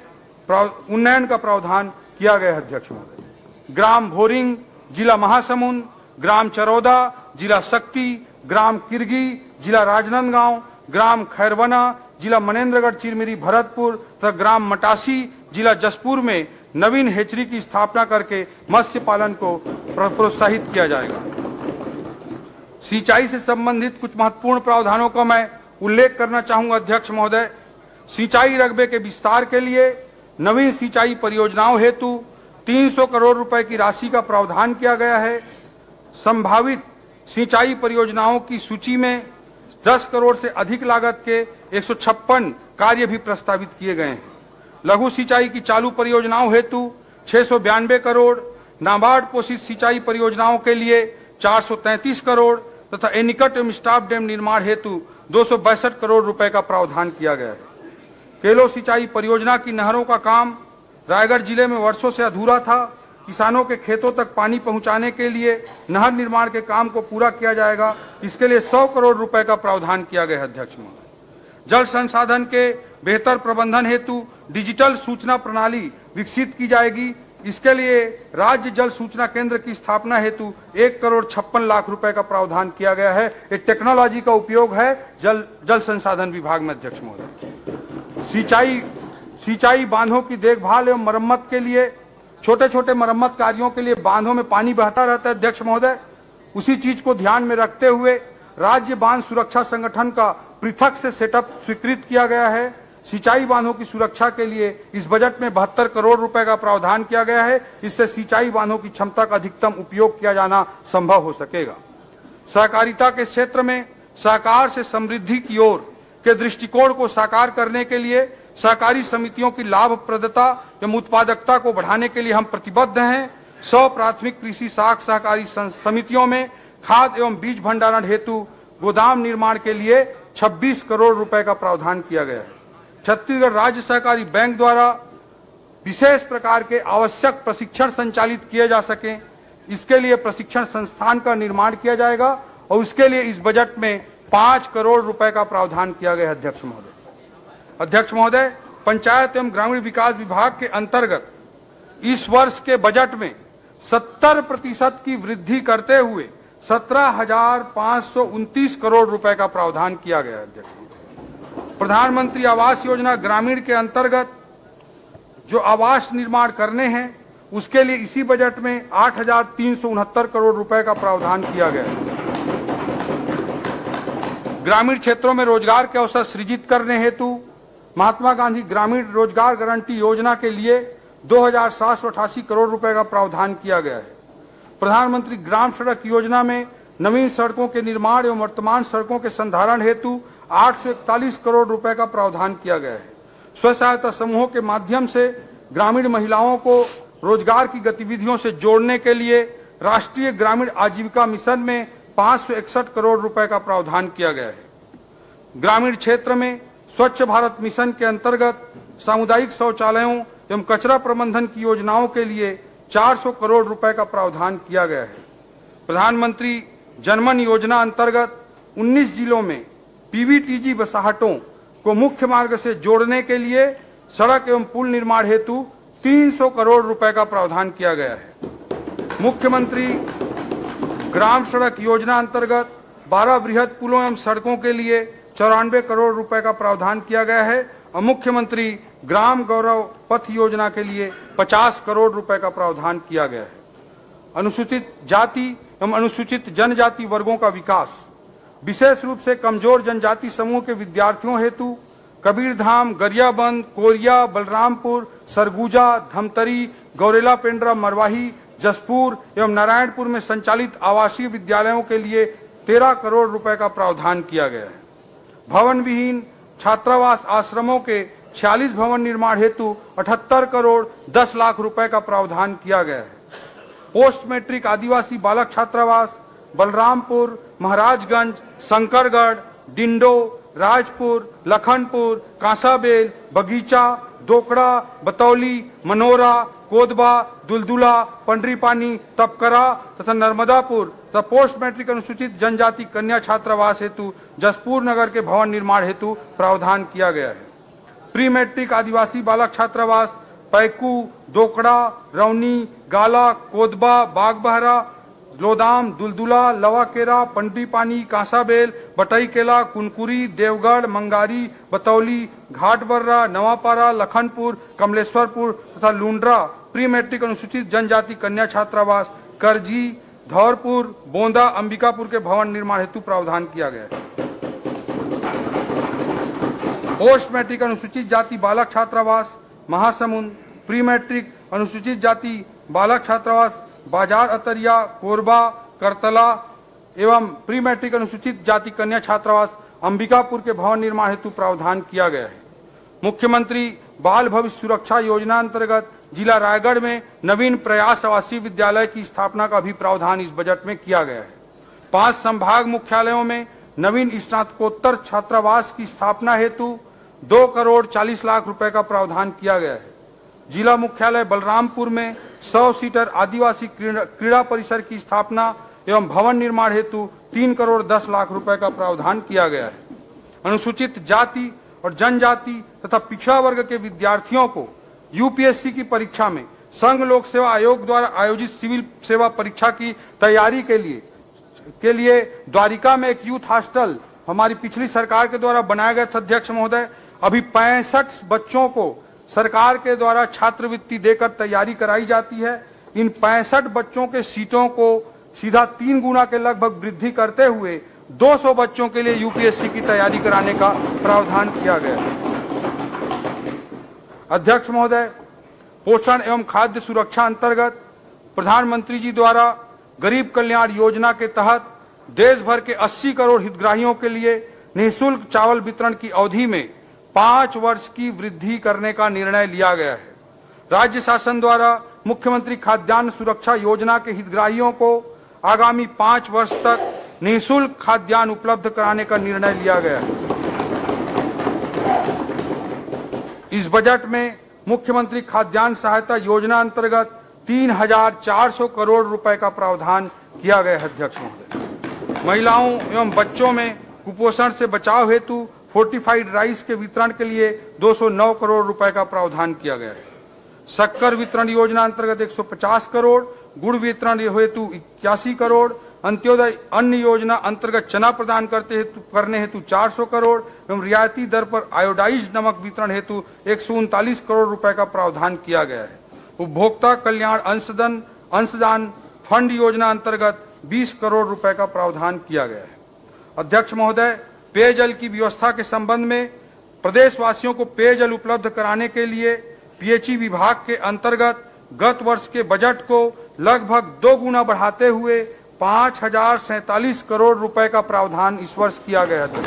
उन्नयन का प्रावधान किया गया है। अध्यक्ष महोदय, ग्राम भोरिंग जिला महासमुंद, ग्राम चरौदा जिला शक्ति, ग्राम किरगी जिला राजनांदगांव, ग्राम खैरवना जिला मनेन्द्रगढ़ चिरमिरी भरतपुर तथा ग्राम मटासी जिला जसपुर में नवीन हेचरी की स्थापना करके मत्स्य पालन को प्रोत्साहित किया जाएगा। सिंचाई से संबंधित कुछ महत्वपूर्ण प्रावधानों का मैं उल्लेख करना चाहूंगा अध्यक्ष महोदय। सिंचाई रकबे के विस्तार के लिए नवीन सिंचाई परियोजनाओं हेतु 300 करोड़ रुपए की राशि का प्रावधान किया गया है। संभावित सिंचाई परियोजनाओं की सूची में 10 करोड़ से अधिक लागत के 156 कार्य भी प्रस्तावित किए गए हैं। लघु सिंचाई की चालू परियोजनाओं हेतु 692 करोड़, नाबार्ड पोषित सिंचाई परियोजनाओं के लिए 433 करोड़ तथा एनीकट एवं स्टाफ डैम निर्माण हेतु 262 करोड़ रुपए का प्रावधान किया गया है। केलो सिंचाई परियोजना की नहरों का काम रायगढ़ जिले में वर्षों से अधूरा था। किसानों के खेतों तक पानी पहुंचाने के लिए नहर निर्माण के काम को पूरा किया जाएगा। इसके लिए 100 करोड़ रुपए का प्रावधान किया गया है। अध्यक्ष महोदय, जल संसाधन के बेहतर प्रबंधन हेतु डिजिटल सूचना प्रणाली विकसित की जाएगी। इसके लिए राज्य जल सूचना केंद्र की स्थापना हेतु 1 करोड़ 56 लाख रुपए का प्रावधान किया गया है। ये टेक्नोलॉजी का उपयोग है जल संसाधन विभाग में। अध्यक्ष महोदय, सिंचाई बांधों की देखभाल एवं मरम्मत के लिए छोटे छोटे मरम्मत कार्यों के लिए बांधों में पानी बहता रहता है। अध्यक्ष महोदय, उसी चीज को ध्यान में रखते हुए राज्य बांध सुरक्षा संगठन का पृथक से सेटअप स्वीकृत किया गया है। सिंचाई बांधों की सुरक्षा के लिए इस बजट में 72 करोड़ रुपए का प्रावधान किया गया है। इससे सिंचाई बांधों की क्षमता का अधिकतम उपयोग किया जाना संभव हो सकेगा। सहकारिता के क्षेत्र में सहकार से समृद्धि की ओर के दृष्टिकोण को साकार करने के लिए सहकारी समितियों की लाभप्रदता एवं उत्पादकता को बढ़ाने के लिए हम प्रतिबद्ध हैं। 100 प्राथमिक कृषि साख सहकारी समितियों में खाद एवं बीज भंडारण हेतु गोदाम निर्माण के लिए 26 करोड़ रुपए का प्रावधान किया गया है। छत्तीसगढ़ राज्य सहकारी बैंक द्वारा विशेष प्रकार के आवश्यक प्रशिक्षण संचालित किए जा सके, इसके लिए प्रशिक्षण संस्थान का निर्माण किया जाएगा और उसके लिए इस बजट में 5 करोड़ रुपए का प्रावधान किया गया है। अध्यक्ष महोदय, पंचायत एवं ग्रामीण विकास विभाग के अंतर्गत इस वर्ष के बजट में 70% की वृद्धि करते हुए 17,529 करोड़ रुपए का प्रावधान किया गया है। अध्यक्ष, प्रधानमंत्री आवास योजना ग्रामीण के अंतर्गत जो आवास निर्माण करने हैं उसके लिए इसी बजट में 8,369 करोड़ रुपए का प्रावधान किया गया है। ग्रामीण क्षेत्रों में रोजगार के अवसर सृजित करने हेतु महात्मा गांधी ग्रामीण रोजगार गारंटी योजना के लिए 2,788 करोड़ रुपए का प्रावधान किया गया है। प्रधानमंत्री ग्राम सड़क योजना में नवीन सड़कों के निर्माण एवं वर्तमान सड़कों के संधारण हेतु 841 करोड़ रुपए का प्रावधान किया गया है। स्व सहायता समूहों के माध्यम से ग्रामीण महिलाओं को रोजगार की गतिविधियों से जोड़ने के लिए राष्ट्रीय ग्रामीण आजीविका मिशन में 561 करोड़ रुपए का प्रावधान किया गया है। ग्रामीण क्षेत्र में स्वच्छ भारत मिशन के अंतर्गत सामुदायिक शौचालयों एवं कचरा प्रबंधन की योजनाओं के लिए 400 करोड़ रुपए का प्रावधान किया गया है। प्रधानमंत्री जनमन योजना अंतर्गत 19 जिलों में पीवीटीजी बसाहटों को मुख्य मार्ग से जोड़ने के लिए सड़क एवं पुल निर्माण हेतु 300 करोड़ रुपए का प्रावधान किया गया है। मुख्यमंत्री ग्राम सड़क योजना अंतर्गत 12 बृहद पुलों एवं सड़कों के लिए 94 करोड़ रुपए का प्रावधान किया गया है और मुख्यमंत्री ग्राम गौरव पथ योजना के लिए 50 करोड़ रुपए का प्रावधान किया गया है। अनुसूचित जाति एवं अनुसूचित जनजाति वर्गों का विकास, विशेष रूप से कमजोर जनजाति समूह के विद्यार्थियों हेतु कबीरधाम, गरियाबंद, कोरिया, बलरामपुर, सरगुजा, धमतरी, गौरेला पेंड्रा, मरवाही, जसपुर एवं नारायणपुर में संचालित आवासीय विद्यालयों के लिए 13 करोड़ रुपए का प्रावधान किया गया है। भवन विहीन छात्रावास आश्रमों के 46 भवन निर्माण हेतु 78 करोड़ 10 लाख रुपए का प्रावधान किया गया है। पोस्ट मैट्रिक आदिवासी बालक छात्रावास बलरामपुर, महाराजगंज, शंकरगढ़, डिंडो, राजपुर, लखनपुर, कांसाबेल, बगीचा, दोकड़ा, बतौली, मनोरा, कोदबा, दुलदुला, पंडरीपानी, तपकरा तथा नर्मदापुर तथा पोस्ट मैट्रिक अनुसूचित जनजाति कन्या छात्रावास हेतु जसपुर नगर के भवन निर्माण हेतु प्रावधान किया गया है। प्री मैट्रिक आदिवासी बालक छात्रावास पैकू, दोकड़ा, रौनी, गाला, कोदबा, बागबहरा, लोदाम, दुलदुला, लवाकेरा, पंडरीपानी, कांसाबेल, बटईकेला, कुनकुरी, देवगढ़, मंगारी, बतौली, घाटबर्रा, नवापारा, लखनपुर, कमलेश्वरपुर तथा लुंड्रा प्री मैट्रिक अनुसूचित जनजाति कन्या छात्रावास करजी, धौरपुर, बोंदा, अंबिकापुर के भवन निर्माण हेतु प्रावधान किया गया है। पोस्ट मैट्रिक अनुसूचित जाति बालक छात्रावास महासमुंद, प्री मैट्रिक अनुसूचित जाति बालक छात्रावास बाजार अतरिया, कोरबा, करतला एवं प्री मैट्रिक अनुसूचित जाति कन्या छात्रावास अंबिकापुर के भवन निर्माण हेतु प्रावधान किया गया है। मुख्यमंत्री बाल भविष्य सुरक्षा योजना अंतर्गत जिला रायगढ़ में नवीन प्रयास आवासीय विद्यालय की स्थापना का भी प्रावधान इस बजट में किया गया है। 5 संभाग मुख्यालयों में नवीन स्नातकोत्तर छात्रावास की स्थापना हेतु 2 करोड़ 40 लाख रुपए का प्रावधान किया गया है। जिला मुख्यालय बलरामपुर में 100 सीटर आदिवासी क्रीड़ा परिसर की स्थापना एवं भवन निर्माण हेतु 3 करोड़ 10 लाख रुपए का प्रावधान किया गया है। अनुसूचित जाति और जनजाति तथा पिछड़ा वर्ग के विद्यार्थियों को यूपीएससी की परीक्षा में संघ लोक सेवा आयोग द्वारा आयोजित सिविल सेवा परीक्षा की तैयारी के लिए द्वारिका में एक यूथ हॉस्टल हमारी पिछली सरकार के द्वारा बनाया गया था। अध्यक्ष महोदय, अभी 65 बच्चों को सरकार के द्वारा छात्रवृत्ति देकर तैयारी कराई जाती है। इन 65 बच्चों के सीटों को सीधा 3 गुना के लगभग वृद्धि करते हुए 200 बच्चों के लिए यूपीएससी की तैयारी कराने का प्रावधान किया गया है। अध्यक्ष महोदय, पोषण एवं खाद्य सुरक्षा अंतर्गत प्रधानमंत्री जी द्वारा गरीब कल्याण योजना के तहत देश भर के 80 करोड़ हितग्राहियों के लिए निःशुल्क चावल वितरण की अवधि में 5 वर्ष की वृद्धि करने का निर्णय लिया गया है। राज्य शासन द्वारा मुख्यमंत्री खाद्यान्न सुरक्षा योजना के हितग्राहियों को आगामी 5 वर्ष तक निःशुल्क खाद्यान्न उपलब्ध कराने का निर्णय लिया गया है। इस बजट में मुख्यमंत्री खाद्यान्न सहायता योजना अंतर्गत 3,400 करोड़ रुपए का प्रावधान किया गया है। अध्यक्ष महोदय, महिलाओं एवं बच्चों में कुपोषण से बचाव हेतु फोर्टिफाइड राइस के वितरण के लिए 209 करोड़ रुपए का प्रावधान किया गया है। शक्कर वितरण योजना अंतर्गत 150 करोड़ गुड़ वितरण हेतु 81 करोड़, अंत्योदय अन्न योजना अंतर्गत चना प्रदान करने हेतु 400 करोड़ एवं रियायती दर पर आयोडाइज्ड नमक वितरण हेतु 139 करोड़ रुपए का प्रावधान किया गया है। उपभोक्ता कल्याण अंशदान फंड योजना अंतर्गत 20 करोड़ रुपए का प्रावधान किया गया है। अध्यक्ष महोदय, पेयजल की व्यवस्था के संबंध में प्रदेशवासियों को पेयजल उपलब्ध कराने के लिए पीएचई विभाग के अंतर्गत गत वर्ष के बजट को लगभग 2 गुना बढ़ाते हुए 5,047 करोड़ रुपए का प्रावधान इस वर्ष किया गया था।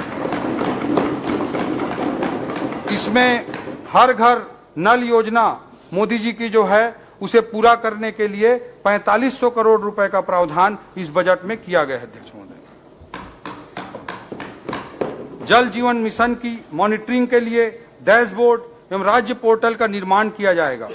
इसमें हर घर नल योजना मोदी जी की जो है उसे पूरा करने के लिए 4500 करोड़ रुपए का प्रावधान इस बजट में किया गया है। अध्यक्ष महोदय, जल जीवन मिशन की मॉनिटरिंग के लिए डैशबोर्ड एवं राज्य पोर्टल का निर्माण किया जाएगा।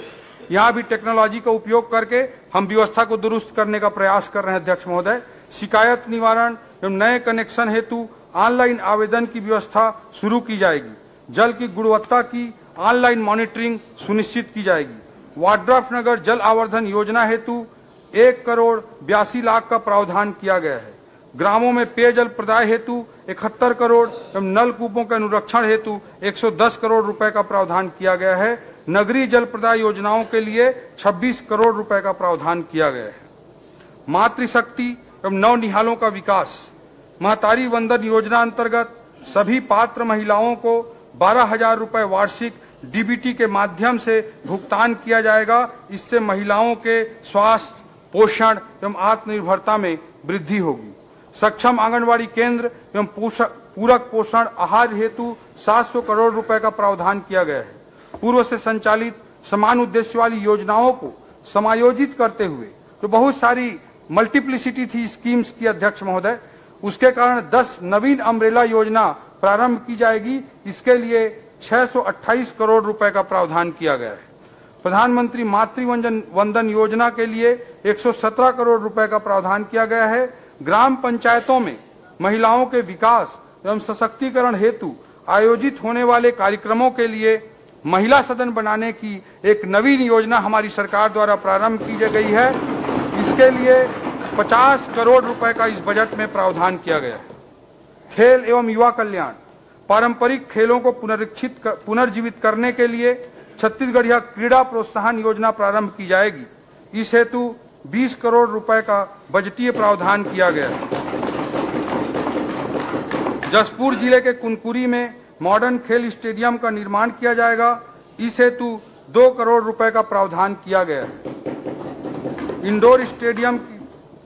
यहाँ भी टेक्नोलॉजी का उपयोग करके हम व्यवस्था को दुरुस्त करने का प्रयास कर रहे हैं। अध्यक्ष महोदय, शिकायत निवारण एवं नए कनेक्शन हेतु ऑनलाइन आवेदन की व्यवस्था शुरू की जाएगी। जल की गुणवत्ता की ऑनलाइन मॉनिटरिंग सुनिश्चित की जाएगी। वाड्रफ नगर जल आवर्धन योजना हेतु 1 करोड़ 82 लाख का प्रावधान किया गया है। ग्रामों में पेयजल प्रदाय हेतु 71 करोड़ एवं नलकूपों के अनुरक्षण हेतु 110 करोड़ रुपए का प्रावधान किया गया है। नगरीय जल प्रदाय योजनाओं के लिए 26 करोड़ रुपए का प्रावधान किया गया है। मातृशक्ति एवं नवनिहालों का विकास महतारी वंदन योजना अंतर्गत सभी पात्र महिलाओं को 12,000 रुपए वार्षिक डीबीटी के माध्यम से भुगतान किया जाएगा। इससे महिलाओं के स्वास्थ्य, पोषण एवं आत्मनिर्भरता में वृद्धि होगी। सक्षम आंगनवाड़ी केंद्र एवं पूरक पोषण आहार हेतु 700 करोड़ रुपए का प्रावधान किया गया है। पूर्व से संचालित समान उद्देश्य वाली योजनाओं को समायोजित करते हुए जो बहुत सारी मल्टीप्लिसिटी थी स्कीम्स की अध्यक्ष महोदय, उसके कारण 10 नवीन अम्ब्रेला योजना प्रारंभ की जाएगी। इसके लिए 628 करोड़ रुपए का प्रावधान किया गया है। प्रधानमंत्री मातृ वंदन योजना के लिए 117 करोड़ रुपए का प्रावधान किया गया है। ग्राम पंचायतों में महिलाओं के विकास एवं सशक्तिकरण हेतु आयोजित होने वाले कार्यक्रमों के लिए महिला सदन बनाने की एक नवीन योजना हमारी सरकार द्वारा प्रारंभ की गई है। इसके लिए 50 करोड़ रुपए का इस बजट में प्रावधान किया गया है। खेल एवं युवा कल्याण पारंपरिक खेलों को पुनर्जीवित करने के लिए छत्तीसगढ़िया क्रीड़ा प्रोत्साहन योजना प्रारंभ की जाएगी। इस हेतु 20 करोड़ रुपए का बजटीय प्रावधान किया गया है। जसपुर जिले के कुनकुरी में मॉडर्न खेल स्टेडियम का निर्माण किया जाएगा। इस हेतु 2 करोड़ रुपए का प्रावधान किया गया है।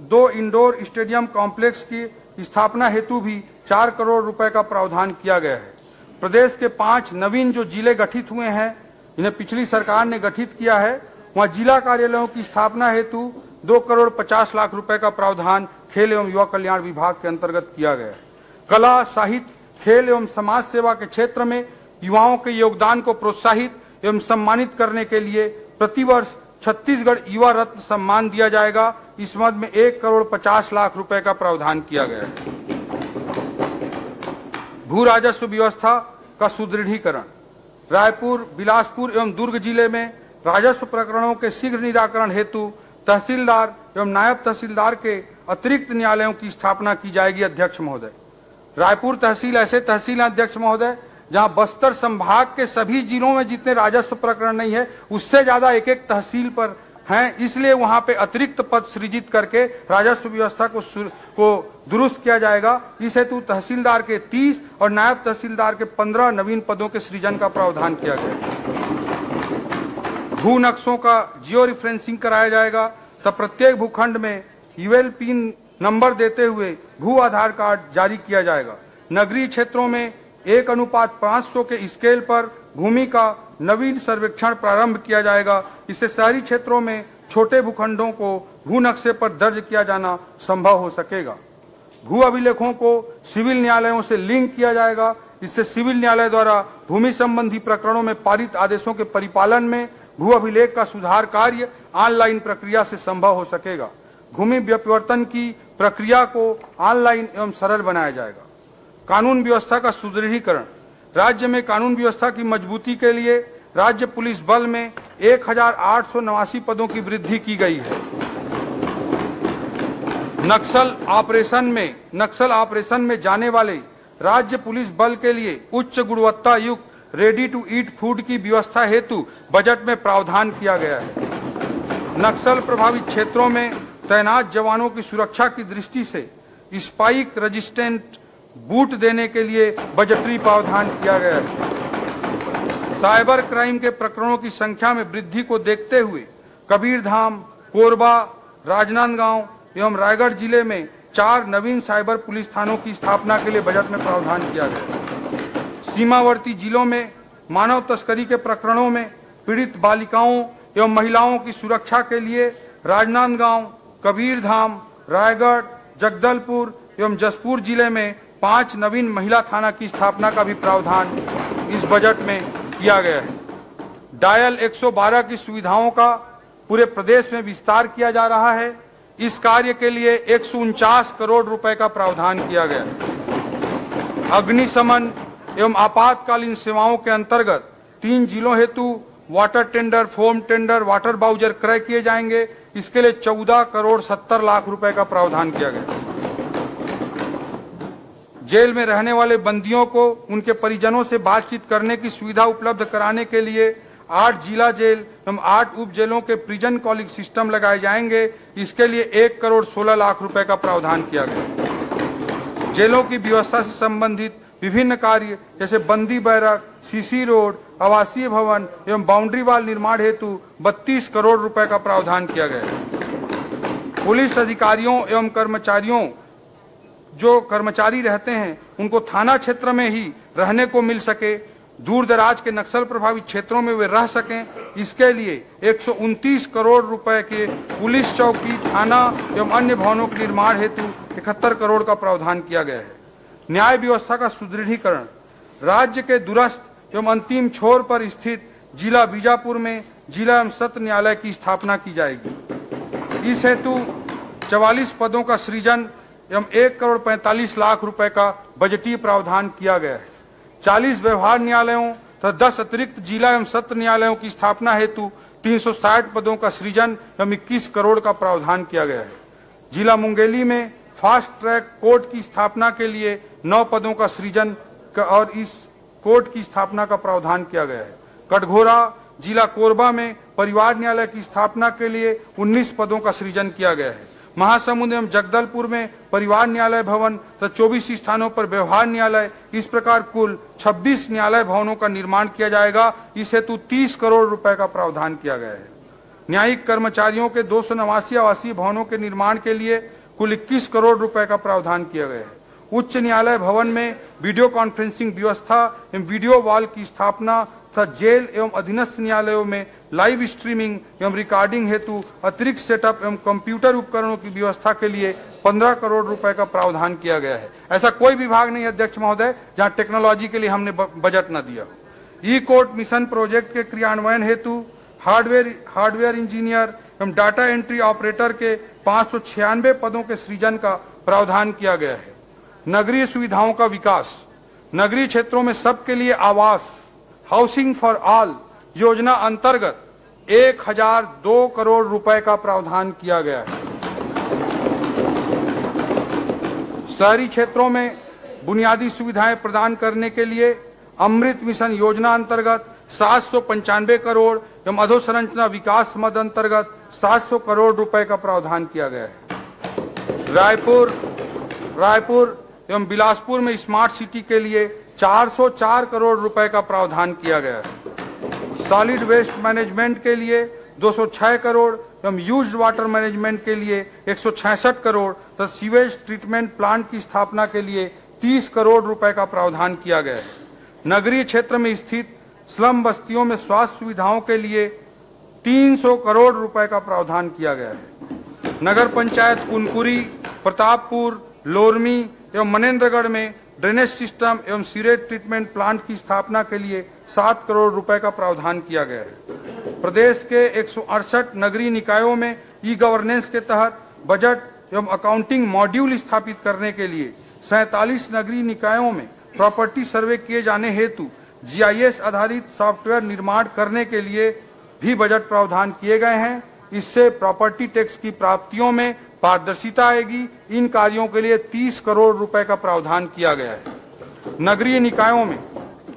2 इंडोर स्टेडियम कॉम्प्लेक्स की स्थापना हेतु भी 4 करोड़ रुपए का प्रावधान किया गया है। प्रदेश के 5 नवीन जो जिले गठित हुए हैं, इन्हें पिछली सरकार ने गठित किया है, वहां जिला कार्यालयों की स्थापना हेतु 2 करोड़ 50 लाख रुपए का प्रावधान खेल एवं युवा कल्याण विभाग के अंतर्गत किया गया है। कला, साहित्य, खेल एवं समाज सेवा के क्षेत्र में युवाओं के योगदान को प्रोत्साहित एवं सम्मानित करने के लिए प्रतिवर्ष छत्तीसगढ़ युवा रत्न सम्मान दिया जाएगा। इस मद में 1 करोड़ 50 लाख रुपए का प्रावधान किया गया है। भू राजस्व व्यवस्था का सुदृढ़ीकरण रायपुर, बिलासपुर एवं दुर्ग जिले में राजस्व प्रकरणों के शीघ्र निराकरण हेतु तहसीलदार एवं नायब तहसीलदार के अतिरिक्त न्यायालयों की स्थापना की जाएगी। अध्यक्ष महोदय, रायपुर तहसील ऐसे तहसील अध्यक्ष महोदय जहां बस्तर संभाग के सभी जिलों में जितने राजस्व प्रकरण नहीं है उससे ज्यादा एक एक तहसील पर हैं, इसलिए वहां पे अतिरिक्त पद सृजित करके राजस्व व्यवस्था को दुरुस्त किया जाएगा। इस हेतु तहसीलदार के 30 और नायब तहसीलदार के 15 नवीन पदों के सृजन का प्रावधान किया गया। भू नक्शों का जियो रिफरेंसिंग कराया जाएगा, तब प्रत्येक भूखंड में यूएल पिन नंबर देते हुए भू आधार कार्ड जारी किया जाएगा। नगरीय क्षेत्रों में 1:500 के स्केल पर भूमि का नवीन सर्वेक्षण प्रारंभ किया जाएगा। इससे शहरी क्षेत्रों में छोटे भूखंडों को भू नक्शे पर दर्ज किया जाना संभव हो सकेगा। भू अभिलेखों को सिविल न्यायालयों से लिंक किया जाएगा। इससे सिविल न्यायालय द्वारा भूमि संबंधी प्रकरणों में पारित आदेशों के परिपालन में भू अभिलेख का सुधार कार्य ऑनलाइन प्रक्रिया से संभव हो सकेगा। भूमि व्युत्पत्ति की प्रक्रिया को ऑनलाइन एवं सरल बनाया जाएगा। कानून व्यवस्था का सुदृढ़ीकरण राज्य में कानून व्यवस्था की मजबूती के लिए राज्य पुलिस बल में 1,889 पदों की वृद्धि की गई है। नक्सल ऑपरेशन में जाने वाले राज्य पुलिस बल के लिए उच्च गुणवत्ता युक्त रेडी टू ईट फूड की व्यवस्था हेतु बजट में प्रावधान किया गया है। नक्सल प्रभावित क्षेत्रों में तैनात जवानों की सुरक्षा की दृष्टि से स्पाइक रेजिस्टेंट बूट देने के लिए बजटरी प्रावधान किया गया है। साइबर क्राइम के प्रकरणों की संख्या में वृद्धि को देखते हुए कबीरधाम, कोरबा, राजनांदगांव एवं रायगढ़ जिले में 4 नवीन साइबर पुलिस थानों की स्थापना के लिए बजट में प्रावधान किया गया। सीमावर्ती जिलों में मानव तस्करी के प्रकरणों में पीड़ित बालिकाओं एवं महिलाओं की सुरक्षा के लिए राजनांदगांव, कबीरधाम, रायगढ़, जगदलपुर एवं जसपुर जिले में 5 नवीन महिला थाना की स्थापना का भी प्रावधान इस बजट में किया गया है। डायल 112 की सुविधाओं का पूरे प्रदेश में विस्तार किया जा रहा है। इस कार्य के लिए 149 करोड़ रुपए का प्रावधान किया गया है। अग्निशमन एवं आपातकालीन सेवाओं के अंतर्गत 3 जिलों हेतु water tender, foam tender, water bowser क्रय किए जाएंगे। इसके लिए 14 करोड़ 70 लाख रुपए का प्रावधान किया गया। जेल में रहने वाले बंदियों को उनके परिजनों से बातचीत करने की सुविधा उपलब्ध कराने के लिए 8 जिला जेल एवं 8 उप जेलों के प्रिजन कॉलिंग सिस्टम लगाए जाएंगे। इसके लिए 1 करोड़ 16 लाख रुपए का प्रावधान किया गया। जेलों की व्यवस्था से संबंधित विभिन्न कार्य जैसे बंदी बैरक, सीसी रोड, आवासीय भवन एवं बाउंड्री वाल निर्माण हेतु 32 करोड़ रुपए का प्रावधान किया गया है। पुलिस अधिकारियों एवं कर्मचारियों जो कर्मचारी रहते हैं उनको थाना क्षेत्र में ही रहने को मिल सके, दूर दराज के नक्सल प्रभावित क्षेत्रों में वे रह सकें, इसके लिए 129 करोड़ रुपए के पुलिस चौकी, थाना एवं अन्य भवनों के निर्माण हेतु 71 करोड़ का प्रावधान किया गया है। न्याय व्यवस्था का सुदृढ़ीकरण, राज्य के दूरस्थ एवं अंतिम छोर पर स्थित जिला बीजापुर में जिला एवं सत्र न्यायालय की स्थापना की जाएगी। इस हेतु 44 पदों का सृजन एवं 1 करोड़ 45 लाख रुपए का बजटीय प्रावधान किया गया है। 40 व्यवहार न्यायालयों तथा 10 अतिरिक्त जिला एवं सत्र न्यायालयों की स्थापना हेतु 360 पदों का सृजन एवं 21 करोड़ का प्रावधान किया गया है। जिला मुंगेली में फास्ट ट्रैक कोर्ट की स्थापना के लिए 9 पदों का सृजन और इस कोर्ट की स्थापना का प्रावधान किया गया है। कटघोरा जिला कोरबा में परिवार न्यायालय की स्थापना के लिए 19 पदों का सृजन किया गया है। महासमुंद एवं जगदलपुर में परिवार न्यायालय भवन तथा 24 स्थानों पर व्यवहार न्यायालय, इस प्रकार कुल 26 न्यायालय भवनों का निर्माण किया जाएगा। इस हेतु 30 करोड़ रुपए का प्रावधान किया गया है। न्यायिक कर्मचारियों के 289 आवासीय भवनों के निर्माण के लिए कुल 21 करोड़ रुपए का प्रावधान किया गया है। उच्च न्यायालय भवन में वीडियो कॉन्फ्रेंसिंग व्यवस्था एवं वीडियो वॉल की स्थापना तथा जेल एवं अधीनस्थ न्यायालयों में लाइव स्ट्रीमिंग एवं रिकॉर्डिंग हेतु अतिरिक्त सेटअप एवं कंप्यूटर उपकरणों की व्यवस्था के लिए 15 करोड़ रुपए का प्रावधान किया गया है। ऐसा कोई विभाग नहीं अध्यक्ष महोदय जहां टेक्नोलॉजी के लिए हमने बजट न दिया हो। ई कोर्ट मिशन प्रोजेक्ट के क्रियान्वयन हेतु हार्डवेयर इंजीनियर एवं डाटा एंट्री ऑपरेटर के 596 पदों के सृजन का प्रावधान किया गया है। नगरीय सुविधाओं का विकास, नगरीय क्षेत्रों में सबके लिए आवास, हाउसिंग फॉर ऑल योजना अंतर्गत 1002 करोड़ रुपए का प्रावधान किया गया है। शहरी क्षेत्रों में बुनियादी सुविधाएं प्रदान करने के लिए अमृत मिशन योजना अंतर्गत 795 करोड़ एवं अधोसंरचना विकास मद अंतर्गत 700 करोड़ रुपए का प्रावधान किया गया है। रायपुर एवं बिलासपुर में स्मार्ट सिटी के लिए 404 करोड़ रुपए का प्रावधान किया गया है। सॉलिड वेस्ट मैनेजमेंट के लिए 206 करोड़ एवं यूज्ड वाटर मैनेजमेंट के लिए 166 करोड़ तथा सीवेज ट्रीटमेंट प्लांट की स्थापना के लिए 30 करोड़ रुपए का प्रावधान किया गया है। नगरीय क्षेत्र में स्थित स्लम बस्तियों में स्वास्थ्य सुविधाओं के लिए 300 करोड़ रुपए का प्रावधान किया गया है। नगर पंचायत कुनकुरी, प्रतापपुर, लोरमी एवं मनेन्द्रगढ़ में ड्रेनेज सिस्टम एवं सीरेज ट्रीटमेंट प्लांट की स्थापना के लिए 7 करोड़ रुपए का प्रावधान किया गया है। प्रदेश के 168 नगरीय निकायों में ई गवर्नेंस के तहत बजट एवं अकाउंटिंग मॉड्यूल स्थापित करने के लिए 47 नगरीय निकायों में प्रॉपर्टी सर्वे किए जाने हेतु GIS आधारित सॉफ्टवेयर निर्माण करने के लिए भी बजट प्रावधान किए गए हैं। इससे प्रॉपर्टी टैक्स की प्राप्तियों में पारदर्शिता आएगी। इन कार्यों के लिए 30 करोड़ रुपए का प्रावधान किया गया है। नगरीय निकायों में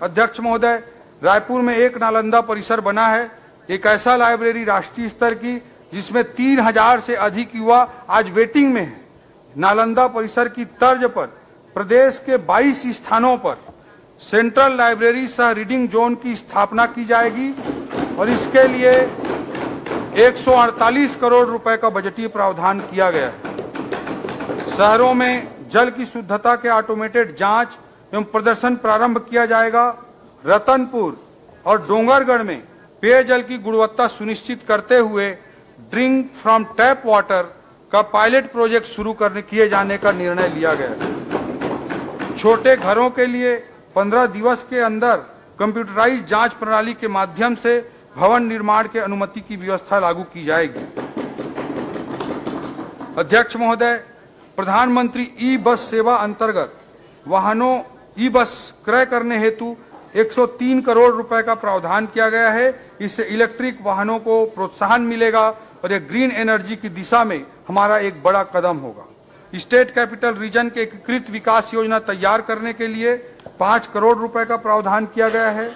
अध्यक्ष महोदय, रायपुर में एक नालंदा परिसर बना है, एक ऐसा लाइब्रेरी राष्ट्रीय स्तर की जिसमें 3000 से अधिक युवा आज वेटिंग में है। नालंदा परिसर की तर्ज पर प्रदेश के 22 स्थानों पर सेंट्रल लाइब्रेरी सह रीडिंग जोन की स्थापना की जाएगी और इसके लिए 148 करोड़ रुपए का बजटीय प्रावधान किया गया है। शहरों में जल की शुद्धता के ऑटोमेटेड जांच एवं प्रदर्शन प्रारंभ किया जाएगा। रतनपुर और डोंगरगढ़ में पेयजल की गुणवत्ता सुनिश्चित करते हुए ड्रिंक फ्रॉम टैप वाटर का पायलट प्रोजेक्ट शुरू किए जाने का निर्णय लिया गया है। छोटे घरों के लिए 15 दिवस के अंदर कंप्यूटराइज्ड जांच प्रणाली के माध्यम से भवन निर्माण के अनुमति की व्यवस्था लागू की जाएगी। अध्यक्ष महोदय, प्रधानमंत्री ई बस सेवा अंतर्गत वाहनों ई बस क्रय करने हेतु 103 करोड़ रुपए का प्रावधान किया गया है। इससे इलेक्ट्रिक वाहनों को प्रोत्साहन मिलेगा और ये ग्रीन एनर्जी की दिशा में हमारा एक बड़ा कदम होगा। स्टेट कैपिटल रीजन के एकीकृत विकास योजना तैयार करने के लिए 5 करोड़ रुपए का प्रावधान किया गया है।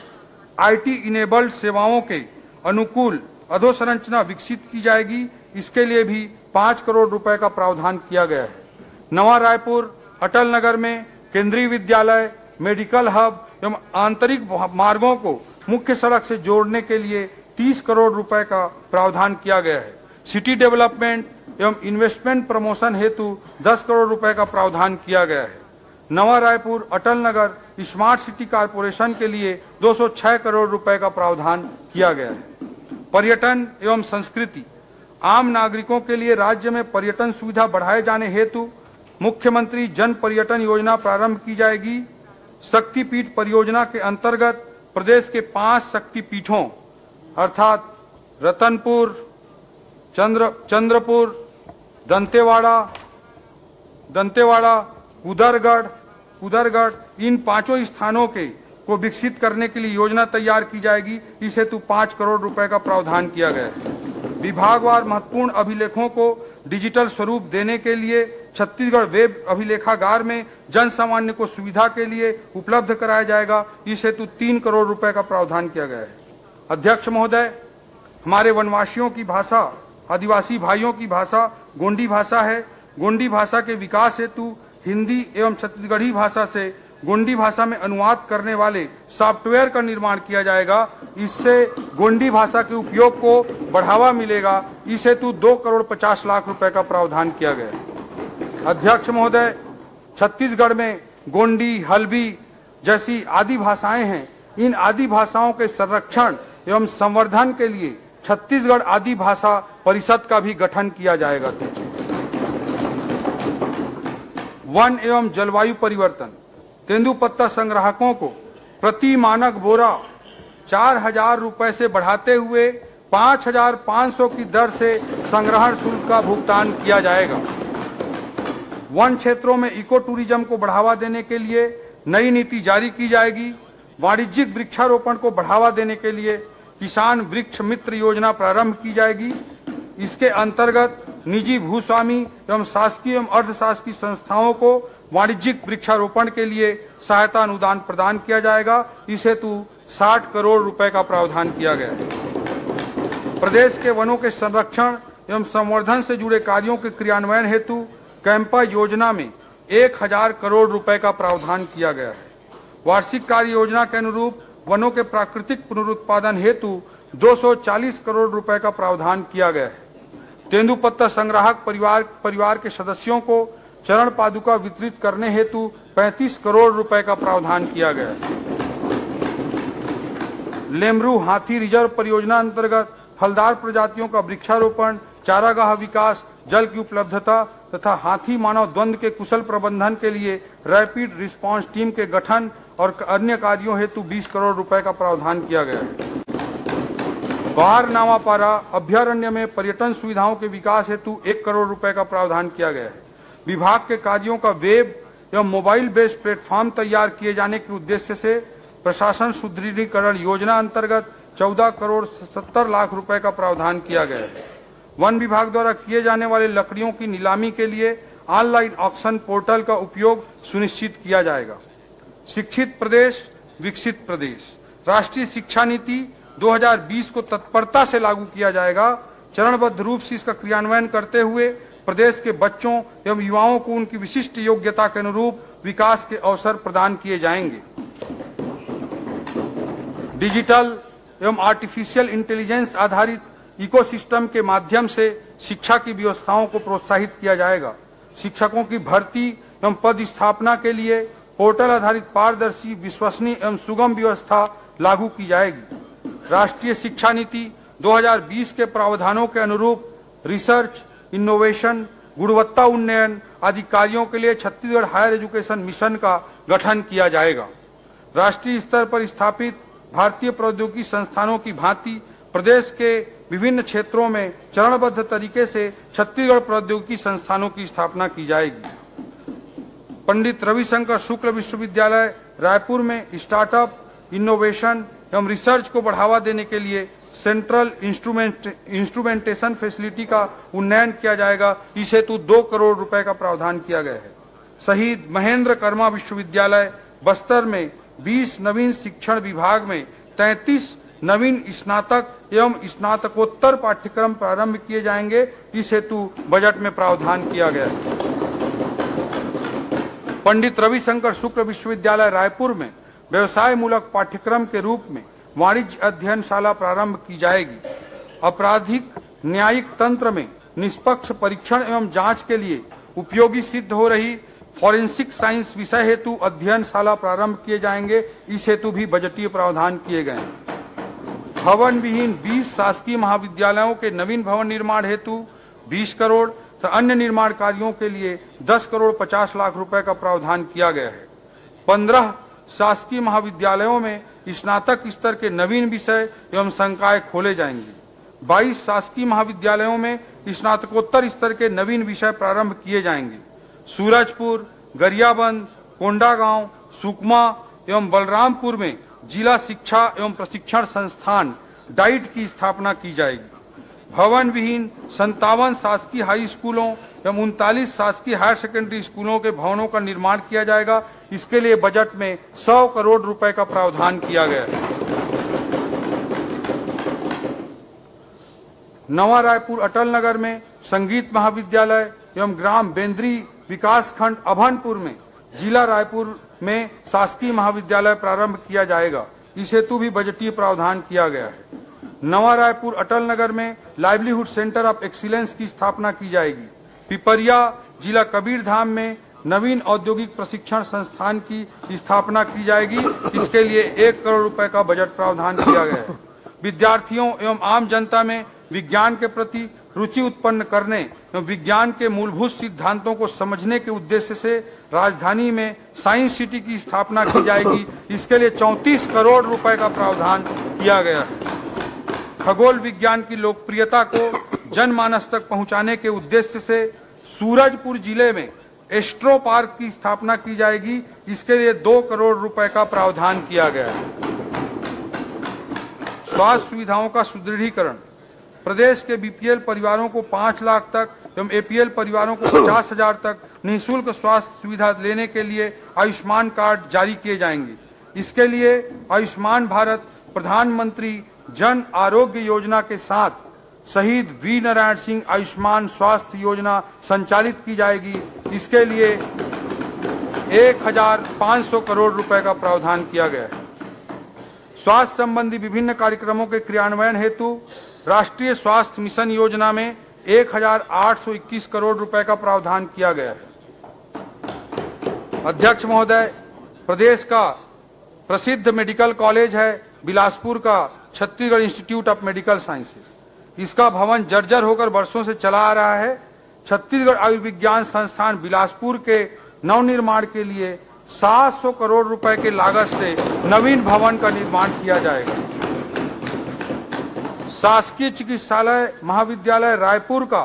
आईटी इनेबल्ड सेवाओं के अनुकूल अधोसंरचना विकसित की जाएगी, इसके लिए भी 5 करोड़ रुपए का प्रावधान किया गया है। नवा रायपुर अटल नगर में केंद्रीय विद्यालय, मेडिकल हब एवं आंतरिक मार्गों को मुख्य सड़क से जोड़ने के लिए 30 करोड़ रुपए का प्रावधान किया गया है। सिटी डेवलपमेंट एवं इन्वेस्टमेंट प्रमोशन हेतु 10 करोड़ रुपए का प्रावधान किया गया है। नवा Raipur Atal Nagar smart city corporation के लिए 206 करोड़ रुपए का प्रावधान किया गया है। पर्यटन एवं संस्कृति, आम नागरिकों के लिए राज्य में पर्यटन सुविधा बढ़ाए जाने हेतु मुख्यमंत्री जन पर्यटन योजना प्रारंभ की जाएगी। शक्तिपीठ परियोजना के अंतर्गत प्रदेश के 5 शक्तिपीठों अर्थात रतनपुर, चंद्रपुर, दंतेवाड़ा, उदरगढ़ इन 5 स्थानों को विकसित करने के लिए योजना तैयार की जाएगी। इस हेतु 5 करोड़ रुपए का प्रावधान किया गया है। विभागवार महत्वपूर्ण अभिलेखों को डिजिटल स्वरूप देने के लिए छत्तीसगढ़ वेब अभिलेखागार में जन सामान्य को सुविधा के लिए उपलब्ध कराया जाएगा। इस हेतु 3 करोड़ रुपए का प्रावधान किया गया है। अध्यक्ष महोदय, हमारे वनवासियों की भाषा, आदिवासी भाइयों की भाषा गोंडी भाषा है। गोंडी भाषा के विकास हेतु हिंदी एवं छत्तीसगढ़ी भाषा से गोंडी भाषा में अनुवाद करने वाले सॉफ्टवेयर का निर्माण किया जाएगा। इससे गोंडी भाषा के उपयोग को बढ़ावा मिलेगा। इस हेतु 2 करोड़ 50 लाख रुपए का प्रावधान किया गया है। अध्यक्ष महोदय, छत्तीसगढ़ में गोंडी, हल्बी जैसी आदि भाषाएं हैं। इन आदि भाषाओं के संरक्षण एवं संवर्धन के लिए छत्तीसगढ़ आदि भाषा परिषद का भी गठन किया जाएगा। वन एवं जलवायु परिवर्तन, तेंदुपत्ता संग्राहकों को प्रति मानक बोरा 4000 रुपए से बढ़ाते हुए 5500 की दर से संग्रहण शुल्क का भुगतान किया जाएगा। वन क्षेत्रों में इको टूरिज्म को बढ़ावा देने के लिए नई नीति जारी की जाएगी। वाणिज्यिक वृक्षारोपण को बढ़ावा देने के लिए किसान वृक्ष मित्र योजना प्रारंभ की जाएगी। इसके अंतर्गत निजी भूस्वामी एवं शासकीय एवं अर्धशासकीय संस्थाओं को वाणिज्यिक वृक्षारोपण के लिए सहायता अनुदान प्रदान किया जाएगा। इस हेतु 60 करोड़ रुपए का प्रावधान किया गया है। प्रदेश के वनों के संरक्षण एवं संवर्धन से जुड़े कार्यों के क्रियान्वयन हेतु कैंपा योजना में 1000 करोड़ रुपए का प्रावधान किया गया है। वार्षिक कार्य योजना के अनुरूप वनों के प्राकृतिक पुनरुत्पादन हेतु 240 करोड़ रुपए का प्रावधान किया गया है। तेंदुपत्ता संग्राहक परिवार के सदस्यों को चरण पादुका वितरित करने हेतु 35 करोड़ रुपए का प्रावधान किया गया है। लेमरू हाथी रिजर्व परियोजना अंतर्गत फलदार प्रजातियों का वृक्षारोपण, चारागाह विकास, जल की उपलब्धता तथा हाथी मानव द्वंद्व के कुशल प्रबंधन के लिए रैपिड रिस्पांस टीम के गठन और अन्य कार्यों हेतु 20 करोड़ रुपए का प्रावधान किया गया है। बाहर नावापारा अभ्यारण्य में पर्यटन सुविधाओं के विकास हेतु 1 करोड़ रुपए का प्रावधान किया गया है। विभाग के कार्यों का वेब एवं मोबाइल बेस्ड प्लेटफॉर्म तैयार किए जाने के उद्देश्य से प्रशासन सुदृढ़ीकरण योजना अंतर्गत 14 करोड़ 70 लाख रुपए का प्रावधान किया गया है। वन विभाग द्वारा किए जाने वाले लकड़ियों की नीलामी के लिए ऑनलाइन ऑक्शन पोर्टल का उपयोग सुनिश्चित किया जाएगा। शिक्षित प्रदेश विकसित प्रदेश। राष्ट्रीय शिक्षा नीति 2020 को तत्परता से लागू किया जाएगा। चरणबद्ध रूप से इसका क्रियान्वयन करते हुए प्रदेश के बच्चों एवं युवाओं को उनकी विशिष्ट योग्यता के अनुरूप विकास के अवसर प्रदान किए जाएंगे। डिजिटल एवं आर्टिफिशियल इंटेलिजेंस आधारित इकोसिस्टम के माध्यम से शिक्षा की व्यवस्थाओं को प्रोत्साहित किया जाएगा। शिक्षकों की भर्ती एवं पद स्थापना के लिए पोर्टल आधारित पारदर्शी, विश्वसनीय एवं सुगम व्यवस्था लागू की जाएगी। राष्ट्रीय शिक्षा नीति 2020 के प्रावधानों के अनुरूप रिसर्च, इनोवेशन, गुणवत्ता उन्नयन आदि कार्यों के लिए छत्तीसगढ़ हायर एजुकेशन मिशन का गठन किया जाएगा। राष्ट्रीय स्तर पर स्थापित भारतीय प्रौद्योगिकी संस्थानों की भांति प्रदेश के विभिन्न क्षेत्रों में चरणबद्ध तरीके से छत्तीसगढ़ प्रौद्योगिकी संस्थानों की स्थापना की जाएगी। पंडित रविशंकर शुक्ल विश्वविद्यालय रायपुर में स्टार्टअप, इनोवेशन एवं रिसर्च को बढ़ावा देने के लिए सेंट्रल इंस्ट्रूमेंटेशन फैसिलिटी का उन्नयन किया जाएगा। इस हेतु 2 करोड़ रुपए का प्रावधान किया गया है। शहीद महेंद्र कर्मा विश्वविद्यालय बस्तर में 20 नवीन शिक्षण विभाग में 33 नवीन स्नातक एवं स्नातकोत्तर पाठ्यक्रम प्रारंभ किए जाएंगे। इस हेतु बजट में प्रावधान किया गया है। पंडित रविशंकर शुक्ल विश्वविद्यालय रायपुर में व्यवसाय मूलक पाठ्यक्रम के रूप में वाणिज्य अध्ययनशाला प्रारंभ की जाएगी। आपराधिक न्यायिक तंत्र में निष्पक्ष परीक्षण एवं जांच के लिए उपयोगी सिद्ध हो रही फॉरेंसिक साइंस विषय हेतु अध्ययनशाला प्रारंभ किए जाएंगे। इस हेतु भी बजटीय प्रावधान किए गए हैं। भवन विहीन 20 शासकीय महाविद्यालयों के नवीन भवन निर्माण हेतु 20 करोड़ तो अन्य निर्माण कार्यों के लिए 10 करोड़ 50 लाख रुपए का प्रावधान किया गया है। 15 शासकीय महाविद्यालयों में स्नातक स्तर के नवीन विषय एवं संकाय खोले जाएंगे। 22 शासकीय महाविद्यालयों में स्नातकोत्तर स्तर के नवीन विषय प्रारंभ किए जाएंगे। सूरजपुर, गरियाबंद, कोंडागांव, सुकमा एवं बलरामपुर में जिला शिक्षा एवं प्रशिक्षण संस्थान डाइट की स्थापना की जाएगी। भवन विहीन 57 शासकीय हाई स्कूलों एवं 39 शासकीय हायर सेकेंडरी स्कूलों के भवनों का निर्माण किया जाएगा। इसके लिए बजट में 100 करोड़ रुपए का प्रावधान किया गया है। नवा रायपुर अटल नगर में संगीत महाविद्यालय एवं ग्राम बेंद्री विकास खंड अभनपुर में जिला रायपुर में शासकीय महाविद्यालय प्रारंभ किया जाएगा। इस हेतु भी बजटीय प्रावधान किया गया है। नवा रायपुर अटल नगर में लाइवलीहुड सेंटर ऑफ एक्सीलेंस की स्थापना की जाएगी। पिपरिया जिला कबीरधाम में नवीन औद्योगिक प्रशिक्षण संस्थान की स्थापना की जाएगी। इसके लिए 1 करोड़ रुपए का बजट प्रावधान किया गया है। विद्यार्थियों एवं आम जनता में विज्ञान के प्रति रुचि उत्पन्न करने एवं विज्ञान के मूलभूत सिद्धांतों को समझने के उद्देश्य से राजधानी में साइंस सिटी की स्थापना की जाएगी। इसके लिए 34 करोड़ रुपए का प्रावधान किया गया है। खगोल विज्ञान की लोकप्रियता को जनमानस तक पहुंचाने के उद्देश्य से सूरजपुर जिले में एस्ट्रो पार्क की स्थापना की जाएगी। इसके लिए 2 करोड़ रुपए का प्रावधान किया गया है। स्वास्थ्य सुविधाओं का सुदृढ़ीकरण। प्रदेश के बीपीएल परिवारों को 5 लाख तक एवं एपीएल परिवारों को 50,000 तक निःशुल्क स्वास्थ्य सुविधा लेने के लिए आयुष्मान कार्ड जारी किए जाएंगे। इसके लिए आयुष्मान भारत प्रधानमंत्री जन आरोग्य योजना के साथ शहीद वीर नारायण सिंह आयुष्मान स्वास्थ्य योजना संचालित की जाएगी। इसके लिए 1,500 करोड़ रुपए का प्रावधान किया गया है। स्वास्थ्य संबंधी विभिन्न कार्यक्रमों के क्रियान्वयन हेतु राष्ट्रीय स्वास्थ्य मिशन योजना में 1,821 करोड़ रुपए का प्रावधान किया गया है। अध्यक्ष महोदय, प्रदेश का प्रसिद्ध मेडिकल कॉलेज है बिलासपुर का Chhattisgarh institute of medical sciences. इसका भवन जर्जर होकर वर्षों से चला आ रहा है। छत्तीसगढ़ आयुर्विज्ञान संस्थान बिलासपुर के नवनिर्माण के लिए 700 करोड़ रुपए के लागत से नवीन भवन का निर्माण किया जाएगा। शासकीय चिकित्सालय महाविद्यालय रायपुर का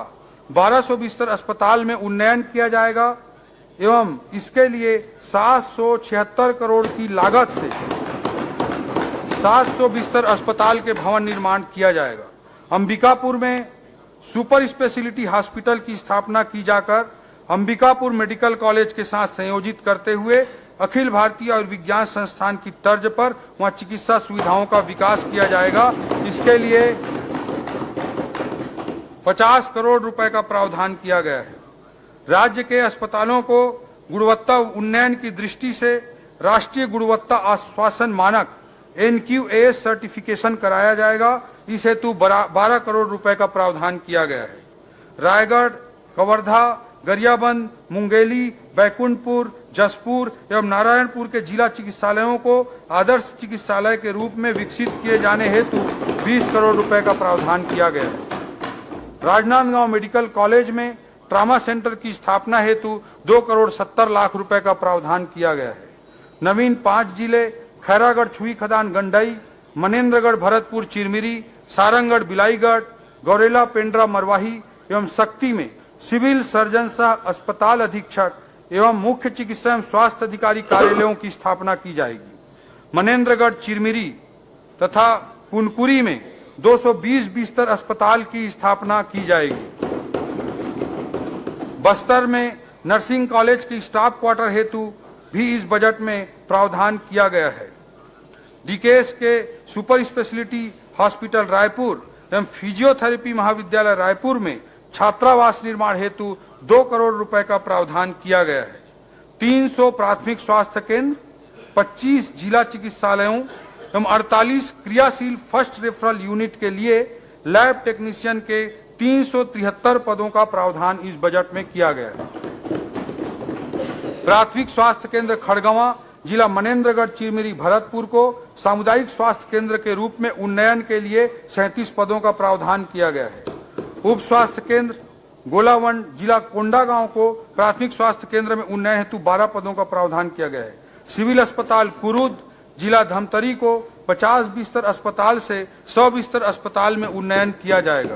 1200 बिस्तर अस्पताल में उन्नयन किया जाएगा एवं इसके लिए 776 करोड़ की लागत से 700 बिस्तर अस्पताल के भवन निर्माण किया जाएगा। अंबिकापुर में सुपर स्पेशलिटी हॉस्पिटल की स्थापना की जाकर अंबिकापुर मेडिकल कॉलेज के साथ संयोजित करते हुए अखिल भारतीय आयुर्विज्ञान संस्थान की तर्ज पर वहां चिकित्सा सुविधाओं का विकास किया जाएगा। इसके लिए 50 करोड़ रुपए का प्रावधान किया गया है। राज्य के अस्पतालों को गुणवत्ता उन्नयन की दृष्टि से राष्ट्रीय गुणवत्ता आश्वासन मानक NQAS सर्टिफिकेशन कराया जाएगा। इस हेतु 12 करोड़ रुपए का प्रावधान किया गया है। रायगढ़, कवर्धा, गरियाबंद, मुंगेली, बैकुंठपुर, जसपुर एवं नारायणपुर के जिला चिकित्सालयों को आदर्श चिकित्सालय के रूप में विकसित किए जाने हेतु 20 करोड़ रुपए का प्रावधान किया गया है। राजनांदगांव मेडिकल कॉलेज में ट्रामा सेंटर की स्थापना हेतु 2 करोड़ 70 लाख रुपए का प्रावधान किया गया है। नवीन 5 जिले खैरागढ़ छुई खदान गंडई, मनेन्द्रगढ़ भरतपुर चिरमिरी, सारंगगढ़ बिलाईगढ़, गौरेला पेंड्रा मरवाही एवं शक्ति में सिविल सर्जन सह अस्पताल अधीक्षक एवं मुख्य चिकित्सा एवं स्वास्थ्य अधिकारी कार्यालयों की स्थापना की जाएगी। मनेन्द्रगढ़ चिरमिरी तथा पुनकुरी में 220 बिस्तर अस्पताल की स्थापना की जाएगी। बस्तर में नर्सिंग कॉलेज की स्टाफ क्वार्टर हेतु भी इस बजट में प्रावधान किया गया है। डीकेएस के सुपर स्पेशलिटी हॉस्पिटल रायपुर एवं फिजियोथेरेपी महाविद्यालय रायपुर में छात्रावास निर्माण हेतु 2 करोड़ रुपए का प्रावधान किया गया है। 300 प्राथमिक स्वास्थ्य केंद्र, 25 जिला चिकित्सालयों एवं 48 क्रियाशील फर्स्ट रेफरल यूनिट के लिए लैब टेक्नीशियन के 373 पदों का प्रावधान इस बजट में किया गया है। प्राथमिक स्वास्थ्य केंद्र खड़गवां, जिला मनेन्द्रगढ़ चिरमिरी भरतपुर को सामुदायिक स्वास्थ्य केंद्र के रूप में उन्नयन के लिए 37 पदों का प्रावधान किया गया है। उप स्वास्थ्य केंद्र गोलावंड, जिला कोंडागांव को प्राथमिक स्वास्थ्य केंद्र में उन्नयन हेतु 12 पदों का प्रावधान किया गया है। सिविल अस्पताल कुरुद, जिला धमतरी को 50 बिस्तर अस्पताल से 100 बिस्तर अस्पताल में उन्नयन किया जाएगा।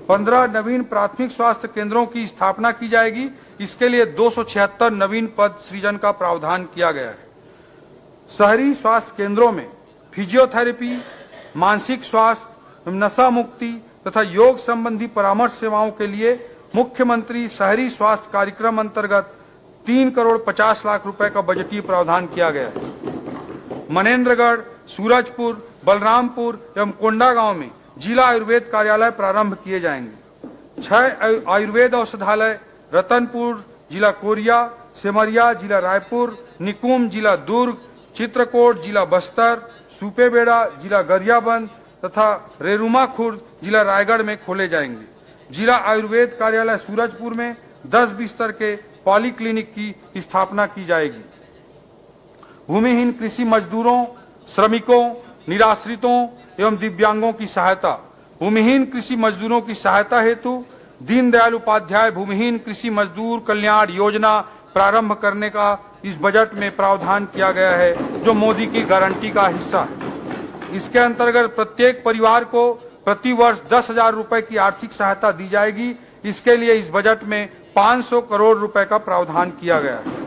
15 नवीन प्राथमिक स्वास्थ्य केंद्रों की स्थापना की जाएगी। इसके लिए 276 नवीन पद सृजन का प्रावधान किया गया है। शहरी स्वास्थ्य केंद्रों में फिजियोथेरेपी, मानसिक स्वास्थ्य, नशा मुक्ति तथा योग संबंधी परामर्श सेवाओं के लिए मुख्यमंत्री शहरी स्वास्थ्य कार्यक्रम अंतर्गत 3 करोड़ 50 लाख रुपए का बजटीय प्रावधान किया गया है। मनेन्द्रगढ़, सूरजपुर, बलरामपुर एवं कोंडागांव में जिला आयुर्वेद कार्यालय प्रारंभ किए जाएंगे। 6 आयुर्वेद औषधालय रतनपुर, जिला कोरिया, सेमरिया, जिला रायपुर, निकुंम, जिला दुर्ग, चित्रकूट, जिला बस्तर, सुपेबेड़ा, जिला गरियाबंद तथा रेरुमा खुर्द, जिला रायगढ़ में खोले जाएंगे। जिला आयुर्वेद कार्यालय सूरजपुर में 10 बिस्तर के पॉलीक्लिनिक की स्थापना की जाएगी। भूमिहीन कृषि मजदूरों, श्रमिकों, निराश्रितों एवं दिव्यांगों की सहायता। भूमिहीन कृषि मजदूरों की सहायता हेतु दीनदयाल उपाध्याय भूमिहीन कृषि मजदूर कल्याण योजना प्रारंभ करने का इस बजट में प्रावधान किया गया है, जो मोदी की गारंटी का हिस्सा है। इसके अंतर्गत प्रत्येक परिवार को प्रति वर्ष 10,000 रुपए की आर्थिक सहायता दी जाएगी। इसके लिए इस बजट में 500 करोड़ रुपए का प्रावधान किया गया है।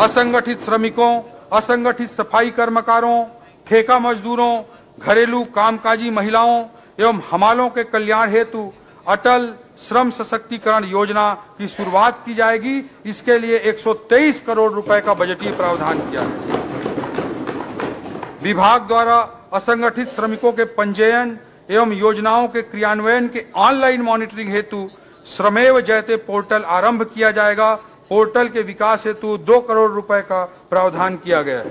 असंगठित श्रमिकों, असंगठित सफाई कर्मकारों, ठेका मजदूरों, घरेलू कामकाजी महिलाओं एवं हमालों के कल्याण हेतु अटल श्रम सशक्तिकरण योजना की शुरुआत की जाएगी। इसके लिए 123 करोड़ रुपए का बजटीय प्रावधान किया है। विभाग द्वारा असंगठित श्रमिकों के पंजीयन एवं योजनाओं के क्रियान्वयन के ऑनलाइन मॉनिटरिंग हेतु श्रमेव जयते पोर्टल आरंभ किया जाएगा। पोर्टल के विकास हेतु 2 करोड़ रुपए का प्रावधान किया गया है।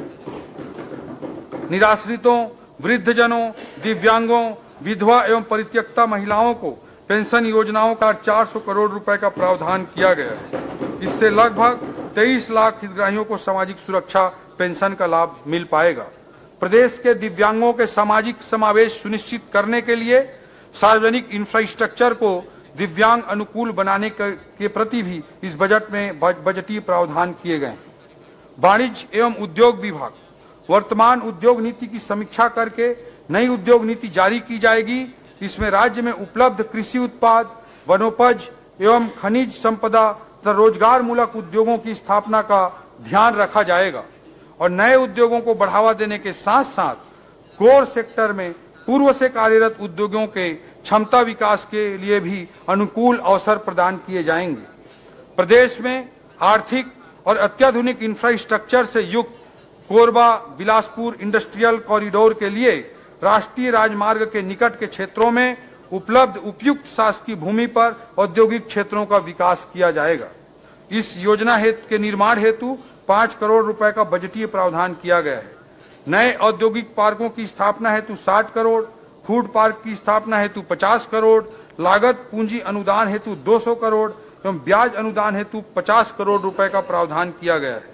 निराश्रितों, वृद्धजनों, दिव्यांगों, विधवा एवं परित्यक्ता महिलाओं को पेंशन योजनाओं का 400 करोड़ रुपए का प्रावधान किया गया है। इससे लगभग 23 लाख हितग्राहियों को सामाजिक सुरक्षा पेंशन का लाभ मिल पाएगा। प्रदेश के दिव्यांगों के सामाजिक समावेश सुनिश्चित करने के लिए सार्वजनिक इंफ्रास्ट्रक्चर को दिव्यांग अनुकूल बनाने के प्रति भी इस बजट में बजटीय प्रावधान किए गए। वाणिज्य एवं उद्योग विभाग वर्तमान उद्योग नीति की समीक्षा करके नई उद्योग नीति जारी की जाएगी। इसमें राज्य में उपलब्ध कृषि उत्पाद, वनोपज एवं खनिज संपदा तथा रोजगार मूलक उद्योगों की स्थापना का ध्यान रखा जाएगा और नए उद्योगों को बढ़ावा देने के साथ साथ कोर सेक्टर में पूर्व से कार्यरत उद्योगों के क्षमता विकास के लिए भी अनुकूल अवसर प्रदान किए जाएंगे। प्रदेश में आर्थिक और अत्याधुनिक इंफ्रास्ट्रक्चर से युक्त कोरबा बिलासपुर इंडस्ट्रियल कॉरिडोर के लिए राष्ट्रीय राजमार्ग के निकट के क्षेत्रों में उपलब्ध उपयुक्त शासकीय भूमि पर औद्योगिक क्षेत्रों का विकास किया जाएगा। इस योजना के निर्माण हेतु 5 करोड़ रुपए का बजटीय प्रावधान किया गया है। नए औद्योगिक पार्कों की स्थापना हेतु 60 करोड़, फूड पार्क की स्थापना हेतु 50 करोड़, लागत पूंजी अनुदान हेतु 200 करोड़ एवं ब्याज अनुदान हेतु 50 करोड़ रुपए का प्रावधान किया गया है।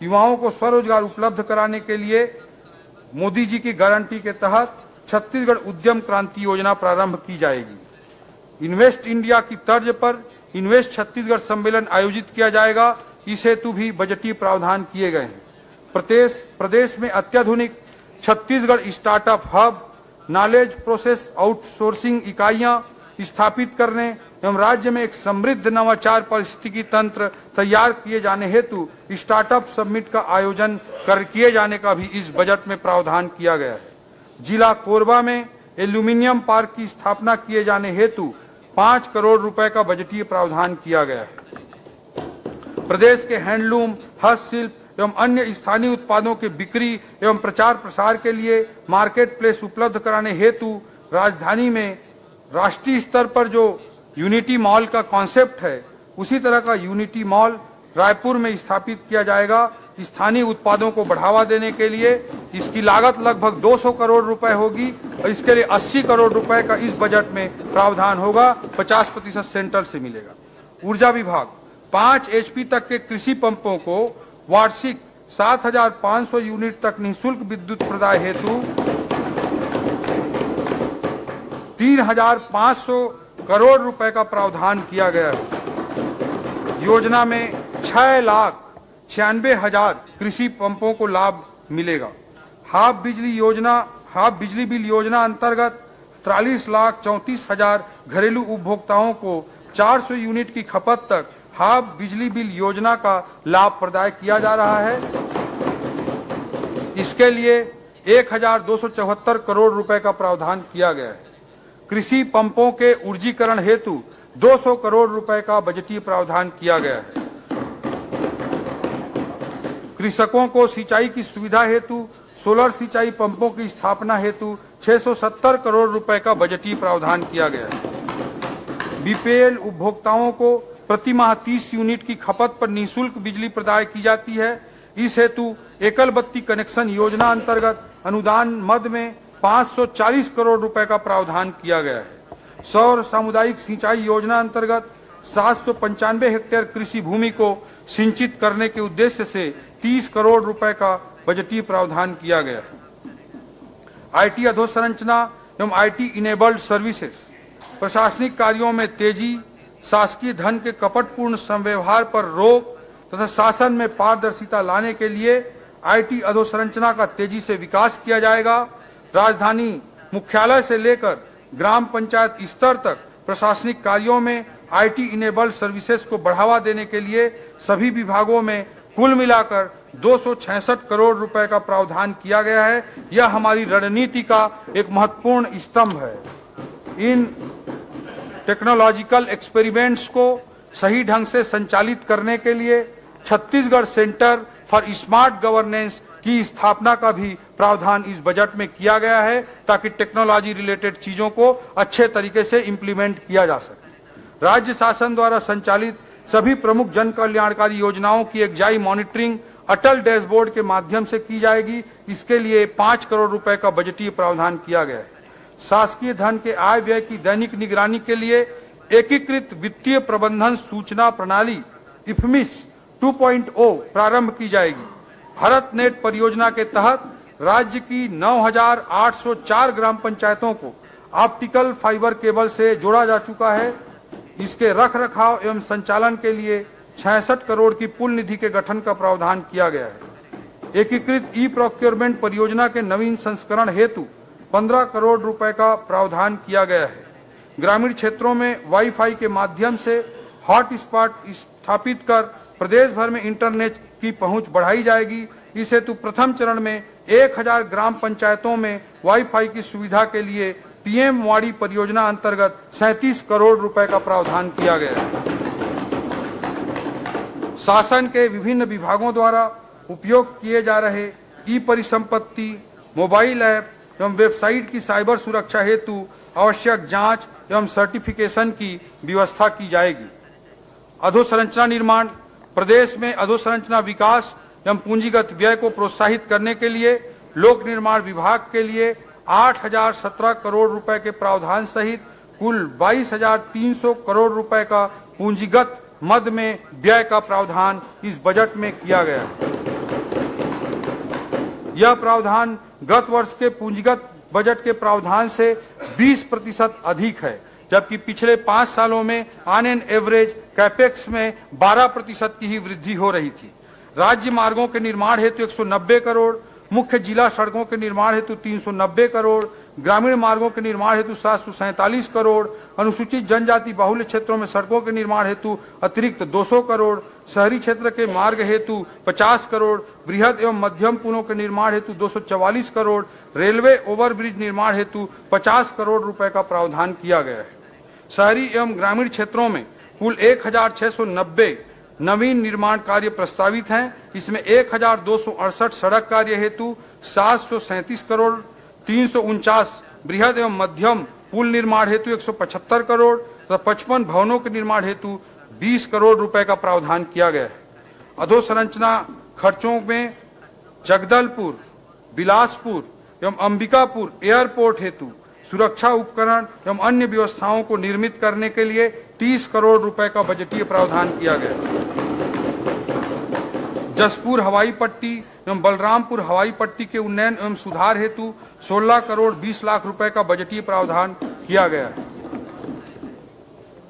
युवाओं को स्वरोजगार उपलब्ध कराने के लिए मोदी जी की गारंटी के तहत छत्तीसगढ़ उद्यम क्रांति योजना प्रारंभ की जाएगी। इन्वेस्ट इंडिया की तर्ज पर इन्वेस्ट छत्तीसगढ़ सम्मेलन आयोजित किया जाएगा। इस हेतु भी बजटीय प्रावधान किए गए हैं। प्रदेश में अत्याधुनिक Chhattisgarh startup hub, knowledge process outsourcing इकाइयां स्थापित करने एवं राज्य में एक समृद्ध नवाचार पारिस्थितिकी तंत्र तैयार किए जाने हेतु स्टार्टअप समिट का आयोजन किए जाने का भी इस बजट में प्रावधान किया गया है। जिला कोरबा में एल्यूमिनियम पार्क की स्थापना किए जाने हेतु 5 करोड़ रुपए का बजटीय प्रावधान किया गया है। प्रदेश के हैंडलूम, हस्तशिल्प एवं अन्य स्थानीय उत्पादों के बिक्री एवं प्रचार प्रसार के लिए मार्केट प्लेस उपलब्ध कराने हेतु राजधानी में राष्ट्रीय स्तर पर जो यूनिटी मॉल का कॉन्सेप्ट है, उसी तरह का यूनिटी मॉल रायपुर में स्थापित किया जाएगा। स्थानीय उत्पादों को बढ़ावा देने के लिए इसकी लागत लगभग 200 करोड़ रुपए होगी और इसके लिए 80 करोड़ रुपए का इस बजट में प्रावधान होगा। 50% सेंट्रल से मिलेगा। ऊर्जा विभाग 5 HP तक के कृषि पंपों को वार्षिक 7,500 यूनिट तक निःशुल्क विद्युत प्रदाय हेतु 3,500 करोड़ रुपए का प्रावधान किया गया है। योजना में 6,96,000 कृषि पंपों को लाभ मिलेगा। हाफ बिजली बिल योजना अंतर्गत 43,34,000 घरेलू उपभोक्ताओं को 400 यूनिट की खपत तक हाफ बिजली बिल योजना का लाभ प्रदान किया जा रहा है। इसके लिए 1,274 करोड़ रुपए का प्रावधान किया गया है। कृषि पंपों के ऊर्जीकरण हेतु 200 करोड़ रुपए का बजटीय प्रावधान किया गया है। कृषकों को सिंचाई की सुविधा हेतु सोलर सिंचाई पंपों की स्थापना हेतु 670 करोड़ रुपए का बजटीय प्रावधान किया गया है। बीपीएल उपभोक्ताओं को प्रति माह 30 यूनिट की खपत पर निःशुल्क बिजली प्रदान की जाती है। इस हेतु एकल बत्ती कनेक्शन योजना अंतर्गत अनुदान मद में 540 करोड़ रुपए का प्रावधान किया गया है। सौर सामुदायिक सिंचाई योजना अंतर्गत 795 हेक्टेयर कृषि भूमि को सिंचित करने के उद्देश्य से 30 करोड़ रुपए का बजटीय प्रावधान किया गया है। आईटी अधोसंरचना एवं आईटी इनेबल्ड सर्विसेज, प्रशासनिक कार्यों में तेजी, शासकीय धन के कपटपूर्ण संव्यवहार पर रोक तथा शासन में पारदर्शिता लाने के लिए आईटी अधोसंरचना का तेजी से विकास किया जाएगा। राजधानी मुख्यालय से लेकर ग्राम पंचायत स्तर तक प्रशासनिक कार्यों में आईटी इनेबल्ड सर्विसेज को बढ़ावा देने के लिए सभी विभागों में कुल मिलाकर 266 करोड़ रुपए का प्रावधान किया गया है। यह हमारी रणनीति का एक महत्वपूर्ण स्तंभ है। इन टेक्नोलॉजिकल एक्सपेरिमेंट्स को सही ढंग से संचालित करने के लिए Chhattisgarh centre for smart governance की स्थापना का भी प्रावधान इस बजट में किया गया है, ताकि टेक्नोलॉजी रिलेटेड चीजों को अच्छे तरीके से इंप्लीमेंट किया जा सके। राज्य शासन द्वारा संचालित सभी प्रमुख जन कल्याणकारी योजनाओं की एकजाई मॉनिटरिंग अटल डैशबोर्ड के माध्यम से की जाएगी। इसके लिए 5 करोड़ रुपए का बजटीय प्रावधान किया गया है। शासकीय धन के आय व्यय की दैनिक निगरानी के लिए एकीकृत वित्तीय प्रबंधन सूचना प्रणाली इफमिस 2.0 प्रारंभ की जाएगी। भारत नेट परियोजना के तहत राज्य की 9,804 ग्राम पंचायतों को ऑप्टिकल फाइबर केबल से जोड़ा जा चुका है। इसके रख रखाव एवं संचालन के लिए 66 करोड़ की पुल निधि के गठन का प्रावधान किया गया है। एकीकृत ई प्रोक्योरमेंट परियोजना के नवीन संस्करण हेतु 15 करोड़ रुपए का प्रावधान किया गया है। ग्रामीण क्षेत्रों में वाईफाई के माध्यम से हॉटस्पॉट स्थापित कर प्रदेश भर में इंटरनेट की पहुंच बढ़ाई जाएगी। इस हेतु प्रथम चरण में 1000 ग्राम पंचायतों में वाईफाई की सुविधा के लिए पीएम वाड़ी परियोजना अंतर्गत 37 करोड़ रुपए का प्रावधान किया गया है। शासन के विभिन्न विभागों द्वारा उपयोग किए जा रहे ई परिसंपत्ति, मोबाइल ऐप एवं वेबसाइट की साइबर सुरक्षा हेतु आवश्यक जांच एवं सर्टिफिकेशन की व्यवस्था की जाएगी। अधोसंरचना निर्माण, प्रदेश में अधोसंरचना विकास एवं पूंजीगत व्यय को प्रोत्साहित करने के लिए लोक निर्माण विभाग के लिए 8017 करोड़ रुपए के प्रावधान सहित कुल 22,300 करोड़ रुपए का पूंजीगत मद में व्यय का प्रावधान इस बजट में किया गया है। यह प्रावधान गत वर्ष के पूंजीगत बजट के प्रावधान से 20% अधिक है, जबकि पिछले 5 सालों में ऑन एन एवरेज कैपेक्स में 12% की ही वृद्धि हो रही थी। राज्य मार्गों के निर्माण हेतु 190 करोड़, मुख्य जिला सड़कों के निर्माण हेतु 390 करोड़, ग्रामीण मार्गों के निर्माण हेतु 747 करोड़, अनुसूचित जनजाति बाहुल्य क्षेत्रों में सड़कों के निर्माण हेतु अतिरिक्त 200 करोड़, शहरी क्षेत्र के मार्ग हेतु 50 करोड़, बृहद एवं मध्यम पुलों के निर्माण हेतु 244 करोड़, रेलवे ओवरब्रिज निर्माण हेतु 50 करोड़ रुपए का प्रावधान किया गया है। शहरी एवं ग्रामीण क्षेत्रों में कुल 1690 नवीन निर्माण कार्य प्रस्तावित हैं। इसमें 1268 सड़क कार्य हेतु 737 करोड़, 349 बृहद एवं मध्यम पुल निर्माण हेतु 175 करोड़ तथा 55 भवनों के निर्माण हेतु 20 करोड़ रुपए का प्रावधान किया गया है। अधोसंरचना खर्चों में जगदलपुर, बिलासपुर एवं अंबिकापुर एयरपोर्ट हेतु सुरक्षा उपकरण एवं अन्य व्यवस्थाओं को निर्मित करने के लिए 30 करोड़ रुपए का बजटीय प्रावधान किया गया। जसपुर हवाई पट्टी एवं बलरामपुर हवाई पट्टी के उन्नयन एवं सुधार हेतु 16 करोड़ 20 लाख रुपए का बजटीय प्रावधान किया गया है।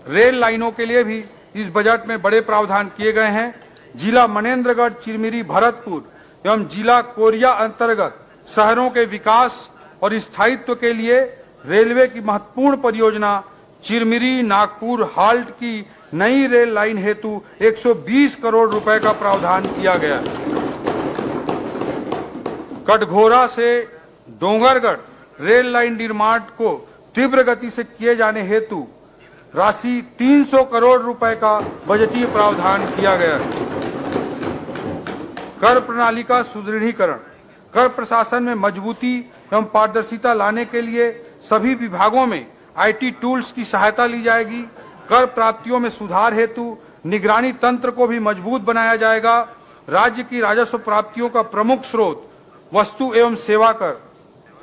रेल लाइनों के लिए भी इस बजट में बड़े प्रावधान किए गए हैं। जिला मनेंद्रगढ़, चिरमिरी, भरतपुर एवं जिला कोरिया अंतर्गत शहरों के विकास और स्थायित्व के लिए रेलवे की महत्वपूर्ण परियोजना चिरमिरी नागपुर हाल्ट की नई रेल लाइन हेतु 120 करोड़ रुपए का प्रावधान किया गया है। कटघोरा से डोंगरगढ़ रेल लाइन निर्माण को तीव्र गति से किए जाने हेतु राशि 300 करोड़ रुपए का बजटीय प्रावधान किया गया है। कर प्रणाली का सुदृढ़ीकरण, कर प्रशासन में मजबूती एवं पारदर्शिता लाने के लिए सभी विभागों में आईटी टूल्स की सहायता ली जाएगी। कर प्राप्तियों में सुधार हेतु निगरानी तंत्र को भी मजबूत बनाया जाएगा। राज्य की राजस्व प्राप्तियों का प्रमुख स्रोत वस्तु एवं सेवा कर,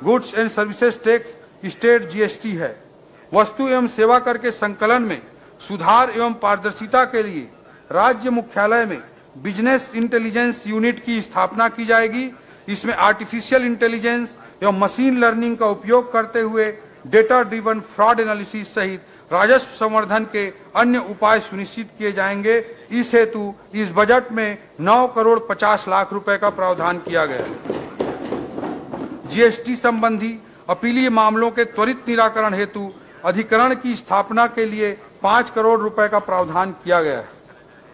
goods and services tax, state GST है। वस्तु एवं सेवा कर के संकलन में सुधार एवं पारदर्शिता के लिए राज्य मुख्यालय में बिजनेस इंटेलिजेंस यूनिट की स्थापना की जाएगी। इसमें आर्टिफिशियल इंटेलिजेंस एवं मशीन लर्निंग का उपयोग करते हुए डेटा ड्रिवन फ्रॉड एनालिसिस सहित राजस्व संवर्धन के अन्य उपाय सुनिश्चित किए जाएंगे। इस हेतु इस बजट में 9 करोड़ 50 लाख रुपए का प्रावधान किया गया है। जीएसटी संबंधी अपीलीय मामलों के त्वरित निराकरण हेतु अधिकरण की स्थापना के लिए 5 करोड़ रुपए का प्रावधान किया गया है।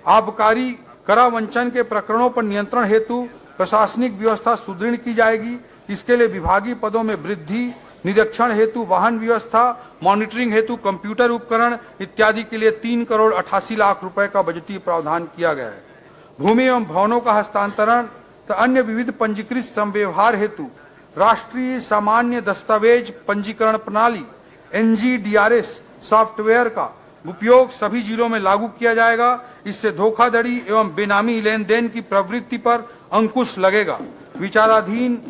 आबकारी करावंचन के प्रकरणों पर नियंत्रण हेतु प्रशासनिक व्यवस्था सुदृढ़ की जाएगी। इसके लिए विभागीय पदों में वृद्धि, निरीक्षण हेतु वाहन व्यवस्था, मॉनिटरिंग हेतु कंप्यूटर उपकरण इत्यादि के लिए 3 करोड़ 88 लाख रुपए का बजटीय प्रावधान किया गया है। भूमि एवं भवनों का हस्तांतरण तथा अन्य विविध पंजीकृत संव्यवहार हेतु राष्ट्रीय सामान्य दस्तावेज पंजीकरण प्रणाली NGDRS सॉफ्टवेयर का उपयोग सभी जिलों में लागू किया जाएगा। इससे धोखाधड़ी एवं बेनामी लेन देन की प्रवृत्ति पर अंकुश लगेगा। विचाराधीन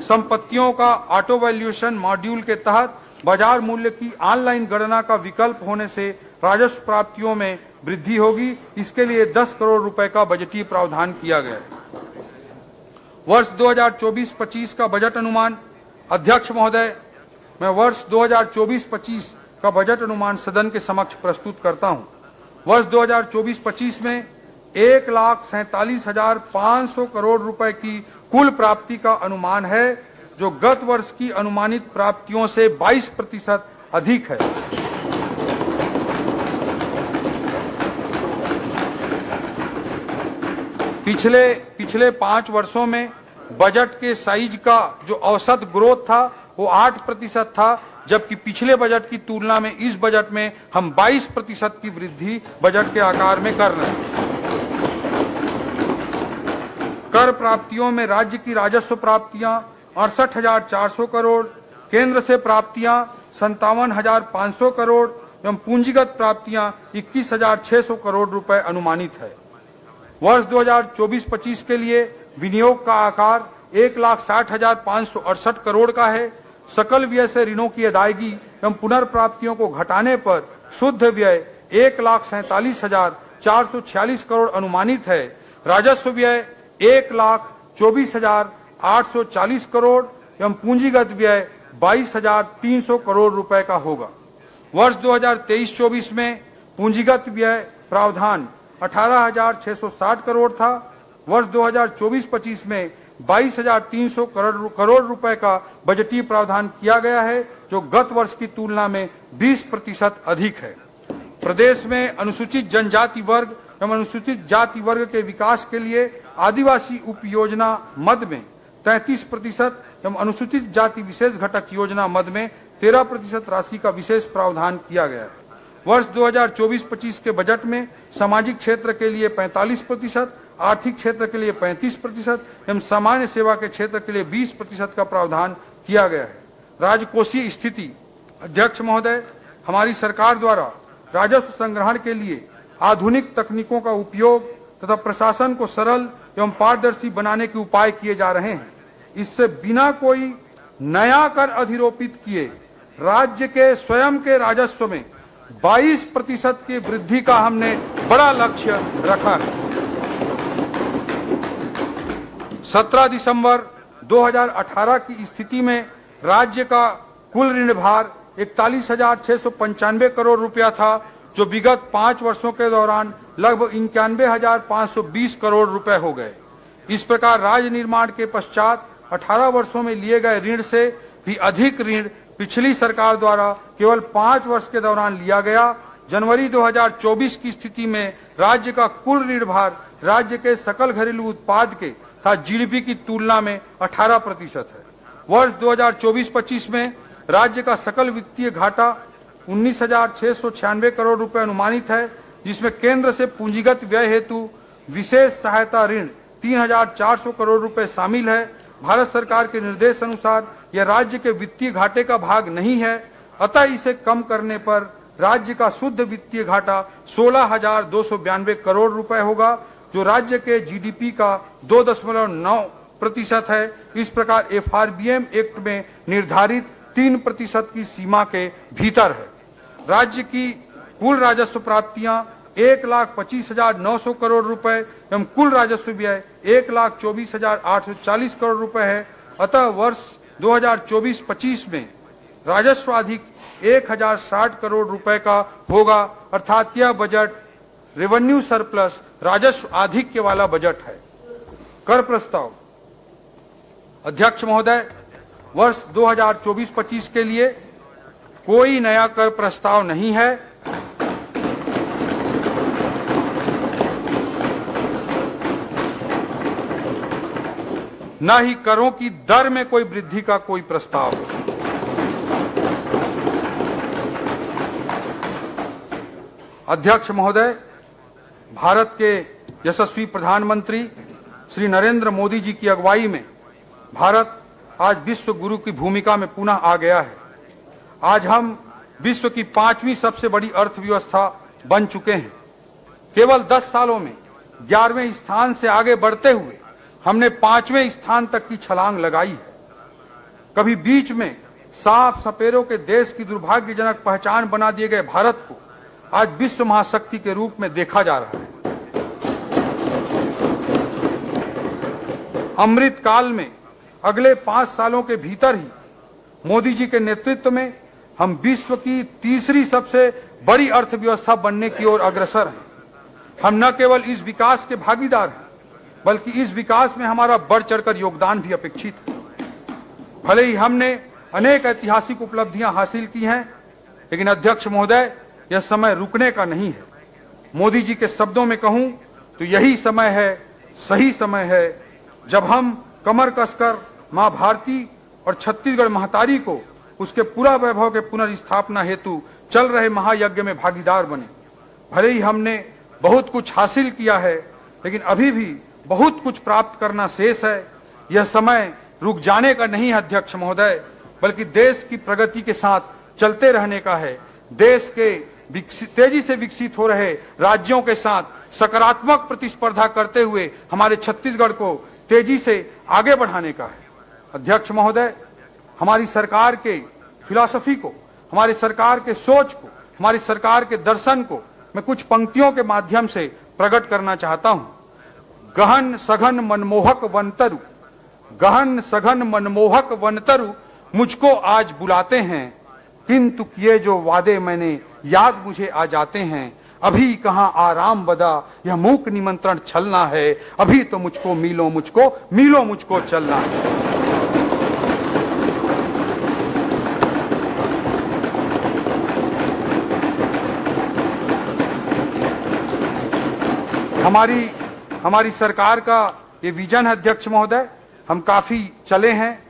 संपत्तियों का ऑटो वैल्यूएशन मॉड्यूल के तहत बाजार मूल्य की ऑनलाइन गणना का विकल्प होने से राजस्व प्राप्तियों में वृद्धि होगी। इसके लिए 10 करोड़ रुपए का बजटीय प्रावधान किया गया है। वर्ष 2024-25 का बजट अनुमान। अध्यक्ष महोदय, मैं वर्ष 2024-25 का बजट अनुमान सदन के समक्ष प्रस्तुत करता हूं। वर्ष 2024-25 में 1,47,500 करोड़ रुपए की कुल प्राप्ति का अनुमान है, जो गत वर्ष की अनुमानित प्राप्तियों से 22% अधिक है। पिछले 5 वर्षों में बजट के साइज का जो औसत ग्रोथ था वो 8% था, जबकि पिछले बजट की तुलना में इस बजट में हम 22% की वृद्धि बजट के आकार में कर रहे हैं। कर प्राप्तियों में राज्य की राजस्व प्राप्तियां 68,400 करोड़, केंद्र से प्राप्तियां 57,500 करोड़ एवं पूंजीगत प्राप्तियां 21,600 करोड़ रुपए अनुमानित है। वर्ष 2024-25 के लिए विनियोग का आकार 1,60,568 करोड़ का है। सकल व्यय से ऋणों की अदायगी एवं पुनर्प्राप्तियों को घटाने पर शुद्ध व्यय 1,47,446 करोड़ अनुमानित है। राजस्व व्यय 1,24,840 करोड़ एवं पूंजीगत व्यय 22,300 करोड़ रुपए का होगा। वर्ष 2023-24 में पूंजीगत व्यय प्रावधान 18,660 करोड़ था। वर्ष 2024-25 में 22,300 करोड़ रुपए का बजटीय प्रावधान किया गया है, जो गत वर्ष की तुलना में 20% अधिक है। प्रदेश में अनुसूचित जनजाति वर्ग एवं अनुसूचित जाति वर्ग के विकास के लिए आदिवासी उप योजना मद में 33% एवं अनुसूचित जाति विशेष घटक योजना मद में 13% राशि का विशेष प्रावधान किया गया है। वर्ष 2024-25 के बजट में सामाजिक क्षेत्र के लिए 45%, आर्थिक क्षेत्र के लिए 35% एवं सामान्य सेवा के क्षेत्र के लिए 20% का प्रावधान किया गया है। राजकोषीय स्थिति। अध्यक्ष महोदय, हमारी सरकार द्वारा राजस्व संग्रहण के लिए आधुनिक तकनीकों का उपयोग तथा प्रशासन को सरल एवं पारदर्शी बनाने के उपाय किए जा रहे हैं। इससे बिना कोई नया कर अधिरोपित किए राज्य के स्वयं के राजस्व में 22% की वृद्धि का हमने बड़ा लक्ष्य रखा है। 17 दिसंबर 2018 की स्थिति में राज्य का कुल ऋण भार 41,695 करोड़ रुपया था, जो विगत 5 वर्षों के दौरान लगभग 91,520 करोड़ रुपए हो गए। इस प्रकार राज्य निर्माण के पश्चात 18 वर्षों में लिए गए ऋण से भी अधिक ऋण पिछली सरकार द्वारा केवल 5 वर्ष के दौरान लिया गया। जनवरी 2024 की स्थिति में राज्य का कुल ऋण भार राज्य के सकल घरेलू उत्पाद के तथा जीडीपी की तुलना में 18% है। वर्ष 2024-25 में राज्य का सकल वित्तीय घाटा 19,696 करोड़ रुपए अनुमानित है, जिसमें केंद्र से पूंजीगत व्यय हेतु विशेष सहायता ऋण 3,400 करोड़ रुपए शामिल है। भारत सरकार के निर्देश अनुसार यह राज्य के वित्तीय घाटे का भाग नहीं है, अतः इसे कम करने पर राज्य का शुद्ध वित्तीय घाटा 16,292 करोड़ रुपए होगा, जो राज्य के जीडीपी का 2.9% है। इस प्रकार एफआरबीएम एक्ट में निर्धारित 3% की सीमा के भीतर है। राज्य की कुल राजस्व प्राप्तियां 1,25,900 करोड़ रुपए एवं कुल राजस्व व्यय 1,24,840 करोड़ रुपए है। अतः वर्ष 2024-25 में राजस्व अधिक 1,060 करोड़ रुपए का होगा, अर्थात यह बजट रेवेन्यू सरप्लस राजस्व आधिक्य वाला बजट है। कर प्रस्ताव। अध्यक्ष महोदय, वर्ष 2024-25 के लिए कोई नया कर प्रस्ताव नहीं है। न ही करों की दर में कोई वृद्धि का कोई प्रस्ताव है। अध्यक्ष महोदय, भारत के यशस्वी प्रधानमंत्री श्री नरेंद्र मोदी जी की अगुवाई में भारत आज विश्व गुरु की भूमिका में पुनः आ गया है। आज हम विश्व की 5वीं सबसे बड़ी अर्थव्यवस्था बन चुके हैं। केवल 10 सालों में 11वें स्थान से आगे बढ़ते हुए हमने 5वें स्थान तक की छलांग लगाई है। कभी बीच में सांप सपेरों के देश की दुर्भाग्यजनक पहचान बना दिए गए भारत को आज विश्व महाशक्ति के रूप में देखा जा रहा है। अमृत काल में अगले 5 सालों के भीतर ही मोदी जी के नेतृत्व में हम विश्व की तीसरी सबसे बड़ी अर्थव्यवस्था बनने की ओर अग्रसर हैं। हम न केवल इस विकास के भागीदार हैं, बल्कि इस विकास में हमारा बढ़ चढ़कर योगदान भी अपेक्षित है। भले ही हमने अनेक ऐतिहासिक उपलब्धियां हासिल की हैं, लेकिन अध्यक्ष महोदय, यह समय रुकने का नहीं है। मोदी जी के शब्दों में कहूं तो यही समय है, सही समय है, जब हम कमर कसकर मां भारती और छत्तीसगढ़ महतारी को उसके पूरा वैभव के पुनर्स्थापना हेतु चल रहे महायज्ञ में भागीदार बने। भले ही हमने बहुत कुछ हासिल किया है, लेकिन अभी भी बहुत कुछ प्राप्त करना शेष है। यह समय रुक जाने का नहीं है अध्यक्ष महोदय, बल्कि देश की प्रगति के साथ चलते रहने का है। देश के तेजी से विकसित हो रहे राज्यों के साथ सकारात्मक प्रतिस्पर्धा करते हुए हमारे छत्तीसगढ़ को तेजी से आगे बढ़ाने का है। अध्यक्ष महोदय, हमारी सरकार के फिलॉसफी को, हमारी सरकार के सोच को, हमारी सरकार के दर्शन को मैं कुछ पंक्तियों के माध्यम से प्रकट करना चाहता हूं। गहन सघन मनमोहक वनतरु, गहन सघन मनमोहक वनतरु मुझको आज बुलाते हैं, किंतु किए जो वादे मैंने याद मुझे आ जाते हैं। अभी कहां आराम बदा, यह मूक निमंत्रण छलना है। अभी तो मुझको मीलों मुझको चलना है। हमारी सरकार का ये विजन है अध्यक्ष महोदय। हम काफी चले हैं,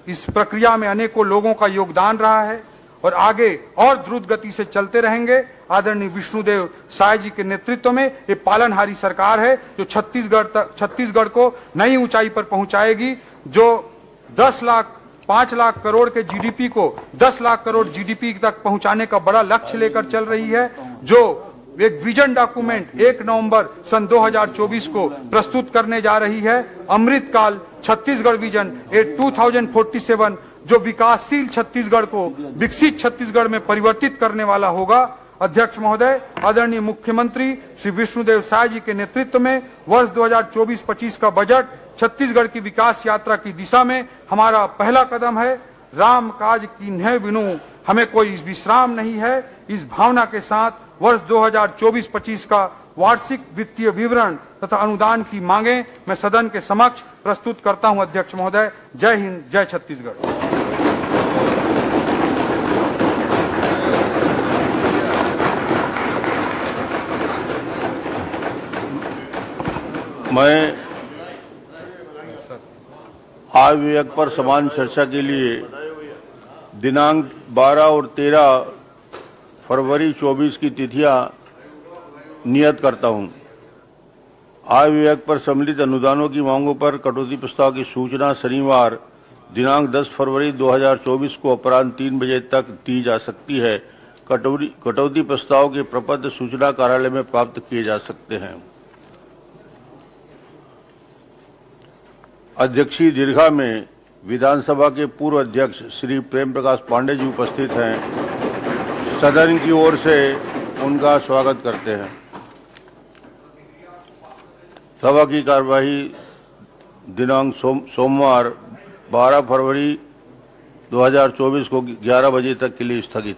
इस प्रक्रिया में अनेकों लोगों का योगदान रहा है और आगे और द्रुत गति से चलते रहेंगे। आदरणीय विष्णुदेव साय जी के नेतृत्व में ये पालनहारी सरकार है जो छत्तीसगढ़ को नई ऊंचाई पर पहुंचाएगी, जो 5 लाख करोड़ के जीडीपी को 10 लाख करोड़ जीडीपी तक पहुंचाने का बड़ा लक्ष्य लेकर चल रही है, जो एक विजन डॉक्यूमेंट 1 नवंबर सन 2024 को प्रस्तुत करने जा रही है। अमृतकाल छत्तीसगढ़ विजन 2047 जो विकासशील छत्तीसगढ़ को विकसित छत्तीसगढ़ में परिवर्तित करने वाला होगा। अध्यक्ष महोदय, आदरणीय मुख्यमंत्री श्री विष्णुदेव साय जी के नेतृत्व में वर्ष 2024-25 का बजट छत्तीसगढ़ की विकास यात्रा की दिशा में हमारा पहला कदम है। राम काज कीन्हे बिनु हमें कोई विश्राम नहीं है। इस भावना के साथ वर्ष 2024-25 का वार्षिक वित्तीय विवरण तथा अनुदान की मांगे मैं सदन के समक्ष प्रस्तुत करता हूं। अध्यक्ष महोदय, जय हिंद, जय छत्तीसगढ़। मैं आय विधेयक पर समान चर्चा के लिए दिनांक 12 और 13 फरवरी 24 की तिथियां नियत करता हूं। आय विधेयक पर सम्मिलित अनुदानों की मांगों पर कटौती प्रस्ताव की सूचना शनिवार दिनांक 10 फरवरी 2024 को अपराह्न 3 बजे तक दी जा सकती है। कटौती प्रस्ताव के प्रपत्र सूचना कार्यालय में प्राप्त किए जा सकते हैं। अध्यक्षीय दीर्घा में विधानसभा के पूर्व अध्यक्ष श्री प्रेम प्रकाश पांडे जी उपस्थित हैं। सदन की ओर से उनका स्वागत करते हैं। सभा की कार्यवाही दिनांक सोमवार 12 फरवरी 2024 को 11 बजे तक के लिए स्थगित।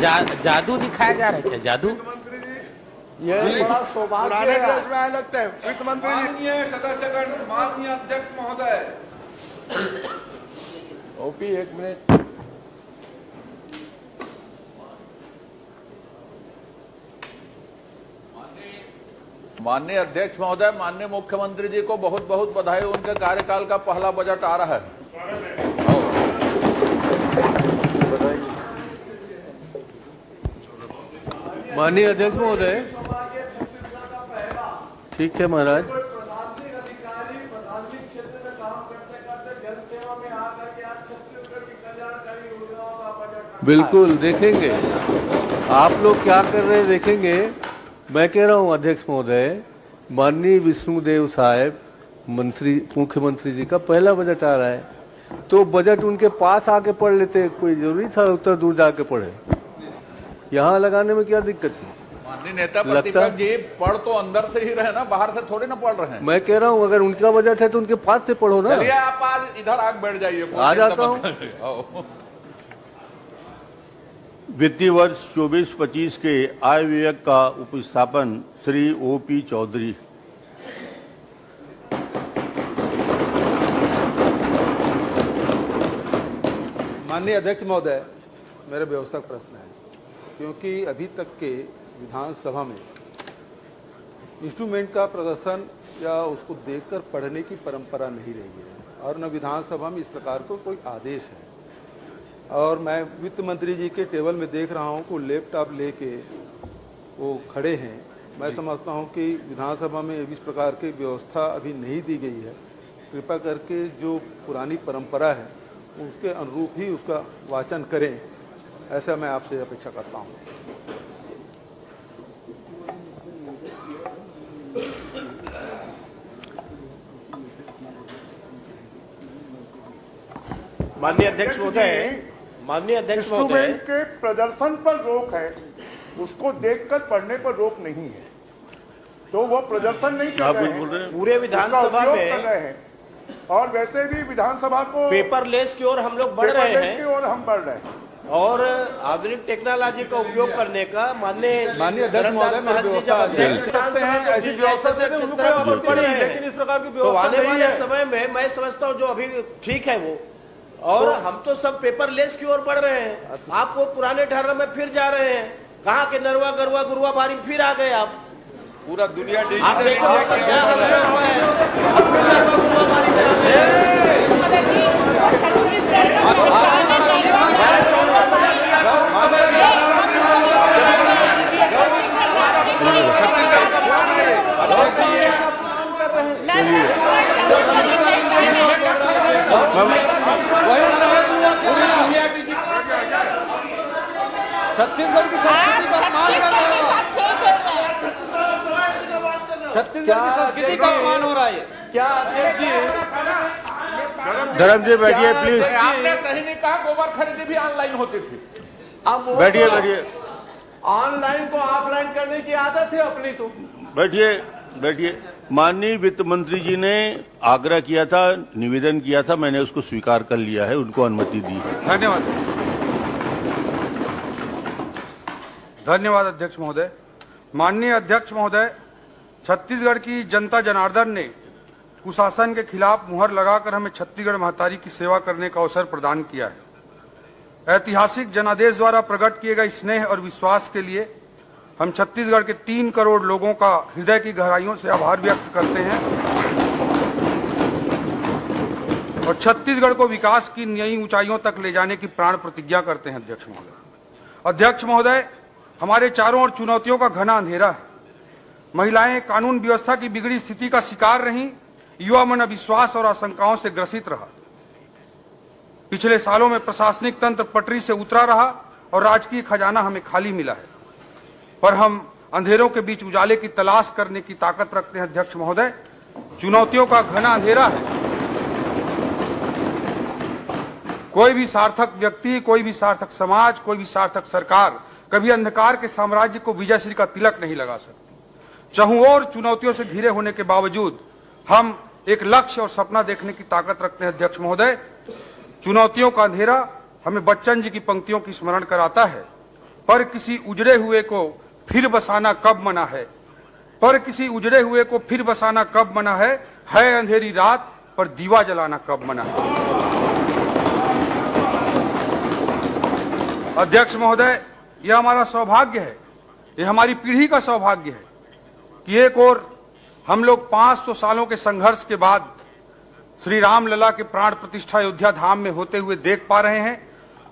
जादू दिखाया जा रहा है क्या? जादू ये बड़ा सौभाग्य है। ड्रेस में आए लगते हैं वित्त मंत्री जी। माननीय सदस्यगण, माननीय अध्यक्ष महोदय, ओपी एक मिनट। माननीय अध्यक्ष महोदय, माननीय मुख्यमंत्री जी को बहुत बहुत बधाई। उनके कार्यकाल का पहला बजट आ रहा है। माननीय अध्यक्ष महोदय, ठीक है महाराज। प्रशासनिक अधिकारी प्रधानमंत्री क्षेत्र में काम करते करते जन सेवा में आकर के आज छत्तीसगढ़ की कल्याणकारी योजनाओं का बजट। बिल्कुल देखेंगे आप लोग क्या कर रहे हैं, देखेंगे। मैं कह रहा हूं अध्यक्ष महोदय, माननीय विष्णुदेव साहब मुख्यमंत्री जी का पहला बजट आ रहा है, तो बजट उनके पास आके पढ़ लेते। कोई जरूरी था उतना दूर जाके पढ़े? यहाँ लगाने में क्या दिक्कत है? माननीय नेता प्रतिपक्ष जी, पढ़ तो अंदर से ही रहे ना, बाहर से थोड़ी ना पढ़ रहे हैं। मैं कह रहा हूँ अगर उनका बजट है तो उनके पास से पढ़ो ना। चलिए आप आज इधर आके बैठ जाइए। आ जाता हूँ। वित्तीय वर्ष 24-25 के आय व्यय का उपस्थापन श्री ओपी चौधरी। माननीय अध्यक्ष महोदय, मेरा व्यवस्थक प्रश्न है, क्योंकि अभी तक के विधानसभा में इंस्ट्रूमेंट का प्रदर्शन या उसको देखकर पढ़ने की परंपरा नहीं रही है, और न विधानसभा में इस प्रकार को कोई आदेश है। और मैं वित्त मंत्री जी के टेबल में देख रहा हूं कि लैपटॉप लेके वो खड़े हैं। मैं समझता हूं कि विधानसभा में इस प्रकार की व्यवस्था अभी नहीं दी गई है। कृपया करके जो पुरानी परंपरा है उसके अनुरूप ही उसका वाचन करें, ऐसा मैं आपसे अपेक्षा करता हूं। माननीय अध्यक्ष महोदय, इंस्ट्रूमेंट के प्रदर्शन पर रोक है, उसको देखकर पढ़ने पर रोक नहीं है। तो वो प्रदर्शन नहीं कर रहे हैं, पूरे विधानसभा में कर रहे हैं। और वैसे भी विधानसभा को पेपरलेस की ओर हम लोग बढ़ रहे हैं, की ओर हम बढ़ रहे हैं। और आधुनिक टेक्नोलॉजी का उपयोग करने का माननीय अध्यक्ष महोदय, तो आने वाले समय में मैं समझता हूँ जो अभी ठीक है वो, और हम तो सब पेपरलेस की ओर बढ़ रहे हैं। आप वो पुराने ढर्रे में फिर जा रहे हैं। कहाँ के नरवा गरवा गुरुआ बारी फिर आ गए आप। पूरा दुनिया आप देखो छत्तीसगढ़ की संस्कृति का अपमान कर रहे हो। छत्तीसगढ़ की संस्कृति का अपमान हो रहा है क्या अध्यक्ष जी? धर्म जी बैठिए प्लीज। आपने सही नहीं कहा, गोबर खरीदी भी ऑनलाइन होती थी। अब बैठिए बैठिए ऑनलाइन को ऑफलाइन करने की आदत है अपनी। तो बैठिए बैठिए। माननीय वित्त मंत्री जी ने आग्रह किया था, निवेदन किया था, मैंने उसको स्वीकार कर लिया है, उनको अनुमति दी है। धन्यवाद। धन्यवाद अध्यक्ष महोदय। माननीय अध्यक्ष महोदय, छत्तीसगढ़ की जनता जनार्दन ने कुशासन के खिलाफ मुहर लगाकर हमें छत्तीसगढ़ महतारी की सेवा करने का अवसर प्रदान किया है। ऐतिहासिक जनादेश द्वारा प्रकट किए गए स्नेह और विश्वास के लिए हम छत्तीसगढ़ के 3 करोड़ लोगों का हृदय की गहराइयों से आभार व्यक्त करते हैं और छत्तीसगढ़ को विकास की नई ऊंचाइयों तक ले जाने की प्राण प्रतिज्ञा करते हैं। अध्यक्ष महोदय, हमारे चारों ओर चुनौतियों का घना अंधेरा है। महिलाएं कानून व्यवस्था की बिगड़ी स्थिति का शिकार रहीं, युवा मन अविश्वास और आशंकाओं से ग्रसित रहा। पिछले सालों में प्रशासनिक तंत्र पटरी से उतरा रहा और राजकीय खजाना हमें खाली मिला है, पर हम अंधेरों के बीच उजाले की तलाश करने की ताकत रखते हैं। अध्यक्ष महोदय, चुनौतियों का घना अंधेरा है। कोई भी सार्थक व्यक्ति, कोई भी सार्थक समाज, कोई भी सार्थक सरकार कभी अंधकार के साम्राज्य को विजयश्री का तिलक नहीं लगा सकती। चहुओर चुनौतियों से घिरे होने के बावजूद हम एक लक्ष्य और सपना देखने की ताकत रखते हैं। अध्यक्ष महोदय, चुनौतियों का अंधेरा हमें बच्चन जी की पंक्तियों की स्मरण कराता है पर किसी उजड़े हुए को फिर बसाना कब मना है, पर किसी उजड़े हुए को फिर बसाना कब मना है अंधेरी रात पर दीवा जलाना कब मना है। अध्यक्ष महोदय, यह हमारा सौभाग्य है, यह हमारी पीढ़ी का सौभाग्य है कि एक और हम लोग 500 सालों के संघर्ष के बाद श्री राम लला के प्राण प्रतिष्ठा अयोध्या धाम में होते हुए देख पा रहे हैं,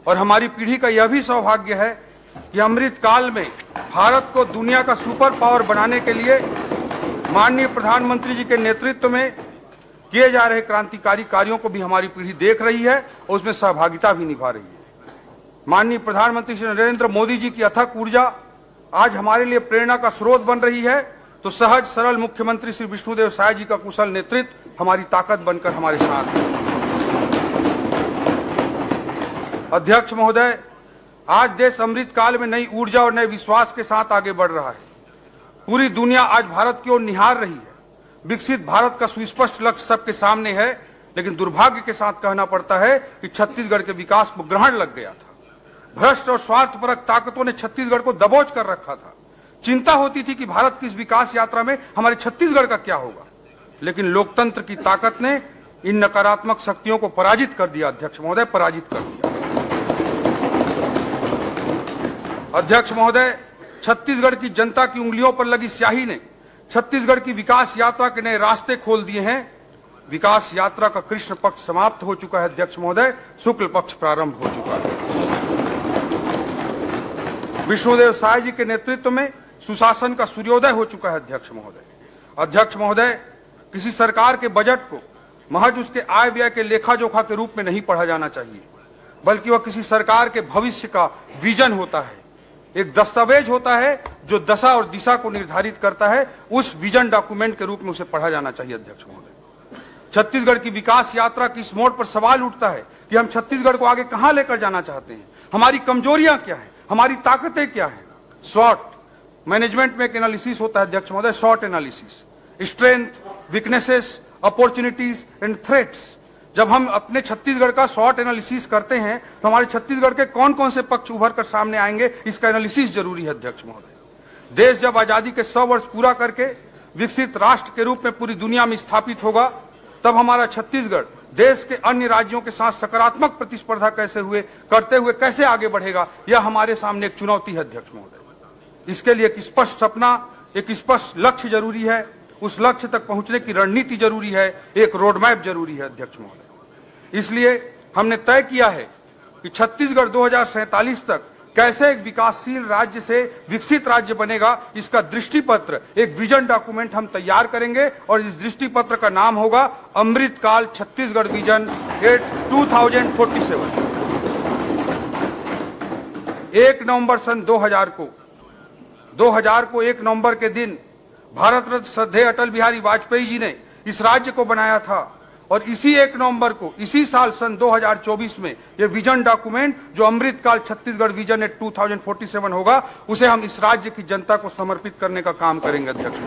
और हमारी पीढ़ी का यह भी सौभाग्य है कि अमृत काल में भारत को दुनिया का सुपर पावर बनाने के लिए माननीय प्रधानमंत्री जी के नेतृत्व में किए जा रहे क्रांतिकारी कार्यों को भी हमारी पीढ़ी देख रही है और उसमें सहभागिता भी निभा रही है। माननीय प्रधानमंत्री श्री नरेंद्र मोदी जी की अथक ऊर्जा आज हमारे लिए प्रेरणा का स्रोत बन रही है, तो सहज सरल मुख्यमंत्री श्री विष्णुदेव साय जी का कुशल नेतृत्व हमारी ताकत बनकर हमारे साथ है। अध्यक्ष महोदय, आज देश अमृत काल में नई ऊर्जा और नए विश्वास के साथ आगे बढ़ रहा है। पूरी दुनिया आज भारत की ओर निहार रही है। विकसित भारत का सुस्पष्ट लक्ष्य सबके सामने है, लेकिन दुर्भाग्य के साथ कहना पड़ता है कि छत्तीसगढ़ के विकास को ग्रहण लग गया था। भ्रष्ट और स्वार्थपरक ताकतों ने छत्तीसगढ़ को दबोच कर रखा था। चिंता होती थी कि भारत की इस विकास यात्रा में हमारे छत्तीसगढ़ का क्या होगा, लेकिन लोकतंत्र की ताकत ने इन नकारात्मक शक्तियों को पराजित कर दिया। अध्यक्ष महोदय, पराजित कर दिया। अध्यक्ष महोदय, छत्तीसगढ़ की जनता की उंगलियों पर लगी स्याही ने छत्तीसगढ़ की विकास यात्रा के नए रास्ते खोल दिए हैं। विकास यात्रा का कृष्ण पक्ष समाप्त हो चुका है। अध्यक्ष महोदय, शुक्ल पक्ष प्रारंभ हो चुका है। विष्णुदेव साय जी के नेतृत्व में सुशासन का सूर्योदय हो चुका है। अध्यक्ष महोदय, किसी सरकार के बजट को महज उसके आय व्यय के लेखा जोखा के रूप में नहीं पढ़ा जाना चाहिए, बल्कि वह किसी सरकार के भविष्य का विजन होता है, एक दस्तावेज होता है जो दशा और दिशा को निर्धारित करता है। उस विजन डॉक्यूमेंट के रूप में उसे पढ़ा जाना चाहिए। अध्यक्ष महोदय, छत्तीसगढ़ की विकास यात्रा की इस मोड़ पर सवाल उठता है कि हम छत्तीसगढ़ को आगे कहां लेकर जाना चाहते हैं, हमारी कमजोरियां क्या है, हमारी ताकतें क्या है। शॉर्ट मैनेजमेंट में एक एनालिसिस होता है। अध्यक्ष महोदय, short analysis, strength, weaknesses, opportunities and threats. जब हम अपने छत्तीसगढ़ का शॉर्ट एनालिसिस करते हैं तो हमारे छत्तीसगढ़ के कौन कौन से पक्ष उभर कर सामने आएंगे, इसका एनालिसिस जरूरी है। अध्यक्ष महोदय, देश जब आजादी के 100 वर्ष पूरा करके विकसित राष्ट्र के रूप में पूरी दुनिया में स्थापित होगा, तब हमारा छत्तीसगढ़ देश के अन्य राज्यों के साथ सकारात्मक प्रतिस्पर्धा करते हुए कैसे आगे बढ़ेगा, यह हमारे सामने एक चुनौती है। अध्यक्ष महोदय, इसके लिए एक स्पष्ट सपना, एक स्पष्ट लक्ष्य जरूरी है। उस लक्ष्य तक पहुंचने की रणनीति जरूरी है, एक रोड मैप जरूरी है। अध्यक्ष महोदय, इसलिए हमने तय किया है कि छत्तीसगढ़ 2047 तक कैसे एक विकासशील राज्य से विकसित राज्य बनेगा, इसका दृष्टिपत्र, एक विजन डॉक्यूमेंट हम तैयार करेंगे और इस दृष्टिपत्र का नाम होगा अमृतकाल छत्तीसगढ़ विजन 2047। 1 नवंबर सन 2000 को 1 नवंबर के दिन भारत रत्न श्रद्धेय अटल बिहारी वाजपेयी जी ने इस राज्य को बनाया था, और इसी 1 नवंबर को इसी साल सन 2024 में यह विजन डॉक्यूमेंट जो अमृतकाल छत्तीसगढ़ विजन 2047 होगा, उसे हम इस राज्य की जनता को समर्पित करने का काम करेंगे। अध्यक्ष,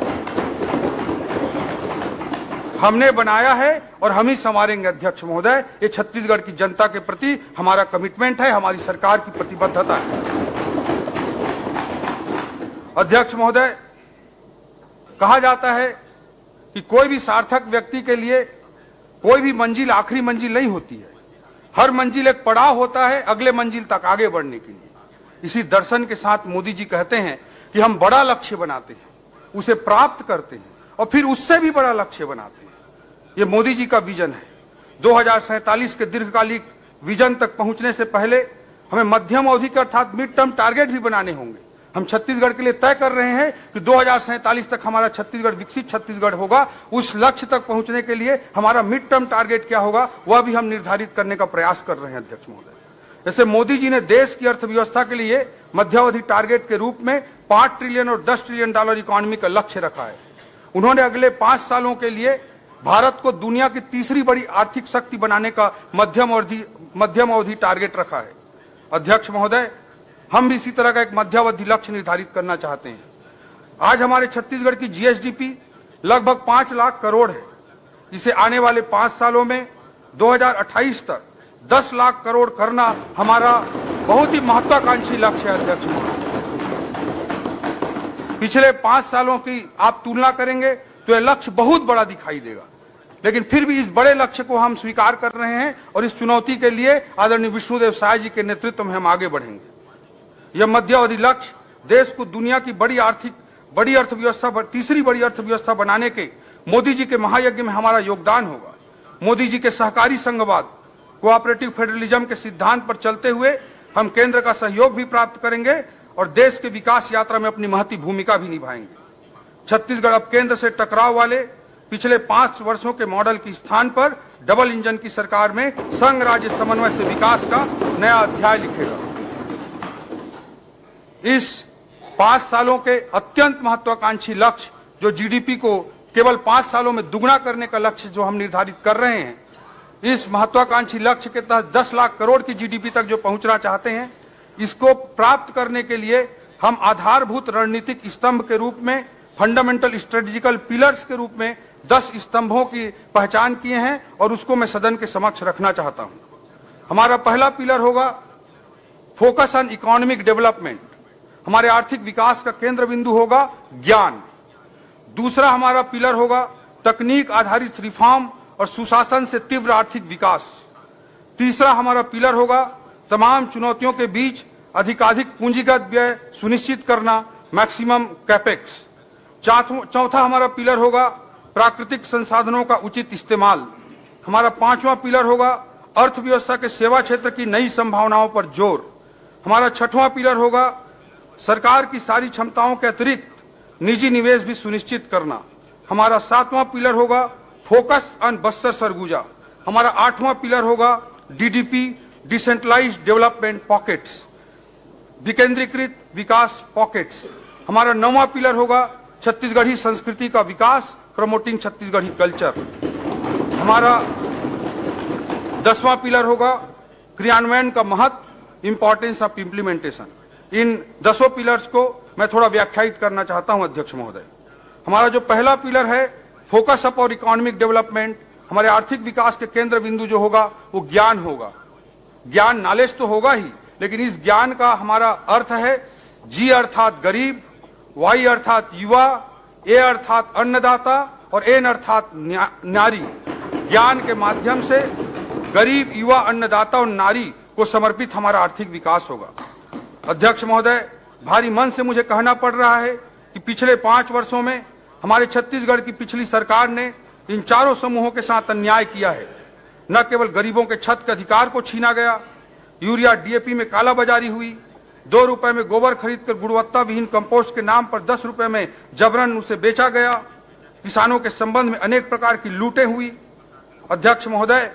हमने बनाया है और हम ही संवारेंगे। अध्यक्ष महोदय, ये छत्तीसगढ़ की जनता के प्रति हमारा कमिटमेंट है, हमारी सरकार की प्रतिबद्धता है। अध्यक्ष महोदय, कहा जाता है कि कोई भी सार्थक व्यक्ति के लिए कोई भी मंजिल आखिरी मंजिल नहीं होती है। हर मंजिल एक पड़ाव होता है अगले मंजिल तक आगे बढ़ने के लिए। इसी दर्शन के साथ मोदी जी कहते हैं कि हम बड़ा लक्ष्य बनाते हैं, उसे प्राप्त करते हैं और फिर उससे भी बड़ा लक्ष्य बनाते हैं। ये मोदी जी का विजन है। 2047 के दीर्घकालिक विजन तक पहुंचने से पहले हमें मध्यम अवधि के अर्थात मिड टर्म टारगेट भी बनाने होंगे। हम छत्तीसगढ़ के लिए तय कर रहे हैं कि 2047 तक हमारा छत्तीसगढ़ विकसित छत्तीसगढ़ होगा। उस लक्ष्य तक पहुंचने के लिए हमारा मिड टर्म टारगेट क्या होगा, वह भी हम निर्धारित करने का प्रयास कर रहे हैं। अध्यक्ष महोदय, जैसे मोदी जी ने देश की अर्थव्यवस्था के लिए मध्यावधि टारगेट के रूप में 5 ट्रिलियन और 10 ट्रिलियन डॉलर इकोनॉमी का लक्ष्य रखा है, उन्होंने अगले 5 सालों के लिए भारत को दुनिया की तीसरी बड़ी आर्थिक शक्ति बनाने का मध्यम अवधि टारगेट रखा है। अध्यक्ष महोदय, हम भी इसी तरह का एक मध्यावधि लक्ष्य निर्धारित करना चाहते हैं। आज हमारे छत्तीसगढ़ की जीएसडीपी लगभग 5 लाख करोड़ है, जिसे आने वाले 5 सालों में 2028 तक 10 लाख करोड़ करना हमारा बहुत ही महत्वाकांक्षी लक्ष्य है अध्यक्ष महोदय। पिछले 5 सालों की आप तुलना करेंगे तो यह लक्ष्य बहुत बड़ा दिखाई देगा, लेकिन फिर भी इस बड़े लक्ष्य को हम स्वीकार कर रहे हैं और इस चुनौती के लिए आदरणीय विष्णुदेव साय जी के नेतृत्व में हम आगे बढ़ेंगे। यह मध्यावधि लक्ष्य देश को दुनिया की तीसरी बड़ी अर्थव्यवस्था बनाने के मोदी जी के महायज्ञ में हमारा योगदान होगा। मोदी जी के सहकारी संघवाद, कोऑपरेटिव फेडरलिज्म के सिद्धांत पर चलते हुए हम केंद्र का सहयोग भी प्राप्त करेंगे और देश के विकास यात्रा में अपनी महती भूमिका भी निभाएंगे। छत्तीसगढ़ अब केंद्र से टकराव वाले पिछले 5 वर्षों के मॉडल के स्थान पर डबल इंजन की सरकार में संघ राज्य समन्वय से विकास का नया अध्याय लिखेगा। इस 5 सालों के अत्यंत महत्वाकांक्षी लक्ष्य, जो जीडीपी को केवल 5 सालों में दुगना करने का लक्ष्य जो हम निर्धारित कर रहे हैं, इस महत्वाकांक्षी लक्ष्य के तहत 10 लाख करोड़ की जीडीपी तक जो पहुंचना चाहते हैं, इसको प्राप्त करने के लिए हम आधारभूत रणनीतिक स्तंभ के रूप में, फंडामेंटल स्ट्रेटेजिकल पिलर्स के रूप में 10 स्तंभों की पहचान किए हैं और उसको मैं सदन के समक्ष रखना चाहता हूं। हमारा पहला पिलर होगा फोकस ऑन इकोनॉमिक डेवलपमेंट। हमारे आर्थिक विकास का केंद्र बिंदु होगा ज्ञान। दूसरा हमारा पिलर होगा तकनीक आधारित रिफॉर्म और सुशासन से तीव्र आर्थिक विकास। तीसरा हमारा पिलर होगा तमाम चुनौतियों के बीच अधिकाधिक पूंजीगत व्यय सुनिश्चित करना, मैक्सिमम कैपेक्स। चौथा हमारा पिलर होगा प्राकृतिक संसाधनों का उचित इस्तेमाल। हमारा 5वां पिलर होगा अर्थव्यवस्था के सेवा क्षेत्र की नई संभावनाओं पर जोर। हमारा 6वां पिलर होगा सरकार की सारी क्षमताओं के अतिरिक्त निजी निवेश भी सुनिश्चित करना। हमारा 7वां पिलर होगा फोकस ऑन बस्तर सरगुजा। हमारा 8वां पिलर होगा डीडीपी, डिसेंट्रलाइज्ड डेवलपमेंट पॉकेट्स, विकेंद्रीकृत विकास पॉकेट्स। हमारा 9वां पिलर होगा छत्तीसगढ़ी संस्कृति का विकास, प्रमोटिंग छत्तीसगढ़ी कल्चर। हमारा 10वां पिलर होगा क्रियान्वयन का महत्व, importance of implementation. In 10 pillars को मैं थोड़ा व्याख्यायित करना चाहता हूं अध्यक्ष महोदय। हमारा जो पहला पिलर है फोकस अप और इकोनॉमिक डेवलपमेंट, हमारे आर्थिक विकास के केंद्र बिंदु जो होगा वो ज्ञान होगा। ज्ञान नॉलेज तो होगा ही, लेकिन इस ज्ञान का हमारा अर्थ है जी अर्थात गरीब, वाई अर्थात युवा, ए अर्थात अन्नदाता और एन अर्थात नारी। ज्ञान के माध्यम से गरीब, युवा, अन्नदाता और नारी को समर्पित हमारा आर्थिक विकास होगा। अध्यक्ष महोदय, भारी मन से मुझे कहना पड़ रहा है कि पिछले 5 वर्षों में हमारे छत्तीसगढ़ की पिछली सरकार ने इन चारों समूहों के साथ अन्याय किया है। न केवल गरीबों के छत के अधिकार को छीना गया, यूरिया डीएपी में कालाबाजारी हुई, 2 रुपए में गोबर खरीदकर गुणवत्ता विहीन कंपोस्ट के नाम पर 10 रुपए में जबरन उसे बेचा गया, किसानों के संबंध में अनेक प्रकार की लूटें हुई। अध्यक्ष महोदय,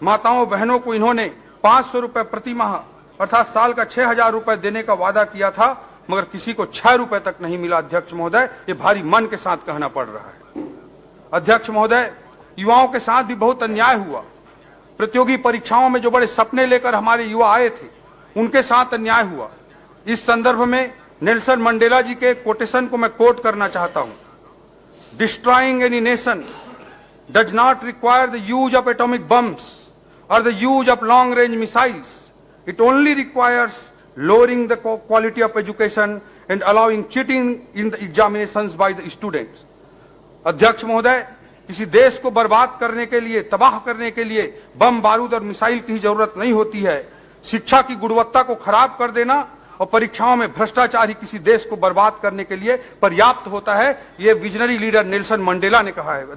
माताओं बहनों को इन्होंने 500 रुपए प्रति माह अर्थात साल का 6,000 रुपए देने का वादा किया था, मगर किसी को 6 रुपए तक नहीं मिला। अध्यक्ष महोदय, ये भारी मन के साथ कहना पड़ रहा है। अध्यक्ष महोदय, युवाओं के साथ भी बहुत अन्याय हुआ। प्रतियोगी परीक्षाओं में जो बड़े सपने लेकर हमारे युवा आए थे, उनके साथ अन्याय हुआ। इस संदर्भ में नेल्सन मंडेला जी के कोटेशन को मैं कोट करना चाहता हूं। Destroying any nation does not require the use of atomic bombs और the use of long range missiles. It only requires lowering the quality of education and allowing cheating in the examinations by the students. अध्यक्ष महोदय, किसी देश को बर्बाद करने के लिए, तबाह करने के लिए बम, बारूद और मिसाइल की जरूरत नहीं होती है। शिक्षा की गुणवत्ता को खराब कर देना और परीक्षाओं में भ्रष्टाचार ही किसी देश को बर्बाद करने के लिए पर्याप्त होता है। ये विजनरी लीडर नेल्सन मंडेला ने कहा है।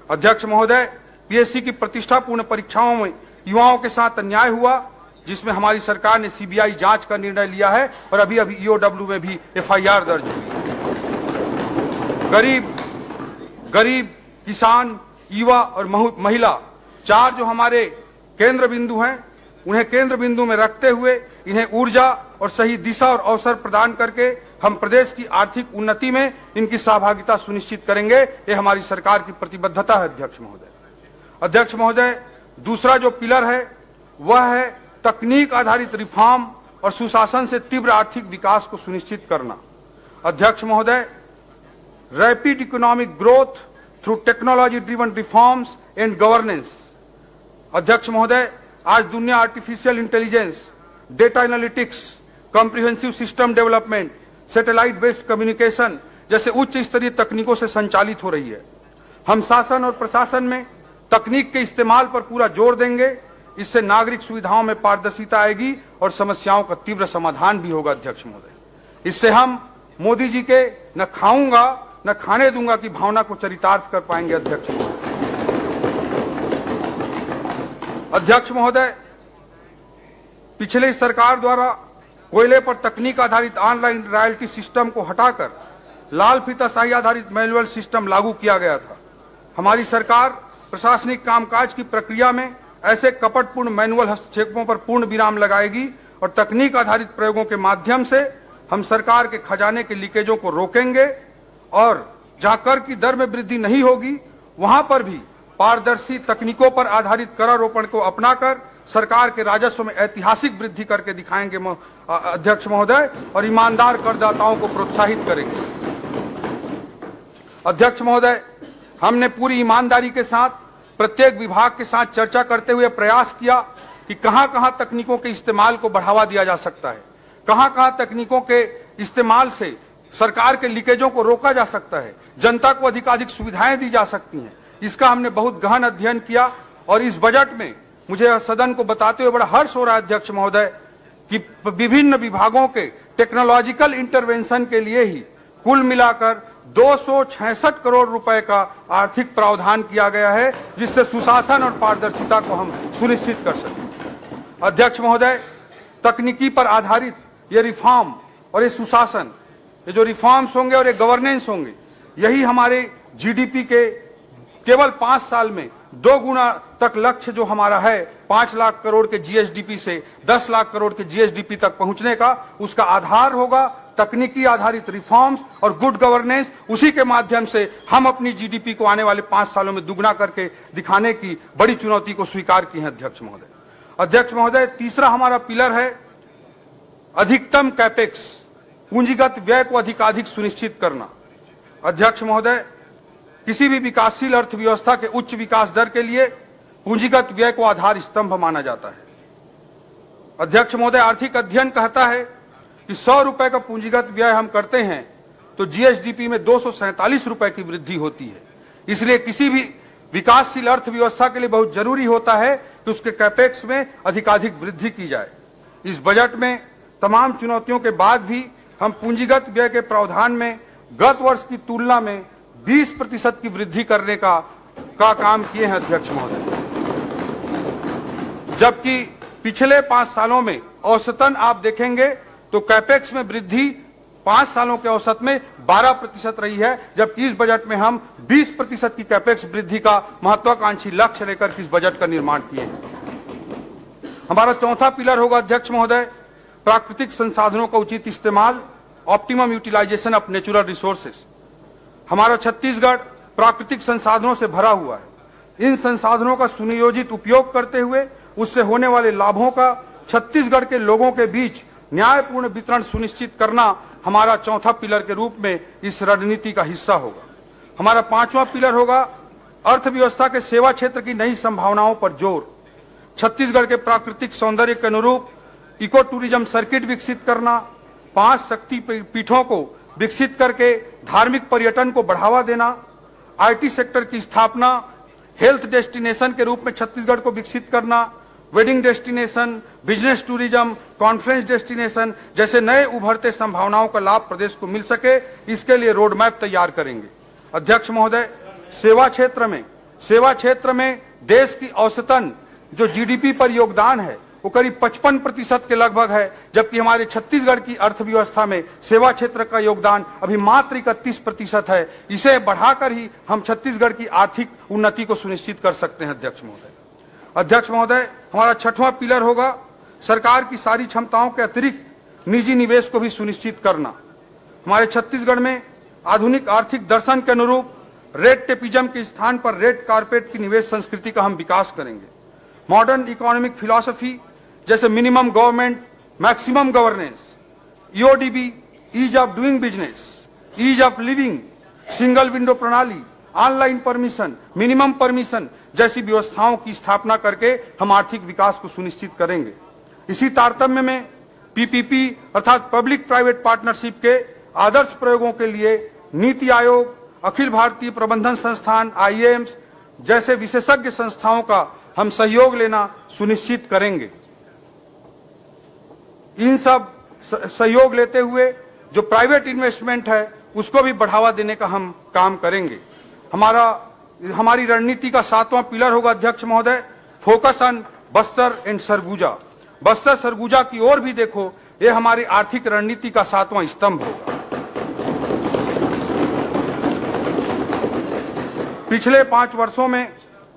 अध्यक्ष महोदय, पीएससी की प्रतिष्ठापूर्ण परीक्षाओं में युवाओं के साथ अन्याय हुआ, जिसमें हमारी सरकार ने सीबीआई जांच का निर्णय लिया है और अभी ईओडब्ल्यू में भी एफआईआर दर्ज हुई। गरीब, किसान, युवा और महिला, 4 जो हमारे केंद्र बिंदु हैं, उन्हें केंद्र बिंदु में रखते हुए इन्हें ऊर्जा और सही दिशा और अवसर प्रदान करके हम प्रदेश की आर्थिक उन्नति में इनकी सहभागिता सुनिश्चित करेंगे। ये हमारी सरकार की प्रतिबद्धता है। अध्यक्ष महोदय, दूसरा जो पिलर है वह है तकनीक आधारित रिफॉर्म और सुशासन से तीव्र आर्थिक विकास को सुनिश्चित करना। अध्यक्ष महोदय, rapid economic growth through technology driven reforms and governance. अध्यक्ष महोदय, आज दुनिया artificial intelligence, data analytics, comprehensive system development, satellite based communication जैसे उच्च स्तरीय तकनीकों से संचालित हो रही है। हम शासन और प्रशासन में तकनीक के इस्तेमाल पर पूरा जोर देंगे। इससे नागरिक सुविधाओं में पारदर्शिता आएगी और समस्याओं का तीव्र समाधान भी होगा। अध्यक्ष महोदय, इससे हम मोदी जी के न खाऊंगा न खाने दूंगा की भावना को चरितार्थ कर पाएंगे। अध्यक्ष महोदय, अध्यक्ष महोदय, पिछली सरकार द्वारा कोयले पर तकनीक आधारित ऑनलाइन रॉयल्टी सिस्टम को हटाकर लाल फीता शाही आधारित मैनुअल सिस्टम लागू किया गया था। हमारी सरकार प्रशासनिक कामकाज की प्रक्रिया में ऐसे कपटपूर्ण मैनुअल हस्तक्षेपों पर पूर्ण विराम लगाएगी और तकनीक आधारित प्रयोगों के माध्यम से हम सरकार के खजाने के लीकेजों को रोकेंगे और जहां कर की दर में वृद्धि नहीं होगी वहां पर भी पारदर्शी तकनीकों पर आधारित करारोपण को अपनाकर सरकार के राजस्व में ऐतिहासिक वृद्धि करके दिखाएंगे अध्यक्ष महोदय, और ईमानदार करदाताओं को प्रोत्साहित करेंगे। अध्यक्ष महोदय, हमने पूरी ईमानदारी के साथ प्रत्येक विभाग के साथ चर्चा करते हुए प्रयास किया कि कहां कहां तकनीकों के इस्तेमाल को बढ़ावा दिया जा सकता है, कहां कहां तकनीकों के इस्तेमाल से सरकार के लीकेजों को रोका जा सकता है, जनता को अधिकाधिक सुविधाएं दी जा सकती हैं। इसका हमने बहुत गहन अध्ययन किया और इस बजट में मुझे सदन को बताते हुए बड़ा हर्ष हो रहा है अध्यक्ष महोदय कि विभिन्न विभागों के टेक्नोलॉजिकल इंटरवेंशन के लिए ही कुल मिलाकर 266 करोड़ रुपए का आर्थिक प्रावधान किया गया है, जिससे सुशासन और पारदर्शिता को हम सुनिश्चित कर सकें। अध्यक्ष महोदय, तकनीकी पर आधारित ये रिफॉर्म और ये सुशासन, ये जो रिफॉर्म्स होंगे और ये गवर्नेंस होंगे, यही हमारे जीडीपी के केवल 5 साल में 2 गुना तक लक्ष्य जो हमारा है 5 लाख करोड़ के जीएसडीपी से 10 लाख करोड़ के जीएसडीपी तक पहुंचने का, उसका आधार होगा तकनीकी आधारित रिफॉर्म्स और गुड गवर्नेंस। उसी के माध्यम से हम अपनी जीडीपी को आने वाले 5 सालों में दुगना करके दिखाने की बड़ी चुनौती को स्वीकार की है। अध्यक्ष महोदय, अध्यक्ष महोदय, तीसरा हमारा पिलर है अधिकतम कैपेक्स, पूंजीगत व्यय को अधिकाधिक सुनिश्चित करना। अध्यक्ष महोदय, किसी भी विकासशील अर्थव्यवस्था के उच्च विकास दर के लिए पूंजीगत व्यय को आधार स्तंभ माना जाता है। अध्यक्ष महोदय, आर्थिक अध्ययन कहता है कि 100 रुपए का पूंजीगत व्यय हम करते हैं तो जीएसडीपी में 247 रुपए की वृद्धि होती है। इसलिए किसी भी विकासशील अर्थव्यवस्था के लिए बहुत जरूरी होता है कि उसके कैपेक्स में अधिकाधिक वृद्धि की जाए। इस बजट में तमाम चुनौतियों के बाद भी हम पूंजीगत व्यय के प्रावधान में गत वर्ष की तुलना में 20% की वृद्धि करने का काम किए हैं। अध्यक्ष महोदय, जबकि पिछले 5 सालों में औसतन आप देखेंगे तो कैपेक्स में वृद्धि 5 सालों के औसत में 12% रही है, जबकि इस बजट में हम 20% की कैपेक्स वृद्धि का महत्वाकांक्षी लक्ष्य लेकर इस बजट का निर्माण किए हैं। हमारा चौथा पिलर होगा अध्यक्ष महोदय, प्राकृतिक संसाधनों का उचित इस्तेमाल, optimum utilisation of natural resources. हमारा छत्तीसगढ़ प्राकृतिक संसाधनों से भरा हुआ है। इन संसाधनों का सुनियोजित उपयोग करते हुए उससे होने वाले लाभों का छत्तीसगढ़ के लोगों के बीच न्यायपूर्ण वितरण सुनिश्चित करना हमारा चौथा पिलर के रूप में इस रणनीति का हिस्सा होगा। हमारा 5वां पिलर होगा अर्थव्यवस्था के सेवा क्षेत्र की नई संभावनाओं पर जोर। छत्तीसगढ़ के प्राकृतिक सौंदर्य के अनुरूप इको टूरिज्म सर्किट विकसित करना, 5 शक्ति पीठों को विकसित करके धार्मिक पर्यटन को बढ़ावा देना, आईटी सेक्टर की स्थापना, हेल्थ डेस्टिनेशन के रूप में छत्तीसगढ़ को विकसित करना, wedding destination, business tourism, conference destination जैसे नए उभरते संभावनाओं का लाभ प्रदेश को मिल सके, इसके लिए रोड मैप तैयार करेंगे। अध्यक्ष महोदय, सेवा क्षेत्र में देश की औसतन जो जीडीपी पर योगदान है वो करीब 55% के लगभग है, जबकि हमारे छत्तीसगढ़ की अर्थव्यवस्था में सेवा क्षेत्र का योगदान अभी मात्र 31% है। इसे बढ़ाकर ही हम छत्तीसगढ़ की आर्थिक उन्नति को सुनिश्चित कर सकते हैं। अध्यक्ष महोदय, हमारा 6वां पिलर होगा सरकार की सारी क्षमताओं के अतिरिक्त निजी निवेश को भी सुनिश्चित करना। हमारे छत्तीसगढ़ में आधुनिक आर्थिक दर्शन के अनुरूप रेड टेपिज्म के स्थान पर रेड कारपेट की निवेश संस्कृति का हम विकास करेंगे। मॉडर्न इकोनॉमिक फिलॉसफी जैसे minimum government maximum governance, EODB, ease of doing business, ease of living, single window प्रणाली, ऑनलाइन परमिशन, मिनिमम परमिशन जैसी व्यवस्थाओं की स्थापना करके हम आर्थिक विकास को सुनिश्चित करेंगे। इसी तारतम्य में पीपीपी अर्थात पब्लिक प्राइवेट पार्टनरशिप के आदर्श प्रयोगों के लिए नीति आयोग, अखिल भारतीय प्रबंधन संस्थान आईएएम्स जैसे विशेषज्ञ संस्थाओं का हम सहयोग लेना सुनिश्चित करेंगे। इन सब सहयोग लेते हुए जो प्राइवेट इन्वेस्टमेंट है उसको भी बढ़ावा देने का हम काम करेंगे। हमारी रणनीति का 7वां पिलर होगा अध्यक्ष महोदय, focus on Bastar and Surguja. Bastar Surguja की ओर भी देखो, ये हमारी आर्थिक रणनीति का 7वां स्तंभ होगा। पिछले 5 वर्षों में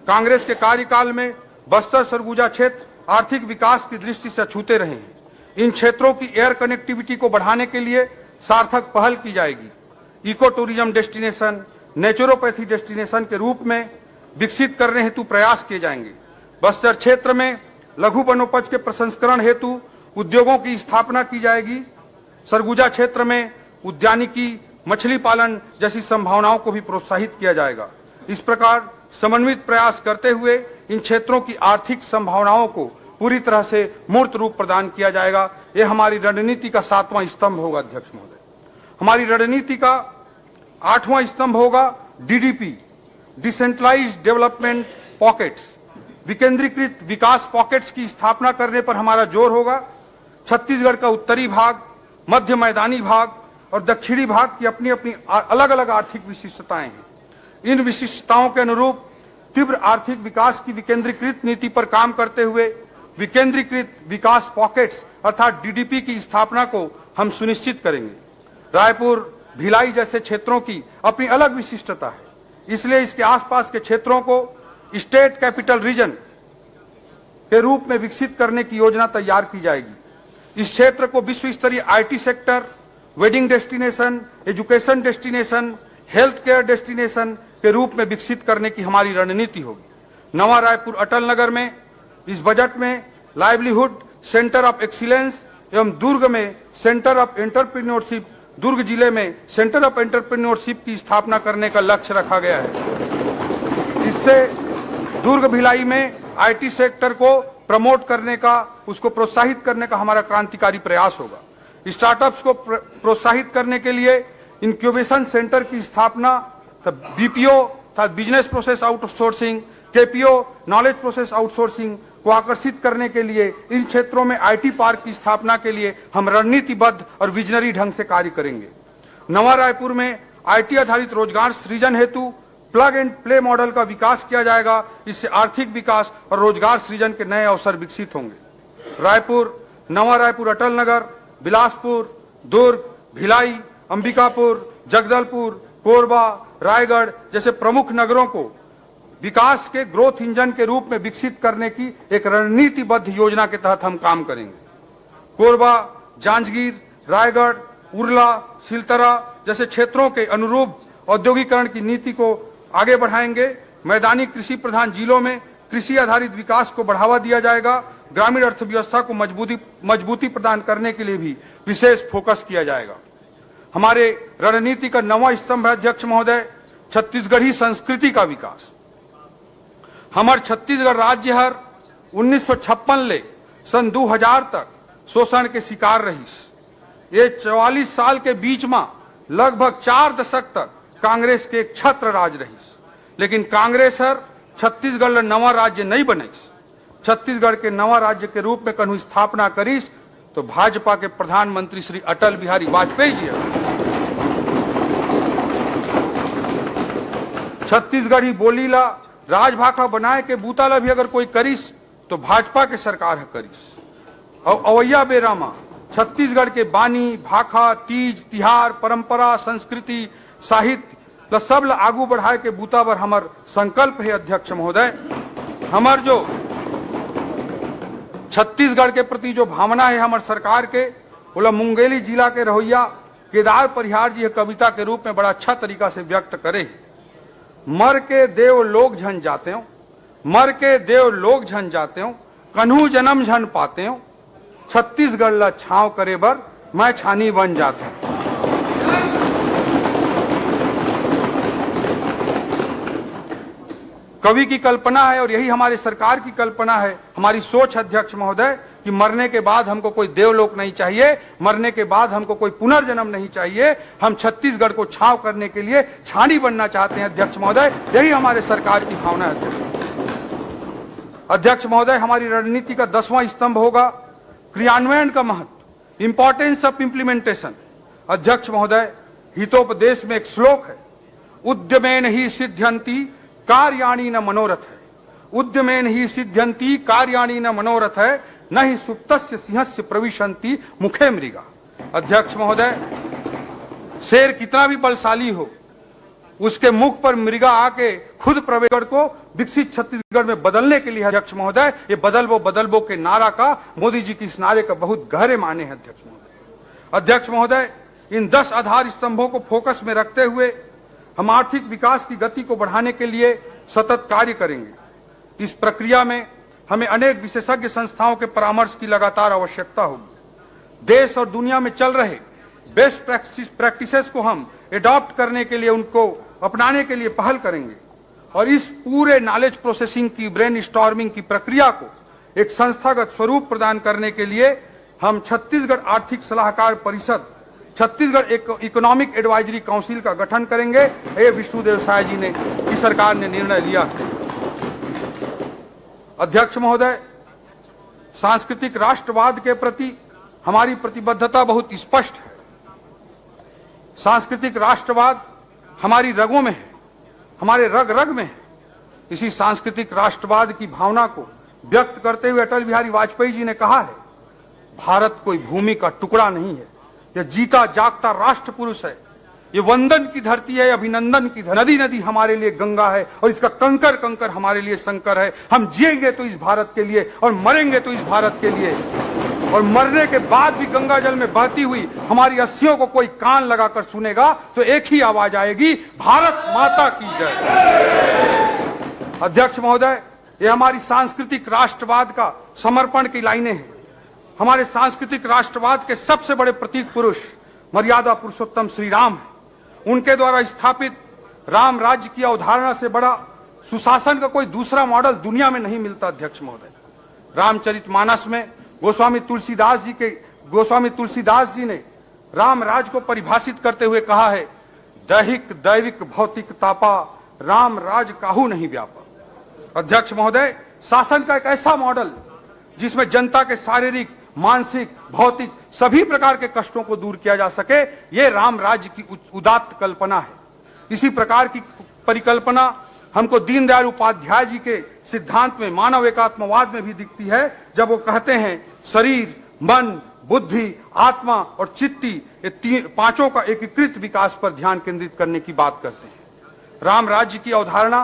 कांग्रेस के कार्यकाल में बस्तर सरगुजा क्षेत्र आर्थिक विकास की दृष्टि से अछूते रहे हैं। इन क्षेत्रों की एयर कनेक्टिविटी को बढ़ाने के लिए सार्थक पहल की जाएगी। Eco tourism destination, naturopathy destination के रूप में विकसित करने हेतु प्रयास किए जाएंगे। बस्तर क्षेत्र में लघु वनोपज के प्रसंस्करण हेतु उद्योगों की स्थापना की जाएगी। सरगुजा क्षेत्र में उद्यानिकी, मछली पालन जैसी संभावनाओं को भी प्रोत्साहित किया जाएगा। इस प्रकार समन्वित प्रयास करते हुए इन क्षेत्रों की आर्थिक संभावनाओं को पूरी तरह से मूर्त रूप प्रदान किया जाएगा। यह हमारी रणनीति का 7वां स्तंभ होगा अध्यक्ष महोदय। हमारी रणनीति का 8वां स्तंभ होगा डीडीपी, डिसेंट्रलाइज्ड डेवलपमेंट पॉकेट्स। विकेंद्रीकृत विकास पॉकेट्स की स्थापना करने पर हमारा जोर होगा। छत्तीसगढ़ का उत्तरी भाग, मध्य मैदानी भाग और दक्षिणी भाग की अपनी अपनी अलग अलग आर्थिक विशिष्टताएं हैं। इन विशिष्टताओं के अनुरूप तीव्र आर्थिक विकास की विकेंद्रीकृत नीति पर काम करते हुए विकेंद्रीकृत विकास पॉकेट्स अर्थात डीडीपी की स्थापना को हम सुनिश्चित करेंगे। रायपुर, भिलाई जैसे क्षेत्रों की अपनी अलग विशिष्टता है, इसलिए इसके आसपास के क्षेत्रों को स्टेट कैपिटल रीजन के रूप में विकसित करने की योजना तैयार की जाएगी। इस क्षेत्र को विश्व स्तरीय IT sector, wedding destination, education destination, health care destination के रूप में विकसित करने की हमारी रणनीति होगी। नवा रायपुर अटल नगर में इस बजट में लाइवलीहुड सेंटर ऑफ एक्सीलेंस एवं दुर्ग में सेंटर ऑफ एंटरप्रेन्योरशिप, दुर्ग जिले में सेंटर ऑफ एंटरप्रेन्योरशिप की स्थापना करने का लक्ष्य रखा गया है। इससे दुर्ग भिलाई में आईटी सेक्टर को प्रमोट करने का, उसको प्रोत्साहित करने का हमारा क्रांतिकारी प्रयास होगा। स्टार्टअप्स को प्रोत्साहित करने के लिए इंक्यूबेशन सेंटर की स्थापना, BPO business process outsourcing, KPO knowledge process outsourcing को आकर्षित करने के लिए इन क्षेत्रों में आईटी पार्क की स्थापना के लिए हम रणनीतिबद्ध और विजनरी ढंग से कार्य करेंगे। नवा रायपुर में आईटी आधारित रोजगार सृजन हेतु प्लग एंड प्ले मॉडल का विकास किया जाएगा। इससे आर्थिक विकास और रोजगार सृजन के नए अवसर विकसित होंगे। रायपुर, नवा रायपुर अटल नगर, बिलासपुर, दुर्ग, भिलाई, अंबिकापुर, जगदलपुर, कोरबा, रायगढ़ जैसे प्रमुख नगरों को विकास के ग्रोथ इंजन के रूप में विकसित करने की एक रणनीतिबद्ध योजना के तहत हम काम करेंगे। कोरबा, जांजगीर, रायगढ़, उरला, सिलतरा जैसे क्षेत्रों के अनुरूप औद्योगिकरण की नीति को आगे बढ़ाएंगे। मैदानी कृषि प्रधान जिलों में कृषि आधारित विकास को बढ़ावा दिया जाएगा। ग्रामीण अर्थव्यवस्था को मजबूती प्रदान करने के लिए भी विशेष फोकस किया जाएगा। हमारे रणनीति का 9वां स्तंभ है अध्यक्ष महोदय, छत्तीसगढ़ी संस्कृति का विकास। हमार छत्तीसगढ़ राज्य हर 1956 ले सन 2000 तक शोषण के शिकार रही। ये 44 साल के बीच में लगभग 4 दशक तक कांग्रेस के एक छत्र राज रही, लेकिन कांग्रेस हर छत्तीसगढ़ ला नवा राज्य नहीं बनाईस। छत्तीसगढ़ के नवा राज्य के रूप में कन्हू स्थापना करीस तो भाजपा के प्रधानमंत्री श्री अटल बिहारी वाजपेयी जी छत्तीसगढ़ी बोली ला राजभाषा बनाए के बूता ला भी अगर कोई करीस तो भाजपा के सरकार है करीस। और अवैया बेरामा छत्तीसगढ़ के बानी, भाखा, तीज, तिहार, परंपरा, संस्कृति, साहित्य सब ला आगू बढ़ाए के बूता पर हमार संकल्प है अध्यक्ष महोदय। हमार जो छत्तीसगढ़ के प्रति जो भावना है हमारे सरकार के, बोला मुंगेली जिला के रहोइया केदार परिहार जी कविता के रूप में बड़ा अच्छा तरीका से व्यक्त करे। मर के देव लोग झन जाते हो, मर के देव लोग झन जाते हो, कन्हू जन्म झन पाते हो, छत्तीसगढ़ ला छांव करे बर मैं छानी बन जाता हूं। कवि की कल्पना है और यही हमारी सरकार की कल्पना है, हमारी सोच अध्यक्ष महोदय कि मरने के बाद हमको कोई देवलोक नहीं चाहिए, मरने के बाद हमको कोई पुनर्जन्म नहीं चाहिए। हम छत्तीसगढ़ को छांव करने के लिए छानी बनना चाहते हैं अध्यक्ष महोदय, यही हमारे सरकार की भावना है। अध्यक्ष महोदय, हमारी रणनीति का 10वां स्तंभ होगा क्रियान्वयन का महत्व, इंपॉर्टेंस ऑफ इंप्लीमेंटेशन। अध्यक्ष महोदय, हितोपदेश में एक श्लोक है, उद्यमेन ही सिद्ध्यंति कार्याणि न मनोरथ है। उद्यमेन ही सिद्ध्यंति कार्याणि न मनोरथ है, न ही सुप्तस्य सिंहस्य प्रविशन्ति मुखे मृगा। अध्यक्ष महोदय, शेर कितना भी बलशाली हो, उसके मुख पर मृगा आके खुद प्रवेश को विकसित छत्तीसगढ़ में बदलने के लिए अध्यक्ष महोदय, ये बदलबो के नारा का, मोदी जी की इस नारे का बहुत गहरे माने हैं अध्यक्ष महोदय। अध्यक्ष महोदय, इन 10 आधार स्तंभों को फोकस में रखते हुए हम आर्थिक विकास की गति को बढ़ाने के लिए सतत कार्य करेंगे। इस प्रक्रिया में हमें अनेक विशेषज्ञ संस्थाओं के परामर्श की लगातार आवश्यकता होगी। देश और दुनिया में चल रहे बेस्ट प्रैक्टिसेस को हम एडॉप्ट करने के लिए, उनको अपनाने के लिए पहल करेंगे और इस पूरे नॉलेज प्रोसेसिंग की, ब्रेन स्टॉर्मिंग की प्रक्रिया को एक संस्थागत स्वरूप प्रदान करने के लिए हम छत्तीसगढ़ आर्थिक सलाहकार परिषद, छत्तीसगढ़ इकोनॉमिक एडवाइजरी काउंसिल का गठन करेंगे। ये विष्णुदेव साय जी ने, की सरकार ने निर्णय लिया है। अध्यक्ष महोदय, सांस्कृतिक राष्ट्रवाद के प्रति हमारी प्रतिबद्धता बहुत स्पष्ट है। सांस्कृतिक राष्ट्रवाद हमारी रगों में है, हमारे रग रग में है। इसी सांस्कृतिक राष्ट्रवाद की भावना को व्यक्त करते हुए अटल बिहारी वाजपेयी जी ने कहा है, भारत कोई भूमि का टुकड़ा नहीं है, यह जीता जागता राष्ट्र पुरुष है। ये वंदन की धरती है, अभिनंदन की नदी नदी हमारे लिए गंगा है और इसका कंकर कंकर हमारे लिए शंकर है। हम जिएंगे तो इस भारत के लिए और मरेंगे तो इस भारत के लिए, और मरने के बाद भी गंगा जल में बहती हुई हमारी अस्थियों को कोई कान लगाकर सुनेगा तो एक ही आवाज आएगी, भारत माता की जय। अध्यक्ष महोदय, ये हमारी सांस्कृतिक राष्ट्रवाद का समर्पण की लाइनें हैं। हमारे सांस्कृतिक राष्ट्रवाद के सबसे बड़े प्रतीक पुरुष मर्यादा पुरुषोत्तम श्री राम है। उनके द्वारा स्थापित राम राज्य की अवधारणा से बड़ा सुशासन का कोई दूसरा मॉडल दुनिया में नहीं मिलता। अध्यक्ष महोदय, रामचरितमानस में गोस्वामी तुलसीदास जी ने राम राज को परिभाषित करते हुए कहा है, दैहिक दैविक भौतिक तापा राम राज काहू नहीं व्यापा। अध्यक्ष महोदय, शासन का एक ऐसा मॉडल जिसमें जनता के शारीरिक, मानसिक, भौतिक सभी प्रकार के कष्टों को दूर किया जा सके, ये राम राज्य की उदात्त कल्पना है। इसी प्रकार की परिकल्पना हमको दीनदयाल उपाध्याय जी के सिद्धांत में, मानव एकात्मवाद में भी दिखती है, जब वो कहते हैं शरीर, मन, बुद्धि, आत्मा और चित्ती, ये पांचों का एकीकृत विकास पर ध्यान केंद्रित करने की बात करते हैं। राम राज्य की अवधारणा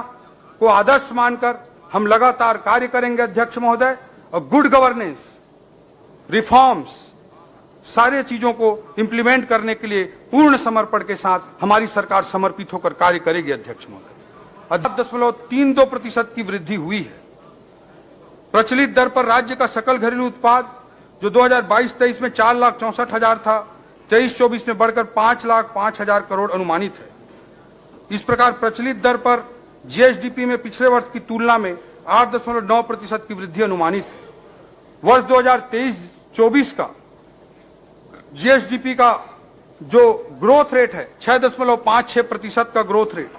को आदर्श मानकर हम लगातार कार्य करेंगे अध्यक्ष महोदय, और गुड गवर्नेंस, रिफॉर्म्स, सारे चीजों को इंप्लीमेंट करने के लिए पूर्ण समर्पण के साथ हमारी सरकार समर्पित होकर कार्य करेगी। अध्यक्ष महोदय, 10.32% की वृद्धि हुई है। प्रचलित दर पर राज्य का सकल घरेलू उत्पाद जो 2022-23 में 4,64,000 था, 23-24 में बढ़कर 5,05,000 करोड़ अनुमानित है। इस प्रकार प्रचलित दर पर जीएसडीपी में पिछले वर्ष की तुलना में 8.9% की वृद्धि अनुमानित है। वर्ष 2023-24 का जीएसडीपी का जो ग्रोथ रेट है 6.56% का ग्रोथ रेट,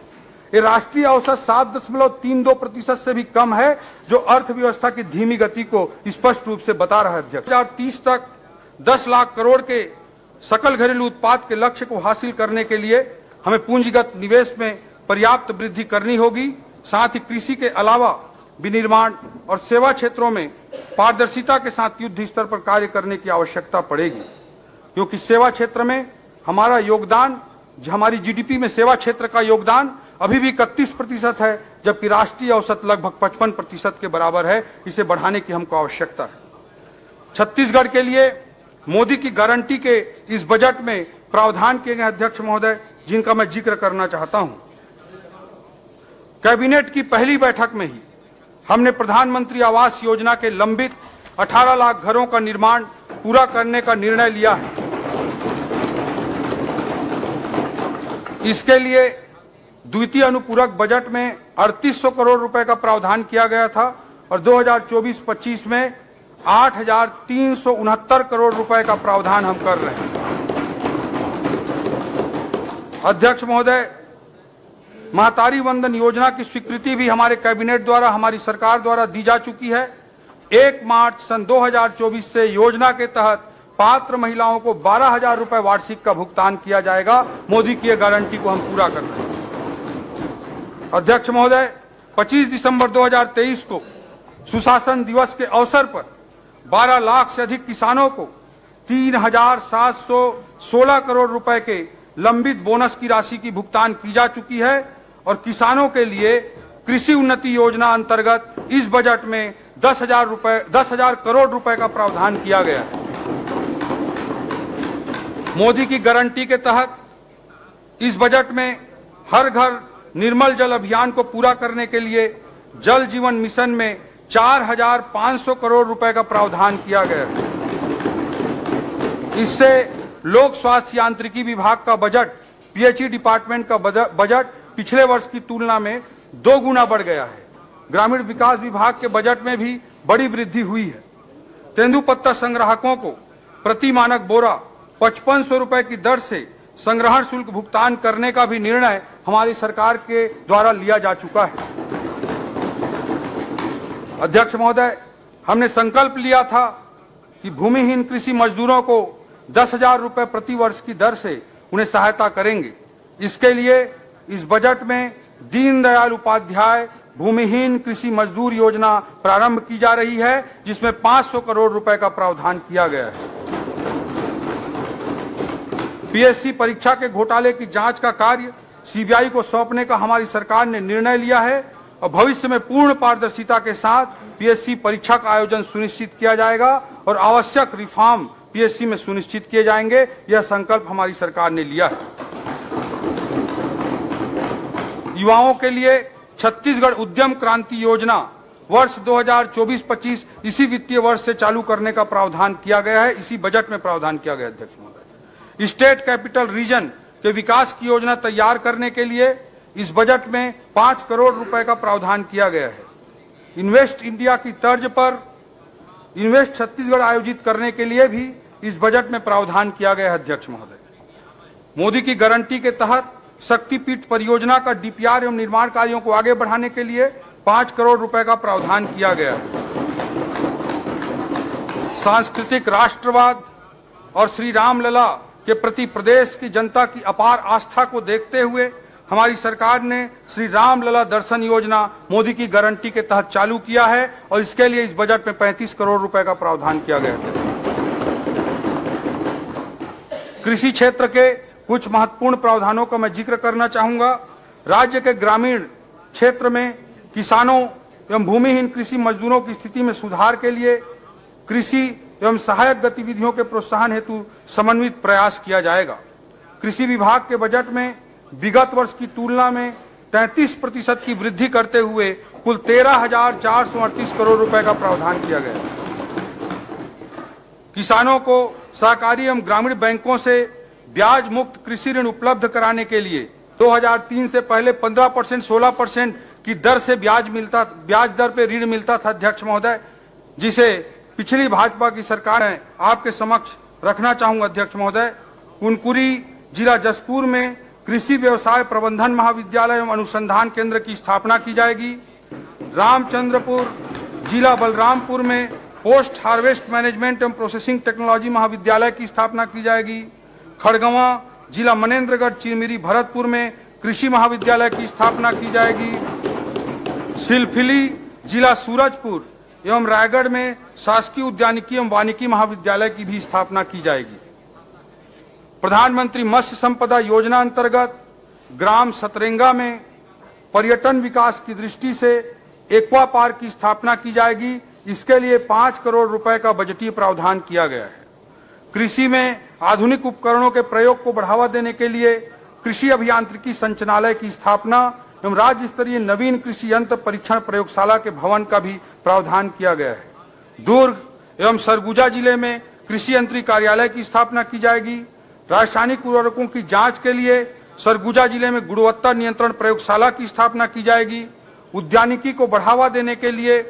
ये राष्ट्रीय औसत 7.32% से भी कम है, जो अर्थव्यवस्था की धीमी गति को स्पष्ट रूप से बता रहा है। अध्यक्ष, 2030 तक 10 लाख करोड़ के सकल घरेलू उत्पाद के लक्ष्य को हासिल करने के लिए हमें पूंजीगत निवेश में पर्याप्त वृद्धि करनी होगी। साथ ही कृषि के अलावा विनिर्माण और सेवा क्षेत्रों में पारदर्शिता के साथ युद्ध स्तर पर कार्य करने की आवश्यकता पड़ेगी, क्योंकि सेवा क्षेत्र में हमारा योगदान, हमारी जीडीपी में सेवा क्षेत्र का योगदान अभी भी 31% है, जबकि राष्ट्रीय औसत लगभग 55% के बराबर है। इसे बढ़ाने की हमको आवश्यकता है। छत्तीसगढ़ के लिए मोदी की गारंटी के इस बजट में प्रावधान किए गए अध्यक्ष महोदय, जिनका मैं जिक्र करना चाहता हूं। कैबिनेट की पहली बैठक में ही हमने प्रधानमंत्री आवास योजना के लंबित 18 लाख घरों का निर्माण पूरा करने का निर्णय लिया है। इसके लिए द्वितीय अनुपूरक बजट में 3800 करोड़ रुपए का प्रावधान किया गया था और 2024-25 में 8,369 करोड़ रुपए का प्रावधान हम कर रहे हैं। अध्यक्ष महोदय, महतारी वंदन योजना की स्वीकृति भी हमारे कैबिनेट द्वारा, हमारी सरकार द्वारा दी जा चुकी है। 1 मार्च सन 2024 से योजना के तहत पात्र महिलाओं को 12,000 रुपए वार्षिक का भुगतान किया जाएगा। मोदी की यह गारंटी को हम पूरा कर रहे हैं। अध्यक्ष महोदय, 25 दिसंबर 2023 को सुशासन दिवस के अवसर पर 12 लाख से अधिक किसानों को 3,716 करोड़ रुपए के लंबित बोनस की राशि की भुगतान की जा चुकी है और किसानों के लिए कृषि उन्नति योजना अंतर्गत इस बजट में 10,000 करोड़ रुपए का प्रावधान किया गया है। मोदी की गारंटी के तहत इस बजट में हर घर निर्मल जल अभियान को पूरा करने के लिए जल जीवन मिशन में 4,500 करोड़ रुपए का प्रावधान किया गया है। इससे लोक स्वास्थ्य यांत्रिकी विभाग का बजट, पीएचई डिपार्टमेंट का बजट पिछले वर्ष की तुलना में 2 गुना बढ़ गया है। ग्रामीण विकास विभाग के बजट में भी बड़ी वृद्धि हुई है। तेंदुपत्ता संग्राहकों को प्रति मानक बोरा 5500 रुपए की दर से संग्रहण शुल्क भुगतान करने का भी निर्णय हमारी सरकार के द्वारा लिया जा चुका है। अध्यक्ष महोदय, हमने संकल्प लिया था कि भूमिहीन कृषि मजदूरों को 10,000 रुपए प्रति वर्ष की दर से उन्हें सहायता करेंगे। इसके लिए इस बजट में दीनदयाल उपाध्याय भूमिहीन कृषि मजदूर योजना प्रारंभ की जा रही है, जिसमें 500 करोड़ रुपए का प्रावधान किया गया है। पीएससी परीक्षा के घोटाले की जांच का कार्य सीबीआई को सौंपने का हमारी सरकार ने निर्णय लिया है और भविष्य में पूर्ण पारदर्शिता के साथ पीएससी परीक्षा का आयोजन सुनिश्चित किया जाएगा और आवश्यक रिफॉर्म पीएससी में सुनिश्चित किए जाएंगे। यह संकल्प हमारी सरकार ने लिया है। युवाओं के लिए छत्तीसगढ़ उद्यम क्रांति योजना वर्ष 2024-25 इसी वित्तीय वर्ष से चालू करने का प्रावधान किया गया है। इसी बजट में प्रावधान किया गया। अध्यक्ष महोदय, स्टेट कैपिटल रीजन के विकास की योजना तैयार करने के लिए इस बजट में 5 करोड़ रुपए का प्रावधान किया गया है। इन्वेस्ट इंडिया की तर्ज पर इन्वेस्ट छत्तीसगढ़ आयोजित करने के लिए भी इस बजट में प्रावधान किया गया है। अध्यक्ष महोदय, मोदी की गारंटी के तहत शक्तिपीठ परियोजना का डीपीआर एवं निर्माण कार्यों को आगे बढ़ाने के लिए 5 करोड़ रुपए का प्रावधान किया गया है। सांस्कृतिक राष्ट्रवाद और श्री रामलला के प्रति प्रदेश की जनता की अपार आस्था को देखते हुए हमारी सरकार ने श्री रामलला दर्शन योजना मोदी की गारंटी के तहत चालू किया है और इसके लिए इस बजट में 35 करोड़ रुपए का प्रावधान किया गया है। कृषि क्षेत्र के कुछ महत्वपूर्ण प्रावधानों का मैं जिक्र करना चाहूंगा। राज्य के ग्रामीण क्षेत्र में किसानों एवं भूमिहीन कृषि मजदूरों की स्थिति में सुधार के लिए कृषि एवं सहायक गतिविधियों के प्रोत्साहन हेतु समन्वित प्रयास किया जाएगा। कृषि विभाग के बजट में विगत वर्ष की तुलना में 33% की वृद्धि करते हुए कुल 13,438 करोड़ रुपए का प्रावधान किया गया। किसानों को सहकारी एवं ग्रामीण बैंकों से ब्याज मुक्त कृषि ऋण उपलब्ध कराने के लिए 2003 से पहले 15%, 16% की दर से ब्याज दर पे ऋण मिलता था। अध्यक्ष महोदय, जिसे पिछली भाजपा की सरकार ने आपके समक्ष रखना चाहूंगा। अध्यक्ष महोदय, कुनकुरी जिला जसपुर में कृषि व्यवसाय प्रबंधन महाविद्यालय एवं अनुसंधान केंद्र की स्थापना की जाएगी। रामचंद्रपुर जिला बलरामपुर में पोस्ट हार्वेस्ट मैनेजमेंट एवं प्रोसेसिंग टेक्नोलॉजी महाविद्यालय की स्थापना की जाएगी। खड़गवां जिला मनेन्द्रगढ़ चिरमिरी भरतपुर में कृषि महाविद्यालय की स्थापना की जाएगी। सिलफिली जिला सूरजपुर एवं रायगढ़ में शासकीय उद्यानिकी एवं वानिकी महाविद्यालय की भी स्थापना की जाएगी। प्रधानमंत्री मत्स्य संपदा योजना अंतर्गत ग्राम सतरेंगा में पर्यटन विकास की दृष्टि से एक्वा पार्क की स्थापना की जाएगी। इसके लिए 5 करोड़ रुपए का बजटीय प्रावधान किया गया है। कृषि में आधुनिक उपकरणों के प्रयोग को बढ़ावा देने के लिए कृषि अभियांत्रिकी संचालनालय की स्थापना एवं राज्य स्तरीय नवीन कृषि यंत्र परीक्षण प्रयोगशाला के भवन का भी प्रावधान किया गया है। दुर्ग एवं सरगुजा जिले में कृषि यंत्री कार्यालय की स्थापना की जाएगी। रासायनिक उर्वरकों की जांच के लिए सरगुजा जिले में गुणवत्ता नियंत्रण प्रयोगशाला की स्थापना की जाएगी। उद्यानिकी को बढ़ावा देने के लिए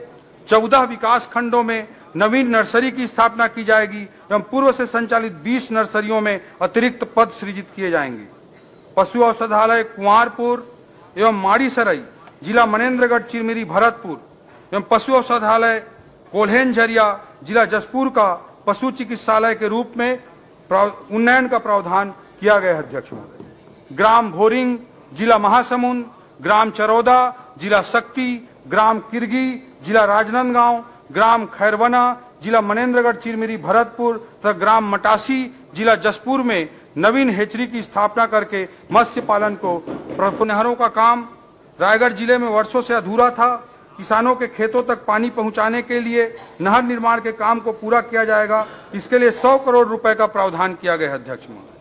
14 विकास खंडों में नवीन नर्सरी की स्थापना की जाएगी एवं पूर्व से संचालित 20 नर्सरियों में अतिरिक्त पद सृजित किए जाएंगे। पशु औषधालय कुंवारपुर एवं माड़ीसराय जिला मनेन्द्रगढ़ चिरमिरी भरतपुर एवं पशु औषधालय कोल्हेनझरिया जिला जसपुर का पशु चिकित्सालय के रूप में उन्नयन का प्रावधान किया गया है। अध्यक्ष महोदय, ग्राम भोरिंग जिला महासमुंद, ग्राम चरौदा जिला शक्ति, ग्राम किरगी जिला राजनांदगांव, ग्राम खैरवना जिला मनेन्द्रगढ़ चिरमिरी भरतपुर तथा ग्राम मटासी जिला जसपुर में नवीन हेचरी की स्थापना करके मत्स्य पालन को नहरों का काम रायगढ़ जिले में वर्षों से अधूरा था। किसानों के खेतों तक पानी पहुंचाने के लिए नहर निर्माण के काम को पूरा किया जाएगा। इसके लिए 100 करोड़ रुपए का प्रावधान किया गया है। अध्यक्ष महोदय,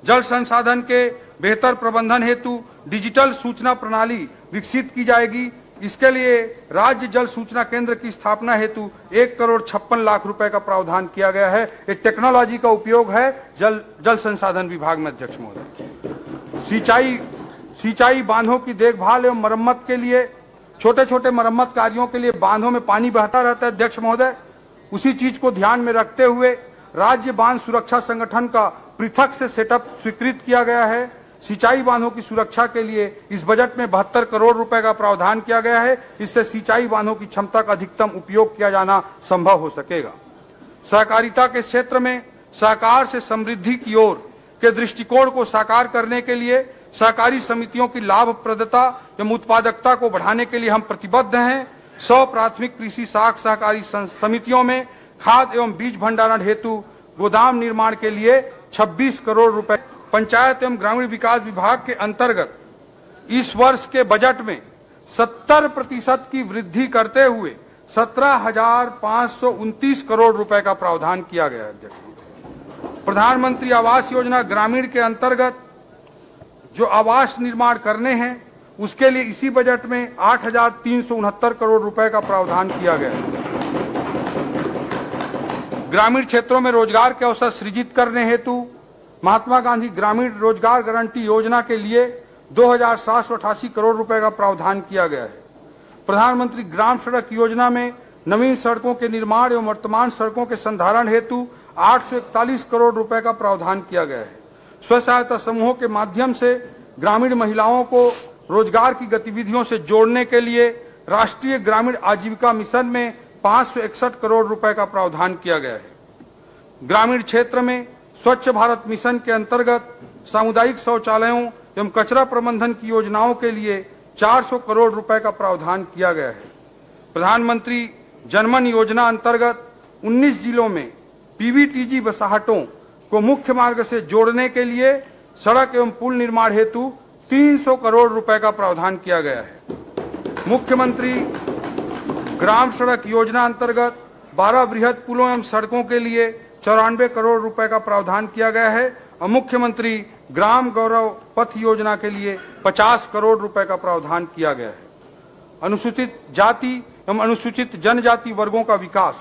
जल संसाधन के बेहतर प्रबंधन हेतु डिजिटल सूचना प्रणाली विकसित की जाएगी। इसके लिए राज्य जल सूचना केंद्र की स्थापना हेतु 1 करोड़ 56 लाख रुपए का प्रावधान किया गया है। ये टेक्नोलॉजी का उपयोग है जल संसाधन विभाग में। अध्यक्ष महोदय, सिंचाई बांधों की देखभाल एवं मरम्मत के लिए छोटे छोटे मरम्मत कार्यों के लिए बांधों में पानी बहता रहता है। अध्यक्ष महोदय, उसी चीज को ध्यान में रखते हुए राज्य बांध सुरक्षा संगठन का पृथक से सेटअप स्वीकृत किया गया है। सिंचाई बांधों की सुरक्षा के लिए इस बजट में 72 करोड़ रुपए का प्रावधान किया गया है। इससे सिंचाई बांधों की क्षमता का अधिकतम उपयोग किया जाना संभव हो सकेगा। सहकारिता के क्षेत्र में सहकार से समृद्धि की ओर के दृष्टिकोण को साकार करने के लिए सहकारी समितियों की लाभप्रदता एवं उत्पादकता को बढ़ाने के लिए हम प्रतिबद्ध हैं। 100 प्राथमिक कृषि साख सहकारी समितियों में खाद एवं बीज भंडारण हेतु गोदाम निर्माण के लिए 26 करोड़ रुपए पंचायत एवं ग्रामीण विकास विभाग के अंतर्गत इस वर्ष के बजट में 70% की वृद्धि करते हुए 17,529 करोड़ रुपए का प्रावधान किया गया है। प्रधानमंत्री आवास योजना ग्रामीण के अंतर्गत जो आवास निर्माण करने हैं उसके लिए इसी बजट में 8,369 करोड़ रुपए का प्रावधान किया गया है। ग्रामीण क्षेत्रों में रोजगार के अवसर सृजित करने हेतु महात्मा गांधी ग्रामीण रोजगार गारंटी योजना के लिए 2,788 करोड़ रुपए का प्रावधान किया गया है। प्रधानमंत्री ग्राम सड़क योजना में नवीन सड़कों के निर्माण एवं वर्तमान सड़कों के संधारण हेतु 841 करोड़ रुपए का प्रावधान किया गया है। स्व सहायता समूहों के माध्यम से ग्रामीण महिलाओं को रोजगार की गतिविधियों से जोड़ने के लिए राष्ट्रीय ग्रामीण आजीविका मिशन में 561 करोड़ रुपए का प्रावधान किया गया है। ग्रामीण क्षेत्र में स्वच्छ भारत मिशन के अंतर्गत सामुदायिक शौचालयों एवं कचरा प्रबंधन की योजनाओं के लिए 400 करोड़ रुपए का प्रावधान किया गया है। प्रधानमंत्री जनमन योजना अंतर्गत 19 जिलों में पीवीटीजी बसाहटों को मुख्य मार्ग से जोड़ने के लिए सड़क एवं पुल निर्माण हेतु 300 करोड़ रुपए का प्रावधान किया गया है। मुख्यमंत्री ग्राम सड़क योजना अंतर्गत 12 बृहद पुलों एवं सड़कों के लिए 94 करोड़ रुपए का प्रावधान किया गया है और मुख्यमंत्री ग्राम गौरव पथ योजना के लिए 50 करोड़ रुपए का प्रावधान किया गया है। अनुसूचित जाति एवं अनुसूचित जनजाति वर्गों का विकास,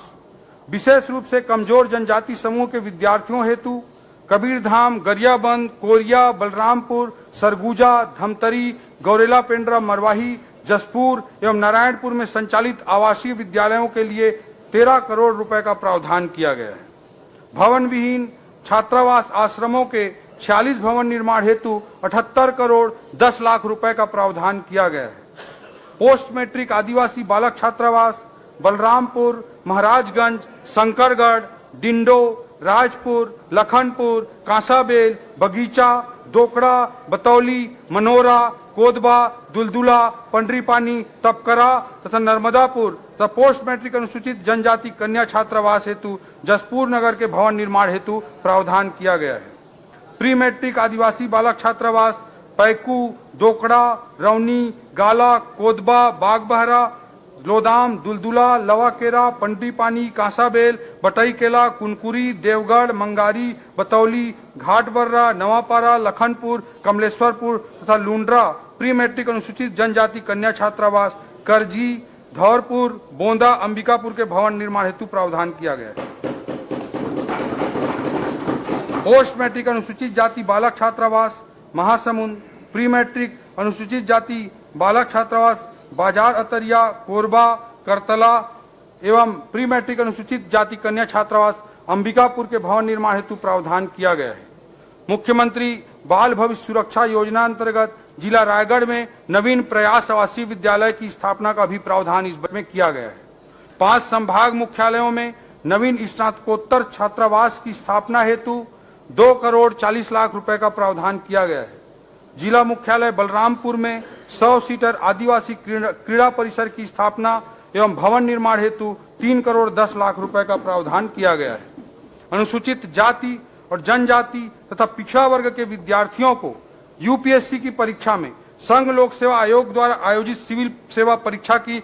विशेष रूप से कमजोर जनजाति समूह के विद्यार्थियों हेतु कबीरधाम, गरियाबंद, कोरिया, बलरामपुर, सरगुजा, धमतरी, गौरेला पेंड्रा, मरवाही, जसपुर एवं नारायणपुर में संचालित आवासीय विद्यालयों के लिए 13 करोड़ रुपए का प्रावधान किया गया है। भवन विहीन छात्रावास आश्रमों के 46 भवन निर्माण हेतु 78 करोड़ 10 लाख रुपए का प्रावधान किया गया है। पोस्ट मैट्रिक आदिवासी बालक छात्रावास बलरामपुर, महाराजगंज, शंकरगढ़, डिंडो, राजपुर, लखनपुर, कांसाबेल, बगीचा, दोकड़ा, बतौली, मनोरा, कोदबा, दुलदुला, पंडरीपानी, तपकरा तथा नर्मदापुर तथा पोस्ट मैट्रिक अनुसूचित जनजाति कन्या छात्रावास हेतु जसपुर नगर के भवन निर्माण हेतु प्रावधान किया गया है। प्री मैट्रिक आदिवासी बालक छात्रावास पैकू, दोकड़ा, रौनी, गाला, कोदबा, बागबहरा, लोदाम, दुलदुला, लवाकेरा, पंडरीपानी, कांसाबेल, बटईकेला, कुनकुरी, देवगढ़, मंगारी, बतौली, घाटबर्रा, नवापारा, लखनपुर, कमलेश्वरपुर तथा लुंड्रा प्री मैट्रिक अनुसूचित जनजाति कन्या छात्रावास करजी, धौरपुर, बोंदा, अंबिकापुर के भवन निर्माण हेतु प्रावधान किया गया है। पोस्ट मैट्रिक अनुसूचित जाति बालक छात्रावास महासमुंद, प्री मैट्रिक अनुसूचित जाति बालक छात्रावास बाजार अतरिया, कोरबा, करतला एवं प्री मैट्रिक अनुसूचित जाति कन्या छात्रावास अंबिकापुर के भवन निर्माण हेतु प्रावधान किया गया है। मुख्यमंत्री बाल भविष्य सुरक्षा योजना अंतर्गत जिला रायगढ़ में नवीन प्रयास आवासीय विद्यालय की स्थापना का भी प्रावधान इस बजट में किया गया है। 5 संभाग मुख्यालयों में नवीन स्नातकोत्तर छात्रावास की स्थापना हेतु 2 करोड़ 40 लाख रुपए का प्रावधान किया गया है। जिला मुख्यालय बलरामपुर में 100 सीटर आदिवासी क्रीड़ा परिसर की स्थापना एवं भवन निर्माण हेतु 3 करोड़ 10 लाख रुपए का प्रावधान किया गया है। अनुसूचित जाति और जनजाति तथा पिछड़ा वर्ग के विद्यार्थियों को यूपीएससी की परीक्षा में संघ लोक सेवा आयोग द्वारा आयोजित सिविल सेवा परीक्षा की